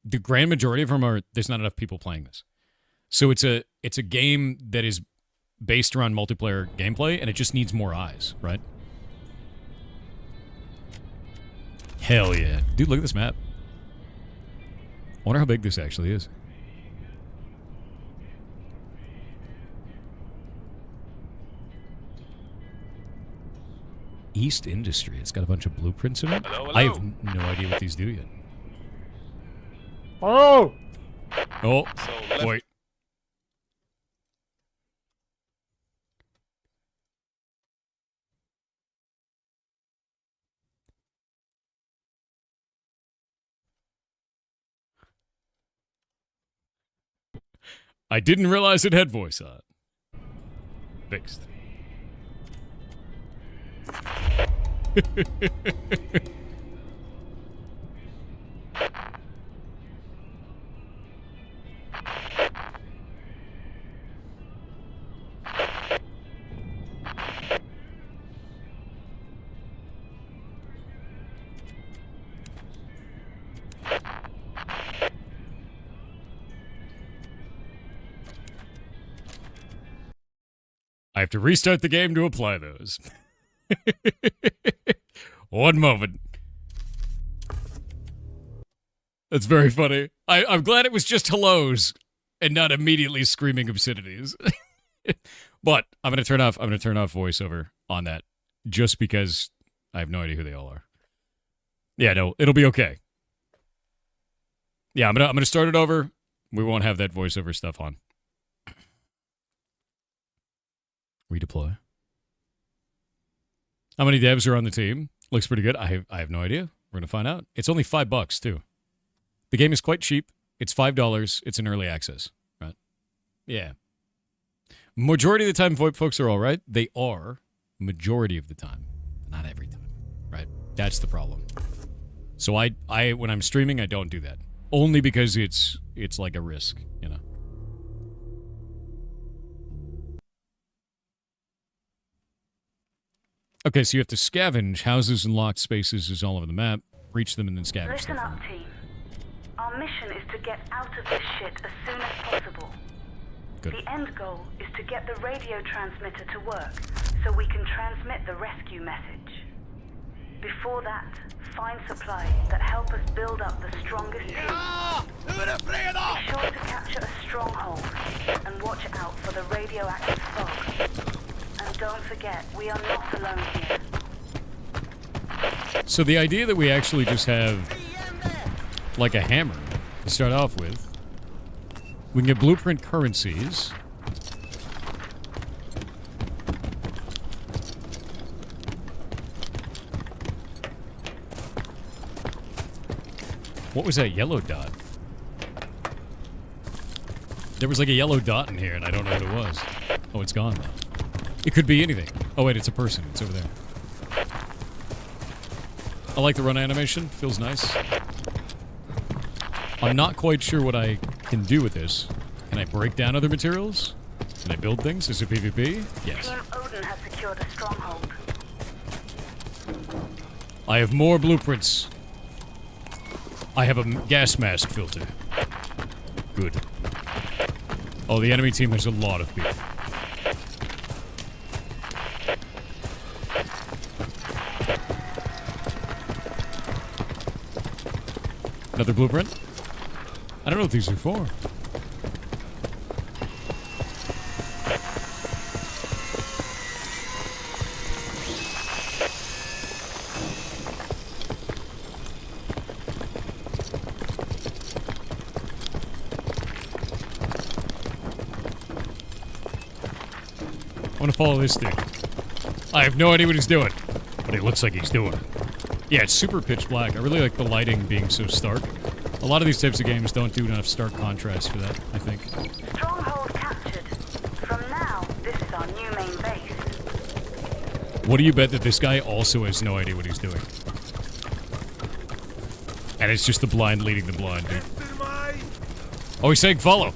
the grand majority of them are there's not enough people playing this. So it's a game that is based around multiplayer gameplay, and it just needs more eyes, right? Hell yeah. Dude, look at this map. I wonder how big this actually is. East Industry. It's got a bunch of blueprints in it. Hello. I have no idea what these do yet. Oh! Oh, So wait. I didn't realize it had voice on. Fixed. I have to restart the game to apply those. One moment. That's very funny. I'm glad it was just hellos and not immediately screaming obscenities. But I'm gonna turn off voiceover on that just because I have no idea who they all are. Yeah, no, it'll be okay. Yeah, I'm gonna start it over. We won't have that voiceover stuff on. Redeploy. How many devs are on the team? Looks pretty good. I have no idea. We're going to find out. It's only $5 too. The game is quite cheap. It's $5. It's in early access, right? Yeah. Majority of the time, VoIP folks are all right. They are. Majority of the time. Not every time, right? That's the problem. So I when I'm streaming, I don't do that. Only because it's like a risk, you know. Okay, so you have to scavenge houses and locked spaces is all over the map. Reach them and then scavenge Listen stuff. up, team. Our mission is to get out of this shit as soon as possible. Good. The end goal is to get the radio transmitter to work so we can transmit the rescue message. Before that, find supplies that help us build up the strongest team. Be sure to capture a stronghold and watch out for the radioactive fog. And don't forget, we are not alone here. So the idea that we actually just have like a hammer to start off with. We can get blueprint currencies. What was that yellow dot? There was like a yellow dot in here and I don't know what it was. Oh, it's gone now. It could be anything. Oh wait, it's a person. It's over there. I like the run animation. Feels nice. I'm not quite sure what I can do with this. Can I break down other materials? Can I build things? Is it PvP? Yes. Team Odin has secured a stronghold. I have more blueprints. I have a gas mask filter. Good. Oh, the enemy team has a lot of people. Another blueprint? I don't know what these are for. I want to follow this dude. I have no idea what he's doing, but it looks like he's doing it. Yeah, it's super pitch black. I really like the lighting being so stark. A lot of these types of games don't do enough stark contrast for that, I think. Stronghold captured. From now, this is our new main base. What do you bet that this guy also has no idea what he's doing? And it's just the blind leading the blind, dude. Oh, he's saying follow.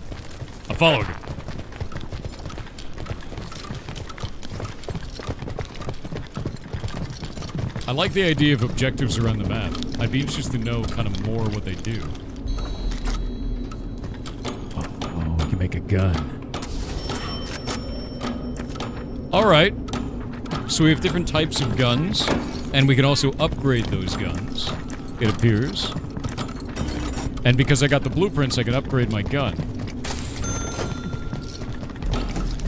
I'm following him. I like the idea of objectives around the map. I'd be interested to know kind of more what they do. Oh, we can make a gun. Alright. So we have different types of guns, and we can also upgrade those guns, it appears. And because I got the blueprints, I can upgrade my gun.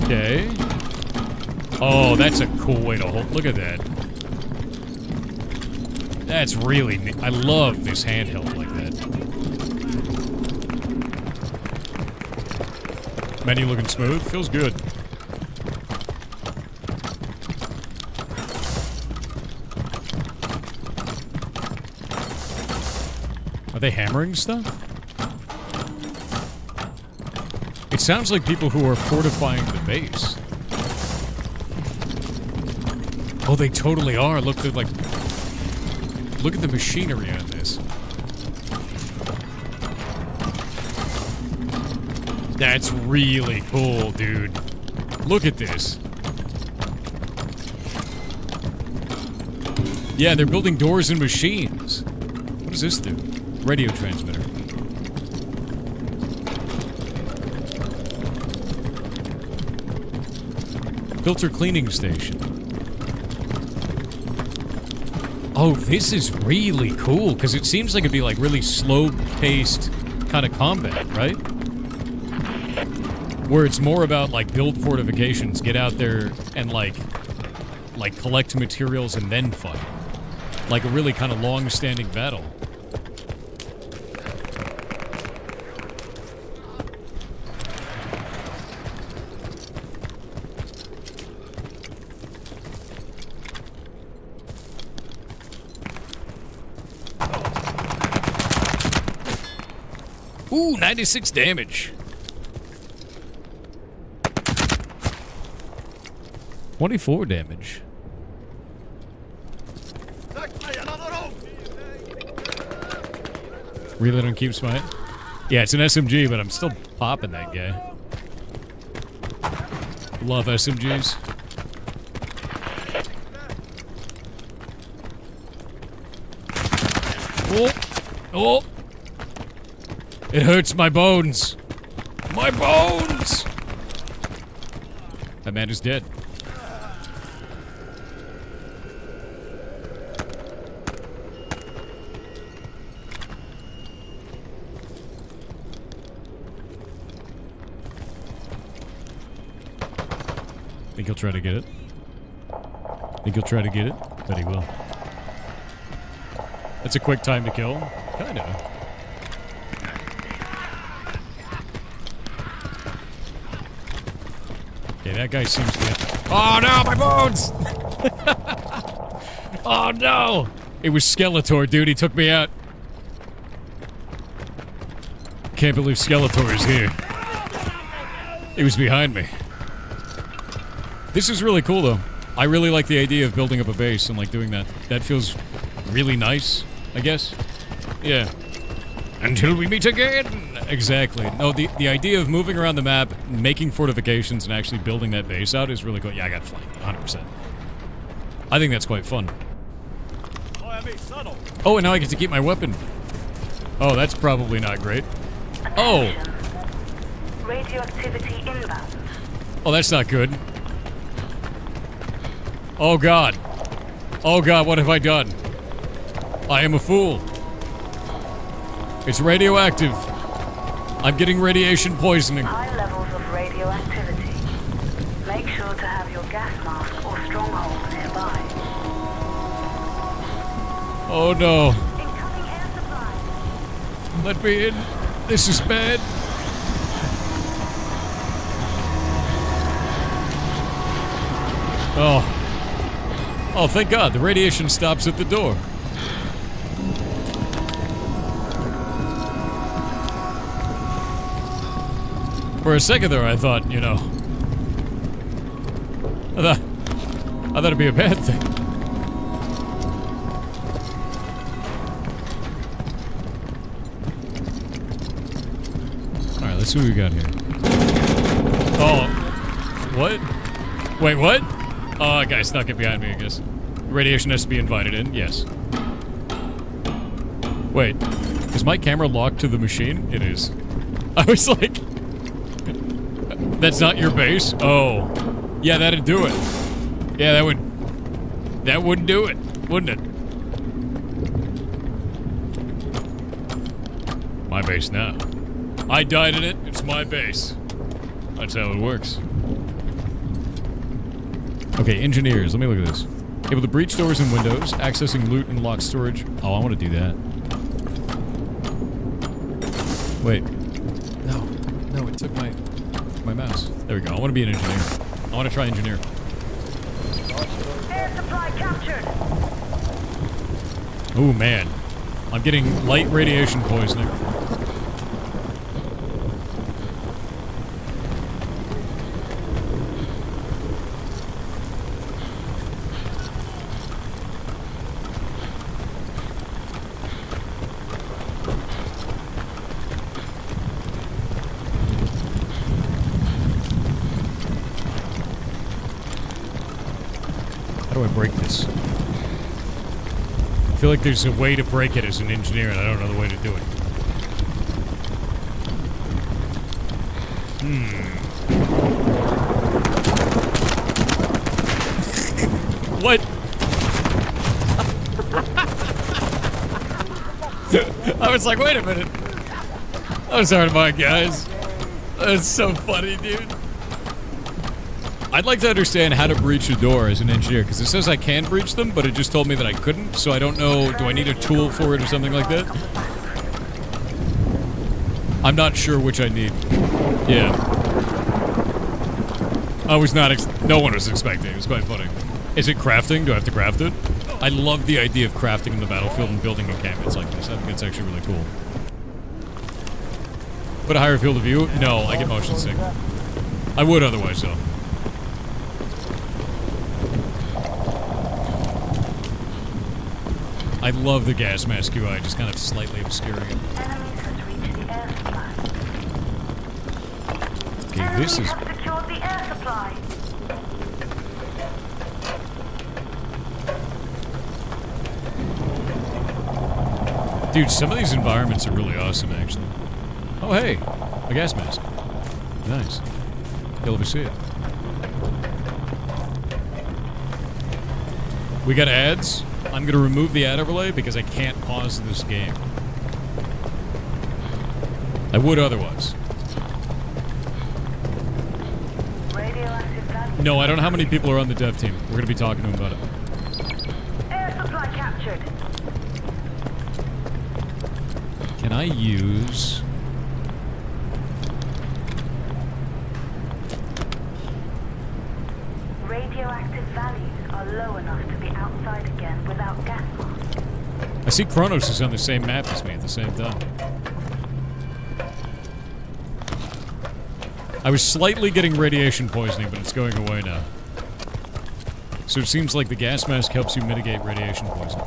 Okay. Oh, that's a cool way to hold. Look at that. That's really neat. I love this handheld like that. Menu looking smooth. Feels good. Are they hammering stuff? It sounds like people who are fortifying the base. Oh, they totally are. Look, they're like... Look at the machinery on this. That's really cool, dude. Look at this. Yeah, they're building doors and machines. What does this do? Radio transmitter. Filter cleaning station. Oh, this is really cool, because it seems like it'd be like really slow-paced kind of combat, right? Where it's more about like build fortifications, get out there and like collect materials and then fight. Like a really kind of long-standing battle. Ooh, 96 damage. 24 damage. Reload and keep smite. Yeah, it's an SMG, but I'm still popping that guy. Love SMGs. Oh! Oh! It hurts my bones. My bones! That man is dead. Think he'll try to get it? Think he'll try to get it? Bet he will. That's a quick time to kill. Kinda. Okay, that guy seems to get... Oh no, my bones! Oh no! It was Skeletor, dude. He took me out. Can't believe Skeletor is here. He was behind me. This is really cool, though. I really like the idea of building up a base and, like, doing that. That feels really nice, I guess. Yeah. Until we meet again! Exactly. No, the idea of moving around the map, making fortifications, and actually building that base out is really cool. Yeah, I got flanked, 100%. I think that's quite fun. Oh, and now I get to keep my weapon. Oh, that's probably not great. Oh! Radioactivity inbound. Oh, that's not good. Oh god. Oh god, what have I done? I am a fool. It's radioactive. I'm getting radiation poisoning. High levels of radioactivity. Make sure to have your gas mask or stronghold nearby. Oh no. Incoming air supply. Let me in. This is bad. Oh. Oh, thank God. The radiation stops at the door. For a second there, I thought, you know... I thought it'd be a bad thing. Alright, let's see what we got here. Oh. What? Wait, what? Oh, a guy snuck it behind me, I guess. Radiation has to be invited in, yes. Wait, is my camera locked to the machine? It is. I was like... That's not your base? Oh. Yeah, that'd do it. Yeah, that would do it, wouldn't it? My base now. I died in it, it's my base. That's how it works. Okay, engineers, let me look at this. Able to breach doors and windows, accessing loot and locked storage. Oh, I want to do that. Wait. No, it took my mouse. There we go. I want to be an engineer. I want to try engineer. Air supply captured. Oh man, I'm getting light radiation poisoning. How do I break this? I feel like there's a way to break it as an engineer, and I don't know the way to do it. What? I was like, wait a minute. I was hard mind, guys. That's so funny, dude. I'd like to understand how to breach a door as an engineer, because it says I can breach them, but it just told me that I couldn't, so I don't know, do I need a tool for it or something like that? I'm not sure which I need. Yeah. I was not, no one was expecting, it was quite funny. Is it crafting? Do I have to craft it? I love the idea of crafting in the battlefield and building encampments like this. I think it's actually really cool. But a higher field of view? No, I get motion sick. I would otherwise, though. I love the gas mask UI, just kind of slightly obscuring it. Enemies has reached the air supply. Okay, this is... Have secured the air supply. Dude, some of these environments are really awesome, actually. Oh, hey, a gas mask. Nice. You'll ever see it. We got ads. I'm going to remove the ad overlay because I can't pause this game. I would otherwise. Radioactive value. No, I don't know how many people are on the dev team. We're going to be talking to them about it. Air supply captured. Can I use... Radioactive values are low enough to be outside again without gas mask. I see Kronos is on the same map as me at the same time. I was slightly getting radiation poisoning, but it's going away now. So it seems like the gas mask helps you mitigate radiation poisoning.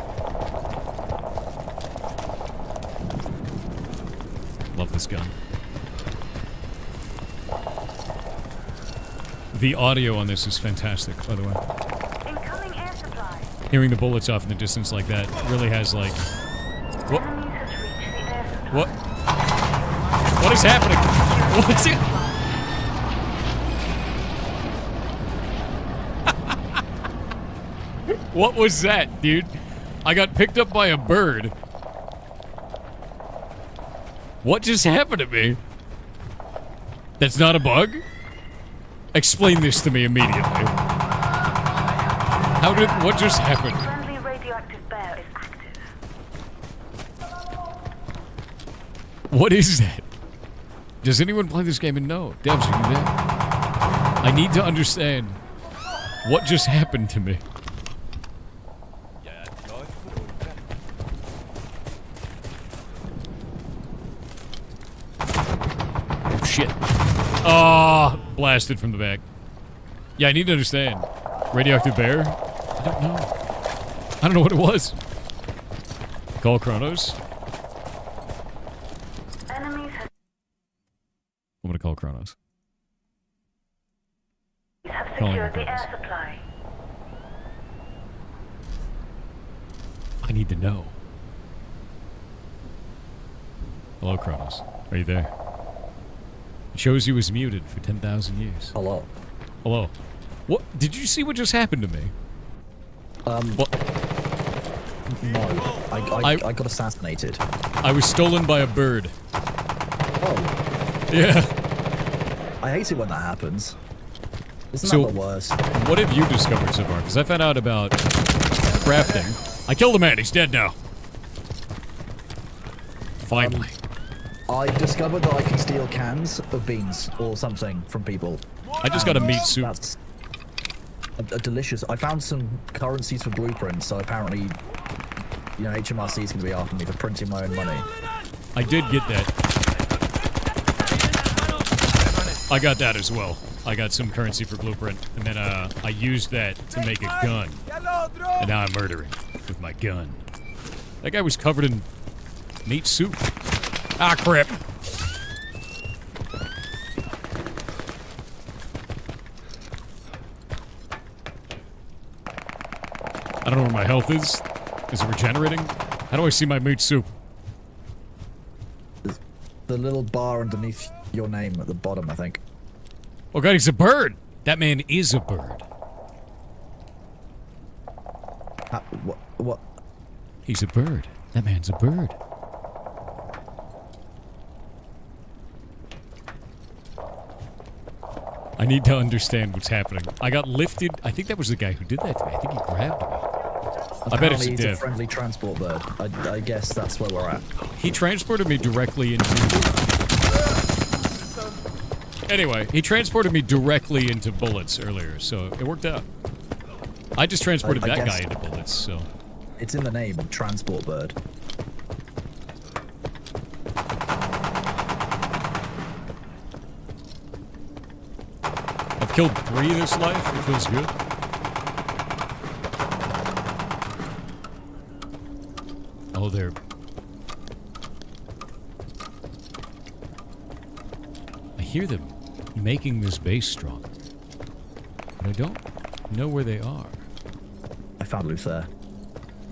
Love this gun. The audio on this is fantastic, by the way. Incoming air supply. Hearing the bullets off in the distance like that really has, like... What? Enemies has reached the air supply. What? What is happening? What's it? What was that, dude? I got picked up by a bird. What just happened to me? That's not a bug? Explain this to me immediately. How did... What just happened? Friendly radioactive bear is active. What is that? Does anyone play this game and know? Devs, are you there? I need to understand what just happened to me. Oh, shit. Oh, blasted from the back. Yeah, I need to understand. Radioactive bear? I don't know. I don't know what it was. Call Kronos? Enemies have I'm gonna call Kronos. secured the air supply. I need to know. Hello, Kronos. Are you there? It shows you was muted for 10,000 years. Hello. Hello. What? Did you see what just happened to me? What? No. I got assassinated. I was stolen by a bird. Oh. Yeah. I hate it when that happens. Isn't So- that the worst? What have you discovered so far? Because I found out about crafting. I killed a man. He's dead now. Finally. I discovered that I can steal cans of beans or something from people. I just got a meat soup. That's a delicious... I found some currencies for blueprints, so apparently, you know, HMRC is going to be after me for printing my own money. I did get that. I got that as well. I got some currency for blueprint, and then I used that to make a gun. And now I'm murdering with my gun. That guy was covered in meat soup. Ah, crap. I don't know where my health is. Is it regenerating? How do I see my meat soup? The little bar underneath your name at the bottom, I think. Oh god, he's a bird! That man is a bird. What? He's a bird. That man's a bird. I need to understand what's happening. I got lifted. I think that was the guy who did that to me. I think he grabbed me. I bet it's a Apparently he's a div. friendly transport bird. I guess that's where we're at. He transported me directly into... Anyway, he transported me directly into bullets earlier, so it worked out. I just transported I that guess- guy into bullets, so... It's in the name, transport bird. I've killed 3 this life. It feels good. Oh, they're... I hear them making this base strong. But I don't know where they are. I found Luther.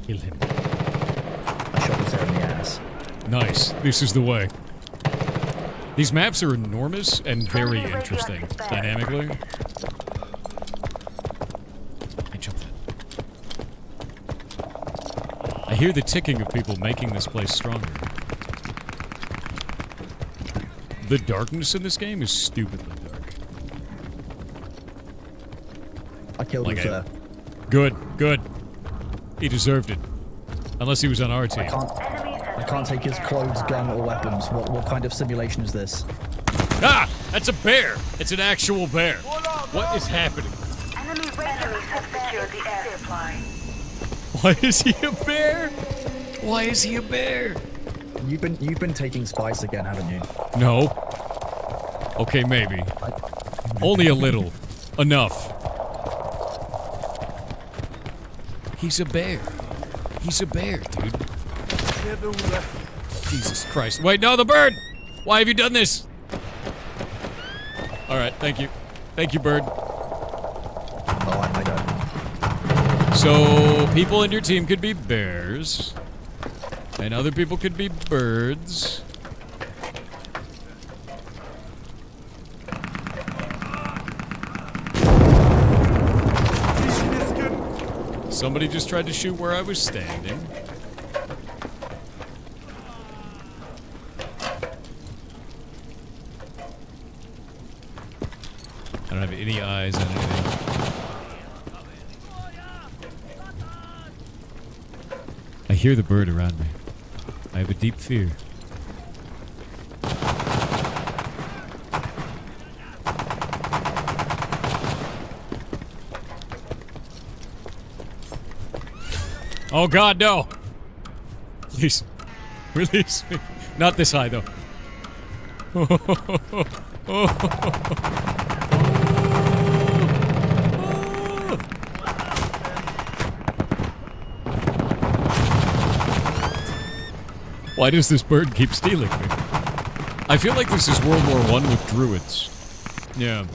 Kill him. I shot Luther in the ass. Nice. This is the way. These maps are enormous and very interesting, dynamically. I jumped that. I hear the ticking of people making this place stronger. The darkness in this game is stupidly dark. I killed Luther. Good, good. He deserved it. Unless he was on our team. I can't take his clothes, gun, or weapons. What kind of simulation is this? Ah! That's a bear! It's an actual bear. What is happening? Enemies have secured the air supply. Why is he a bear? Why is he a bear? You've been taking spice again, haven't you? No. Okay, maybe. Only a little. Enough. He's a bear. He's a bear, dude. Jesus Christ. Wait, no, the bird! Why have you done this? Alright, thank you. Thank you, bird. Oh, I don't. So, people in your team could be bears. And other people could be birds. Somebody just tried to shoot where I was standing. I don't have any eyes on anything. I hear the bird around me. I have a deep fear. Oh God, no! Please, release me. Not this high, though. Why does this bird keep stealing me? I feel like this is World War I with druids. Yeah.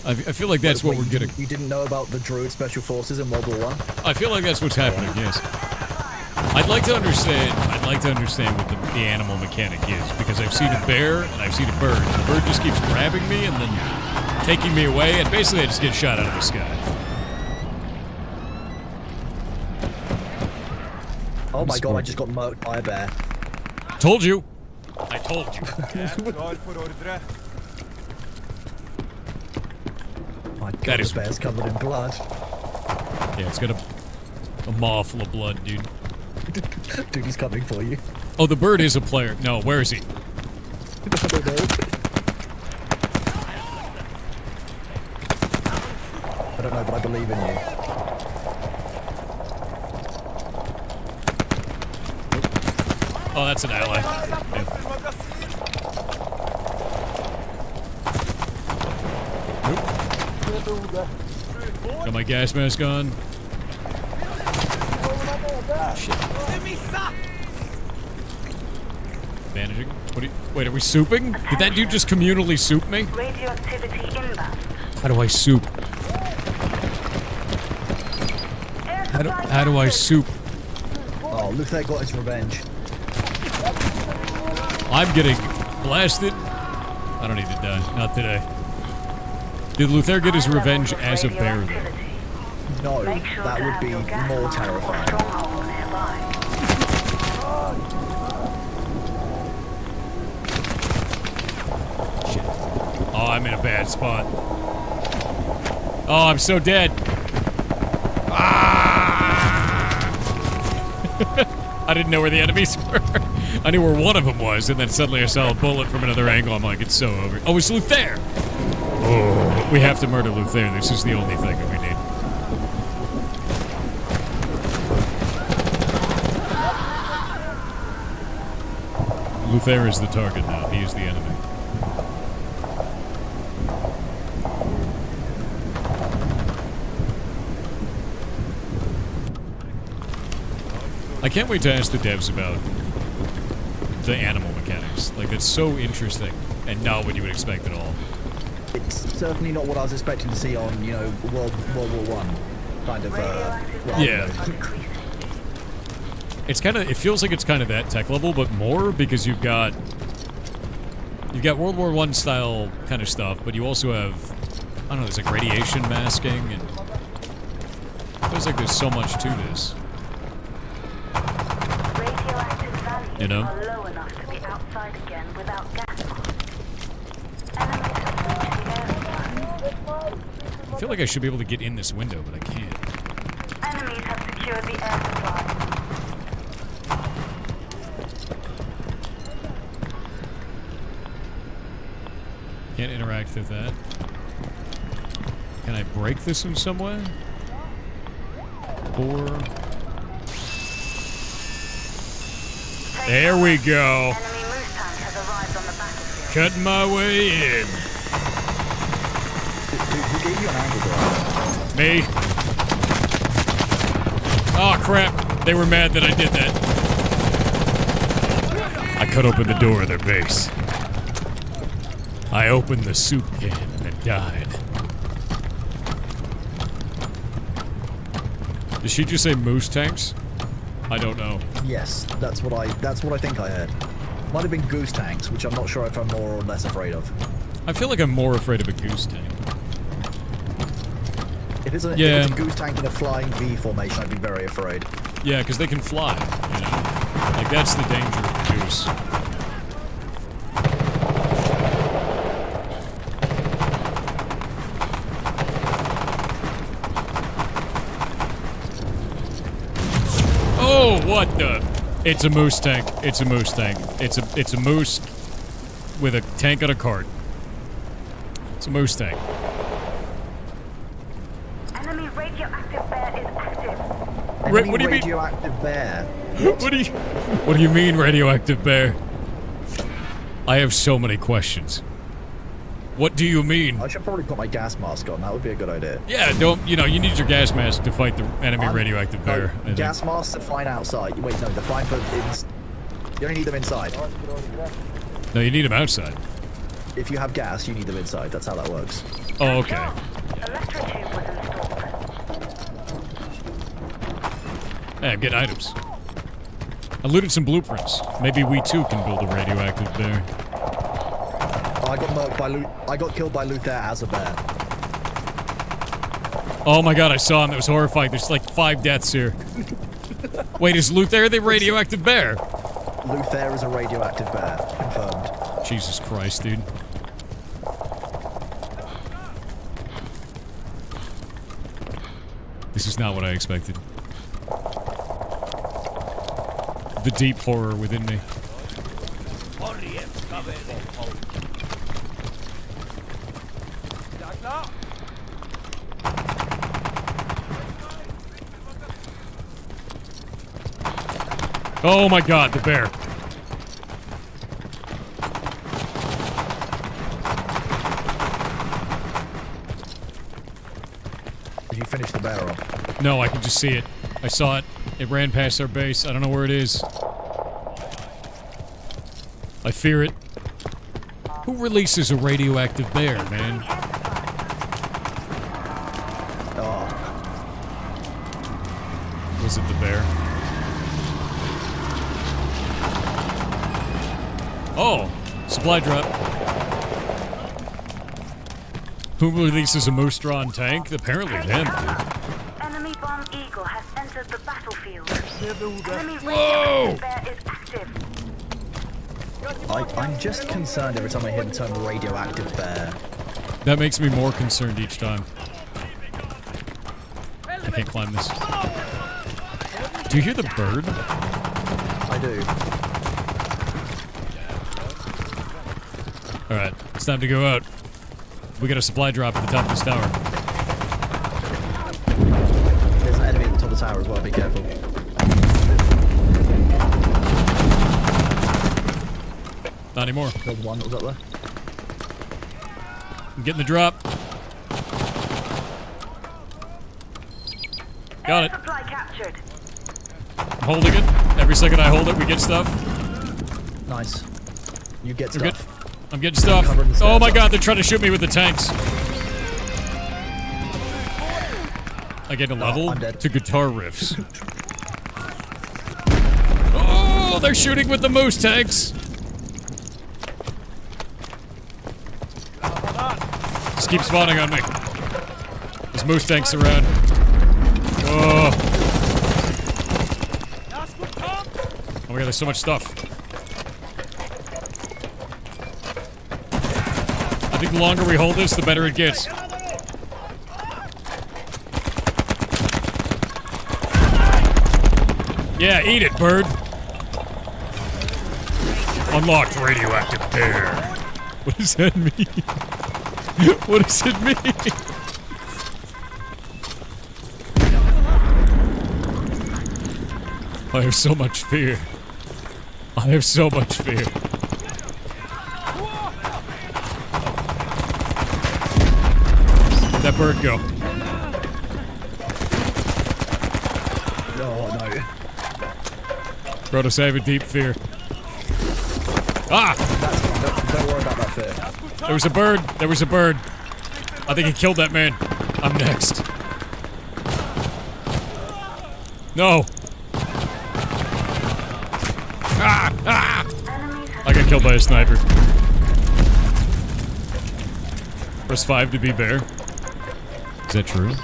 I feel like that's what we're getting. You didn't know about the druid special forces in World War I? I feel like that's what's happening, yes. I'd like to understand what the animal mechanic is, because I've seen a bear and I've seen a bird. The bird just keeps grabbing me and then taking me away, and basically I just get shot out of the sky. Oh my God, I just got murked by a bear. Told you. I told you. My God, That is- the bear's covered in blood. Yeah, it's got a maw full of blood, dude. Dude, he's coming for you. Oh, the bird is a player. No, where is he? I don't know. I don't know, but I believe in you. Oh, that's an ally. Yeah. Got my gas mask on. Shit. Bandaging. What do you, wait, are we souping? Did that dude just communally soup me? Radioactivity inbound. How do I soup? How do I soup? Oh, Luther got his revenge. I'm getting blasted. I don't need to die. Not today. Did Luther get his revenge as a bear, though? No, that would be more terrifying. Stronghold nearby. Shit. Oh, I'm in a bad spot. Oh, I'm so dead. Ah! I didn't know where the enemies were. I knew where one of them was, and then suddenly I saw a bullet from another angle. I'm like, it's so over. Oh, it's Luther! Oh, we have to murder Luther. This is the only thing that we need. Luther is the target now. He is the enemy. I can't wait to ask the devs about the animal mechanics. Like, that's so interesting and not what you would expect at all. It's certainly not what I was expecting to see on, you know, World War One kind of. Yeah. It's kind of. It feels like it's kind of that tech level, but more because you've got World War One style kind of stuff, but you also have, I don't know, there's like radiation masking, and it feels like there's so much to this. Radioactive values You know? are low enough to be outside again without gas masks. Enemies have reached the air supply. I feel like I should be able to get in this window, but I can't. Enemies have secured the air supply. Can't interact with that. Can I break this in some way? Or... There we go. Enemy moose tank has arrived on the battlefield. Cutting my way in. Who gave you an angle drive? Me. Oh crap. They were mad that I did that. I cut open the door of their base. I opened the soup can and then died. Did she just say moose tanks? I don't know. Yes, that's what I think I heard. Might have been goose tanks, which I'm not sure if I'm more or less afraid of. I feel like I'm more afraid of a goose tank. If it's a goose tank in a flying V formation, I'd be very afraid. Yeah, because they can fly, you know? Like, that's the danger of the goose. Oh, what the? It's a moose tank. It's a moose tank. It's a moose with a tank on a cart. It's a moose tank. Enemy radioactive bear is active. What do you mean? Radioactive bear. What do you mean, radioactive bear? I have so many questions. What do you mean? I should probably put my gas mask on. That would be a good idea. Yeah, you need your gas mask to fight the enemy radioactive bear. No, gas masks are fine outside. Wait, no, they're fine for... You only need them inside. No, you need them outside. If you have gas, you need them inside. That's how that works. Oh, okay. Electrotube was installed. Hey, I'm getting items. I looted some blueprints. Maybe we too can build a radioactive bear. I got murked by I got killed by Luther as a bear. Oh my god, I saw him. That was horrifying. There's like 5 deaths here. Wait, is Luther the radioactive bear? Luther is a radioactive bear. Confirmed. Jesus Christ, dude. This is not what I expected. The deep horror within me. Oh my god, the bear. Did you finish the bear off? No, I can just see it. I saw it. It ran past our base. I don't know where it is. I fear it. Who releases a radioactive bear, man? Oh. Was it the bear? Oh, supply drop. Who releases a moose-drawn tank? Apparently them. Enemy bomb eagle has entered the battlefield. Enemy Whoa! radioactive bear is active. I'm just concerned every time I hear the term radioactive bear. That makes me more concerned each time. I can't climb this. Do you hear the bird? I do. Alright, it's time to go out. We got a supply drop at the top of this tower. There's an enemy at the top of the tower as well, be careful. Not anymore. Killed one that was up there. I'm getting the drop. Got it. Supply captured. I'm holding it. Every second I hold it, we get stuff. Nice. You get I'm good. stuff. I'm getting stuff. Covering the Oh my stairs god, up. they're trying to shoot me with the tanks. I get a level I'm dead. to guitar riffs. Oh, they're shooting with the moose tanks. Just keep spawning on me. There's moose tanks around. Oh. Oh my god, there's so much stuff. I think the longer we hold this, the better it gets. Yeah, eat it, bird. Unlocked radioactive bear. What does that mean? What does it mean? I have so much fear. I have so much fear. Where'd that bird go? Oh no. Protos, I have a deep fear. Ah! That's fine. Don't worry about that fear. There was a bird. There was a bird. I think he killed that man. I'm next. No. Ah! Ah! I got killed by a sniper. Press 5 to be bear. Is that true?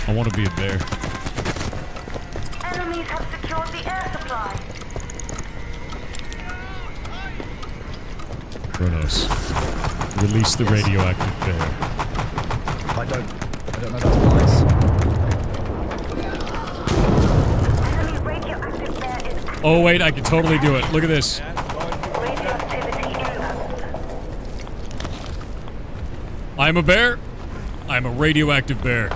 I want to be a bear. Enemies have secured the air supply. Kronos, release the radioactive bear. I don't know that's wise. Enemy radioactive bear is active. Oh wait, I can totally do it. Look at this. Radioactivity inbound. I'm a bear. I'm a radioactive bear.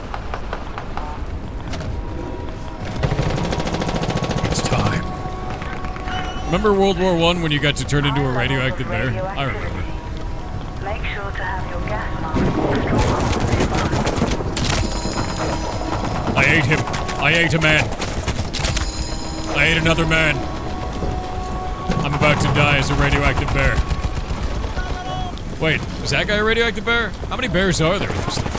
It's time. Remember World War I when you got to turn into a radioactive bear? I remember. Make sure to have your gas mask strong. I ate him. I ate a man. I ate another man. I'm about to die as a radioactive bear. Wait, is that guy a radioactive bear? How many bears are there in this thing?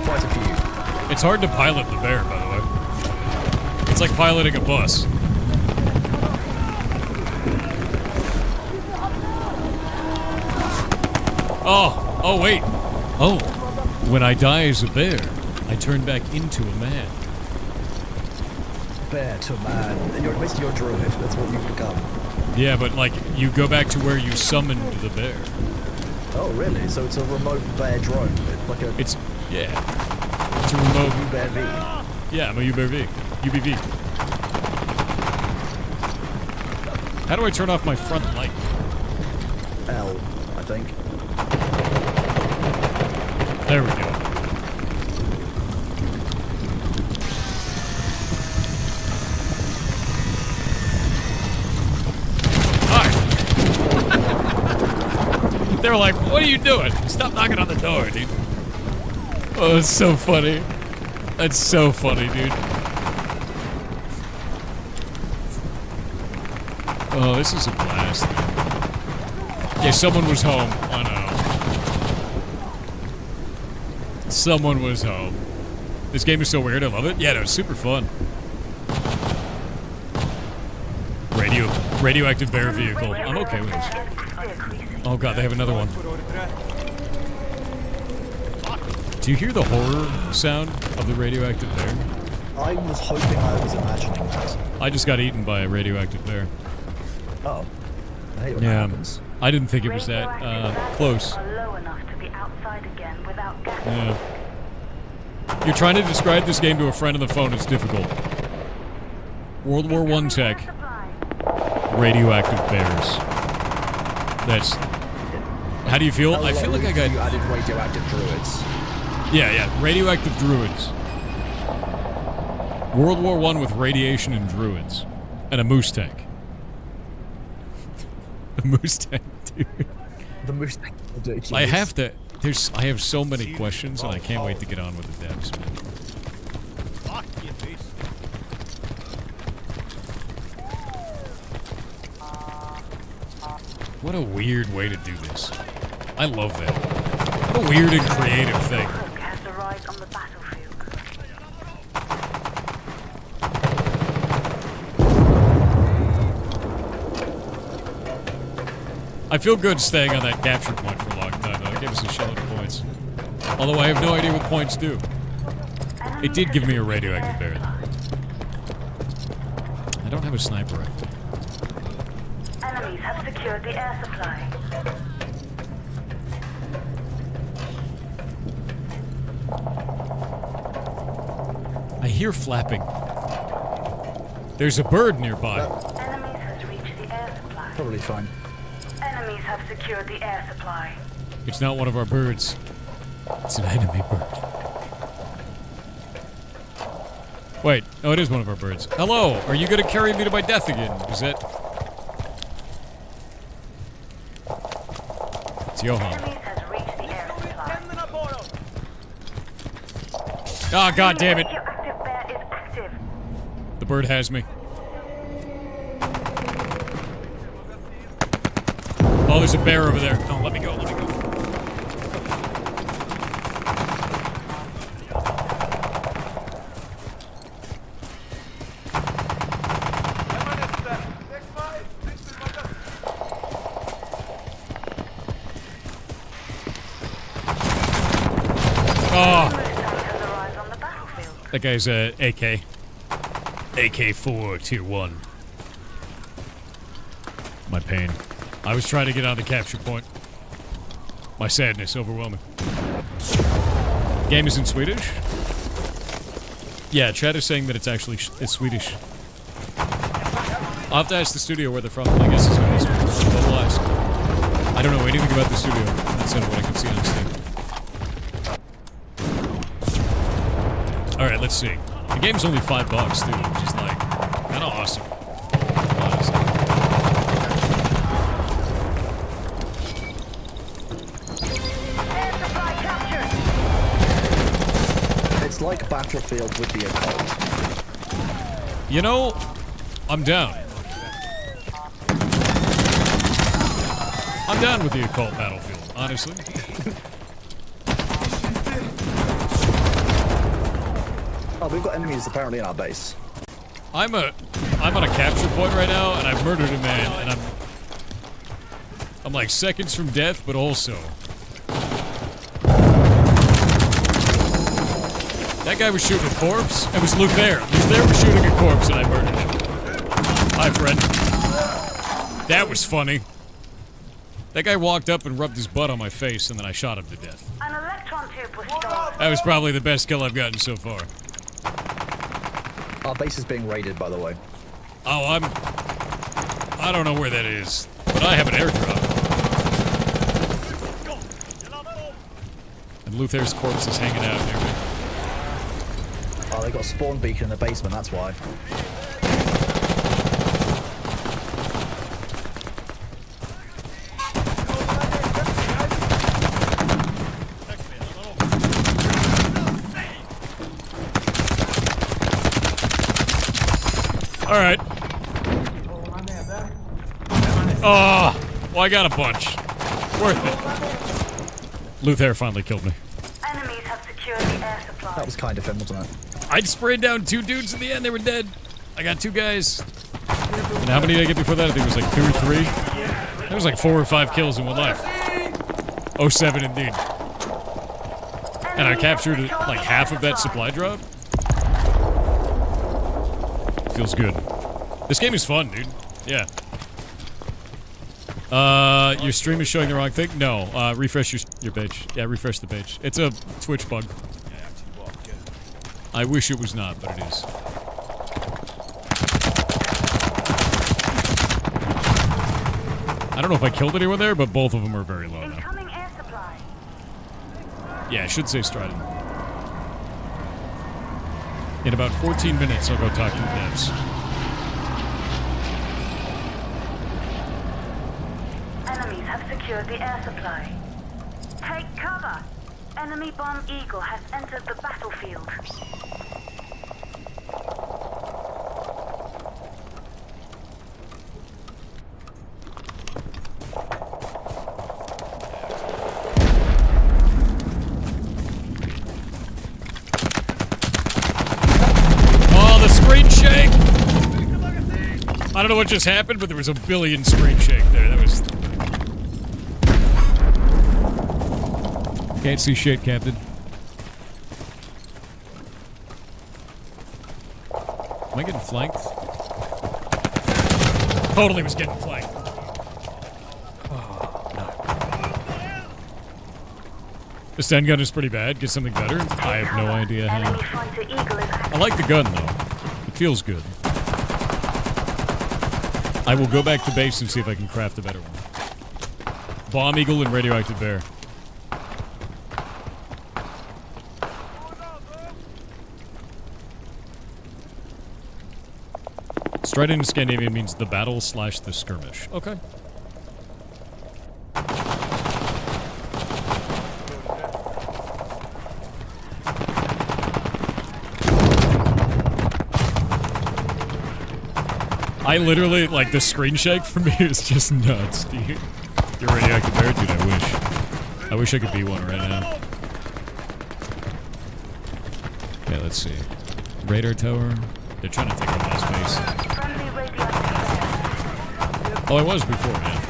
Quite a few. It's hard to pilot the bear, by the way. It's like piloting a bus. Oh, wait. Oh, when I die as a bear, I turn back into a man. Bear to man. Basically you're a druid. That's what you've become. Yeah, but like, you go back to where you summoned the bear. Oh, really? So it's a remote bear drone. It's yeah. It's a remote. Bear V. Yeah, I'm a UBV. UBV. How do I turn off my front light? L, I think. There we go. Hi. They were like, what are you doing? Stop knocking on the door, dude. Oh, that's so funny. That's so funny, dude. Oh, this is a blast. Yeah, someone was home. I know. Someone was home. This game is so weird. I love it. Yeah, no, it's super fun. Radioactive bear vehicle. I'm okay with this. Oh god, they have another one. Do you hear the horror sound of the radioactive bear? I was hoping I was imagining that. I just got eaten by a radioactive bear. Oh. I hate when that happens. I didn't think it was that close. Are low enough to be outside again without gas. Yeah. You're trying to describe this game to a friend on the phone, it's difficult. World War I tech. Radioactive bears. That's... How do you feel? I feel like I got... You added radioactive druids. Yeah, radioactive druids. World War I with radiation and druids. And a moose tank. A moose tank, dude. The moose tank is ridiculous. I have to... I have so many questions, and I can't wait to get on with the devs, man. What a weird way to do this. I love that. What a weird and creative thing. Hook has arrived on the battlefield. I feel good staying on that capture point for a long time, though. It gave us a shitload of points. Although I have no idea what points do. It did give me a radioactive bear, though. I don't have a sniper rifle. Enemies have secured the air supply. I hear flapping. There's a bird nearby. Enemies has reached the air supply. Probably fine. Enemies have secured the air supply. It's not one of our birds. It's an enemy bird. Wait, oh, it is one of our birds. Hello, are you gonna carry me to my death again? Is that... It's Johan. Enemies has reached the air supply. Ah, god damn it. Radioactive bear is active. The bird has me. Oh, there's a bear over there. No, let me go, let me go. Oh, Has arrived on the battlefield. that guy's AK. AK-4, Tier 1. My pain. I was trying to get on the capture point. My sadness overwhelming. Game is in Swedish? Yeah, chat is saying that it's actually it's Swedish. I'll have to ask the studio where they're from. I guess it's Swedish. But we'll ask. I don't know anything about the studio outside of what I can see on Steam. Alright, let's see. The game's only $5 too, which is like kinda awesome. Honestly. Air supply captured. It's like Battlefield with the occult. You know, I'm down. I'm down with the occult battlefield, honestly. Oh, we've got enemies apparently in our base. I'm on a capture point right now, and I've murdered a man, and I'm like seconds from death, but also that guy was shooting a corpse. It was Luther. Luther was shooting a corpse, and I murdered him. Hi, friend. That was funny. That guy walked up and rubbed his butt on my face, and then I shot him to death. An electron tube was stolen. That was probably the best kill I've gotten so far. Our base is being raided, by the way. Oh, I don't know where that is, but I have an airdrop. And Luther's corpse is hanging out near me. Oh, they got a spawn beacon in the basement, that's why. Alright. Oh, well, I got a bunch. Worth it. Luther finally killed me. Enemies have secured the air supply. That was kind of him, wasn't it? I sprayed down 2 dudes in the end, they were dead. I got 2 guys. And how many did I get before that? I think it was like 2 or 3. That was like 4 or 5 kills in one life. 07 indeed. And I captured like half of that supply drop. Feels good. This game is fun, dude. Yeah. Your stream is showing the wrong thing? No. Refresh your page. Yeah, refresh the page. It's a Twitch bug. I wish it was not, but it is. I don't know if I killed anyone there, but both of them are very low now. Incoming air supply. Yeah, I should say Striden. In about 14 minutes, I'll go talk to the devs. Enemies have secured the air supply. Take cover. Enemy bomb Eagle has entered the battlefield. I don't know what just happened, but there was a billion screen shake there. That was... Can't see shit, Captain. Am I getting flanked? Totally was getting flanked. Oh, no. The stun gun is pretty bad. Get something better? I have no idea how. I like the gun, though. It feels good. I will go back to base and see if I can craft a better one. Bomb Eagle and Radioactive Bear. Striden in Scandinavian means the battle / the skirmish. Okay. I literally, like, the screen shake for me is just nuts, dude. You're a radioactive bear? Dude, I wish. I wish I could be one right now. Okay, let's see. Radar tower. They're trying to take over my space. Oh, I was before, man.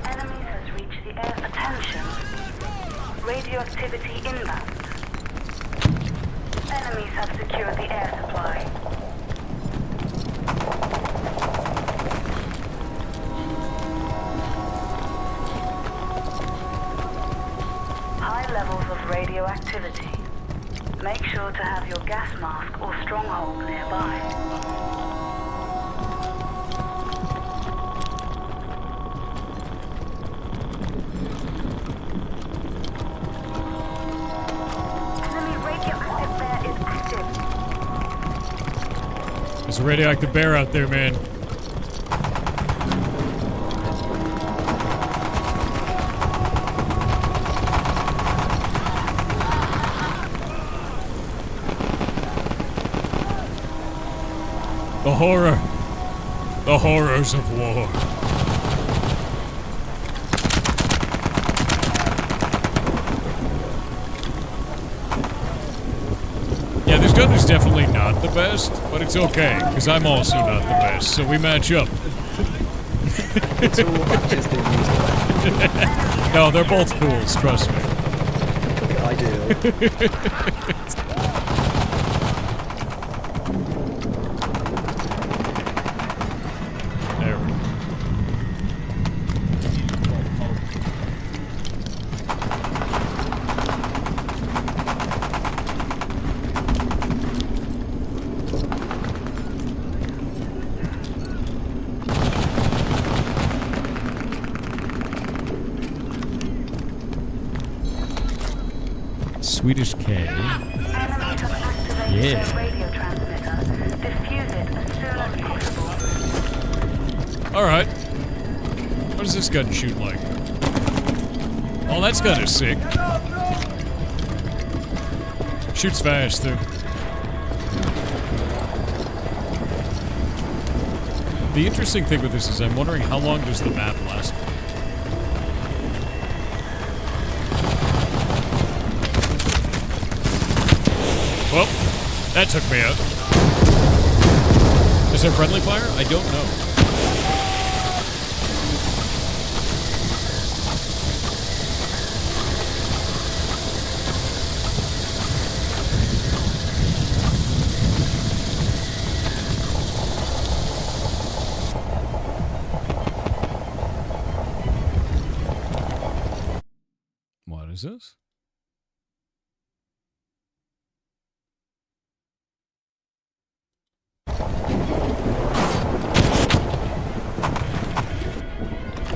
Enemies has reached the air. Attention. Radioactivity inbound. Enemies have secured the air supply. Levels of radioactivity. Make sure to have your gas mask or stronghold nearby. Enemy radioactive bear is active. There's a radioactive bear out there, man. The horror. The horrors of war. Yeah, this gun is definitely not the best, but it's okay, because I'm also not the best, so we match up. It's all about just being used. No, they're both cools, trust me. Ideal. Swedish K. Yeah. Alright. What does this gun shoot like? Oh, that's kind of sick. Shoots fast, too. The interesting thing with this is I'm wondering how long does the map last? Well, that took me out. Is there friendly fire? I don't know. What is this?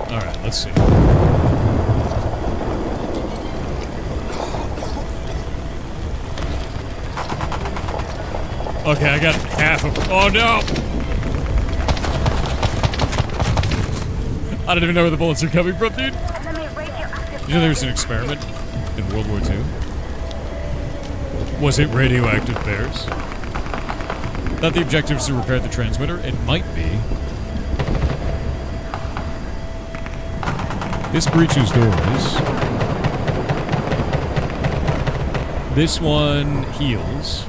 Alright, let's see. Okay, I got half of... Oh, no! I don't even know where the bullets are coming from, dude. You know there was an experiment in World War II? Was it radioactive bears? Thought the objective was to repair the transmitter. It might be. This breaches doors. This one heals.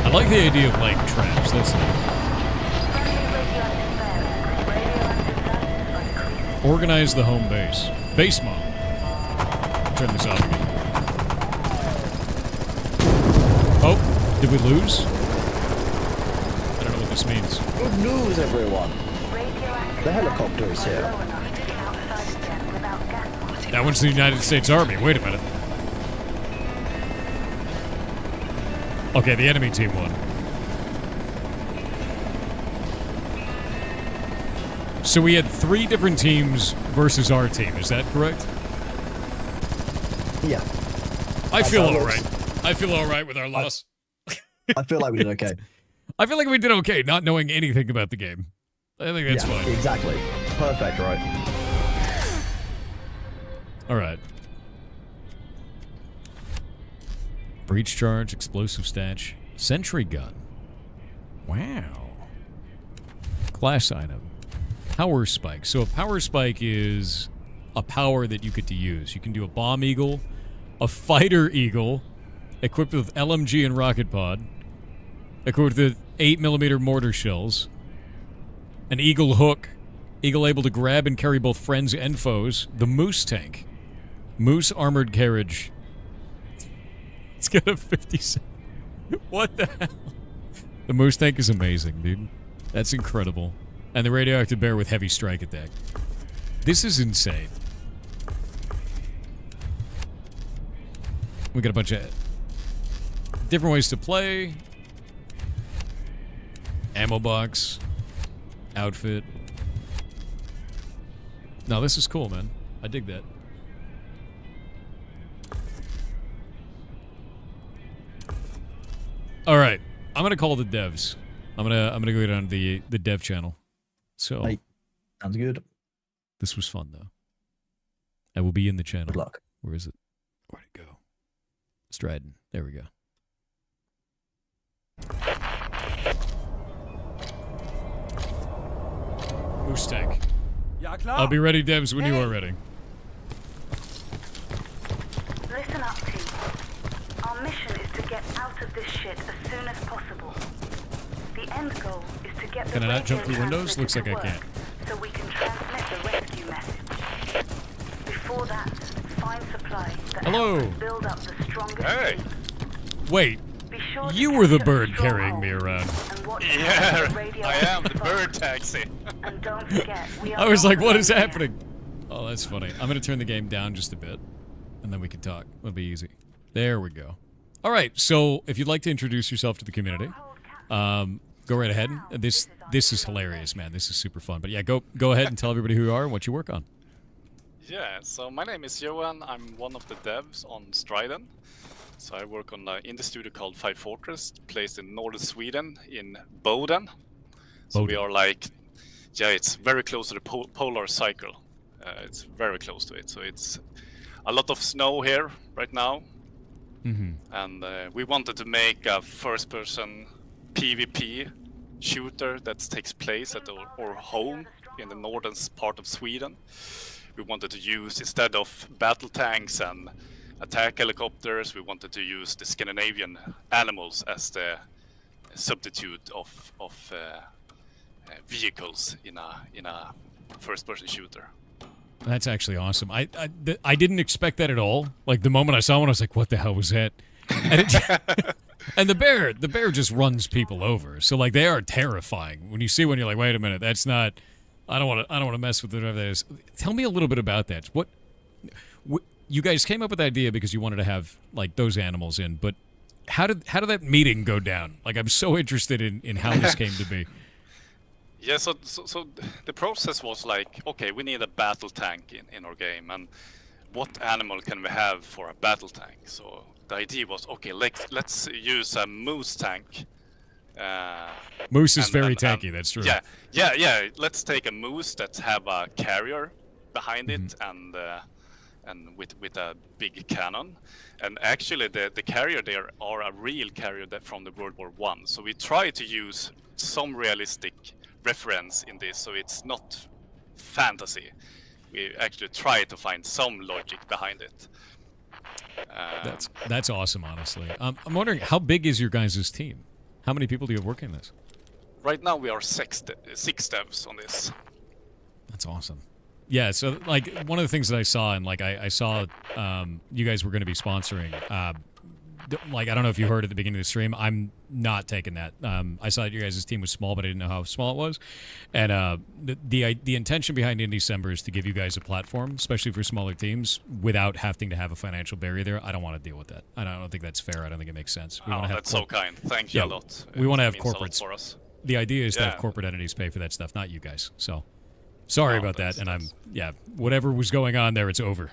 I like the idea of like traps. That's neat. Organize the home base. Base model. Turn this off again. Oh, did we lose? I don't know what this means. Good news, everyone. The helicopter is here. That one's the United States Army. Wait a minute. Okay, the enemy team won. So we had 3 different teams versus our team. Is that correct? Yeah. I feel all right. I feel all right with our loss. I feel like we did okay. I feel like we did okay, not knowing anything about the game. I think that's fine. Exactly. Perfect, right? All right. Breach charge, explosive stash, sentry gun. Wow. Class item. Power spike. So a power spike is a power that you get to use. You can do a bomb eagle, a fighter eagle, equipped with LMG and rocket pod, equipped with 8mm mortar shells, an eagle hook, eagle able to grab and carry both friends and foes, the moose tank, moose armored carriage. It's got a 57. What the hell? The moose tank is amazing, dude. That's incredible. And the radioactive bear with heavy strike attack. This is insane. We got a bunch of different ways to play. Ammo box. Outfit. No, this is cool, man. I dig that. All right, I'm gonna call the devs. I'm gonna go down to the dev channel. So, Hey, sounds good. This was fun though. I will be in the channel. Good luck. Where is it? Where'd it go? Striden. There we go. Moose tank. I'll be ready, devs, when you are ready. Listen up, team. Our mission is to get out of this shit as soon as possible. The end goal is to get Can I not jump through windows? Looks like I can't. So we can transmit the rescue message. Before that, find supplies that Hello. help us build up the strongest Hey. team. Wait, Be sure to you were the capture bird the carrying me stronghold around. and watch out for the Yeah, I radioactive am the sparks. bird taxi. And don't forget, we are I was not like, what is alone here. happening? Oh, that's funny. I'm gonna turn the game down just a bit, and then we can talk. It'll be easy. There we go. All right, so if you'd like to introduce yourself to the community, go right ahead. This is hilarious, man. This is super fun. But yeah, go ahead and tell everybody who you are and what you work on. Yeah, so my name is Johan. I'm one of the devs on Striden. So I work on the indie studio called Five Fortress, placed in northern Sweden, in Boden. So we Boden. are like, yeah, it's very close to the polar cycle. It's very close to it. So it's a lot of snow here right now. Mm-hmm. And we wanted to make a first-person PvP shooter that takes place at our home in the northern part of Sweden. We wanted to use, instead of battle tanks and attack helicopters, we wanted to use the Scandinavian animals as the substitute of vehicles in a first-person shooter. That's actually awesome. I didn't expect that at all. Like the moment I saw one, I was like, "What the hell was that?" And, and the bear just runs people over. So like they are terrifying. When you see one, you're like, "Wait a minute, that's not. I don't want to mess with whatever that is." Tell me a little bit about that. What you guys came up with the idea because you wanted to have like those animals in, but how did that meeting go down? Like I'm so interested in how this came to be. Yeah, so the process was like, okay, we need a battle tank in our game, and what animal can we have for a battle tank? So the idea was, okay, let's use a moose tank. Moose is very tanky, that's true. Yeah. Let's take a moose that have a carrier behind it and with a big cannon. And actually, the carrier there are a real carrier that from the World War I. So we try to use some realistic reference in this, so it's not fantasy. We actually try to find some logic behind it. That's awesome, honestly. I'm wondering, how big is your guys' team? How many people do you have working on this? Right now we are six devs on this. That's awesome. Yeah, so like one of the things that I saw, and like I saw you guys were going to be sponsoring. Like I don't know if you heard at the beginning of the stream. I'm not taking that. I saw that your guys' team was small, but I didn't know how small it was. And the intention behind Indie December is to give you guys a platform, especially for smaller teams, without having to have a financial barrier there. I don't want to deal with that. I don't think that's fair. I don't think it makes sense. We want to have that's so kind. Thank you a lot. We want to have It means a lot corporates. for us. The idea is to have corporate entities pay for that stuff, not you guys. So. Sorry about that, and whatever was going on there, it's over.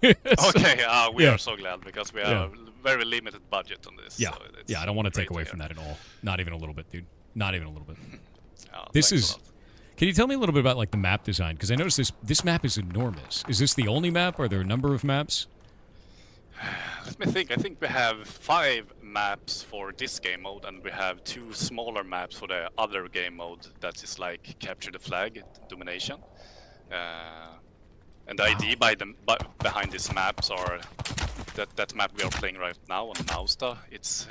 Okay, we are so glad because we have a very limited budget on this. Yeah, so I don't want to take away from that at all. Not even a little bit, dude. Not even a little bit. This is. Can you tell me a little bit about like the map design? Because I noticed this map is enormous. Is this the only map? Are there a number of maps? Let me think. I think we have 5 maps for this game mode, and we have 2 smaller maps for the other game mode that is like capture the flag, domination. And the idea behind these maps are that map we are playing right now on Nausta. It's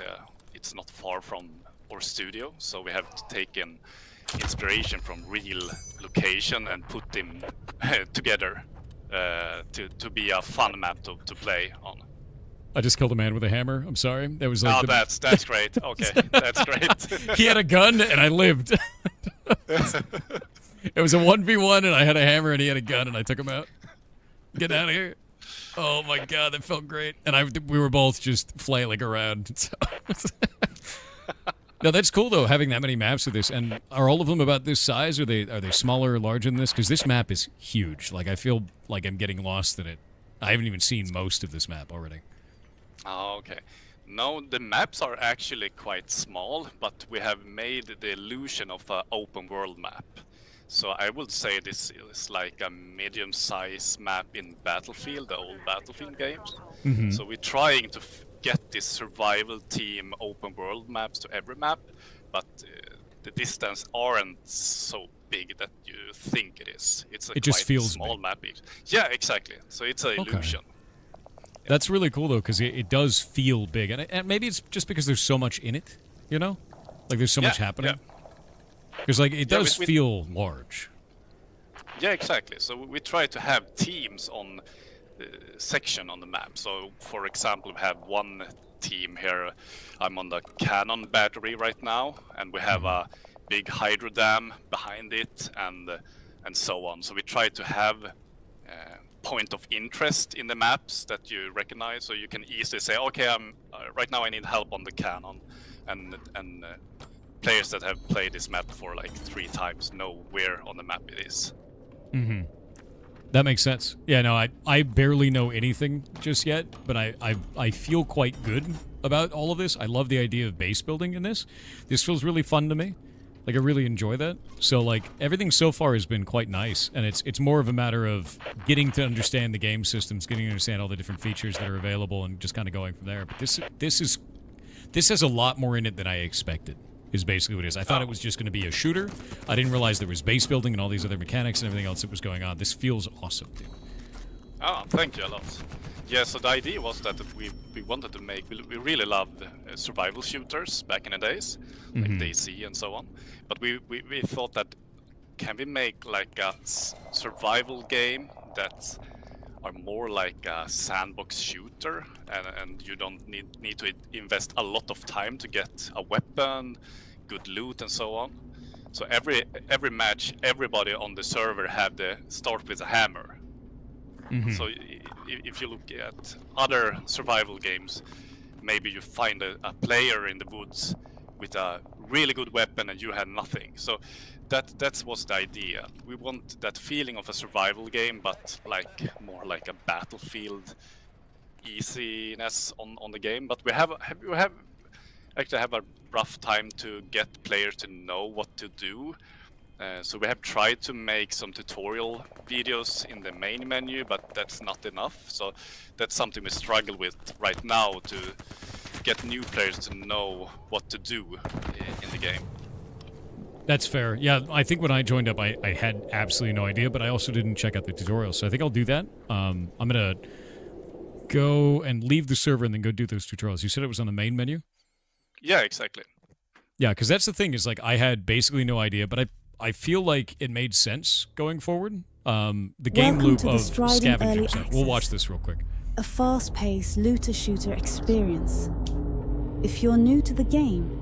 not far from our studio, so we have taken inspiration from real location and put them together to be a fun map to play on. I just killed a man with a hammer. I'm sorry. That was like. Oh, that's great. Okay, that's great. He had a gun and I lived. It was a 1v1 and I had a hammer and he had a gun and I took him out. Get out of here. Oh my god, that felt great. And we were both just flailing around. So. No, that's cool though, having that many maps of this. And are all of them about this size? Are they smaller or larger than this? Because this map is huge. Like I feel like I'm getting lost in it. I haven't even seen most of this map already. Oh, okay. No, the maps are actually quite small, but we have made the illusion of an open world map. So I would say this is like a medium-sized map in Battlefield, the old Battlefield games. Mm-hmm. So we're trying to get this survival team open world maps to every map, but the distance aren't so big that you think it is. It's a just quite feels small big. map. Yeah, exactly. So it's an illusion. That's really cool though, because it does feel big, and maybe it's just because there's so much in it, you know, like there's so much happening. Because like it does feel large. Yeah, exactly. So we try to have teams on section on the map. So for example, we have one team here. I'm on the cannon battery right now, and we have a big hydro dam behind it, and so on. So we try to have point of interest in the maps that you recognize, so you can easily say, okay, right now I need help on the cannon, and players that have played this map for like 3 times know where on the map it is. Mm-hmm. That makes sense. Yeah, no, I barely know anything just yet, but I feel quite good about all of this. I love the idea of base building in this. This feels really fun to me. Like, I really enjoy that. So, like, everything so far has been quite nice, and it's more of a matter of getting to understand the game systems, getting to understand all the different features that are available, and just kind of going from there. But this has a lot more in it than I expected, is basically what it is. I thought it was just going to be a shooter. I didn't realize there was base building and all these other mechanics and everything else that was going on. This feels awesome, dude. Oh, thank you a lot. Yeah, so the idea was that we wanted to make, we really loved survival shooters back in the days, like DayZ and so on. But we thought that, can we make like a survival game that are more like a sandbox shooter, and you don't need to invest a lot of time to get a weapon, good loot and so on. So every match, everybody on the server had to start with a hammer. So if you look at other survival games, maybe you find a player in the woods with a really good weapon and you had nothing. So that was the idea. We want that feeling of a survival game, but like more like a Battlefield easiness on the game. But we have a rough time to get players to know what to do. So we have tried to make some tutorial videos in the main menu, but that's not enough. So that's something we struggle with right now, to get new players to know what to do in the game. That's fair. Yeah, I think when I joined up, I had absolutely no idea, but I also didn't check out the tutorial, so I think I'll do that. I'm gonna go and leave the server and then go do those tutorials. You said it was on the main menu? Yeah, exactly. Yeah, because that's the thing is like I had basically no idea, but I feel like it made sense going forward. The game Welcome loop to the of Striden Early scavenging stuff. We'll Access. watch this real quick. A fast-paced looter-shooter experience. If you're new to the game,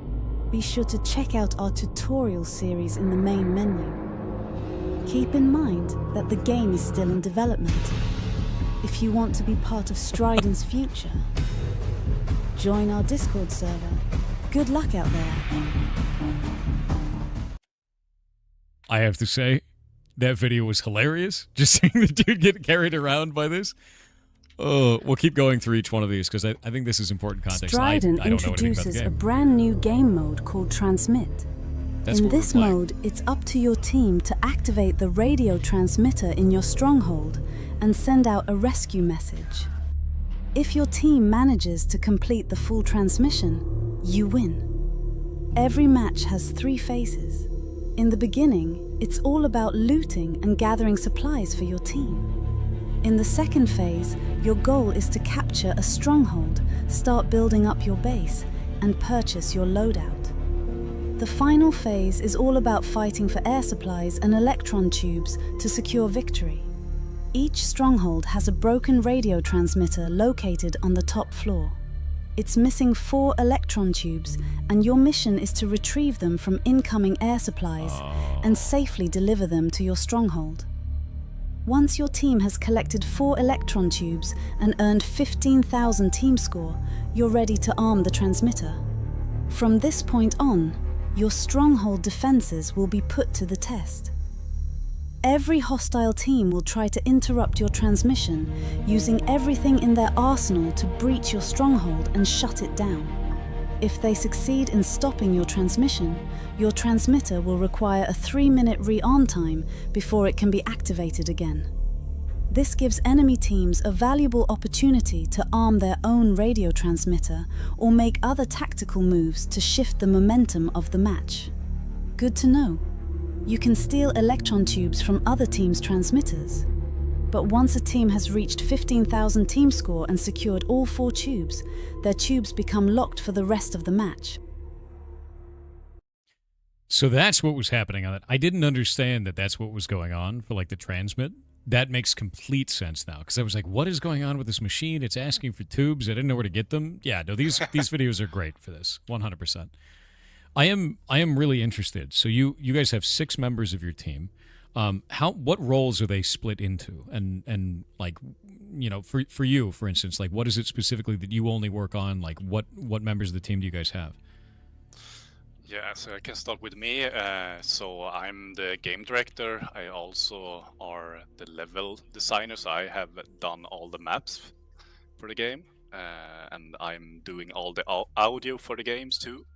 be sure to check out our tutorial series in the main menu. Keep in mind that the game is still in development. If you want to be part of Striden's future, join our Discord server. Good luck out there. I have to say, that video was hilarious. Just seeing the dude get carried around by this. Oh, we'll keep going through each one of these because I think this is important context. Striden I don't know anything about the introduces a game. brand new game mode called Transmit. That's In what we're this playing. mode, it's up to your team to activate the radio transmitter in your stronghold and send out a rescue message. If your team manages to complete the full transmission, you win. Every match has 3 phases. In the beginning, it's all about looting and gathering supplies for your team. In the second phase, your goal is to capture a stronghold, start building up your base, and purchase your loadout. The final phase is all about fighting for air supplies and electron tubes to secure victory. Each stronghold has a broken radio transmitter located on the top floor. It's missing 4 electron tubes, and your mission is to retrieve them from incoming air supplies and safely deliver them to your stronghold. Once your team has collected 4 electron tubes and earned 15,000 team score, you're ready to arm the transmitter. From this point on, your stronghold defenses will be put to the test. Every hostile team will try to interrupt your transmission, using everything in their arsenal to breach your stronghold and shut it down. If they succeed in stopping your transmission, your transmitter will require a 3-minute re-arm time before it can be activated again. This gives enemy teams a valuable opportunity to arm their own radio transmitter or make other tactical moves to shift the momentum of the match. Good to know. You can steal electron tubes from other teams' transmitters. But once a team has reached 15,000 team score and secured all 4 tubes, their tubes become locked for the rest of the match. So that's what was happening on it. I didn't understand that that's what was going on for like the transmit. That makes complete sense now because I was like, what is going on with this machine? It's asking for tubes. I didn't know where to get them. Yeah, no, these videos are great for this, 100%. I am really interested. So you guys have 6 members of your team. What roles are they split into? And like, you know, for you, for instance, like what is it specifically that you only work on? Like what members of the team do you guys have? Yeah, so I can start with me. So I'm the game director. I also are the level designer. So I have done all the maps for the game, and I'm doing all the audio for the games too.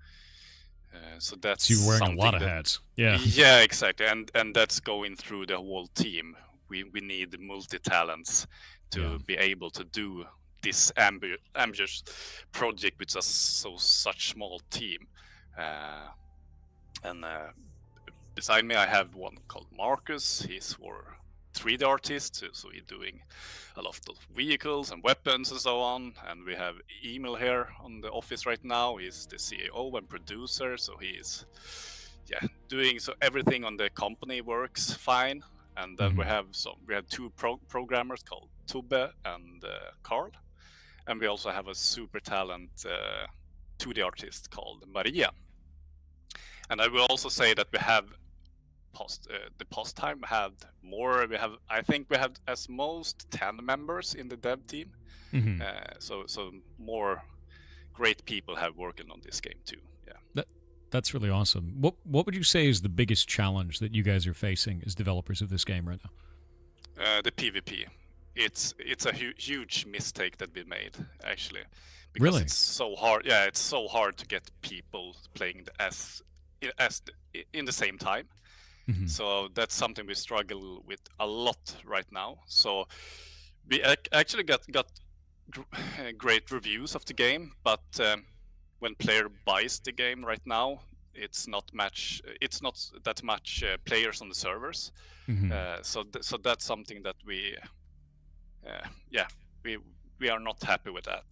So that's you're wearing a lot of hats. Yeah. Yeah, exactly, and that's going through the whole team. We need multi-talents to be able to do this ambitious project with such small team. And beside me, I have one called Marcus. He's our 3D artist, so he's doing a lot of vehicles and weapons and so on. And we have Emil here on the office right now. He's the CEO and producer, so he's doing so everything on the company works fine. And then we have 2 programmers called Tubbe and Carl, and we also have a super talent 2D artist called Maria. And I will also say that we have the past time had more. I think we have as most 10 members in the dev team. Mm-hmm. So more great people have working on this game too. Yeah. That's really awesome. What would you say is the biggest challenge that you guys are facing as developers of this game right now? The PvP. It's a huge mistake that we made actually. Because really? It's so hard. Yeah, it's so hard to get people playing in the same time. Mm-hmm. So that's something we struggle with a lot right now. So we actually got great reviews of the game, but when player buys the game right now, it's not that much players on the servers. So that's something that we are not happy with that.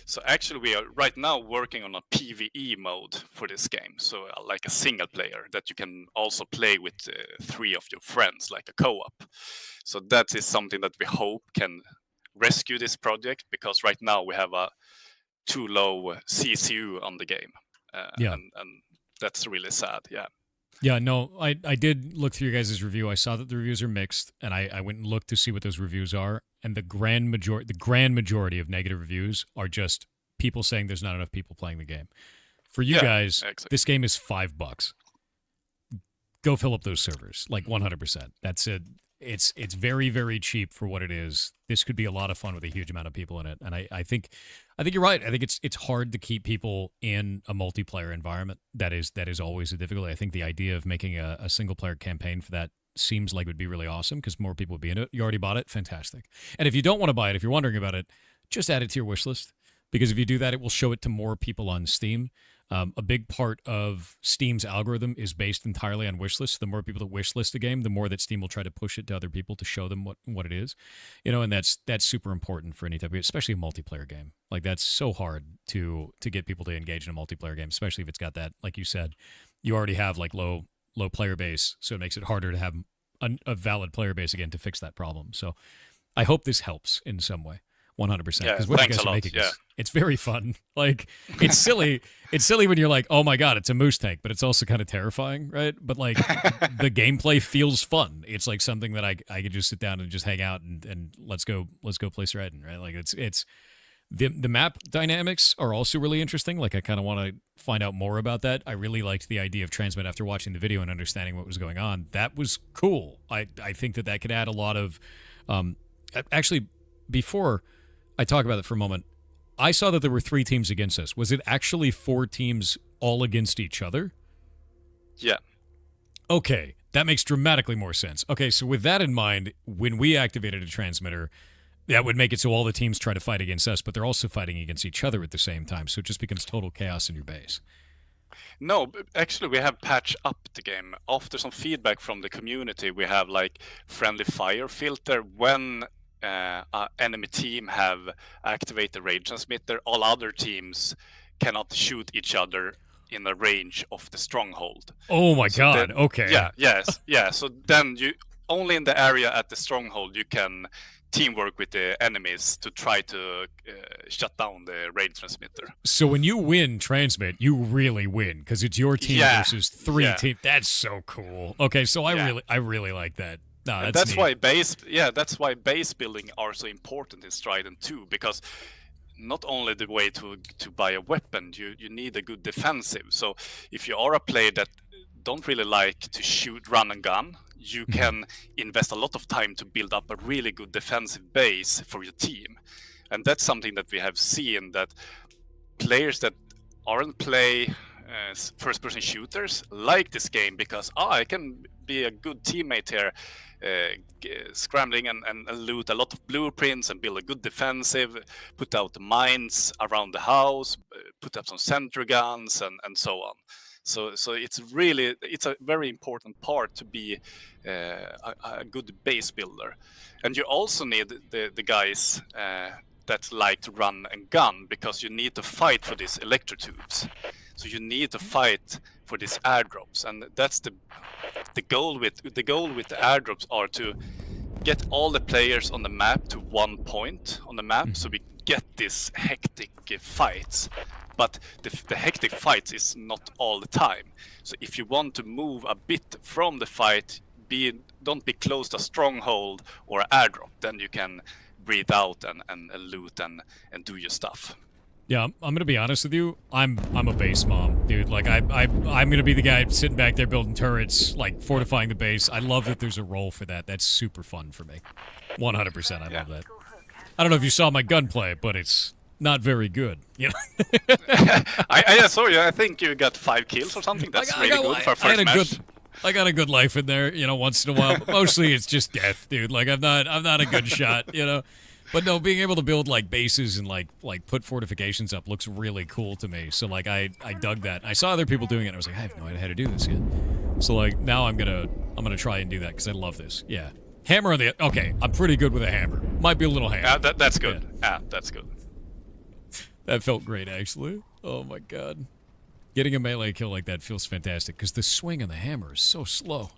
So actually we are right now working on a PvE mode for this game. So like a single player that you can also play with 3 of your friends, like a co-op. So that is something that we hope can rescue this project, because right now we have a too low CCU on the game. And that's really sad. Yeah, no, I did look through your guys' review. I saw that the reviews are mixed, and I went and looked to see what those reviews are. And the grand majority of negative reviews are just people saying there's not enough people playing the game. For you guys, exactly. This game is $5. Go fill up those servers, like 100%. That's it. It's very, very cheap for what it is. This could be a lot of fun with a huge amount of people in it. And I think you're right. I think it's hard to keep people in a multiplayer environment. That is always a difficulty. I think the idea of making a single player campaign for that seems like it would be really awesome, because more people would be in it. You already bought it, fantastic. And if you don't want to buy it, if you're wondering about it, just add it to your wish list, because if you do that, it will show it to more people on Steam. A big part of Steam's algorithm is based entirely on wish lists. The more people that wish list a game, the more that Steam will try to push it to other people to show them what it is, and that's super important for any type of, especially a multiplayer game. Like, that's so hard to get people to engage in a multiplayer game, especially if it's got that, like you said, you already have like low player base, so it makes it harder to have a valid player base again to fix that problem. So I hope this helps in some way. 100%. Because what you guys are making it's very fun. Like, it's silly. It's silly when you're like, oh my god, it's a moose tank, but it's also kind of terrifying, right? But like, the gameplay feels fun. It's like something that I could just sit down and just hang out and let's go play Striden, right? Like, it's the map dynamics are also really interesting. Like, I kind of want to find out more about that. I really liked the idea of transmit after watching the video and understanding what was going on. That was cool. I think that could add a lot of actually, before I talk about it for a moment, I saw that there were 3 teams against us. Was it actually 4 teams all against each other? Yeah. Okay, that makes dramatically more sense. Okay, so with that in mind, when we activated a transmitter, that would make it so all the teams try to fight against us, but they're also fighting against each other at the same time, so it just becomes total chaos in your base. No, actually we have patched up the game. After some feedback from the community, we have like friendly fire filter. When enemy team have activated the raid transmitter, all other teams cannot shoot each other in the range of the stronghold. Oh my god, then, okay. Yeah. So then you only in the area at the stronghold you can teamwork with the enemies to try to shut down the raid transmitter. So when you win transmit, you really win, because it's your team versus 3 teams. That's so cool. Okay, so I really like that. No, that's why base building are so important in Striden too, because not only the way to buy a weapon, you need a good defensive. So if you are a player that don't really like to shoot, run and gun, you can invest a lot of time to build up a really good defensive base for your team. And that's something that we have seen, that players that aren't play first-person shooters like this game, because I can be a good teammate here, scrambling and loot a lot of blueprints and build a good defensive, put out the mines around the house, put up some sentry guns and so on. So it's a very important part to be a good base builder. And you also need the guys that like to run and gun, because you need to fight for these electrotubes. So you need to fight for these airdrops, and that's the goal with the airdrops are to get all the players on the map to one point on the map, so we get these hectic fights. But the hectic fights is not all the time. So if you want to move a bit from the fight, don't be close to a stronghold or an airdrop, then you can breathe out and loot and do your stuff. Yeah, I'm gonna be honest with you. I'm a base mom, dude. Like I'm gonna be the guy sitting back there building turrets, like fortifying the base. I love that there's a role for that. That's super fun for me. 100%, I love that. I don't know if you saw my gunplay, but it's not very good. You know. I saw you. I think you got 5 kills or something. That's really good for first match. I got a good life in there, once in a while. But mostly it's just death, dude. Like I'm not a good shot, But no, being able to build like bases and like put fortifications up looks really cool to me. So like I dug that. I saw other people doing it and I was like, I have no idea how to do this yet. So like now I'm gonna try and do that because I love this. Yeah. Hammer on the okay, I'm pretty good with a hammer. Might be a little hammer. That's good. Yeah, that's good. That felt great actually. Oh my god. Getting a melee kill like that feels fantastic because the swing on the hammer is so slow.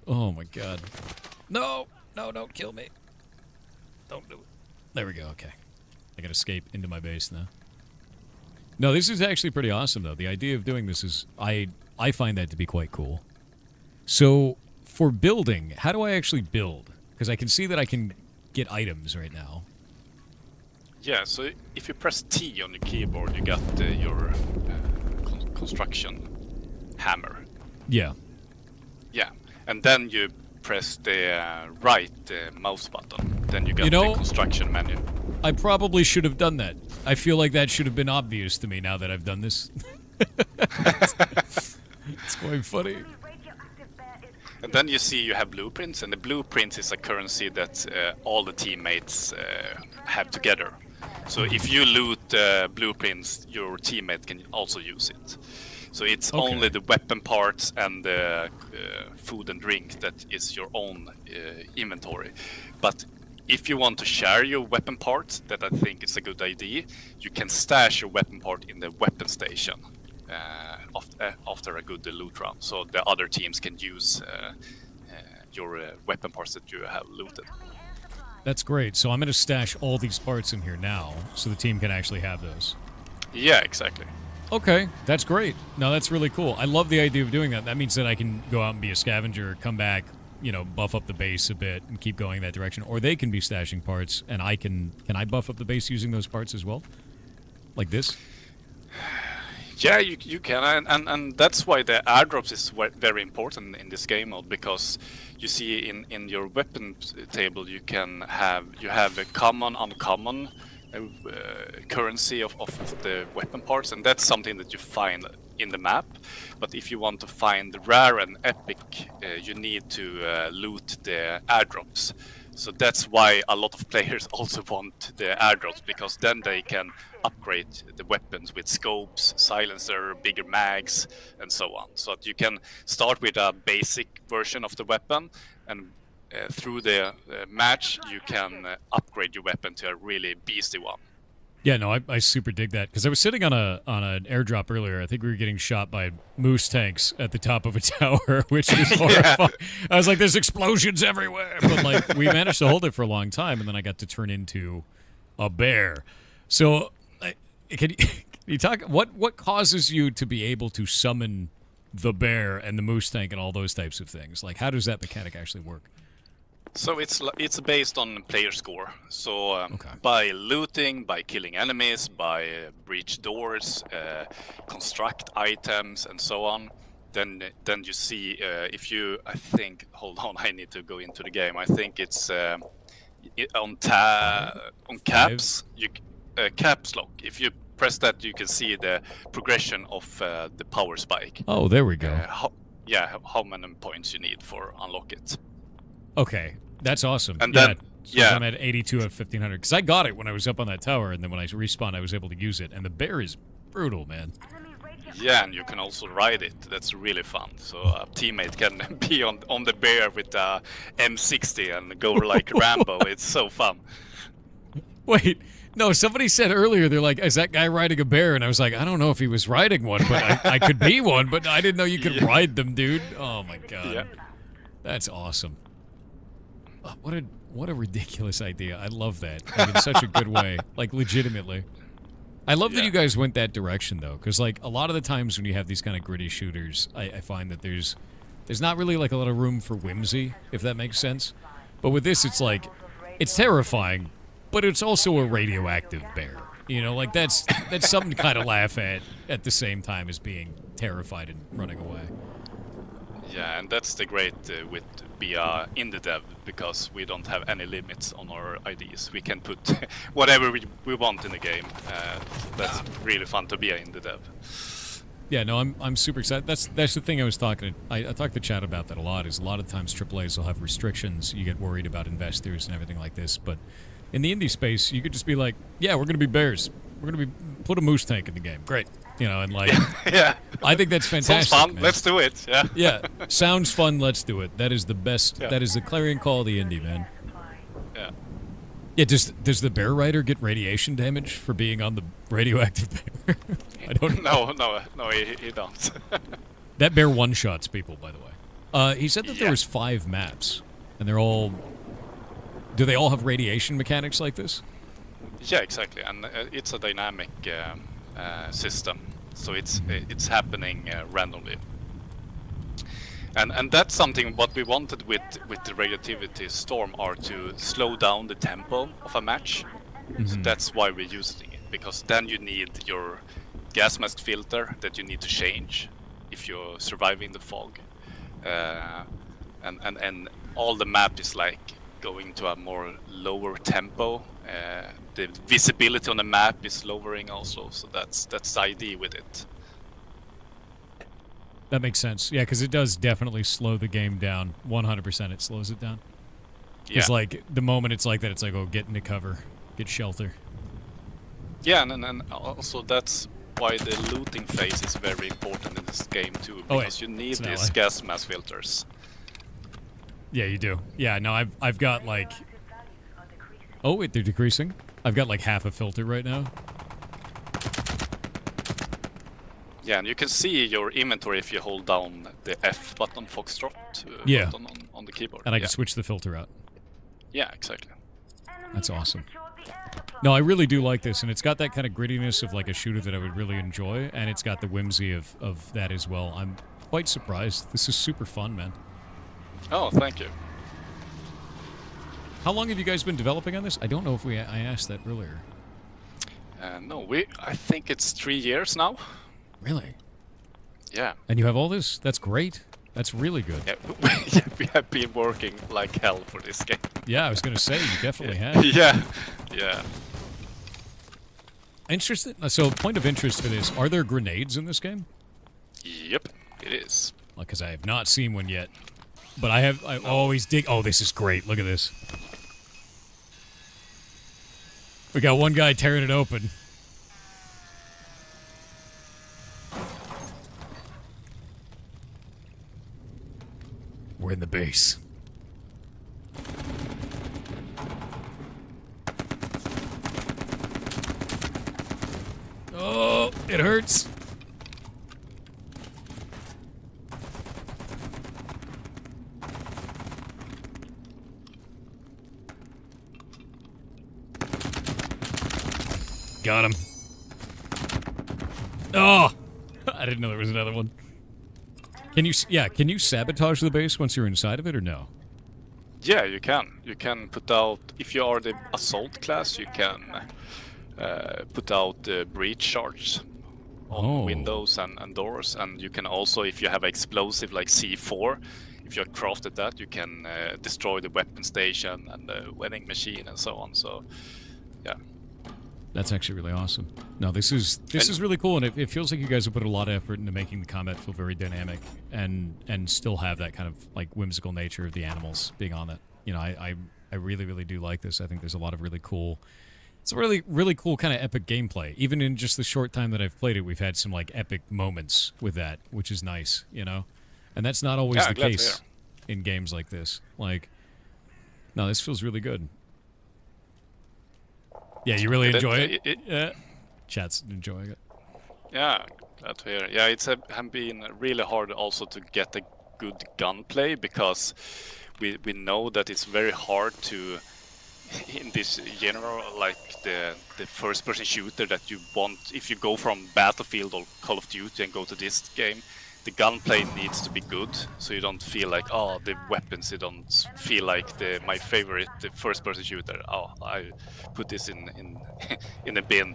Oh my god. No, don't kill me. Don't do it. There we go, okay. I can escape into my base now. No, this is actually pretty awesome though. The idea of doing this is, I find that to be quite cool. So, for building, how do I actually build? Because I can see that I can get items right now. Yeah, so if you press T on your keyboard, you got your construction hammer. Yeah. Yeah, and then you press the right mouse button. Then you got the construction menu. I probably should have done that. I feel like that should have been obvious to me now that I've done this. It's quite funny. And then you see you have blueprints, and the blueprints is a currency that all the teammates have together. So if you loot blueprints, your teammate can also use it. So it's only the weapon parts and the food and drink that is your own inventory. But if you want to share your weapon parts, that I think is a good idea, you can stash your weapon part in the weapon station after a good loot round. So the other teams can use your weapon parts that you have looted. That's great. So I'm going to stash all these parts in here now so the team can actually have those. Yeah, exactly. Okay, that's great. No, that's really cool. I love the idea of doing that. That means that I can go out and be a scavenger, come back, you know, buff up the base a bit and keep going that direction. Or they can be stashing parts and I can I buff up the base using those parts as well? Like this? Yeah, you can, and that's why the airdrops is very important in this game mode, because you see in your weapon table you have a common, uncommon currency of the weapon parts, and that's something that you find in the map. But if you want to find rare and epic, you need to loot the airdrops. So that's why a lot of players also want the airdrops, because then they can upgrade the weapons with scopes, silencer, bigger mags, and so on. So that you can start with a basic version of the weapon, and through the match you can upgrade your weapon to a really beastie one. Yeah, no, I super dig that, because I was sitting on an airdrop earlier. I think we were getting shot by moose tanks at the top of a tower, which was horrifying. I was like, there's explosions everywhere, but like we managed to hold it for a long time, and then I got to turn into a bear. So, can you talk? What causes you to be able to summon the bear and the moose tank and all those types of things? Like, how does that mechanic actually work? So it's based on player score. So by looting, by killing enemies, by breach doors, construct items, and so on, then you see if you, I think, hold on, I need to go into the game. I think it's on caps, caps lock. If you press that, you can see the progression of the power spike. Oh, there we go. How many points you need for unlock it. Okay, that's awesome. And then, I'm at 82 of 1500 because I got it when I was up on that tower, and then when I respawned, I was able to use it. And the bear is brutal, man. Yeah, and you can also ride it. That's really fun. So a teammate can be on the bear with the M60 and go like Rambo. It's so fun. Wait, no, somebody said earlier, they're like, is that guy riding a bear? And I was like, I don't know if he was riding one, but I could be one, but I didn't know you could ride them, dude. Oh my god. Yeah. That's awesome. What a ridiculous idea. I love that. Like, in such a good way. Like, legitimately. I love that you guys went that direction, though, because, like, a lot of the times when you have these kind of gritty shooters, I find that there's not really, like, a lot of room for whimsy, if that makes sense. But with this, it's like, it's terrifying, but it's also a radioactive bear. You know, like, that's something to kind of laugh at the same time as being terrified and running away. Yeah, and that's the great with being indie dev, because we don't have any limits on our IDs. We can put whatever we want in the game. That's really fun to be an indie dev. Yeah, no, I'm super excited. That's the thing I was talking. I talk to Chad about that a lot. Is a lot of times AAA's will have restrictions. You get worried about investors and everything like this. But in the indie space, you could just be like, yeah, we're gonna be bears. We're gonna be put a moose tank in the game. Great, you know, and like, yeah, I think that's fantastic. Sounds fun. Man. Let's do it. Yeah. Yeah, sounds fun. Let's do it. That is the best. Yeah. That is the clarion call of the indie, man. Yeah. Yeah, does the bear rider get radiation damage for being on the radioactive bear? I don't know. No, he don't. That bear one-shots people, by the way. He said that there Yeah. was 5 maps, and they're all... Do they all have radiation mechanics like this? Yeah, exactly, and it's a dynamic system, so it's happening randomly. And that's something what we wanted with the radioactivity storm are to slow down the tempo of a match. So that's why we're using it, because then you need your gas mask filter that you need to change if you're surviving the fog, and all the map is like going to a more lower tempo. The visibility on the map is lowering also, so that's the idea with it. That makes sense. Yeah, because it does definitely slow the game down. 100% it slows it down. It's like, the moment it's like that, it's like, oh, get into cover. Get shelter. Yeah, and also that's why the looting phase is very important in this game too, because you need these gas mask filters. Yeah, you do. Yeah, no, I've got like... Oh, wait, they're decreasing? I've got like half a filter right now. Yeah, and you can see your inventory if you hold down the F button, Foxtrot button on the keyboard. And I can switch the filter out. Yeah, exactly. That's awesome. No, I really do like this, and it's got that kind of grittiness of like a shooter that I would really enjoy, and it's got the whimsy of that as well. I'm quite surprised. This is super fun, man. Oh, thank you. How long have you guys been developing on this? I don't know if I asked that earlier. No, I think it's 3 years now. Really? Yeah. And you have all this? That's great. That's really good. Yeah, we have been working like hell for this game. Yeah, I was going to say, you definitely have. Yeah. Interesting. So, point of interest for this, are there grenades in this game? Yep, it is. Because I have not seen one yet. But I always dig... Oh, this is great. Look at this. We got one guy tearing it open. We're in the base. Oh, it hurts. Got him. Oh! I didn't know there was another one. Can you sabotage the base once you're inside of it, or no? Yeah, you can. You can put out, if you are the assault class, you can put out breach shards on windows and doors, and you can also, if you have explosive like C4, if you have crafted that, you can destroy the weapon station and the vending machine and so on. So, yeah. That's actually really awesome. No, this is really cool, and it feels like you guys have put a lot of effort into making the combat feel very dynamic and still have that kind of like whimsical nature of the animals being on it. You know, I really, really do like this. I think there's a lot of really cool... It's a really, really cool kind of epic gameplay. Even in just the short time that I've played it, we've had some like epic moments with that, which is nice, you know? And that's not always the case in games like this. Like, no, this feels really good. Yeah, you really enjoy it? Yeah. Chat's enjoying it. Yeah, glad to hear. Yeah, it's been really hard also to get a good gunplay, because we know that it's very hard to, in this general, like the first-person shooter that you want, if you go from Battlefield or Call of Duty and go to this game, the gunplay needs to be good, so you don't feel like, oh, the weapons, you don't feel like my favorite first-person shooter. Oh, I put this in in a bin.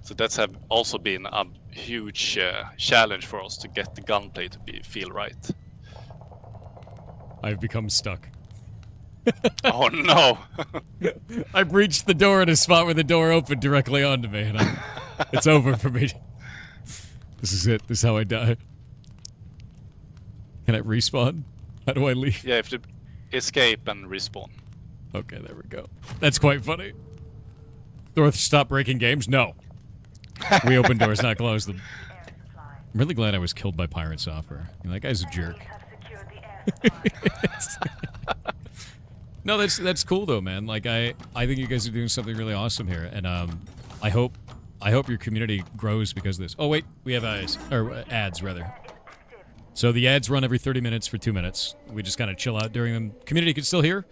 So that's also been a huge challenge for us to get the gunplay to feel right. I've become stuck. Oh no! I breached the door in a spot where the door opened directly onto me, and it's over for me. This is it. This is how I die. Can I respawn? How do I leave? Yeah, if you escape and respawn. Okay, there we go. That's quite funny. Dorth, stop breaking games? No. We open doors, not close them. I'm really glad I was killed by Pirate Software. You know, that guy's a jerk. No, that's cool though, man. Like I think you guys are doing something really awesome here, and I hope your community grows because of this. Oh wait, we have ads rather. So the ads run every 30 minutes for 2 minutes. We just kind of chill out during them. Community can still hear.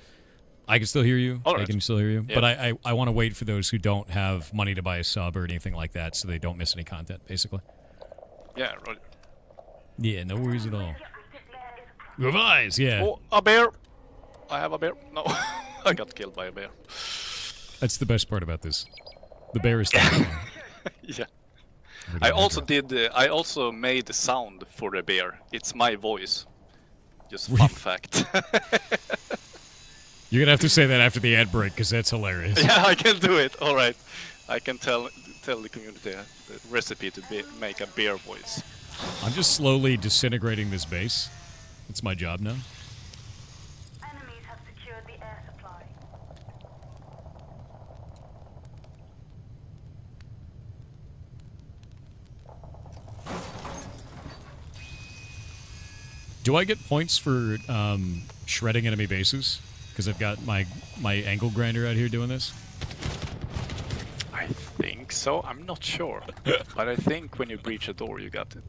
I can still hear you. All right. I can still hear you. Yeah. But I want to wait for those who don't have money to buy a sub or anything like that, so they don't miss any content, basically. Yeah, right. Yeah, no worries at all. You have eyes, yeah. Oh, a bear! I have a bear. No, I got killed by a bear. That's the best part about this. The bear is Yeah. I also made the sound for the bear. It's my voice. Just fun fact. You're gonna have to say that after the ad break, because that's hilarious. Yeah, I can do it. All right. I can tell the community the recipe to make a bear voice. I'm just slowly disintegrating this base. It's my job now. Enemies have secured the air supply. Do I get points for shredding enemy bases? Because I've got my angle grinder out here doing this? I think so. I'm not sure. But I think when you breach a door, you got it.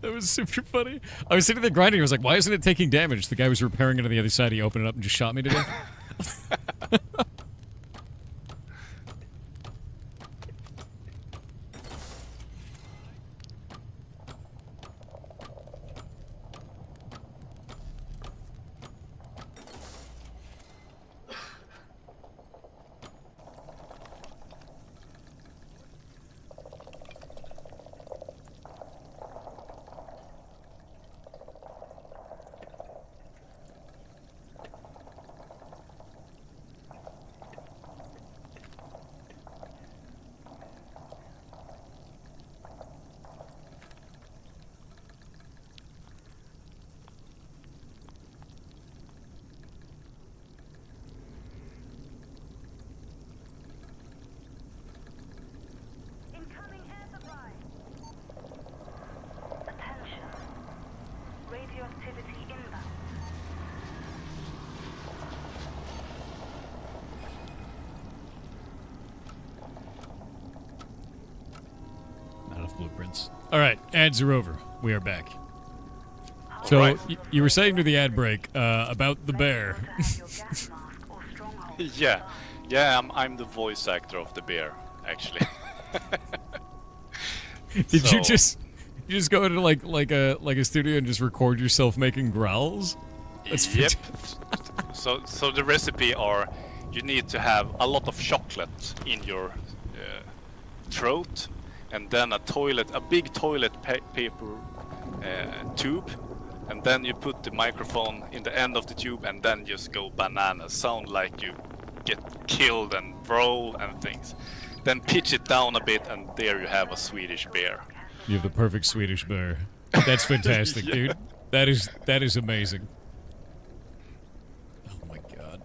That was super funny. I was sitting there grinding. I was like, why isn't it taking damage? The guy was repairing it on the other side. He opened it up and just shot me to death. Incoming air supply. Attention. Radioactivity inbound. Not enough blueprints. All right, ads are over. We are back. So Right. you were saying to the ad break about the bear. Yeah. Yeah, I'm the voice actor of the bear, actually. Did you just go into like a studio and just record yourself making growls? That's Yep. So the recipe are you need to have a lot of chocolate in your throat, and then a big toilet paper tube, and then you put the microphone in the end of the tube, and then just go bananas, sound like you get killed and roll and things. Then pitch it down a bit, and there you have a Swedish bear. You have the perfect Swedish bear. That's fantastic, Yeah. dude. That is amazing. Oh my god.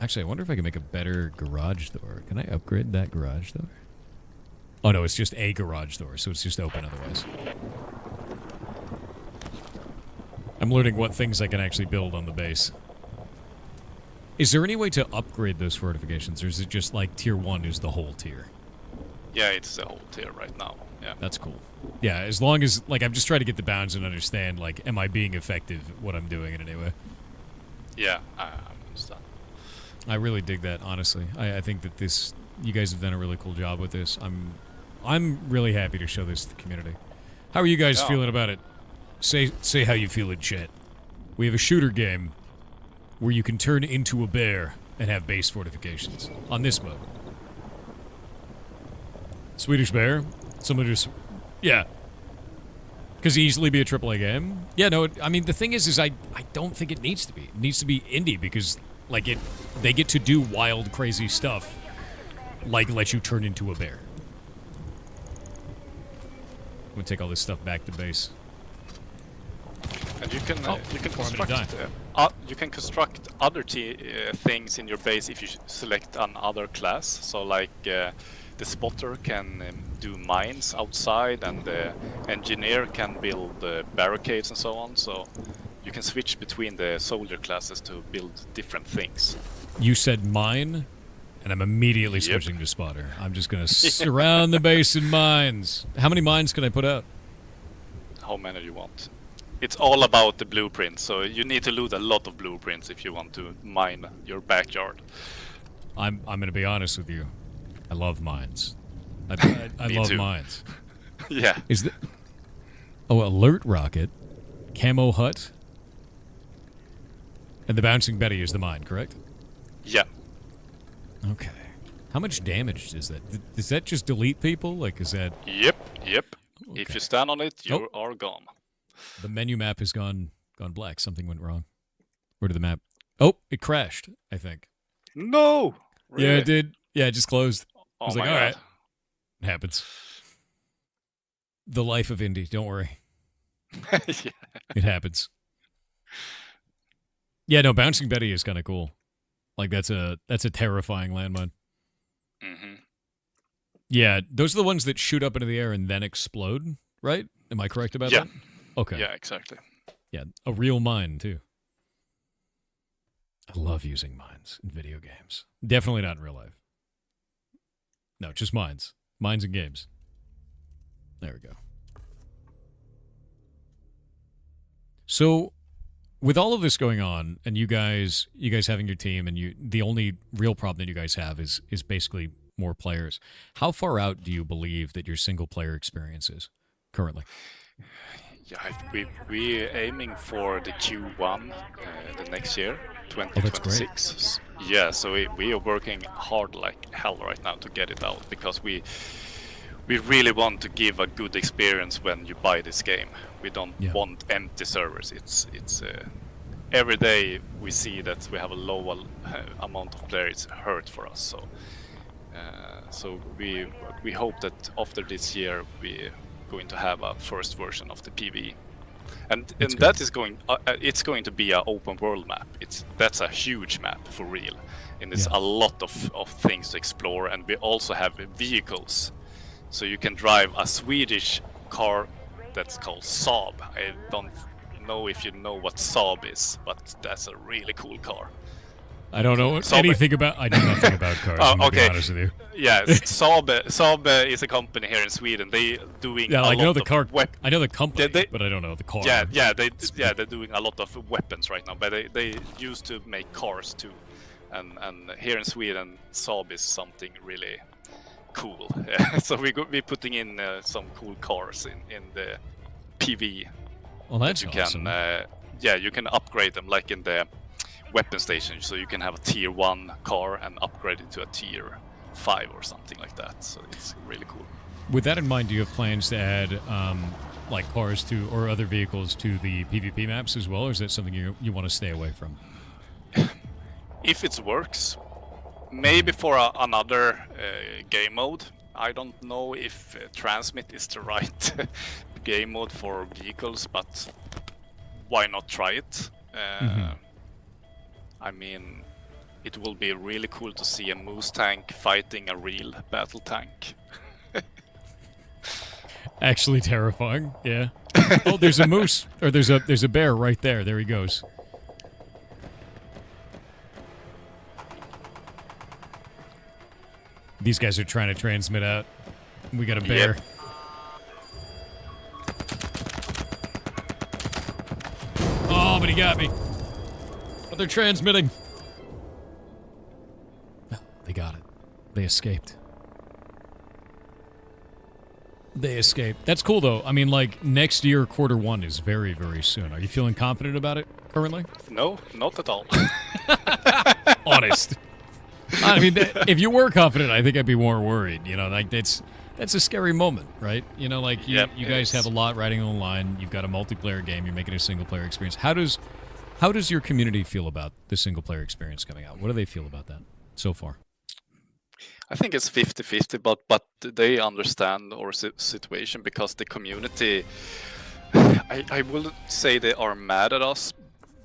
Actually, I wonder if I can make a better garage door. Can I upgrade that garage door? Oh no, it's just a garage door, so it's just open otherwise. I'm learning what things I can actually build on the base. Is there any way to upgrade those fortifications, or is it just like tier 1 is the whole tier? Yeah, it's the whole tier right now. Yeah. That's cool. Yeah, as long as, like, I'm just trying to get the bounds and understand, like, am I being effective at what I'm doing in any way? Yeah, I understand. I really dig that, honestly. I think that you guys have done a really cool job with this. I'm really happy to show this to the community. How are you guys Yeah. feeling about it? Say how you feel in chat. We have a shooter game where you can turn into a bear and have base fortifications on this mode. Swedish bear. Someone just, yeah. Could easily be a AAA game. Yeah, no. I mean, the thing is I don't think it needs to be. It needs to be indie because, like, they get to do wild, crazy stuff, like let you turn into a bear. I'm gonna take all this stuff back to base. And you can you can construct other things in your base if you select another class. So like the spotter can do mines outside, and the engineer can build barricades and so on. So you can switch between the soldier classes to build different things. You said mine, and I'm immediately switching to spotter. I'm just gonna surround the base in mines. How many mines can I put out? How many you want? It's all about the blueprints, so you need to loot a lot of blueprints if you want to mine your backyard. I'm gonna be honest with you. I love mines. I love too. mines. Yeah. Is the alert rocket, camo hut, and the bouncing Betty is the mine, correct? Yeah. Okay. How much damage is that? Does that just delete people? Like, is that? Yep. Okay. If you stand on it, you are gone. The menu map has gone black. Something went wrong. Where did the map? Oh, it crashed, I think. No! Really? Yeah, it did. Yeah, it just closed. I Oh was my like, all God. right. It happens. The life of indie. Don't worry. Yeah. It happens. Yeah, no, Bouncing Betty is kind of cool. Like, that's a terrifying landmine. Mm-hmm. Yeah, those are the ones that shoot up into the air and then explode, right? Am I correct about that? Okay. Yeah, exactly. Yeah, a real mine, too. I love using mines in video games. Definitely not in real life. No, just mines. Mines and games. There we go. So, with all of this going on, and you guys having your team, and the only real problem that you guys have is basically more players. How far out do you believe that your single player experience is currently? Yeah, we're aiming for the Q1 the next year, Oh, that's great. 2026. Yeah, so we are working hard like hell right now to get it out, because we really want to give a good experience when you buy this game. We don't want empty servers. It's every day we see that we have a low amount of players hurt for us. So we hope that after this year we're going to have a first version of the PvE, and that is going. It's going to be an open world map. That's a huge map for real, and it's a lot of things to explore. And we also have vehicles, so you can drive a Swedish car that's called Saab. I don't know if you know what Saab is, but that's a really cool car. I don't know anything about. I know nothing about cars. I'm gonna be honest with you. Yeah, Saab is a company here in Sweden. They doing I know the car. I know the company, but I don't know the car. They're doing a lot of weapons right now. But they used to make cars too, and here in Sweden, Saab is something really cool. So we're putting in some cool cars in the PV. Well, that's you awesome. Can you can upgrade them like in the weapon station, so you can have a tier 1 car and upgrade it to a tier 5 or something like that. So it's really cool. With that in mind, do you have plans to add like cars to or other vehicles to the PvP maps as well, or is that something you want to stay away from? If it works, maybe for another game mode. I don't know if transmit is the right game mode for vehicles, but why not try it? I mean, it will be really cool to see a moose tank fighting a real battle tank. Actually terrifying, yeah. Oh, there's a moose, or there's a bear right there. There he goes. These guys are trying to transmit out. We got a bear. Yep. Oh, but he got me. But they're transmitting. Oh, they got it. They escaped. They escaped. That's cool, though. I mean, like, next year, Q1 is very, very soon. Are you feeling confident about it currently? No, not at all. Honest. I mean, if you were confident, I think I'd be more worried. You know, like, that's a scary moment, right? You know, like, you guys have a lot riding on the line. You've got a multiplayer game. You're making a single-player experience. How does your community feel about the single-player experience coming out? What do they feel about that so far? I think it's 50-50, but they understand our situation because the community, I wouldn't say they are mad at us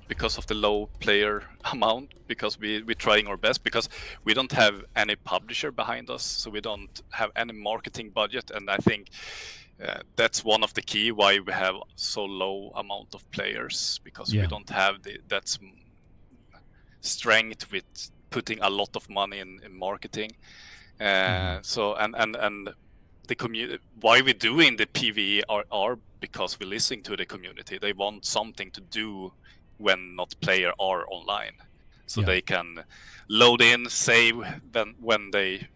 because of the low player amount, because we're trying our best, because we don't have any publisher behind us, so we don't have any marketing budget, and I think that's one of the key why we have so low amount of players, because we don't have that strength with putting a lot of money in marketing. So and the community, why we're doing the PvE are because we listen to the community. They want something to do when not player are online, so they can load in, save when they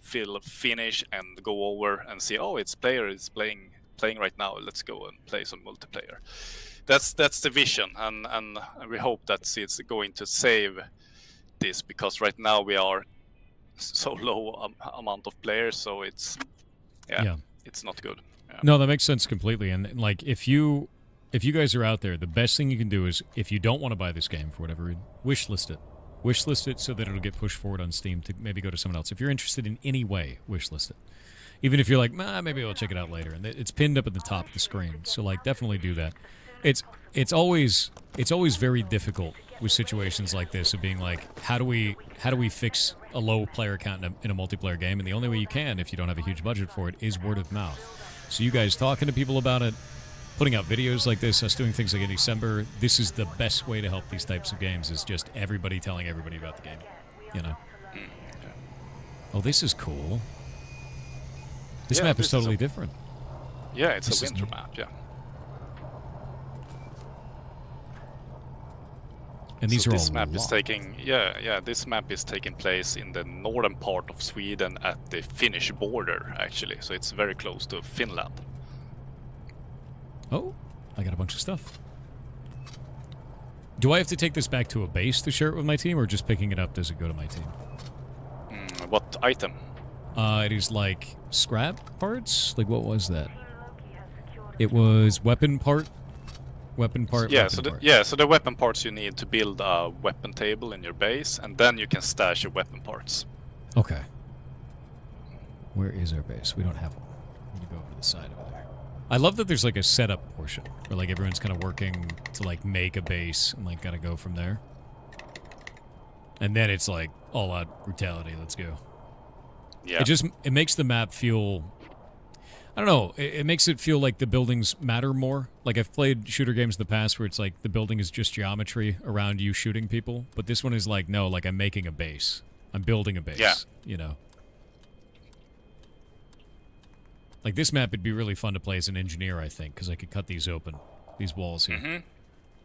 feel finish, and go over and see, oh, it's player is playing right now, let's go and play some multiplayer. That's the vision, and we hope that it's going to save this, because right now we are so low amount of players, so it's it's not good. No, that makes sense completely. And like, if you guys are out there, the best thing you can do is, if you don't want to buy this game for whatever reason, wishlist it so that it'll get pushed forward on Steam to maybe go to someone else. If you're interested in any way, wishlist it. Even if you're like, maybe I'll check it out later, and it's pinned up at the top of the screen. So like, definitely do that. It's always very difficult with situations like this of being like, how do we fix a low player count in a multiplayer game? And the only way you can, if you don't have a huge budget for it, is word of mouth. So you guys talking to people about it, putting out videos like this, us doing things like in December, this is the best way to help these types of games, is just everybody telling everybody about the game, you know? Oh, this is cool. This map is totally different. Yeah, it's a winter map, yeah. And these so are this all map is taking this map is taking place in the northern part of Sweden at the Finnish border, actually, so it's very close to Finland. Oh, I got a bunch of stuff. Do I have to take this back to a base to share it with my team, or just picking it up does it go to my team? What item? It is like scrap parts? Like, what was that? It was weapon part. Yeah, so the weapon parts you need to build a weapon table in your base, and then you can stash your weapon parts. Okay. Where is our base? We don't have one. We need to go over to the side over there. I love that there's like a setup portion where like everyone's kind of working to like make a base and like gotta go from there. And then it's like all out brutality. Let's go. Yeah. It makes the map feel, I don't know, it makes it feel like the buildings matter more. Like, I've played shooter games in the past where it's like the building is just geometry around you shooting people, but this one is like, no, like I'm making a base. I'm building a base, you know. Like, this map would be really fun to play as an engineer, I think, because I could cut these open, these walls here.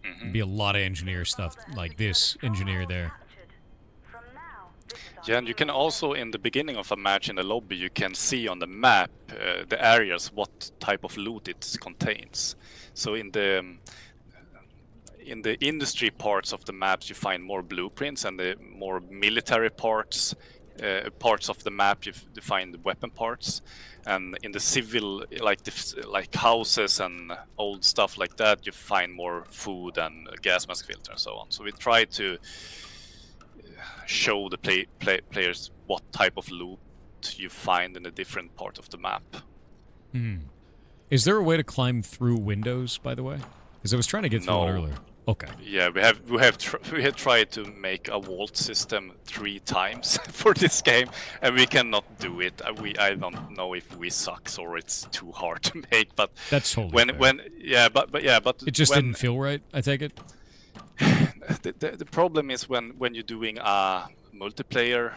It'd be a lot of engineer stuff, like this engineer there. Yeah, and you can also, in the beginning of a match in the lobby, you can see on the map the areas, what type of loot it contains. So in the industry parts of the maps, you find more blueprints, and the more military parts of the map, you find weapon parts. And in the civil, like houses and old stuff like that, you find more food and gas mask filter and so on. So we try to show the players what type of loot you find in a different part of the map. Is there a way to climb through windows, by the way? Because I was trying to get through one earlier. Okay. Yeah, we have tried to make a vault system 3 times for this game, and we cannot do it. I don't know if we suck or it's too hard to make, but that's totally fair. but it just didn't feel right, I take it. The problem is when you're doing a multiplayer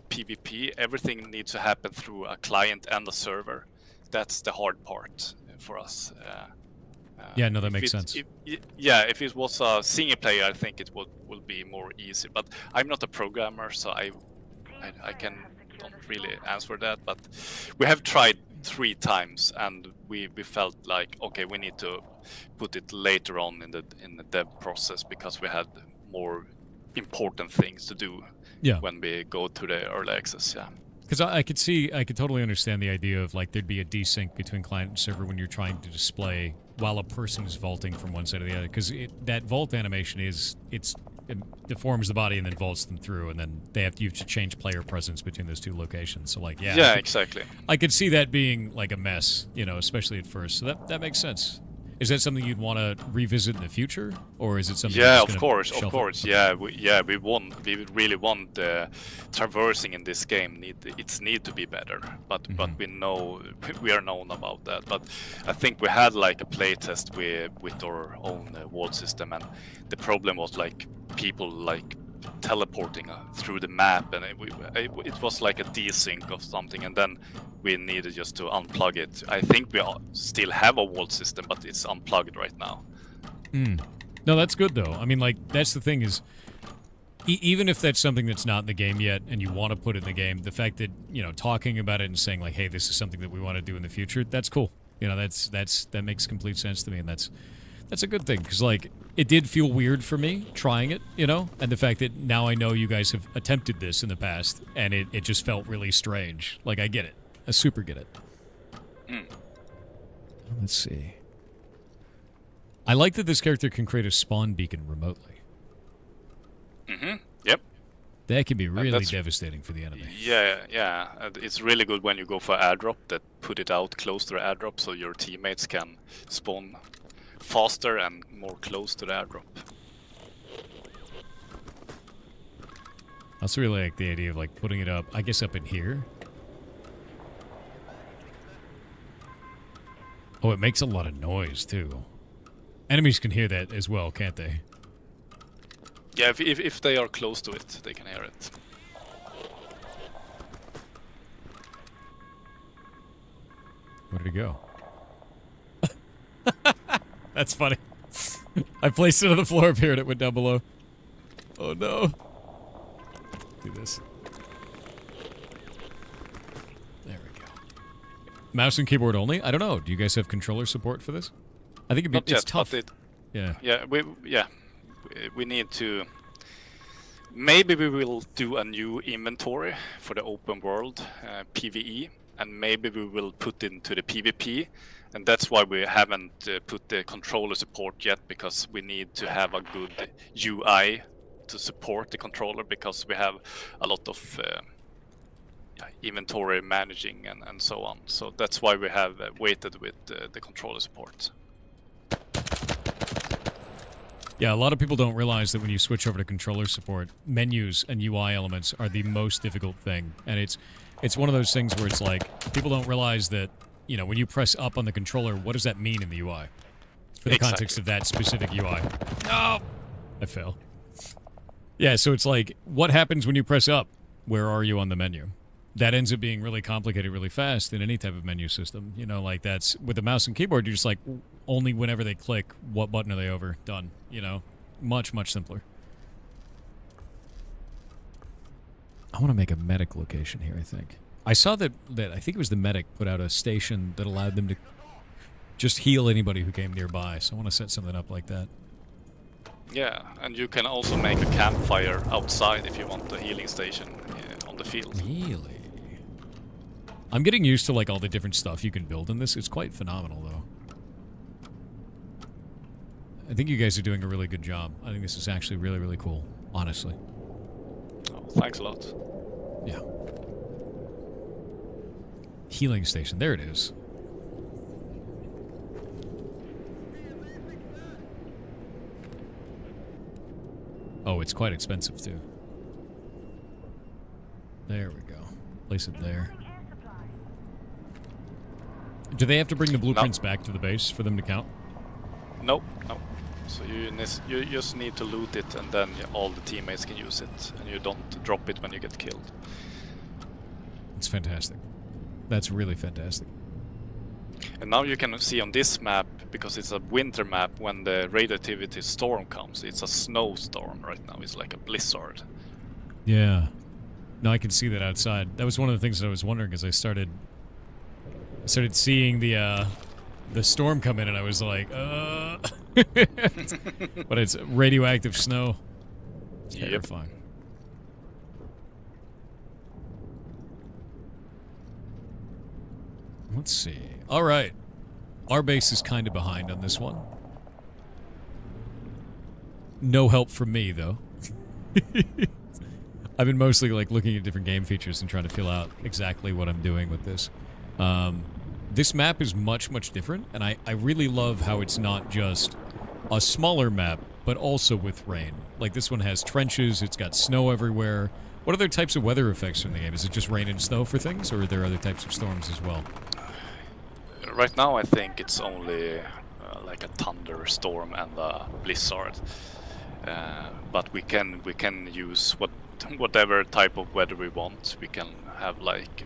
PvP, everything needs to happen through a client and a server. That's the hard part for us. Yeah, no, that makes sense. If it was a single player, I think it will be more easy. But I'm not a programmer, so I don't really answer that. But we have tried 3 times, and we felt like, okay, we need to put it later on in the dev process, because we had more important things to do when we go to the early access. Yeah. Because I could totally understand the idea of like there'd be a desync between client and server when you're trying to display while a person is vaulting from one side to the other. Because that vault animation it's it deforms the body and then vaults them through, and then they have to change player presence between those two locations. So like, yeah. Yeah, exactly. I could see that being like a mess, you know, especially at first. So that makes sense. Is that something you'd want to revisit in the future, or is it something? Yeah, you're just of gonna course. shelf it? Yeah, we really want traversing in this game. It's need to be better, but we know we are known about that. But I think we had like a playtest with our own wall system, and the problem was like people like teleporting through the map, and it was like a desync of something, and then we needed just to unplug it. I think we still have a wall system, but it's unplugged right now. No, that's good though. I mean, like, that's the thing is, even if that's something that's not in the game yet, and you want to put it in the game, the fact that, you know, talking about it and saying like, hey, this is something that we want to do in the future, that's cool. You know, that makes complete sense to me, and that's a good thing, because like, it did feel weird for me trying it, you know, and the fact that now I know you guys have attempted this in the past, and it just felt really strange. Like, I get it. I super get it. Let's see. I like that this character can create a spawn beacon remotely. Yep. That can be really devastating for the enemy. Yeah. And it's really good when you go for airdrop, that put it out close to the airdrop so your teammates can spawn faster and more close to the airdrop. I also really like the idea of like putting it up, I guess, up in here. Oh, it makes a lot of noise too. Enemies can hear that as well, can't they? Yeah, if they are close to it, they can hear it. Where did it go? That's funny. I placed it on the floor up here and it went down below. Oh no. Do this. There we go. Mouse and keyboard only? I don't know. Do you guys have controller support for this? I think it's tough. Yeah, we need to. Maybe we will do a new inventory for the open world PvE, and maybe we will put into the PvP, and that's why we haven't put the controller support yet, because we need to have a good UI to support the controller, because we have a lot of inventory managing and so on. So that's why we have waited with the controller support. Yeah, a lot of people don't realize that when you switch over to controller support, menus and UI elements are the most difficult thing. And it's one of those things where it's like, people don't realize that, you know, when you press up on the controller, what does that mean in the UI? For the context of that specific UI. No! I fail. Yeah, so it's like, what happens when you press up? Where are you on the menu? That ends up being really complicated really fast in any type of menu system. You know, like that's, with the mouse and keyboard, you're just like, only whenever they click, what button are they over? Done. You know, much simpler. I want to make a medic location here, I think. I saw that I think it was the medic put out a station that allowed them to just heal anybody who came nearby, so I want to set something up like that. Yeah, and you can also make a campfire outside if you want a healing station on the field. Really? I'm getting used to like all the different stuff you can build in this. It's quite phenomenal, though. I think you guys are doing a really good job. I think this is actually really cool, honestly. Oh, thanks a lot. Yeah. Healing station. There it is. Oh, it's quite expensive, too. There we go. Place it there. Do they have to bring the blueprints back to the base for them to count? Nope. So you just need to loot it, and then all the teammates can use it, and you don't drop it when you get killed. It's fantastic. That's really fantastic. And now you can see on this map, because it's a winter map, when the radioactivity storm comes, it's a snowstorm right now. It's like a blizzard. Yeah. No, I can see that outside. That was one of the things that I was wondering as I started seeing the storm come in, and I was like, But it's radioactive snow. Terrifying. Let's see. All right. Our base is kind of behind on this one. No help from me, though. I've been mostly like looking at different game features and trying to feel out exactly what I'm doing with this. This map is much, much different, and I really love how it's not just a smaller map, but also with rain. Like, this one has trenches, it's got snow everywhere. What other types of weather effects are in the game? Is it just rain and snow for things, or are there other types of storms as well? Right now I think it's only like a thunderstorm and a blizzard. But we can use whatever type of weather we want. We can have like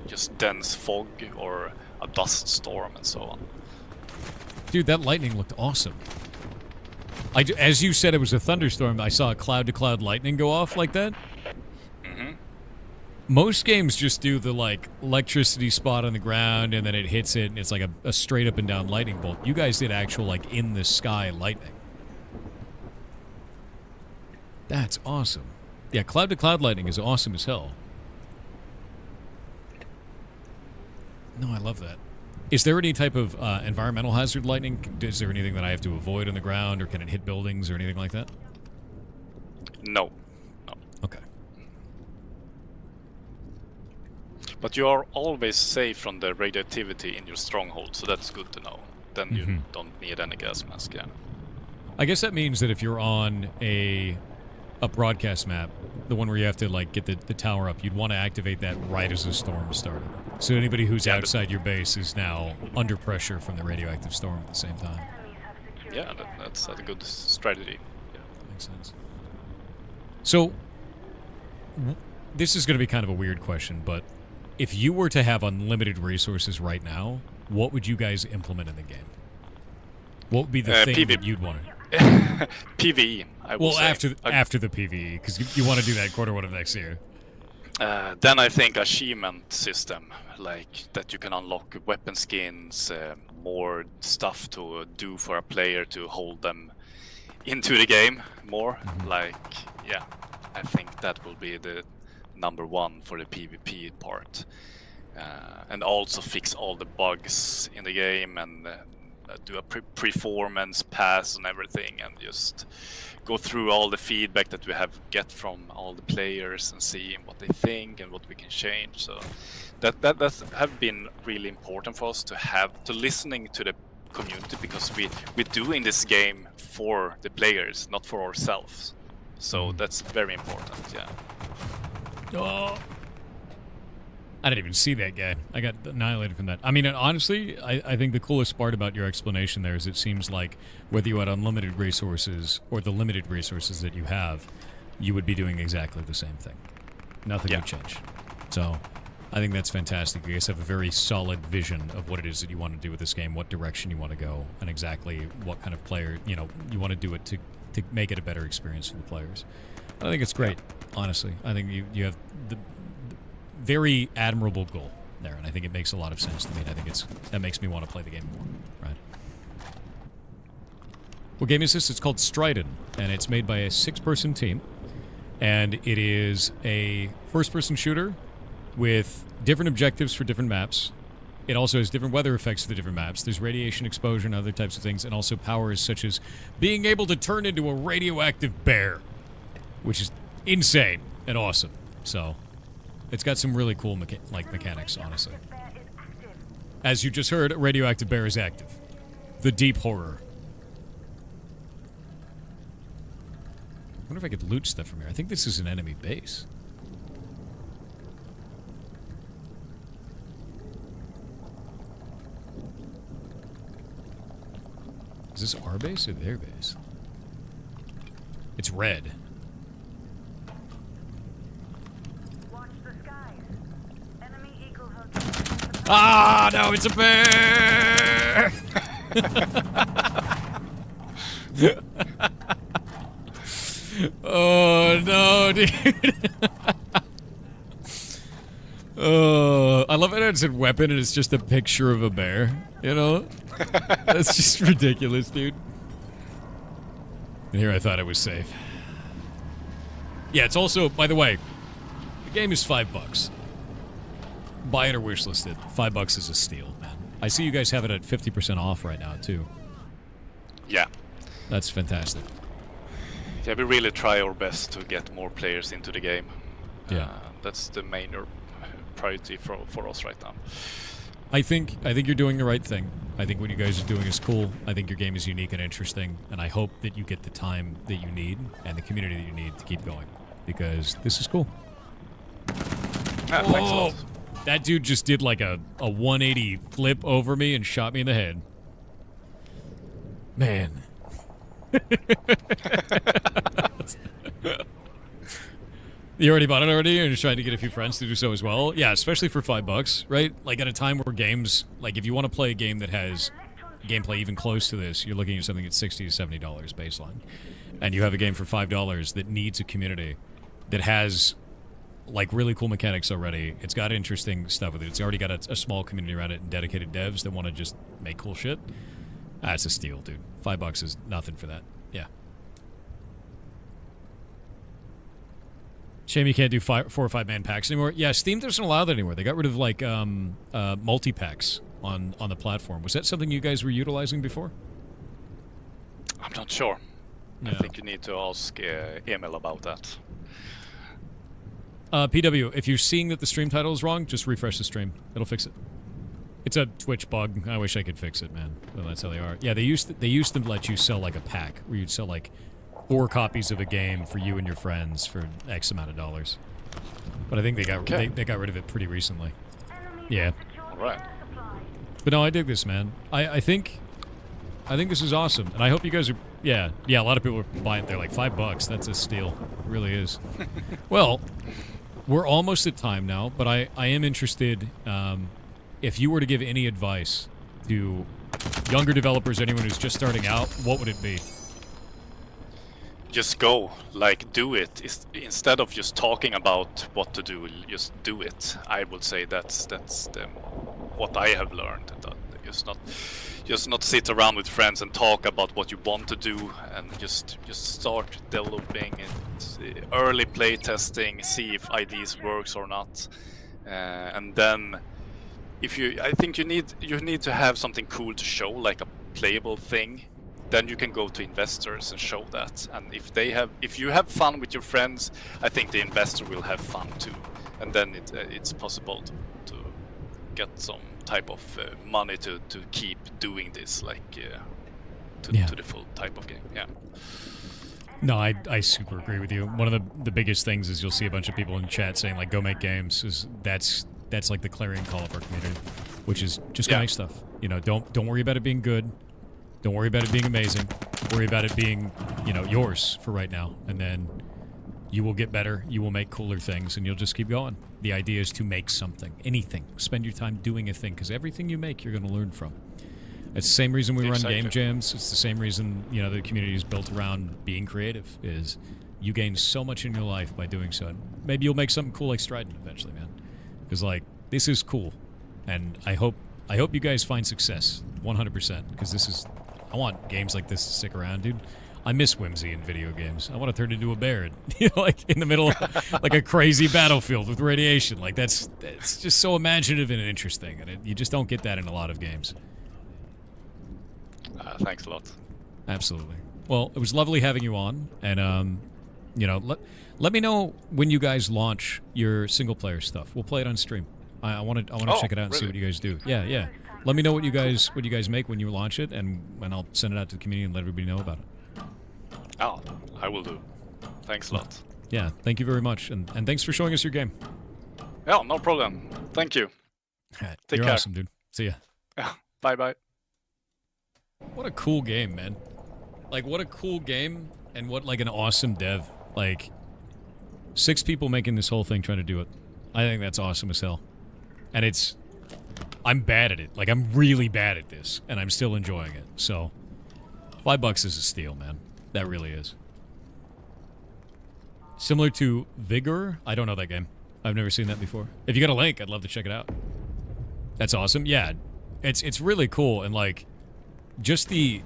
just dense fog or a dust storm and so on. Dude, that lightning looked awesome. As you said, it was a thunderstorm. I saw a cloud-to-cloud lightning go off like that. Mm-hmm. Most games just do the like electricity spot on the ground and then it hits it and it's like a straight up and down lightning bolt. You guys did actual like in the sky lightning. That's awesome. Yeah, cloud-to-cloud lightning is awesome as hell. No, I love that. Is there any type of environmental hazard lightning? Is there anything that I have to avoid on the ground, or can it hit buildings or anything like that? No. Okay. But you are always safe from the radioactivity in your stronghold, so that's good to know. Then you don't need any gas mask, yeah. I guess that means that if you're on a broadcast map, the one where you have to like get the tower up, you'd want to activate that right as the storm started. So anybody who's outside your base is now under pressure from the radioactive storm at the same time. Yeah, that's a good strategy. Yeah. Makes sense. So, this is going to be kind of a weird question, but if you were to have unlimited resources right now, what would you guys implement in the game? What would be the thing that you'd want to... PvE, I would say. after the PvE, because you want to do that quarter one of next year. Then I think achievement system, like that you can unlock weapon skins, more stuff to do for a player to hold them into the game more. Like, yeah, I think that will be the number one for the PvP part. And also fix all the bugs in the game and do a performance pass and everything, and just go through all the feedback that we get from all the players and see what they think and what we can change. So that's have been really important for us to listening to the community, because we're doing this game for the players, not for ourselves. So that's very important. Yeah. Oh. I didn't even see that guy. I got annihilated from that. I mean, honestly, I think the coolest part about your explanation there is it seems like whether you had unlimited resources or the limited resources that you have, you would be doing exactly the same thing. Nothing would change. So I think that's fantastic. You guys have a very solid vision of what it is that you want to do with this game, what direction you want to go, and exactly what kind of player, you want to do it to make it a better experience for the players. I think it's great, honestly. I think you have the very admirable goal there, and I think it makes a lot of sense to me, and I think that makes me want to play the game more, right? What game is this? It's called Striden, and it's made by a 6-person team, and it is a first-person shooter with different objectives for different maps. It also has different weather effects for the different maps. There's radiation exposure and other types of things, and also powers such as being able to turn into a radioactive bear, which is insane and awesome. So it's got some really cool mechanics, honestly. As you just heard, a radioactive bear is active. The deep horror. I wonder if I could loot stuff from here. I think this is an enemy base. Is this our base or their base? It's red. Ah, no, it's a bear! Oh, no, dude. Oh, I love it how it said weapon and it's just a picture of a bear, you know? That's just ridiculous, dude. And here I thought it was safe. Yeah, it's also, by the way, the game is $5. Buy it or wishlist it. $5 is a steal, man. I see you guys have it at 50% off right now, too. Yeah. That's fantastic. Yeah, we really try our best to get more players into the game. Yeah. That's the main priority for us right now. I think you're doing the right thing. I think what you guys are doing is cool. I think your game is unique and interesting, and I hope that you get the time that you need and the community that you need to keep going, because this is cool. Thanks a lot. That dude just did like a 180 flip over me and shot me in the head. Man. You already bought it already, and you're trying to get a few friends to do so as well? Yeah, especially for $5, right? Like at a time where games, like if you want to play a game that has gameplay even close to this, you're looking at something at $60 to $70 baseline. And you have a game for $5 that needs a community that has like really cool mechanics already. It's got interesting stuff with it. It's already got a small community around it and dedicated devs that want to just make cool shit. That's a steal, dude. $5 is nothing for that. Yeah. Shame you can't do 4 or 5 man packs anymore. Yeah, Steam doesn't allow that anymore. They got rid of like multi packs on the platform. Was that something you guys were utilizing before? I'm not sure. No. I think you need to ask Emil about that. PW, if you're seeing that the stream title is wrong, just refresh the stream. It'll fix it. It's a Twitch bug. I wish I could fix it, man. Well, that's how they are. Yeah, they used to let you sell like a pack where you'd sell like 4 copies of a game for you and your friends for X amount of dollars. But I think they got they got rid of it pretty recently. Yeah. All right. But no, I dig this, man. I think this is awesome, and I hope you guys are. Yeah. A lot of people are buying it. They're like $5. That's a steal. It really is. Well, we're almost at time now, but I am interested. If you were to give any advice to younger developers, anyone who's just starting out, what would it be? Just go, like do it. Instead of just talking about what to do, just do it. I would say that's what I have learned. Just not sit around with friends and talk about what you want to do, and just start developing it. Early play testing, see if ideas works or not, and then I think you need to have something cool to show, like a playable thing. Then you can go to investors and show that. And if you have fun with your friends, I think the investor will have fun too. And then it's possible to get some type of money to keep doing this, like to the full type of game. Yeah. No, I super agree with you. One of the biggest things is you'll see a bunch of people in chat saying like, "Go make games." That's like the clarion call of our community, which is just go make stuff. You know, don't worry about it being good. Don't worry about it being amazing. Worry about it being, yours for right now. And then you will get better. You will make cooler things, and you'll just keep going. The idea is to make something, anything. Spend your time doing a thing, because everything you make, you're going to learn from. It's the same reason we run game jams. It's the same reason, the community is built around being creative, is you gain so much in your life by doing so. And maybe you'll make something cool like Striden eventually, man. Because, this is cool. And I hope you guys find success, 100%, because this is... I want games like this to stick around, dude. I miss whimsy in video games. I want to turn into a bear, like in the middle of like a crazy battlefield with radiation. Like that's just so imaginative and interesting, and you just don't get that in a lot of games. Thanks a lot. Absolutely. Well, it was lovely having you on, and let me know when you guys launch your single player stuff. We'll play it on stream. I want to check it out and see what you guys do. Yeah. Let me know what you guys make when you launch it, and I'll send it out to the community and let everybody know about it. Oh, I will do. Thanks a lot. Yeah, thank you very much, and thanks for showing us your game. Yeah, no problem. Thank you. Right, Take you're care. Awesome, dude. See ya. Yeah, bye. What a cool game, man. Like, what a cool game, and what, an awesome dev. 6 people making this whole thing trying to do it. I think that's awesome as hell. And I'm bad at it. I'm really bad at this, and I'm still enjoying it. So, $5 is a steal, man. That really is. Similar to Vigor. I don't know that game. I've never seen that before. If you got a link, I'd love to check it out. That's awesome. Yeah, it's really cool, and you see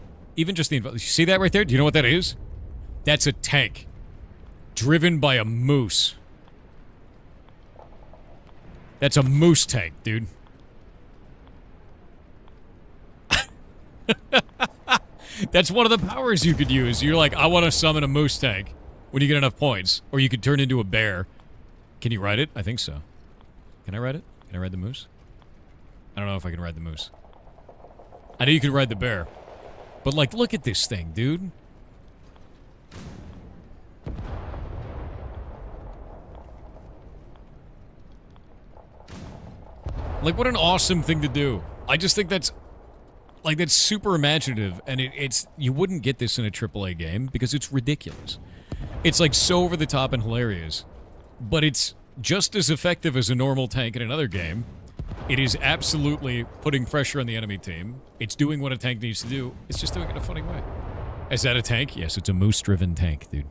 that right there? Do you know what that is? That's a tank driven by a moose. That's a moose tank, dude. That's one of the powers you could use. You're like, I want to summon a moose tank when you get enough points. Or you could turn into a bear. Can you ride it? I think so. Can I ride it? Can I ride the moose? I don't know if I can ride the moose. I know you can ride the bear. But, like, look at this thing, dude. Like, what an awesome thing to do. I just think that's, like, that's super imaginative, and it's, you wouldn't get this in a AAA game because it's ridiculous. It's, like, so over the top and hilarious, but it's just as effective as a normal tank in another game. It is absolutely putting pressure on the enemy team. It's doing what a tank needs to do. It's just doing it in a funny way. Is that a tank? Yes, it's a moose-driven tank, dude.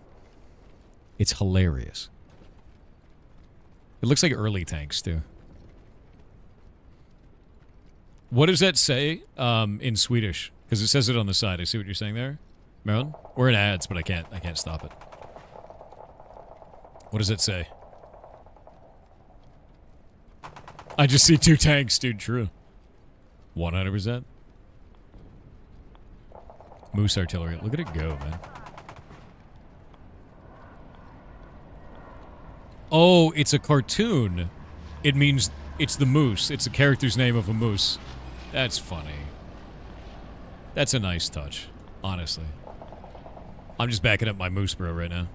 It's hilarious. It looks like early tanks, too. What does that say in Swedish? Because it says it on the side. I see what you're saying there, Marilyn. We're in ads, but I can't stop it. What does it say? I just see 2 tanks, dude. True. 100%. Moose artillery. Look at it go, man. Oh, it's a cartoon. It means it's the moose. It's the character's name of a moose. That's funny. That's a nice touch, honestly. I'm just backing up my moose bro right now.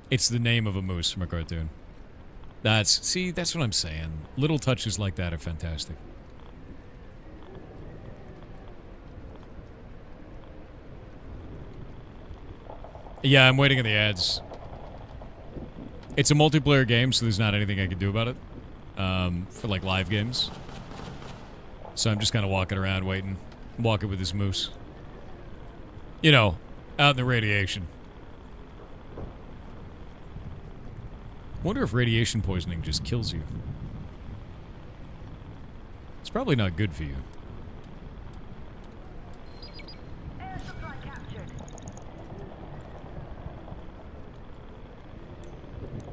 It's the name of a moose from a cartoon. See, that's what I'm saying. Little touches like that are fantastic. Yeah, I'm waiting on the ads. It's a multiplayer game, so there's not anything I can do about it. For, like, live games. So I'm just kind of walking around waiting. Walking with this moose. You know, out in the radiation. Wonder if radiation poisoning just kills you. It's probably not good for you.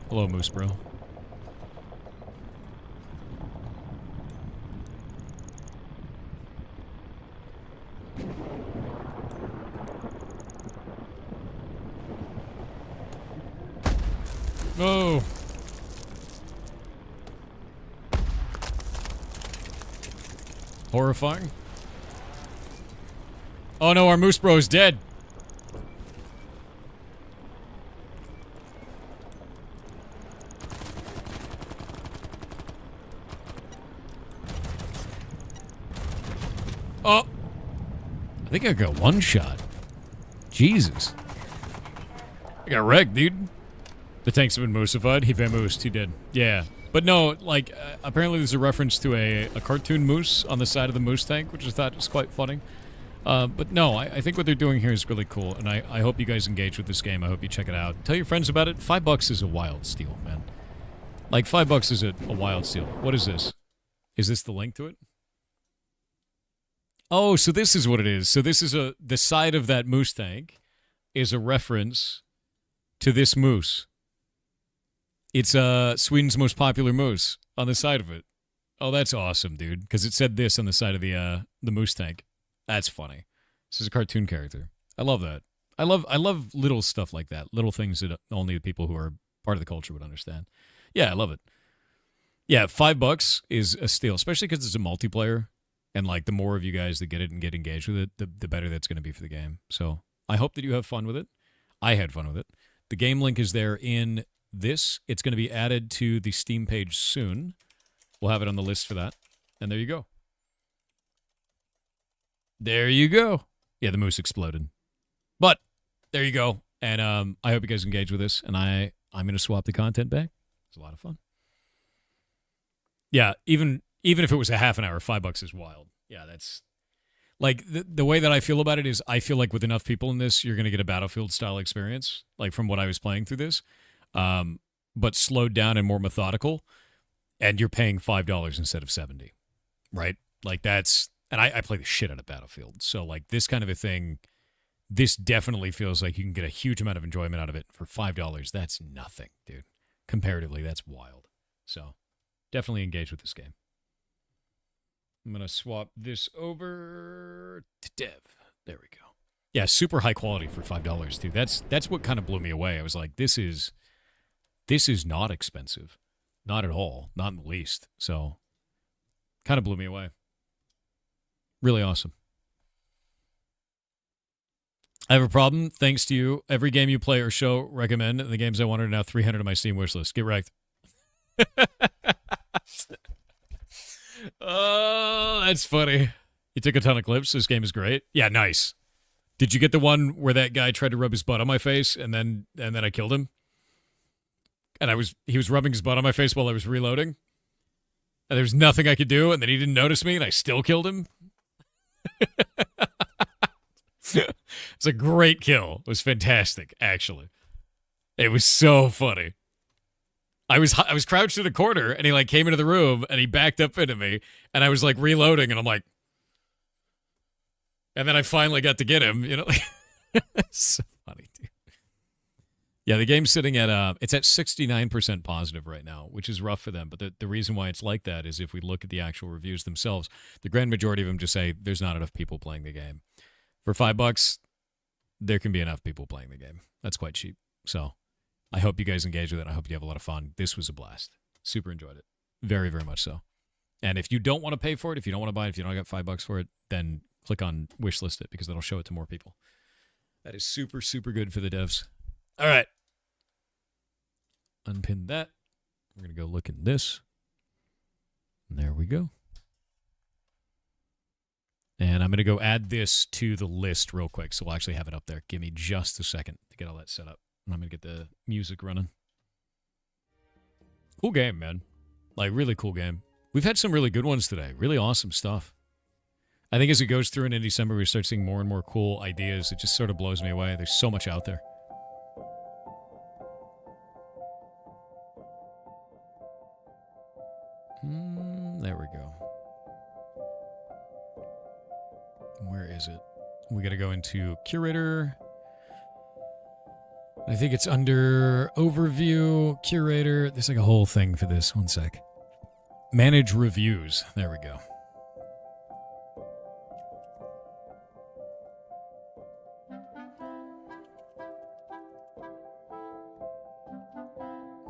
Hello, Moose Bro. Oh. Horrifying. Oh no, our Moose Bro is dead. Oh. I think I got one shot. Jesus. I got wrecked, dude. The tanks have been moosified. He vamoosed. He did. Yeah. But no, like, apparently there's a reference to a cartoon moose on the side of the moose tank, which I thought was quite funny. But no, I think what they're doing here is really cool, and I hope you guys engage with this game. I hope you check it out. Tell your friends about it. $5 is a wild steal, man. Like, $5 is a wild steal. What is this? Is this the link to it? Oh, so this is what it is. So this is the side of that moose tank is a reference to this moose. It's Sweden's most popular moose on the side of it. Oh, that's awesome, dude. Because it said this on the side of the moose tank. That's funny. This is a cartoon character. I love that. I love little stuff like that. Little things that only the people who are part of the culture would understand. Yeah, I love it. Yeah, $5 is a steal, especially because it's a multiplayer. And, like, the more of you guys that get it and get engaged with it, the better that's going to be for the game. So I hope that you have fun with it. I had fun with it. The game link is there in this. It's going to be added to the Steam page soon. We'll have it on the list for that. And there you go. There you go. Yeah, the moose exploded. But there you go. And I hope you guys engage with this. And I'm going to swap the content back. It's a lot of fun. Yeah, even if it was a half an hour, $5 is wild. Yeah, that's... Like, the way that I feel about it is I feel like with enough people in this, you're going to get a Battlefield-style experience, like from what I was playing through this, but slowed down and more methodical, and you're paying $5 instead of $70, right? Like, that's... And I play the shit out of Battlefield, so, like, this kind of a thing, this definitely feels like you can get a huge amount of enjoyment out of it for $5. That's nothing, dude. Comparatively, that's wild. So, definitely engage with this game. I'm going to swap this over to Dev. There we go. Yeah, super high quality for $5 too. That's what kind of blew me away. I was like, this is not expensive. Not at all. Not in the least. So kind of blew me away. Really awesome. I have a problem. Thanks to you. Every game you play or show, recommend. And the games I wanted are now 300 on my Steam wishlist. Get wrecked. Oh, that's funny. You took a ton of clips. This game is great. Yeah, nice. Did you get the one where that guy tried to rub his butt on my face and then I killed him? And he was rubbing his butt on my face while I was reloading. And there was nothing I could do, and then he didn't notice me, and I still killed him. It's a great kill. It was fantastic, actually. It was so funny. I was crouched in a corner, and he like came into the room, and he backed up into me, and I was like reloading, and I'm like, and then I finally got to get him. You know, it's so funny, dude. Yeah, the game's sitting at it's at 69% positive right now, which is rough for them. But the reason why it's like that is if we look at the actual reviews themselves, the grand majority of them just say there's not enough people playing the game. For $5, there can be enough people playing the game. That's quite cheap. So I hope you guys engage with it. I hope you have a lot of fun. This was a blast. Super enjoyed it. Very, very much so. And if you don't want to pay for it, if you don't want to buy it, if you don't got $5 for it, then click on wishlist it because that'll show it to more people. That is super, super good for the devs. All right. Unpin that. We're going to go look at this. And there we go. And I'm going to go add this to the list real quick, so we'll actually have it up there. Give me just a second to get all that set up. And I'm going to get the music running. Cool game, man. Like, really cool game. We've had some really good ones today. Really awesome stuff. I think as it goes through and in December, we start seeing more and more cool ideas. It just sort of blows me away. There's so much out there. There we go. Where is it? We got to go into Curator. I think it's under Overview, Curator. There's like a whole thing for this. One sec. Manage Reviews. There we go.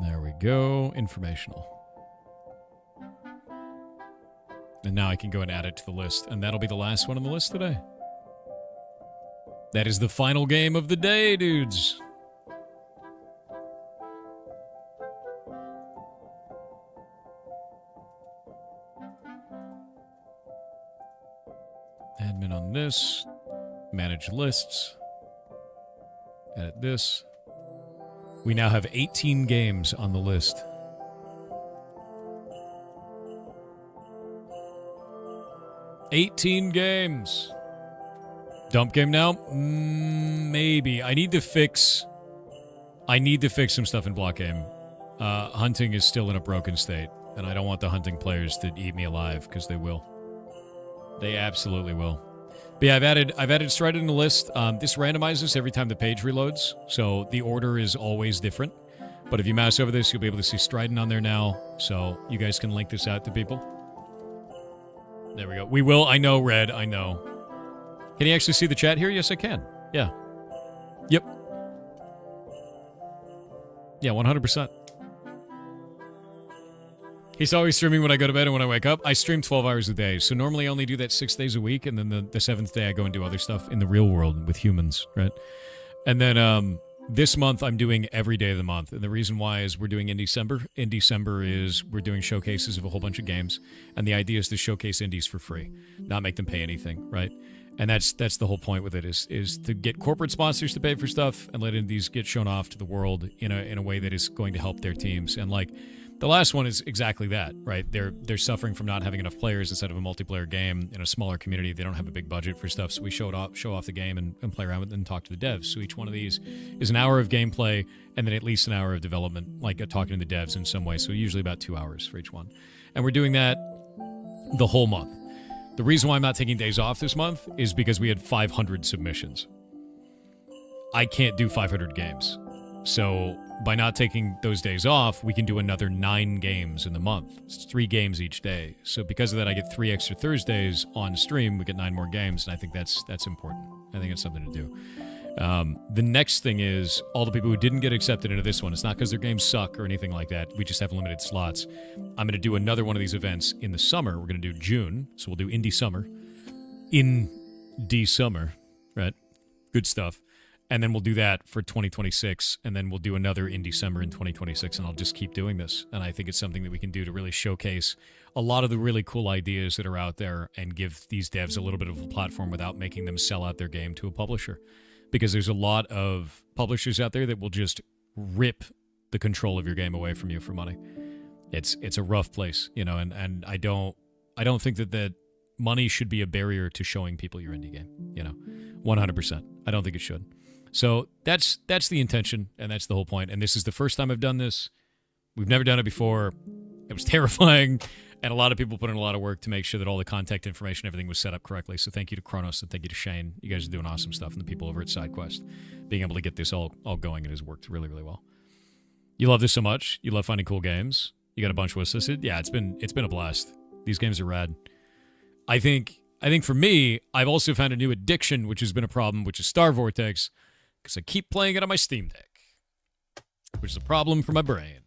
There we go. Informational. And now I can go and add it to the list. And that'll be the last one on the list today. That is the final game of the day, dudes. Admin on this. Manage lists. Edit this. We now have 18 games on the list. $18 games. Dump game now? Maybe. I need to fix some stuff in block game. Hunting is still in a broken state, and I don't want the hunting players to eat me alive, because they will. They absolutely will. But yeah, I've added Striden in the list. This randomizes every time the page reloads, so the order is always different. But if you mouse over this, you'll be able to see Striden on there now, so you guys can link this out to people. There we go. We will. I know, Red. I know. Can you actually see the chat here? Yes, I can. Yeah. Yep. Yeah, 100%. He's always streaming when I go to bed and when I wake up. I stream 12 hours a day, so normally I only do that 6 days a week, and then the 7th day I go and do other stuff in the real world with humans, right? And then this month I'm doing every day of the month, and the reason why is we're doing in December. In December is we're doing showcases of a whole bunch of games, and the idea is to showcase indies for free, not make them pay anything, right? And that's the whole point with it is to get corporate sponsors to pay for stuff and let indies get shown off to the world in a way that is going to help their teams. And like the last one is exactly that, right? They're suffering from not having enough players instead of a multiplayer game in a smaller community. They don't have a big budget for stuff, so we show off the game and play around with it and talk to the devs. So each one of these is an hour of gameplay and then at least an hour of development, like talking to the devs in some way. So usually about 2 hours for each one. And we're doing that the whole month. The reason why I'm not taking days off this month is because we had 500 submissions. I can't do 500 games. So by not taking those days off, we can do another 9 games in the month. It's 3 games each day. So because of that, I get 3 extra Thursdays on stream. We get 9 more games, and I think that's important. I think it's something to do. The next thing is all the people who didn't get accepted into this one. It's not because their games suck or anything like that. We just have limited slots. I'm going to do another one of these events in the summer. We're going to do June, so we'll do Indie Summer. Indie Summer, right? Good stuff. And then we'll do that for 2026, and then we'll do another Indie Summer in 2026, and I'll just keep doing this. And I think it's something that we can do to really showcase a lot of the really cool ideas that are out there and give these devs a little bit of a platform without making them sell out their game to a publisher. Because there's a lot of publishers out there that will just rip the control of your game away from you for money. It's a rough place, you know, and I don't think that money should be a barrier to showing people your indie game, you know, 100%. I don't think it should. So that's the intention, and that's the whole point. And this is the first time I've done this. We've never done it before. It was terrifying, and a lot of people put in a lot of work to make sure that all the contact information, everything was set up correctly. So thank you to Kronos, and thank you to Shane. You guys are doing awesome stuff, and the people over at SideQuest. Being able to get this all going, it has worked really, really well. You love this so much. You love finding cool games. You got a bunch wishlisted. Yeah, it's been a blast. These games are rad. I think for me, I've also found a new addiction, which has been a problem, which is Star Vortex, because I keep playing it on my Steam Deck, which is a problem for my brain.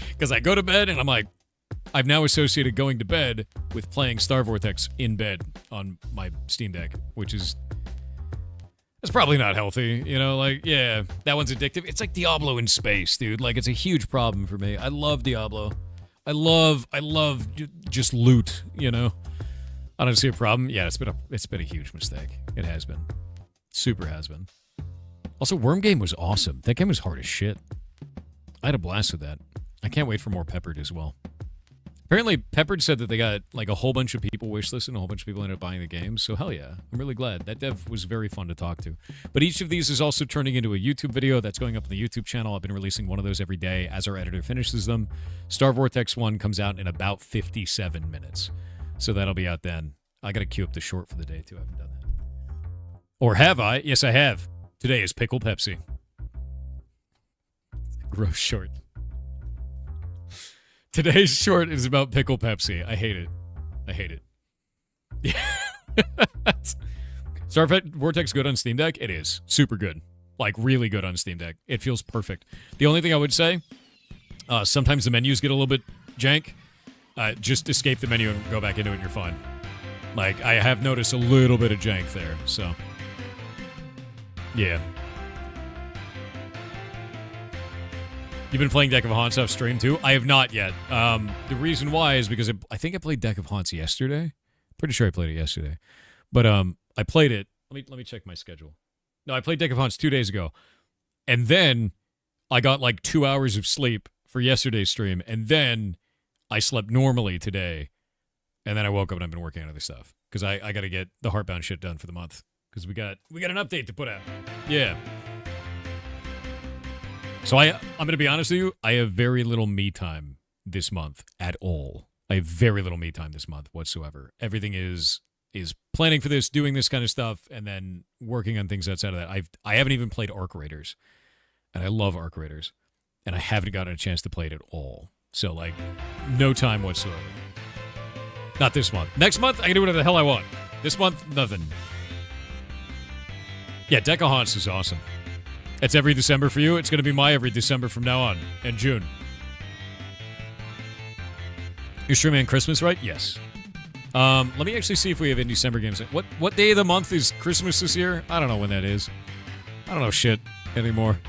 Because I go to bed and I'm like, I've now associated going to bed with playing Star Vortex in bed on my Steam Deck, which is, it's probably not healthy, you know, like, yeah, that one's addictive. It's like Diablo in space, dude. Like, it's a huge problem for me. I love Diablo. I love just loot, you know. I don't see a problem. Yeah, it's been a huge mistake. It has been. Super has been. Also, Worm Game was awesome. That game was hard as shit. I had a blast with that. I can't wait for more Peppered as well. Apparently, Peppered said that they got like a whole bunch of people wishlisted and a whole bunch of people ended up buying the game. So hell yeah. I'm really glad. That dev was very fun to talk to. But each of these is also turning into a YouTube video that's going up on the YouTube channel. I've been releasing one of those every day as our editor finishes them. Star Vortex 1 comes out in about 57 minutes. So that'll be out then. I got to queue up the short for the day too. I haven't done that. Or have I? Yes, I have. Today is Pickle Pepsi. Gross short. Today's short is about Pickle Pepsi. I hate it. I hate it. Yeah. Star Vortex good on Steam Deck? It is. Super good. Like, really good on Steam Deck. It feels perfect. The only thing I would say, sometimes the menus get a little bit jank. Just escape the menu and go back into it and you're fine. Like, I have noticed a little bit of jank there, so... yeah. You've been playing Deck of Haunts off stream too? I have not yet. The reason why is because I think I played Deck of Haunts yesterday. Pretty sure I played it yesterday. But I played it. Let me check my schedule. No, I played Deck of Haunts 2 days ago. And then I got like 2 hours of sleep for yesterday's stream. And then I slept normally today. And then I woke up and I've been working on other stuff. Because I got to get the Heartbound shit done for the month. Because we got an update to put out. Yeah. So I'm going to be honest with you. I have very little me time this month at all. I have very little me time this month whatsoever. Everything is planning for this, doing this kind of stuff, and then working on things outside of that. I haven't even played Arc Raiders, and I love Arc Raiders, and I haven't gotten a chance to play it at all. So, like, no time whatsoever. Not this month. Next month, I can do whatever the hell I want. This month, nothing. Yeah, Deck of Haunts is awesome. It's every December for you. It's going to be my every December from now on, and June. You're streaming on Christmas, right? Yes. Let me actually see if we have any December games. What day of the month is Christmas this year? I don't know when that is. I don't know shit anymore.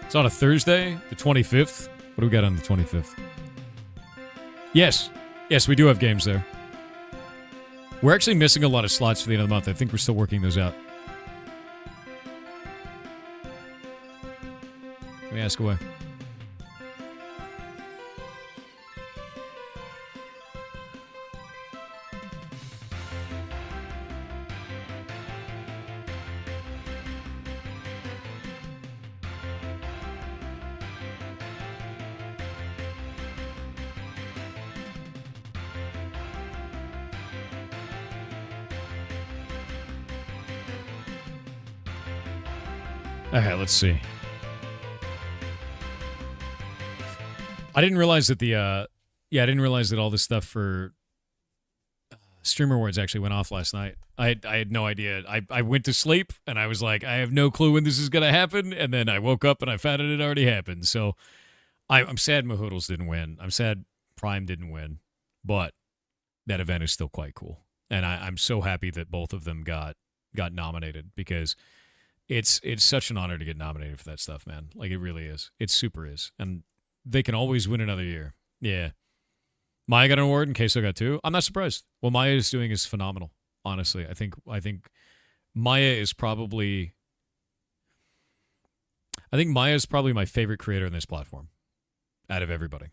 It's on a Thursday, the 25th. What do we got on the 25th? Yes. Yes, we do have games there. We're actually missing a lot of slots for the end of the month. I think we're still working those out. Let me ask away. Okay, let's see. I didn't realize that I didn't realize that all this stuff for Streamer Awards actually went off last night. I had no idea. I went to sleep and I was like, I have no clue when this is gonna happen, and then I woke up and I found it had already happened. So I'm sad Mahoodles didn't win. I'm sad Prime didn't win, but that event is still quite cool, and I'm so happy that both of them got nominated, because it's such an honor to get nominated for that stuff, man. Like, it really is. It super is, and they can always win another year. Yeah. Maya got an award and Queso got 2. I'm not surprised. What Maya is doing is phenomenal, honestly. I think Maya is probably my favorite creator on this platform out of everybody.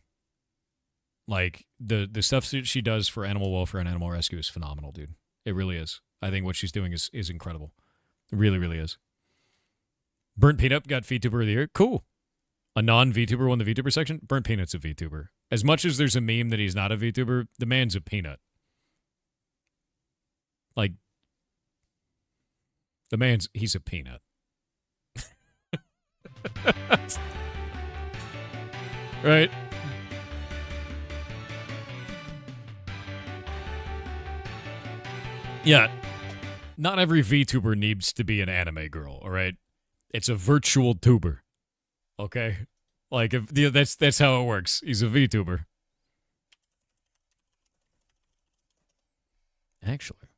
Like, the stuff that she does for animal welfare and animal rescue is phenomenal, dude. It really is. I think what she's doing is incredible. It really, really is. Burnt Peanut got VTuber of the Year. Cool. A non-VTuber won the VTuber section. Burnt Peanut's a VTuber. As much as there's a meme that he's not a VTuber, the man's a peanut. Like, he's a peanut. Right? Yeah. Not every VTuber needs to be an anime girl, all right? It's a virtual tuber. Okay? Like, that's how it works. He's a VTuber. Actually,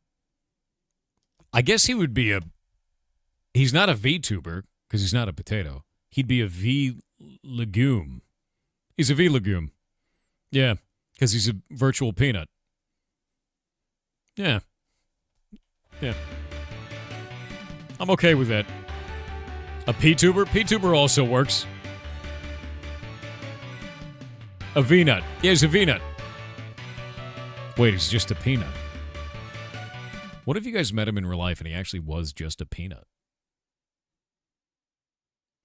I guess he would be he's not a VTuber because he's not a potato. He'd be a V-legume. He's a V-legume. Yeah, because he's a virtual peanut. Yeah. Yeah. I'm okay with that. A P-tuber? P-tuber also works. A V-nut. Yeah, he's a V-nut. Wait, he's just a peanut. What if you guys met him in real life and he actually was just a peanut?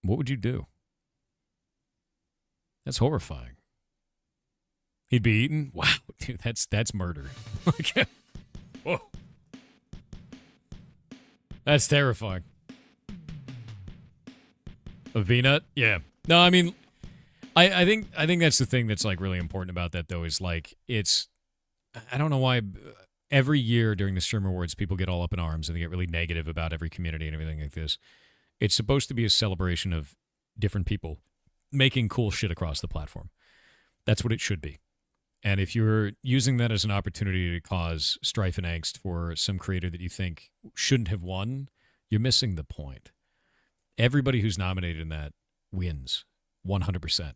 What would you do? That's horrifying. He'd be eaten? Wow, dude, that's murder. Whoa. That's terrifying. A V-nut? Yeah. No, I mean, I think that's the thing that's, like, really important about that, though, is, like, I don't know why every year during the Streamer Awards people get all up in arms and they get really negative about every community and everything like this. It's supposed to be a celebration of different people making cool shit across the platform. That's what it should be. And if you're using that as an opportunity to cause strife and angst for some creator that you think shouldn't have won, you're missing the point. Everybody who's nominated in that wins 100%.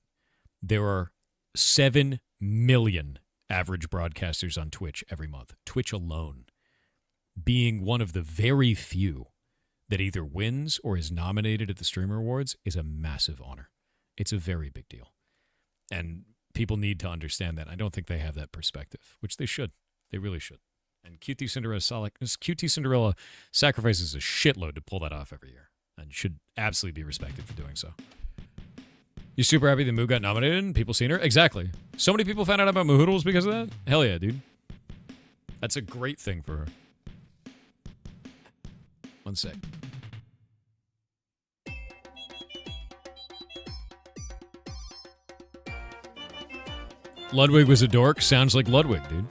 There are 7 million average broadcasters on Twitch every month. Twitch alone being one of the very few that either wins or is nominated at the Streamer Awards is a massive honor. It's a very big deal. And people need to understand that. I don't think they have that perspective, which they should. They really should. And QT Cinderella sacrifices a shitload to pull that off every year and should absolutely be respected for doing so. You super happy that Moo got nominated and people seen her? Exactly. So many people found out about Mahoodles because of that? Hell yeah, dude. That's a great thing for her. One sec. Ludwig was a dork. Sounds like Ludwig, dude.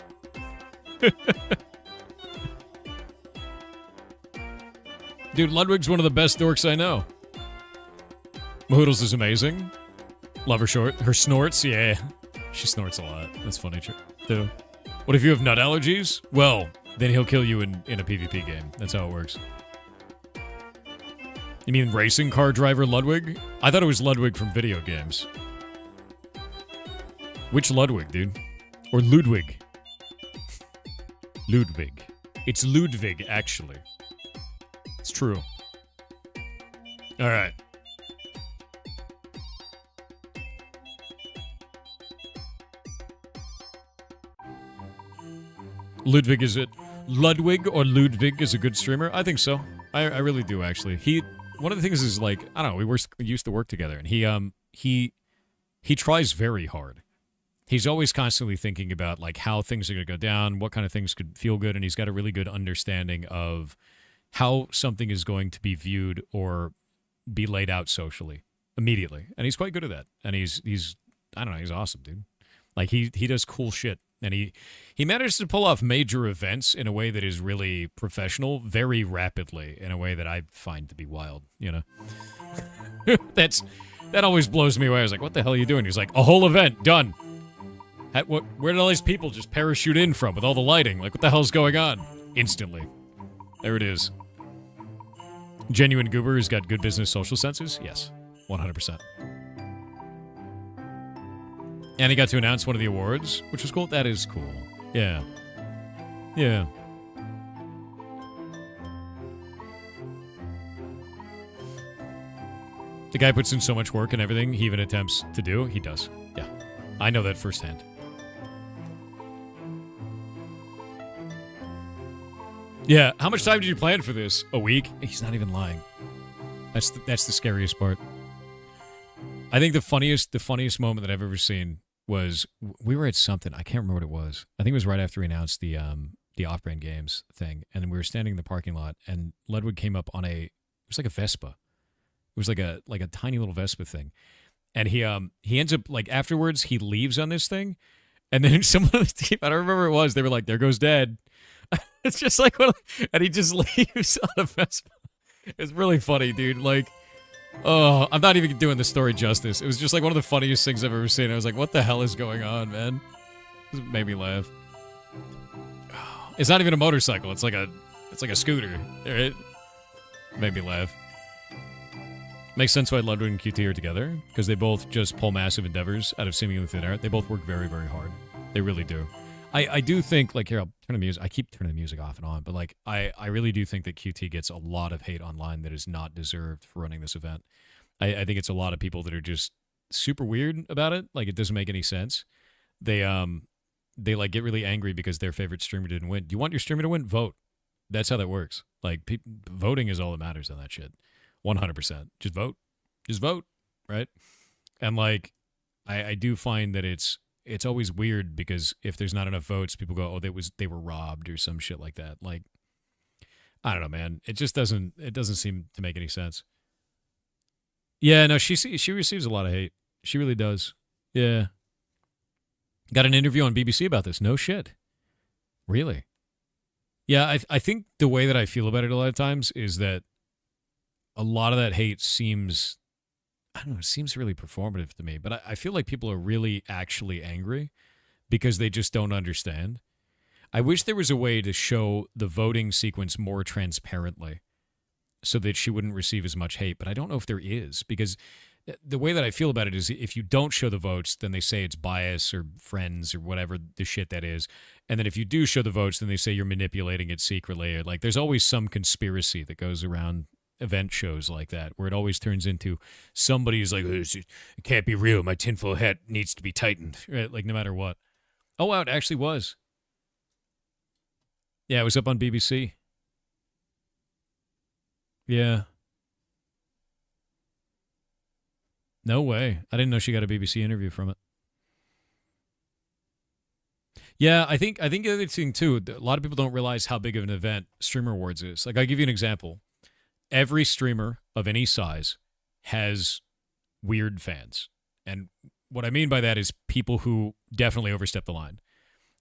Dude, Ludwig's one of the best dorks I know. Mahoodles is amazing. Love her snorts, yeah. She snorts a lot. That's funny, too. What if you have nut allergies? Well, then he'll kill you in a PvP game. That's how it works. You mean racing car driver Ludwig? I thought it was Ludwig from video games. Which Ludwig, dude? Or Ludwig? Ludwig. It's Ludwig, actually. It's true. All right. Ludwig, is it Ludwig or Ludwig is a good streamer? I think so. I really do, actually. One of the things is, like, I don't know, we used to work together, and he tries very hard. He's always constantly thinking about, like, how things are going to go down, what kind of things could feel good, and he's got a really good understanding of how something is going to be viewed or be laid out socially immediately, and he's quite good at that. And he's I don't know, he's awesome, dude. Like he does cool shit, and he manages to pull off major events in a way that is really professional, very rapidly, in a way that I find to be wild. You know, that always blows me away. I was like, "What the hell are you doing?" He's like, "A whole event done." Where did all these people just parachute in from with all the lighting? Like, what the hell's going on? Instantly. There it is. Genuine goober who's got good business social senses? Yes, 100%. And he got to announce one of the awards, which was cool. That is cool. Yeah. Yeah. The guy puts in so much work and everything he even attempts to do. He does. Yeah. I know that firsthand. Yeah, how much time did you plan for this? A week? He's not even lying. That's the scariest part. I think the funniest moment that I've ever seen was we were at something. I can't remember what it was. I think it was right after we announced the Off-Brand Games thing, and then we were standing in the parking lot, and Ludwig came up on it was like a Vespa. It was like a tiny little Vespa thing, and he ends up like afterwards he leaves on this thing, and then someone on the team, I don't remember who it was, they were like, "There goes Dad." It's just like, and he just leaves on a Vespa. It's really funny, dude. Like, oh, I'm not even doing the story justice. It was just like one of the funniest things I've ever seen. I was like, what the hell is going on, man? It made me laugh. It's not even a motorcycle. It's like a scooter. It made me laugh. Makes sense why Ludwig and QT are together, because they both just pull massive endeavors out of seemingly thin air. They both work very, very hard. They really do. I do think, like, here, I'll turn the music. I keep turning the music off and on, but, like, I really do think that QT gets a lot of hate online that is not deserved for running this event. I think it's a lot of people that are just super weird about it. Like, it doesn't make any sense. They like, get really angry because their favorite streamer didn't win. Do you want your streamer to win? Vote. That's how that works. Like, voting is all that matters on that shit. 100%. Just vote. Just vote, right? And, like, I do find that it's always weird because if there's not enough votes, people go, "Oh, they were robbed" or some shit like that. Like, I don't know, man. It just doesn't seem to make any sense. Yeah, no, she receives a lot of hate. She really does. Yeah. Got an interview on BBC about this. No shit. Really? Yeah, I think the way that I feel about it a lot of times is that a lot of that hate seems, I don't know, it seems really performative to me, but I feel like people are really actually angry because they just don't understand. I wish there was a way to show the voting sequence more transparently so that she wouldn't receive as much hate, but I don't know if there is, because the way that I feel about it is if you don't show the votes, then they say it's bias or friends or whatever the shit that is. And then if you do show the votes, then they say you're manipulating it secretly. Or like, there's always some conspiracy that goes around event shows like that, where it always turns into somebody's like, "It can't be real. My tinfoil hat needs to be tightened," right? Like, no matter what. Oh, wow, it actually was. Yeah, it was up on BBC. Yeah. No way. I didn't know she got a BBC interview from it. Yeah, I think the other thing, too, a lot of people don't realize how big of an event Streamer Awards is. Like, I'll give you an example. Every streamer of any size has weird fans. And what I mean by that is people who definitely overstep the line.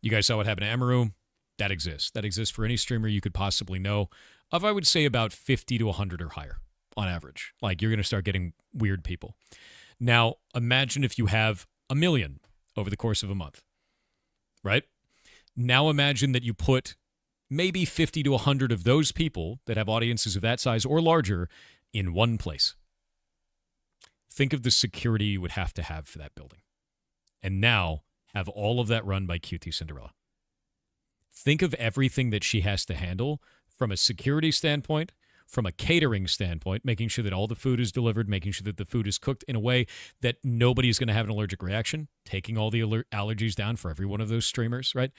You guys saw what happened to Amaru. That exists. That exists for any streamer you could possibly know of, I would say, about 50 to 100 or higher on average. Like, you're going to start getting weird people. Now, imagine if you have 1 million over the course of a month, right? Now imagine that you put maybe 50 to 100 of those people that have audiences of that size or larger in one place. Think of the security you would have to have for that building. And now have all of that run by QT Cinderella. Think of everything that she has to handle from a security standpoint, from a catering standpoint, making sure that all the food is delivered, making sure that the food is cooked in a way that nobody's going to have an allergic reaction, taking all the allergies down for every one of those streamers, right?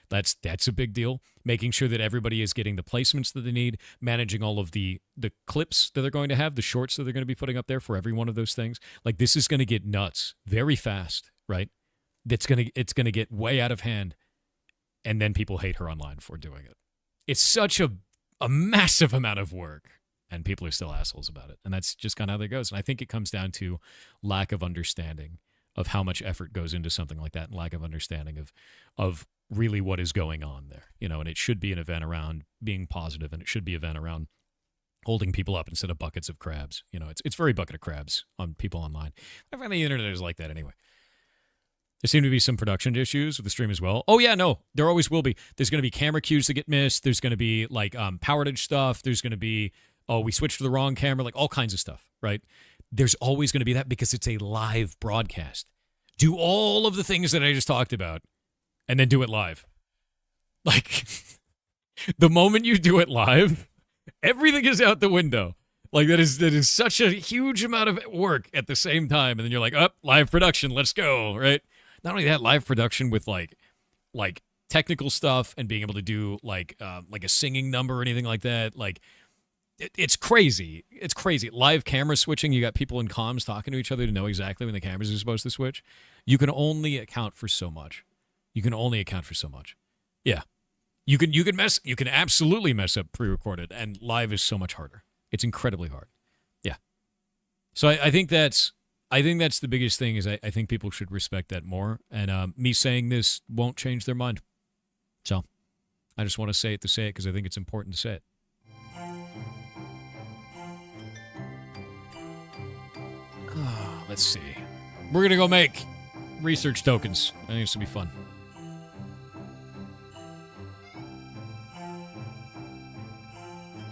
That's a big deal. Making sure that everybody is getting the placements that they need, managing all of the clips that they're going to have, the shorts that they're going to be putting up there for every one of those things. Like, this is going to get nuts very fast, right? It's going to get way out of hand, and then people hate her online for doing it. It's such a massive amount of work. and people are still assholes about it. And that's just kind of how that goes. And I think it comes down to lack of understanding of how much effort goes into something like that, and lack of understanding of really what is going on there. And it should be an event around being positive, and it should be an event around holding people up instead of buckets of crabs. It's very bucket of crabs on people online. I find the internet is like that anyway. There seem to be some production issues with the stream as well. Oh, yeah, no, there always will be. There's going to be camera cues that get missed. There's going to be, power outage stuff. There's going to be, we switched to the wrong camera, all kinds of stuff, right? There's always going to be that because it's a live broadcast. Do all of the things that I just talked about and then do it live. The moment you do it live, everything is out the window. That is such a huge amount of work at the same time. And then you're like, live production, let's go, right? Not only that, live production with technical stuff and being able to do a singing number or anything like that. It's crazy. It's crazy. Live camera switching. You got people in comms talking to each other to know exactly when the cameras are supposed to switch. You can only account for so much. Yeah. You can absolutely mess up pre-recorded, and live is so much harder. It's incredibly hard. Yeah. So I think that's the biggest thing is I think people should respect that more. And me saying this won't change their mind. So I just want to say it because I think it's important to say it. Let's see. We're going to go make research tokens. I think this will be fun.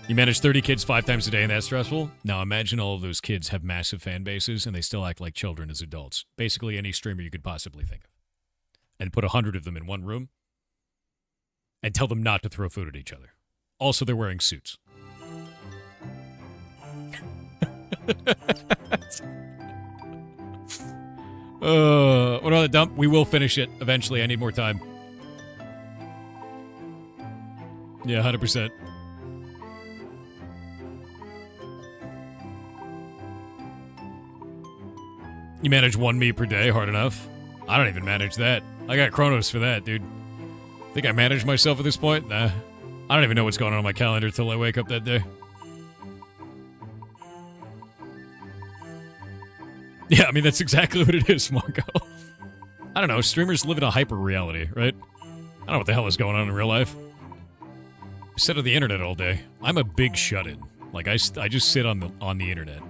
You manage 30 kids 5 times a day, and that's stressful? Now imagine all of those kids have massive fan bases, and they still act like children as adults. Basically any streamer you could possibly think of. And put 100 of them in one room, and tell them not to throw food at each other. Also, they're wearing suits. What about the dump? We will finish it eventually. I need more time. Yeah, 100%. You manage 1 meat per day, hard enough. I don't even manage that. I got Chronos for that, dude. Think I manage myself at this point? Nah. I don't even know what's going on my calendar till I wake up that day. Yeah, I mean, that's exactly what it is, Marco. I don't know, streamers live in a hyper-reality, right? I don't know what the hell is going on in real life. I sit on the internet all day. I'm a big shut-in. I just sit on the internet,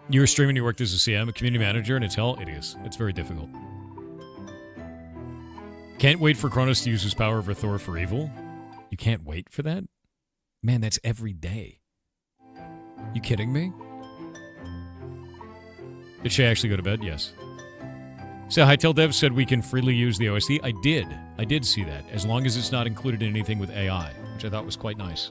You were streaming, you worked as a CM, a community manager, and it's hell? It is. It's very difficult. Can't wait for Kronos to use his power over Thor for evil? You can't wait for that? Man, that's every day. You kidding me? Did Shay actually go to bed? Yes. So Hytale Dev said we can freely use the OSD. I did see that, as long as it's not included in anything with AI, which I thought was quite nice.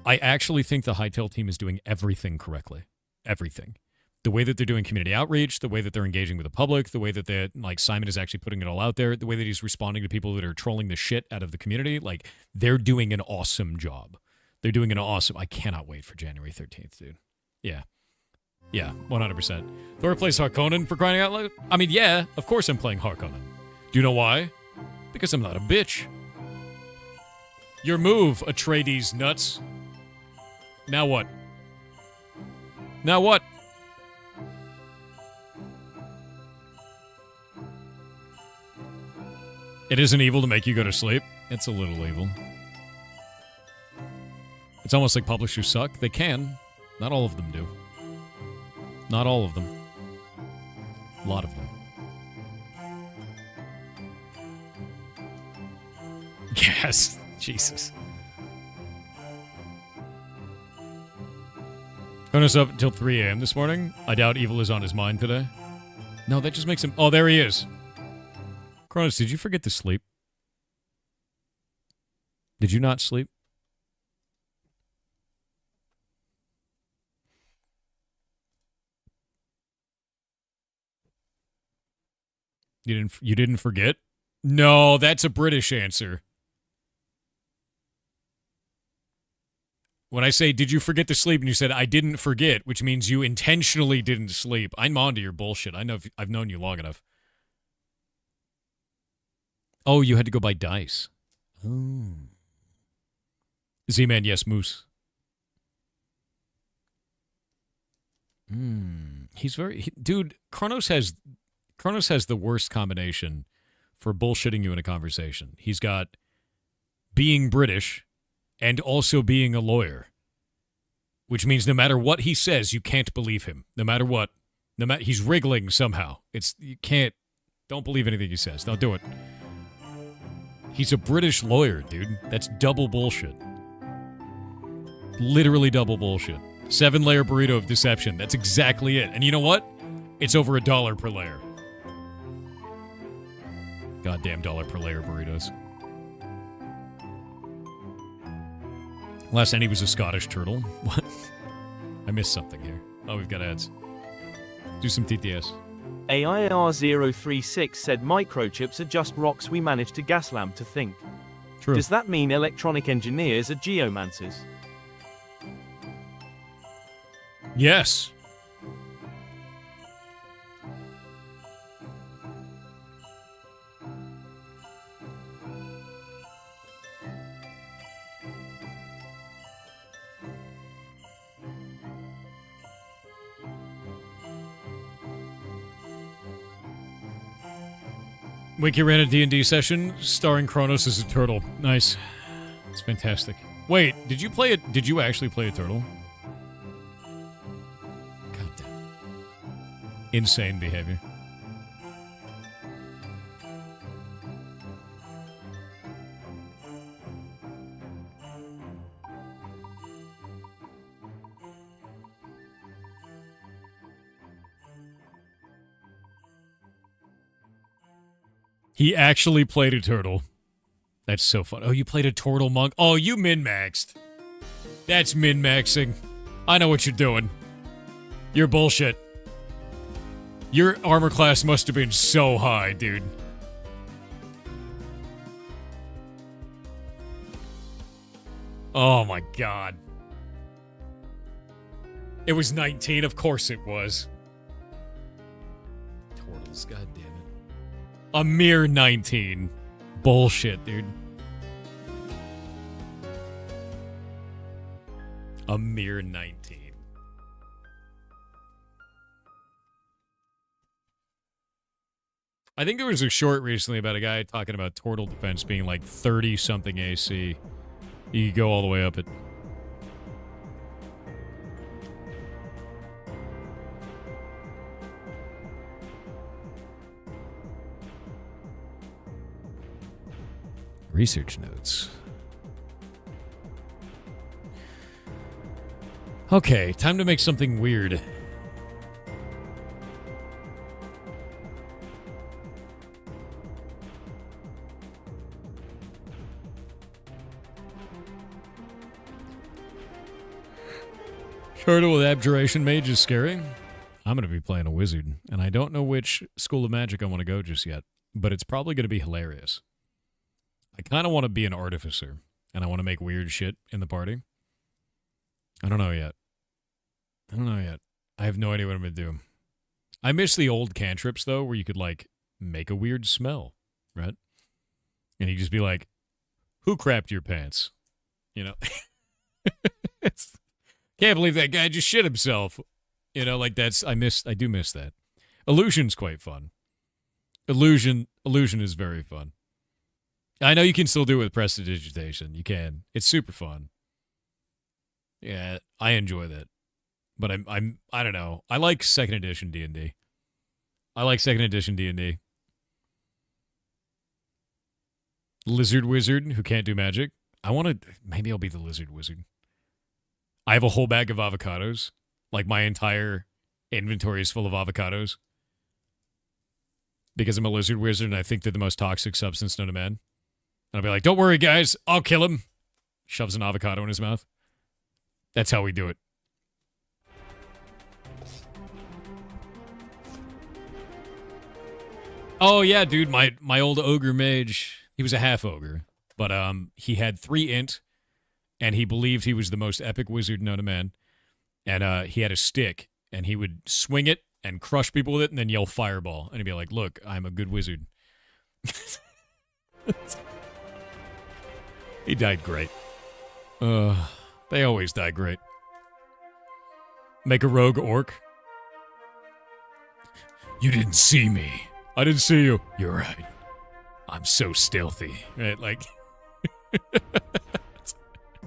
I actually think the Hytale team is doing everything correctly. Everything. The way that they're doing community outreach, the way that they're engaging with the public, the way that Simon is actually putting it all out there, the way that he's responding to people that are trolling the shit out of the community, they're doing an awesome job. They're doing an awesome... I cannot wait for January 13th, dude. Yeah. Yeah, 100%. Thor plays Harkonnen for crying out loud? I mean, yeah, of course I'm playing Harkonnen. Do you know why? Because I'm not a bitch. Your move, Atreides nuts. Now what? Now what? It isn't evil to make you go to sleep. It's a little evil. It's almost like publishers suck. They can. Not all of them do. Not all of them. A lot of them. Yes. Jesus. Kronos up until 3 a.m. this morning. I doubt evil is on his mind today. No, that just makes him... Oh, there he is. Kronos, did you forget to sleep? Did you not sleep? You didn't forget? No, that's a British answer. When I say, did you forget to sleep? And you said, I didn't forget, which means you intentionally didn't sleep. I'm onto your bullshit. I know I've known you long enough. Oh, you had to go buy dice. Oh. Z-Man, yes, Moose. He's very... dude, Kronos has the worst combination for bullshitting you in a conversation. He's got being British and also being a lawyer. Which means no matter what he says, you can't believe him. No matter what. He's wriggling somehow. You can't... don't believe anything he says. Don't do it. He's a British lawyer, dude. That's double bullshit. Literally double bullshit. 7-layer burrito of deception. That's exactly it. And you know what? It's over $1 per layer. Goddamn $1 per layer burritos. Last night he was a Scottish turtle. What? I missed something here. Oh, we've got ads. Do some TTS. AIR036 said microchips are just rocks we managed to gaslamp to think. True. Does that mean electronic engineers are geomancers? Yes. Wiki ran a D&D session starring Kronos as a turtle. Nice. It's fantastic. Wait, did you actually play a turtle? God damn. Insane behavior. He actually played a turtle. That's so fun. Oh, you played a turtle monk? Oh, you min-maxed. That's min-maxing. I know what you're doing. You're bullshit. Your armor class must have been so high, dude. Oh my god. It was 19, of course it was. Turtles, god damn it. A mere 19. Bullshit, dude. A mere 19. I think there was a short recently about a guy talking about turtle defense being like 30-something AC. You could go all the way up it. Research notes. Okay, time to make something weird. Turtle with Abjuration Mage is scary. I'm going to be playing a wizard, and I don't know which School of Magic I want to go just yet, but it's probably going to be hilarious. I kind of want to be an artificer, and I want to make weird shit in the party. I don't know yet. I have no idea what I'm going to do. I miss the old cantrips, though, where you could, like, make a weird smell, right? And you just be like, who crapped your pants? You know? Can't believe that guy just shit himself. You know, like I do miss that. Illusion's quite fun. Illusion is very fun. I know you can still do it with prestidigitation. You can. It's super fun. Yeah, I enjoy that. But I don't know. I like 2nd edition D&D. Lizard Wizard who can't do magic. Maybe I'll be the Lizard Wizard. I have a whole bag of avocados. Like my entire inventory is full of avocados. Because I'm a Lizard Wizard and I think they're the most toxic substance known to man. And I'll be like, don't worry, guys. I'll kill him. Shoves an avocado in his mouth. That's how we do it. Oh, yeah, dude. My old ogre mage, he was a half ogre. But he had 3 int, and he believed he was the most epic wizard known to man. And he had a stick, and he would swing it and crush people with it and then yell fireball. And he'd be like, look, I'm a good wizard. He died great. They always die great. Make a rogue orc. You didn't see me. I didn't see you. You're right. I'm so stealthy. Right? Like,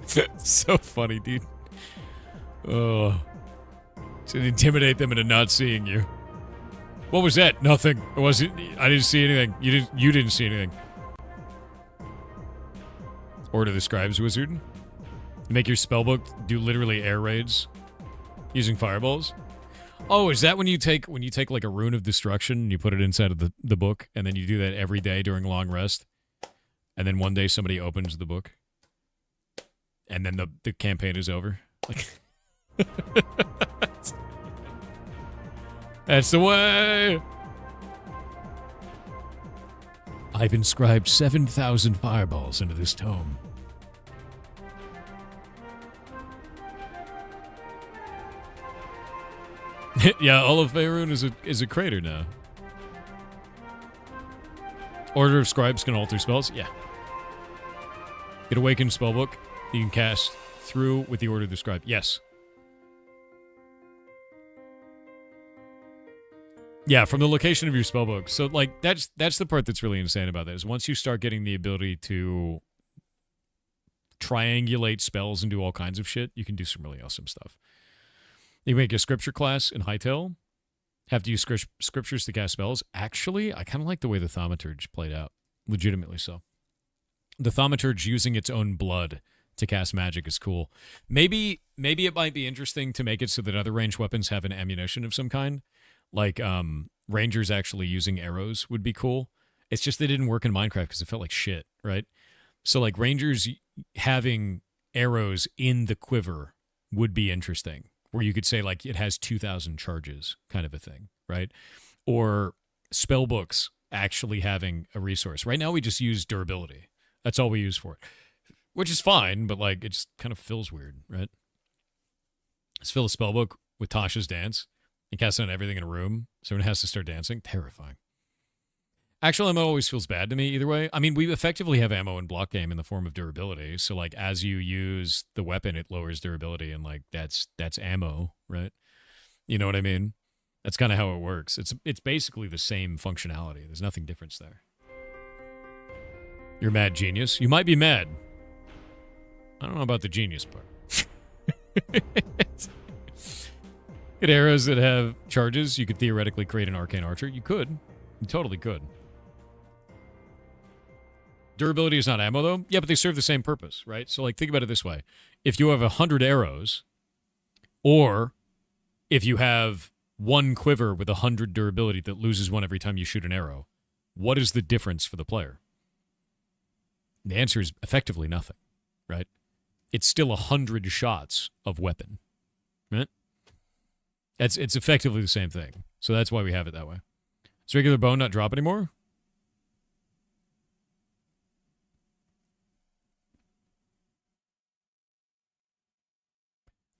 it's so funny, dude. To intimidate them into not seeing you. What was that? Nothing. It wasn't. I didn't see anything. You didn't see anything. Order the Scribes Wizard. You make your spellbook do literally air raids using fireballs. Oh, is that when you take like a rune of destruction and you put it inside of the book, and then you do that every day during long rest, and then one day somebody opens the book, and then the campaign is over? Like, that's the way. I've inscribed 7,000 fireballs into this tome. Yeah, all of Faerun is a crater now. Order of Scribes can alter spells? Yeah. Get Awakened Spellbook. You can cast through with the Order of the Scribe. Yes. Yeah, from the location of your spellbook. So, like, that's the part that's really insane about that, is once you start getting the ability to triangulate spells and do all kinds of shit, you can do some really awesome stuff. You make a scripture class in Hytale, have to use scriptures to cast spells. Actually, I kind of like the way the Thaumaturge played out. Legitimately so. The Thaumaturge using its own blood to cast magic is cool. Maybe it might be interesting to make it so that other ranged weapons have an ammunition of some kind. Like, Rangers actually using arrows would be cool. It's just they didn't work in Minecraft because it felt like shit, right? So, like, Rangers having arrows in the quiver would be interesting. Where you could say, like, it has 2,000 charges kind of a thing, right? Or spellbooks actually having a resource. Right now we just use durability. That's all we use for it. Which is fine, but, like, it just kind of feels weird, right? Let's fill a spellbook with Tasha's Dance and cast it on everything in a room. So it has to start dancing. Terrifying. Actual ammo always feels bad to me either way. I mean, we effectively have ammo in block game in the form of durability. So, like, as you use the weapon, it lowers durability, and, like, that's ammo, right? You know what I mean? That's kind of how it works. It's basically the same functionality. There's nothing different there. You're mad genius. You might be mad. I don't know about the genius part. Get arrows that have charges. You could theoretically create an arcane archer. You could. You totally could. Durability is not ammo, though. Yeah, but they serve the same purpose, right? So, like, think about it this way. If you have 100 arrows, or if you have one quiver with 100 durability that loses one every time you shoot an arrow, what is the difference for the player? The answer is effectively nothing, right? It's still 100 shots of weapon, right? It's effectively the same thing. So that's why we have it that way. Does regular bone not drop anymore?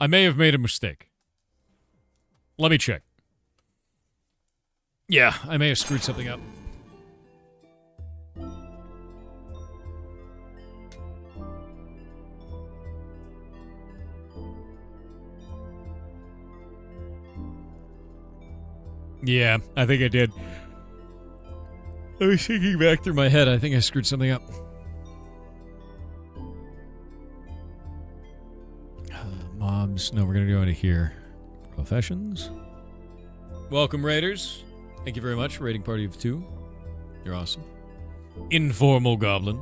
I may have made a mistake. Let me check. Yeah, I may have screwed something up. Yeah, I think I did. I was thinking back through my head. I think I screwed something up. Mobs. No, we're going to go into here. Professions. Welcome, Raiders. Thank you very much for raiding party of 2. You're awesome. Informal Goblin.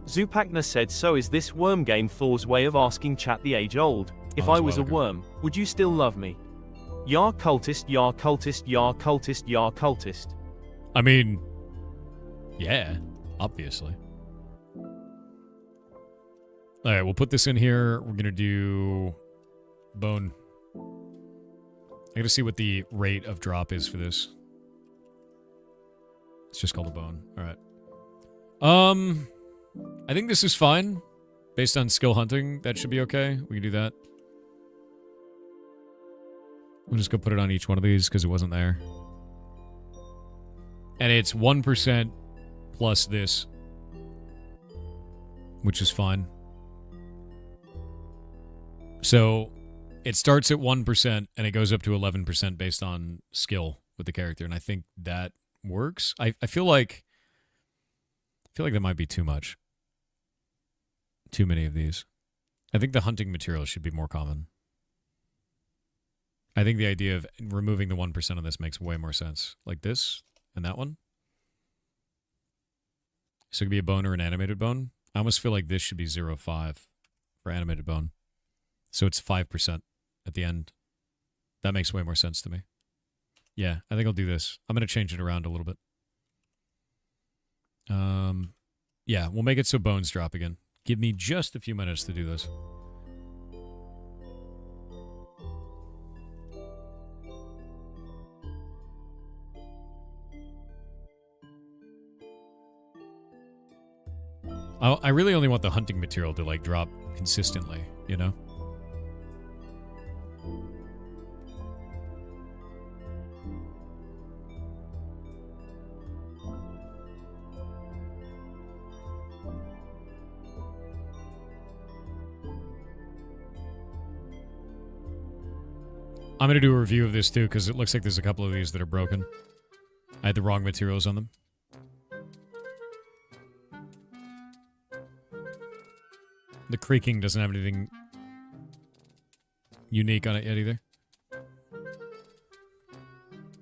Zupakna said, so is this worm game Thor's way of asking chat the age old? If Oh, I it's was a well ago. worm, would you still love me? Yar cultist, yar cultist, yar cultist, yar cultist. I mean, yeah, obviously. All right, we'll put this in here. We're going to do bone. I got to see what the rate of drop is for this. It's just called a bone. All right. I think this is fine. Based on skill hunting, that should be okay. We can do that. We'll just go put it on each one of these because it wasn't there. And it's 1% plus this, which is fine. So it starts at 1% and it goes up to 11% based on skill with the character, and I think that works. I feel like that might be too much. Too many of these. I think the hunting material should be more common. I think the idea of removing the 1% on this makes way more sense. Like this and that one. So it could be a bone or an animated bone. I almost feel like this should be 0.5 for animated bone. So it's 5% at the end. That makes way more sense to me. Yeah, I think I'll do this. I'm going to change it around a little bit. Yeah, we'll make it so bones drop again. Give me just a few minutes to do this. I really only want the hunting material to, like, drop consistently, you know? I'm going to do a review of this, too, because it looks like there's a couple of these that are broken. I had the wrong materials on them. The creaking doesn't have anything unique on it yet, either.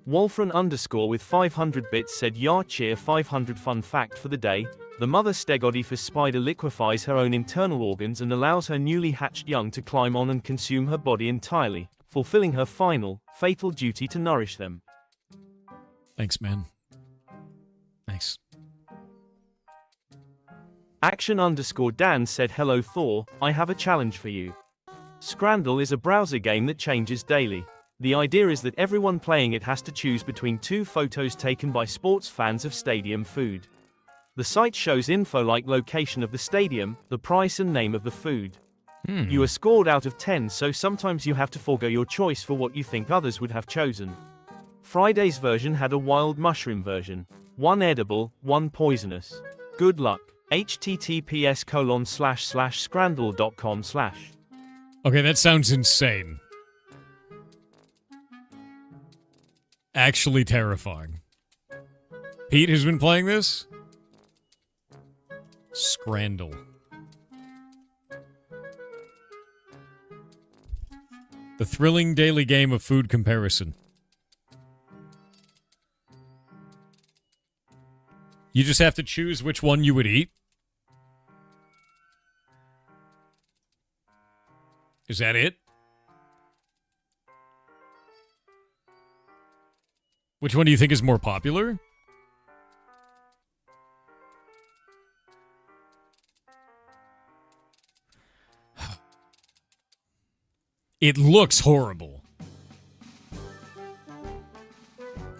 Wolfran underscore with 500 bits said, "Yar cheer 500 fun fact for the day. The mother Stegodipus spider liquefies her own internal organs and allows her newly hatched young to climb on and consume her body entirely, fulfilling her final, fatal duty to nourish them." Thanks, man. Nice. Action underscore Dan said, "Hello Thor, I have a challenge for you. Scrandle is a browser game that changes daily. The idea is that everyone playing it has to choose between two photos taken by sports fans of stadium food. The site shows info like location of the stadium, the price and name of the food. You are scored out of 10, so sometimes you have to forego your choice for what you think others would have chosen. Friday's version had a wild mushroom version. 1 edible, 1 poisonous. Good luck. https://scrandle.com/. Okay, that sounds insane. Actually terrifying. Pete has been playing this? Scrandle. The thrilling daily game of food comparison. You just have to choose which one you would eat? Is that it? Which one do you think is more popular? It looks horrible.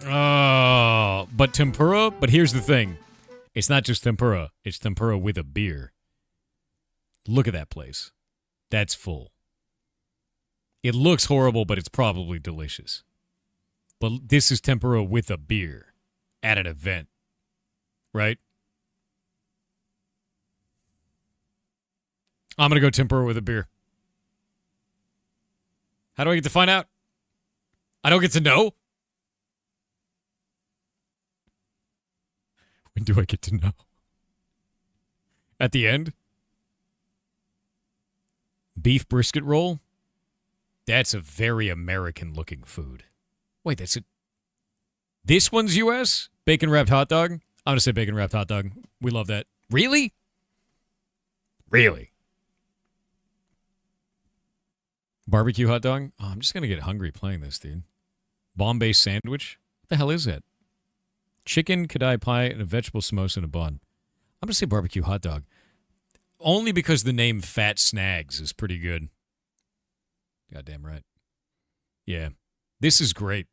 But tempura? But here's the thing. It's not just tempura. It's tempura with a beer. Look at that place. That's full. It looks horrible, but it's probably delicious. But this is tempura with a beer at an event. Right? I'm going to go tempura with a beer. How do I get to find out? I don't get to know? When do I get to know? At the end? Beef brisket roll? That's a very American-looking food. Wait, that's it. This one's U.S.? Bacon-wrapped hot dog? I'm going to say bacon-wrapped hot dog. We love that. Really? Really? Barbecue hot dog? Oh, I'm just going to get hungry playing this, dude. Bombay sandwich? What the hell is that? Chicken, kadai pie, and a vegetable samosa in a bun. I'm going to say barbecue hot dog. Only because the name Fat Snags is pretty good. Goddamn right. Yeah. This is great.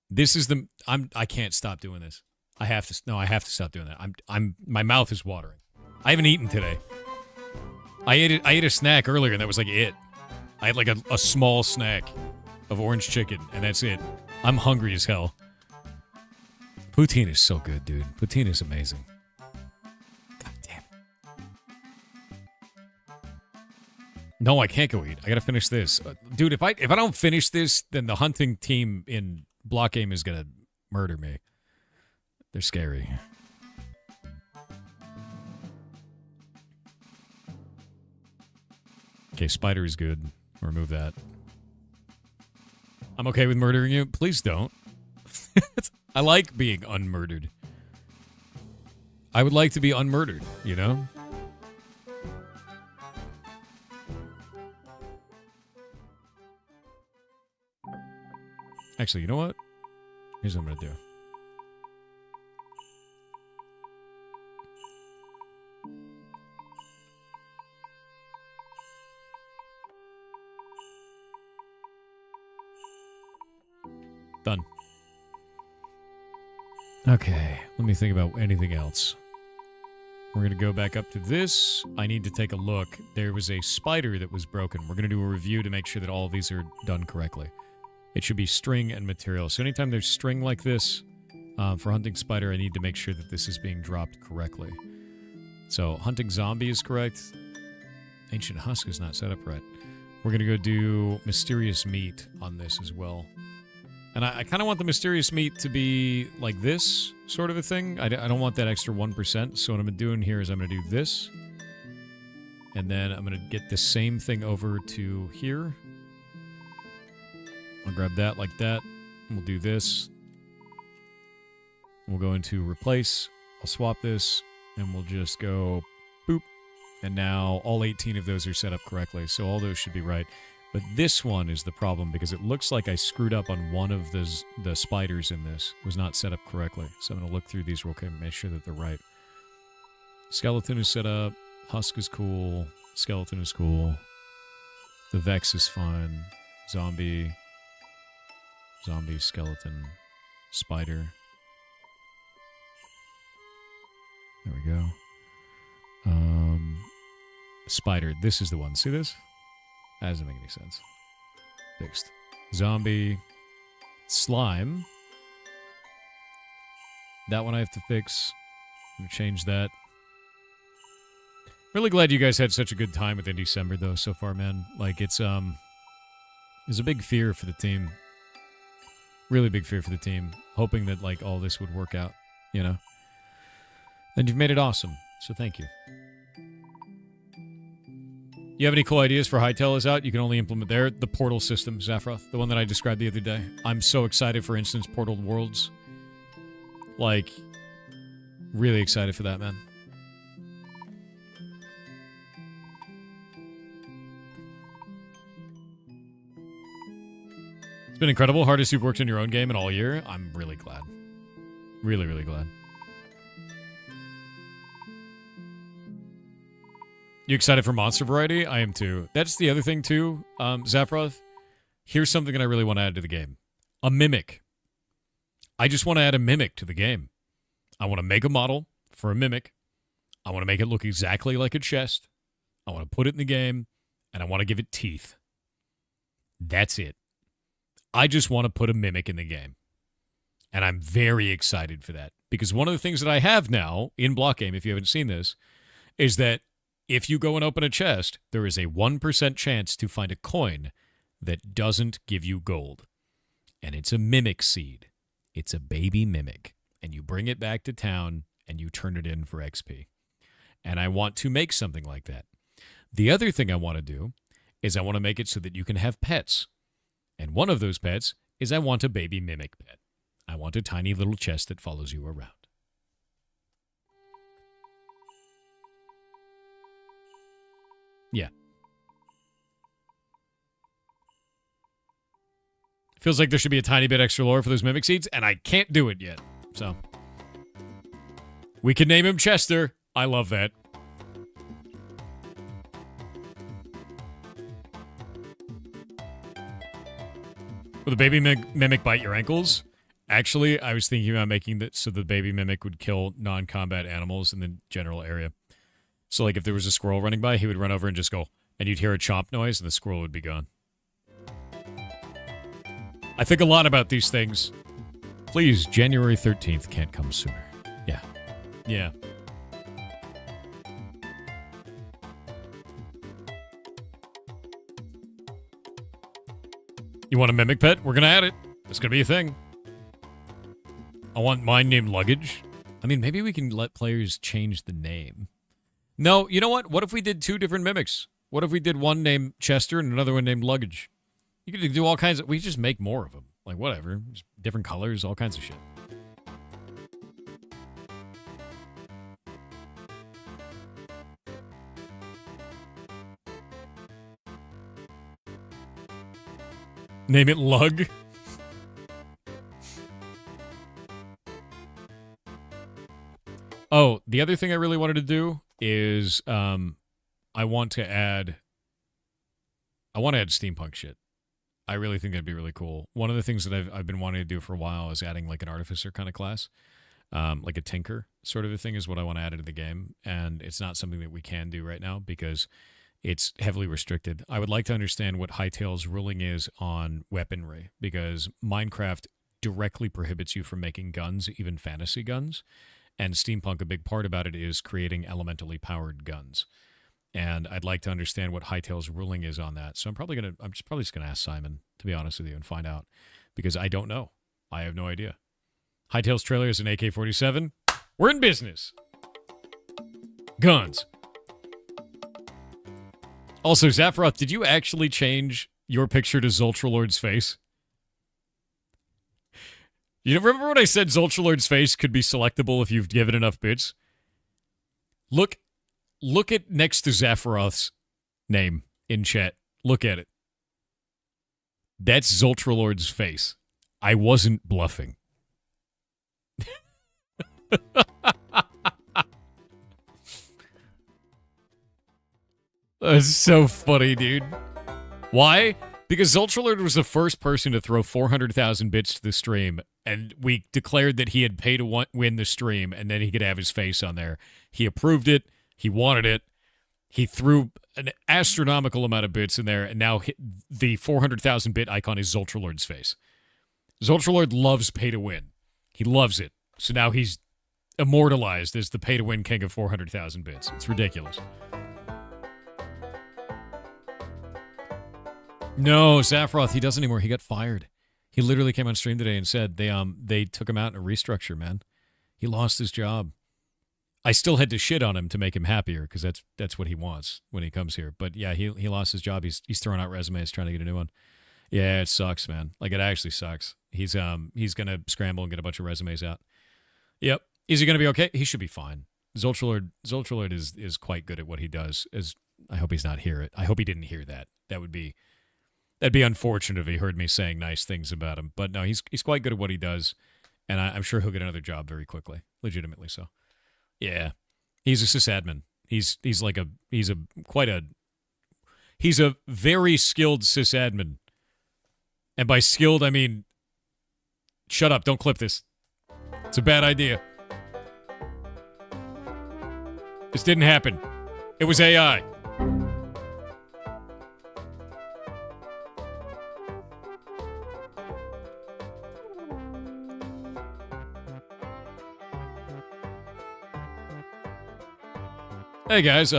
This is the... I can't stop doing this. I have to stop doing that. My mouth is watering. I haven't eaten today. I ate a snack earlier, and that was like it. I had like a small snack of orange chicken, and that's it. I'm hungry as hell. Poutine is so good, dude. Poutine is amazing. No, I can't go eat. I gotta finish this. Dude, if I don't finish this, then the hunting team in Block Game is gonna murder me. They're scary. Okay, spider is good. Remove that. I'm okay with murdering you. Please don't. I like being unmurdered. I would like to be unmurdered, you know? Actually, you know what? Here's what I'm going to do. Done. Okay, let me think about anything else. We're going to go back up to this. I need to take a look. There was a spider that was broken. We're going to do a review to make sure that all of these are done correctly. It should be string and material. So anytime there's string like this, for hunting spider, I need to make sure that this is being dropped correctly. So hunting zombie is correct. Ancient husk is not set up right. We're going to go do mysterious meat on this as well. And I kind of want the mysterious meat to be like this sort of a thing. I don't want that extra 1%. So what I'm doing here is I'm going to do this. And then I'm going to get the same thing over to here. I'll grab that like that. We'll do this. We'll go into replace. I'll swap this. And we'll just go boop. And now all 18 of those are set up correctly. So all those should be right. But this one is the problem because it looks like I screwed up on one of the spiders in this. It was not set up correctly. So I'm going to look through these real quick and make sure that they're right. Skeleton is set up. Husk is cool. Skeleton is cool. The Vex is fine. Zombie, skeleton, spider. There we go. Spider. This is the one. See this? That doesn't make any sense. Fixed. Zombie. Slime. That one I have to fix. I'm going to change that. Really glad you guys had such a good time within December, though, so far, man. Like, it's a big fear for the team. Really big fear for the team. Hoping that, like, all this would work out, you know? And you've made it awesome, so thank you. You have any cool ideas for Hytale is out? You can only implement there. The portal system, Zaphroth, the one that I described the other day. I'm so excited for Instance Portal Worlds. Like, really excited for that, man. It's been incredible. Hardest you've worked in your own game in all year. I'm really glad. Really, really glad. You excited for monster variety? I am too. That's the other thing too, Zaphroth. Here's something that I really want to add to the game. A mimic. I just want to add a mimic to the game. I want to make a model for a mimic. I want to make it look exactly like a chest. I want to put it in the game, and I want to give it teeth. That's it. I just want to put a mimic in the game. And I'm very excited for that. Because one of the things that I have now in Block Game, if you haven't seen this, is that if you go and open a chest, there is a 1% chance to find a coin that doesn't give you gold. And it's a mimic seed. It's a baby mimic. And you bring it back to town and you turn it in for XP. And I want to make something like that. The other thing I want to do is I want to make it so that you can have pets. And one of those pets is I want a baby mimic pet. I want a tiny little chest that follows you around. Yeah. Feels like there should be a tiny bit extra lore for those mimic seeds, and I can't do it yet. So, we can name him Chester. I love that. Will the baby mimic bite your ankles? Actually, I was thinking about making that so the baby mimic would kill non-combat animals in the general area. So, like, if there was a squirrel running by, he would run over and just go, and you'd hear a chomp noise, and the squirrel would be gone. I think a lot about these things. Please, January 13th can't come sooner. Yeah. Yeah. You want a mimic pet? We're gonna add it. It's gonna be a thing. I want mine named Luggage. I mean, maybe we can let players change the name. No, you know what? What if we did 2 different mimics? What if we did one named Chester and another one named Luggage? You could do all kinds of... We just make more of them. Like, whatever. Just different colors, all kinds of shit. Name it Lug. Oh, the other thing I really wanted to do is I want to add steampunk shit. I really think that'd be really cool. One of the things that I've been wanting to do for a while is adding like an artificer kind of class, like a tinker sort of a thing is what I want to add into the game, and it's not something that we can do right now because it's heavily restricted. I would like to understand what Hightail's ruling is on weaponry, because Minecraft directly prohibits you from making guns, even fantasy guns, and steampunk, a big part about it is creating elementally powered guns. And I'd like to understand what Hightail's ruling is on that. So I'm probably just gonna ask Simon, to be honest with you, and find out, because I don't know. I have no idea. Hightail's trailer is an AK-47. We're in business. Guns. Also, Zaphiroth, did you actually change your picture to Zultralord's face? You remember when I said Zultralord's face could be selectable if you've given enough bits? Look at next to Zaphiroth's name in chat. Look at it. That's Zultralord's face. I wasn't bluffing. That's so funny, dude. Why? Because Zultralord was the first person to throw 400,000 bits to the stream, and we declared that he had paid to win the stream, and then he could have his face on there. He approved it. He wanted it. He threw an astronomical amount of bits in there, and now the 400,000 bit icon is Zultralord's face. Zultralord loves pay to win. He loves it. So now he's immortalized as the pay to win king of 400,000 bits. It's ridiculous. No, Zaphiroth, he doesn't anymore. He got fired. He literally came on stream today and said they took him out in a restructure, man. He lost his job. I still had to shit on him to make him happier, because that's what he wants when he comes here. But yeah, he lost his job. He's throwing out resumes trying to get a new one. Yeah, it sucks, man. Like, it actually sucks. He's gonna scramble and get a bunch of resumes out. Yep. Is he gonna be okay? He should be fine. Zultralord is quite good at what he does. I hope he's not hear it. I hope he didn't hear that. That'd be unfortunate if he heard me saying nice things about him. But no, he's quite good at what he does, and I'm sure he'll get another job very quickly, legitimately so. Yeah, he's a sysadmin. He's a very skilled sysadmin, and by skilled I mean, shut up! Don't clip this. It's a bad idea. This didn't happen. It was AI. Hey guys,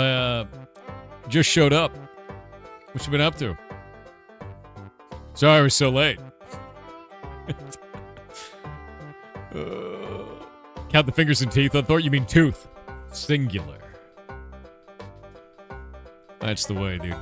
just showed up. What you been up to? Sorry I was so late. Count the fingers and teeth. I thought you mean tooth. Singular. That's the way, dude.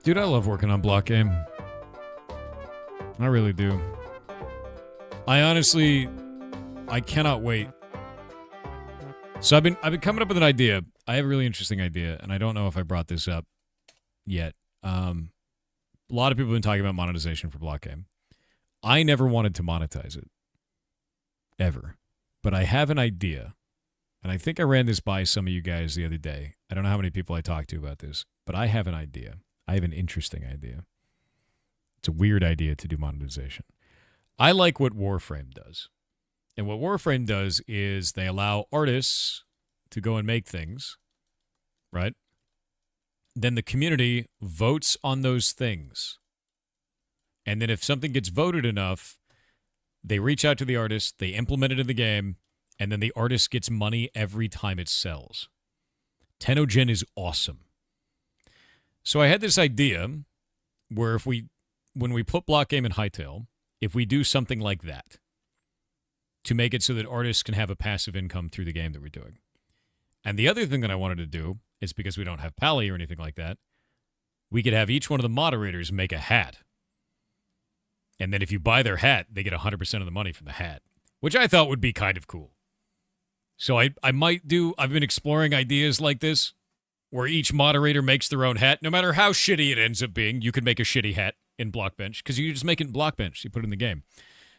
Dude, I love working on Block Game. I really do. I cannot wait. So I've been coming up with an idea. I have a really interesting idea, and I don't know if I brought this up yet. A lot of people have been talking about monetization for Block Game. I never wanted to monetize it. Ever. But I have an idea, and I think I ran this by some of you guys the other day. I don't know how many people I talked to about this, but I have an idea. I have an interesting idea. It's a weird idea to do monetization. I like what Warframe does. And what Warframe does is they allow artists to go and make things, right? Then the community votes on those things. And then if something gets voted enough, they reach out to the artist, they implement it in the game, and then the artist gets money every time it sells. Tennogen is awesome. So I had this idea where when we put Block Game in Hightail, if we do something like that, to make it so that artists can have a passive income through the game that we're doing. And the other thing that I wanted to do is, because we don't have Pally or anything like that, we could have each one of the moderators make a hat. And then if you buy their hat, they get 100% of the money from the hat, which I thought would be kind of cool. So I might do, I've been exploring ideas like this, where each moderator makes their own hat. No matter how shitty it ends up being, you can make a shitty hat in Blockbench, because you just make it in Blockbench. You put it in the game.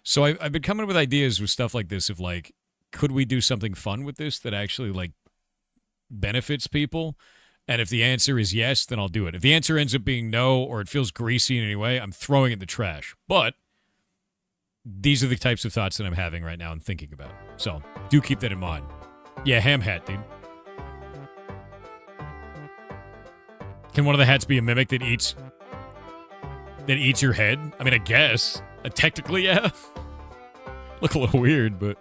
So I've been coming up with ideas with stuff like this of, like, could we do something fun with this that actually, like, benefits people? And if the answer is yes, then I'll do it. If the answer ends up being no, or it feels greasy in any way, I'm throwing it in the trash. But these are the types of thoughts that I'm having right now and thinking about. So do keep that in mind. Yeah, ham hat, dude. Can one of the hats be a mimic that eats your head? I mean, I guess. Technically, yeah. Look a little weird, but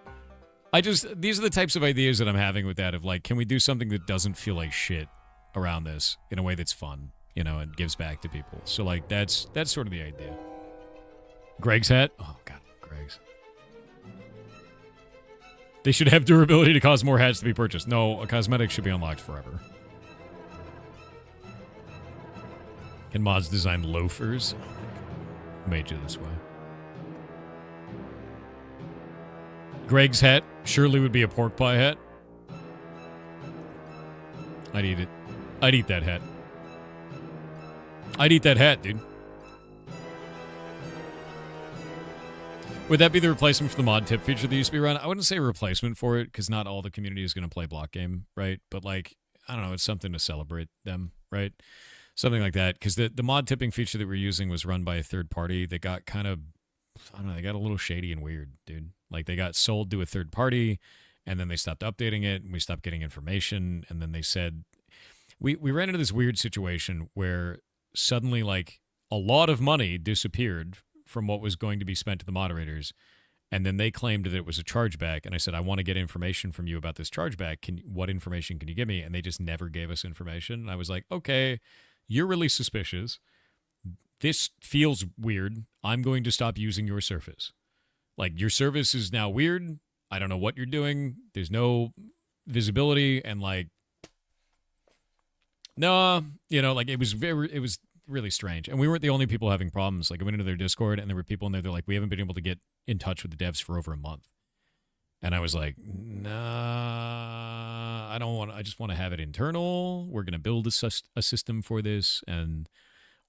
these are the types of ideas that I'm having with that, of, like, can we do something that doesn't feel like shit around this in a way that's fun, you know, and gives back to people. So, like, that's sort of the idea. Greg's hat? Oh, God, Greg's. They should have durability to cause more hats to be purchased. No, a cosmetic should be unlocked forever. Can mods design loafers? Who made you this way? Greg's hat surely would be a pork pie hat. I'd eat it. I'd eat that hat. I'd eat that hat, dude. Would that be the replacement for the mod tip feature that used to be around? I wouldn't say a replacement for it, because not all the community is going to play Block Game, right? But, like, I don't know, it's something to celebrate them, right? Something like that. Because the mod tipping feature that we're using was run by a third party that got kind of, I don't know, they got a little shady and weird, dude. Like, they got sold to a third party, and then they stopped updating it, and we stopped getting information, and then they said, we ran into this weird situation where suddenly, like, a lot of money disappeared from what was going to be spent to the moderators, and then they claimed that it was a chargeback, and I said, I want to get information from you about this chargeback. What information can you give me? And they just never gave us information. And I was like, okay, you're really suspicious. This feels weird. I'm going to stop using your service. Like, your service is now weird. I don't know what you're doing. There's no visibility, and, like, no, you know, like, it was really strange. And we weren't the only people having problems. Like, I went into their Discord, and there were people in there, they're like, we haven't been able to get in touch with the devs for over a month. And I was like, nah, I don't want, I just want to have it internal. We're going to build a system for this,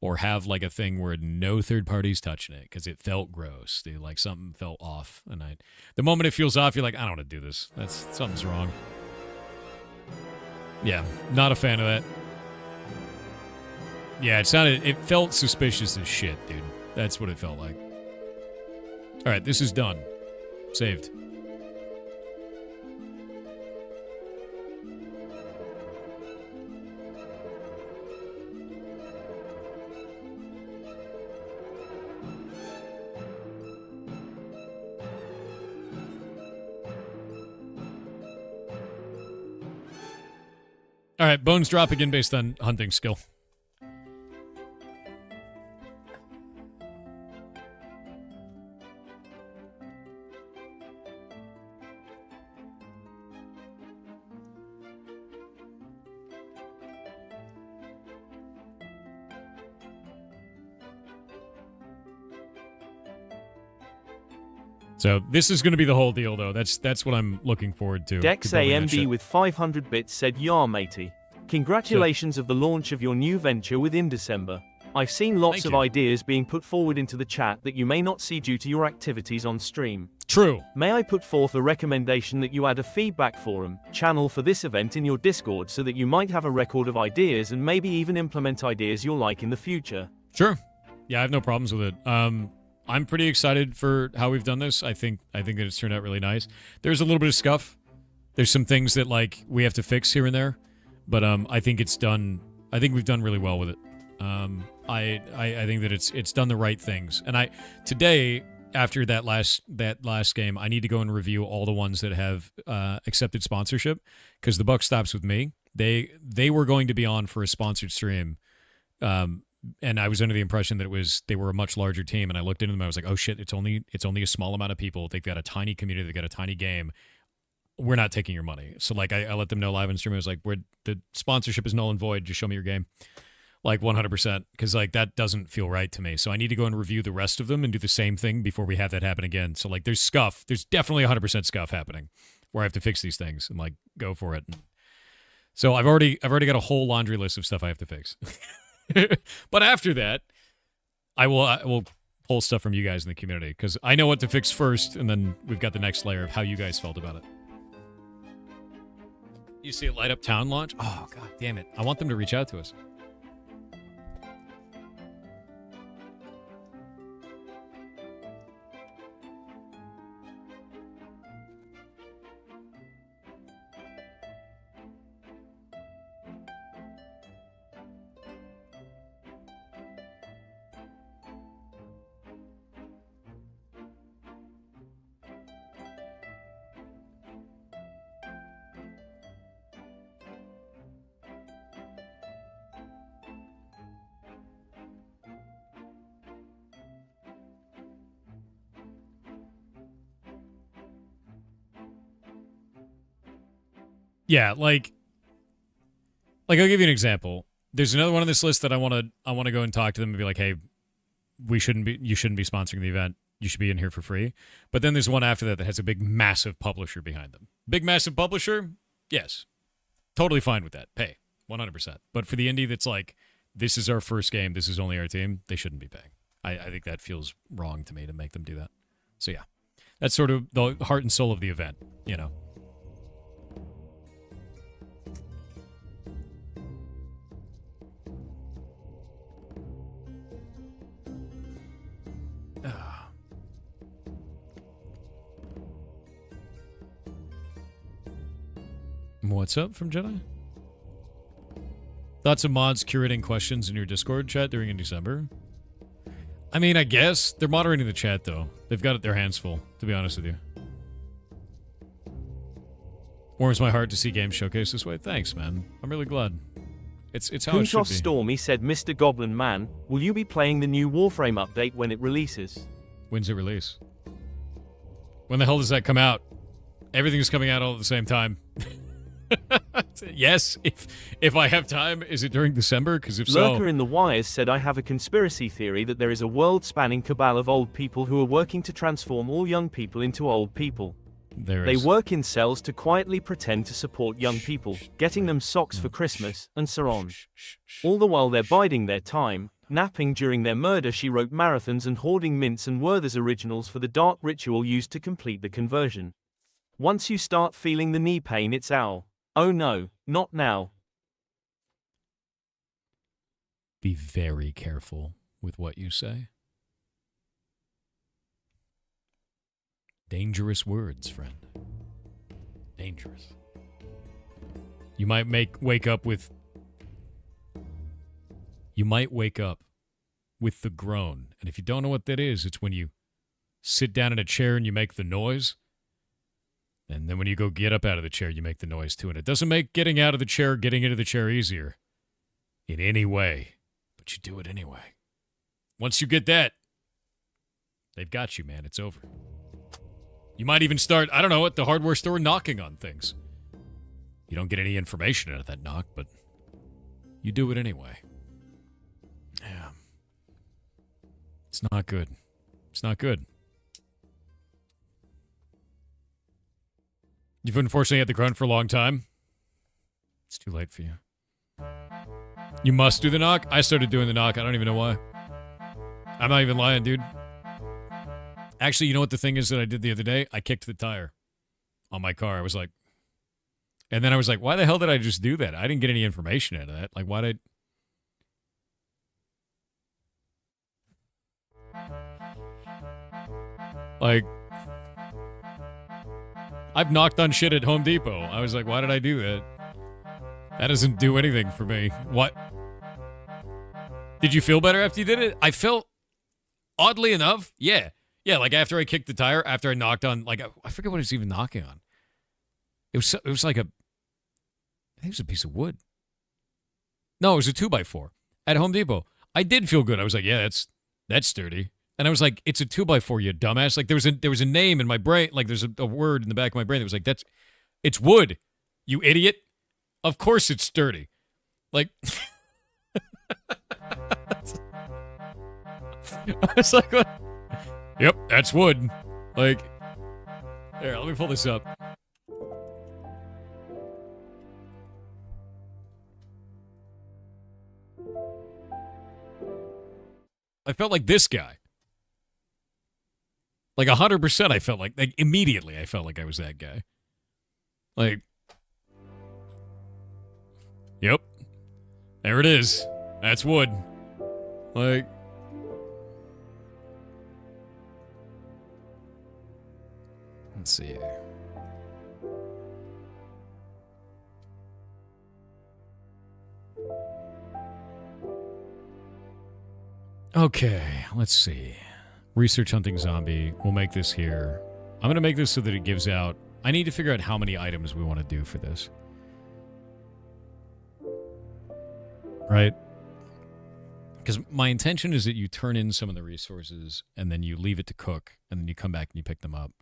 or have, like, a thing where no third parties touching it, because it felt gross. Like, something felt off. And the moment it feels off, you're like, I don't want to do this. Something's wrong. Yeah, not a fan of that. Yeah, it felt suspicious as shit, dude. That's what it felt like. All right, this is done. Saved. All right, bones drop again based on hunting skill. So this is going to be the whole deal, though. That's what I'm looking forward to. Dex AMD with 500 bits said, "Yar matey, congratulations of the launch of your new venture within December. I've seen lots of ideas being put forward into the chat that you may not see due to your activities on stream. True. May I put forth a recommendation that you add a feedback forum channel for this event in your Discord, so that you might have a record of ideas and maybe even implement ideas you'll like in the future?" Sure. Yeah, I have no problems with it. I'm pretty excited for how we've done this. I think that it's turned out really nice. There's a little bit of scuff. There's some things that, like, we have to fix here and there, but I think it's done. I think we've done really well with it. I think that it's done the right things. And today, after that last game, I need to go and review all the ones that have accepted sponsorship, because the buck stops with me. They were going to be on for a sponsored stream, and I was under the impression that they were a much larger team. And I looked into them, I was like, oh shit, it's only a small amount of people. They've got a tiny community, they've got a tiny game. We're not taking your money. So like I let them know live on stream. I was like, the sponsorship is null and void. Just show me your game. Like 100%, because like that doesn't feel right to me. So I need to go and review the rest of them and do the same thing before we have that happen again. So like there's scuff. There's definitely 100% scuff happening where I have to fix these things and like go for it. So I've already got a whole laundry list of stuff I have to fix. But after that, I will pull stuff from you guys in the community, because I know what to fix first, and then we've got the next layer of how you guys felt about it. You see it light up town launch? Oh god damn it! I want them to reach out to us. Yeah, like I'll give you an example. There's another one on this list that I want to go and talk to them and be like, hey, you shouldn't be sponsoring the event. You should be in here for free. But then there's one after that has a big, massive publisher behind them. Big, massive publisher? Yes. Totally fine with that. Pay. 100%. But for the indie that's like, this is our first game, this is only our team, they shouldn't be paying. I think that feels wrong to me to make them do that. So yeah. That's sort of the heart and soul of the event, you know. What's up from Jedi? Thoughts of mods curating questions in your Discord chat during in December? I mean, I guess. They're moderating the chat, though. They've got their hands full, to be honest with you. Warms my heart to see games showcased this way. Thanks, man. I'm really glad. It's how it should be. Stormy said, Mr. Goblin Man, will you be playing the new Warframe update when it releases? When's it release? When the hell does that come out? Everything's coming out all at the same time. Yes, if I have time. Is it during December? Because if so... Lurker in the Wires said, I have a conspiracy theory that there is a world-spanning cabal of old people who are working to transform all young people into old people. They work in cells to quietly pretend to support young people, getting them socks for Christmas, and so on. All the while they're biding their time, napping during their murder she wrote marathons and hoarding mints and Werther's originals for the dark ritual used to complete the conversion. Once you start feeling the knee pain, it's ow. Oh no, not now. Be very careful with what you say. Dangerous words, friend. Dangerous. You might wake up with the groan. And if you don't know what that is, it's when you sit down in a chair and you make the noise. And then when you go get up out of the chair, you make the noise too. And it doesn't make getting out of the chair, getting into the chair easier in any way. But you do it anyway. Once you get that, they've got you, man. It's over. You might even start, I don't know, at the hardware store knocking on things. You don't get any information out of that knock, but you do it anyway. Yeah. It's not good. It's not good. You've unfortunately had the grunt for a long time. It's too late for you. You must do the knock? I started doing the knock. I don't even know why. I'm not even lying, dude. Actually, you know what the thing is that I did the other day? I kicked the tire on my car. I was like... And then I was like, why the hell did I just do that? I didn't get any information out of that. Like, why did... Like... I've knocked on shit at Home Depot. I was like, why did I do that? That doesn't do anything for me. What? Did you feel better after you did it? I felt, oddly enough, yeah. Yeah, like after I kicked the tire, after I knocked on, like, I forget what it was even knocking on. It was like I think it was a piece of wood. No, it was a 2x4 at Home Depot. I did feel good. I was like, yeah, that's sturdy. And I was like, it's a 2x4, you dumbass. Like there was a name in my brain, like there's a word in the back of my brain that was like, it's wood, you idiot. Of course it's sturdy. Like, I was like, what? Yep, that's wood. Like, here, let me pull this up. I felt like this guy. Like 100%, I felt like immediately I felt like I was that guy. Like, yep, there it is. That's wood. Like, let's see here. Okay, let's see. Research hunting zombie. We'll make this here. I'm going to make this so that it gives out... I need to figure out how many items we want to do for this. Right? Because my intention is that you turn in some of the resources and then you leave it to cook and then you come back and you pick them up.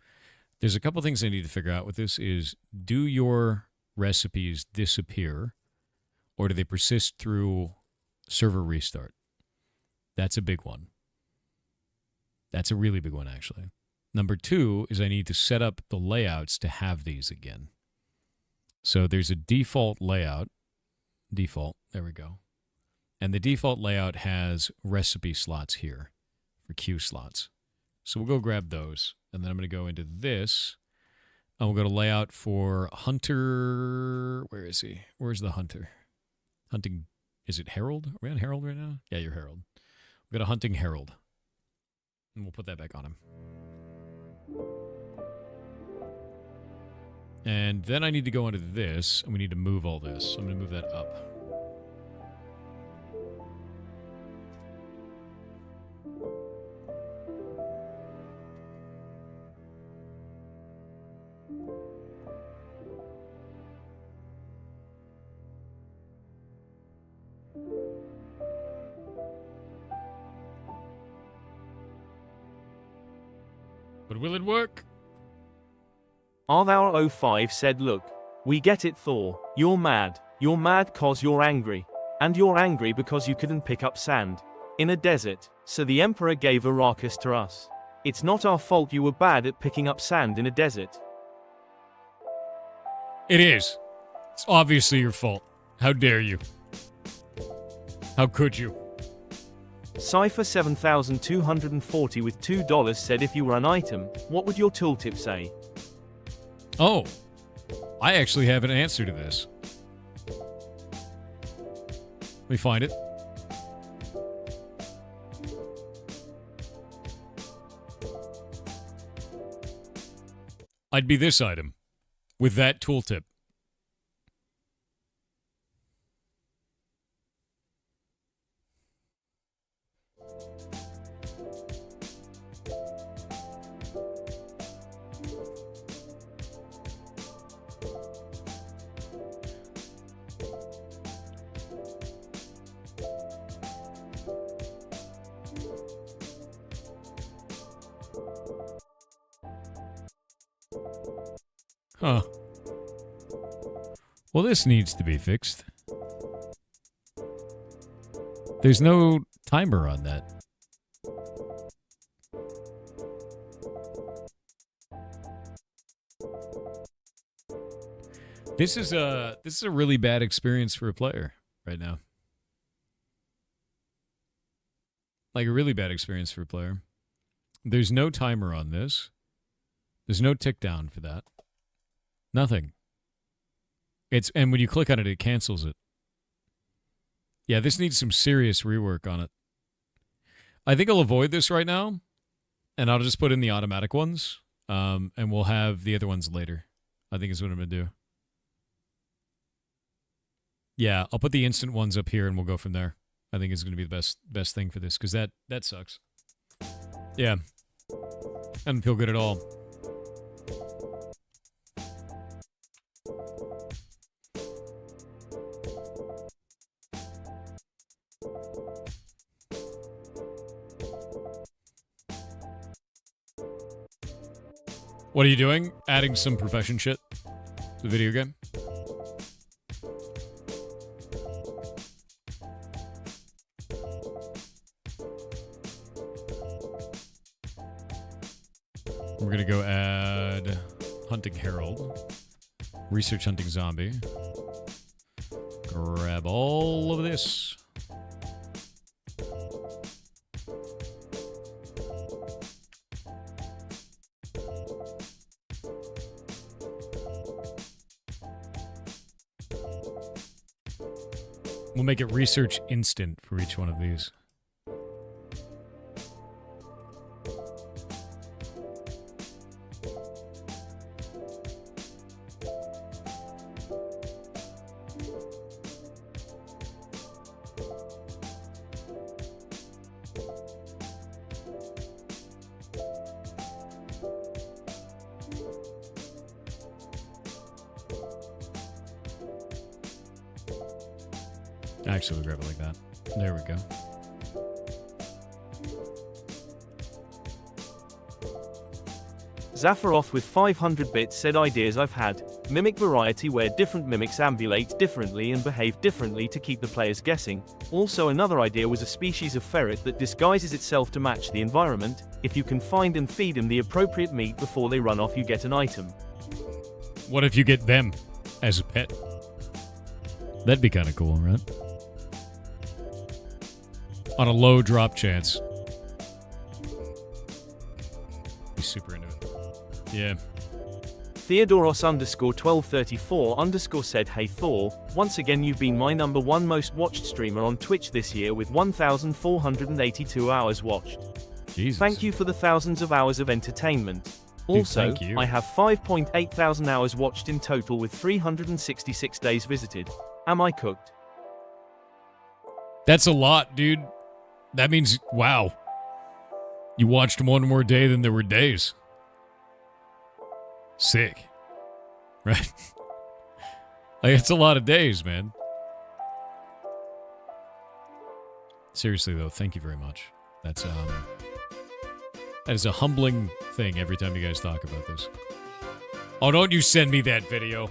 There's a couple things I need to figure out with this is, do your recipes disappear or do they persist through server restart? That's a big one. That's a really big one, actually. Number 2 is I need to set up the layouts to have these again. So there's a default layout. Default, there we go. And the default layout has recipe slots here for queue slots. So we'll go grab those. And then I'm going to go into this. And we'll go to layout for Hunter. Where is he? Where's the Hunter? Hunting. Is it Herald? Are we on Herald right now? Yeah, you're Herald. We'll go to Hunting Herald. And we'll put that back on him. And then I need to go into this, and we need to move all this. So I'm going to move that up. But will it work? Arthur05 said, look, we get it, Thor. You're mad. You're mad cause you're angry. And you're angry because you couldn't pick up sand in a desert. So the Emperor gave Arrakis to us. It's not our fault you were bad at picking up sand in a desert. It is. It's obviously your fault. How dare you? How could you? Cypher 7240 with $2 said, if you were an item, what would your tooltip say? Oh, I actually have an answer to this. Let me find it. I'd be this item with that tooltip. Huh. Well, this needs to be fixed. There's no timer on that. This is a really bad experience for a player right now. Like a really bad experience for a player. There's no timer on this. There's no tick down for that. Nothing. And when you click on it, it cancels it. Yeah, this needs some serious rework on it. I think I'll avoid this right now, and I'll just put in the automatic ones, and we'll have the other ones later. I think is what I'm going to do. Yeah, I'll put the instant ones up here, and we'll go from there. I think is going to be the best thing for this, because that sucks. Yeah. I don't feel good at all. What are you doing? Adding some profession shit to the video game? We're gonna go add Hunting Herald, Research Hunting Zombie. Grab all of this. We'll make it research instant for each one of these. Actually, we'll grab it like that. There we go. Zafaroff with 500 bits said ideas I've had. Mimic variety where different mimics ambulate differently and behave differently to keep the players guessing. Also another idea was a species of ferret that disguises itself to match the environment. If you can find and feed them the appropriate meat before they run off, you get an item. What if you get them as a pet? That'd be kind of cool, right? On a low drop chance. Be super into it. Yeah. Theodoros _1234_ said, "Hey Thor, once again you've been my #1 most watched streamer on Twitch this year with 1,482 hours watched. Jesus. Thank you for the thousands of hours of entertainment. Also, thank you. I have 5.8 thousand hours watched in total with 366 days visited. Am I cooked?" That's a lot, dude. That means, wow. You watched one more day than there were days. Sick. Right? Like, it's a lot of days, man. Seriously, though, thank you very much. That is a humbling thing every time you guys talk about this. Oh, don't you send me that video.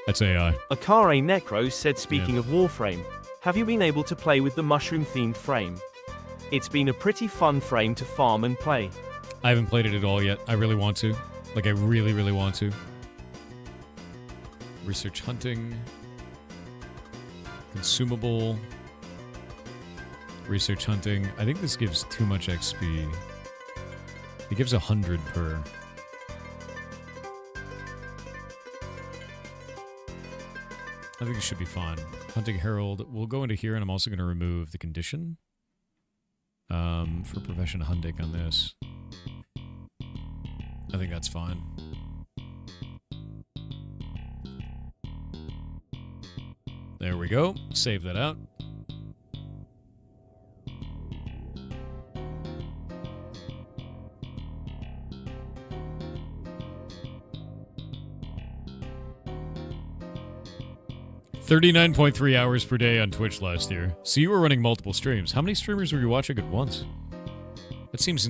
That's AI. Akare Necros said, "Speaking of Warframe, have you been able to play with the mushroom-themed frame? It's been a pretty fun frame to farm and play." I haven't played it at all yet. I really want to. Like, I really, really want to. Research hunting. Consumable. Research hunting. I think this gives too much XP. It gives 100 per. I think it should be fine. Hunting Herald. We'll go into here, and I'm also going to remove the condition. For profession hunting on this. I think that's fine. There we go. Save that out. $39.3 hours per day on Twitch last year. So you were running multiple streams. How many streamers were you watching at once? That seems